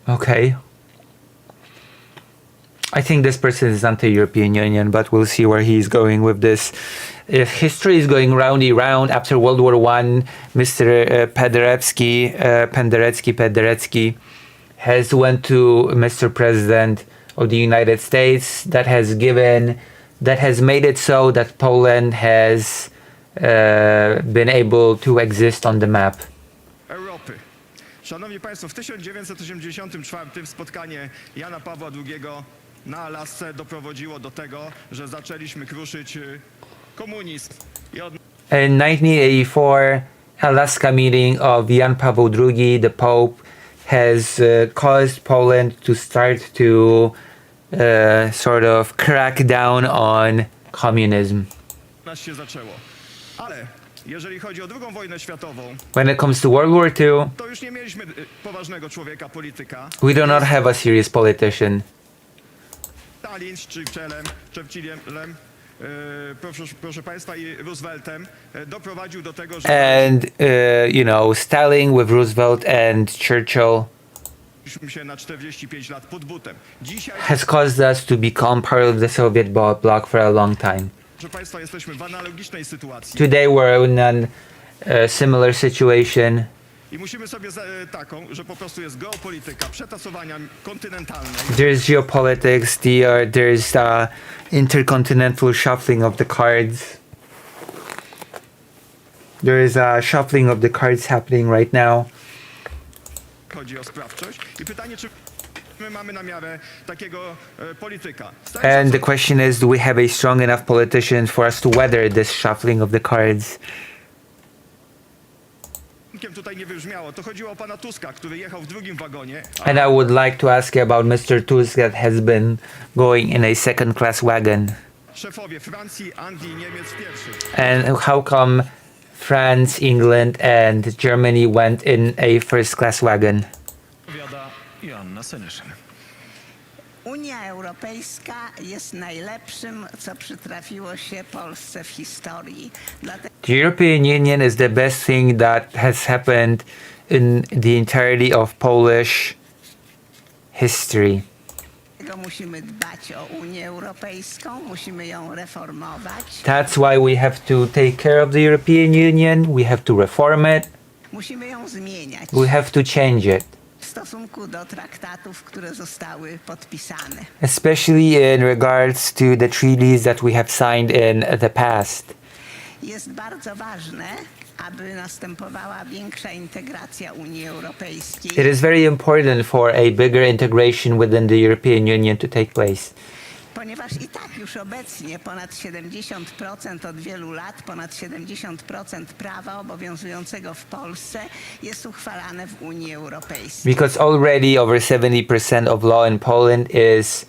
Okay. I think this person is anti-European Union, but we'll see where he's going with this. If history is going round after World War I, Mr. Penderecki has went to Mr. President of the United States. That has made it so that Poland has been able to exist on the map. Europy. Szanowni Państwo, w 1984 spotkanie Jana Pawła II na Alasce doprowadziło do tego, że zaczęliśmy kruszyć komunizm. In 1984, Alaska meeting of Jan Paweł II, the Pope, has caused Poland to start to sort of crack down on communism. Nas się zaczęło. Ale jeżeli chodzi o II wojnę światową, When it comes to World War II, to już nie mieliśmy poważnego człowieka, polityka. we do not have a serious politician. Stalin z Churchillem, proszę Państwa, i Rooseveltem doprowadził do tego, że And, Stalin with Roosevelt and Churchill byliśmy się na 45 lat pod butem. Dzisiaj, has caused us to become part of the Soviet bloc for a long time. proszę Państwa, jesteśmy w analogicznej sytuacji. Today we're in a similar situation. I musimy sobie taką, że po prostu jest geopolityka, przetasowania kontynentalne. There's geopolitics, there's intercontinental shuffling of the cards. There is a shuffling of the cards happening right now. Chodzi o sprawczość. I pytanie, czy my mamy na miarę takiego polityka. And the question is, do we have a strong enough politician for us to weather this shuffling of the cards? Tutaj nie wybrzmiało. To chodziło o pana Tuska, który jechał w drugim wagonie. And I would like to ask you about Mr. Tusk that has been going in a second class wagon. Szefowie Francji, Anglii, Niemiec w pierwszych. And how come France, England and Germany went in a first class wagon? Odpowiada Joanna Senyszyn. Unia Europejska jest najlepszym, co przytrafiło się Polsce w historii. The European Union is the best thing that has happened in the entirety of Polish history. Dlatego musimy dbać o Unię Europejską, musimy ją reformować. That's why we have to take care of the European Union. We have to reform it. Musimy ją zmieniać We have to change it. w stosunku do traktatów, które zostały podpisane. Especially in regards to the treaties that we have signed in the past. Jest bardzo ważne, aby następowała większa integracja Unii Europejskiej. It is very important for a bigger integration within the European Union to take place. Ponieważ i tak już obecnie ponad 70% od wielu lat, ponad 70% prawa obowiązującego w Polsce jest uchwalane w Unii Europejskiej. Because already over 70% of law in Poland is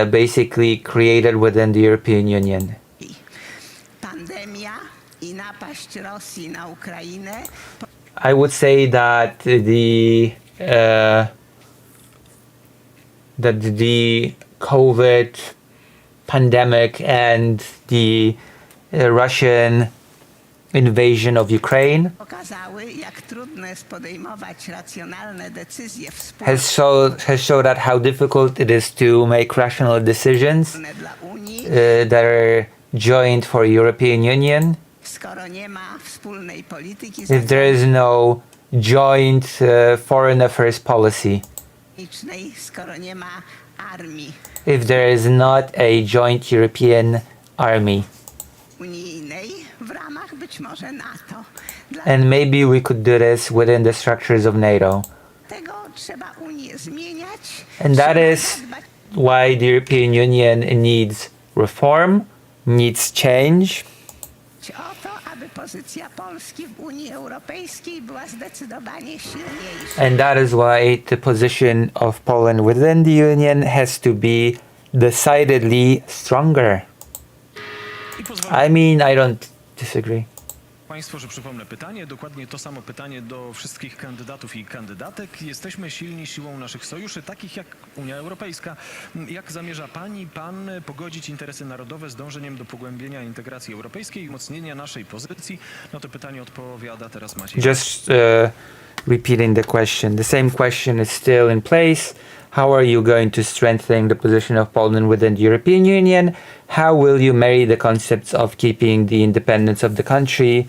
basically created within the European Union. Pandemia i napaść Rosji na Ukrainę I would say that the COVID pandemic and the Russian invasion of Ukraine pokazały, jak trudno jest podejmować racjonalne decyzje wspólne has showed that how difficult it is to make rational decisions dla Unii, that are joint for European Union skoro nie ma wspólnej polityki if there is no joint foreign affairs policy, zagranicznej, skoro nie ma armii if there is not a joint European army. unijnej w ramach być może NATO. And maybe we could do this within the structures of NATO. Dlatego trzeba Unię zmieniać. And that trzeba is zadbać why the European Union needs reform, needs change, o to, aby pozycja Polski w Unii Europejskiej była zdecydowanie silniejsza. and that is why the position of Poland within the Union has to be decidedly stronger. I mean, I don't disagree. Państwo, że przypomnę pytanie, dokładnie to samo pytanie do wszystkich kandydatów i kandydatek. Jesteśmy silni siłą naszych sojuszy, takich jak Unia Europejska. Jak zamierza pani, pan pogodzić interesy narodowe z dążeniem do pogłębienia integracji europejskiej i umocnienia naszej pozycji? Na to pytanie odpowiada teraz Maciej. Just repeating the question. The same question is still in place. How are you going to strengthen the position of Poland within the European Union? How will you marry the concepts of keeping the independence of the country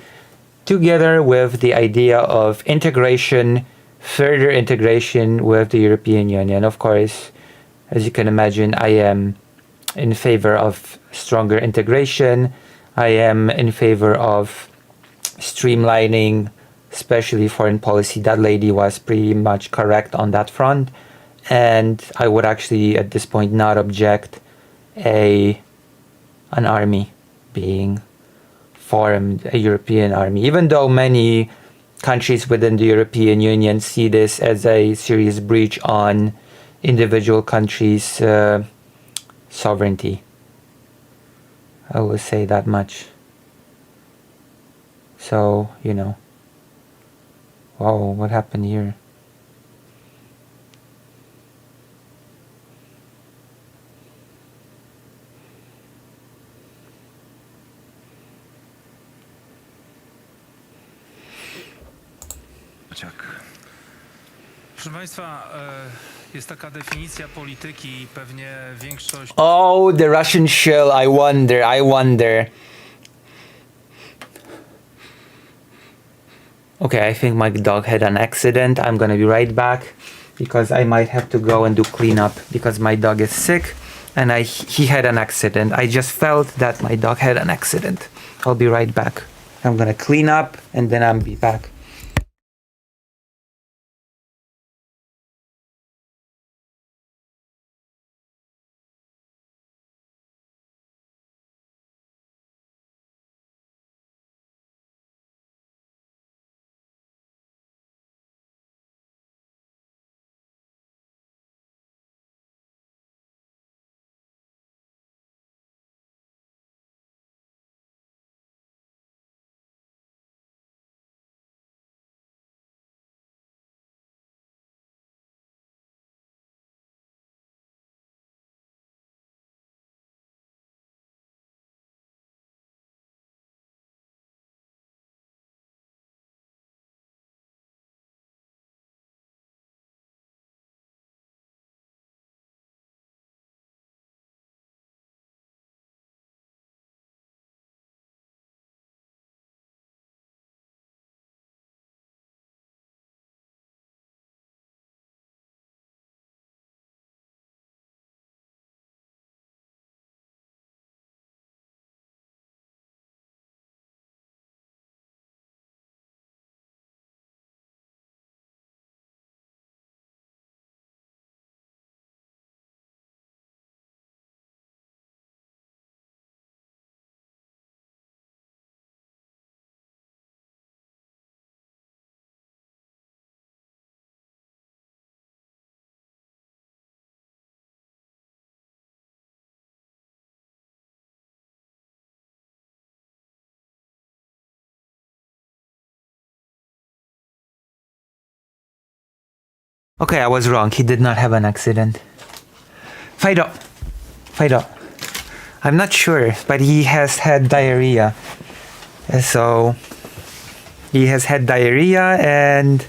together with the idea of integration, further integration with the European Union? Of course, as you can imagine, I am in favor of stronger integration. I am in favor of streamlining, especially foreign policy. That lady was pretty much correct on that front. And I would actually, at this point, not object an army being formed, a European army, even though many countries within the European Union see this as a serious breach on individual countries' sovereignty. I will say that much. So, you know. Whoa, what happened here? Proszę Państwa, jest taka definicja polityki i pewnie większość... Oh, the Russian shell, I wonder. Okay, I think my dog had an accident. I'm gonna be right back because I might have to go and do cleanup because my dog is sick and he had an accident. I just felt that my dog had an accident. I'll be right back. I'm gonna clean up and then I'll be back. Okay, I was wrong. He did not have an accident. Fido. I'm not sure, but he has had diarrhea. So he has had diarrhea and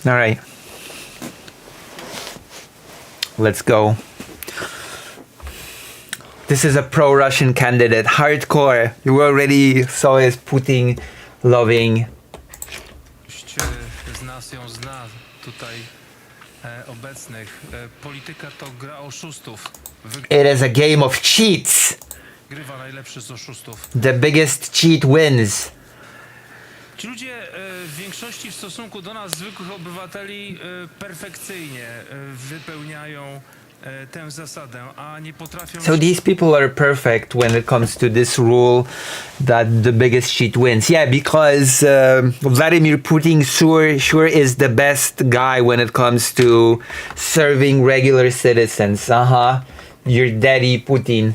all right. Let's go. This is a pro-Russian candidate, hardcore. You already saw his Putin loving. Z nas ją zna tutaj obecnych. Polityka to gra oszustów. It is a game of cheats. Wygrywa najlepszy z oszustów. The biggest cheat wins. Ci ludzie w większości w stosunku do nas, zwykłych obywateli, perfekcyjnie wypełniają tę zasadę, a nie potrafią... So these people are perfect when it comes to this rule that the biggest cheat wins. Yeah, because Vladimir Putin sure is the best guy when it comes to serving regular citizens. Your daddy Putin.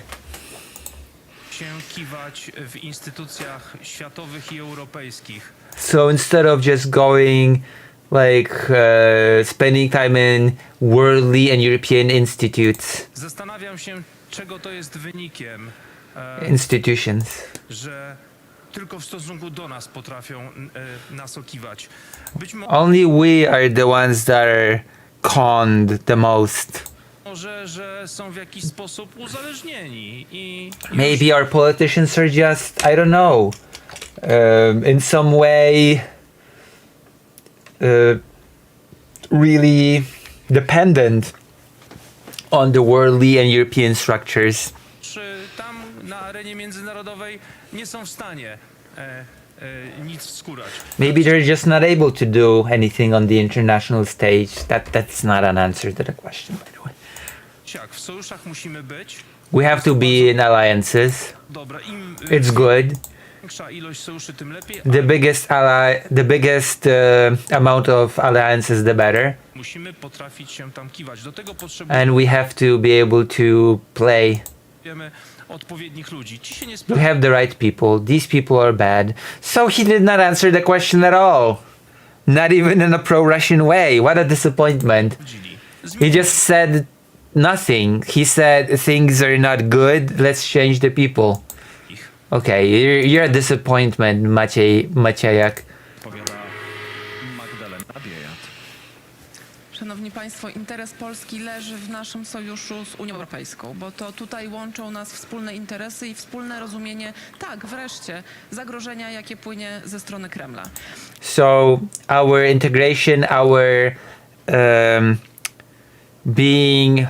się kiwać w instytucjach światowych i europejskich. So instead of just going spending time in worldly and European institutes. Zastanawiam się, czego to jest wynikiem. Institutions. Że tylko w stosunku do nas potrafią nas okiwać. Być Only we are the ones that are conned the most. może, że są w jakiś sposób uzależnieni i Maybe our politicians are just, I don't know, in some way really dependent on the worldly and European structures. tam na arenie międzynarodowej nie są w stanie nic wskórać. Maybe they're just not able to do anything on the international stage. That's not an answer to the question, by the way. Jak w sojuszach musimy być. We have to be in alliances. Dobra, im It's good. większa ilość sojuszy, tym lepiej. The biggest amount of alliances, the better. Musimy potrafić się tam kiwać. Do tego potrzebujemy And we have to be able to play. odpowiednich ludzi. Ci się nie We have the right people. These people are bad. So he did not answer the question at all. Not even in a pro-Russian way. What a disappointment. He just said nothing. He said things are not good. Let's change the people. Okay, you're a disappointment, Maciejak. Szanowni Państwo, interes Polski leży w naszym sojuszu z Unią Europejską, bo to tutaj łączą nas wspólne interesy i wspólne rozumienie, tak, wreszcie, zagrożenia, jakie płynie ze strony Kremla. So our integration, our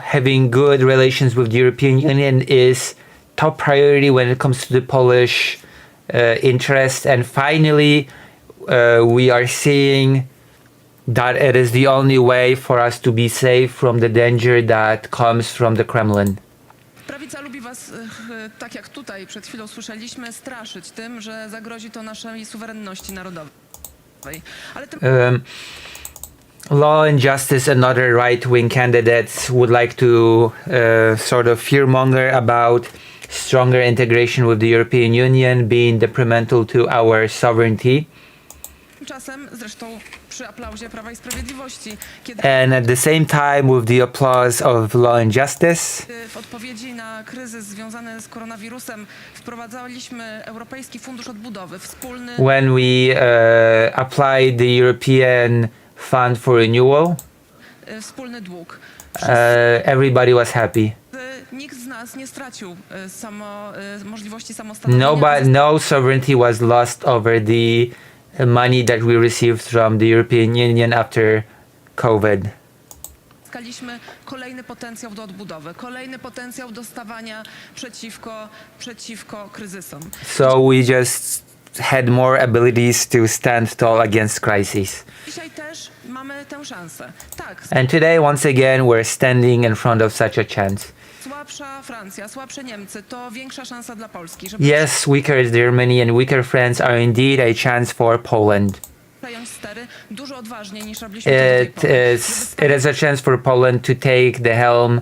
having good relations with the European Union is top priority when it comes to the Polish interest. And finally, we are seeing that it is the only way for us to be safe from the danger that comes from the Kremlin. Prawica lubi was, tak jak tutaj przed chwilą słyszeliśmy, straszyć tym, że zagrozi to naszej suwerenności narodowej. Ale tym... Law and Justice and other right-wing candidates would like to sort of fearmonger about stronger integration with the European Union being detrimental to our sovereignty. Tymczasem, zresztą przy aplauzie Prawa i Sprawiedliwości, kiedy And at the same time, with the applause of Law and Justice, w odpowiedzi na kryzys związany z koronawirusem wprowadzaliśmy Europejski Fundusz Odbudowy, wspólny... when we applied the European Fund for Renewal, wspólny dług. everybody was happy. nikt z nas nie stracił możliwości samostanowienia. No sovereignty was lost over the money that we received from the European Union after COVID. Zyskaliśmy kolejny potencjał do odbudowy, kolejny potencjał do stawania przeciwko kryzysom. So we just had more abilities to stand tall against crises. Dzisiaj też mamy tę szansę. Tak, And today, once again, we're standing in front of such a chance. słabsza Francja, słabsze Niemcy to większa szansa dla Polski, żeby Yes, weaker Germany and weaker France are indeed a chance for Poland. przejąć stery dużo odważniej niż robiliśmy to do tej pory. It is a chance for Poland to take the helm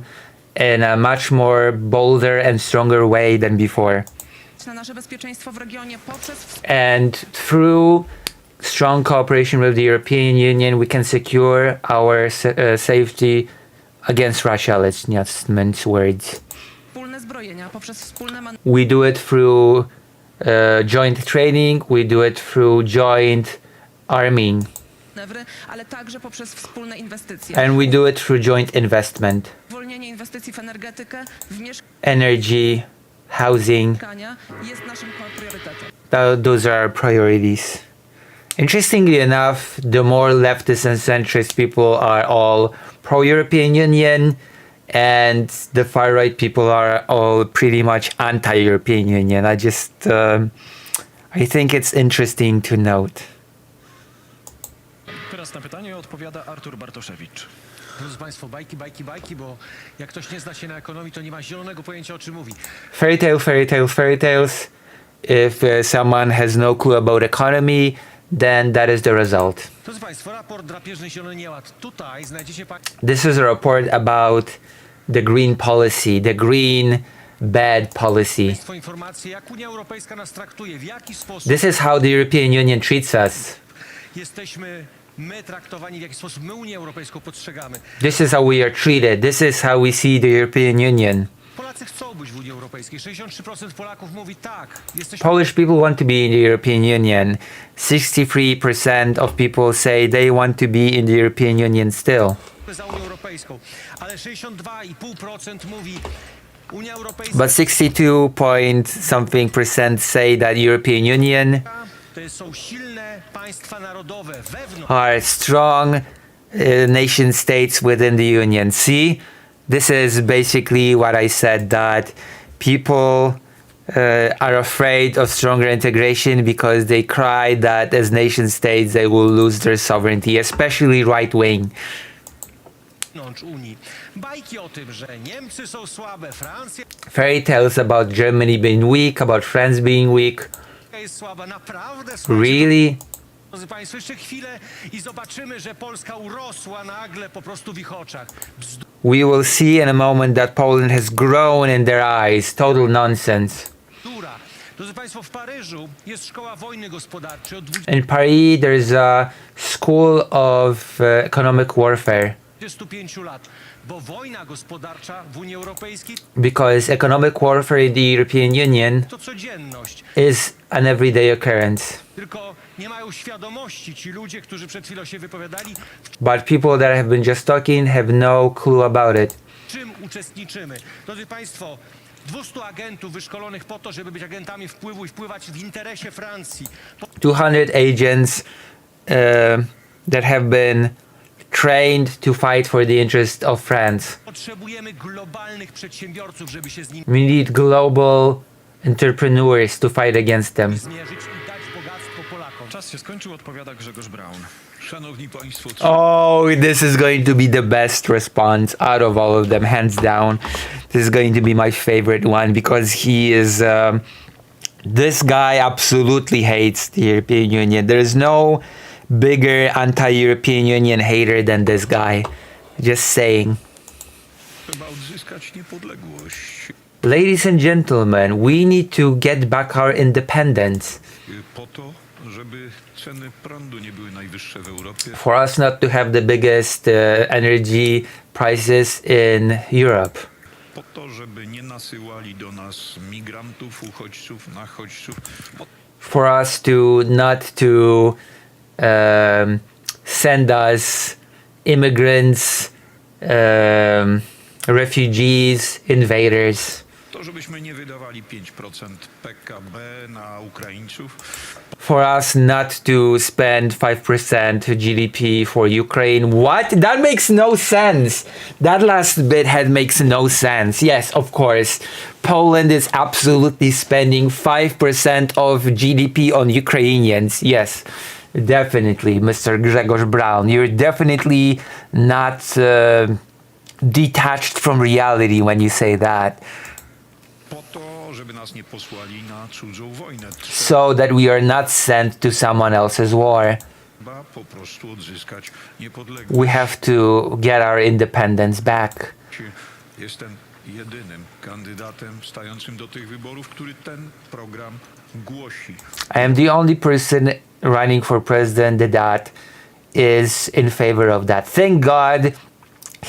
in a much more bolder and stronger way than before. Na nasze bezpieczeństwo w regionie poprzez And through strong cooperation with the European Union, we can secure our safety against Russia. Let's not mince words. wspólne zbrojenia, poprzez wspólne We do it through joint training. We do it through joint arming. manewry, ale także poprzez wspólne inwestycje. And we do it through joint investment. Zwolnienie inwestycji w energetykę, w Energy, housing. mieszkania jest naszym priorytetem. Those are our priorities. Interestingly enough, the more leftist and centrist people are all pro-European Union, and the far-right people are all pretty much anti-European Union. I think it's interesting to note. Teraz na pytanie odpowiada Artur Bartoszewicz. Drodzy Państwo, bajki, bo jak ktoś nie zna się na ekonomii, to nie ma zielonego pojęcia, o czym mówi. Fairy tales. If someone has no clue about economy, then that is the result. Drodzy Państwo, raport Drapieżny Zielony Nieład. Tutaj znajdziecie This is a report about the green policy, the green bad policy. Państwo informacje, jak Unia Europejska nas traktuje, w jaki sposób This is how the European Union treats us. jesteśmy my traktowani, w jaki sposób my Unię Europejską postrzegamy. This is how we are treated. This is how we see the European Union. Polacy chcą być w Unii Europejskiej. 63% Polaków mówi tak. Jesteśmy Polish people want to be in the European Union. 63% of people say they want to be in the European Union still. za Unią Europejską, ale 62,5% mówi Unia Europejska But 62 point something percent say that European Union to są silne państwa narodowe wewnątrz. are strong nation states within the Union. See, this is basically what I said, that people are afraid of stronger integration because they cry that as nation states they will lose their sovereignty, especially right wing. Unii. Bajki o tym, że Niemcy są słabe, Francja Fairy tales about Germany being weak, about France being weak. jest słaba, naprawdę słaba. Really? Drodzy Państwo, jeszcze chwilę i zobaczymy, że Polska urosła nagle po prostu w ich oczach. We will see in a moment that Poland has grown in their eyes. Total nonsense. Bzdura. Drodzy Państwo, w Paryżu jest szkoła wojny gospodarczej od In Paris, there's a school of economic warfare 25 lat, bo wojna gospodarcza w Unii Europejskiej because economic warfare in the European Union to codzienność. is an everyday occurrence. Tylko nie mają świadomości ci ludzie, którzy przed chwilą się wypowiadali, But people that have been just talking have no clue about it. w czym uczestniczymy. Drodzy Państwo, 200 agentów wyszkolonych po to, żeby być agentami wpływu i wpływać w interesie Francji. 200 agents that have been trained to fight for the interest of France. Potrzebujemy globalnych przedsiębiorców, żeby się z nimi We need global entrepreneurs to fight against them. zmierzyć i dać bogactwo Polakom. Czas się skończył, odpowiada Grzegorz Braun. Szanowni Państwo, Oh, this is going to be the best response out of all of them, hands down. This is going to be my favorite one because he is. This guy absolutely hates the European Union. There is no bigger anti-European Union hater than this guy. Just saying. trzeba odzyskać niepodległość. Ladies and gentlemen, we need to get back our independence. Po to, żeby ceny prądu nie były najwyższe w Europie. For us not to have the biggest energy prices in Europe. Po to, żeby nie nasyłali do nas migrantów, uchodźców, nachodźców. For us to not to send us immigrants refugees, invaders. To, żebyśmy nie wydawali 5% PKB na Ukraińców. For us not to spend 5% GDP for Ukraine. What? That makes no sense. That last bit makes no sense. Yes, of course. Poland is absolutely spending 5% of GDP on Ukrainians. Yes, definitely, Mr. Grzegorz Braun. You're definitely not detached from reality when you say that. Po to, żeby nas nie posłali na cudzą wojnę. So that we are not sent to someone else's war. Trzeba po prostu odzyskać niepodległość. We have to get our independence back. Jestem jedynym kandydatem stającym do tych wyborów, który ten program głosi. I am the only person running for president that is in favor of that. Thank God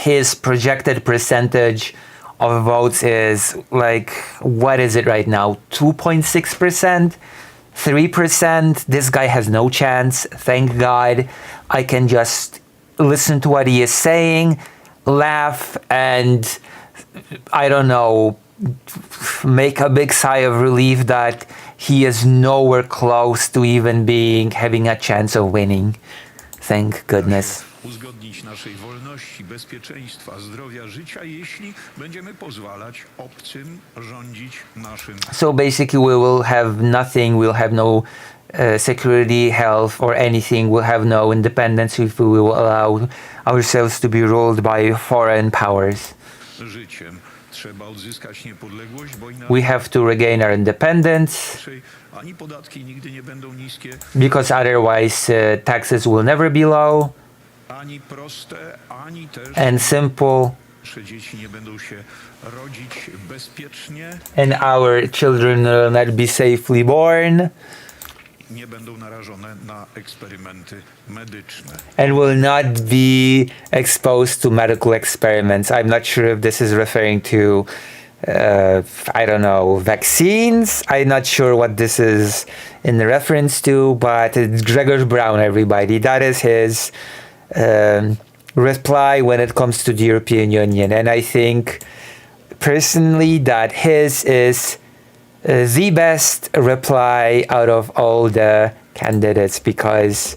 his projected percentage of votes is like, what is it right now? 2.6%? 3%? This guy has no chance. Thank God. I can just listen to what he is saying, laugh, and I don't know, make a big sigh of relief that he is nowhere close to even having a chance of winning. Thank goodness. Uzgodnić naszej wolności, bezpieczeństwa, zdrowia, życia, jeśli będziemy pozwalać obcym rządzić naszym. So basically we will have nothing, we'll have no security, health or anything, we'll have no independence if we will allow ourselves to be ruled by foreign powers. Życiem trzeba odzyskać niepodległość, bo We have to regain our independence inaczej ani podatki nigdy nie będą niskie, because otherwise taxes will never be low ani proste, ani też and simple, nasze dzieci nie będą się rodzić bezpiecznie, and our children will not be safely born nie będą narażone na eksperymenty medyczne. and will not be exposed to medical experiments. I'm not sure if this is referring to I don't know, vaccines. I'm not sure what this is in reference to, but it's Grzegorz Braun, everybody. That is his reply when it comes to the European Union. And I think personally that his is the best reply out of all the candidates because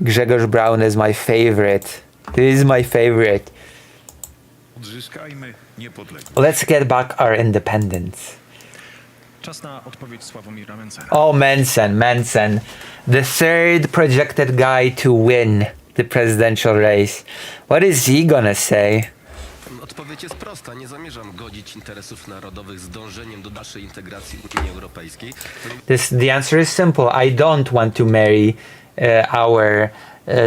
Grzegorz Braun is my favorite. He is my favorite. Odzyskajmy niepodległość. Let's get back our independence. Czas na odpowiedź Sławomira Mencena. Oh, Mencen. The third projected guy to win the presidential race. What is he gonna say? Odpowiedź jest prosta. Nie zamierzam godzić interesów narodowych z dążeniem do dalszej integracji Unii Europejskiej. The answer is simple. I don't want to marry our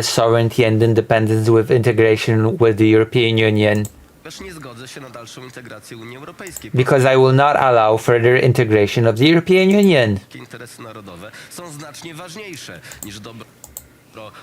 sovereignty and independence with integration with the European Union. Też nie zgodzę się na dalszą integrację Unii Europejskiej. Because I will not allow further integration of the European Union. Interesy narodowe są znacznie ważniejsze niż dobro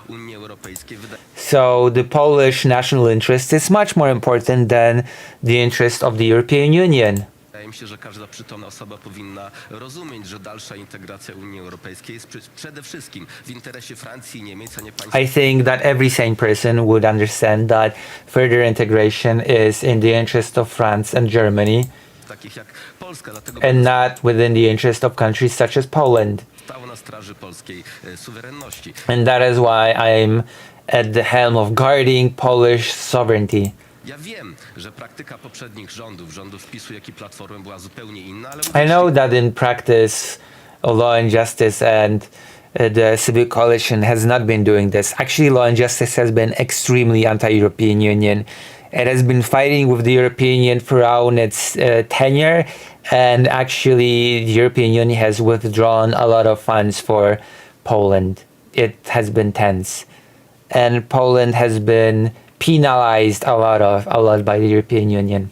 Unii Europejskiej. So the Polish national interest is much more important than the interest of the European Union. Wydaje mi się, że każda przytomna osoba powinna rozumieć, że dalsza integracja Unii Europejskiej jest przede wszystkim w interesie Francji i Niemiec, a nie państw. I think that every sane person would understand that further integration is in the interest of France and Germany, Takich jak Polska, dlatego and not within the interest of countries such as Poland. stało na straży polskiej suwerenności. And that is why I'm at the helm of guarding Polish sovereignty. Ja wiem, że praktyka poprzednich rządów PiSu, jak i Platformy była zupełnie inna, ale I know that in practice, Law and Justice and the Civic Coalition has not been doing this. Actually, Law and Justice has been extremely anti-European Union. It has been fighting with the European Union throughout its tenure, and actually the European Union has withdrawn a lot of funds for Poland. It has been tense. And Poland has been penalized a lot by the European Union.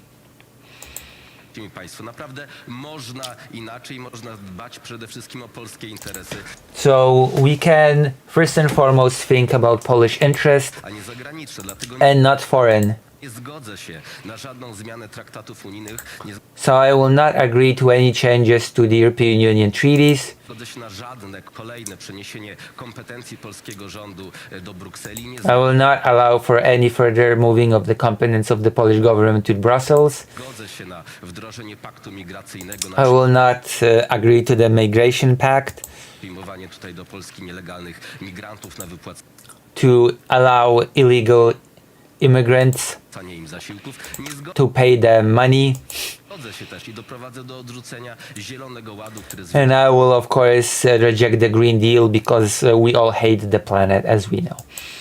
Państwo, naprawdę można inaczej, można dbać przede wszystkim o polskie interesy. So we can first and foremost think about Polish interest A nie zagraniczne, dlatego and not foreign. Nie zgodzę się na żadną zmianę traktatów unijnych, nie So I will not agree to any changes to the European Union treaties. zgodzę się na żadne kolejne przeniesienie kompetencji polskiego rządu do Brukseli. Nie I will not allow for any further moving of the competence of the Polish government to Brussels. zgodzę się na wdrożenie paktu migracyjnego, I na will not agree to the Migration Pact, przyjmowanie tutaj do Polski nielegalnych migrantów na wypłacanie to allow illegal immigrants im zasiłków. Nie to pay them money. zgodzę się też i doprowadzę do odrzucenia Zielonego Ładu, który And I will, of course, reject the Green Deal because we all hate the planet, as we know.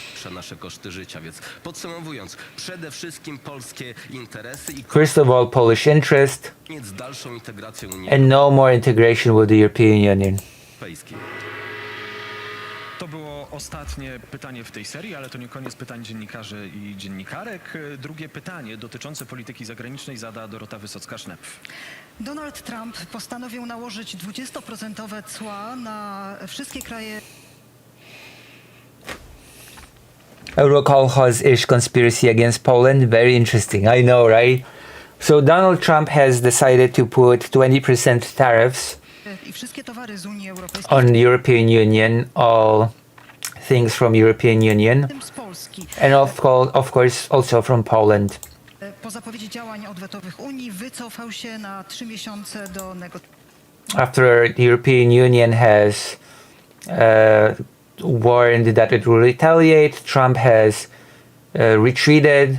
zwiększa nasze koszty życia. Więc podsumowując, przede wszystkim polskie interesy i First of all, Polish interest, koniec z dalszą integracją Unii and no more integration with the European Union. Europejskiej. To było ostatnie pytanie w tej serii, ale to nie koniec pytań dziennikarzy i dziennikarek. Drugie pytanie dotyczące polityki zagranicznej zada Dorota Wysocka-Sznepf. Donald Trump postanowił nałożyć 20% cła na wszystkie kraje. Eurocall has conspiracy against Poland. Very interesting. I know, right? So Donald Trump has decided to put 20% tariffs I wszystkie towary z Unii Europejskiej, on the European Union, all things from European Union, w tym z Polski. and of course also from Poland. Po zapowiedzi działań odwetowych Unii wycofał się na 3 miesiące do negocjacji. After the European Union has warned that it will retaliate, Trump has retreated,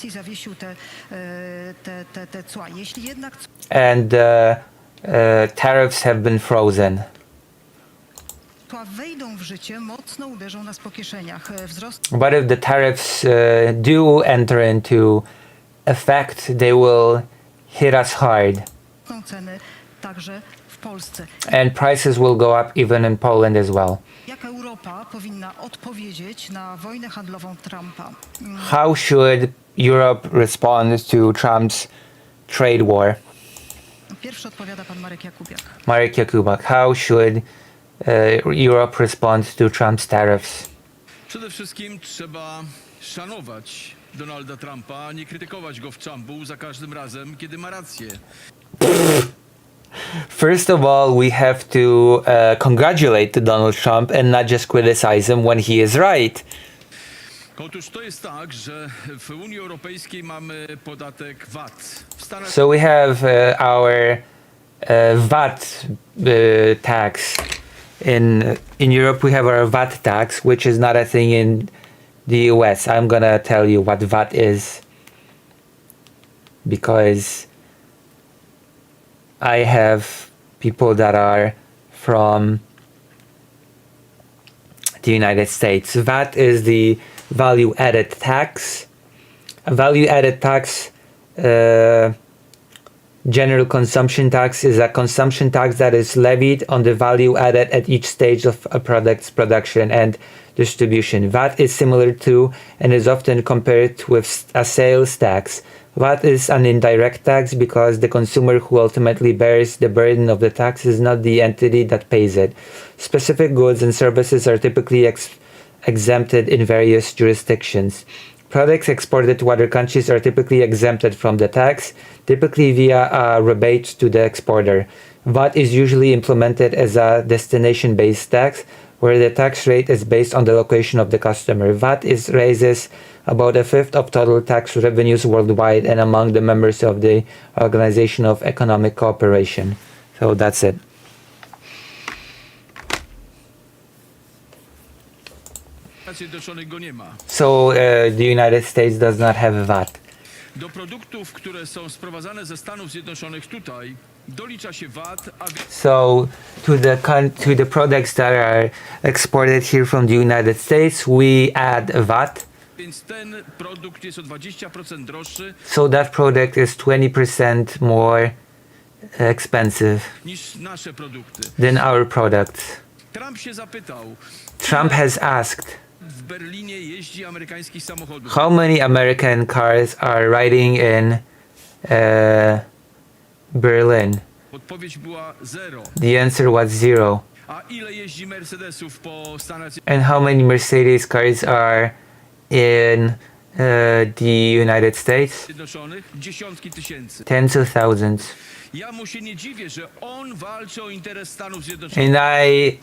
Zawiesił te cła. Jeśli jednak and tariffs have been frozen. cła wejdą w życie, mocno uderzą nas po kieszeniach. Wzrost But if the tariffs do enter into effect, they will hit us hard, ceny także w Polsce. and prices will go up even in Poland as well. Jak Europa powinna odpowiedzieć na wojnę handlową Trumpa? How should Europe respond to Trump's trade war? Pierwszy odpowiada pan Marek Jakubiak. Marek Jakubak, how should Europe respond to Trump's tariffs? Przede wszystkim trzeba szanować Donalda Trumpa, a nie krytykować go w czambu za każdym razem, kiedy ma rację. First of all, we have to congratulate Donald Trump and not just criticize him when he is right. Otóż to jest tak, że w Unii Europejskiej mamy podatek VAT. W Stanach So we have our VAT tax. In Europe, we have our VAT tax, which is not a thing in the US. I'm gonna tell you what VAT is because I have people that are from the United States. VAT is the value added tax. A value added tax, general consumption tax, is a consumption tax that is levied on the value added at each stage of a product's production and distribution. VAT is similar to and is often compared with a sales tax. VAT is an indirect tax because the consumer who ultimately bears the burden of the tax is not the entity that pays it. Specific goods and services are typically exempted in various jurisdictions. Products exported to other countries are typically exempted from the tax, typically via a rebate to the exporter. VAT is usually implemented as a destination-based tax, where the tax rate is based on the location of the customer. VAT raises about a fifth of total tax revenues worldwide and among the members of the Organization of Economic Cooperation. So that's it. Zjednoczonych go nie ma. So the United States does not have VAT. Do produktów, które są sprowadzane ze Stanów Zjednoczonych tutaj, dolicza się VAT, a So to the products that are exported here from the United States, we add VAT. więc ten produkt jest o 20% droższy So that product is 20% more expensive niż nasze produkty. than our products. Trump się zapytał, Trump has asked, w Berlinie jeździ amerykańskich samochodów. how many American cars are riding in Berlin? Odpowiedź była 0. The answer was 0. A ile jeździ Mercedesów po Stanach And how many Mercedes cars are in the United States? Zjednoczonych dziesiątki tysięcy. Tens of thousands. Ja mu się nie dziwię, że on walczy o interes Stanów Zjednoczonych.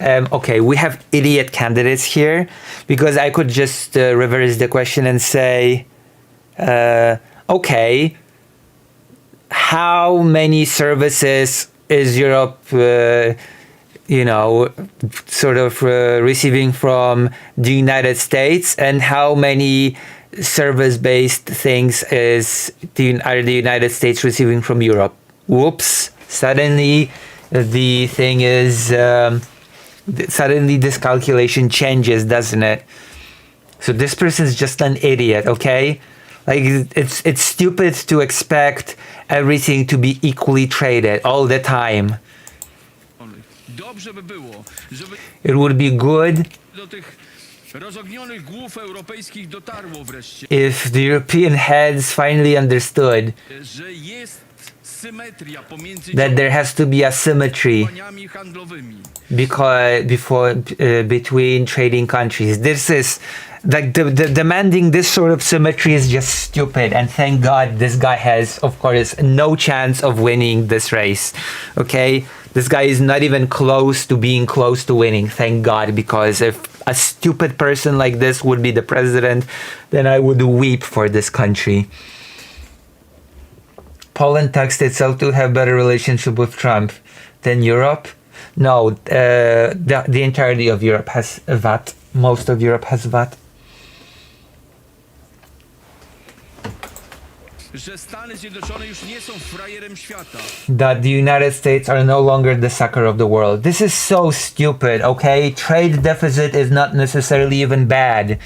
And okay, we have idiot candidates here because I could just reverse the question and say, okay, how many services is Europe, sort of receiving from the United States, and how many service-based things are the United States receiving from Europe? Whoops! Suddenly, the thing is, suddenly this calculation changes, doesn't it? So this person's just an idiot, okay? Like, it's stupid to expect everything to be equally traded all the time. Dobrze by było, żeby It would be good do tych rozognionych głów europejskich dotarło wreszcie, if the European heads finally understood że jest symetria pomiędzy that there has to be a symmetry działaniami handlowymi. between trading countries. This is like the demanding this sort of symmetry is just stupid, and thank God this guy has, of course, no chance of winning this race. Okay, this guy is not even close to being close to winning. Thank God, because if a stupid person like this would be the president, then I would weep for this country. Poland taxed itself to have better relationship with Trump than Europe. No, the entirety of Europe has VAT. Most of Europe has VAT. Że Stany Zjednoczone już nie są frajerem świata. That the United States are no longer the sucker of the world. This is so stupid, okay? Trade deficit is not necessarily even bad.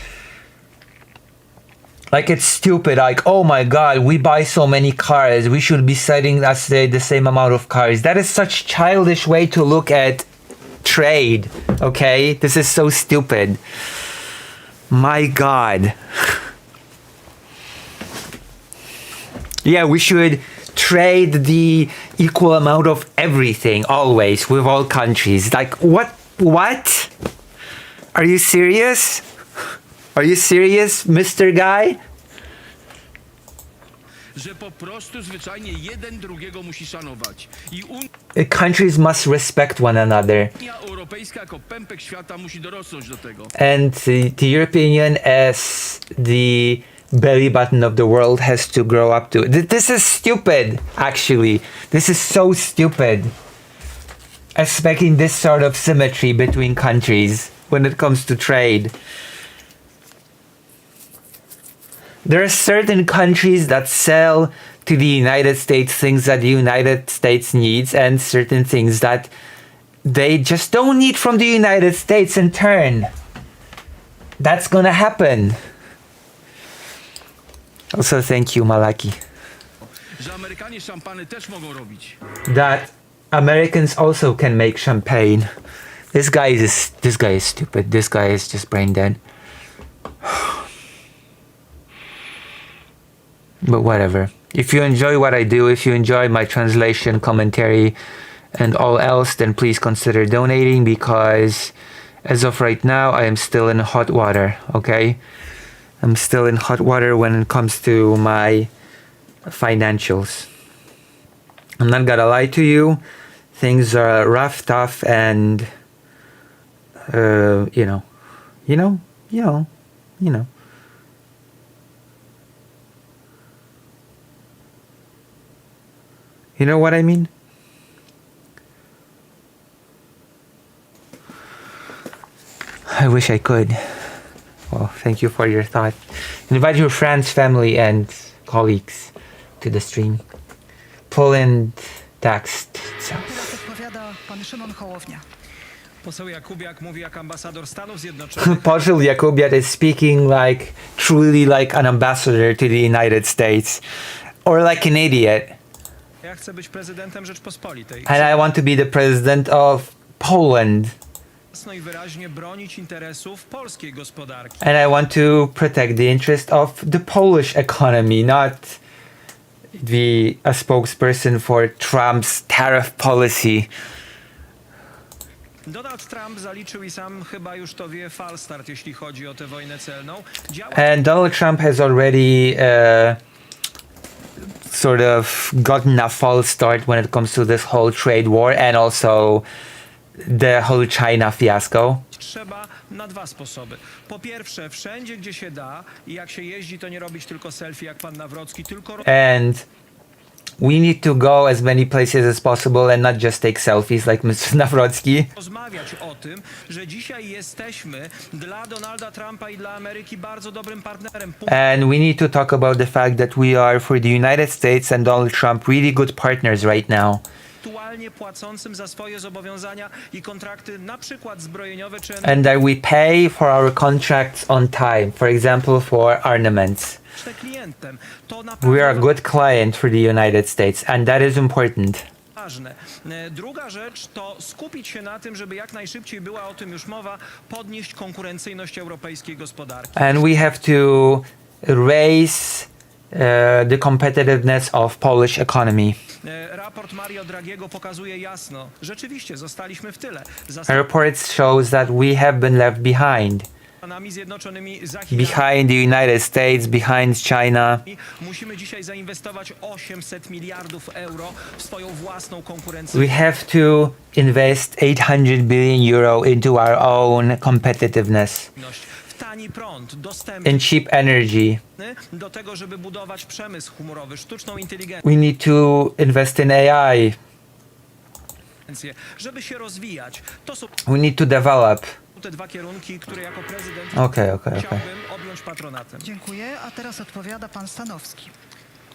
Like, it's stupid, like, oh my god, we buy so many cars, we should be selling us the same amount of cars. That is such childish way to look at trade, okay? This is so stupid. My god. Yeah, we should trade the equal amount of everything, always, with all countries. Like, what? Are you serious? Are you serious, Mr. Guy? Że po prostu zwyczajnie jeden drugiego musi szanować. I Countries must respect one another. Unia Europejska jako pępek świata musi dorosnąć do tego. And the European Union as the belly button of the world has to grow up to. This is stupid, actually. This is so stupid. Expecting this sort of symmetry between countries when it comes to trade. There are certain countries that sell to the United States things that the United States needs, and certain things that they just don't need from the United States in turn. That's gonna happen. Also, thank you, Malaki. Że Amerykanie szampany też mogą robić. That Americans also can make champagne. This guy is stupid. This guy is just brain dead. But whatever. If you enjoy what I do, if you enjoy my translation, commentary, and all else, then please consider donating, because as of right now, I am still in hot water, okay? I'm still in hot water when it comes to my financials. I'm not gonna lie to you. Things are rough, tough, and, you know. You know what I mean? I wish I could. Well, thank you for your thought. Invite your friends, family, and colleagues to the stream. Poland taxed itself. Odpowiada pan Szymon Hołownia. Poseł Jakubiak mówi jak ambasador Stanów Zjednoczonych. Poseł Jakubiak is speaking like truly like an ambassador to the United States, or like an idiot. Ja chcę być prezydentem Rzeczpospolitej. And I want to be the president of Poland. Jasno i wyraźnie bronić interesów polskiej gospodarki. And I want to protect the interest of the Polish economy, not be a spokesperson for Trump's tariff policy. Donald Trump zaliczył i sam chyba już to wie falstart, jeśli chodzi o tę wojnę celną. And Donald Trump has already sort of gotten a false start when it comes to this whole trade war and also the whole China fiasco. Trzeba na dwa sposoby. Po pierwsze, wszędzie gdzie się da i jak się jeździ, to nie robić tylko selfie jak pan Nawrocki, tylko And we need to go as many places as possible and not just take selfies like Mr. Nawrocki. rozmawiać o tym, że dzisiaj jesteśmy dla Donalda Trumpa i dla Ameryki bardzo dobrym partnerem. And we need to talk about the fact that we are for the United States and Donald Trump really good partners right now. Punktualnie płacącym za swoje zobowiązania i kontrakty, na przykład zbrojeniowe czy And that we pay for our contracts on time, for example for armaments. klientem. To We are a good client for the United States and that is important. ważne. Druga rzecz to skupić się na tym, żeby jak najszybciej, była o tym już mowa, podnieść konkurencyjność europejskiej gospodarki. And we have to raise the competitiveness of Polish economy. Raport Mario Draghiego pokazuje jasno, rzeczywiście zostaliśmy w tyle. Za Reports shows that we have been left behind. Stanami Zjednoczonymi, za Behind the United States, behind China. musimy dzisiaj zainwestować 800 miliardów euro w swoją własną We konkurencję. have to invest 800 billion euro into our own competitiveness W tani prąd, dostępny and cheap energy. do tego, żeby budować przemysł chmurowy, sztuczną inteligencję, We need to invest in AI. żeby się rozwijać. To są We need to develop. te dwa kierunki, które jako prezydent Okay. chciałbym objąć patronatem. Dziękuję, a teraz odpowiada pan Stanowski.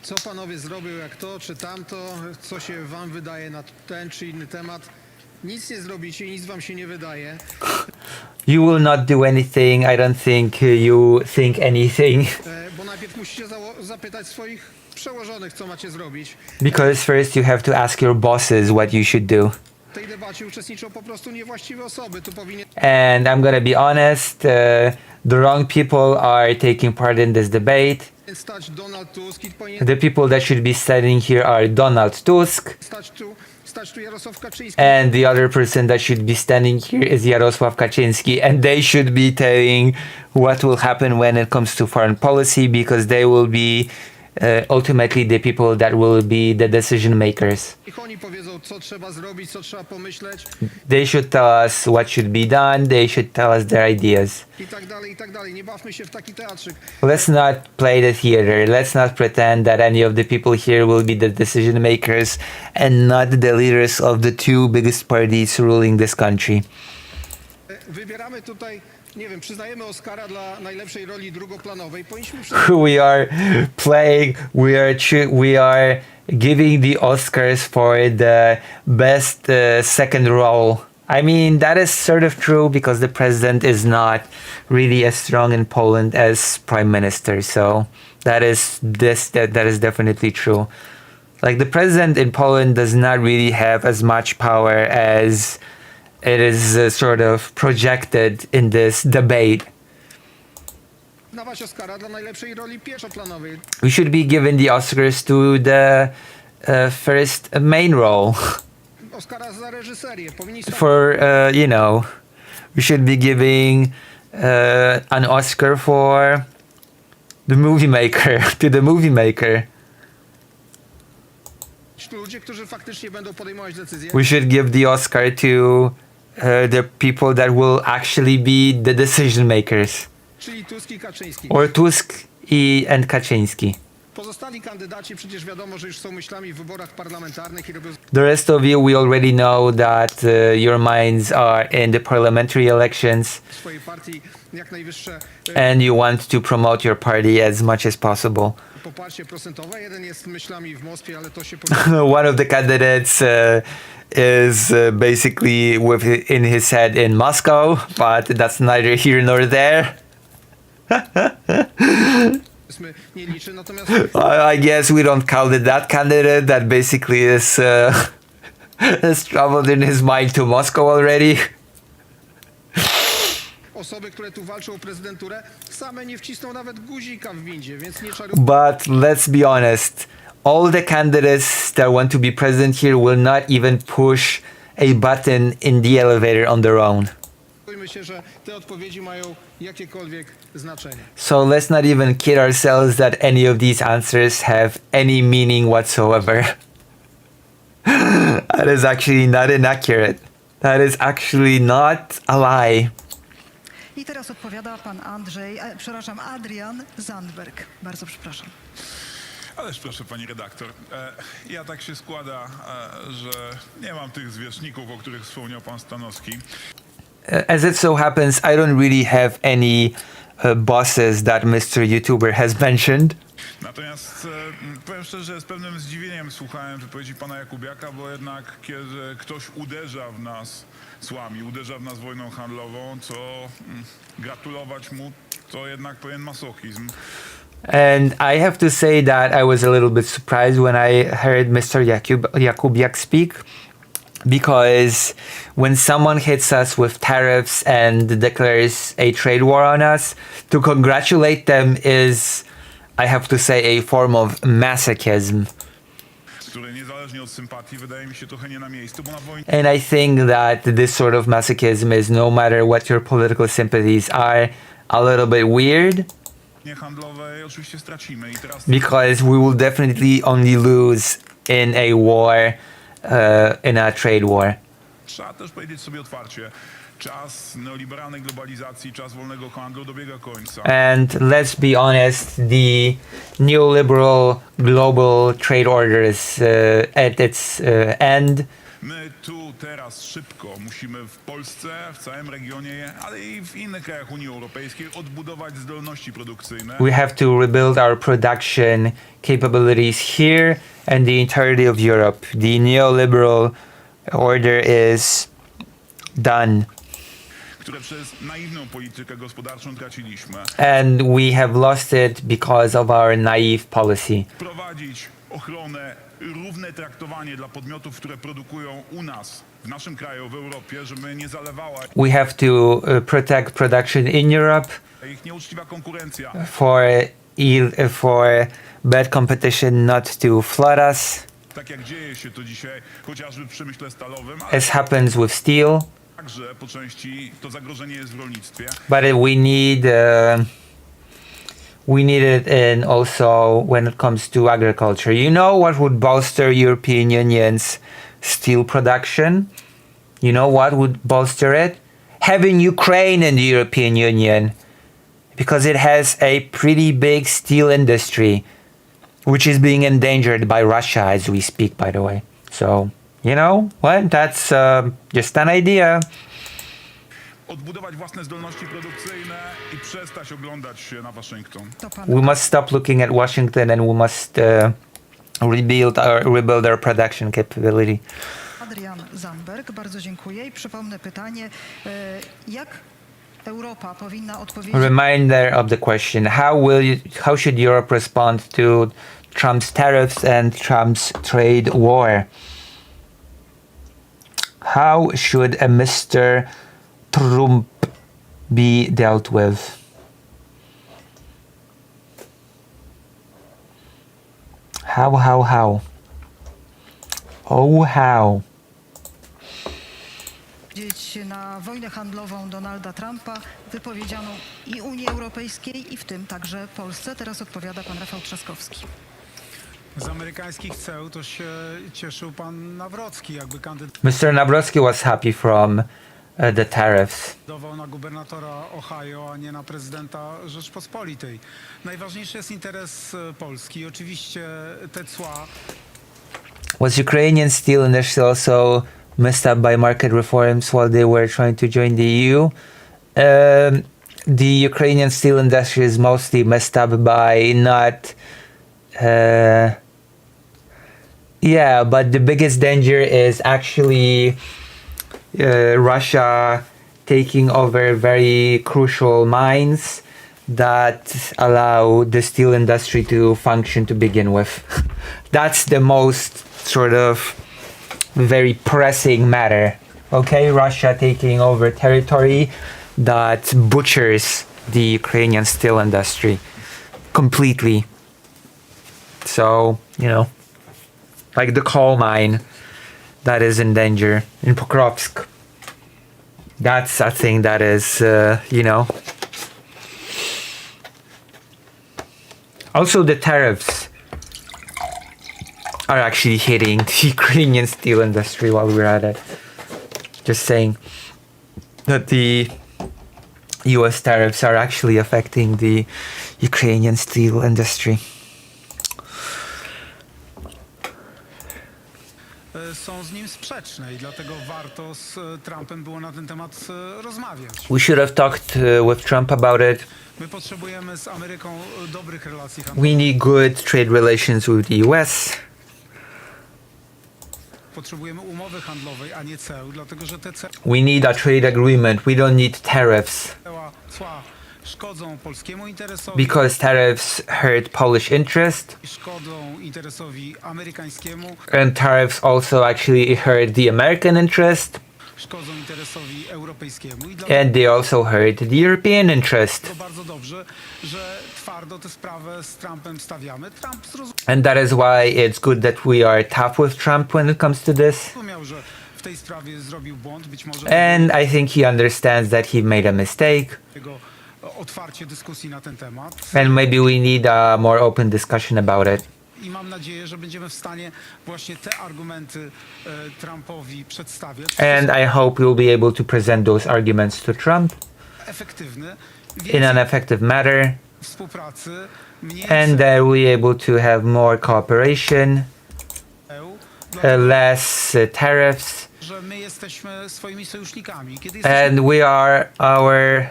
Co panowie zrobią, jak to czy tamto, co się wam wydaje na ten czy inny temat? Nic nie zrobicie, nic wam się nie wydaje. You will not do anything. I don't think you think anything. Bo najpierw musicie zapytać swoich przełożonych, co macie zrobić. Because first you have to ask your bosses what you should do. W tej debacie uczestniczą po prostu niewłaściwe osoby. Tu powinien And I'm gonna be honest, the wrong people are taking part in this debate. stać Donald Tusk i powinien The people that should be standing here are Donald Tusk, stać tu Jarosław Kaczyński. and the other person that should be standing here is Jarosław Kaczynski, and they should be telling what will happen when it comes to foreign policy, because they will be ultimately the people that will be the decision makers. Niech oni powiedzą, co trzeba zrobić, co trzeba pomyśleć They should tell us what should be done, they should tell us their ideas. i tak dalej, i tak dalej. Nie bawmy się w taki teatrzyk. Let's not play the theater. Let's not pretend that any of the people here will be the decision makers and not the leaders of the two biggest parties ruling this country. Wybieramy tutaj, nie wiem, przyznajemy Oscara dla najlepszej roli drugoplanowej. Powinniśmy We are playing, we are giving the Oscars for the best second role. I mean, that is sort of true because the president is not really as strong in Poland as prime minister. So that is definitely true. Like the president in Poland does not really have as much power as it is sort of projected in this debate. dawać Oscara dla najlepszej roli pierwszoplanowej. We should be giving the Oscars to the first main role. Oscara za reżyserię. Powinni For, you know, we should be giving an Oscar for the movie maker, to the movie maker. ludzie, którzy faktycznie będą podejmować decyzje. We should give the Oscar to the people that will actually be the decision makers. Czyli Tusk i Kaczyński. Or Tusk and Kaczyński. Pozostali kandydaci przecież wiadomo, że już są myślami w wyborach parlamentarnych i robią... The rest of you, we already know that your minds are in the parliamentary elections swojej partii jak najwyższe and you want to promote your party as much as possible. poparcie procentowe. Jeden jest myślami w Moskwie, ale to się... One of the candidates is basically in his head in Moscow, but that's neither here nor there. nie liczy, natomiast... I guess we don't count it that candidate that basically is has traveled in his mind to Moscow already. Osoby, które tu walczą o prezydenturę, same nie wcisną nawet guzika w windzie, więc nie czaruj... But let's be honest, all the candidates that want to be president here will not even push a button in the elevator on their own. Myślę, że te odpowiedzi mają jakiekolwiek znaczenie. So let's not even kid ourselves that any of these answers have any meaning whatsoever. That is actually not inaccurate. That is actually not a lie. I teraz odpowiada pan Adrian Zandberg. Bardzo przepraszam. Ależ proszę pani redaktor, ja tak się składa, że nie mam tych zwierzchników, o których wspomniał pan Stanowski. As it so happens, I don't really have any bosses that Mr. YouTuber has mentioned. Natomiast powiem szczerze, że z pewnym zdziwieniem słuchałem wypowiedzi pana Jakubiaka, bo jednak kiedy ktoś uderza w nas słami, uderza w nas wojną handlową, to gratulować mu to jednak pewien masochizm. And I have to say that I was a little bit surprised when I heard Mr. Jakubiak speak, because when someone hits us with tariffs and declares a trade war on us, to congratulate them is, I have to say, a form of masochism. Które niezależnie od sympatii wydaje mi się trochę nie na miejscu, bo na wojnie And I think that this sort of masochism is, no matter what your political sympathies are, a little bit weird, handlowej oczywiście stracimy i teraz because we will definitely only lose in a war, in a trade war. trzeba też powiedzieć sobie otwarcie, czas neoliberalnej globalizacji, czas wolnego handlu dobiega końca. And let's be honest, the neoliberal global trade order is at its end. My tu teraz szybko musimy w Polsce, w całym regionie, ale i w innych krajach Unii Europejskiej odbudować zdolności produkcyjne. We have to rebuild our production capabilities here and the entirety of Europe. The neoliberal order is done. Które przez naiwną politykę gospodarczą traciliśmy. And we have lost it because of our naive policy. Prowadzić ochronę, równe traktowanie dla podmiotów, które produkują u nas, w naszym kraju, w Europie, żeby nie zalewała We have to protect production in Europe ich nieuczciwa konkurencja. for bad competition not to flood us, Tak jak dzieje się to dzisiaj, chociażby w przemyśle stalowym, ale as happens with steel. także po części to zagrożenie jest w rolnictwie. But we need it in also when it comes to agriculture. You know what would bolster European Union's steel production? You know what would bolster it? Having Ukraine in the European Union, because it has a pretty big steel industry, which is being endangered by Russia as we speak, by the way. So, you know what? That's just an idea. Odbudować własne zdolności produkcyjne i przestać oglądać się na Waszyngton. We must stop looking at Washington and we must rebuild our production capability. Adrian Zandberg, bardzo dziękuję. I przypomnę pytanie, jak Europa powinna odpowiedzieć... Reminder of the question: how should Europe respond to Trump's tariffs and Trump's trade war? How should a Mr. Trump be dealt with? How? Oh, how? Na wojnę handlową Donalda Trumpa wypowiedzianą i Unii Europejskiej, i w tym także Polsce. Teraz odpowiada pan Rafał Trzaskowski. Z amerykańskich ceł to się cieszył pan Nawrocki, jakby Mr. Nawrocki was happy from the tariffs. kandydował na gubernatora Ohio, a nie na prezydenta Rzeczpospolitej. Najważniejszy jest interes Polski. Oczywiście te cła. Was Ukrainian steel industry also messed up by market reforms while they were trying to join the EU? The Ukrainian steel industry is mostly messed up by not... yeah, but the biggest danger is actually Russia taking over very crucial mines that allow the steel industry to function to begin with. That's the most sort of very pressing matter. Okay, Russia taking over territory that butchers the Ukrainian steel industry completely. So, you know, like the coal mine that is in danger in Pokrovsk. That's a thing that is, you know. Also, the tariffs are actually hitting the Ukrainian steel industry while we're at it. Just saying that the US tariffs are actually affecting the Ukrainian steel industry. Są z nim sprzeczne i dlatego warto z Trumpem było na ten temat rozmawiać. We should have talked with Trump about it. My potrzebujemy z Ameryką dobrych relacji handlowych. We need good trade relations with the US. Potrzebujemy umowy handlowej, a nie ceł, dlatego że te We need a trade agreement. We don't need tariffs. cła szkodzą polskiemu interesowi, Because tariffs hurt Polish interest. szkodzą interesowi amerykańskiemu, And tariffs also actually hurt the American interest. szkodzą interesowi europejskiemu i And they also hurt the European interest. dlatego bardzo dobrze, że twardo tę sprawę z Trumpem stawiamy. Trump And that is why it's good that we are tough with Trump when it comes to this. zrozumiał, że w tej sprawie zrobił błąd, być może And I think he understands that he made a mistake. jego otwarcie dyskusji na ten temat. And maybe we need a more open discussion about it. I mam nadzieję, że będziemy w stanie właśnie te argumenty Trumpowi przedstawiać And I hope we'll be able to present those arguments to Trump efektywny, in an effective manner. współpracy, mniej And that we're able to have more cooperation, less tariffs. że my jesteśmy swoimi sojusznikami. Kiedy And we are our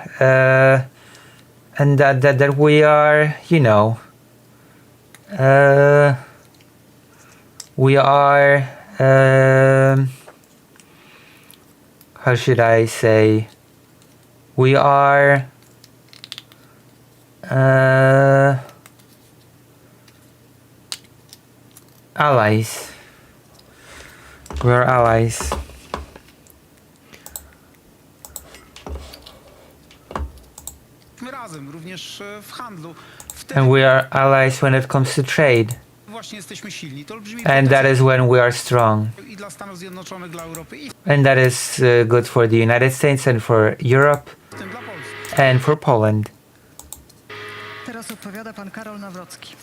and that we are, you know, we are how should I say, we are allies. We are allies. razem, również w handlu. And we are allies when it comes to trade. Właśnie jesteśmy silni. To olbrzymi And that is when we are strong. i dla Stanów Zjednoczonych, dla Europy i And that is good for the United States and for Europe w tym dla Polski. and for Poland. Teraz odpowiada pan Karol Nawrocki.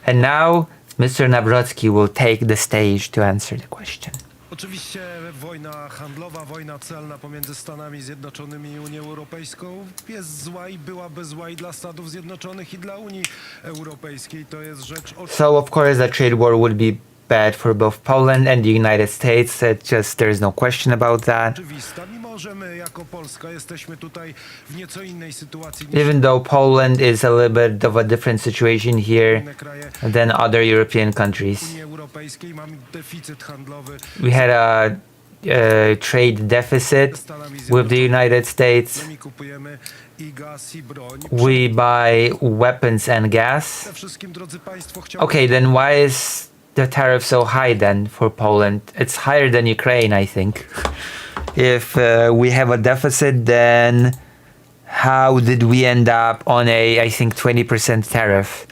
And now Mr. Nawrocki will take the stage to answer the question. Oczywiście wojna handlowa, wojna celna pomiędzy Stanami Zjednoczonymi i Unią Europejską jest zła i byłaby zła i dla Stanów Zjednoczonych i dla Unii Europejskiej. To jest rzecz So of course a trade war would be bad for both Poland and the United States. There's no question about that. oczywista, mimo że my jako Polska jesteśmy tutaj w nieco innej sytuacji niż Even though Poland is a little bit of a different situation here inne kraje than other European countries. Unii Europejskiej, mamy deficyt handlowy We had a trade deficit with the United States. my kupujemy i gaz, i broń. We buy weapons and gas. Przede wszystkim, drodzy Państwo, chciałbym Okay, then why is the tariff so high then for Poland? It's higher than Ukraine, I think. If we have a deficit, then how did we end up on I think 20% tariff?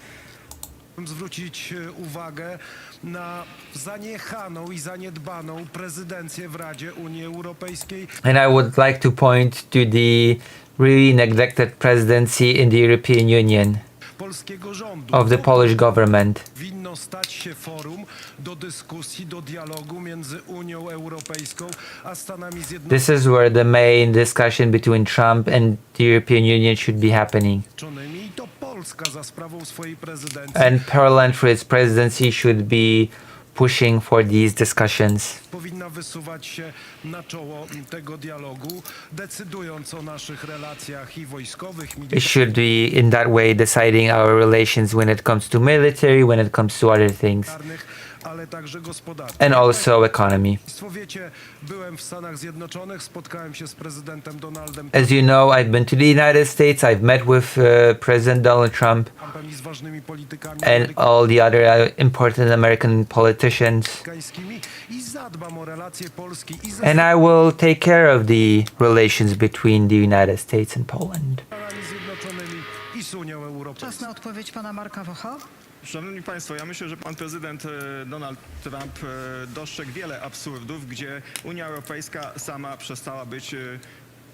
zwrócić uwagę na zaniechaną i zaniedbaną prezydencję w Radzie Unii Europejskiej. And I would like to point to the really neglected presidency in the European Union Polskiego rządu. of the Polish government. Winno stać się forum do dyskusji, do dialogu między Unią Europejską a Stanami This is where the main discussion between Trump and the European Union should be happening. Zjednoczonymi i to Polska za sprawą swojej prezydencji And Poland for its presidency should be pushing for these discussions. powinna wysuwać się na czoło tego dialogu, decydując o naszych relacjach i wojskowych, It should be in that way deciding our relations when it comes to military, when it comes to other things, militarnych, ale także gospodarczych. and also economy. Państwo wiecie, byłem w Stanach Zjednoczonych, spotkałem się z prezydentem Donaldem As you know, I've been to the United States, I've met with President Donald Trump Trumpem i z ważnymi politykami and all the other important American politicians. amerykańskimi i zadbam o relacje Polski i ze And I will take care of the relations between the United States and Poland. Stanami Zjednoczonymi i i z Unią Europejską. Czas na odpowiedź pana Marka Wocha. Szanowni Państwo, ja myślę, że pan prezydent Donald Trump dostrzegł wiele absurdów, gdzie Unia Europejska sama przestała być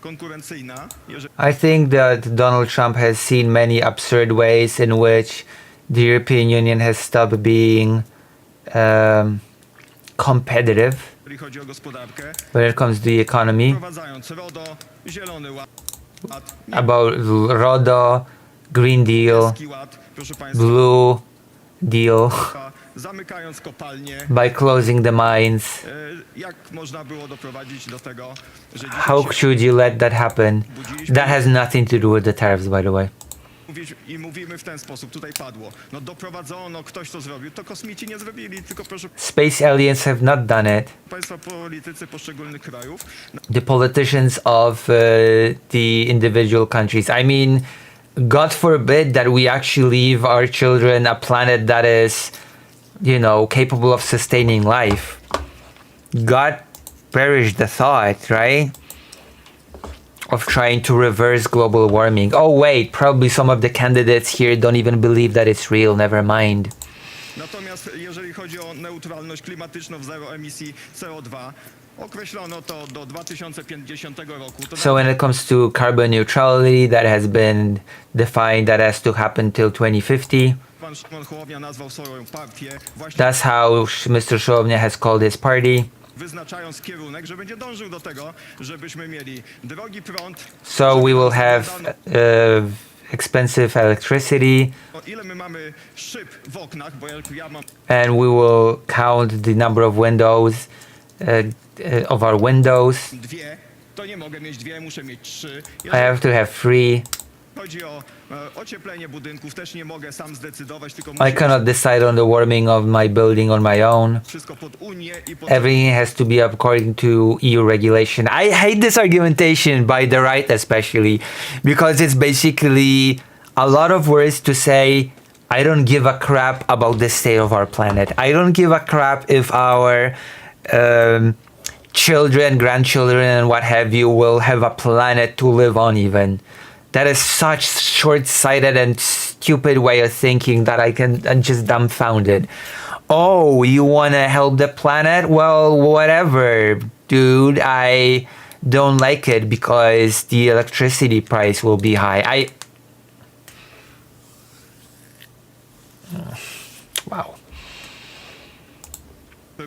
konkurencyjna. I think that Donald Trump has seen many absurd ways in which the European Union has stopped being competitive Jeżeli chodzi o gospodarkę, when it comes to the economy. wprowadzając RODO, Zielony Ład, About RODO, Green Deal, Niebieski Ład, proszę Państwa, Blue Deal, zamykając kopalnie. by closing the mines. Jak można było doprowadzić do tego, że How should you let that happen? That has nothing to do with the tariffs, by the way. i mówimy w ten sposób, tutaj padło, no doprowadzono, ktoś to zrobił, to kosmici nie zrobili, tylko proszę Space aliens have not done it. Państwa, politycy poszczególnych krajów. The politicians of the individual countries. I mean, God forbid that we actually leave our children a planet that is, you know, capable of sustaining life. God perish the thought, right? Of trying to reverse global warming. Oh wait, probably some of the candidates here don't even believe that it's real, never mind. Natomiast jeżeli chodzi o neutralność klimatyczną w zero emisji CO2, określono to do 2050 roku. To So when it comes to carbon neutrality, that has been defined that has to happen till 2050. pan Szymon Hołownia nazwał swoją partię właśnie That's how Mr. Hołownia has called his party. wyznaczając kierunek, że będzie dążył do tego, żebyśmy mieli drogi prąd. So we will have expensive electricity, Ile my mamy szyb w oknach, bo jak ja mam and we will count the number of windows of our windows. dwie, to nie mogę mieć dwie, muszę mieć trzy. I have to have 3. Chodzi o ocieplenie budynków, też nie mogę sam zdecydować, tylko I muszę cannot decide on the warming of my building on my own. wszystko pod Unię i pod Everything has to be according to EU regulation. I hate this argumentation by the right especially, because it's basically a lot of words to say I don't give a crap about the state of our planet. I don't give a crap if our children, grandchildren, and what have you will have a planet to live on even. That is such short-sighted and stupid way of thinking that I'm just dumbfounded. Oh, you want to help the planet? Well, whatever, dude. I don't like it because the electricity price will be high. Wow.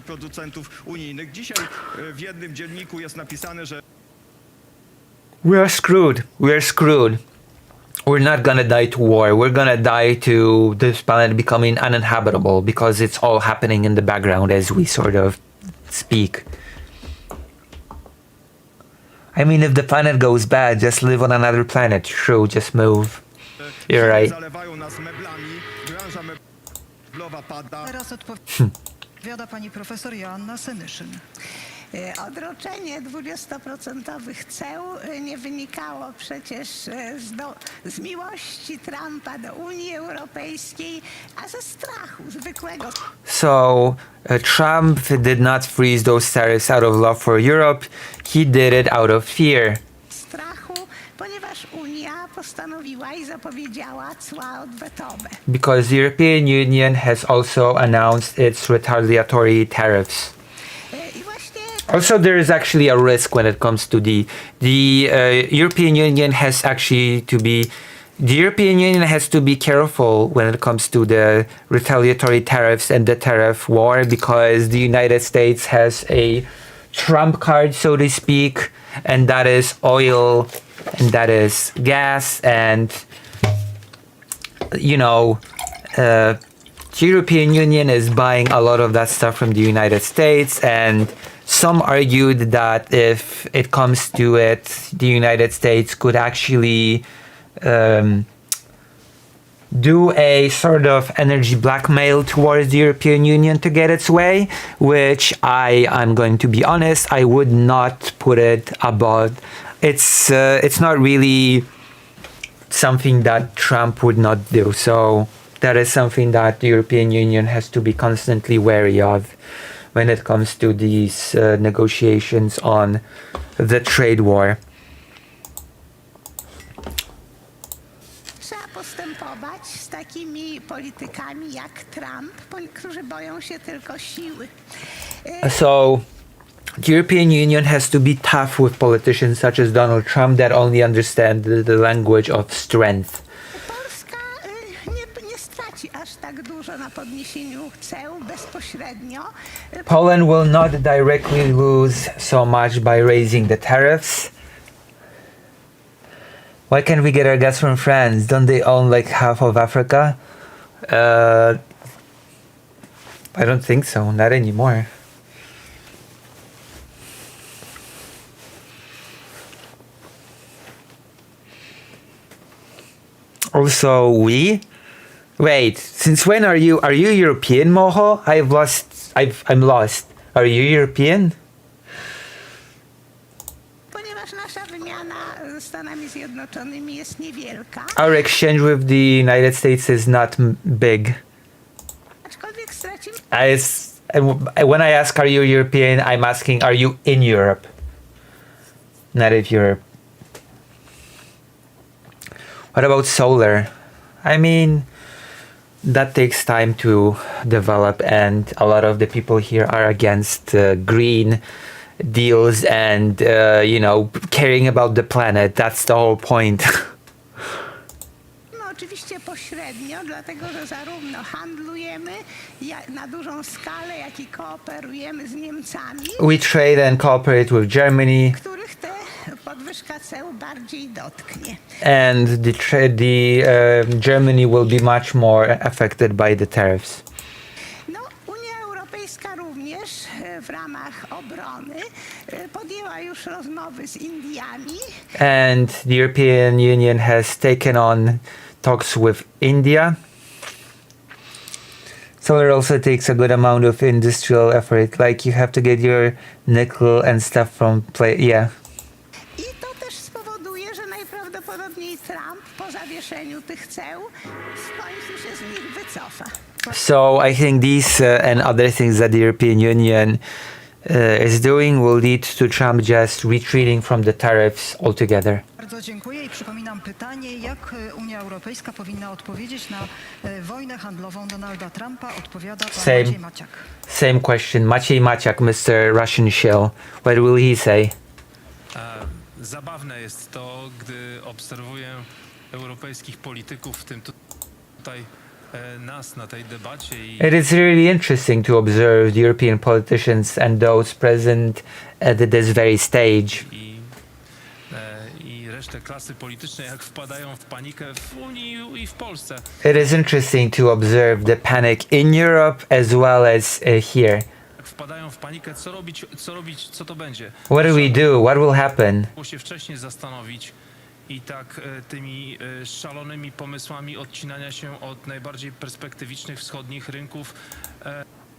producentów unijnych. Dzisiaj w jednym dzienniku jest napisane, że We are screwed. We are screwed. We're not gonna die to war. We're gonna die to this planet becoming uninhabitable because it's all happening in the background as we sort of speak. I mean, if the planet goes bad, just live on another planet. True, just move. You're right. zalewają nas meblami, branża meblowa pada. Teraz odpowiada pani profesor Joanna Senyszyn. Odroczenie 20% ceł nie wynikało przecież z miłości Trumpa do Unii Europejskiej, a ze strachu zwykłego. So, Trump did not freeze those tariffs out of love for Europe. He did it out of fear. Strachu, ponieważ Unia postanowiła i zapowiedziała cła odwetowe. Because the European Union has also announced its retaliatory tariffs. Also, there is actually a risk when it comes to the European Union has actually to be the European Union has to be careful when it comes to the retaliatory tariffs and the tariff war, because the United States has a trump card, so to speak, and that is oil, and that is gas, and you know, the European Union is buying a lot of that stuff from the United States, and some argued that if it comes to it, the United States could actually do a sort of energy blackmail towards the European Union to get its way, which I'm going to be honest, I would not put it above. It's not really something that Trump would not do. So that is something that the European Union has to be constantly wary of when it comes to these negotiations on the trade war. trzeba postępować z takimi politykami jak Trump, którzy boją się tylko siły. So, the European Union has to be tough with politicians such as Donald Trump that only understand the language of strength. Polska nie straci aż tak dużo na podniesieniu ceł bezpośrednio. Poland will not directly lose so much by raising the tariffs. Why can't we get our gas from France? Don't they own like half of Africa? I don't think so. Not anymore. Also, wait. Since when are you European, Moho? I'm lost. Are you European? Ponieważ nasza wymiana ze Stanami Zjednoczonymi jest niewielka, Our exchange with the United States is not big. aczkolwiek stracimy When I ask, are you European? I'm asking, are you in Europe? Not if Europe. What about solar? I mean, that takes time to develop, and a lot of the people here are against green deals and, caring about the planet. That's the whole point. oczywiście pośrednio, dlatego że zarówno handlujemy na dużą skalę, jak i kooperujemy z Niemcami, We trade and cooperate with Germany, których te podwyżka ceł bardziej dotknie. and Germany will be much more affected by the tariffs. Unia Europejska również w ramach obrony podjęła już rozmowy z Indiami. And the European Union has taken on talks with India. Solar also takes a good amount of industrial effort. Like you have to get your nickel and stuff from yeah. I to też spowoduje, że najprawdopodobniej Trump po zawieszeniu tych ceł w końcu się z nich wycofa. So I think these and other things that the European Union is doing will lead to Trump just retreating from the tariffs altogether. Bardzo dziękuję i przypominam pytanie, jak Unia Europejska powinna odpowiedzieć na wojnę handlową Donalda Trumpa? Odpowiada pan Maciej Maciak. Same question. Maciej Maciak, Mr. Russian shill. What will he say? Zabawne jest to, gdy obserwuję europejskich polityków, w tym tutaj nas na tej debacie It is really interesting to observe the European politicians and those present at this very stage. i resztę klasy politycznej, jak wpadają w panikę w Unii i w Polsce. It is interesting to observe the panic in Europe as well as here. Wpadają w panikę, co robić, co to będzie. What do we do? What will happen? Trzeba się wcześniej zastanowić i tak tymi szalonymi pomysłami odcinania się od najbardziej perspektywicznych wschodnich rynków.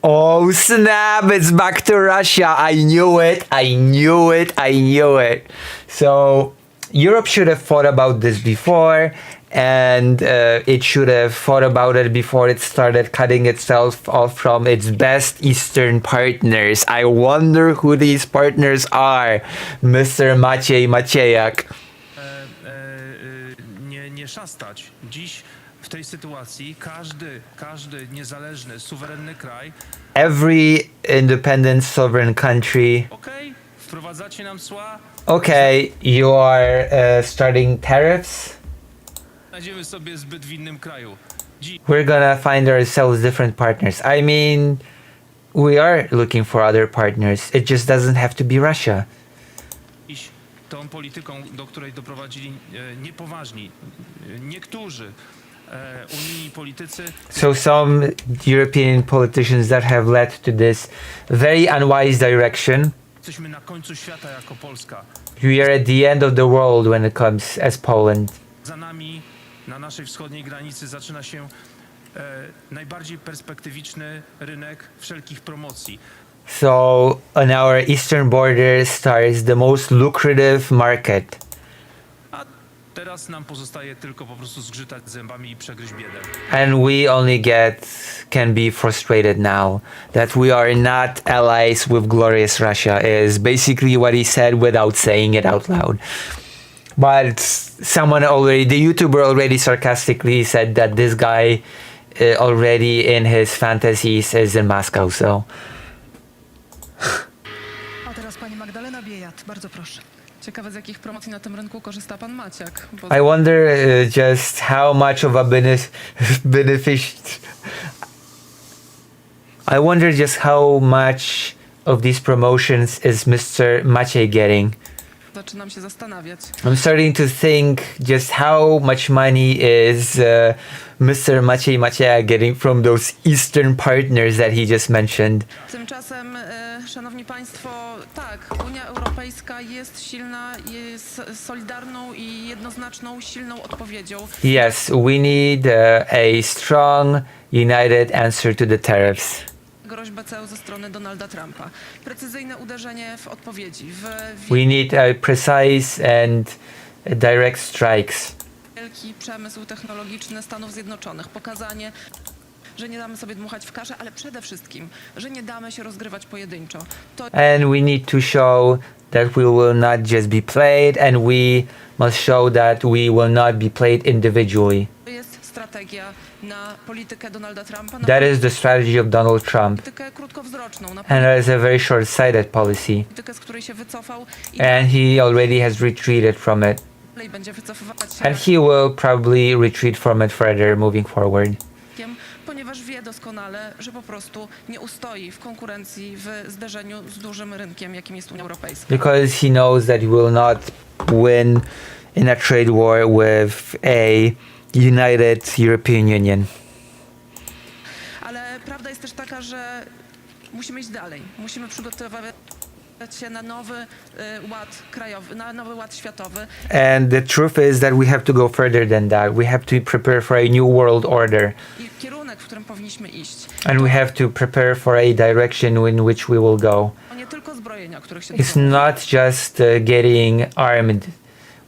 Oh snap, it's back to Russia. I knew it. I knew it. I knew it. So Europe should have thought about this before, and it should have thought about it before it started cutting itself off from its best Eastern partners. I wonder who these partners are, Mr. Maciej Maciejak. Nie szastać. Dziś w tej sytuacji każdy niezależny, suwerenny kraj. Every independent sovereign country. Okej, wprowadzacie nam cła. Okay, you are starting tariffs. Znajdziemy sobie zbyt w innym kraju. We're gonna find ourselves different partners. I mean, we are looking for other partners. It just doesn't have to be Russia. Tą polityką, do której doprowadzili niepoważni niektórzy unijni politycy. So some European politicians that have led to this very unwise direction. Jesteśmy na końcu świata jako Polska. We are at the end of the world when it comes as Poland. Za nami, na naszej wschodniej granicy, zaczyna się najbardziej perspektywiczny rynek wszelkich promocji. So on our eastern border starts the most lucrative market. A teraz nam pozostaje tylko po prostu zgrzytać zębami i przegryźć biedę. And we only can be frustrated now that we are not allies with glorious Russia is basically what he said without saying it out loud. But someone already, the YouTuber already sarcastically said that this guy already in his fantasies is in Moscow, so. A teraz pani Magdalena Biejat, bardzo proszę. Ciekawe, z jakich promocji na tym rynku korzysta pan Maciak. Bo I wonder just how much of a I wonder just how much of these promotions is Mr. Maciej getting. zaczynam się zastanawiać. I'm starting to think just how much money is Mr. Maciej Macieja getting from those Eastern partners that he just mentioned. Tymczasem, szanowni państwo, tak, Unia Europejska jest silna, jest solidarną i jednoznaczną, silną odpowiedzią. Yes, we need a strong, united answer to the tariffs. Groźbę CEU ze strony Donalda Trumpa. Precyzyjne uderzenie w odpowiedzi. We need a precise and direct strikes. Wielki przemysł technologiczny Stanów Zjednoczonych. Pokazanie, że nie damy sobie dmuchać w kaszę, ale przede wszystkim, że nie damy się rozgrywać pojedynczo. To And we need to show that we will not just be played, and we must show that we will not be played individually. jest strategia na politykę Donalda Trumpa, na That is the strategy of Donald Trump. politykę krótkowzroczną, na And that is a very short-sighted policy. politykę, z której się wycofał i And he already has retreated from it. dalej będzie wycofywać się, And he will probably retreat from it further moving forward. ponieważ wie doskonale, że po prostu nie ustoi w konkurencji, w zderzeniu z dużym rynkiem, jakim jest Unia Europejska. Because he knows that he will not win in a trade war with a united European Union. Ale prawda jest też taka, że musimy iść dalej. Musimy przygotowywać się na nowy ład krajowy, na nowy ład światowy. And the truth is that we have to go further than that. We have to prepare for a new world order. I kierunek, w którym powinniśmy iść. And we have to prepare for a direction in which we will go. To nie tylko zbrojenia, których się It's not just getting armed,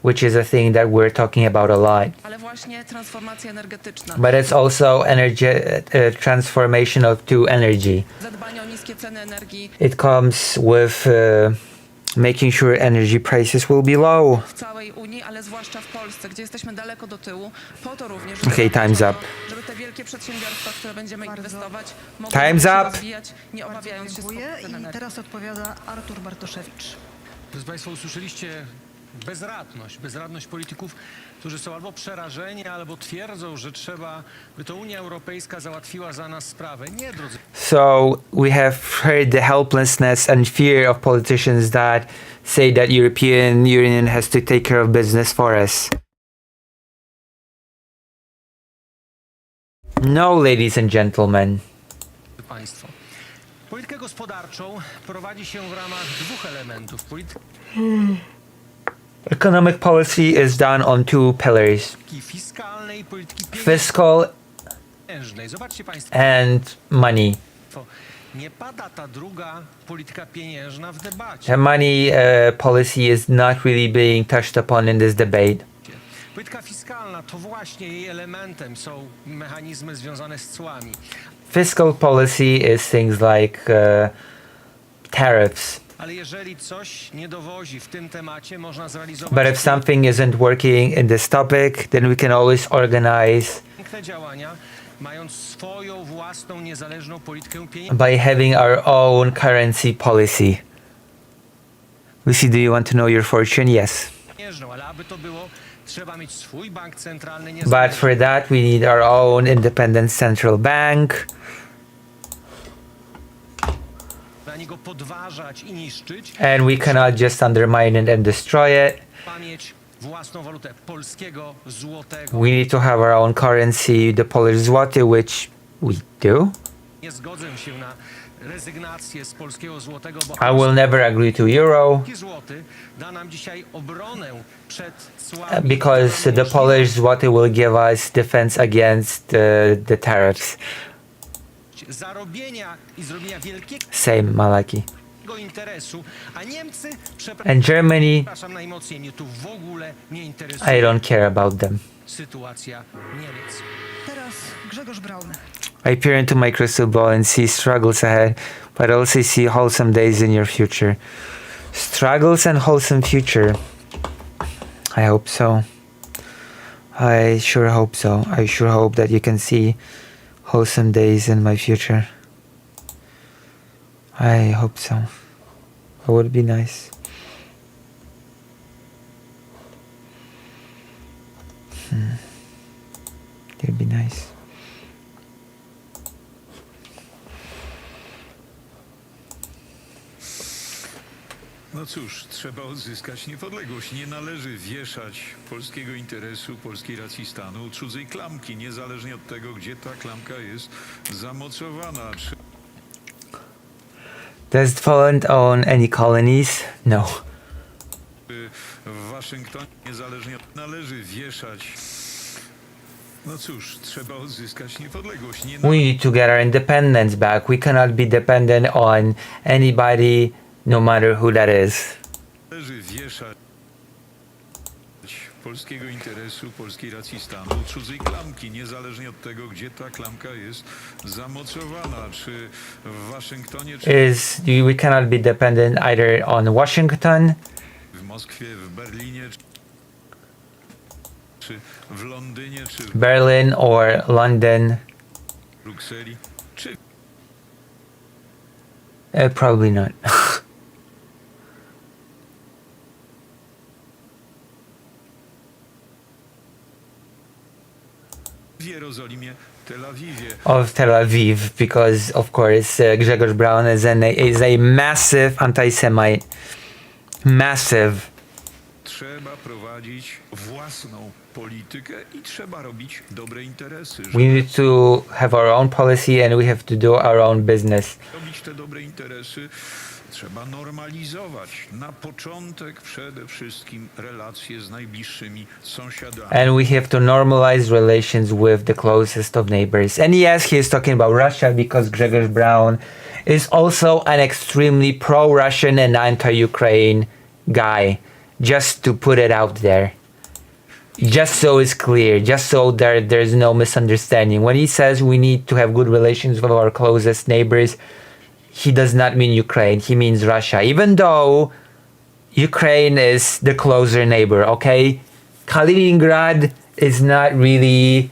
which is a thing that we're talking about a lot. ale właśnie transformacja energetyczna. But it's also transformation to energy. Zadbanie o niskie ceny energii It comes with making sure energy prices will be low. w całej Unii, ale zwłaszcza w Polsce, gdzie jesteśmy daleko do tyłu, po to również, Okay, time's up. żeby te wielkie przedsiębiorstwa, w które będziemy inwestować, mogły Time's się up. rozwijać, nie obawiając się Dziękuję spadku cen i energii. teraz odpowiada Artur Bartoszewicz. Proszę Państwa, usłyszeliście bezradność polityków, którzy są albo przerażeni, albo twierdzą, że trzeba, by to Unia Europejska załatwiła za nas sprawę. Nie, drodzy So we have heard the helplessness and fear of politicians that say that European Union has to take care of business for us. No, ladies and gentlemen. Państwo. Politykę gospodarczą prowadzi się w ramach dwóch elementów. Polityki Economic policy is done on two pillars: fiskalnej i polityki fiscal pieniężnej. Zobaczcie Państwo, and money. nie pada ta druga polityka pieniężna w debacie. The money policy is not really being touched upon in this debate. Polityka fiskalna to właśnie jej elementem są mechanizmy związane z cłami. Fiscal policy is things like tariffs. Ale jeżeli coś nie dowozi w tym temacie, można zrealizować But if something isn't working in this topic, then we can always organize piękne działania, mając swoją własną niezależną politykę pieniężną. by having our own currency policy. Lucy, do you want to know your fortune? Yes. Ale aby to było, trzeba mieć swój bank centralny But niezależny. for that, we need our own independent central bank. Na niego podważać i niszczyć. And we cannot just undermine it and destroy it. Trzeba mieć własną walutę polskiego złotego. We need to have our own currency, the Polish zloty, which we do. Nie zgodzę się na rezygnację z polskiego złotego, bo I will never agree to euro polski złoty da nam dzisiaj obronę przed cłami. because the Polish zloty will give us defense against the tariffs. Zarobienia i zrobienia wielkiego Same, Malaki. interesu, a Niemcy, And Germany, przepraszam najmocniej, mnie tu w ogóle nie interesuje I don't care about them. sytuacja Niemiec. Teraz Grzegorz Braun. I peer into my crystal ball and see struggles ahead, but also see wholesome days in your future. Struggles and wholesome future. I hope so. I sure hope so. I sure hope that you can see wholesome days in my future. I hope so. It would be nice. It would be nice. No cóż, trzeba odzyskać niepodległość. Nie należy wieszać polskiego interesu, polskiej racji stanu cudzej klamki, niezależnie od tego, gdzie ta klamka jest zamocowana. Czy Does Poland own any colonies? No. w Waszyngtonie, niezależnie od należy wieszać. No cóż, trzeba odzyskać niepodległość. Nie We need to get our independence back. We cannot be dependent on anybody, no matter who that is. należy wieszać polskiego interesu, polskiej racji stanu cudzej klamki, niezależnie od tego, gdzie ta klamka jest zamocowana, czy w Waszyngtonie, czy We cannot be dependent either on Washington, w Moskwie, w Berlinie, czy w Londynie, czy w Berlin, or London. Brukseli, czy Probably not. w Jerozolimie, Tel Awiwie. Of Tel Aviv, because of course Grzegorz Braun is a massive anti-Semite. Massive. Trzeba prowadzić własną politykę i trzeba robić dobre interesy. We need to have our own policy and we have to do our own business. Robić te dobre interesy trzeba normalizować. Na początek przede wszystkim relacje z najbliższymi sąsiadami. And we have to normalize relations with the closest of neighbors. And yes, he is talking about Russia because Grzegorz Braun is also an extremely pro-Russian and anti-Ukraine guy. Just to put it out there. Just so it's clear, just so there's no misunderstanding. When he says we need to have good relations with our closest neighbors, he does not mean Ukraine, he means Russia. Even though Ukraine is the closer neighbor, okay? Kaliningrad is not really...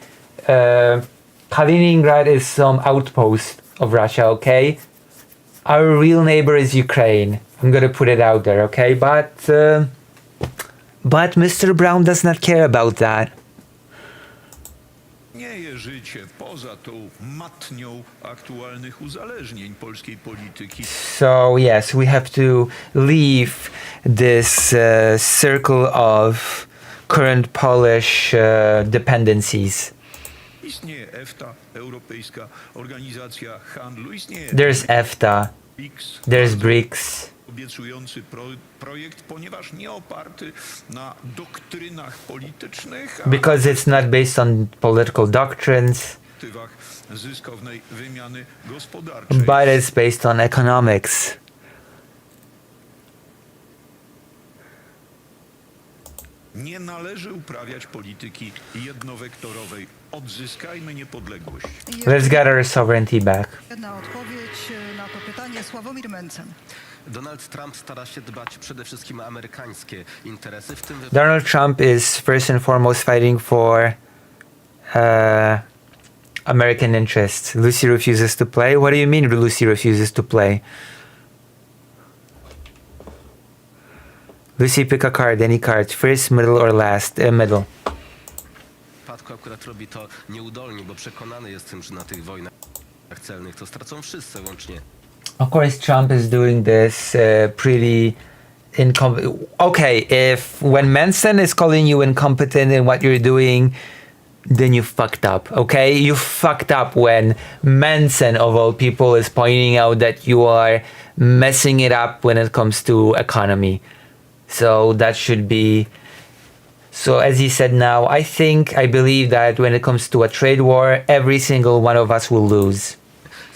Kaliningrad is some outpost of Russia, okay? Our real neighbor is Ukraine. I'm gonna put it out there, okay? But Mr. Brown does not care about that. Istnieje życie poza tą matnią aktualnych uzależnień polskiej polityki. So yes, we have to leave this circle of current Polish dependencies. Istnieje EFTA, Europejska Organizacja Handlu, istnieje There's EFTA, BRICS, there's BRICS. obiecujący projekt, ponieważ nie oparty na doktrynach politycznych, Because it's not based on political doctrines, aktywach zyskownej wymiany gospodarczej. but it's based on economics. Nie należy uprawiać polityki jednowektorowej. Odzyskajmy niepodległość. Let's get our sovereignty back. Jedna odpowiedź na to pytanie, Sławomir Mencen. Donald Trump stara się dbać przede wszystkim o amerykańskie interesy, w tym Donald Trump is first and foremost fighting for American interests. Lucy refuses to play. What do you mean Lucy refuses to play? Lucy, pick a card, any card. First, middle, or last? Middle. W przypadku akurat robi to nieudolnie, bo przekonany jestem, że na tych wojnach celnych to stracą wszyscy łącznie. Of course, Trump is doing this pretty okay, when Manson is calling you incompetent in what you're doing, then you fucked up, okay? You fucked up when Manson, of all people, is pointing out that you are messing it up when it comes to economy. So that should be... So as he said now, I believe that when it comes to a trade war, every single one of us will lose.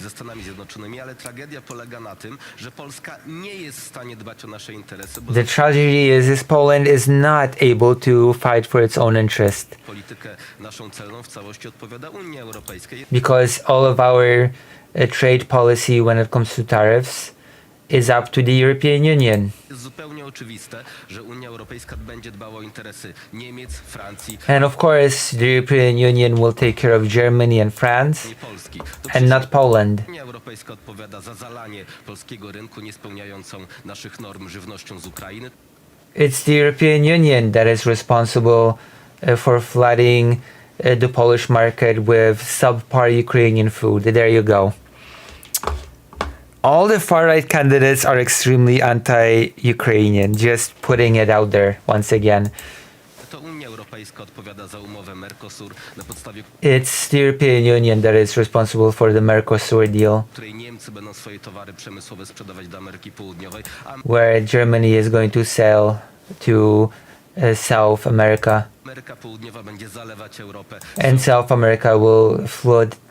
Ze Stanami Zjednoczonymi, ale tragedia polega na tym, że Polska nie jest w stanie dbać o nasze interesy, bo The tragedy is Poland is not able to fight for its own interest politykę naszą celną w całości odpowiada Unia Europejska. because all of our trade policy when it comes to tariffs is up to the European Union. Jest zupełnie oczywiste, że Unia Europejska będzie dbała o interesy Niemiec, Francji, And of course, the European Union will take care of Germany and France nie Polski. To and przecież not Poland. Unia Europejska odpowiada za zalanie polskiego rynku niespełniającą naszych norm żywnością z Ukrainy. It's the European Union that is responsible for flooding the Polish market with subpar Ukrainian food. There you go. All the far-right candidates are extremely anti-Ukrainian. Just putting it out there once again. To Unia Europejska odpowiada za umowę Mercosur, na podstawie It's the European Union that is responsible for the Mercosur deal, której Niemcy będą swoje towary przemysłowe sprzedawać do Ameryki Południowej, a where Germany is going to sell to South America, Ameryka Południowa będzie zalewać Europę and South America will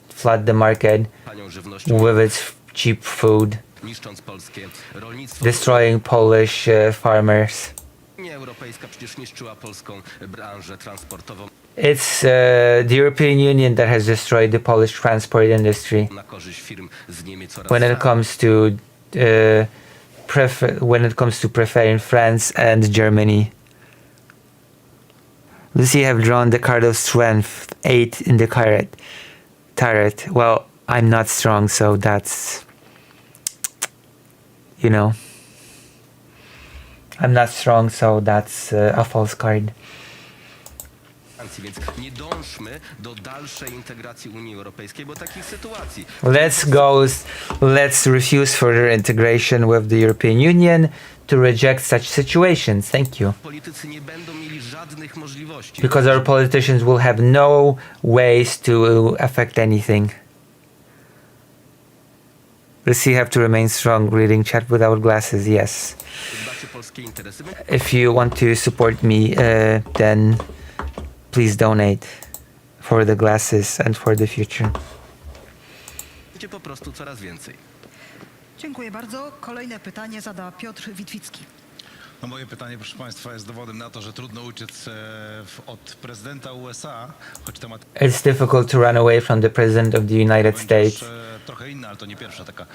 flood the market panią żywnością, with its cheap food, niszcząc polskie rolnictwo. destroying Polish farmers. Unia Europejska przecież niszczyła polską branżę transportową It's the European Union that has destroyed the Polish transport industry na korzyść firm z Niemiec oraz when it comes to preferring France and Germany. Lucy have drawn the card of strength, 8 in the tarot. Well, I'm not strong, so that's, you know, I'm not strong, so that's a false card. Francji, więc nie dążmy do dalszej integracji Unii Europejskiej, bo takich sytuacji Let's refuse further integration with the European Union to reject such situations. Thank you. politycy nie będą mieli żadnych możliwości. Because our politicians will have no ways to affect anything. Does he have to remain strong reading chat without glasses? Yes. Dbacie o polskie interesy, If you want to support me, then please donate for the glasses and for the future. będzie po prostu coraz więcej. Dziękuję bardzo. Kolejne pytanie zada Piotr Witwicki. No moje pytanie, proszę Państwa, jest dowodem na to, że trudno uciec od prezydenta USA, choć temat It's difficult to run away from the President of the United States. trochę inny, ale to nie pierwsza taka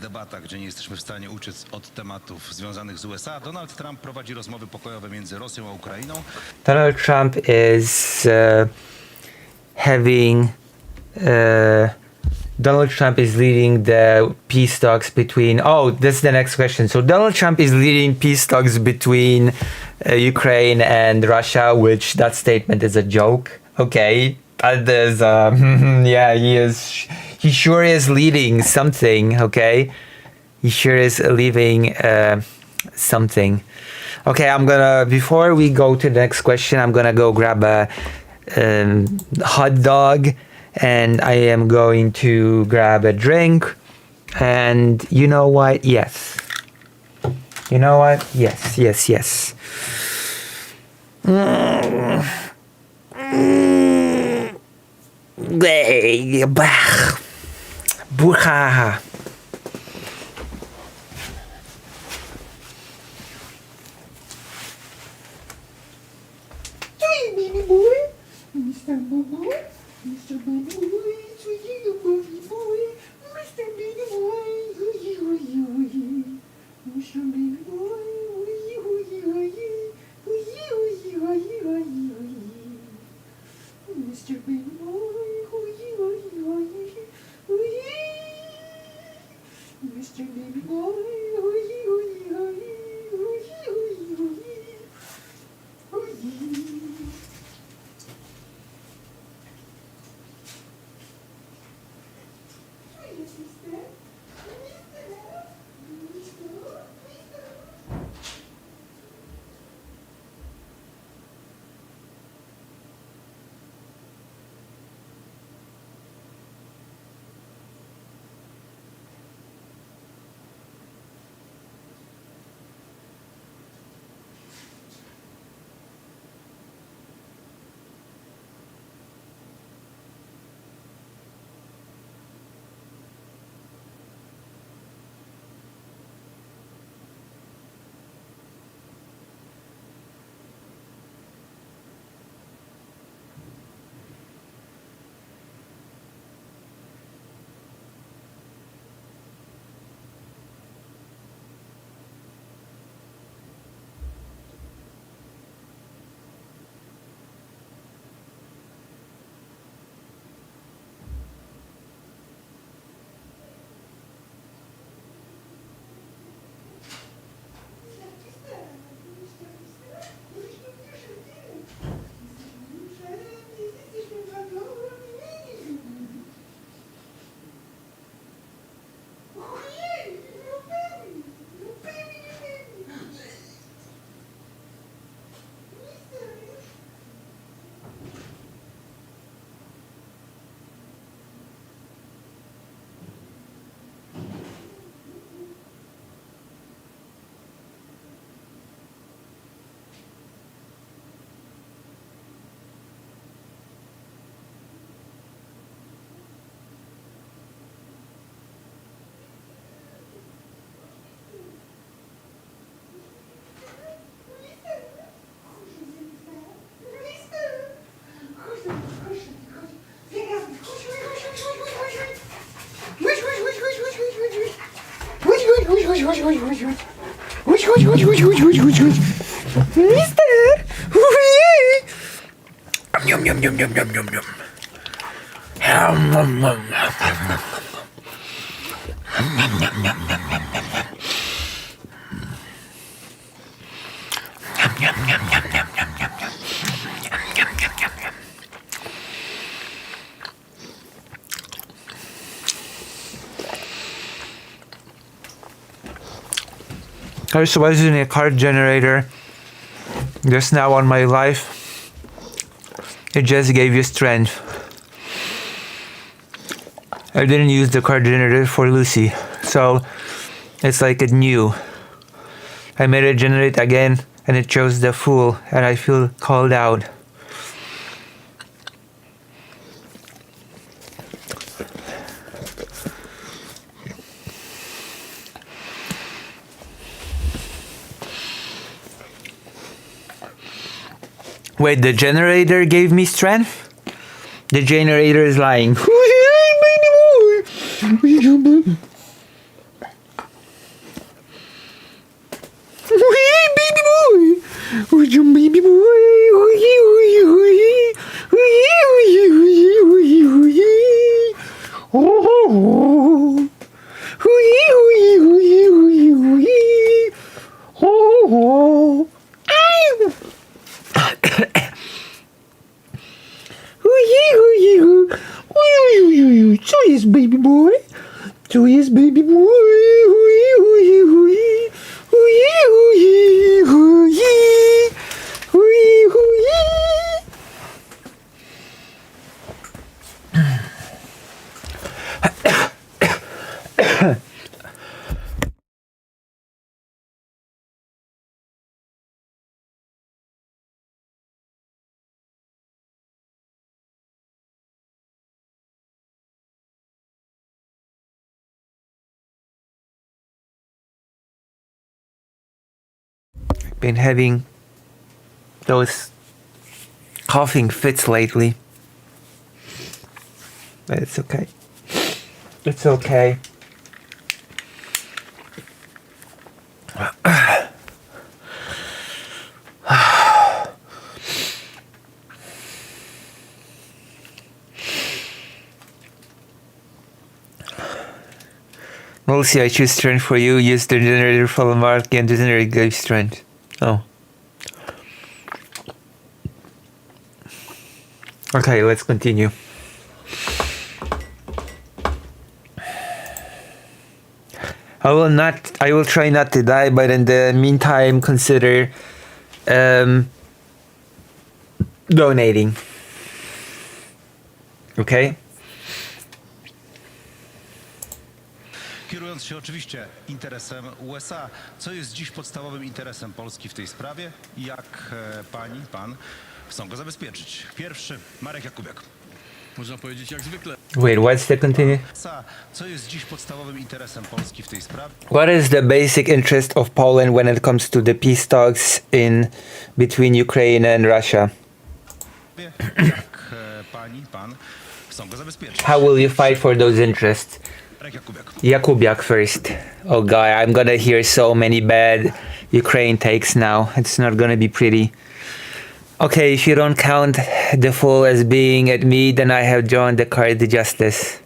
debata, gdzie nie jesteśmy w stanie uciec od tematów związanych z USA. Donald Trump prowadzi rozmowy pokojowe między Rosją a Ukrainą. Donald Trump is Donald Trump is leading the peace talks between. Oh, that's the next question. So Donald Trump is leading peace talks between Ukraine and Russia, which that statement is a joke. Okay, that is yeah, he is. He sure is leading something. Okay, he sure is leading something. Okay, I'm gonna, before we go to the next question, I'm gonna go grab a hot dog, and I am going to grab a drink, and you know what? Yes. You know what? Yes, yes, yes. Bucha. Baby boy, Mr. Boo-Boo, Mr. Boo-Boo, sweetie baby boy, Mr. Baby Boy, hooey, hooey, hooey, Mr. Baby Boy, hooey, hooey, hooey, hooey, hooey, hooey, hooey, hooey, Mr. Baby Boy, hooey, hooey, hooey, hooey, Mr. Baby Boy, hooey, hooey, hooey, hooey, hooey, hooey, hooey. Mister! Ojej! Niam, niam, niam, niam, niam, niam, niam. Niam, niam, niam, niam, niam. Niam, niam, niam, niam, niam, niam, niam. Niam, niam, niam, niam, niam, niam, niam, niam. Niam, niam, niam, niam. I was using a card generator just now on my life. It just gave you strength. I didn't use the card generator for Lucy, so it's like it knew. I made it generate again and it chose the Fool, and I feel called out. Wait, the generator gave me strength? The generator is lying. So yes, baby boy. So yes, baby boy. Been having those coughing fits lately, but it's okay. It's okay. We'll see. I choose strength for you. Use the generator for mark and the generator gave strength. Oh. Okay, let's continue. I will try not to die, but in the meantime consider donating. Okay? Kierując się oczywiście interesem USA, co jest dziś podstawowym interesem Polski w tej sprawie i jak pan chcą go zabezpieczyć? Pierwszy, Marek Jakubiak. Można powiedzieć jak zwykle. Wait, what's the continue? Co jest dziś podstawowym interesem Polski w tej sprawie? What is the basic interest of Poland when it comes to the peace talks between Ukraine and Russia? Jak pan chcą go zabezpieczyć? How will you fight for those interests? Jakubiak first. Oh god, I'm gonna hear so many bad Ukraine takes now. It's not gonna be pretty. Okay, if you don't count the Fool as being at me, then I have drawn the card the Justice.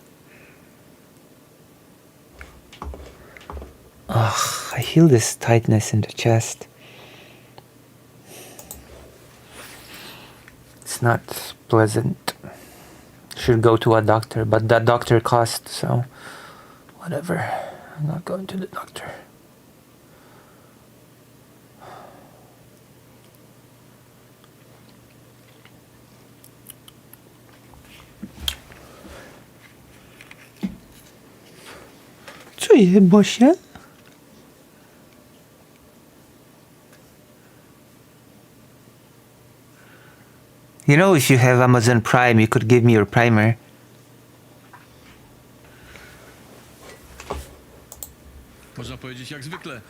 Ugh, I feel this tightness in the chest. It's not pleasant. Should go to a doctor, but that doctor costs, so whatever. I'm not going to the doctor. Czuję, Bosie. You know, if you have Amazon Prime, you could give me your primer. Można powiedzieć jak zwykle.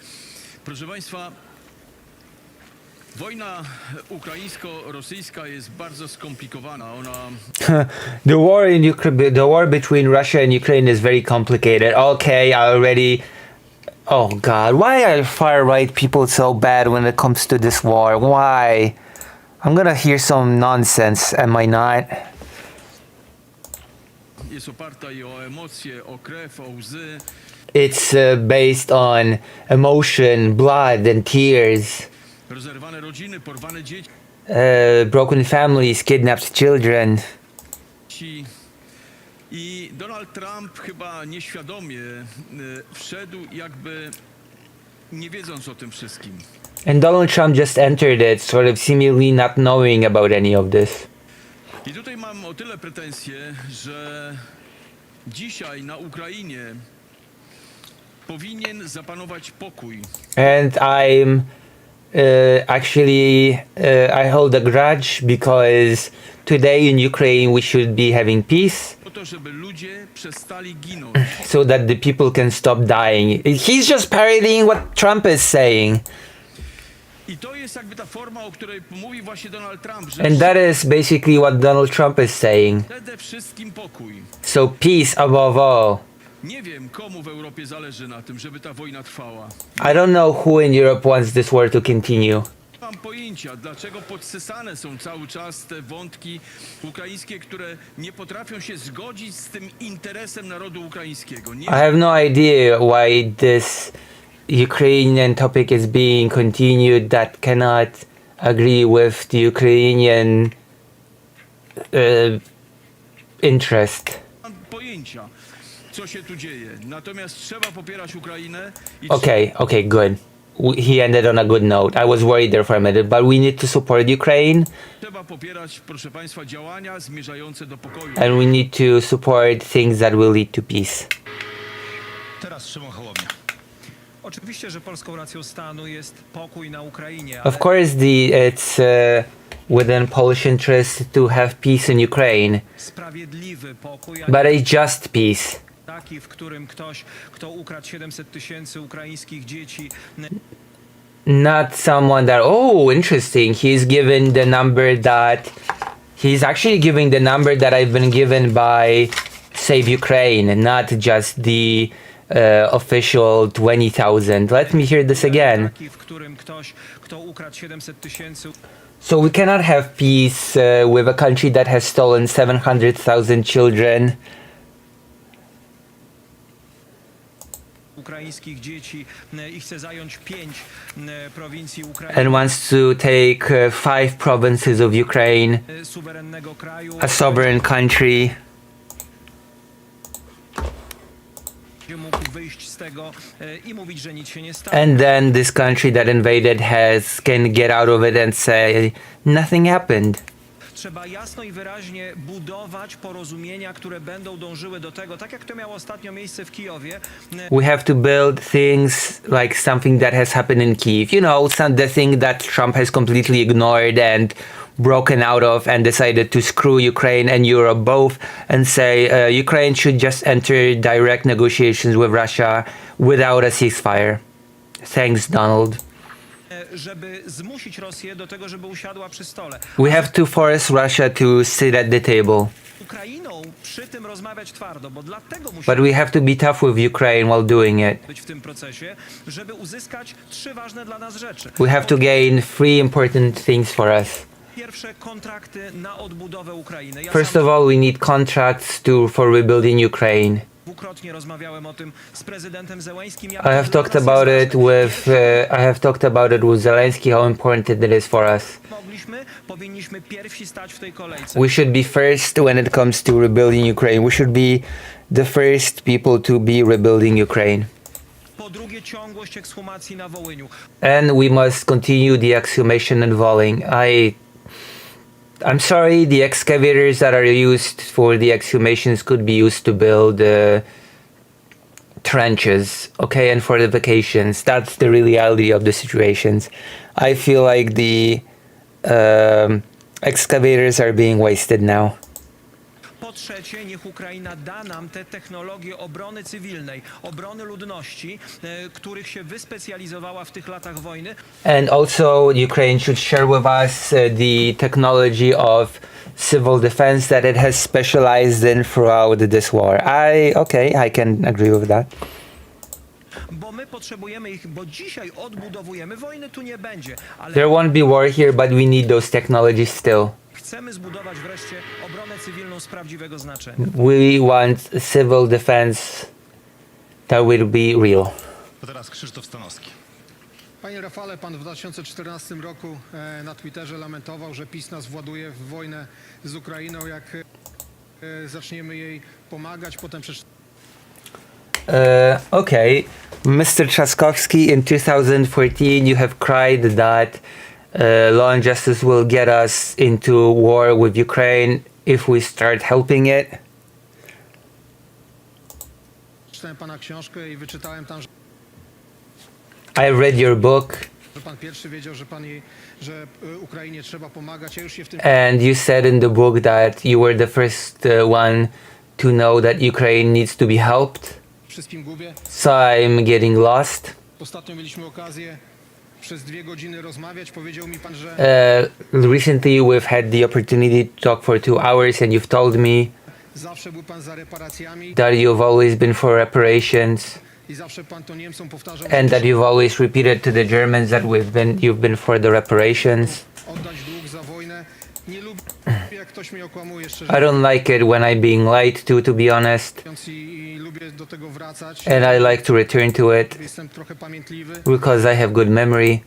Proszę Państwa, wojna ukraińsko-rosyjska jest bardzo skomplikowana. The war between Russia and Ukraine is very complicated. Okay, I already Oh god, why are far-right people so bad when it comes to this war? Why? I'm gonna hear some nonsense, am I not? Jest oparta i o emocje, o krew, o łzy. It's based on emotion, blood, and tears. Rozerwane rodziny, porwane dzieci. Broken families, kidnapped children. I Donald Trump chyba nieświadomie wszedł jakby nie wiedząc o tym wszystkim. And Donald Trump just entered it, sort of seemingly not knowing about any of this. I tutaj mam o tyle pretensje, że dzisiaj na Ukrainie powinien zapanować pokój. And I'm I hold a grudge because today in Ukraine we should be having peace Po to, żeby ludzie przestali ginąć. so that the people can stop dying. He's just parodying what Trump is saying. I to jest jakby ta forma, o której mówi właśnie Donald Trump, że And that is basically what Donald Trump is saying. przede wszystkim pokój. So peace above all. Nie wiem, komu w Europie zależy na tym, żeby ta wojna trwała. I don't know who in Europe wants this war to continue. Nie mam pojęcia, dlaczego podsysane są cały czas te wątki ukraińskie, które nie potrafią się zgodzić z tym interesem narodu ukraińskiego. Nie I have no idea why this Ukrainian topic is being continued that cannot agree with the Ukrainian interest. mam pojęcia, co się tu dzieje. Natomiast trzeba popierać Ukrainę i Okay, good. He ended on a good note. I was worried there for a minute, but we need to support Ukraine trzeba popierać, proszę Państwa, działania zmierzające do pokoju. and we need to support things that will lead to peace. Teraz Szymon Hołownia. Oczywiście, że polską racją stanu jest pokój na Ukrainie, Of course, it's within Polish interest to have peace in Ukraine, sprawiedliwy pokój, a but nie it's just peace. taki, w którym ktoś, kto ukradł 700 000 ukraińskich dzieci, Not someone that, oh, interesting. He's given the number that he's actually giving the number that I've been given by Save Ukraine, not just the official 20,000. Let me hear this again. taki, w którym ktoś, kto ukradł 700 000 So we cannot have peace with a country that has stolen 700,000 children. ukraińskich dzieci i chce zająć 5 prowincji Ukrainy, And wants to take 5 provinces of Ukraine, suwerennego kraju, a sovereign country. będzie mógł wyjść z tego i mówić, że nic się nie stało. And then this country that invaded can get out of it and say nothing happened. Trzeba jasno i wyraźnie budować porozumienia, które będą dążyły do tego, tak jak to miało ostatnio miejsce w Kijowie. We have to build things like something that has happened in Kyiv. You know, the thing that Trump has completely ignored and broken out of and decided to screw Ukraine and Europe both and say Ukraine should just enter direct negotiations with Russia without a ceasefire. Thanks, Donald. Żeby zmusić Rosję do tego, żeby usiadła przy stole. We have to force Russia to sit at the table. Ukrainą przy tym rozmawiać twardo, bo dlatego But musimy we have to be tough with Ukraine while doing it. być w tym procesie, żeby uzyskać 3 ważne dla nas rzeczy. We have to gain 3 important things for us. Pierwsze, kontrakty na odbudowę Ukrainy. Ja First sam of all, we need contracts for rebuilding Ukraine. dwukrotnie rozmawiałem o tym z prezydentem Zełenskim. I have talked about it with Zelensky, how important it is for us. Powinniśmy pierwsi stać w tej kolejce. We should be first when it comes to rebuilding Ukraine. We should be the first people to be rebuilding Ukraine. Po drugie, ciągłość ekshumacji na Wołyniu. And we must continue the exhumation in Volyn. I'm sorry, the excavators that are used for the exhumations could be used to build trenches, okay, and fortifications. That's the reality of the situations. I feel like the excavators are being wasted now. Po trzecie, niech Ukraina da nam te technologie obrony cywilnej, obrony ludności, których się wyspecjalizowała w tych latach wojny. And also Ukraine should share with us the technology of civil defense that it has specialized in throughout this war. I can agree with that. Bo my potrzebujemy ich, bo dzisiaj odbudowujemy. Wojny tu nie będzie, ale There won't be war here, but we need those technologies still. chcemy zbudować wreszcie obronę cywilną z prawdziwego znaczenia. We want civil defense that will be real. To teraz Krzysztof Stanowski. Panie Rafale, pan w 2014 roku na Twitterze lamentował, że PiS nas właduje w wojnę z Ukrainą, jak zaczniemy jej pomagać, potem Okay, Mr. Trzaskowski, in 2014 you have cried that law and justice will get us into war with Ukraine if we start helping it. przeczytałem pana książkę i wyczytałem tam, I read your book że pan pierwszy wiedział, że Ukrainie trzeba pomagać. Ja już się w tym and you said in the book that you were the first one to know that Ukraine needs to be helped. wszystkim gubię. So I'm getting lost. Ostatnio mieliśmy okazję przez 2 godziny rozmawiać. Powiedział mi pan, że Recently we've had the opportunity to talk for 2 hours and you've told me zawsze był pan za reparacjami that you've always been for reparations i zawsze pan to Niemcom powtarzał, and that you've always repeated to the Germans that you've been for the reparations. oddać dług za wojnę. Nie lubię, jak ktoś mnie okłamuje, szczerze I don't like it when I'm being lied to be honest, mówiąc, i lubię do tego wracać. and I like to return to it Jestem trochę pamiętliwy. because I have good memory.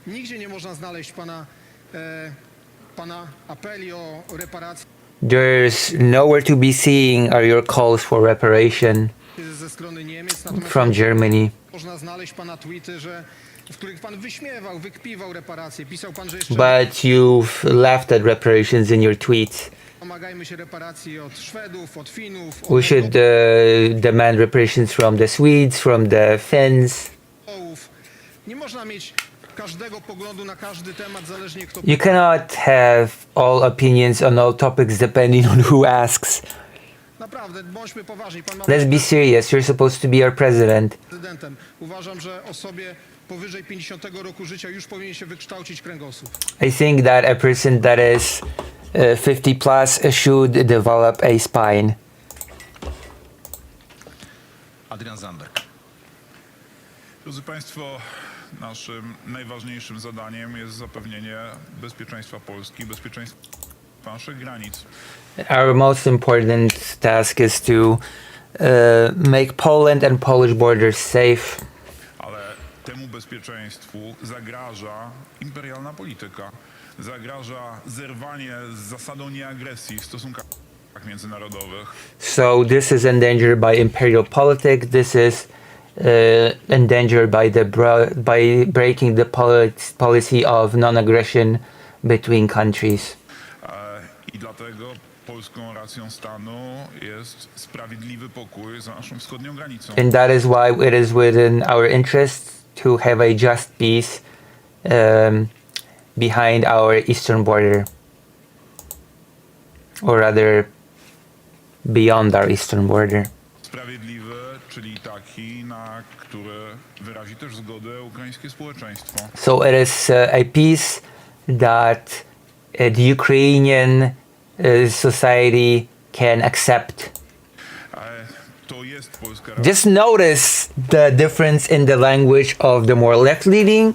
Nigdzie nie można znaleźć pana apeli o reparacje There's nowhere to be seeing are your calls for reparation ze strony Niemiec, natomiast from Germany. można znaleźć pana tweety, w których pan wyśmiewał, wykpiwał reparacje. Pisał pan, że jeszcze But you've laughed at reparations in your tweets. domagajmy się reparacji od Szwedów, od Finów, We od should demand reparations from the Swedes, from the Finns. Węgrów. Nie można mieć każdego poglądu na każdy temat, zależnie kto You cannot have all opinions on all topics depending on who asks. Naprawdę, bądźmy poważni. Pan ma Let's be serious. You're supposed to be our president. prezydentem. Uważam, że osobie powyżej 50 roku życia już powinien się wykształcić kręgosłup. I think that a person that is 50 plus should develop a spine. Adrian Zamberg. Drodzy Państwo, naszym najważniejszym zadaniem jest zapewnienie bezpieczeństwa Polski, bezpieczeństwa naszych granic. Our most important task is to make Poland and Polish borders safe. Ale temu bezpieczeństwu zagraża imperialna polityka. Zagraża zerwanie z zasadą nieagresji w stosunkach międzynarodowych. So this is endangered by imperial politics. This is endangered by breaking the policy of non-aggression between countries. I dlatego polską racją stanu jest sprawiedliwy pokój za naszą wschodnią granicą. And that is why it is within our interest to have a just peace behind our eastern border, or rather beyond our eastern border. Sprawiedliwy, czyli taki, na który wyrazi też zgodę ukraińskie społeczeństwo. So it is a peace that the Ukrainian society can accept. To jest polska Just notice the difference in the language of the more left-leaning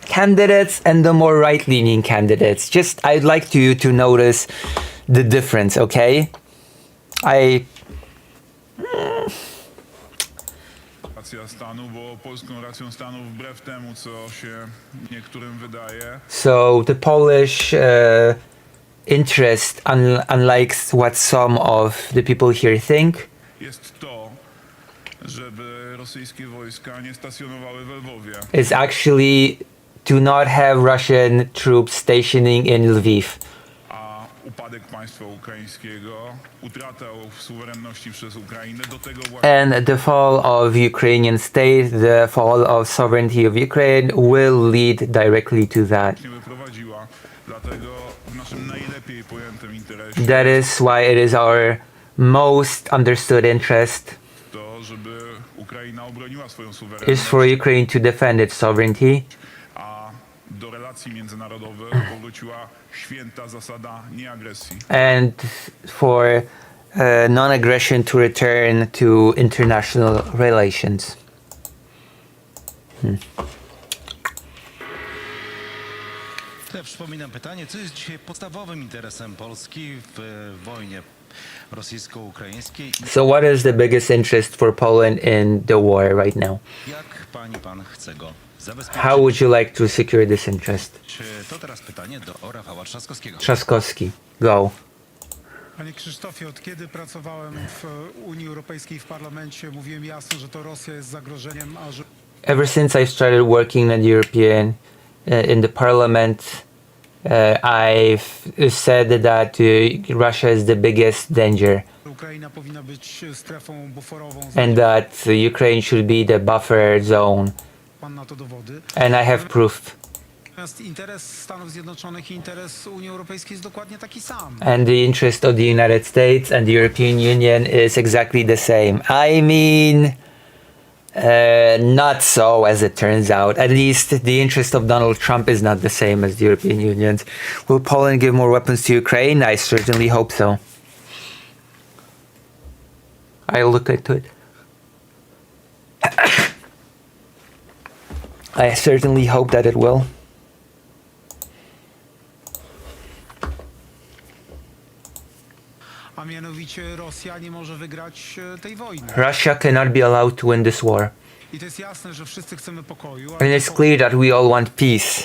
candidates and the more right-leaning candidates. Just I'd like you to notice the difference, okay? Racja stanu, bo polską racją stanu wbrew temu, co się niektórym wydaje, So the Polish interest, unlike what some of the people here think, jest to, żeby rosyjskie wojska nie stacjonowały we Lwowie. is actually to not have Russian troops stationing in Lviv. A upadek państwa ukraińskiego, utratę suwerenności przez Ukrainę do tego właśnie And the fall of Ukrainian state, the fall of sovereignty of Ukraine will lead directly to that. wyprowadziła. Dlatego w naszym najlepiej pojętym interesie That is why it is our most understood interest to, żeby Ukraina obroniła swoją is suwerenność, for Ukraine to defend its sovereignty, a do relacji międzynarodowych powróciła święta zasada nieagresji. and for non-aggression to return to international relations. To ja przypominam pytanie, co jest dzisiaj podstawowym interesem Polski w wojnie rosyjsko-ukraińskiej? So what is the biggest interest for Poland in the war right now? Jak pan chce go zabezpieczyć? How would you like to secure this interest? To teraz pytanie do Rafała Trzaskowskiego. Trzaskowski, go. Panie Krzysztofie, od kiedy pracowałem w Unii Europejskiej w parlamencie, mówiłem jasno, że to Rosja jest zagrożeniem, a że Ever since I started working in the European, in the parliament, I've said that Russia is the biggest danger Ukraina powinna być strefą buforową. and that Ukraine should be the buffer zone. Pan na to dowody. And I have proof. Natomiast interes Stanów Zjednoczonych i interes Unii Europejskiej jest dokładnie taki sam. And the interest of the United States and the European Union is exactly the same. I mean, not so as it turns out. At least the interest of Donald Trump is not the same as the European Union's. Will Poland give more weapons to Ukraine? I certainly hope so. I'll look into it. I certainly hope that it will. A mianowicie Rosja nie może wygrać tej wojny. Russia cannot be allowed to win this war. I to jest jasne, że wszyscy chcemy pokoju, And it's clear that we all want peace.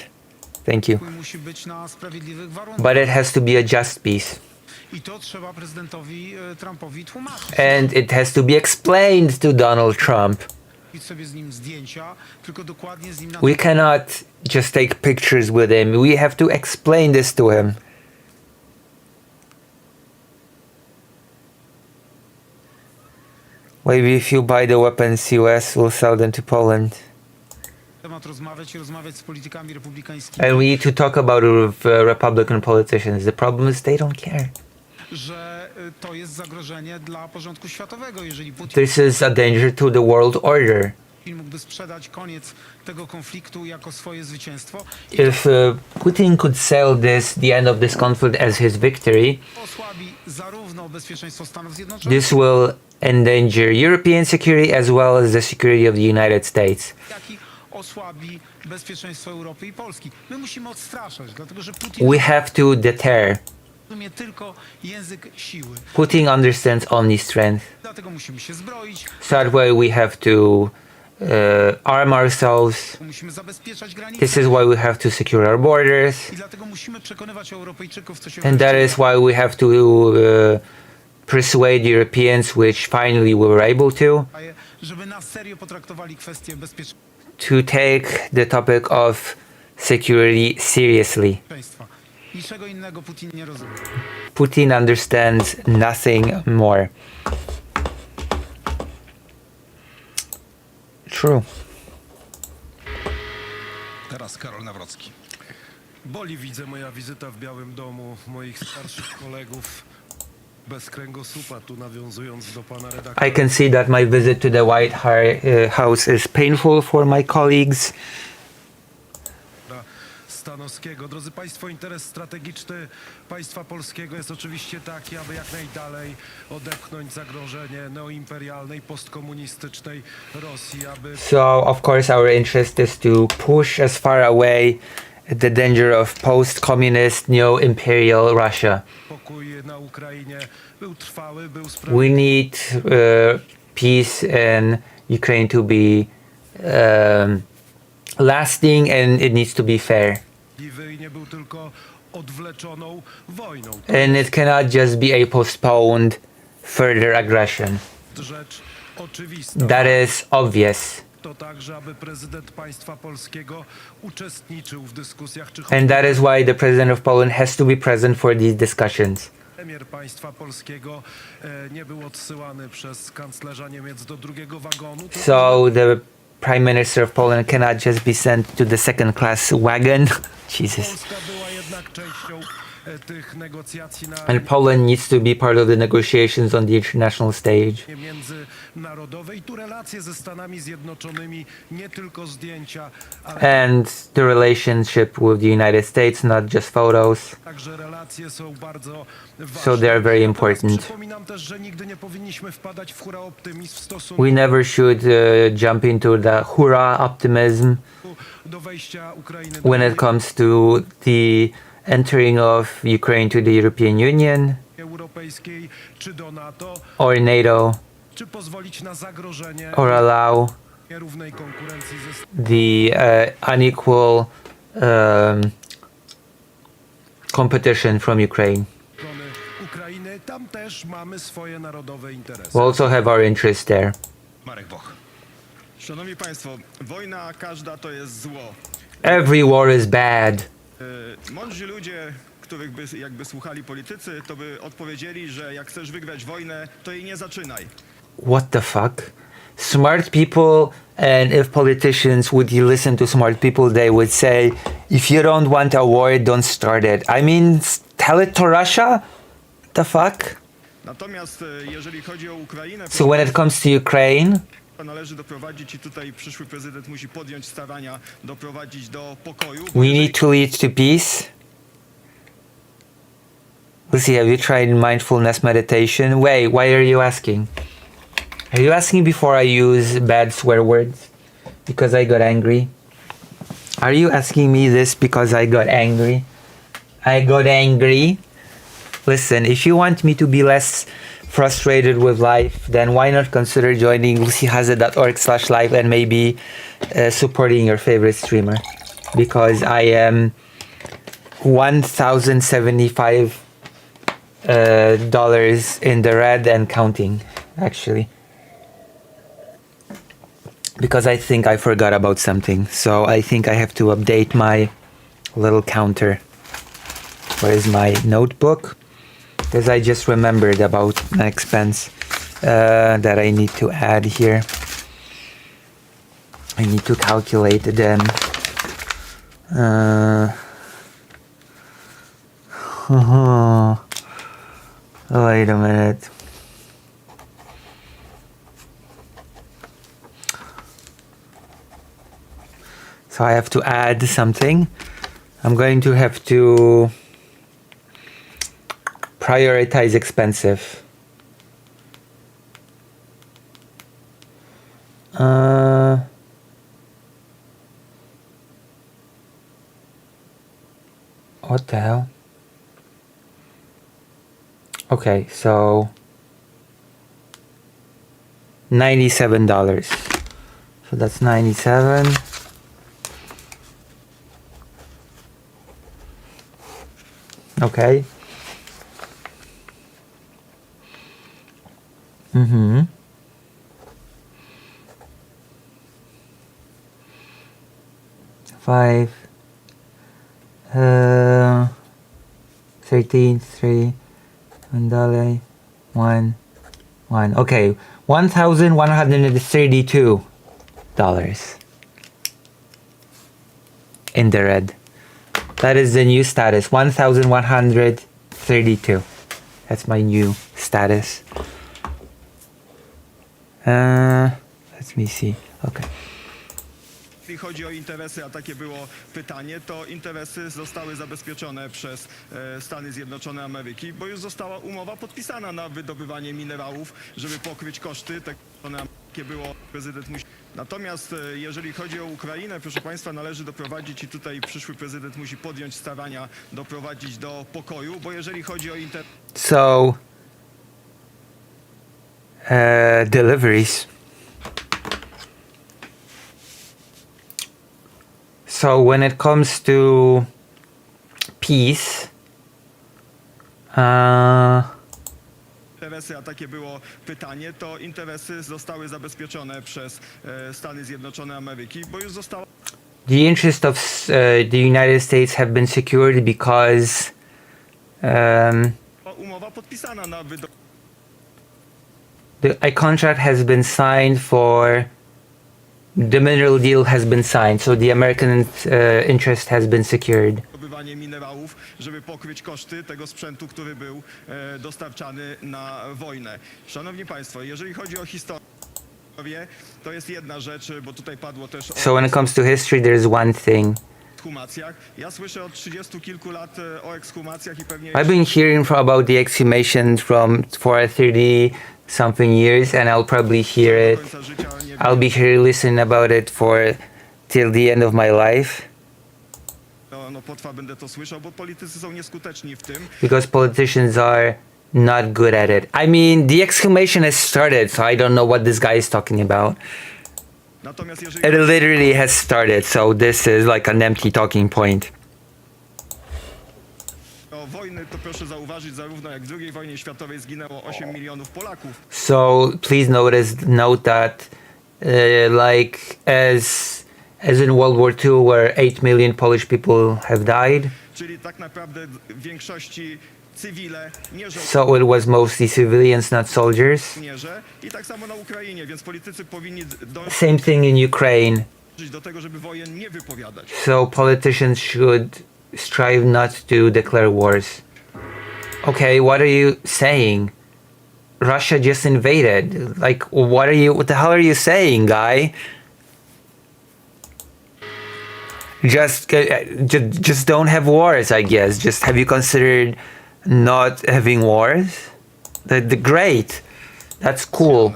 Thank you. pokój musi być na sprawiedliwych warunkach. But it has to be a just peace. I to trzeba prezydentowi Trumpowi tłumaczyć. And it has to be explained to Donald Trump. Robić sobie z nim zdjęcia, tylko dokładnie z nim na We cannot just take pictures with him. We have to explain this to him. Maybe if you buy the weapons, US will sell them to Poland. temat rozmawiać i rozmawiać z politykami republikańskimi. And we need to talk about it with Republican politicians. The problem is they don't care. Że to jest zagrożenie dla porządku światowego, jeżeli Putin This is a danger to the world order. mógłby sprzedać koniec tego konfliktu jako swoje zwycięstwo. If Putin could sell the end of this conflict as his victory, Osłabi zarówno bezpieczeństwo Stanów Zjednoczonych, this will endanger European security as well as the security of the United States. jak i osłabi bezpieczeństwo Europy i Polski. My musimy odstraszać, dlatego że Putin We have to deter. rozumie tylko język siły. Putin understands only strength. Dlatego musimy się zbroić, So that way we have to arm ourselves. musimy zabezpieczać granice. This is why we have to secure our borders. I dlatego musimy przekonywać Europejczyków, co się And that wreszcie is why we have to persuade Europeans, which finally we were able to, wydaje, żeby na serio potraktowali kwestię bezpieczeństwa. to take the topic of security seriously. Niczego innego Putin nie rozumie. Putin understands nothing more. True. Teraz Karol Nawrocki. Boli widzę moja wizyta w Białym Domu moich starszych kolegów bez kręgosłupa, tu nawiązując do pana redaktora. I can see that my visit to the White House is painful for my colleagues. Stanowskiego. Drodzy Państwo, interes strategiczny państwa polskiego jest oczywiście taki, aby jak najdalej odepchnąć zagrożenie neoimperialnej, postkomunistycznej Rosji, aby... So, of course, our interest is to push as far away the danger of post-communist, neo-imperial Russia. Pokój na Ukrainie był trwały, był We sprawiedliwy. need peace in Ukraine to be lasting, and it needs to be fair. I nie był tylko odwleczoną wojną. And it cannot just be a postponed further aggression. Rzecz oczywista. That is obvious. To także, aby prezydent państwa polskiego uczestniczył w dyskusjach, czy And that is why the president of Poland has to be present for these discussions. premier państwa polskiego nie był odsyłany przez kanclerza Niemiec do drugiego wagonu. So the prime minister of Poland cannot just be sent to the second class wagon. Jesus. Polska była jednak częścią tych negocjacji na And Poland needs to be part of the negotiations on the international stage. między narodowe i tu relacje ze Stanami Zjednoczonymi, nie tylko zdjęcia, ale And the relationship with the United States, not just photos. także relacje są bardzo ważne. So they are very important. Przypominam też, że nigdy nie powinniśmy wpadać w hura optymizm w stosunku We never should jump into the hurrah optimism do wejścia Ukrainy when it comes to the entering of Ukraine to the European Union Europejskiej czy do NATO, or NATO, czy pozwolić na zagrożenie or allow nierównej konkurencji ze the unequal competition from Ukraine. strony Ukrainy. Tam też mamy swoje narodowe interesy. We also have our interests there. Marek Boch. Szanowni Państwo, wojna każda to jest zło. Every war is bad. Mądrzy ludzie, których by jakby słuchali politycy, to by odpowiedzieli, że jak chcesz wygrać wojnę, to jej nie zaczynaj. What the fuck? Smart people, and if politicians would listen to smart people, they would say, if you don't want a war, don't start it. I mean, tell it to Russia? The fuck? Natomiast jeżeli chodzi o Ukrainę, So when it comes to Ukraine, należy doprowadzić i tutaj przyszły prezydent musi podjąć starania doprowadzić do pokoju. we need to lead to peace. Lucy, have you tried mindfulness meditation? Wait, why are you asking? Are you asking before I use bad swear words? Because I got angry? Are you asking me this because I got angry? I got angry? Listen, if you want me to be less frustrated with life, then why not consider joining lucyhaza.org/live and maybe supporting your favorite streamer? Because I am $1,075 dollars in the red and counting, actually. Because I think I forgot about something, so I think I have to update my little counter. Where is my notebook? Because I just remembered about an expense that I need to add here. I need to calculate them. Wait a minute. So I have to add something. I'm going to have to prioritize expensive. What the hell? Okay, so $97. So that's 97. Okay. Mm-hmm. Five. 13, 3, $1, 1, 1. Okay, $1,132 in the red. That is the new status. 1,132. That's my new status. Let me see. Okay. Jeśli chodzi o interesy, a takie było pytanie, to interesy zostały zabezpieczone przez Stany Zjednoczone Ameryki, bo już została umowa podpisana na wydobywanie minerałów, żeby pokryć koszty. Takie było, prezydent musi. Natomiast jeżeli chodzi o Ukrainę, proszę Państwa, należy doprowadzić i tutaj przyszły prezydent musi podjąć starania doprowadzić do pokoju, bo jeżeli chodzi o So, deliveries. So when it comes to peace, interesy, a takie było pytanie, to interesy zostały zabezpieczone przez Stany Zjednoczone Ameryki, bo już została. the interests of the United States have been secured because Umowa podpisana na a contract has been signed for. The mineral deal has been signed, so the American interest has been secured. wydobywanie minerałów, żeby pokryć koszty tego sprzętu, który był dostarczany na wojnę. Szanowni Państwo, jeżeli chodzi o historię. To jest jedna rzecz, bo tutaj padło też o So when it comes to history, there's one thing. ekshumacjach. Ja słyszę od 30 kilku lat o ekshumacjach i pewnie I've been hearing about the exhumations for 30 something years, and I'll probably hear it. I'll be here listening about it for till the end of my life. no potrwa, będę to słyszał, bo politycy są nieskuteczni w tym. Because politicians are not good at it. I mean, the exhumation has started, so I don't know what this guy is talking about. Natomiast jeżeli It literally has started, so this is like an empty talking point. o wojny, to proszę zauważyć, zarówno jak w II wojnie światowej zginęło 8 milionów Polaków. So please note that like as in World War II, where 8 million Polish people have died. Czyli tak naprawdę w większości cywile, nie So it was mostly civilians, not soldiers. żołnierze. I tak samo na Ukrainie, więc politycy powinni dążyć Same thing in Ukraine. do tego, żeby wojen nie wypowiadać. So politicians should strive not to declare wars. Okay, what are you saying? Russia just invaded. Like, what the hell are you saying, guy? Just don't have wars, I guess. Just have you considered not having wars? Great. That's cool.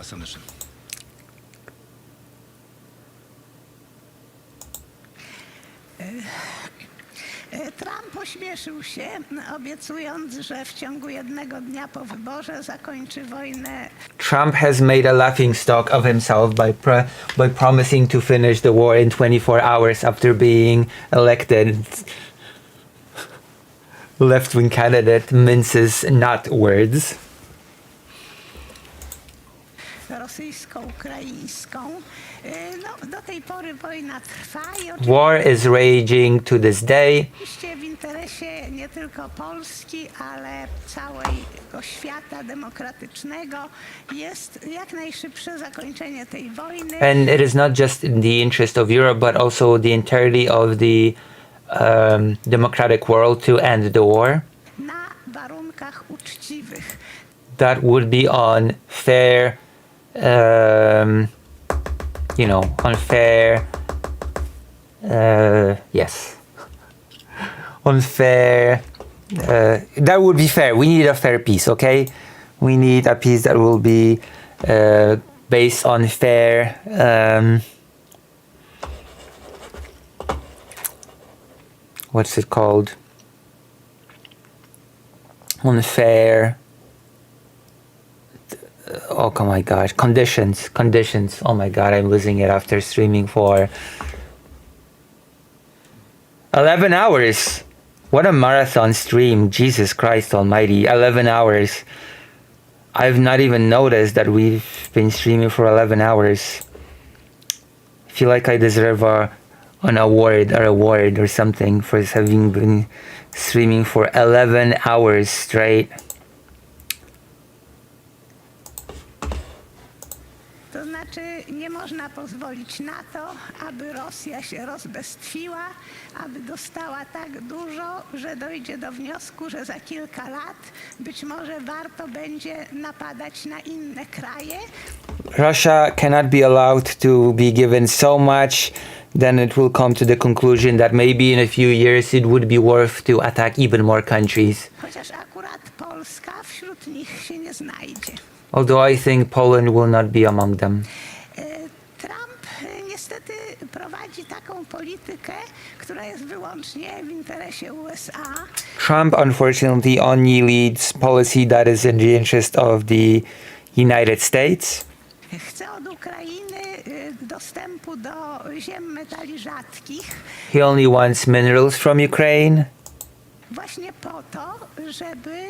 Trump ośmieszył się, obiecując, że w ciągu jednego dnia po wyborze zakończy wojnę. Trump has made a laughing stock of himself by promising to finish the war in 24 hours after being elected. Left-wing candidate minces not words. Rosyjsko-ukraińską. No, do tej pory wojna trwa i War is raging to this day. oczywiście w interesie nie tylko Polski, ale całego świata demokratycznego jest jak najszybsze zakończenie tej wojny. And it is not just in the interest of Europe, but also the entirety of the democratic world to end the war. Na warunkach uczciwych. That would be on fair, unfair, yes. Unfair, that would be fair. We need a fair peace, okay? We need a peace that will be based on fair, what's it called? Unfair. Oh my gosh, conditions. Oh my god, I'm losing it after streaming for 11 hours. What a marathon stream, Jesus Christ almighty, 11 hours. I've not even noticed that we've been streaming for 11 hours. I feel like I deserve an award or something for having been streaming for 11 hours straight. To znaczy nie można pozwolić na to, aby Rosja się rozbestwiła, aby dostała tak dużo, że dojdzie do wniosku, że za kilka lat być może warto będzie napadać na inne kraje. Russia cannot be allowed to be given so much, then it will come to the conclusion that maybe in a few years it would be worth to attack even more countries. Chociaż akurat Polska wśród nich się nie znajdzie. Although I think Poland will not be among them. Trump niestety prowadzi taką politykę, która jest wyłącznie w interesie USA. Trump unfortunately only leads policy that is in the interest of the United States. Chce od Ukrainy dostępu do ziem metali rzadkich. He only wants minerals from Ukraine. Właśnie po to, żeby,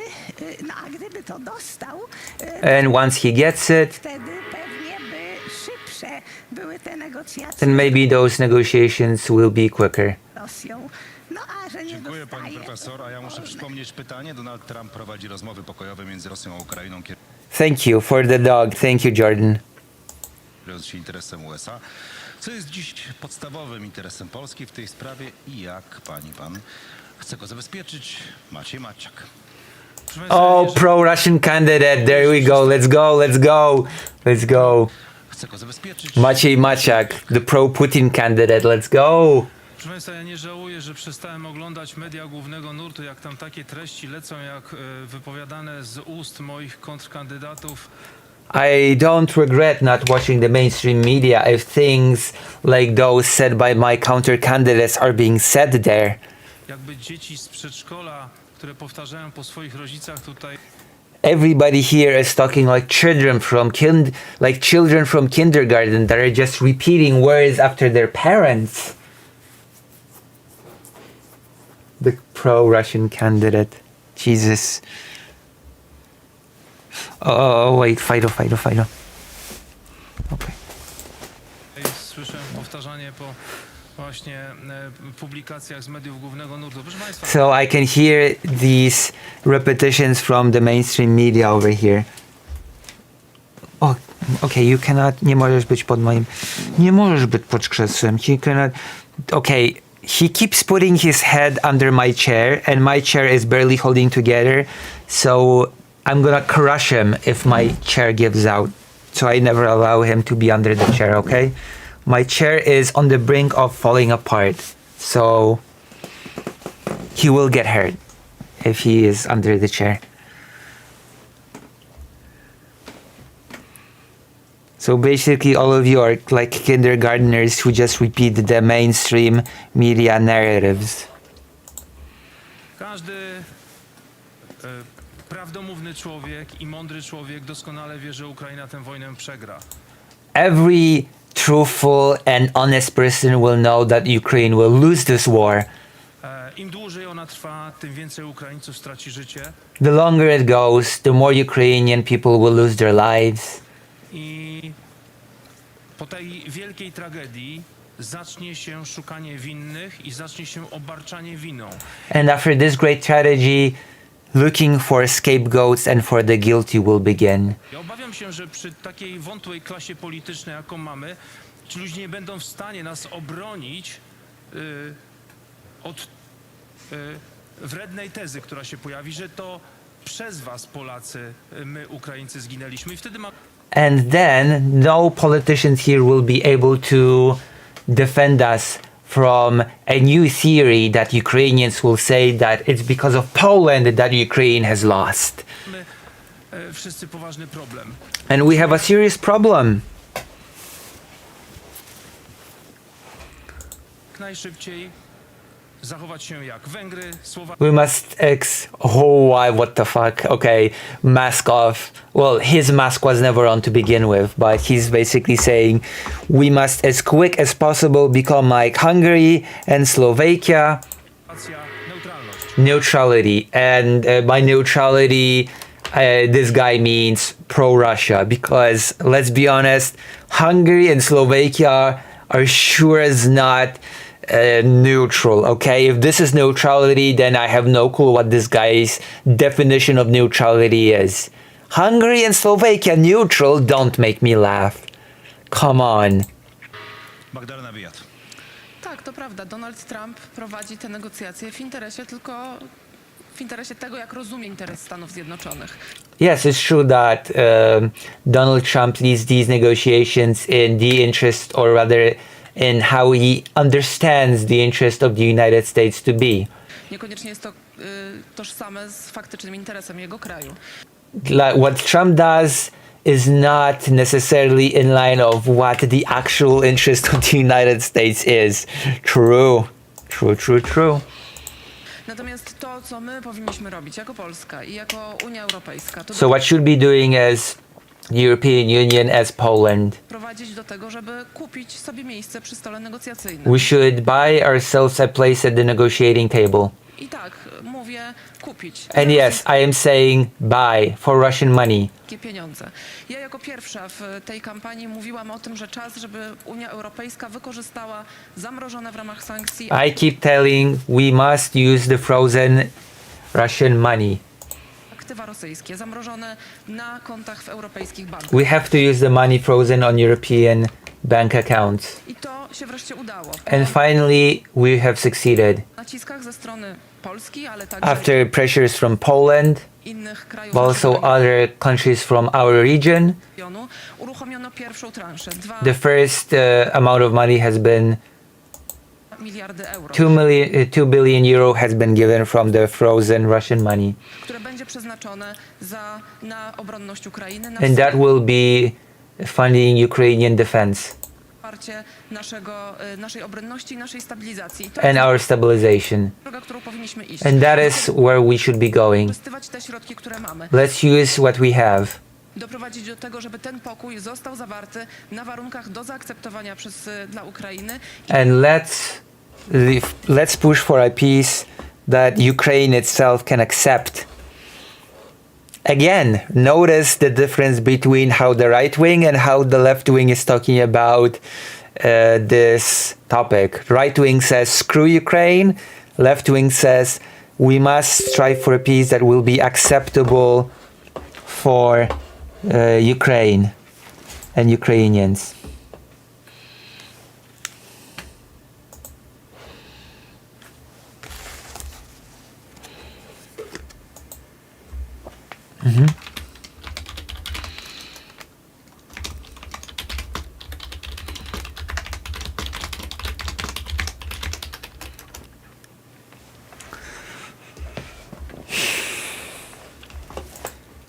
a gdyby to dostał, And once he gets it, wtedy pewnie by szybsze były te negocjacje then maybe those negotiations will be quicker. z Rosją. No a że nie Dziękuję pani dostaje, profesor, a ja muszę przypomnieć pytanie. Donald Trump prowadzi rozmowy pokojowe między Rosją a Ukrainą, Thank you for the dog. Thank you, Jordan. kierując się interesem USA. Co jest dziś podstawowym interesem Polski w tej sprawie i jak pan chce go zabezpieczyć? Maciej Maciak. Oh, pro-Russian candidate. There we go. Let's go. Chcę go zabezpieczyć. Maciej Maciak, the pro-Putin candidate, let's go! Proszę Państwa, ja nie żałuję, że przestałem oglądać media głównego nurtu, jak tam takie treści lecą, jak wypowiadane z ust moich kontrkandydatów. I don't regret not watching the mainstream media if things like those said by my counter-candidates are being said there. Jakby dzieci z przedszkola, które powtarzają po swoich rodzicach tutaj Everybody here is talking like children from kindergarten that are just repeating words after their parents. The pro-Russian candidate. Jesus. Oh, wait, Fido. Okay. słyszę powtarzanie po właśnie publikacjach z mediów głównego nurtu. Proszę Państwa. So I can hear these repetitions from the mainstream media over here. Oh, okay, you cannot, nie możesz być pod krzesłem. He cannot, okay, he keeps putting his head under my chair and my chair is barely holding together. So I'm gonna crush him if my chair gives out. So I never allow him to be under the chair, okay? My chair is on the brink of falling apart. So he will get hurt if he is under the chair. So basically all of you are like kindergartners who just repeat the mainstream media narratives. Każdy prawdomówny człowiek i mądry człowiek doskonale wie, że Ukraina tę wojnę przegra. Every truthful and honest person will know that Ukraine will lose this war. Im dłużej ona trwa, tym więcej Ukraińców straci życie. The longer it goes, the more Ukrainian people will lose their lives. I po tej wielkiej tragedii zacznie się szukanie winnych i zacznie się obarczanie winą. And after this great tragedy, looking for scapegoats and for the guilty will begin. Ja obawiam się, że przy takiej wątłej klasie politycznej, jaką mamy, ci ludzie nie będą w stanie nas obronić od wrednej tezy, która się pojawi, że to przez was, Polacy, my, Ukraińcy, zginęliśmy. I wtedy And then no politicians here will be able to defend us from a new theory that Ukrainians will say that it's because of Poland that Ukraine has lost. mamy wszyscy poważny problem. And we have a serious problem. Jak najszybciej zachować się jak Węgry, Słowacja. We must what the fuck? Okay, mask off. Well, his mask was never on to begin with, but he's basically saying we must as quick as possible become like Hungary and Slovakia. Neutrality. And by neutrality, this guy means pro-Russia, because let's be honest, Hungary and Slovakia are sure as not neutral, okay? If this is neutrality, then I have no clue what this guy's definition of neutrality is. Hungary and Slovakia neutral? Don't make me laugh. Come on. Magdalena Biejat. Tak, to prawda. Donald Trump prowadzi te negocjacje w interesie tego, jak rozumie interes Stanów Zjednoczonych. Yes, it's true that Donald Trump leads these negotiations in the interest, or rather in how he understands the interest of the United States to be. Niekoniecznie jest to tożsame z faktycznym interesem jego kraju. What Trump does is not necessarily in line of what the actual interest of the United States is. True. Natomiast to, co my powinniśmy robić jako Polska i jako Unia Europejska, to So what should be doing as the European Union, as Poland? prowadzić do tego, żeby kupić sobie miejsce przy stole negocjacyjnym. We should buy ourselves a place at the negotiating table. I tak, mówię kupić. And yes, I am saying buy for Russian money. Pieniądze. Ja jako pierwsza w tej kampanii mówiłam o tym, że czas, żeby Unia Europejska wykorzystała zamrożone w ramach sankcji I keep telling we must use the frozen Russian money. aktywa rosyjskie, zamrożone na kontach w europejskich bankach. We have to use the money frozen on European bank accounts. I to się wreszcie udało. And finally, we have succeeded. Po naciskach ze strony Polski, ale także After pressures from Poland, innych krajów but also other countries from our region, regionu, uruchomiono pierwszą transzę. the first amount of money has been 2 miliardy euro, 2 billion euro has been given from the frozen Russian money. które będzie przeznaczone na obronność Ukrainy, na And that will be funding Ukrainian defense wsparcie naszej obronności i naszej stabilizacji. I to and jest our stabilization. droga, którą powinniśmy iść. And that is where we should be going. Wykorzystywać te środki, które mamy. Let's use what we have. Doprowadzić do tego, żeby ten pokój został zawarty na warunkach do zaakceptowania dla Ukrainy. And let's push for a peace that Ukraine itself can accept. Again, notice the difference between how the right wing and how the left wing is talking about this topic. Right wing says screw Ukraine, left wing says we must strive for a peace that will be acceptable for Ukraine and Ukrainians.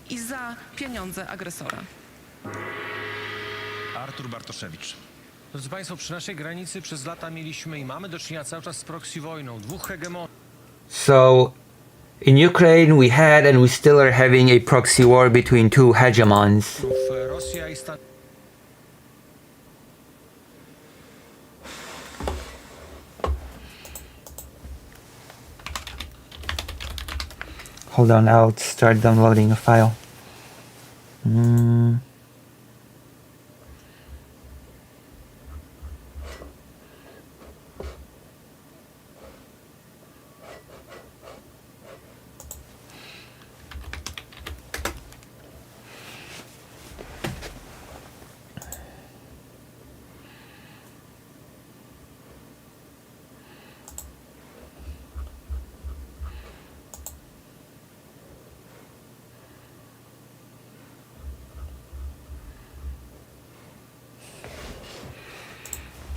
I za pieniądze agresora. Artur Bartoszewicz. Drodzy Państwo, przy naszej granicy przez lata mieliśmy i mamy do czynienia cały czas z proxy wojną, dwóch hegemonów. So, in Ukraine, we had and we still are having a proxy war between two hegemons. Rosja i Stan... Hold on, I'll start downloading a file.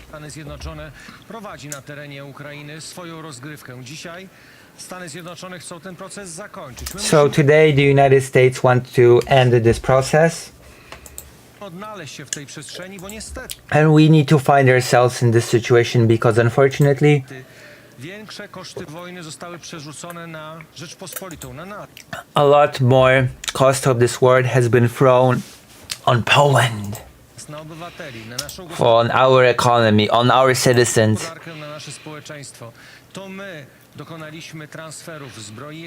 Stany Zjednoczone prowadzi na terenie Ukrainy swoją rozgrywkę. Dzisiaj Stany Zjednoczone chcą ten proces zakończyć. So today the United States want to end this process, Odnaleźć się w tej przestrzeni, bo niestety and we need to find ourselves in this situation because unfortunately większe koszty wojny zostały przerzucone na Rzeczpospolitą, na NATO. a lot more cost of this war has been thrown on Poland, Na obywateli, na naszą on our economy, on our citizens. gospodarkę, na nasze społeczeństwo. To my dokonaliśmy transferów zbroi,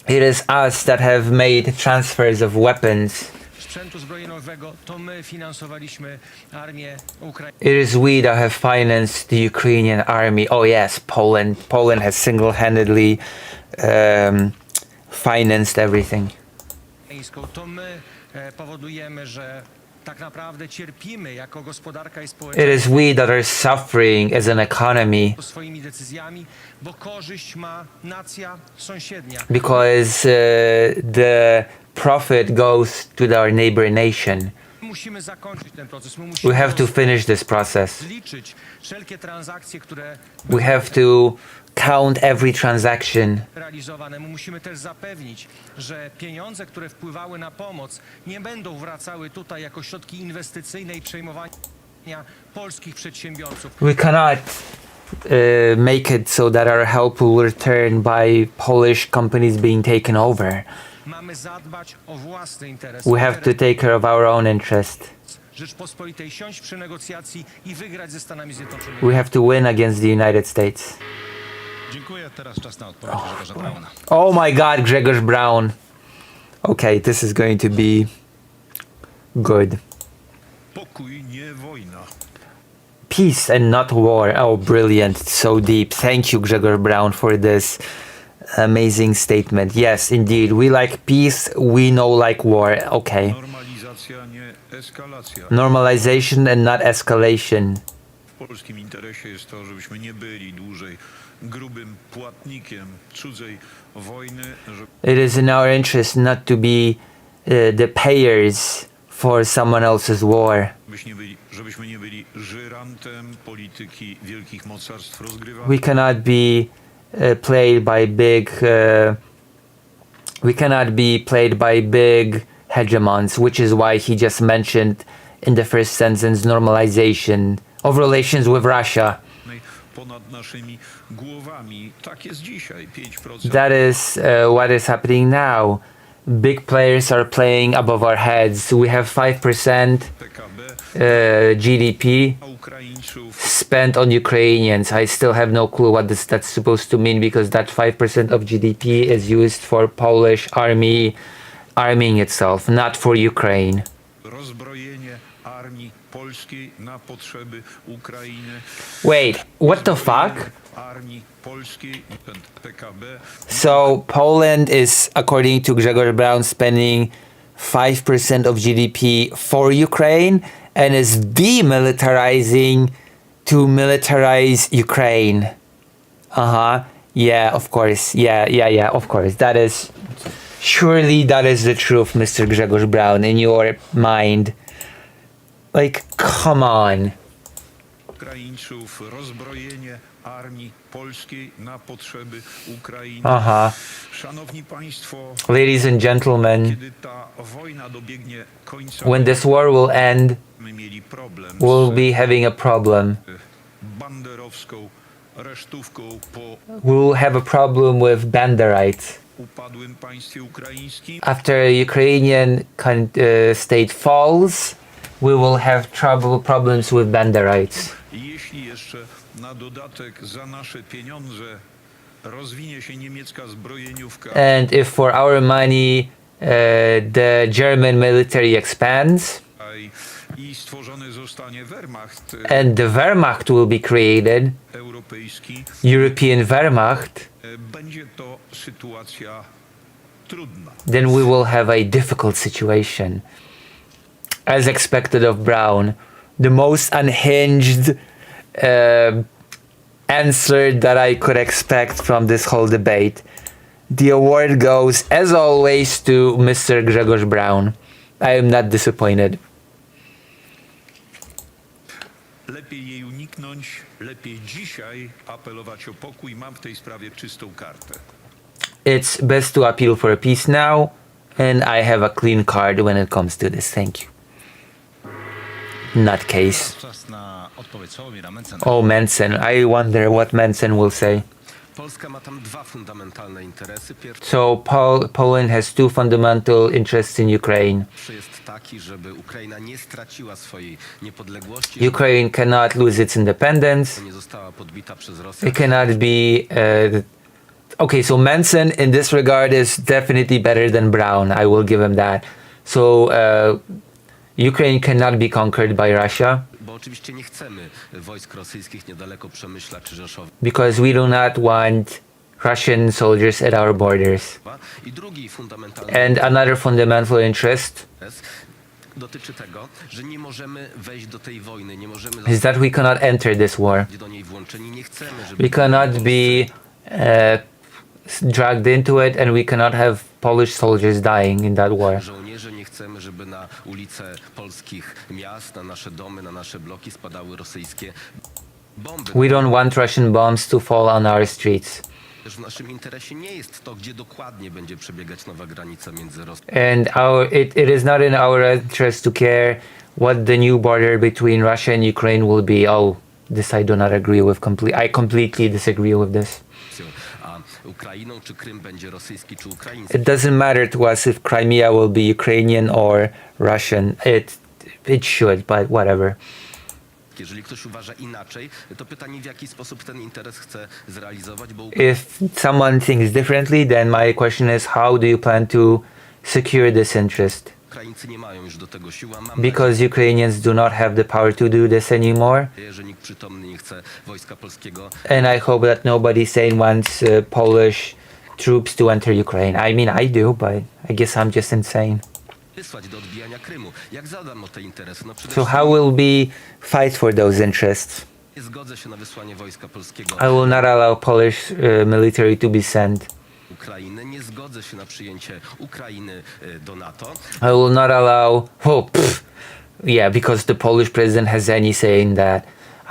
It is us that have made transfers of weapons. sprzętu zbrojeniowego. To my finansowaliśmy armię Ukrainy. It is we that have financed the Ukrainian army. Oh yes, Poland has single-handedly financed everything. To my powodujemy, że tak naprawdę cierpimy jako gospodarka i It społeczeństwo is we that are suffering as an economy swoimi decyzjami, bo korzyść ma nacja sąsiednia. because the profit goes to our neighbor nation. Musimy zakończyć ten proces. My We musimy have to finish this process. zliczyć wszelkie transakcje, które We have to count every transaction. realizowane. My musimy też zapewnić, że pieniądze, które wpływały na pomoc, nie będą wracały tutaj jako środki inwestycyjne i przejmowania polskich przedsiębiorców. We cannot make it so that our help will return by Polish companies being taken over. Mamy zadbać o własny interes. We have to take care of our own interest. Rzeczpospolitej siąść przy negocjacji i wygrać ze Stanami Zjednoczonymi. We have to win against the United States. Dziękuję. Teraz czas na odpowiedź Grzegorza Brauna. Oh my God, Grzegorz Braun. Okay, this is going to be good. Pokój, nie wojna. Peace and not war. Oh, brilliant. So deep. Thank you, Grzegorz Braun, for this amazing statement. Yes, indeed. We like peace. We know like war. Okay. normalizacja, nie eskalacja. Normalization and not escalation. W polskim interesie jest to, żebyśmy nie byli dłużej grubym płatnikiem cudzej wojny, It is in our interest not to be the payers for someone else's war. żebyśmy nie byli żyrantem polityki wielkich mocarstw rozgrywanych. We cannot be played by big. We cannot be played by big hegemons, which is why he just mentioned in the first sentence normalization of relations with Russia. Ponad naszymi głowami. Tak jest dzisiaj. 5%. That is what is happening now. Big players are playing above our heads. We have 5% GDP spent on Ukrainians. I still have no clue what that's supposed to mean, because that 5% of GDP is used for Polish army arming itself, not for Ukraine. Rozbrojenie armii polskiej na potrzeby Ukrainy. Wait, what the fuck? Armii polskiej, PKB. So Poland is, according to Grzegorz Braun, spending 5% of GDP for Ukraine and is demilitarizing to militarize Ukraine. Yeah, of course. Yeah, of course. Surely that is the truth, Mr. Grzegorz Braun, in your mind. Like, come on. Ukraińców, rozbrojenie armii polskiej na potrzeby Ukrainy. Szanowni Państwo, Ladies and gentlemen, kiedy ta wojna dobiegnie końca, when this war will end, mieli problem we'll be having a problem. banderowską resztówką po We'll have a problem with Banderites. upadłym państwie ukraińskim. After a Ukrainian state falls, we will have problems with Banderites. Jeśli jeszcze na dodatek za nasze pieniądze rozwinie się niemiecka zbrojeniówka, And if for our money the German military expands i stworzony zostanie Wehrmacht and the Wehrmacht will be created, europejski, European Wehrmacht, będzie to sytuacja trudna. then we will have a difficult situation. As expected of Brown, the most unhinged answer that I could expect from this whole debate. The award goes, as always, to Mr. Grzegorz Braun. I am not disappointed. Lepiej jej uniknąć, lepiej dzisiaj apelować o pokój. Mam w tej sprawie czystą kartę. It's best to appeal for a peace now, and I have a clean card when it comes to this. Thank you. In that case. Czas na odpowiedź Sławomira Mentzena. Oh, Mentzen. I wonder what Mentzen will say. Polska ma tam dwa fundamentalne interesy. So Poland has two fundamental interests in Ukraine. Pierwszy jest taki, żeby Ukraina nie straciła swojej niepodległości. Ukraine cannot lose its independence. Nie została podbita przez Rosję. It cannot be... okay, so Mentzen in this regard is definitely better than Brown. I will give him that. So Ukraine cannot be conquered by Russia. Bo oczywiście nie chcemy wojsk rosyjskich niedaleko Przemyśla czy Rzeszowa. Because we do not want Russian soldiers at our borders. I drugi fundamentalny And another fundamental interest dotyczy tego, że nie możemy wejść do tej wojny, nie możemy is that we cannot enter this war. do niej włączeni, nie chcemy, żeby We cannot be dragged into it, and we cannot have Polish soldiers dying in that war. żołnierze, nie chcemy, żeby na ulice polskich miast, na nasze domy, na nasze bloki spadały rosyjskie bomby. We don't want Russian bombs to fall on our streets. Też w naszym interesie nie jest to, gdzie dokładnie będzie przebiegać nowa granica między Rosją. And it is not in our interest to care what the new border between Russia and Ukraine will be. Oh, this I do not agree with. I completely disagree with this. A Ukrainą czy Krym będzie rosyjski czy ukraiński. It doesn't matter to us if Crimea will be Ukrainian or Russian. It should, but whatever. Jeżeli ktoś uważa inaczej, to pytanie, w jaki sposób ten interes chce zrealizować, bo If someone thinks differently, then my question is, how do you plan to secure this interest? Ukraińcy nie mają już do tego siły, a mam Because Ukrainians do not have the power to do this anymore. nadzieję, że nikt przytomny nie chce wojska polskiego. And I hope that nobody sane wants Polish troops to enter Ukraine. I mean, I do, but I guess I'm just insane. wysłać do odbijania Krymu. Jak zadam o te interesy? No przede So wszystkim how will we fight for those interests? nie zgodzę się na wysłanie wojska polskiego I will not allow Polish military to be sent. Ukrainy, nie zgodzę się na przyjęcie Ukrainy do NATO. I will not allow. Yeah, because the Polish president has any say in that.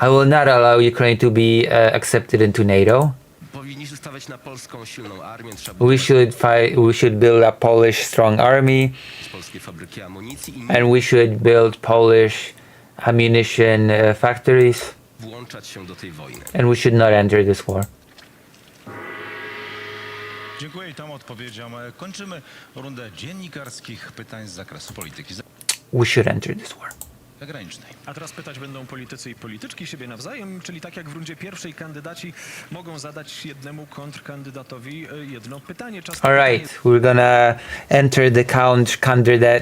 I will not allow Ukraine to be accepted into NATO. Powinniśmy stawiać na polską silną armię, trzeba We should fight. We should build a Polish strong army, budować polskie fabryki amunicji i and we should build Polish ammunition factories. włączać się do tej wojny. And we should not enter this war. Dziękuję i tą odpowiedzią kończymy rundę dziennikarskich pytań z zakresu polityki We should enter this war. zagranicznej. A teraz pytać będą politycy i polityczki siebie nawzajem, czyli tak jak w rundzie pierwszej kandydaci mogą zadać jednemu kontrkandydatowi jedno pytanie. Czas na All pytanie right, we're gonna enter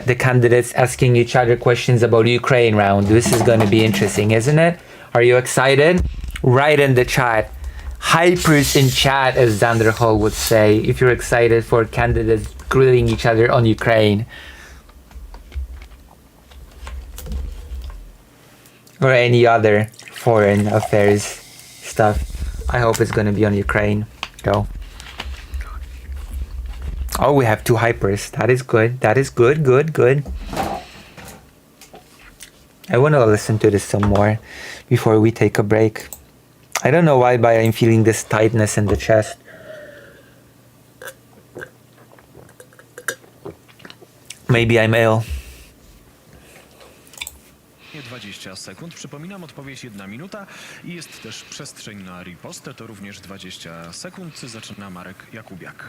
the candidates asking each other questions about Ukraine round. This is gonna be interesting, isn't it? Are you excited? Write in the chat. Hypers in chat, as Xander Hall would say, if you're excited for candidates grilling each other on Ukraine. Or any other foreign affairs stuff. I hope it's gonna be on Ukraine. Go. Oh, we have 2 hypers. That is good. That is good, good, good. I want to listen to this some more before we take a break. I don't know why, but I'm feeling this tightness in the chest. Maybe I'm ill. 20 sekund. Przypominam, odpowiedź 1 minuta i jest też przestrzeń na ripostę, to również 20 sekund. Zaczyna Marek Jakubiak.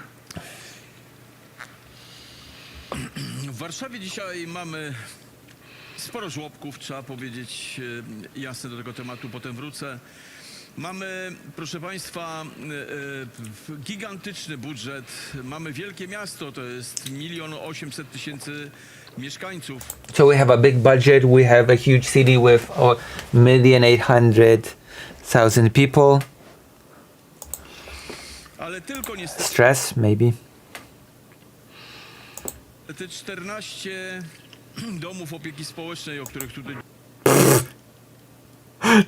W Warszawie dzisiaj mamy sporo żłobków, trzeba powiedzieć jasne do tego tematu, potem wrócę. Mamy, proszę Państwa, gigantyczny budżet, mamy wielkie miasto, to jest 1 800 000 mieszkańców. So we have a big budget. We have a huge city with 1,800,000 people. Ale tylko niestety Stress, maybe. te 14 domów opieki społecznej, o których tutaj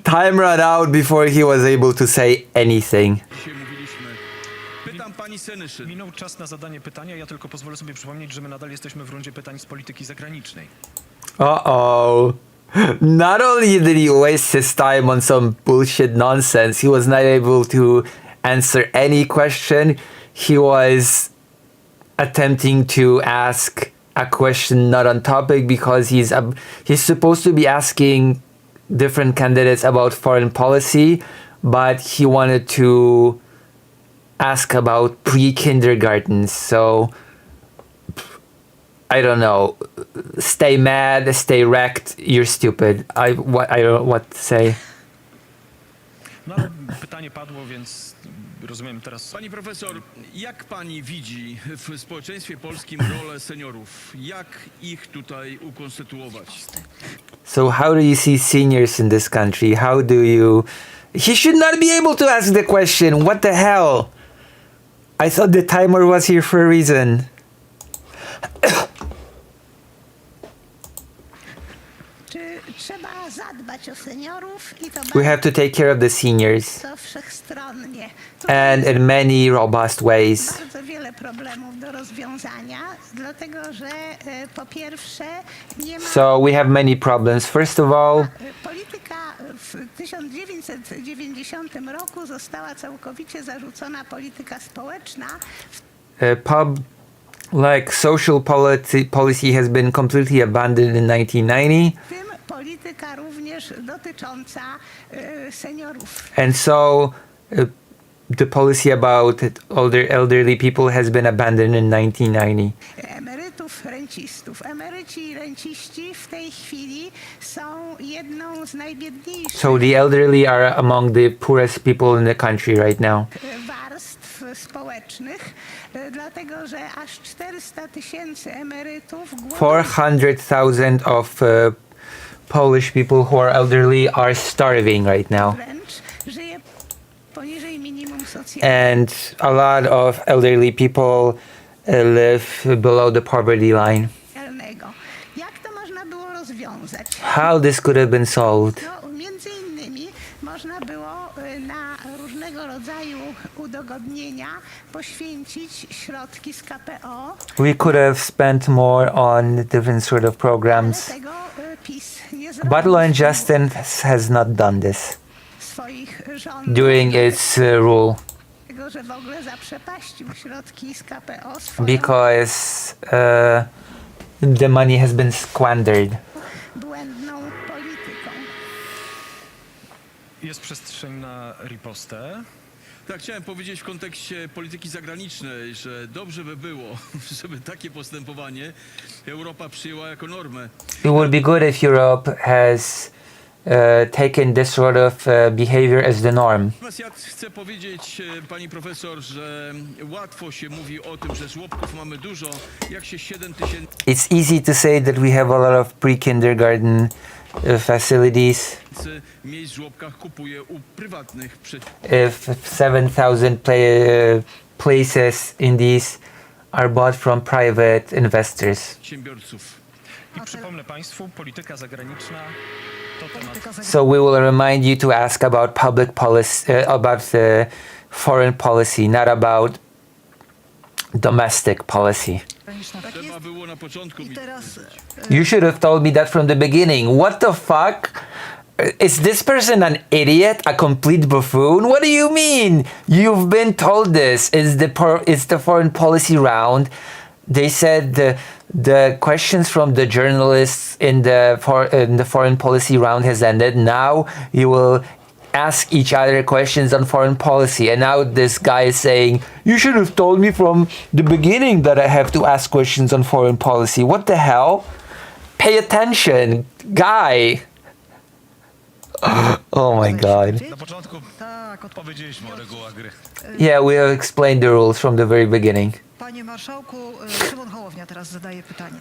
Time ran out before he was able to say anything. dzisiaj mówiliśmy. Pytam pani Senyszyn. Minął czas na zadanie pytania, ja tylko pozwolę sobie przypomnieć, że my nadal jesteśmy w rundzie pytań z polityki zagranicznej. Uh-oh. Not only did he waste his time on some bullshit nonsense, he was not able to answer any question. He was attempting to ask a question not on topic because he's supposed to be asking different candidates about foreign policy, but he wanted to ask about pre-kindergartens. So I don't know. Stay mad, stay wrecked. You're stupid. I don't know what to say. No ale pytanie padło, więc rozumiem teraz. Pani profesor, jak pani widzi w społeczeństwie polskim rolę seniorów? Jak ich tutaj ukonstytuować? So how do you see seniors in this country? How do you... He should not be able to ask the question. What the hell? I thought the timer was here for a reason. Czy trzeba zadbać o seniorów i to We have to take care of the seniors. bardzo wszechstronnie. And in many robust ways. Bardzo wiele problemów do rozwiązania, dlatego że po pierwsze nie ma So we have many problems. First of all, polityka w 1990 roku została całkowicie zarzucona polityka społeczna. social policy has been completely abandoned in 1990. W tym polityka również dotycząca seniorów. And so the policy about elderly people has been abandoned in 1990. Emerytów, rencistów. Emeryci i renciści w tej chwili są jedną z najbiedniejszych So the elderly are among the poorest people in the country right now. warstw społecznych, dlatego że aż 400 000 emerytów 400,000 of Polish people who are elderly are starving right now. wręcz żyje poniżej minimum socjalnego. And a lot of elderly people live below the poverty line. można było rozwiązać? How this could have been solved? No, między innymi można było na różnego rodzaju udogodnienia poświęcić środki z KPO. We could have spent more on different sort of programs. Tego PiS nie But Law and Justice has not done this swoich rządów. during its rule Tego, że w ogóle zaprzepaścił środki z KPO because the money has been squandered. błędną polityką. Jest przestrzeń na ripostę. Tak, chciałem powiedzieć w kontekście polityki zagranicznej, że dobrze by było, żeby takie postępowanie Europa przyjęła jako normę. It would be good if Europe has taken this sort of behavior as the norm. Natomiast ja chcę powiedzieć, pani profesor, że łatwo się mówi o tym, że żłobków mamy dużo, jak się 7 000... It's easy to say that we have a lot of pre-kindergarten facilities miejsc w żłobkach kupuje u prywatnych if 7,000 places in these are bought from private investors. przedsiębiorców. I przypomnę Państwu, polityka zagraniczna to temat... So we will remind you to ask about public policy, about the foreign policy, not about domestic policy. Trzeba było na początku mi You should have told me that from the beginning. What the fuck? Is this person an idiot? A complete buffoon? What do you mean? You've been told this. It's the foreign policy round. They said the questions from the journalists in the foreign policy round has ended. Now you will ask each other questions on foreign policy, and now this guy is saying, you should have told me from the beginning that I have to ask questions on foreign policy. What the hell? Pay attention, guy. Oh my god. Na początku powiedzieliśmy o regułach gry. Yeah, we have explained the rules from the very beginning. Panie marszałku, Szymon Hołownia teraz zadaje pytanie.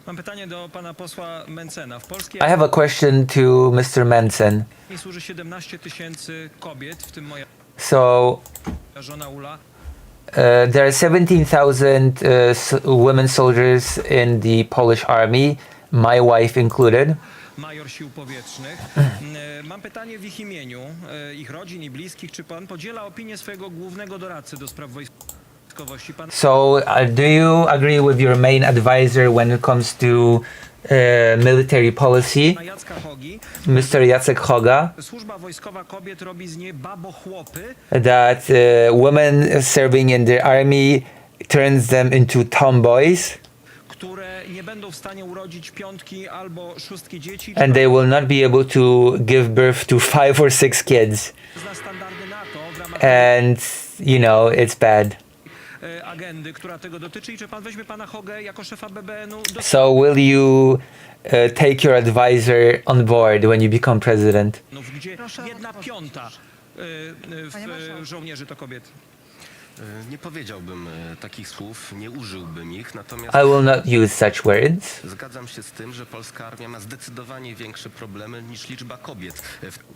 Mam pytanie do pana posła Mencena. W polskiej I have a question to Mr. Manson. armii służy 17 000 kobiet, w tym moja So, żona Ula. there are 17,000 women soldiers in the Polish army, my wife included. Major Sił Powietrznych. Mam pytanie w ich imieniu, ich rodzin i bliskich. Czy pan podziela opinię swojego głównego doradcy do spraw wojskowości? Pan... So, do you agree with your main advisor when it comes to military policy, Jacka Hogi. Mr. Jacek Hoga, Służba wojskowa kobiet robi z niej babochłopy. that women serving in the army turns them into tomboys, które nie będą w stanie urodzić piątki albo szóstki dzieci. and they will not be able to give birth to 5 or 6 kids. Zna standardy NATO w ramach And, you know, it's bad. agendy, która tego dotyczy. I czy pan weźmie pana Hogę jako szefa BBN-u do... So, will you take your advisor on board when you become president? Gdzie 1/5 żołnierzy to kobiety. Nie powiedziałbym takich słów, nie użyłbym ich, natomiast I will not use such words. zgadzam się z tym, że polska armia ma zdecydowanie większe problemy niż liczba kobiet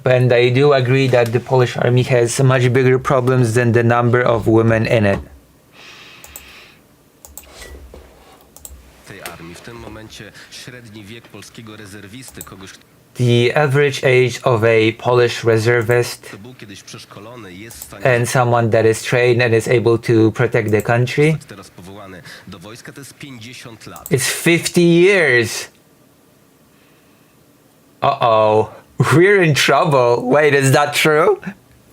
And I do agree that the Polish army has much bigger problems than the number of women in it. tej armii. W tym momencie średni wiek polskiego rezerwisty, kogoś, The average age of a Polish reservist kto był kiedyś przeszkolony, jest w stanie and someone that is trained and is able to protect the country, zostać teraz powołany do wojska, to jest 50 lat. it's 50 years. Uh-oh. We're in trouble. Wait, is that true?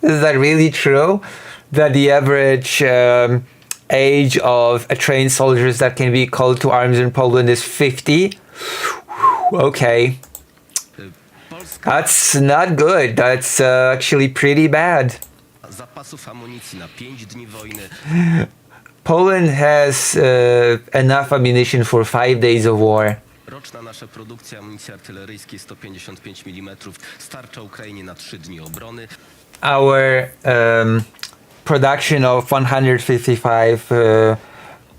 Is that really true? That the average age of a trained soldiers that can be called to arms in Poland is 50? Okay. That's not good. That's actually pretty bad. Zapasów amunicji na 5 dni wojny. Poland has enough ammunition for 5 days of war. Roczna nasza produkcja amunicji artyleryjskiej 155 mm starcza Ukrainie na 3 dni obrony. Our production of 155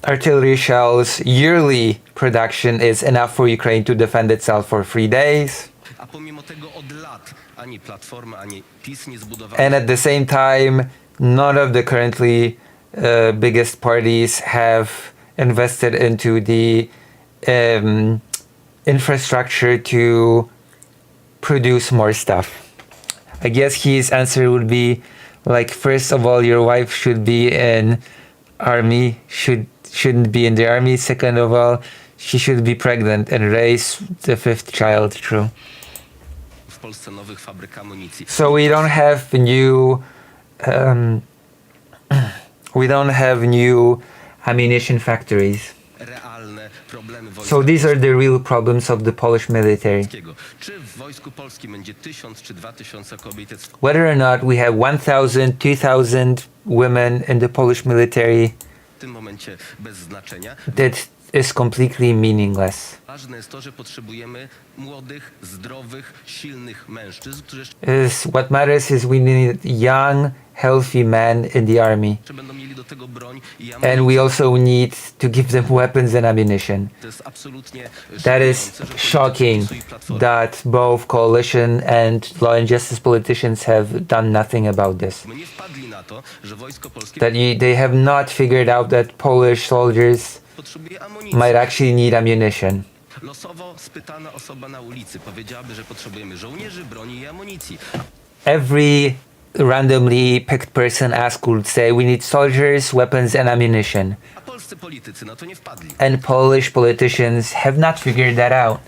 artillery shells yearly production is enough for Ukraine to defend itself for 3 days. A pomimo tego od lat ani Platforma, ani PiS nie zbudowała... And at the same time, none of the currently biggest parties have invested into the infrastructure to produce more stuff. I guess his answer would be like, first of all, your wife should be in army, shouldn't be in the army. Second of all, she should be pregnant and raise the 5th child. True. W Polsce nowych fabryk amunicji. So we don't have new ammunition factories. Realne problemy wojska. So these are the real problems of the Polish military. Czy w Wojsku Polskim będzie 1000 czy 2000 kobiet jest Whether or not we have 1,000, 2,000 women in the Polish military, w tym momencie bez znaczenia. that is completely meaningless. Ważne jest to, że potrzebujemy młodych, zdrowych, silnych mężczyzn, którzy What matters is we need young, healthy men in the army. będą mieli do tego broń i And we also need to give them weapons and ammunition. To jest absolutnie That is shocking that both coalition and law and justice politicians have done nothing about this. My nie wpadli na to, że Wojsko Polskie That they have not figured out that Polish soldiers potrzebuje amunicji. might actually need ammunition. Losowo spytana osoba na ulicy powiedziałaby, że potrzebujemy żołnierzy, broni i amunicji. Every randomly picked person asked would say we need soldiers, weapons and ammunition. A polscy politycy na to nie wpadli. And Polish politicians have not figured that out.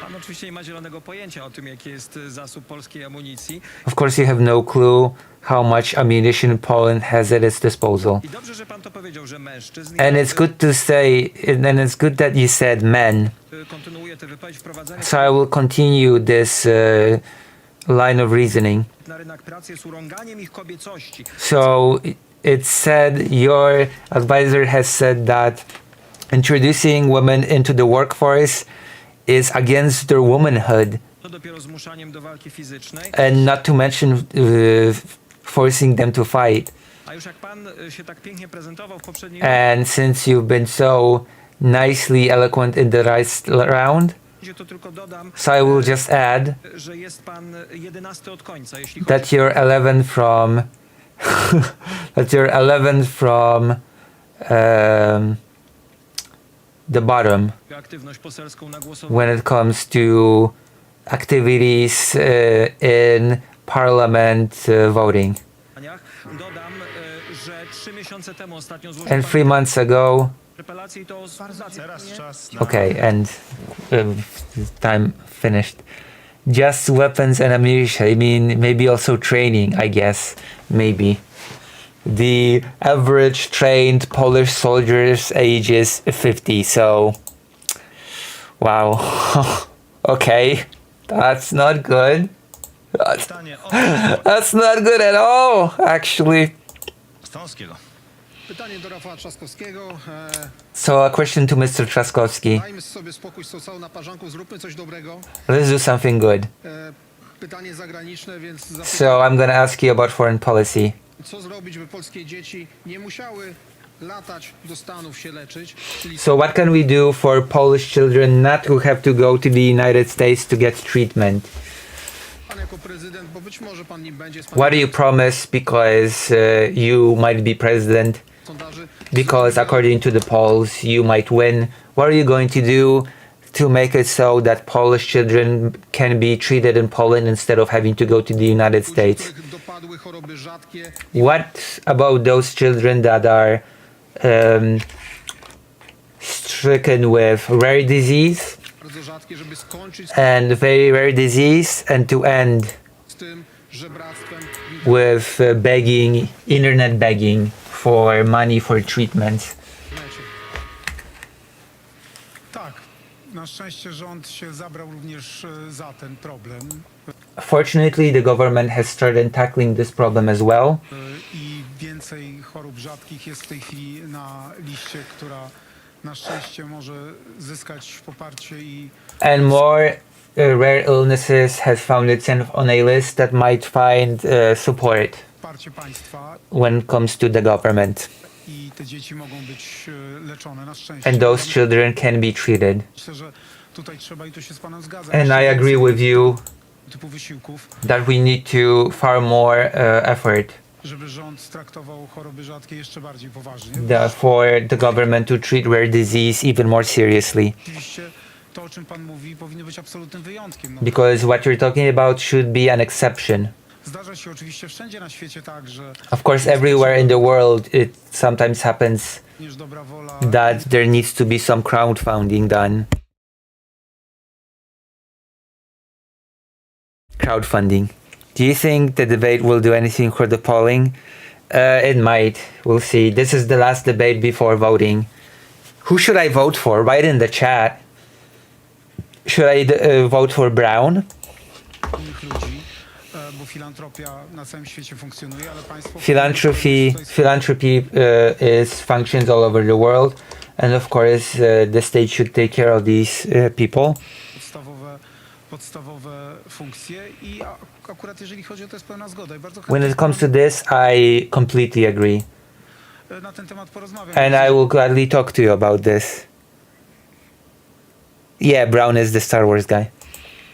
Pan oczywiście nie ma zielonego pojęcia o tym, jaki jest zasób polskiej amunicji. Of course you have no clue how much ammunition Poland has at its disposal. I dobrze, że pan to powiedział, że mężczyzn. And it's good to say, and it's good that you said men. Kontynuuję tę wypowiedź, wprowadzenie So I will continue this line of reasoning. na rynek pracy jest urąganiem ich kobiecości. So it said, your advisor has said that introducing women into the workforce is against their womanhood, To dopiero zmuszaniem do walki fizycznej. and not to mention forcing them to fight. A już jak pan się tak pięknie prezentował w poprzednim And since you've been so nicely eloquent in the last round, razie, to tylko dodam, so I will just add że jest pan 11 od końca, jeśli chodzi that you're 11 from that you're 11 from the bottom o aktywność poselską na głosowanie. when it comes to activities in parliament voting. Dodam, że 3 miesiące temu ostatnio złożył And 3 months ago, interpelację i to Teraz czas na... okay, and time finished. Just weapons and ammunition. I mean, maybe also training, I guess. Maybe. The average trained Polish soldier's age is 50, so... Wow. Okay. That's not good. That's not good at all, actually. Stąskiego. Pytanie do Rafała Trzaskowskiego. So a question to Mr. Trzaskowski. Dajmy sobie spokój z tą całą naparzanką, zróbmy coś dobrego. Let's do something good. Pytanie zagraniczne, więc So I'm gonna ask you about foreign policy. co zrobić, by polskie dzieci nie musiały latać do Stanów się leczyć? Czyli So what can we do for Polish children not to have to go to the United States to get treatment? pan jako prezydent, bo być może pan nim będzie. What do you promise because you might be president? Because according to the polls, you might win. What are you going to do to make it so that Polish children can be treated in Poland instead of having to go to the United States? dopadły choroby rzadkie. What about those children that are stricken with rare disease Bardzo rzadkie, żeby skończyć and very rare disease, and to end z tym żebractwem. with begging, internet begging for money for treatments? Tak, na szczęście rząd się zabrał również za ten problem Fortunately, the government has started tackling this problem as well. i więcej chorób rzadkich jest w tej chwili na liście, która na szczęście może zyskać poparcie i And more rare illnesses has found itself on a list that might find support poparcie państwa when it comes to the government. i te dzieci mogą być leczone na szczęście. And those children can be treated. Myślę, że tutaj trzeba i tu się z panem zgadzam. And I agree with you typu wysiłków. that we need to far more effort żeby rząd traktował choroby rzadkie jeszcze bardziej poważnie. For the government to treat rare disease even more seriously. Oczywiście to, o czym pan mówi, powinno być absolutnym wyjątkiem. No, Because what you're talking about should be an exception. zdarza się oczywiście wszędzie na świecie tak, że Of course, everywhere in the world, it sometimes happens niż dobra wola that there needs to be some crowdfunding done. Crowdfunding. Do you think the debate will do anything for the polling? It might. We'll see. This is the last debate before voting. Who should I vote for? Write in the chat. Should I vote for Brown? innych ludzi, bo filantropia na całym świecie funkcjonuje, ale państwo... Philanthropy is functions all over the world, and of course the state should take care of these people. Podstawowe funkcje i akurat jeżeli chodzi o to, jest pełna zgoda. I bardzo When it comes to this, I completely agree. na ten temat porozmawiam. And I will gladly talk to you about this. Yeah, Brown is the Star Wars guy.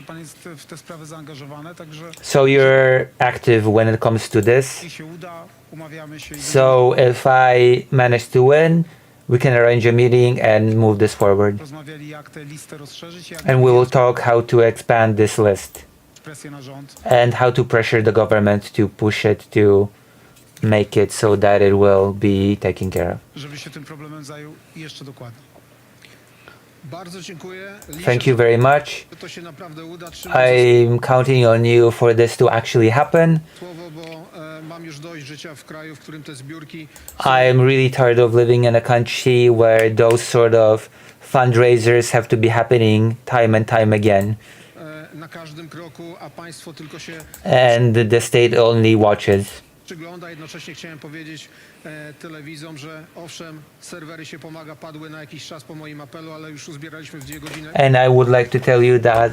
Pan jest w te sprawy zaangażowany, także So you're active when it comes to this. jeśli się uda, umawiamy się i So if I manage to win, we can arrange a meeting and move this forward. rozmawiali, jak tę listę rozszerzyć, jak And we will talk how to expand this list presję na rząd. and how to pressure the government to push it to make it so that it will be taken care of. Żeby się tym problemem zajął jeszcze dokładniej. Bardzo dziękuję. Thank you very much. Że to się naprawdę uda. I'm counting on you for this to actually happen. Słowo, bo mam już dość życia w kraju, w którym te zbiórki I'm really tired of living in a country where those sort of fundraisers have to be happening time and time again, na każdym kroku, a państwo tylko się and the state only watches. przygląda. Jednocześnie chciałem powiedzieć telewizom, że owszem, serwery się pomaga, padły na jakiś czas po moim apelu, ale już uzbieraliśmy w 2 godziny. And I would like to tell you that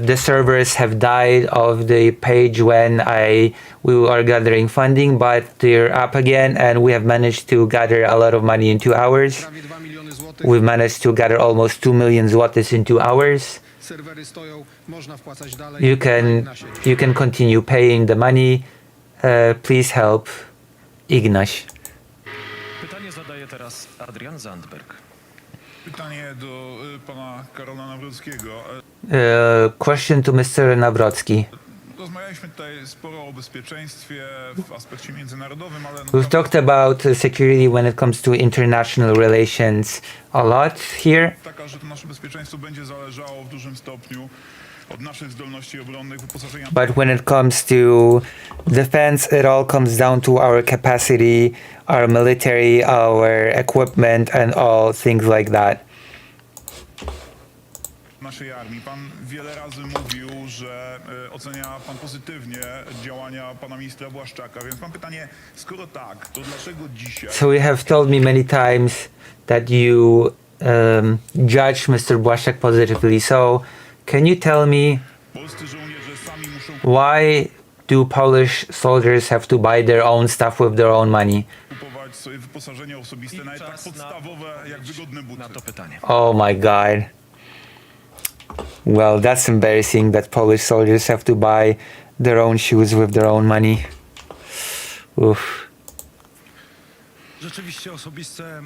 the servers have died of the page when we are gathering funding, but they're up again, and we have managed to gather a lot of money in 2 hours. Prawie 2 miliony złotych. We've managed to gather almost 2 million zlotys in 2 hours. Serwery stoją, można wpłacać dalej. You can continue paying the money. Please help Ignaś. Pytanie zadaje teraz Adrian Zandberg. Pytanie do pana Karola Nawrockiego. Question to Mr. Nawrocki. Rozmawialiśmy tutaj sporo o bezpieczeństwie w aspekcie międzynarodowym, ale... We've talked about security when it comes to international relations a lot here. Taka, że to nasze bezpieczeństwo będzie zależało w dużym stopniu od naszych zdolności obronnych, wyposażenia... But when it comes to defense, it all comes down to our capacity, our military, our equipment, and all things like that. Naszej armii. Pan wiele razy mówił, że ocenia pan pozytywnie działania pana ministra Błaszczaka, więc mam pytanie, skoro tak, to dlaczego dzisiaj... So you have told me many times that you judge Mr. Błaszczak positively. So can you tell me why do Polish soldiers have to buy their own stuff with their own money? Kupować sobie wyposażenie osobiste, nawet tak podstawowe, jak wygodne buty. Na to pytanie. Oh my God. Well, that's embarrassing that Polish soldiers have to buy their own shoes with their own money. Oof. Rzeczywiście osobiste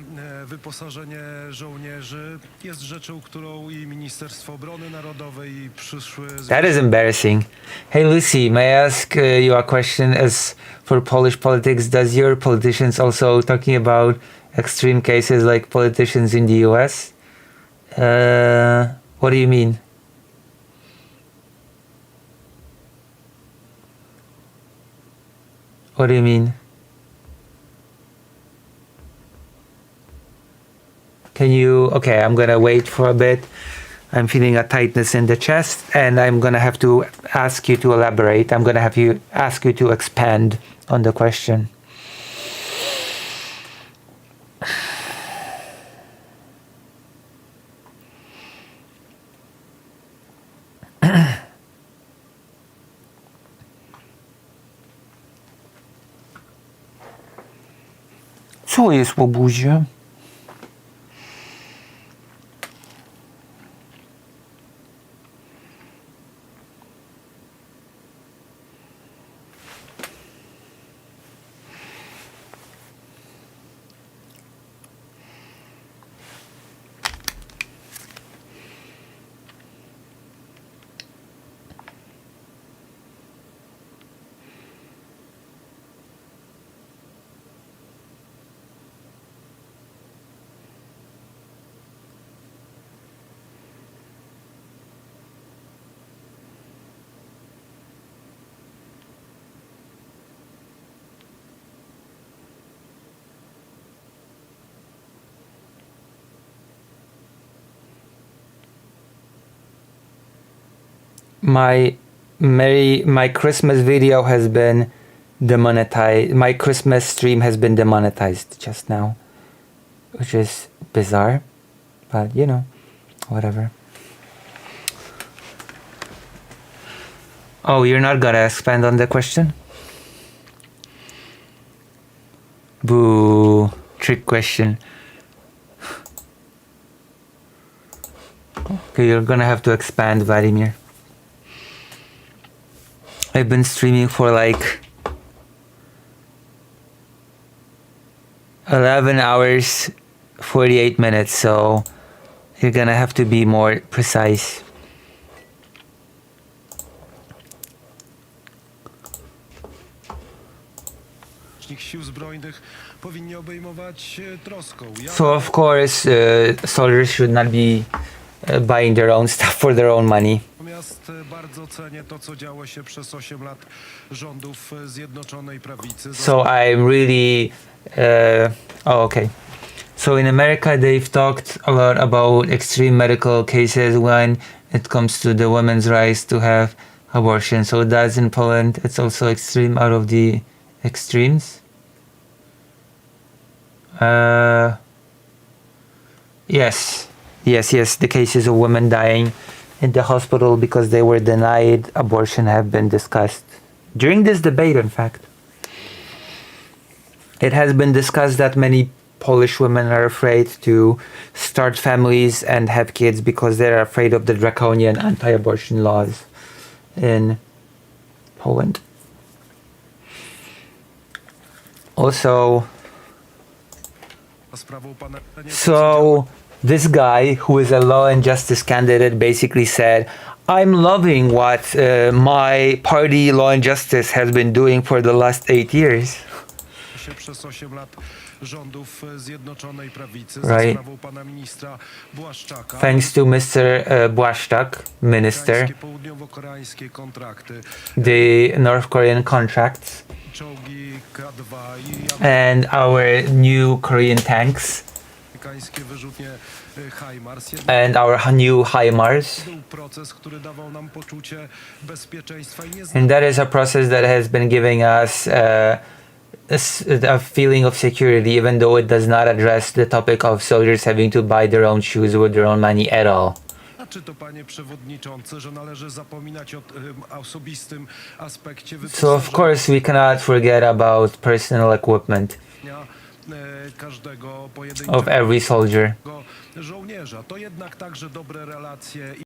wyposażenie żołnierzy jest rzeczą, którą i Ministerstwo Obrony Narodowej i przyszły... That is embarrassing. Hey Lucy, may I ask you a question as for Polish politics? Does your politicians also talking about extreme cases like politicians in the US? What do you mean? What do you mean? Can you... Okay, I'm gonna wait for a bit. I'm feeling a tightness in the chest, and I'm gonna have to ask you to elaborate. I'm gonna ask you to expand on the question. Co jest, łobuzie? my Christmas video has been demonetized. My Christmas stream has been demonetized just now, which is bizarre, but you know, whatever. Oh, you're not gonna expand on the question? Boo, trick question. Okay, you're gonna have to expand, Vladimir. I've been streaming for like 11 hours, 48 minutes, so you're gonna have to be more precise. Sił Zbrojnych powinni obejmować troską. So of course, soldiers should not be buying their own stuff for their own money. Natomiast bardzo cenię to, co działo się przez 8 lat rządów Zjednoczonej Prawicy. So I'm really, okay. So in America, they've talked a lot about extreme medical cases when it comes to the women's rights to have abortion. So that's in Poland. It's also extreme out of the extremes. Yes. The cases of women dying in the hospital because they were denied abortion have been discussed during this debate. In fact, it has been discussed that many Polish women are afraid to start families and have kids because they're afraid of the draconian anti-abortion laws in Poland. Also, so this guy, who is a law and justice candidate, basically said, I'm loving what my party, Law and Justice, has been doing for the last 8 years. Right. Thanks to Mr. Błaszczak, minister, the North Korean contracts, and our new Korean tanks, and our new HIMARS. And that is a process that has been giving us a feeling of security, even though it does not address the topic of soldiers having to buy their own shoes with their own money at all. So of course we cannot forget about personal equipment of every soldier.